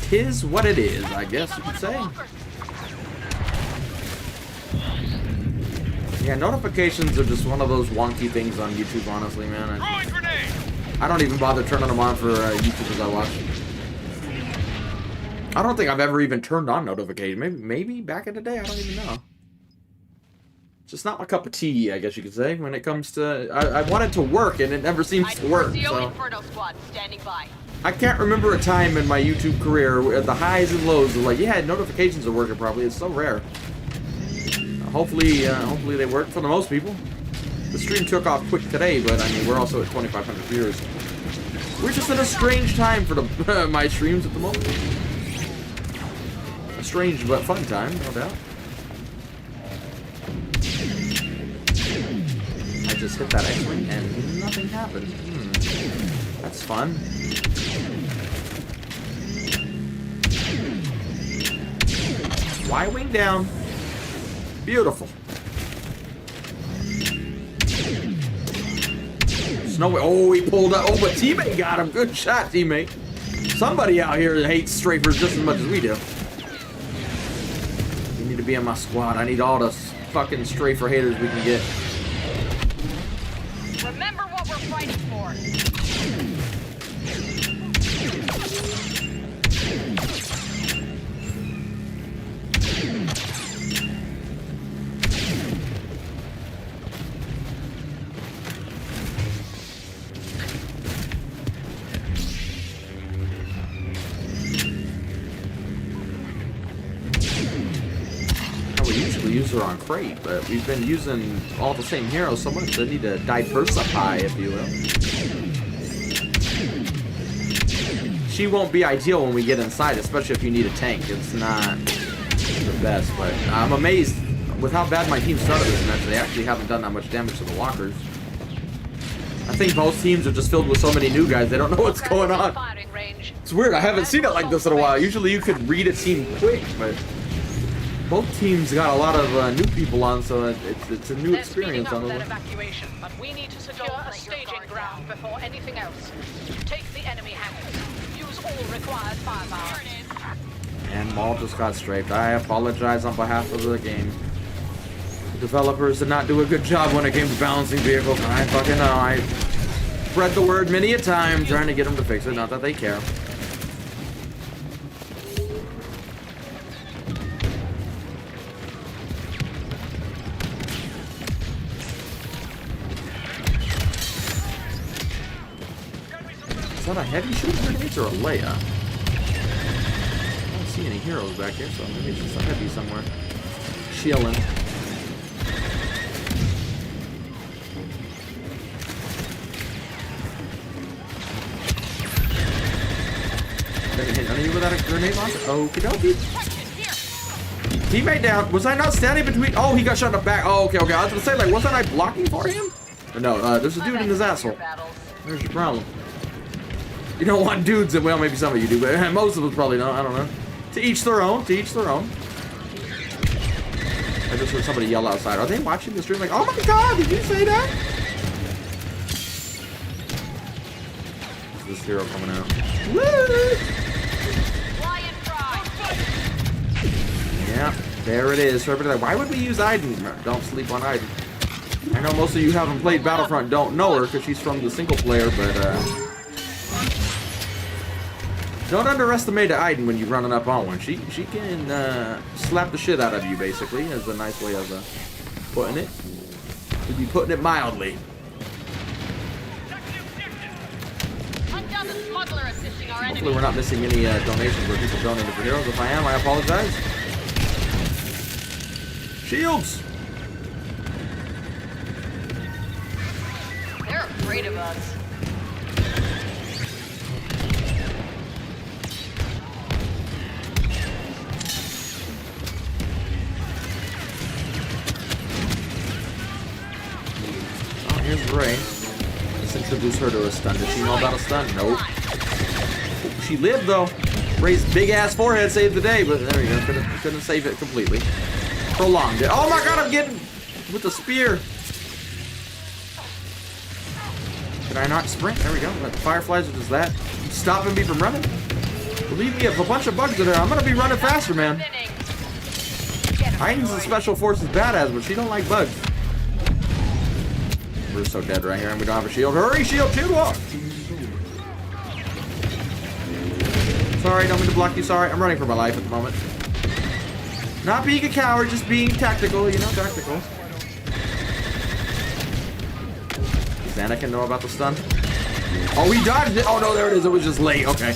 Speaker 2: tis what it is, I guess you could say. Yeah, notifications are just one of those wonky things on YouTube, honestly, man. I don't even bother turning them on for YouTubers I watch. I don't think I've ever even turned on notifications. Maybe back in the day, I don't even know. It's just not my cup of tea, I guess you could say, when it comes to... I want it to work, and it never seems to work, so... I can't remember a time in my YouTube career where the highs and lows are like, yeah, notifications are working properly. It's so rare. Hopefully they work for the most people. The stream took off quick today, but I mean, we're also at 2,500 viewers. We're just in a strange time for the my streams at the moment. A strange but fun time, no doubt. I just hit that X-wing and nothing happened. That's fun. Y-wing down. Beautiful. Snow. Oh, he pulled up. Oh, but teammate got him. Good shot, teammate. Somebody out here hates strafers just as much as we do. You need to be in my squad. I need all the fucking strafer haters we can get.
Speaker 5: Remember what we're fighting for.
Speaker 2: Use her on crate, but we've been using all the same heroes so much they need to diversify, if you will. She won't be ideal when we get inside, especially if you need a tank. It's not the best, but I'm amazed with how bad my team started this match. They actually haven't done that much damage to the walkers. I think both teams are just filled with so many new guys, they don't know what's going on. It's weird, I haven't seen it like this in a while. Usually you could read a team quick, but both teams got a lot of new people on, so it's a new experience on them.
Speaker 8: Evacuation, but we need to secure a staging ground before anything else. Take the enemy hangars. Use all required firepower.
Speaker 2: And Maul just got strafed. I apologize on behalf of the game. The developers did not do a good job when it came to balancing vehicles. I fucking know. I spread the word many a time trying to get them to fix it. Not that they care. Is that a heavy shooting grenade or a Leia? I don't see any heroes back here, so maybe it's just a heavy somewhere. Chilling. Didn't hit none of you without a grenade launcher? Okie dokie. Teammate down. Was I not standing between? Oh, he got shot in the back. Oh, okay, okay. I was gonna say, like, wasn't I blocking for him? No, there's a dude in his asshole. There's your problem. You don't want dudes, and well, maybe some of you do, but most of us probably don't. I don't know. To each their own. To each their own. I just heard somebody yell outside. Are they watching the stream? Like, oh my god, did you say that? Is this hero coming out? Woo! Yeah, there it is. Why would we use Iden? Don't sleep on Iden. I know most of you haven't played Battlefront, don't know her because she's from the single player, but don't underestimate Iden when you're running up on one. She can slap the shit out of you, basically, is a nice way of putting it. We'd be putting it mildly. Hopefully we're not missing any donations where people donated for heroes. If I am, I apologize. Shields!
Speaker 5: They're afraid of us.
Speaker 2: Oh, here's Ray. Let's introduce her to a stun. Did she know about a stun? Nope. She lived, though. Ray's big-ass forehead saved the day, but there you go. Couldn't save it completely. Prolonged it. Oh my god, I'm getting with the spear. Did I not sprint? There we go. The fireflies are just that. Stopping me from running. Believe me, if a bunch of bugs are there, I'm gonna be running faster, man. Iden's a special forces badass, but she don't like bugs. We're so dead right here, and we don't have a shield. Hurry, shield, shield wall. Sorry, don't mean to block you. Sorry, I'm running for my life at the moment. Not being a coward, just being tactical, you know, tactical. Does Anakin know about the stun? Oh, he dodged it. Oh, no, there it is. It was just late. Okay.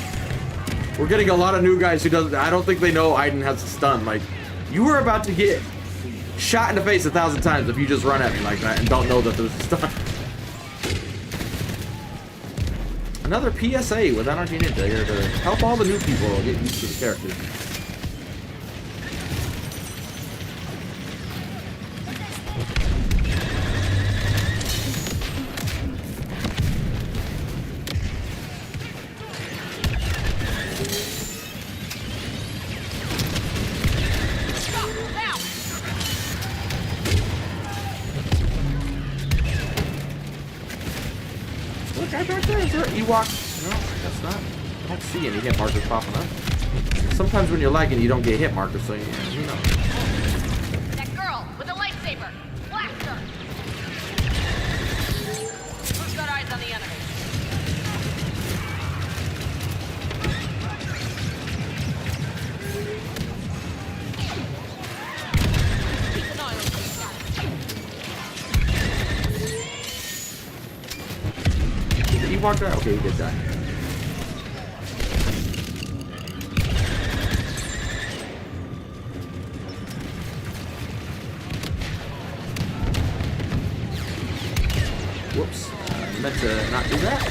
Speaker 2: We're getting a lot of new guys who doesn't. I don't think they know Iden has a stun. Like, you were about to get shot in the face 1,000 times if you just run at me like that and don't know that there's a stun. Another PSA with AnarchYxNinja here to help all the new people get used to the characters. Back there, is there an Ewok? No, I guess not. I don't see any hit markers popping up. Sometimes when you're lagging, you don't get hit markers, so you know.
Speaker 5: That girl with the lightsaber. Blast her. Who's got eyes on the enemy?
Speaker 6: Keep an eye on these guys.
Speaker 2: He walked out. Okay, he did die. Whoops. I meant to not do that.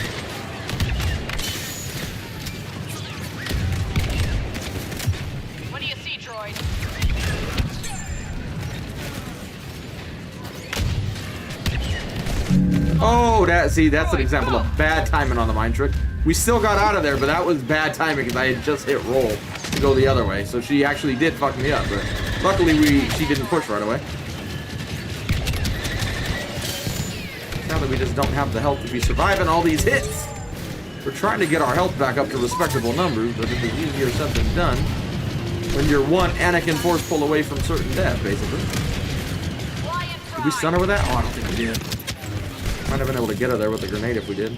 Speaker 5: What do you see, droid?
Speaker 2: Oh, that's an example of bad timing on the mind trick. We still got out of there, but that was bad timing because I had just hit roll to go the other way. So she actually did fuck me up, but luckily she didn't push right away. Now that we just don't have the health to be surviving all these hits. We're trying to get our health back up to respectable numbers, but it is easier said than done when you're one Anakin force pull away from certain death, basically. Did we stun her with that? Oh, I don't think we did. Might have been able to get her there with the grenade if we did.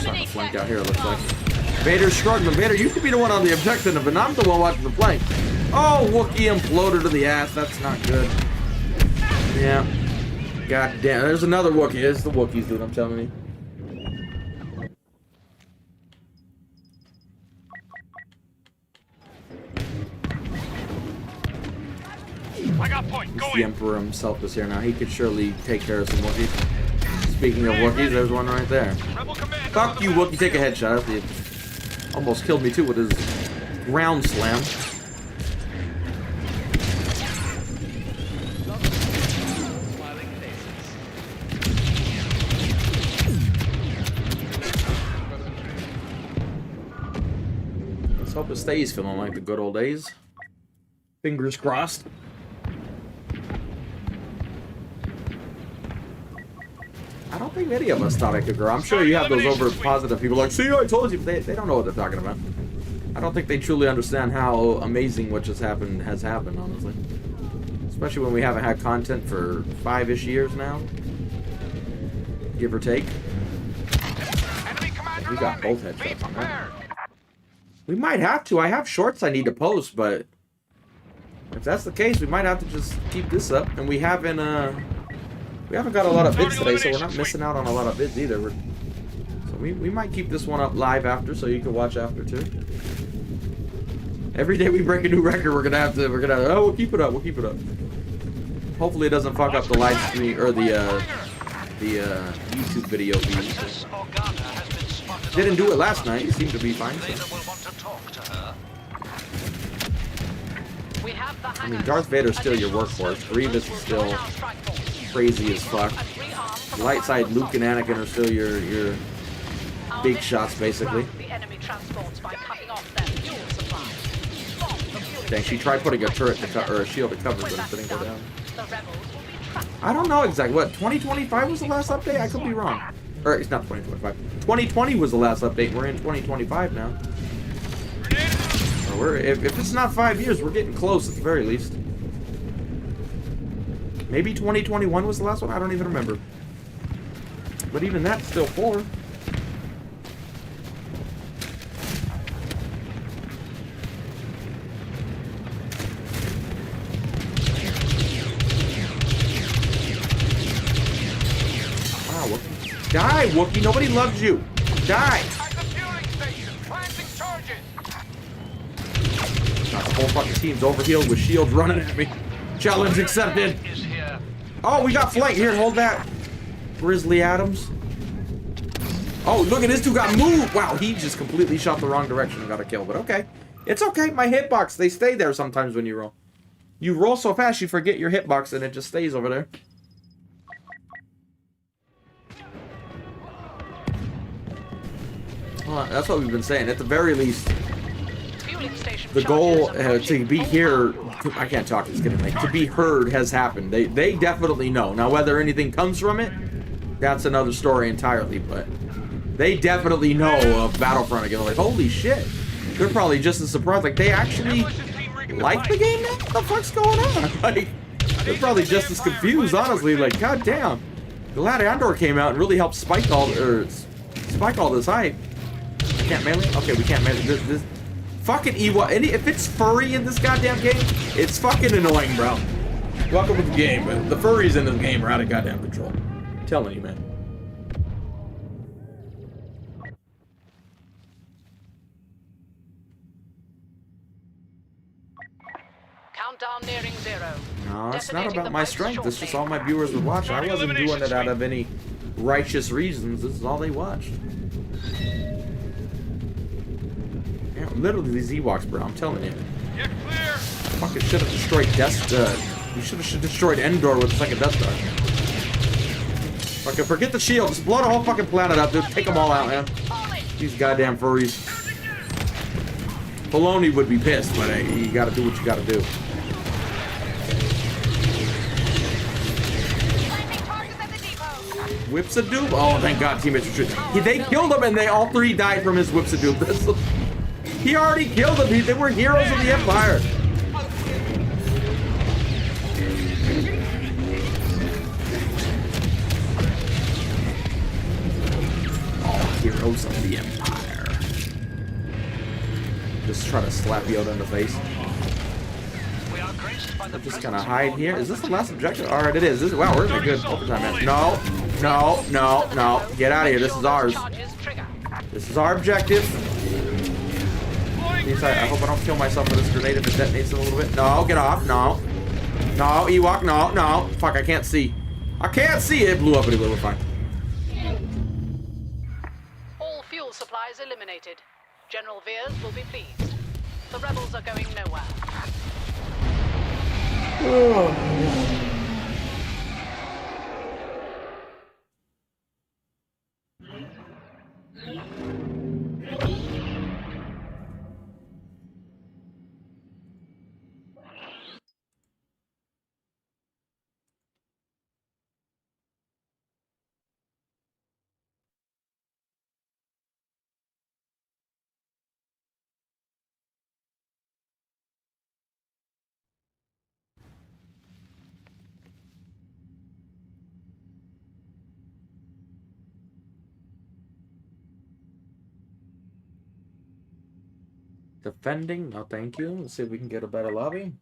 Speaker 2: Starting to flank out here, it looks like. Vader's struggling. Vader, you could be the one on the objective, but I'm the one watching the flank. Oh, Wookiee imploded to the ass. That's not good. Yeah. God damn. There's another Wookiee. It's the Wookiees, dude. I'm telling you.
Speaker 3: I got point. Go
Speaker 2: The Emperor himself is here now. He could surely take care of some Wookiees. Speaking of Wookiees, there's one right there. Fuck you, Wookiee. Take a headshot. He almost killed me too with his ground slam. Let's hope it stays feeling like the good old days. Fingers crossed. I don't think any of us thought I could grow. I'm sure you have those over positive people like, see, I told you, but they don't know what they're talking about. I don't think they truly understand how amazing what just happened has happened, honestly. Especially when we haven't had content for 5-ish years now. Give or take. We got both headshots on that. We might have to. I have shorts I need to post, but if that's the case, we might have to just keep this up. And we haven't got a lot of bids today, so we're not missing out on a lot of bids either. So we might keep this one up live after, so you can watch after too. Every day we break a new record, we're gonna oh, we'll keep it up. Hopefully it doesn't fuck up the live stream or the YouTube video feed. Didn't do it last night. It seemed to be fine. So. I mean, Darth Vader's still your workhorse. Grievous is still crazy as fuck. Light side Luke and Anakin are still your big shots, basically. Dang, she tried putting a turret to or a shield to cover, but it didn't go down. I don't know exactly. What, 2025 was the last update? I could be wrong. Or it's not 2025. 2020 was the last update. We're in 2025 now. So if it's not 5 years, we're getting close at the very least. Maybe 2021 was the last one? I don't even remember. But even that's still 4. Wow, die, Wookiee! Nobody loves you! Die! Got the whole fucking team's overhealed with shields running at me. Challenge accepted! Oh, we got flank here. Hold that. Grizzly Adams. Oh, look at this dude got moved. Wow, he just completely shot the wrong direction and got a kill. But okay. It's okay. My hitbox, they stay there sometimes when you roll. You roll so fast, you forget your hitbox and it just stays over there. Well, that's what we've been saying. At the very least, the goal to be here, I can't talk, it's getting late, to be heard has happened. They definitely know. Now, whether anything comes from it, that's another story entirely, but they definitely know of Battlefront again. Like, holy shit. They're probably just as surprised. Like, they actually like the game now? What the fuck's going on? Like, they're probably just as confused, honestly. Like, goddamn. Glad Andor came out and really helped spike all this hype. We can't melee? Okay, we can't melee. This fucking Ewok. If it's furry in this goddamn game, it's fucking annoying, bro. Welcome to the game, but the furries in this game are out of goddamn control. I'm telling you, man.
Speaker 8: Countdown nearing 0.
Speaker 2: No, it's not about my strength. It's just all my viewers would watch. I wasn't doing it out of any righteous reasons. This is all they watched. Yeah, literally these Ewoks, bro. I'm telling you. Fucking should have destroyed you should have destroyed Endor with the second Death Star. Fucking forget the shield. Just blow the whole fucking planet up, dude. Take them all out, man. These goddamn furries. Filoni would be pissed, but hey, you gotta do what you gotta do. Whips a dupe? Oh, thank God, teammates retreat. They killed him, and they all three died from his whips a dupe. He already killed them. They were heroes of the Empire. Heroes of the Empire. Just try to slap Yoda in the face. I'm just gonna hide here. Is this the last objective? Alright, it is. Wow, we're in a good overtime match. No, no, no, no. Get out of here. This is ours. This is our objective. I hope I don't kill myself with this grenade if it detonates in a little bit. No, get off. No. No, Ewok. No, no. Fuck, I can't see. I can't see. It blew up anyway. We're fine.
Speaker 8: Fuel supplies eliminated. General Veers will be pleased. The rebels are going nowhere.
Speaker 2: Defending? No, thank you. Let's see if we can get a better lobby.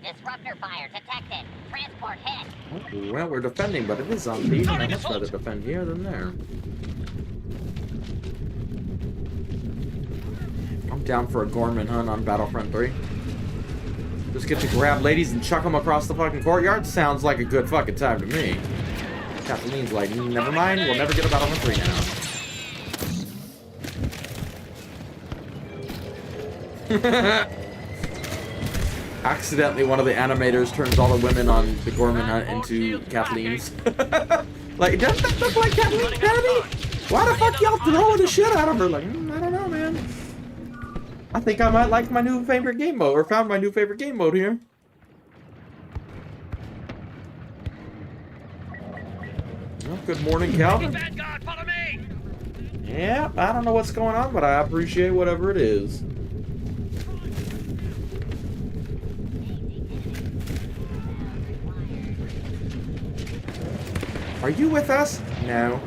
Speaker 12: Disruptor fire detected. Transport hit.
Speaker 2: Well, we're defending, but it is on these, and I much rather defend here than there. I'm down for a Gorman hunt on Battlefront 3. Just get to grab ladies and chuck them across the fucking courtyard. Sounds like a good fucking time to me. Kathleen's like, never mind, we'll never get a Battlefront 3 now. Accidentally, one of the animators turns all the women on the Gorman hunt into Kathleen's. Like, doesn't that look like Kathleen Kennedy? Why the fuck y'all throwing the shit out of her? Like, I don't know, man. I think I might like my new favorite game mode, or found my new favorite game mode here. Well, good morning, Calvin. Yeah, I don't know what's going on, but I appreciate whatever it is. Are you with us? No.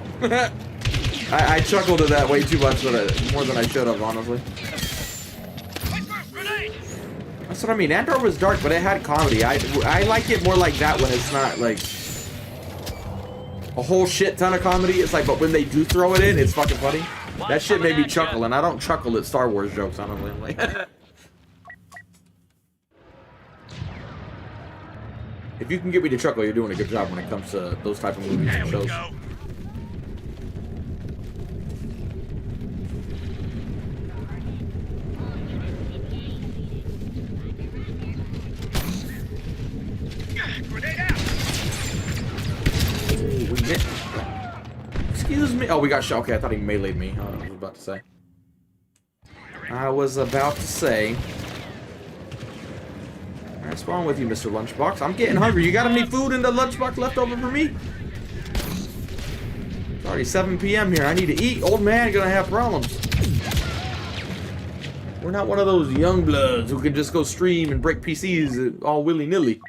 Speaker 2: I chuckled at that way too much, more than I should have, honestly. That's what I mean. Andor was dark, but it had comedy. I like it more like that when it's not like a whole shit ton of comedy. It's like, but when they do throw it in, it's fucking funny. That shit made me chuckle, and I don't chuckle at Star Wars jokes, honestly. Like, if you can get me to chuckle, you're doing a good job when it comes to those type of movies and shows. Ooh, we missed. Excuse me. Oh, we got shot. Okay, I thought he meleeed me. I was about to say. What's wrong with you, Mr. Lunchbox? I'm getting hungry. You got any food in the lunchbox left over for me? It's already 7 p.m. here. I need to eat. Old man gonna have problems. We're not one of those young bloods who can just go stream and break PCs all willy-nilly.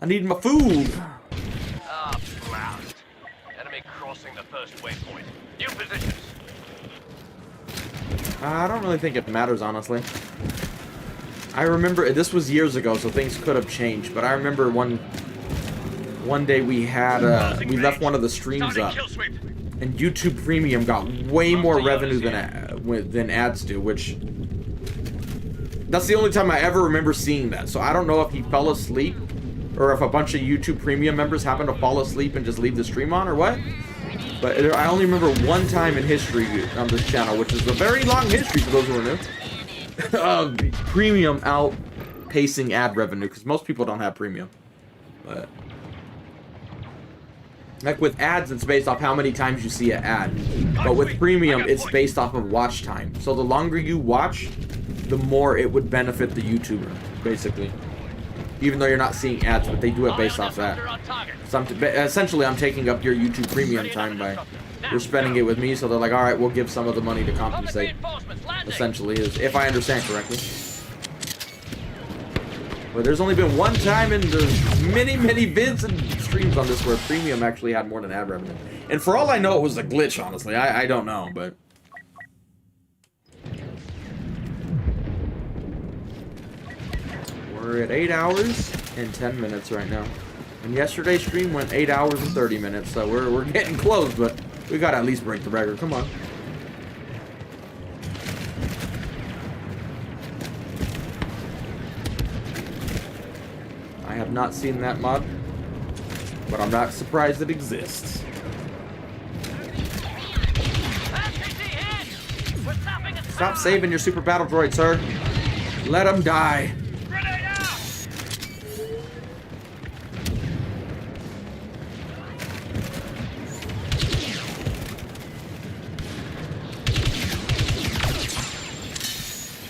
Speaker 2: I need my food.
Speaker 3: Ah, blast. Enemy crossing the first waypoint. New positions.
Speaker 2: I don't really think it matters, honestly. I remember, this was years ago, so things could have changed, but I remember one day we had, we left one of the streams up, and YouTube Premium got way more revenue than ads do, which, that's the only time I ever remember seeing that. So I don't know if he fell asleep, or if a bunch of YouTube Premium members happened to fall asleep and just leave the stream on, or what. But I only remember one time in history on this channel, which is a very long history for those who are new, of Premium outpacing ad revenue, because most people don't have Premium. But like with ads, it's based off how many times you see an ad. But with Premium, it's based off of watch time. So the longer you watch, the more it would benefit the YouTuber, basically. Even though you're not seeing ads, but they do it based off that. So essentially, I'm taking up your YouTube Premium time by you're spending it with me, so they're like, all right, we'll give some of the money to compensate. Essentially, is if I understand correctly. But there's only been one time in the many vids and streams on this where Premium actually had more than ad revenue. And for all I know, it was a glitch, honestly. I don't know, but... We're at 8 hours and 10 minutes right now. And yesterday's stream went 8 hours and 30 minutes, so we're getting close, but we gotta at least break the record. Come on. I have not seen that mod, but I'm not surprised it exists. Stop saving your super battle droid, sir. Let him die.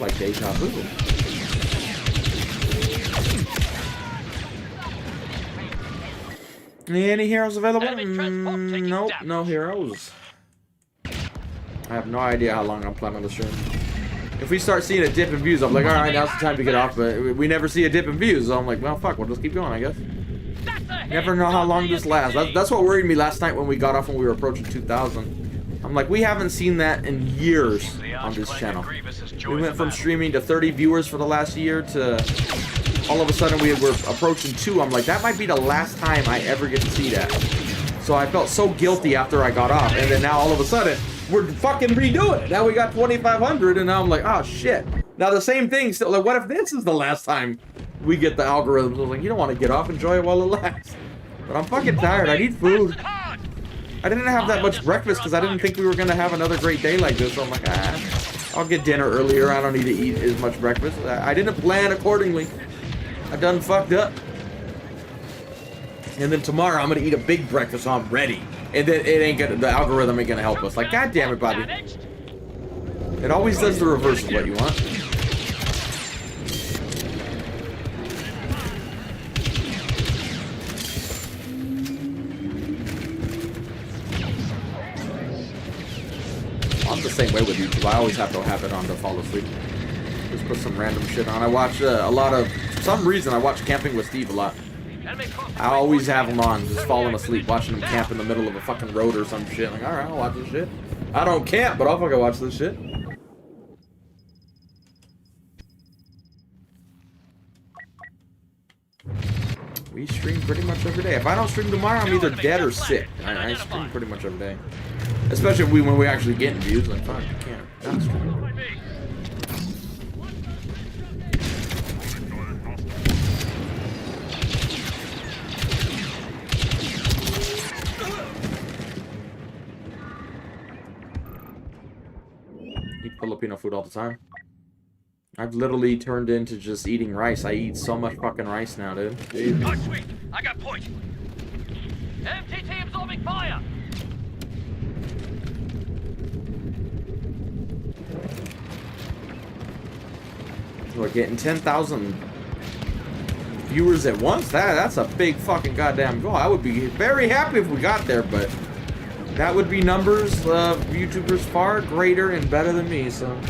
Speaker 2: Like deja vu. Any heroes available? Nope, no heroes. I have no idea how long I'm planning to stream. If we start seeing a dip in views, I'm like, alright, now's the time to get off, but we never see a dip in views, so I'm like, well, fuck, we'll just keep going, I guess. Never know how long this lasts. That's what worried me last night when we got off when we were approaching 2,000. I'm like, we haven't seen that in years on this channel. We went from streaming to 30 viewers for the last year to all of a sudden we were approaching 2. I'm like, that might be the last time I ever get to see that. So I felt so guilty after I got off, and then now all of a sudden we're fucking redoing it. Now we got 2,500, and now I'm like, oh shit. Now the same thing. Still, like, what if this is the last time we get the algorithms? I was like, you don't want to get off, enjoy it while it lasts. But I'm fucking tired. I need food. I didn't have that much breakfast because I didn't think we were going to have another great day like this. So I'm like, I'll get dinner earlier. I don't need to eat as much breakfast. I didn't plan accordingly. I done fucked up. And then tomorrow I'm going to eat a big breakfast so I'm ready. And then it ain't gonna, the algorithm ain't going to help us. Like, God damn it, Bobby. It always does the reverse of what you want. I'm the same way with YouTube. I always have to have it on to fall asleep. Just put some random shit on. I watch a lot of, for some reason, I watch Camping with Steve a lot. I always have him on, just falling asleep, watching him camp in the middle of a fucking road or some shit. Like, alright, I'll watch this shit. I don't camp, but I'll fucking watch this shit. We stream pretty much every day. If I don't stream tomorrow, I'm either dead or sick. I stream pretty much every day. Especially when we actually get views. Like, fuck, I can't not stream. Eat Filipino food all the time. I've literally turned into just eating rice. I eat so much fucking rice now, dude.
Speaker 3: Oh, sweet. I got point. MTT absorbing fire.
Speaker 2: We're getting 10,000 viewers at once. That's a big fucking goddamn goal. I would be very happy if we got there, but that would be numbers of YouTubers far greater and better than me, so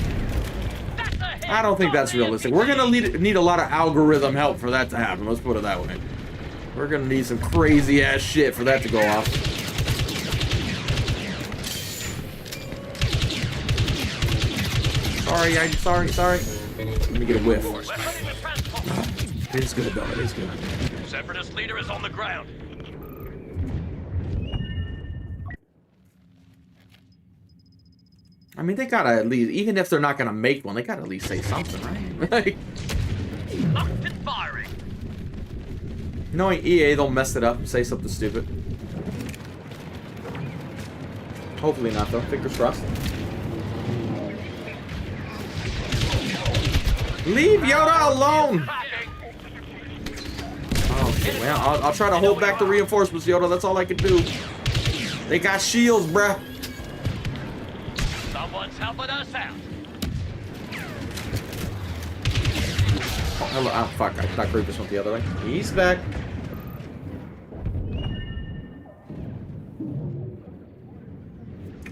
Speaker 2: I don't think that's realistic. We're gonna need a lot of algorithm help for that to happen. Let's put it that way. We're gonna need some crazy ass shit for that to go off. Sorry. Let me get a whiff. It is good, though. It is good.
Speaker 3: Separatist leader is on the ground.
Speaker 2: I mean, they gotta at least, even if they're not gonna make one, they gotta at least say something, right?
Speaker 3: Locked and firing.
Speaker 2: Knowing EA, they'll mess it up and say something stupid. Hopefully not, though. Fingers crossed. Leave Yoda alone! Oh, well, I'll try to hold back the reinforcements, Yoda. That's all I can do. They got shields, bruh.
Speaker 3: Someone's helping us out.
Speaker 2: Oh, hello. Oh, fuck. I thought Grievous went the other way. He's back.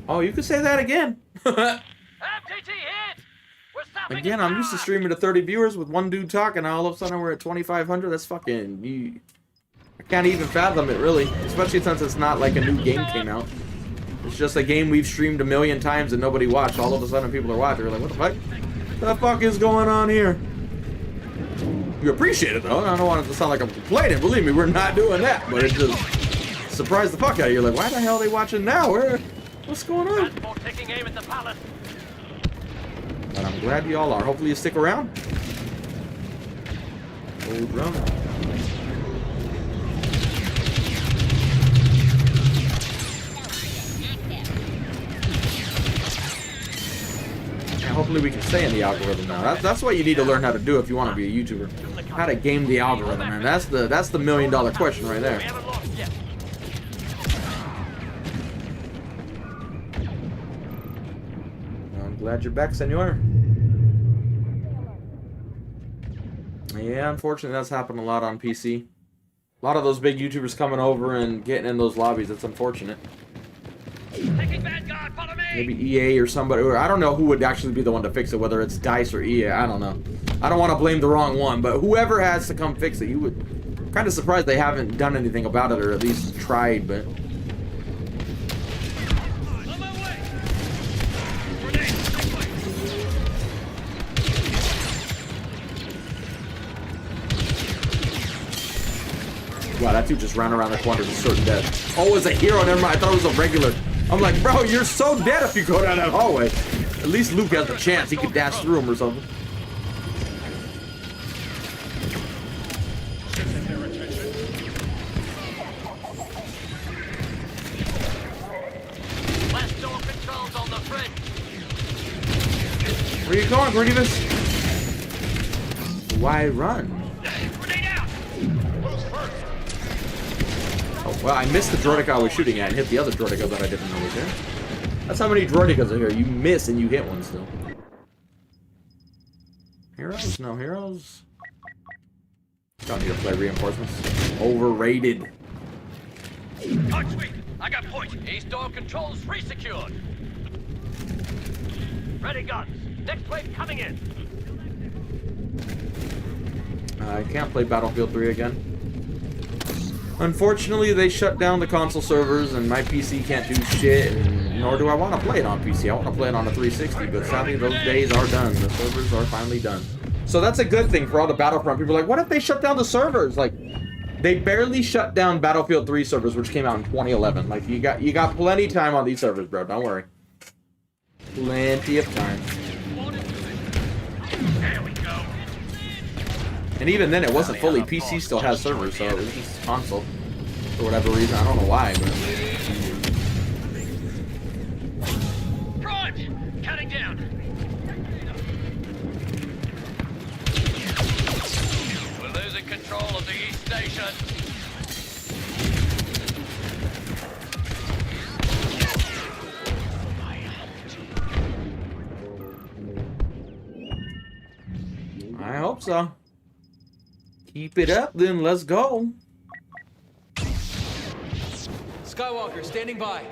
Speaker 2: Oh, you could say that again.
Speaker 3: MTT hit! We're stopping
Speaker 2: Again, I'm used to streaming to 30 viewers with one dude talking. Now all of a sudden we're at 2,500. That's fucking... I can't even fathom it, really. Especially since it's not like a new game came out. It's just a game we've streamed 1,000,000 times and nobody watched. All of a sudden people are watching. We're like, what the fuck? What the fuck is going on here? You appreciate it, though. I don't want it to sound like I'm complaining. Believe me, we're not doing that. But it just surprised the fuck out of you. You're like, why the hell are they watching now? What's going on?
Speaker 3: Taking aim at the palace.
Speaker 2: But I'm glad you all are. Hopefully you stick around. Old drum. Hopefully we can stay in the algorithm now. That's what you need to learn how to do if you want to be a YouTuber. How to game the algorithm, man. That's the $1 million question right there. I'm glad you're back, senor. Yeah, unfortunately that's happened a lot on PC. A lot of those big YouTubers coming over and getting in those lobbies. It's unfortunate. Maybe EA or somebody, or I don't know who would actually be the one to fix it, whether it's DICE or EA, I don't know. I don't want to blame the wrong one, but whoever has to come fix it, you would... Kind of surprised they haven't done anything about it, or at least tried, but... Wow, that dude just ran around the corner to certain death. Oh, it was a hero, never mind, I thought it was a regular... I'm like, bro, you're so dead if you go down that hallway. At least Luke has the chance. He could dash through him or something.
Speaker 3: Last door controls on the fridge.
Speaker 2: Where you going, Grievous? Why run? Oh, well, I missed the droidica I was shooting at and hit the other droidica that I didn't know was there. That's how many droidicas are here. You miss and you hit one still. Heroes? No heroes? Don't need to play reinforcements. Overrated.
Speaker 3: Archway, I got point. East door controls resecured. Ready guns. Next wave coming in.
Speaker 2: I can't play Battlefield 3 again. Unfortunately, they shut down the console servers, and my PC can't do shit, and nor do I want to play it on PC. I want to play it on a 360, but sadly, those days are done. The servers are finally done. So that's a good thing for all the Battlefront people. Like, what if they shut down the servers? Like, they barely shut down Battlefield 3 servers, which came out in 2011. Like, you got plenty of time on these servers, bro. Don't worry. Plenty of time.
Speaker 3: There we go.
Speaker 2: And even then, it wasn't fully. PC still has servers, so it was just console. For whatever reason. I don't know why, but...
Speaker 3: Front! Cutting down. We're losing control of the East Station.
Speaker 2: I hope so. Keep it up, then let's go.
Speaker 13: Skywalker, standing by.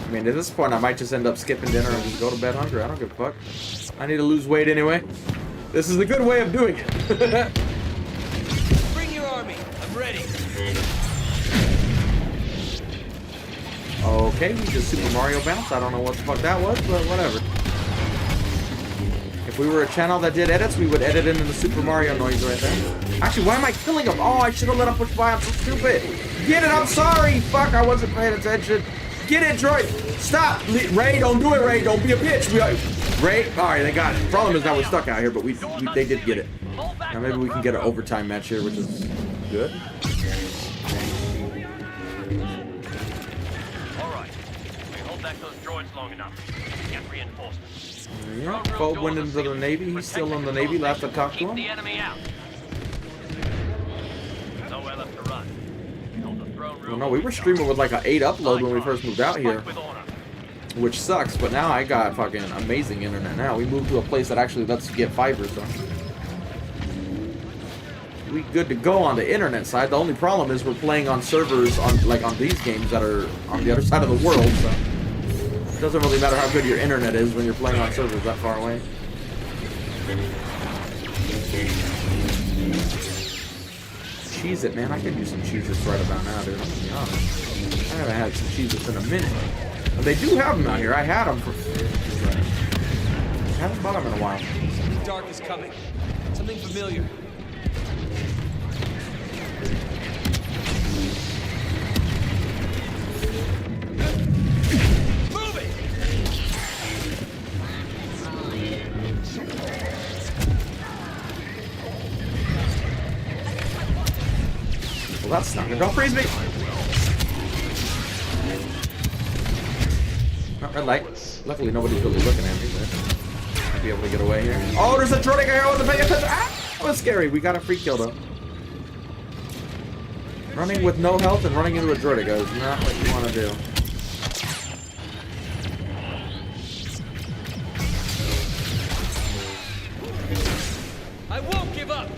Speaker 2: I mean, at this point, I might just end up skipping dinner and just go to bed hungry. I don't give a fuck. I need to lose weight anyway. This is a good way of doing it.
Speaker 13: Bring your army. I'm ready.
Speaker 2: Okay, we just Super Mario bounce. I don't know what the fuck that was, but whatever. If we were a channel that did edits, we would edit into the Super Mario noise right there. Actually, why am I killing him? Oh, I should have let him push by. I'm so stupid. Get it, I'm sorry. Fuck, I wasn't paying attention. Get it, droid. Stop. Ray, don't do it, Ray. Don't be a bitch. Ray, all right, they got it. Problem is now we're stuck out here, but they did get it. Now maybe we can get an overtime match here, which is good.
Speaker 3: All right. We hold back those droids long enough. Get reinforcements.
Speaker 2: Yeah, Foe went into the Navy. He's still in the Navy. Last I talked to
Speaker 3: Keep
Speaker 2: him.
Speaker 3: the enemy out. Nowhere left to run.
Speaker 2: Well, no, we were streaming with like an 8 upload when we first moved out here, which sucks. But now I got fucking amazing internet. Now we moved to a place that actually lets you get fiber, so we good to go on the internet side. The only problem is we're playing on servers on these games that are on the other side of the world. So it doesn't really matter how good your internet is when you're playing on servers that far away. Cheese it, man. I could use some Cheez-Its right about now, dude. I'm gonna be honest. I haven't had some Cheez-Its in a minute. But they do have them out here. I had them for... I haven't bought them in a while.
Speaker 13: Something dark is coming. Something familiar. Move it!
Speaker 2: Well, that's not good. Don't freeze me! Oh, red light. Luckily, nobody's really looking at me, but I'll be able to get away here. Oh, there's a droid here with the pay attention! Ah! That was scary. We got a free kill, though. Running with no health and running into a droidigo is not what you want to do.
Speaker 13: I won't give up!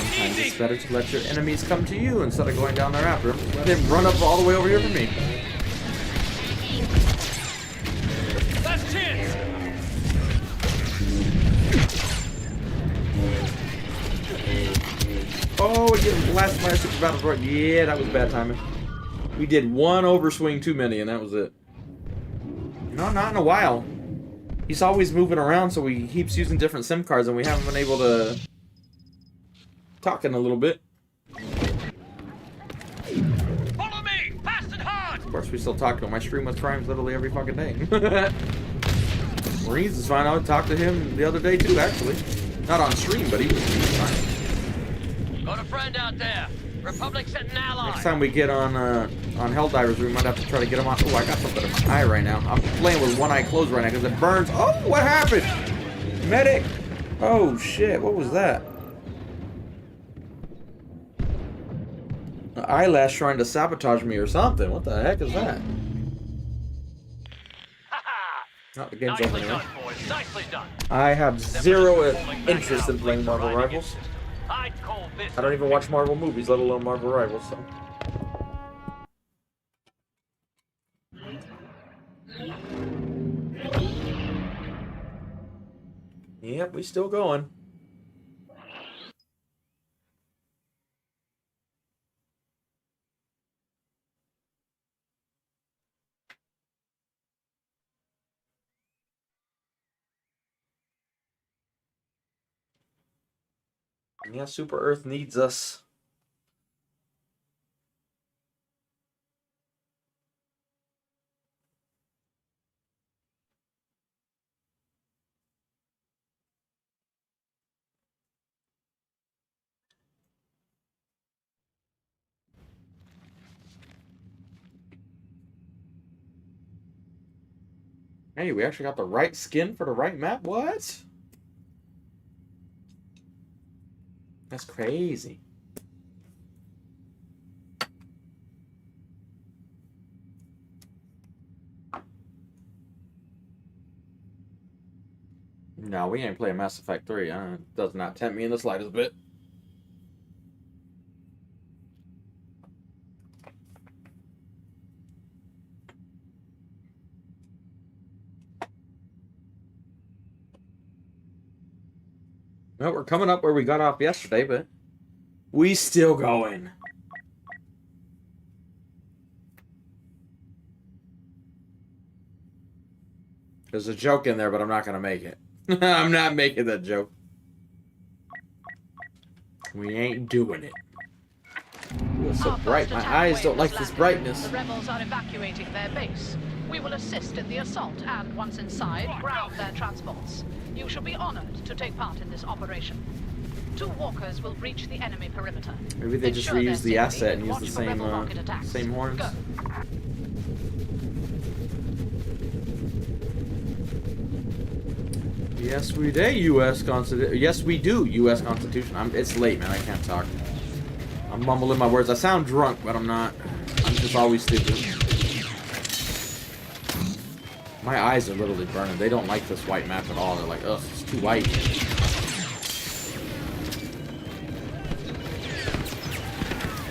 Speaker 2: Sometimes it's better to let your enemies come to you instead of going down there after them. Let him run up all the way over here for me.
Speaker 13: Last chance!
Speaker 2: Oh, we're getting blasted by a super battle droid. Yeah, that was bad timing. We did one overswing too many, and that was it. No, not in a while. He's always moving around, so he keeps using different SIM cards, and we haven't been able to talk in a little bit.
Speaker 3: Follow me, fast and hard.
Speaker 2: Of course, we still talk to him. I stream with Crimes literally every fucking day. Marines is fine. I talked to him the other day too, actually. Not on stream, but he was fine.
Speaker 3: Got a friend out there. Republic sent an ally.
Speaker 2: Next time we get on Helldivers, we might have to try to get him on. Oh, I got something in my eye right now. I'm playing with one eye closed right now because it burns. Oh, what happened? Medic! Oh, shit. What was that? An eyelash trying to sabotage me or something. What the heck is that? Not the game's over anyway. I have zero interest in playing Marvel Rivals. I don't even watch Marvel movies, let alone Marvel Rivals, so. Yep, we still going. Yeah, Super Earth needs us. Hey, we actually got the right skin for the right map? What? That's crazy. No, we ain't playing Mass Effect 3. It does not tempt me in the slightest bit. Well, we're coming up where we got off yesterday, but we still going. There's a joke in there, but I'm not gonna make it. I'm not making that joke. We ain't doing it. Ooh, it's so bright. My eyes don't like this brightness.
Speaker 8: The rebels are evacuating their base. We will assist in the assault and, once inside, ground their transports. You shall be honored to take part in this operation. 2 walkers will breach the enemy perimeter.
Speaker 2: Maybe they just reuse the asset and use the same horns.
Speaker 8: Go.
Speaker 2: Yes, we do, U.S. Constitution. Yes, we do, U.S. Constitution. It's late, man. I can't talk. I'm mumbling my words. I sound drunk, but I'm not. I'm just always stupid. My eyes are literally burning. They don't like this white map at all. They're like, ugh, it's too white.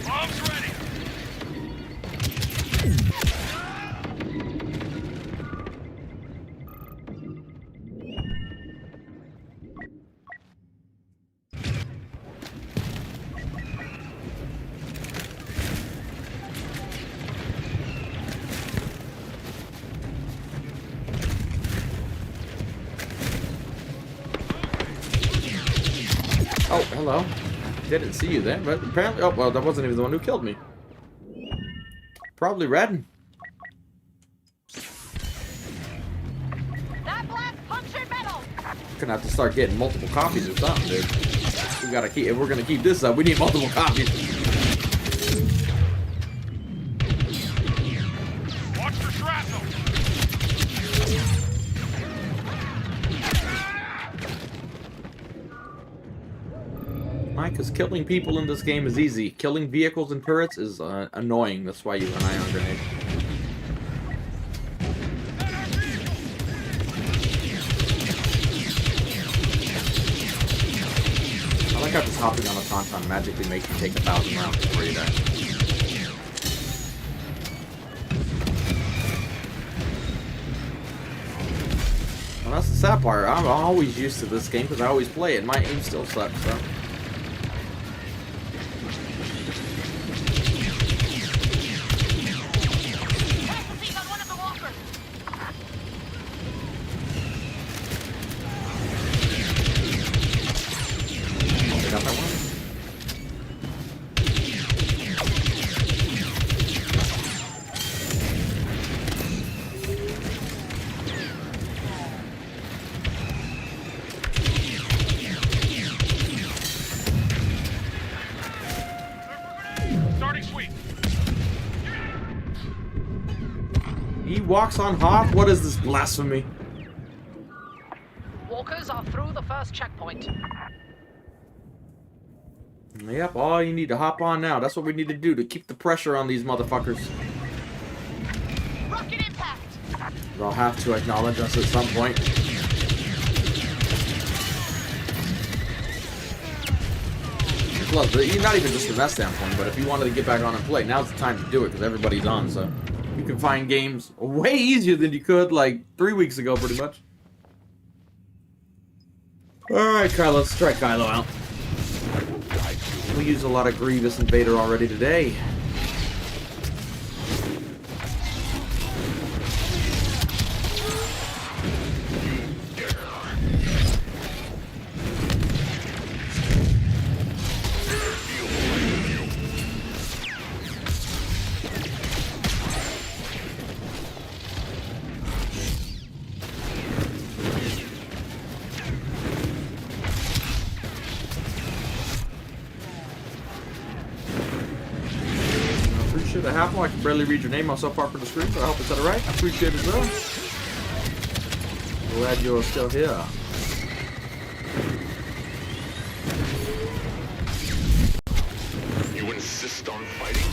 Speaker 3: Bombs ready.
Speaker 2: Oh, hello. Didn't see you there, but apparently... Oh, well, that wasn't even the one who killed me. Probably Red.
Speaker 5: That blast punctured metal.
Speaker 2: Gonna have to start getting multiple copies or something, dude. We gotta keep... If we're gonna keep this up, we need multiple copies.
Speaker 3: Watch for shrapnel.
Speaker 2: Because killing people in this game is easy. Killing vehicles and turrets is annoying. That's why I use an ion grenade. I like how just hopping on a tauntaun magically makes you take 1,000 rounds before you die. Well, that's the sad part. I'm always used to this game because I always play it. My aim still sucks, so... Walks on Hoth? What is this blasphemy?
Speaker 8: Walkers are through the first checkpoint.
Speaker 2: Yep, all you need to hop on now. That's what we need to do to keep the pressure on these motherfuckers.
Speaker 5: Rocket impact.
Speaker 2: They'll have to acknowledge us at some point. Look, not even just from that standpoint, but if you wanted to get back on and play, now's the time to do it because everybody's on, so... You can find games way easier than you could, like, 3 weeks ago, pretty much. Alright, Kylo, let's try Kylo out. We used a lot of Grievous and Vader already today. I can barely read your name on so far from the screen, but I hope it's alright. I appreciate it, though. Glad you're still here.
Speaker 10: You insist on fighting?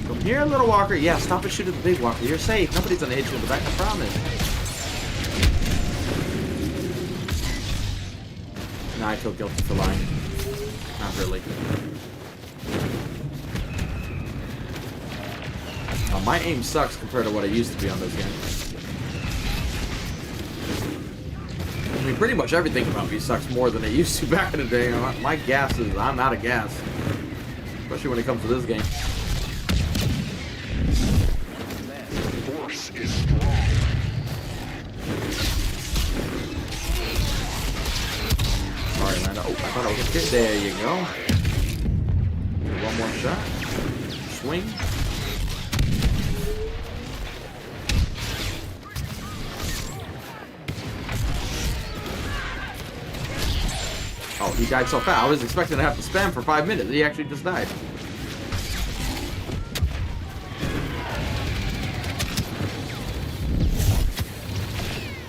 Speaker 2: Come here, little walker. Yeah, stop and shoot at the big walker. You're safe. Nobody's gonna hit you in the back, I promise. Nah, I feel guilty for lying. Not really. My aim sucks compared to what it used to be on this game. I mean, pretty much everything about me sucks more than it used to back in the day. My gas is, I'm out of gas. Especially when it comes to this game.
Speaker 10: Force is strong.
Speaker 2: Sorry, man. Oh, I thought I was a kid. There you go. One more shot. Swing. Oh, he died so fast. I was expecting to have to spam for 5 minutes. He actually just died.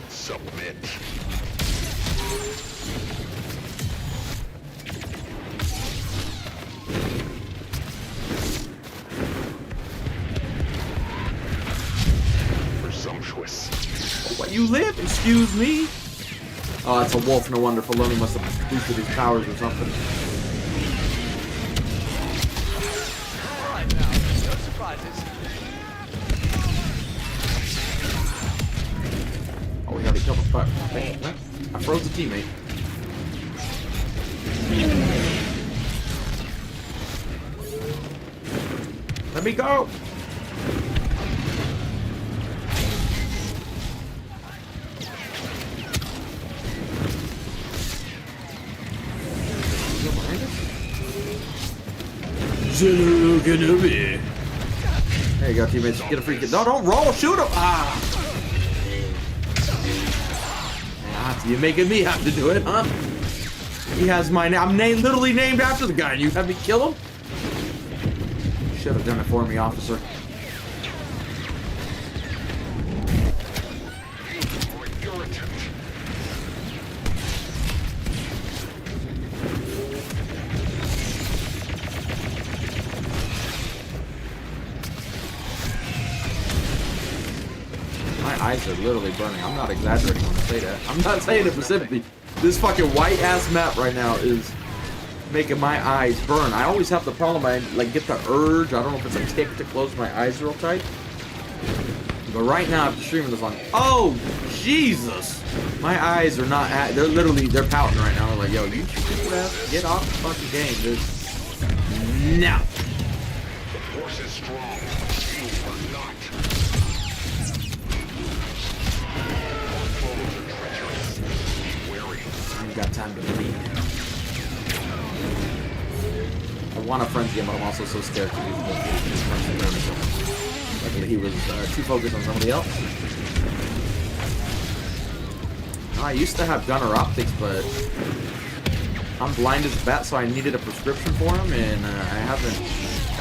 Speaker 10: Submit. Presumptuous.
Speaker 2: What, you live? Excuse me? Oh, it's a wolf. No wonder Filoni must have boosted his powers or something.
Speaker 13: Alright now, no surprises.
Speaker 2: Oh, we gotta kill the fuck. I froze the teammate. Let me go! Kenobi. There you go, teammates. Get a free kick. No, don't roll. Shoot him. Ah. You're making me have to do it, huh? He has my name. I'm literally named after the guy. And you have me kill him? You should have done it for me, officer. Eyes are literally burning. I'm not exaggerating when I say that. I'm not saying it specifically. This fucking white ass map right now is making my eyes burn. I always have the problem. I like get the urge. I don't know if it's a tick to close my eyes real tight. But right now after streaming this long, oh Jesus! My eyes are not. They're literally pouting right now. They're like, yo, you stupid ass, get off the fucking game, dude. No.
Speaker 10: The force is strong. You are not.
Speaker 2: Got time to bleed. I want a frenzy him, but I'm also so scared to use this frenzy around him. Luckily, he was too focused on somebody else. I used to have gunner optics, but I'm blind as a bat, so I needed a prescription for him, and I haven't.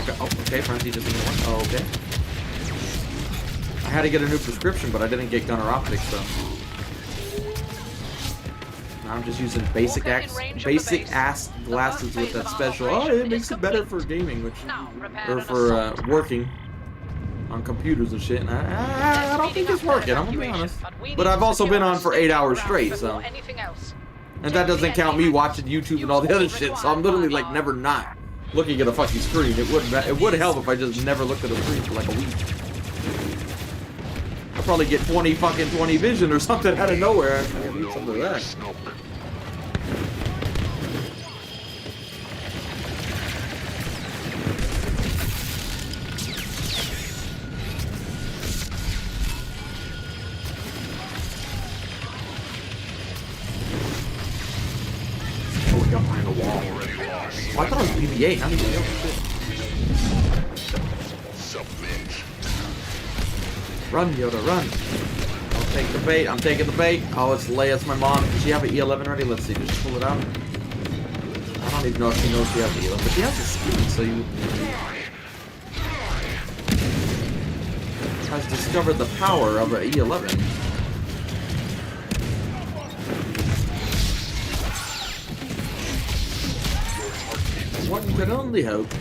Speaker 2: Okay, oh, okay, frenzy just didn't work. Oh, okay. I had to get a new prescription, but I didn't get gunner optics, so. I'm just using basic ass glasses with that special. Oh, it makes it better for gaming, which or for working on computers and shit. And I don't think it's working. I'm gonna be honest. But I've also been on for 8 hours straight, so. And that doesn't count me watching YouTube and all the other shit. So I'm literally like never not looking at a fucking screen. It would help if I just never looked at a screen for like a week. I'll probably get 20 vision or something out of nowhere. I need some of that. Oh, we got behind the wall. Oh, I thought it was BB-8. How did you know?
Speaker 10: Submit.
Speaker 2: Run, Yoda, run. I'll take the bait. I'm taking the bait. Oh, it's Leia's my mom. Does she have an E11 ready? Let's see. Just pull it out. I don't even know if she knows she has the E11, but she has the speed, so you... has discovered the power of an E11. One could only hope.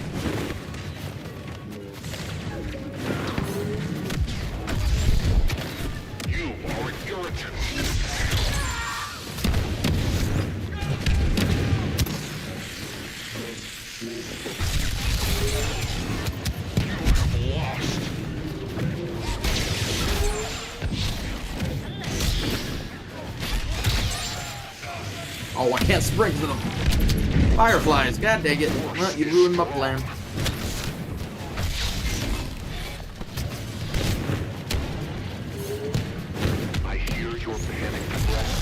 Speaker 2: Oh, I can't sprint to them. Fireflies, god dang it. Well, you ruined my plan.
Speaker 10: I hear your panic breath.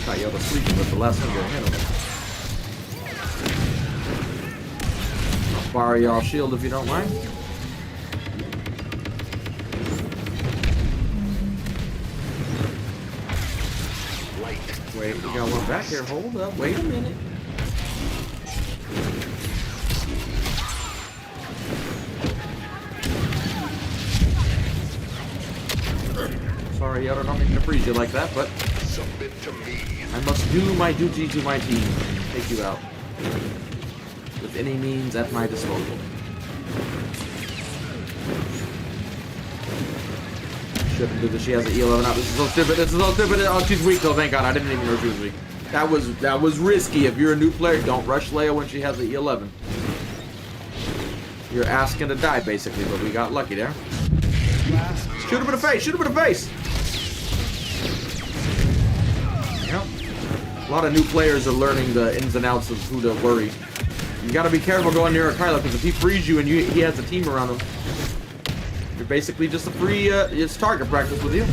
Speaker 2: Thought you was sleeping with the last one you're handling. I'll borrow y'all shield if you don't mind. Wait, we got one back here. Hold up. Wait a minute. Sorry, I don't mean to freeze you like that, but
Speaker 10: submit to me.
Speaker 2: I must do my duty to my team. Take you out. With any means at my disposal. Shouldn't do this. She has an E11 out. This is so stupid. This is so stupid. Oh, she's weak though. Thank God. I didn't even know she was weak. That was risky. If you're a new player, don't rush Leia when she has an E11. You're asking to die basically, but we got lucky there. Shoot him in the face. Shoot him in the face. Yep. A lot of new players are learning the ins and outs of who to worry. You got to be careful going near a Kylo because if he frees you and he has a team around him, you're basically just a free, it's target practice with you.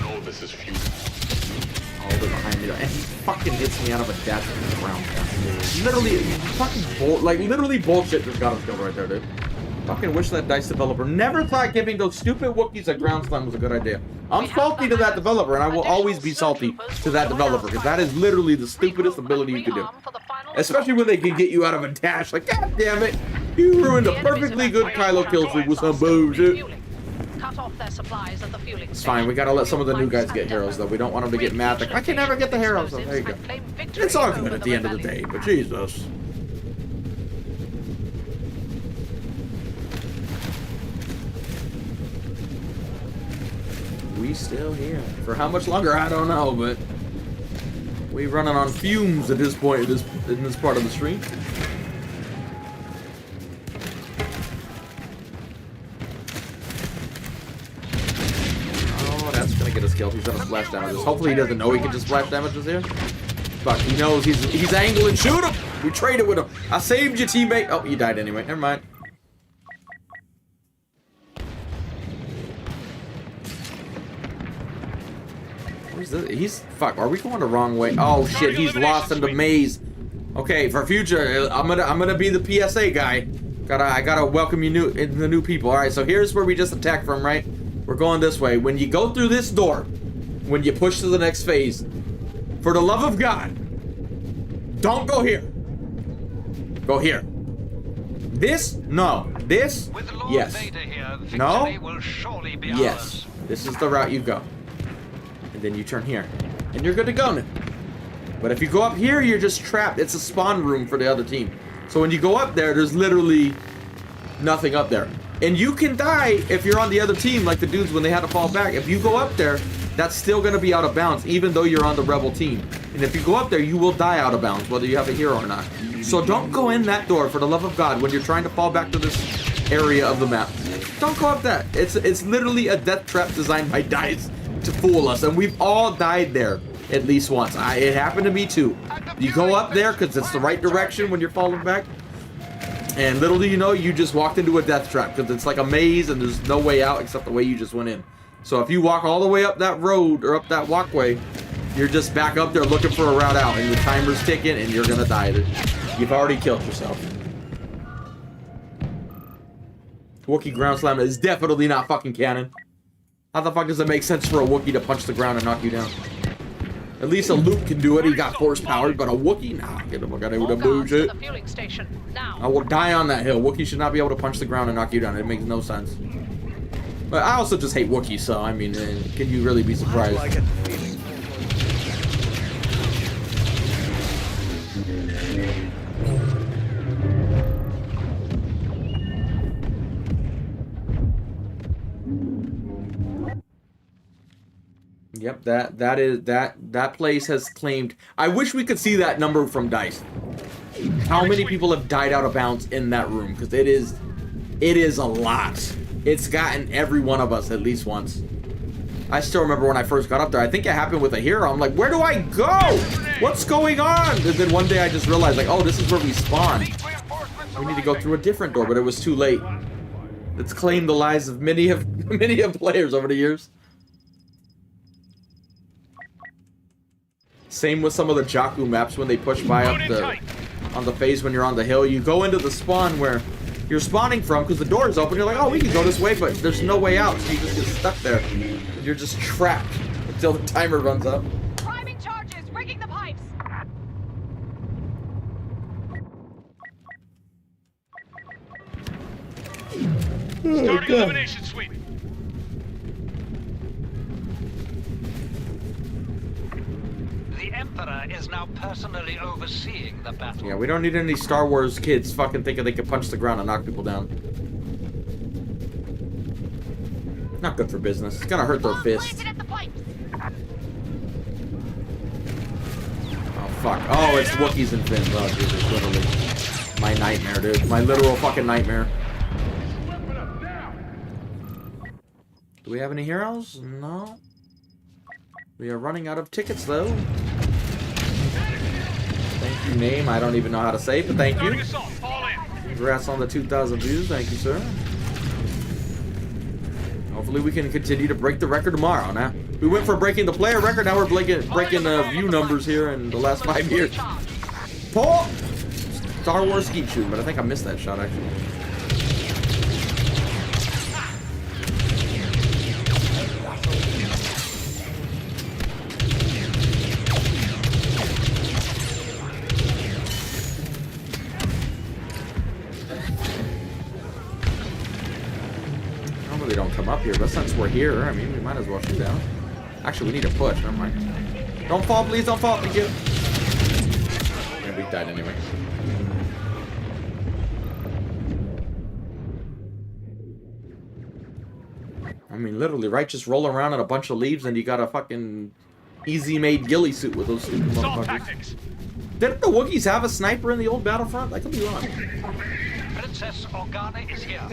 Speaker 10: No, this is futile.
Speaker 2: Oh, they're behind me, and he fucking hits me out of a dash from the ground. Literally, fucking literally bullshit just got us killed right there, dude. Fucking wish that DICE developer never thought giving those stupid Wookiees a ground slam was a good idea. I'm salty to that developer, and I will always be salty to that developer, because that is literally the stupidest ability you could do. Especially when they can get you out of a dash. Like, god damn it, you ruined a perfectly good Kylo kill streak with some bullshit. It's fine, we gotta let some of the new guys get heroes, though. We don't want them to get mad. Like, I can never get the heroes. So there you go. It's all good at the end of the day, but Jesus. We still here. For how much longer, I don't know, but we running on fumes at this point in this part of the stream. Oh, that's gonna get us killed. He's gonna splash damages. Hopefully he doesn't know he can just splash damages here. But he knows he's angling. Shoot him! We traded with him. I saved your teammate. Oh, he died anyway. Never mind. He's fuck. Are we going the wrong way? Oh shit! He's lost in the maze. Okay, for future, I'm gonna be the PSA guy. I gotta welcome you the new people. All right, so here's where we just attacked from. Right, we're going this way. When you go through this door, when you push to the next phase, for the love of God, don't go here. Go here. This? No. This? Yes. No? Yes. This is the route you go. And then you turn here. And you're good to go now. But if you go up here, you're just trapped. It's a spawn room for the other team. So when you go up there, there's literally nothing up there. And you can die if you're on the other team, like the dudes when they had to fall back. If you go up there, that's still going to be out of bounds, even though you're on the rebel team. And if you go up there, you will die out of bounds, whether you have a hero or not. So don't go in that door, for the love of God, when you're trying to fall back to this area of the map. Don't go up that. It's literally a death trap designed by DICE to fool us, and we've all died there at least once. It happened to me too. You go up there because it's the right direction when you're falling back, and little do you know, you just walked into a death trap because it's like a maze and there's no way out except the way you just went in. So if you walk all the way up that road or up that walkway, you're just back up there looking for a route out, and the timer's ticking and you're gonna die. You've already killed yourself. Wookiee ground slam is definitely not fucking canon. How the fuck does it make sense for a Wookiee to punch the ground and knock you down? At least a Luke can do it. He got force powered, but a Wookiee? Nah, get the fuck out of here with the bullshit. I will die on that hill. Wookiee should not be able to punch the ground and knock you down. It makes no sense. But I also just hate Wookiees, so I mean, can you really be surprised? Yep, that place has claimed. I wish we could see that number from DICE. how many people have died out of bounds in that room, because it is a lot. It's gotten every one of us at least once. I still remember when I first got up there. I think it happened with a hero. I'm like, where do I go? What's going on? And then one day I just realized, like, oh, this is where we spawn. We need to go through a different door, but it was too late. It's claimed the lives of many of players over the years. Same with some of the Jakku maps when they push by up on the phase when you're on the hill. You go into the spawn where you're spawning from because the door is open. You're like, oh, we can go this way, but there's no way out. So you just get stuck there. And you're just trapped until the timer runs up.
Speaker 5: Priming charges, rigging the pipes.
Speaker 10: Starting elimination sweep.
Speaker 14: The Emperor is now personally overseeing the battle.
Speaker 2: Yeah, we don't need any Star Wars kids fucking thinking they can punch the ground and knock people down. Not good for business. It's gonna hurt their fists. Oh, fuck. Oh, it's Wookiees and Finns. Oh, Jesus, literally. My nightmare, dude. My literal fucking nightmare. Do we have any heroes? No. We are running out of tickets, though. Thank you, name. I don't even know how to say it, but thank you. Congrats on the 2,000 views. Thank you, sir. Hopefully we can continue to break the record tomorrow. Now, we went for breaking the player record. Now we're breaking view numbers here in the last 5 years. Paul! Star Wars skeet shooting, but I think I missed that shot, actually. Normally don't come up here, but since we're here, I mean, we might as well shoot down. Actually, we need to push. Never mind. Don't fall, please. Don't fall. Thank you. Yeah, we died anyway. I mean, literally, right? Just roll around in a bunch of leaves and you got a fucking easy-made ghillie suit with those stupid motherfuckers. Didn't the Wookiees have a sniper in the old Battlefront? I could be wrong.
Speaker 14: Princess Organa is here.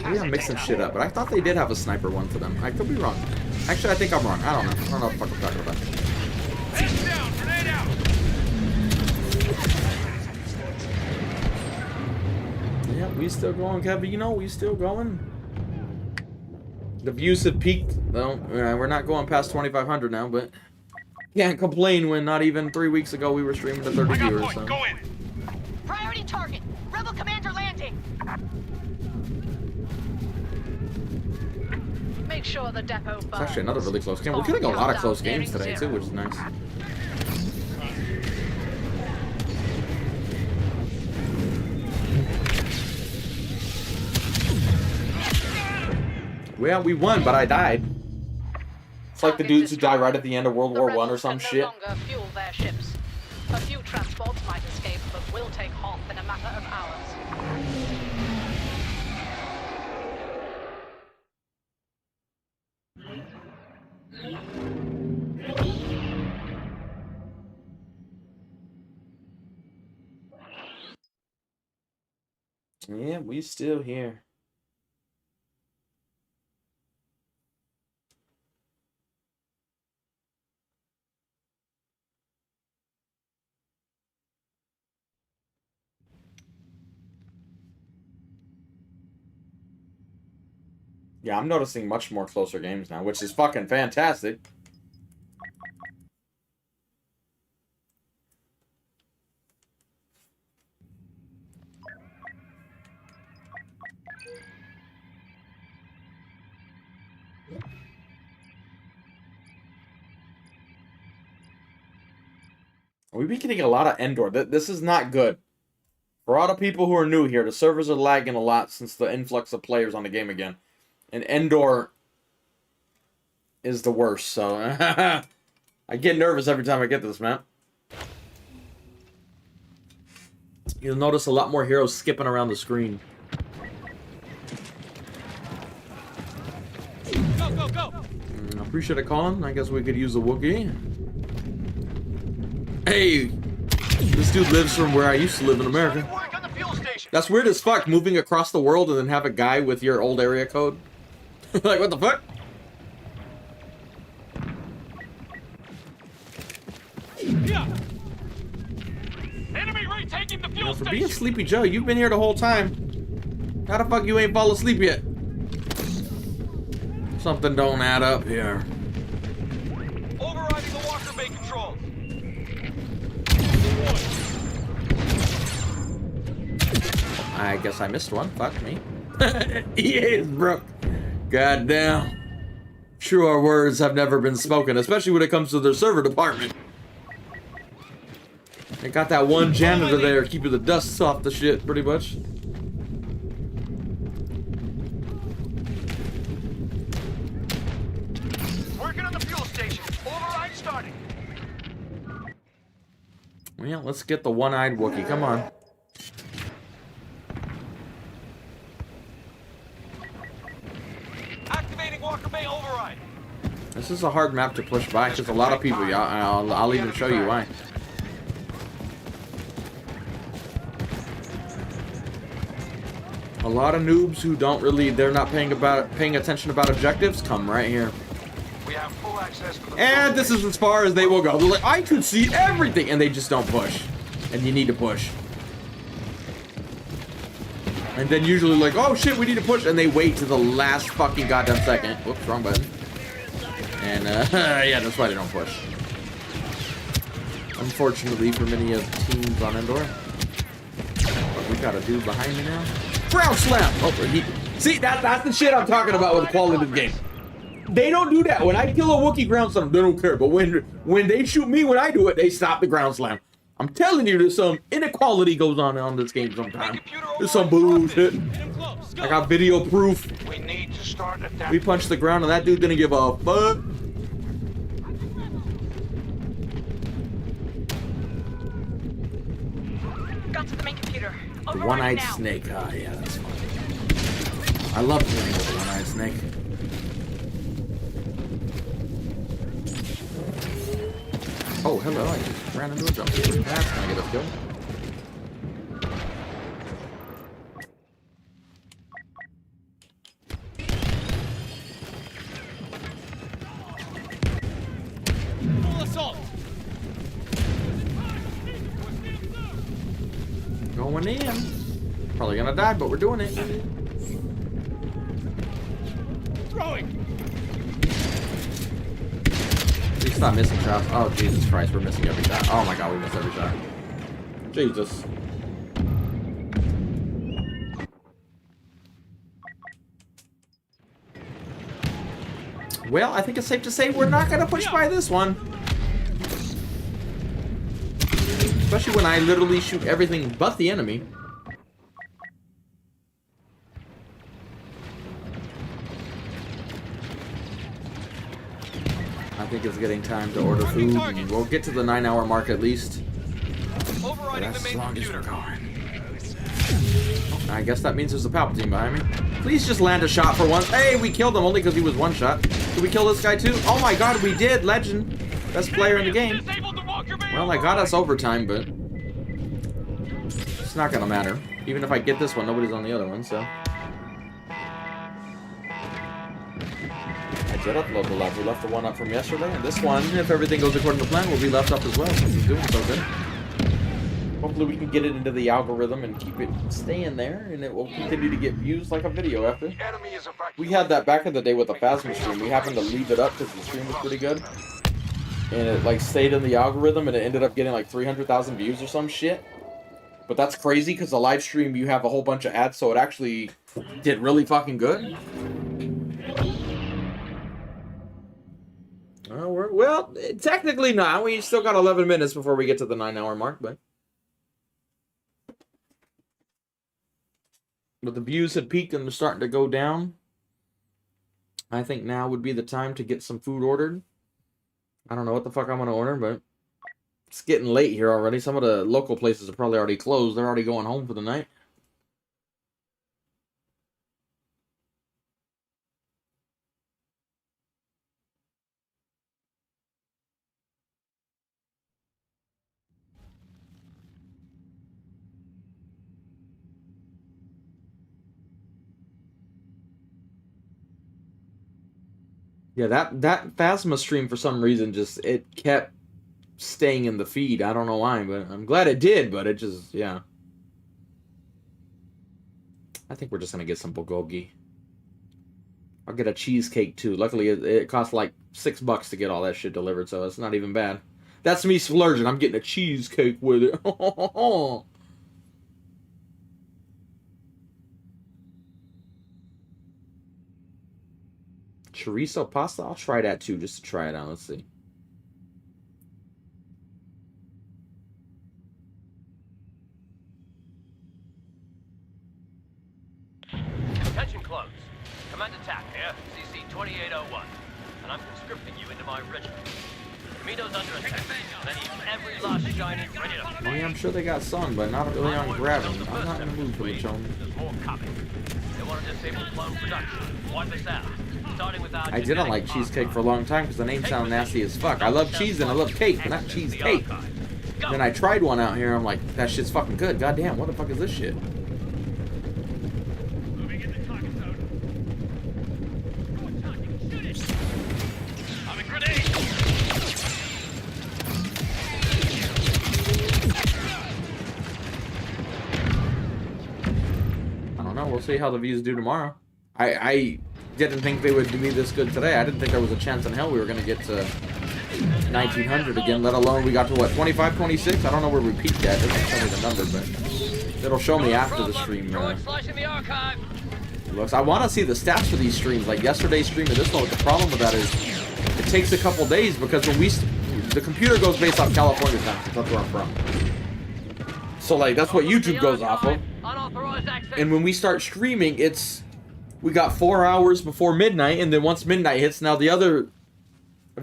Speaker 2: Maybe I'm mixing shit up, but I thought they did have a sniper one for them. I could be wrong. Actually, I think I'm wrong. I don't know. I don't know what the fuck I'm talking about.
Speaker 10: Heads down, grenade out.
Speaker 2: Yeah, we still going, Kevin. You know, we still going. The views have peaked. Well, we're not going past 2,500 now, but can't complain when not even 3 weeks ago we were streaming to 30 viewers. So.
Speaker 10: Go in.
Speaker 5: Priority target. Rebel commander landing.
Speaker 8: Make sure the depot burns.
Speaker 2: It's actually another really close game. We're getting a lot of close games today, too, which is nice. Well, we won, but I died. It's like the dudes who die right at the end of World War I or some shit.
Speaker 8: No longer fuel their ships. A few transports might escape, but will take off in a matter of hours.
Speaker 2: Yeah, we still here. Yeah, I'm noticing much more closer games now, which is fucking fantastic. We've been getting a lot of Endor. This is not good. For all the people who are new here, the servers are lagging a lot since the influx of players on the game again. And Endor is the worst, so I get nervous every time I get this map. You'll notice a lot more heroes skipping around the screen.
Speaker 10: Go, go, go!
Speaker 2: I appreciate it, Colin. I guess we could use a Wookiee. Hey! This dude lives from where I used to live in America. That's weird as fuck, moving across the world and then have a guy with your old area code. Like, what the fuck?
Speaker 3: Yeah. Enemy retaking the fuel
Speaker 2: For
Speaker 3: station.
Speaker 2: being Sleepy Joe, you've been here the whole time. How the fuck you ain't fall asleep yet? Something don't add up here.
Speaker 3: Overriding the Walker Bay control.
Speaker 2: I guess I missed one. Fuck me. EA is broke. Goddamn. Truer words have never been spoken, especially when it comes to their server department. They got that one janitor there keeping the dust off the shit, pretty much.
Speaker 3: Working on the fuel station. Override starting.
Speaker 2: Well, let's get the one-eyed Wookiee. Come on.
Speaker 3: Activating Walker Bay override.
Speaker 2: This is a hard map to push by because a lot of people. I'll even show you why. A lot of noobs who don't really, they're not paying attention about objectives, come right here.
Speaker 9: We have full access to the
Speaker 2: And this is as far as they will go. They're like, I can see everything, and they just don't push. And you need to push. And then usually like, oh shit, we need to push, and they wait to the last fucking goddamn second. Whoops, wrong button. And yeah, that's why they don't push. Unfortunately for many of the teams on Andor. But we got a dude behind me now. Ground slam! Oh, see, that's the shit I'm talking about with the quality of the game. They don't do that. When I kill a Wookiee ground slam, they don't care. But when they shoot me when I do it, they stop the ground slam. I'm telling you, there's some inequality goes on this game sometimes. There's some bullshit. I got video proof.
Speaker 9: We need to start adapting.
Speaker 2: We punched the ground and that dude didn't give a fuck.
Speaker 5: Got to the main computer.
Speaker 2: The one-eyed snake. Ah, yeah, that's fun. I love playing with the one-eyed snake. Oh, hello. I just ran into a jump. That's gonna get us killed.
Speaker 13: Full assault.
Speaker 2: Going in. Probably gonna die, but we're doing it.
Speaker 13: Throwing.
Speaker 2: Please stop missing shots. Oh, Jesus Christ, we're missing every shot. Oh my God, we missed every shot. Jesus. Well, I think it's safe to say we're not gonna push by this one. Especially when I literally shoot everything but the enemy. I think it's getting time to order food, and we'll get to the 9-hour mark at least. But that's as long as we're going. I guess that means there's a Palpatine behind me. Please just land a shot for once. Hey, we killed him only because he was one shot. Did we kill this guy too? Oh my God, we did. Legend. Best player in the game. Well, I got us overtime, but it's not gonna matter. Even if I get this one, nobody's on the other one, so. I did upload the lab. We left the one up from yesterday, and this one, if everything goes according to plan, will be left up as well, since it's doing so good. Hopefully we can get it into the algorithm and keep it staying there, and it will continue to get views like a video after. We had that back in the day with the Phasma stream. We happened to leave it up because the stream was pretty good. And it like stayed in the algorithm, and it ended up getting like 300,000 views or some shit. But that's crazy because the live stream, you have a whole bunch of ads, so it actually did really fucking good. Well, technically not. We still got 11 minutes before we get to the 9-hour mark, but the views had peaked and they're starting to go down. I think now would be the time to get some food ordered. I don't know what the fuck I'm going to order, but it's getting late here already. Some of the local places are probably already closed. They're already going home for the night. Yeah, that Phasma stream for some reason just it kept staying in the feed. I don't know why, but I'm glad it did. But it just yeah. I think we're just gonna get some bulgogi. I'll get a cheesecake too. Luckily, it costs like $6 to get all that shit delivered, so it's not even bad. That's me splurging. I'm getting a cheesecake with it. Chorizo pasta? I'll try that too, just to try it out. Let's see.
Speaker 3: Attention close. Command attack here, CC 2801. And I'm conscripting you into my regiment. Kamino's under attack. And I need every last shining ready to...
Speaker 2: Oh yeah, I'm sure they got sun, but not really on grabbing. I'm not in the mood for the chone.
Speaker 3: There's more coming. They want to disable clone production. Wipe this out. Starting with our
Speaker 2: I didn't like cheesecake for a long time because the name sounded nasty as fuck. I love cheese and I love cake, but not cheesecake. Then I tried one out here. I'm like, that shit's fucking good. Goddamn, what the fuck is this shit?
Speaker 3: Moving in the target zone. Go attack and shoot it. I'm a grenade.
Speaker 2: I don't know. We'll see how the views do tomorrow. I didn't think they would do me this good today. I didn't think there was a chance in hell we were going to get to 1900 again, let alone we got to what, 25, 26? I don't know where we peaked at. It doesn't tell me the number, but it'll show me after the stream. Looks. I want to see the stats for these streams, like yesterday's stream and this one. The problem with that is it takes a couple days because when the computer goes based off California time, that's where I'm from. So like that's what YouTube goes off of. And when we start streaming, we got 4 hours before midnight, and then once midnight hits, now if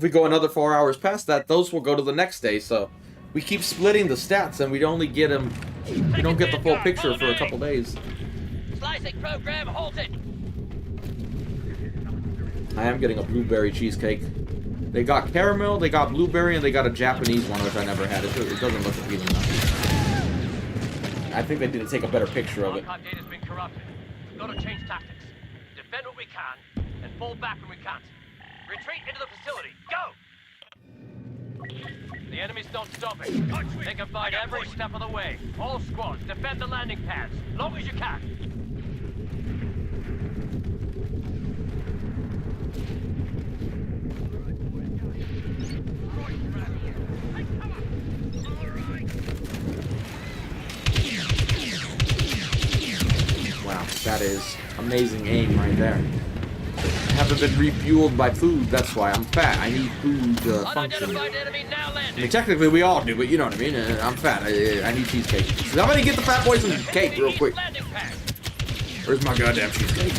Speaker 2: we go another 4 hours past that, those will go to the next day. So we keep splitting the stats, and we only get them. We don't get the full picture for a couple days.
Speaker 3: Slicing program halted.
Speaker 2: I am getting a blueberry cheesecake. They got caramel, they got blueberry, and they got a Japanese one, which I never had. It doesn't look appealing enough. I think they need to take a better picture of it.
Speaker 3: Archive data's been corrupted. We've got to change tactics. Defend what we can, and fall back when we can't. Retreat into the facility. Go! The enemy's not stopping. They can fight every step of the way. All squads, defend the landing pads. Long as you can.
Speaker 2: Wow, that is amazing aim right there. I haven't been refueled by food, that's why I'm fat. I need food to function. I mean, technically we all do, but you know what I mean. I'm fat. I need cheesecake. So I'm gonna get the fat boys some cake real quick. Where's my goddamn cheesecake?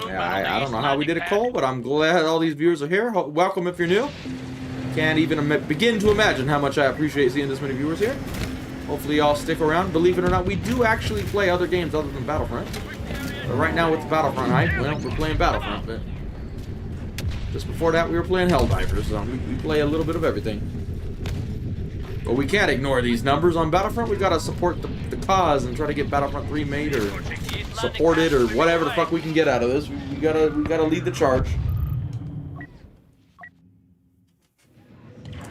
Speaker 2: Yeah, I don't know how we did it, Cole, but I'm glad all these viewers are here. Welcome if you're new. Can't even begin to imagine how much I appreciate seeing this many viewers here. Hopefully y'all stick around. Believe it or not, we do actually play other games other than Battlefront. But right now with the Battlefront hype, well, we're playing Battlefront. But just before that, we were playing Helldivers. So we play a little bit of everything. But we can't ignore these numbers. On Battlefront, we gotta support the cause and try to get Battlefront 3 made or support it or whatever the fuck we can get out of this. We gotta lead the charge.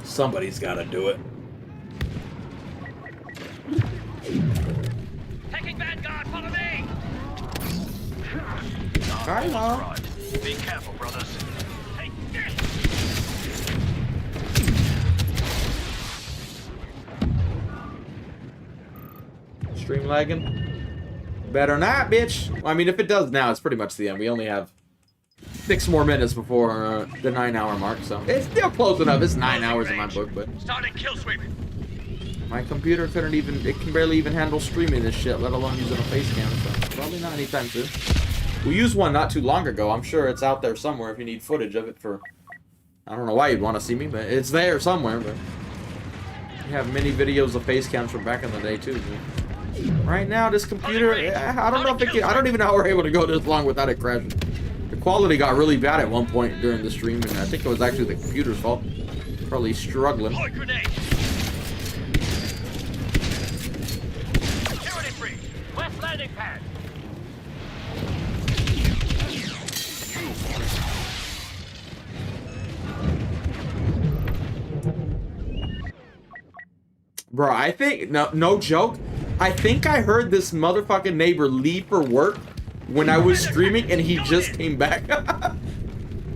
Speaker 2: Somebody's gotta do it.
Speaker 3: Taking Vanguard, follow me!
Speaker 2: Hi, Mom.
Speaker 3: Be careful, brothers. Take this!
Speaker 2: Stream lagging? Better not, bitch. Well, I mean, if it does now, it's pretty much the end. We only have 6 more minutes before the 9-hour mark, so it's still close enough. It's 9 hours in my book, but
Speaker 3: Starting kill sweep.
Speaker 2: my computer couldn't even, it can barely even handle streaming this shit, let alone using a face cam, so probably not anytime soon. We used one not too long ago. I'm sure it's out there somewhere if you need footage of it for, I don't know why you'd want to see me, but it's there somewhere, but we have many videos of face cams from back in the day too. But right now, this computer, I don't know if it can, I don't even know how we're able to go this long without it crashing. The quality got really bad at one point during the stream, and I think it was actually the computer's fault. Probably struggling.
Speaker 3: landing pad.
Speaker 2: Bro, I think, no joke, I think I heard this motherfucking neighbor leave for work when I was streaming and he just came back.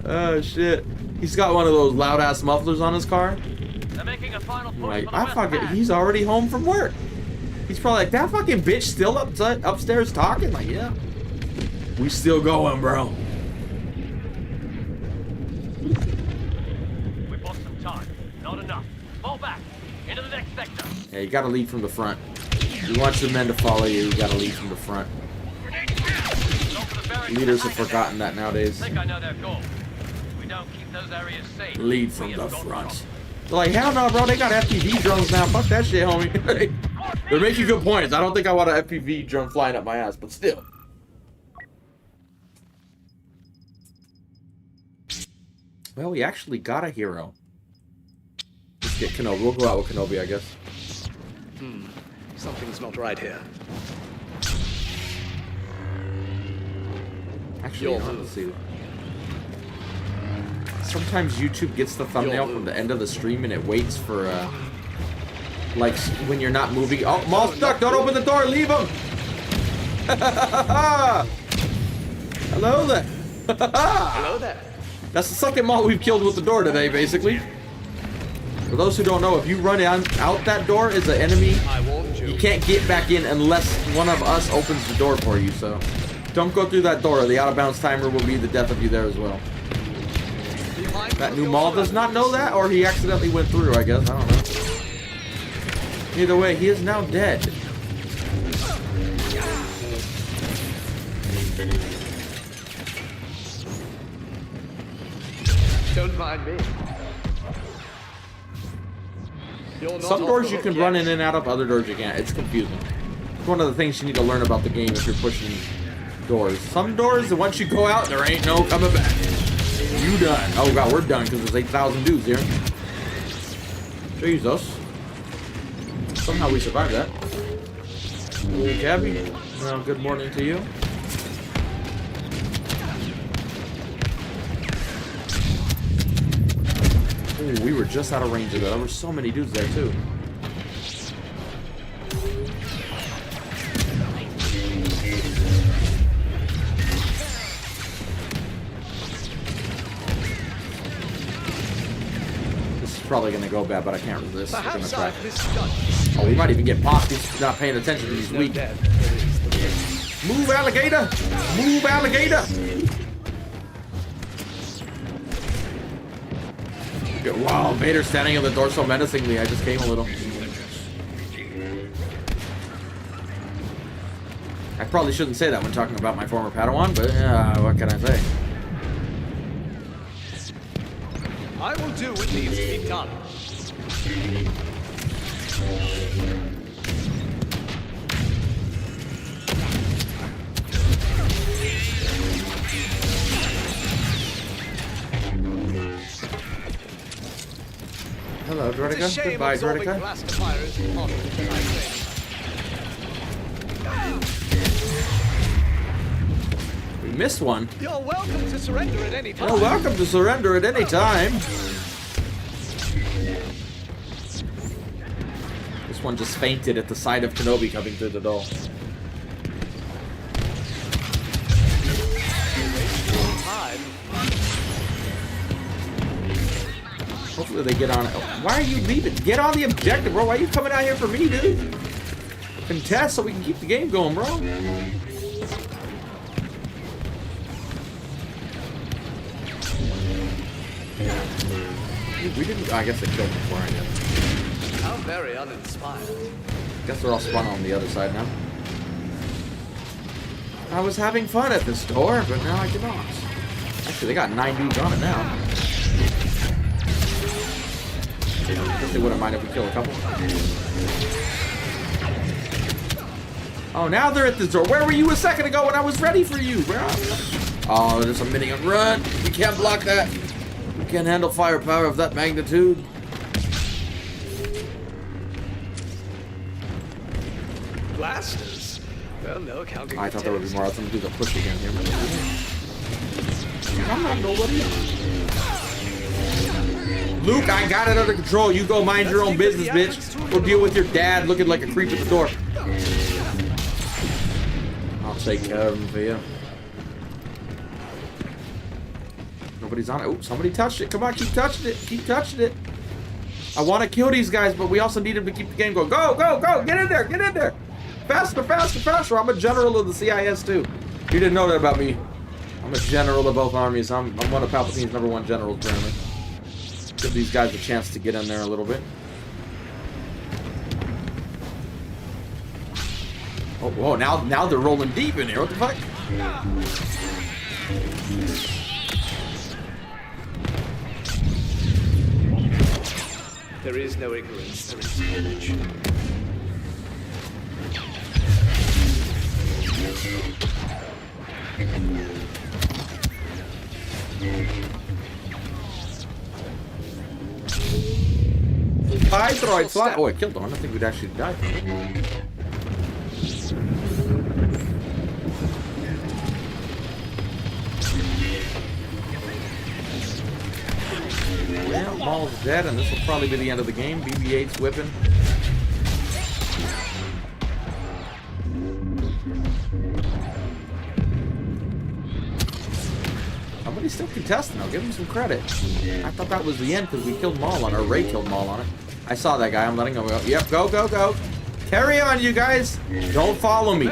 Speaker 2: Oh shit. He's got one of those loud ass mufflers on his car.
Speaker 3: They're making a final push
Speaker 2: Like,
Speaker 3: for the
Speaker 2: I
Speaker 3: west
Speaker 2: fucking,
Speaker 3: pad.
Speaker 2: he's already home from work. He's probably like, that fucking bitch still upstairs talking? Like, yeah. We still going, bro.
Speaker 3: We bought some time. Not enough. Fall back. Into the next sector.
Speaker 2: Yeah, you gotta lead from the front. You want your men to follow you, you gotta lead from the front. Leaders have forgotten that nowadays.
Speaker 3: I think I know their goal. If we don't keep those areas safe,
Speaker 2: Lead from the front. They're like, hell no, bro, they got FPV drones now. Fuck that shit, homie. They're making good points. I don't think I want an FPV drone flying up my ass, but still. Well, we actually got a hero. Let's get Kenobi. We'll go out with Kenobi, I guess.
Speaker 15: Something's not right here.
Speaker 2: Actually, let's see. Sometimes YouTube gets the thumbnail from the end of the stream and it waits for, like, when you're not moving. Oh, Maul's stuck! Don't open the door! Leave him! Hello there!
Speaker 15: Hello there.
Speaker 2: That's the second Maul we've killed with the door today, basically. For those who don't know, if you run out that door as an enemy, you can't get back in unless one of us opens the door for you, so don't go through that door. The out-of-bounds timer will be the death of you there as well. That new Maul does not know that, or he accidentally went through, I guess. I don't know. Either way, he is now dead.
Speaker 15: Don't mind me.
Speaker 2: Some doors you can run in and out of, other doors you can't. It's confusing. It's one of the things you need to learn about the game if you're pushing doors. Some doors, once you go out, there ain't no coming back. You done. Oh god, we're done because there's 8,000 dudes here. Jesus. Somehow we survived that. Hey, Gabby. Well, good morning to you. Ooh, we were just out of range of that. There were so many dudes there too. This is probably gonna go bad, but I can't resist. We're gonna try. Oh, we might even get popped. He's not paying attention. He's weak. Move, alligator! Move, alligator! Wow, Vader's standing at the door so menacingly, I just came a little. I probably shouldn't say that when talking about my former Padawan, but what can I say?
Speaker 15: I will do what needs to be done.
Speaker 2: Hello, Drodica. Goodbye, Drodica. We missed one.
Speaker 15: You're welcome to surrender at any time.
Speaker 2: You're welcome to surrender at any time. This one just fainted at the sight of Kenobi coming through the door. Hopefully they get on it. Why are you leaving? Get on the objective, bro. Why are you coming out here for me, dude? Contest so we can keep the game going, bro. We didn't. I guess they killed before, I guess.
Speaker 15: How very uninspired.
Speaker 2: Guess they're all spun on the other side now. I was having fun at this door, but now I cannot. Actually, they got 9 dudes on it now. I guess they wouldn't mind if we kill a couple. Oh, now they're at this door. Where were you a second ago when I was ready for you, bro? Oh, there's a minigun. Run! We can't block that. We can't handle firepower of that magnitude.
Speaker 15: Blasters? Well, no counting.
Speaker 2: I thought there would be more. I was gonna do the push again here. I'm not nobody. Luke, I got it under control. You go mind your own business, bitch. Go deal with your dad looking like a creep at the door. I'll take care of him for you. Nobody's on it. Oh, somebody touched it. Come on, keep touching it. Keep touching it. I want to kill these guys, but we also need them to keep the game going. Go, go, go. Get in there. Get in there. Faster, faster, faster. I'm a general of the CIS, too. You didn't know that about me. I'm a general of both armies. I'm one of Palpatine's #1 generals, apparently. Give these guys a chance to get in there a little bit. Oh, whoa, now they're rolling deep in here. What the fuck?
Speaker 15: There is no ignorance, there is knowledge.
Speaker 2: Hi, droid fly. Oh, I killed one. I think we'd actually die. Yeah, Maul's dead, and this will probably be the end of the game. BB-8's whipping. Somebody's still contesting. I'll give him some credit. I thought that was the end because we killed Maul on it, or Ray killed Maul on it. I saw that guy. I'm letting him go. Yep, go, go, go. Carry on, you guys. Don't follow me.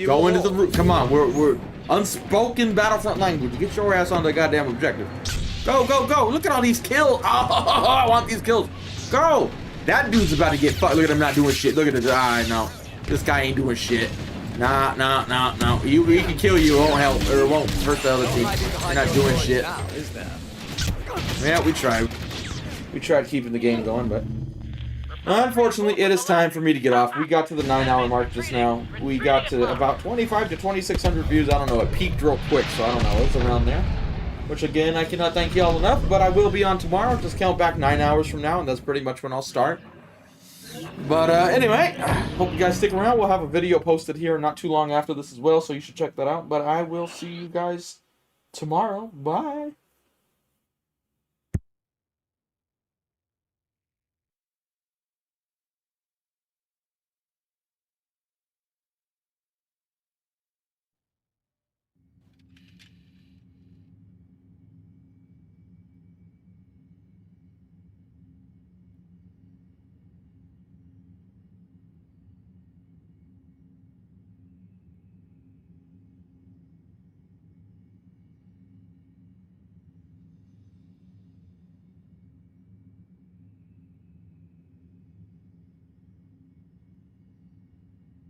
Speaker 2: Go into the room. Come on, we're unspoken Battlefront language. Get your ass on the goddamn objective. Go, go, go. Look at all these kills. Oh, I want these kills. Go. That dude's about to get fucked. Look at him not doing shit. Look at this. Ah, no. This guy ain't doing shit. Nah, nah, nah, nah. He can kill you. It won't help. Or it won't hurt the other team. You're not doing shit. Yeah, we tried. We tried keeping the game going, but unfortunately, it is time for me to get off. We got to the 9-hour mark just now. We got to about 25 to 2,600 views. I don't know. It peaked real quick, so I don't know. It's around there. Which, again, I cannot thank you all enough, but I will be on tomorrow. Just count back 9 hours from now, and that's pretty much when I'll start. But anyway, hope you guys stick around. We'll have a video posted here not too long after this as well, so you should check that out. But I will see you guys tomorrow. Bye.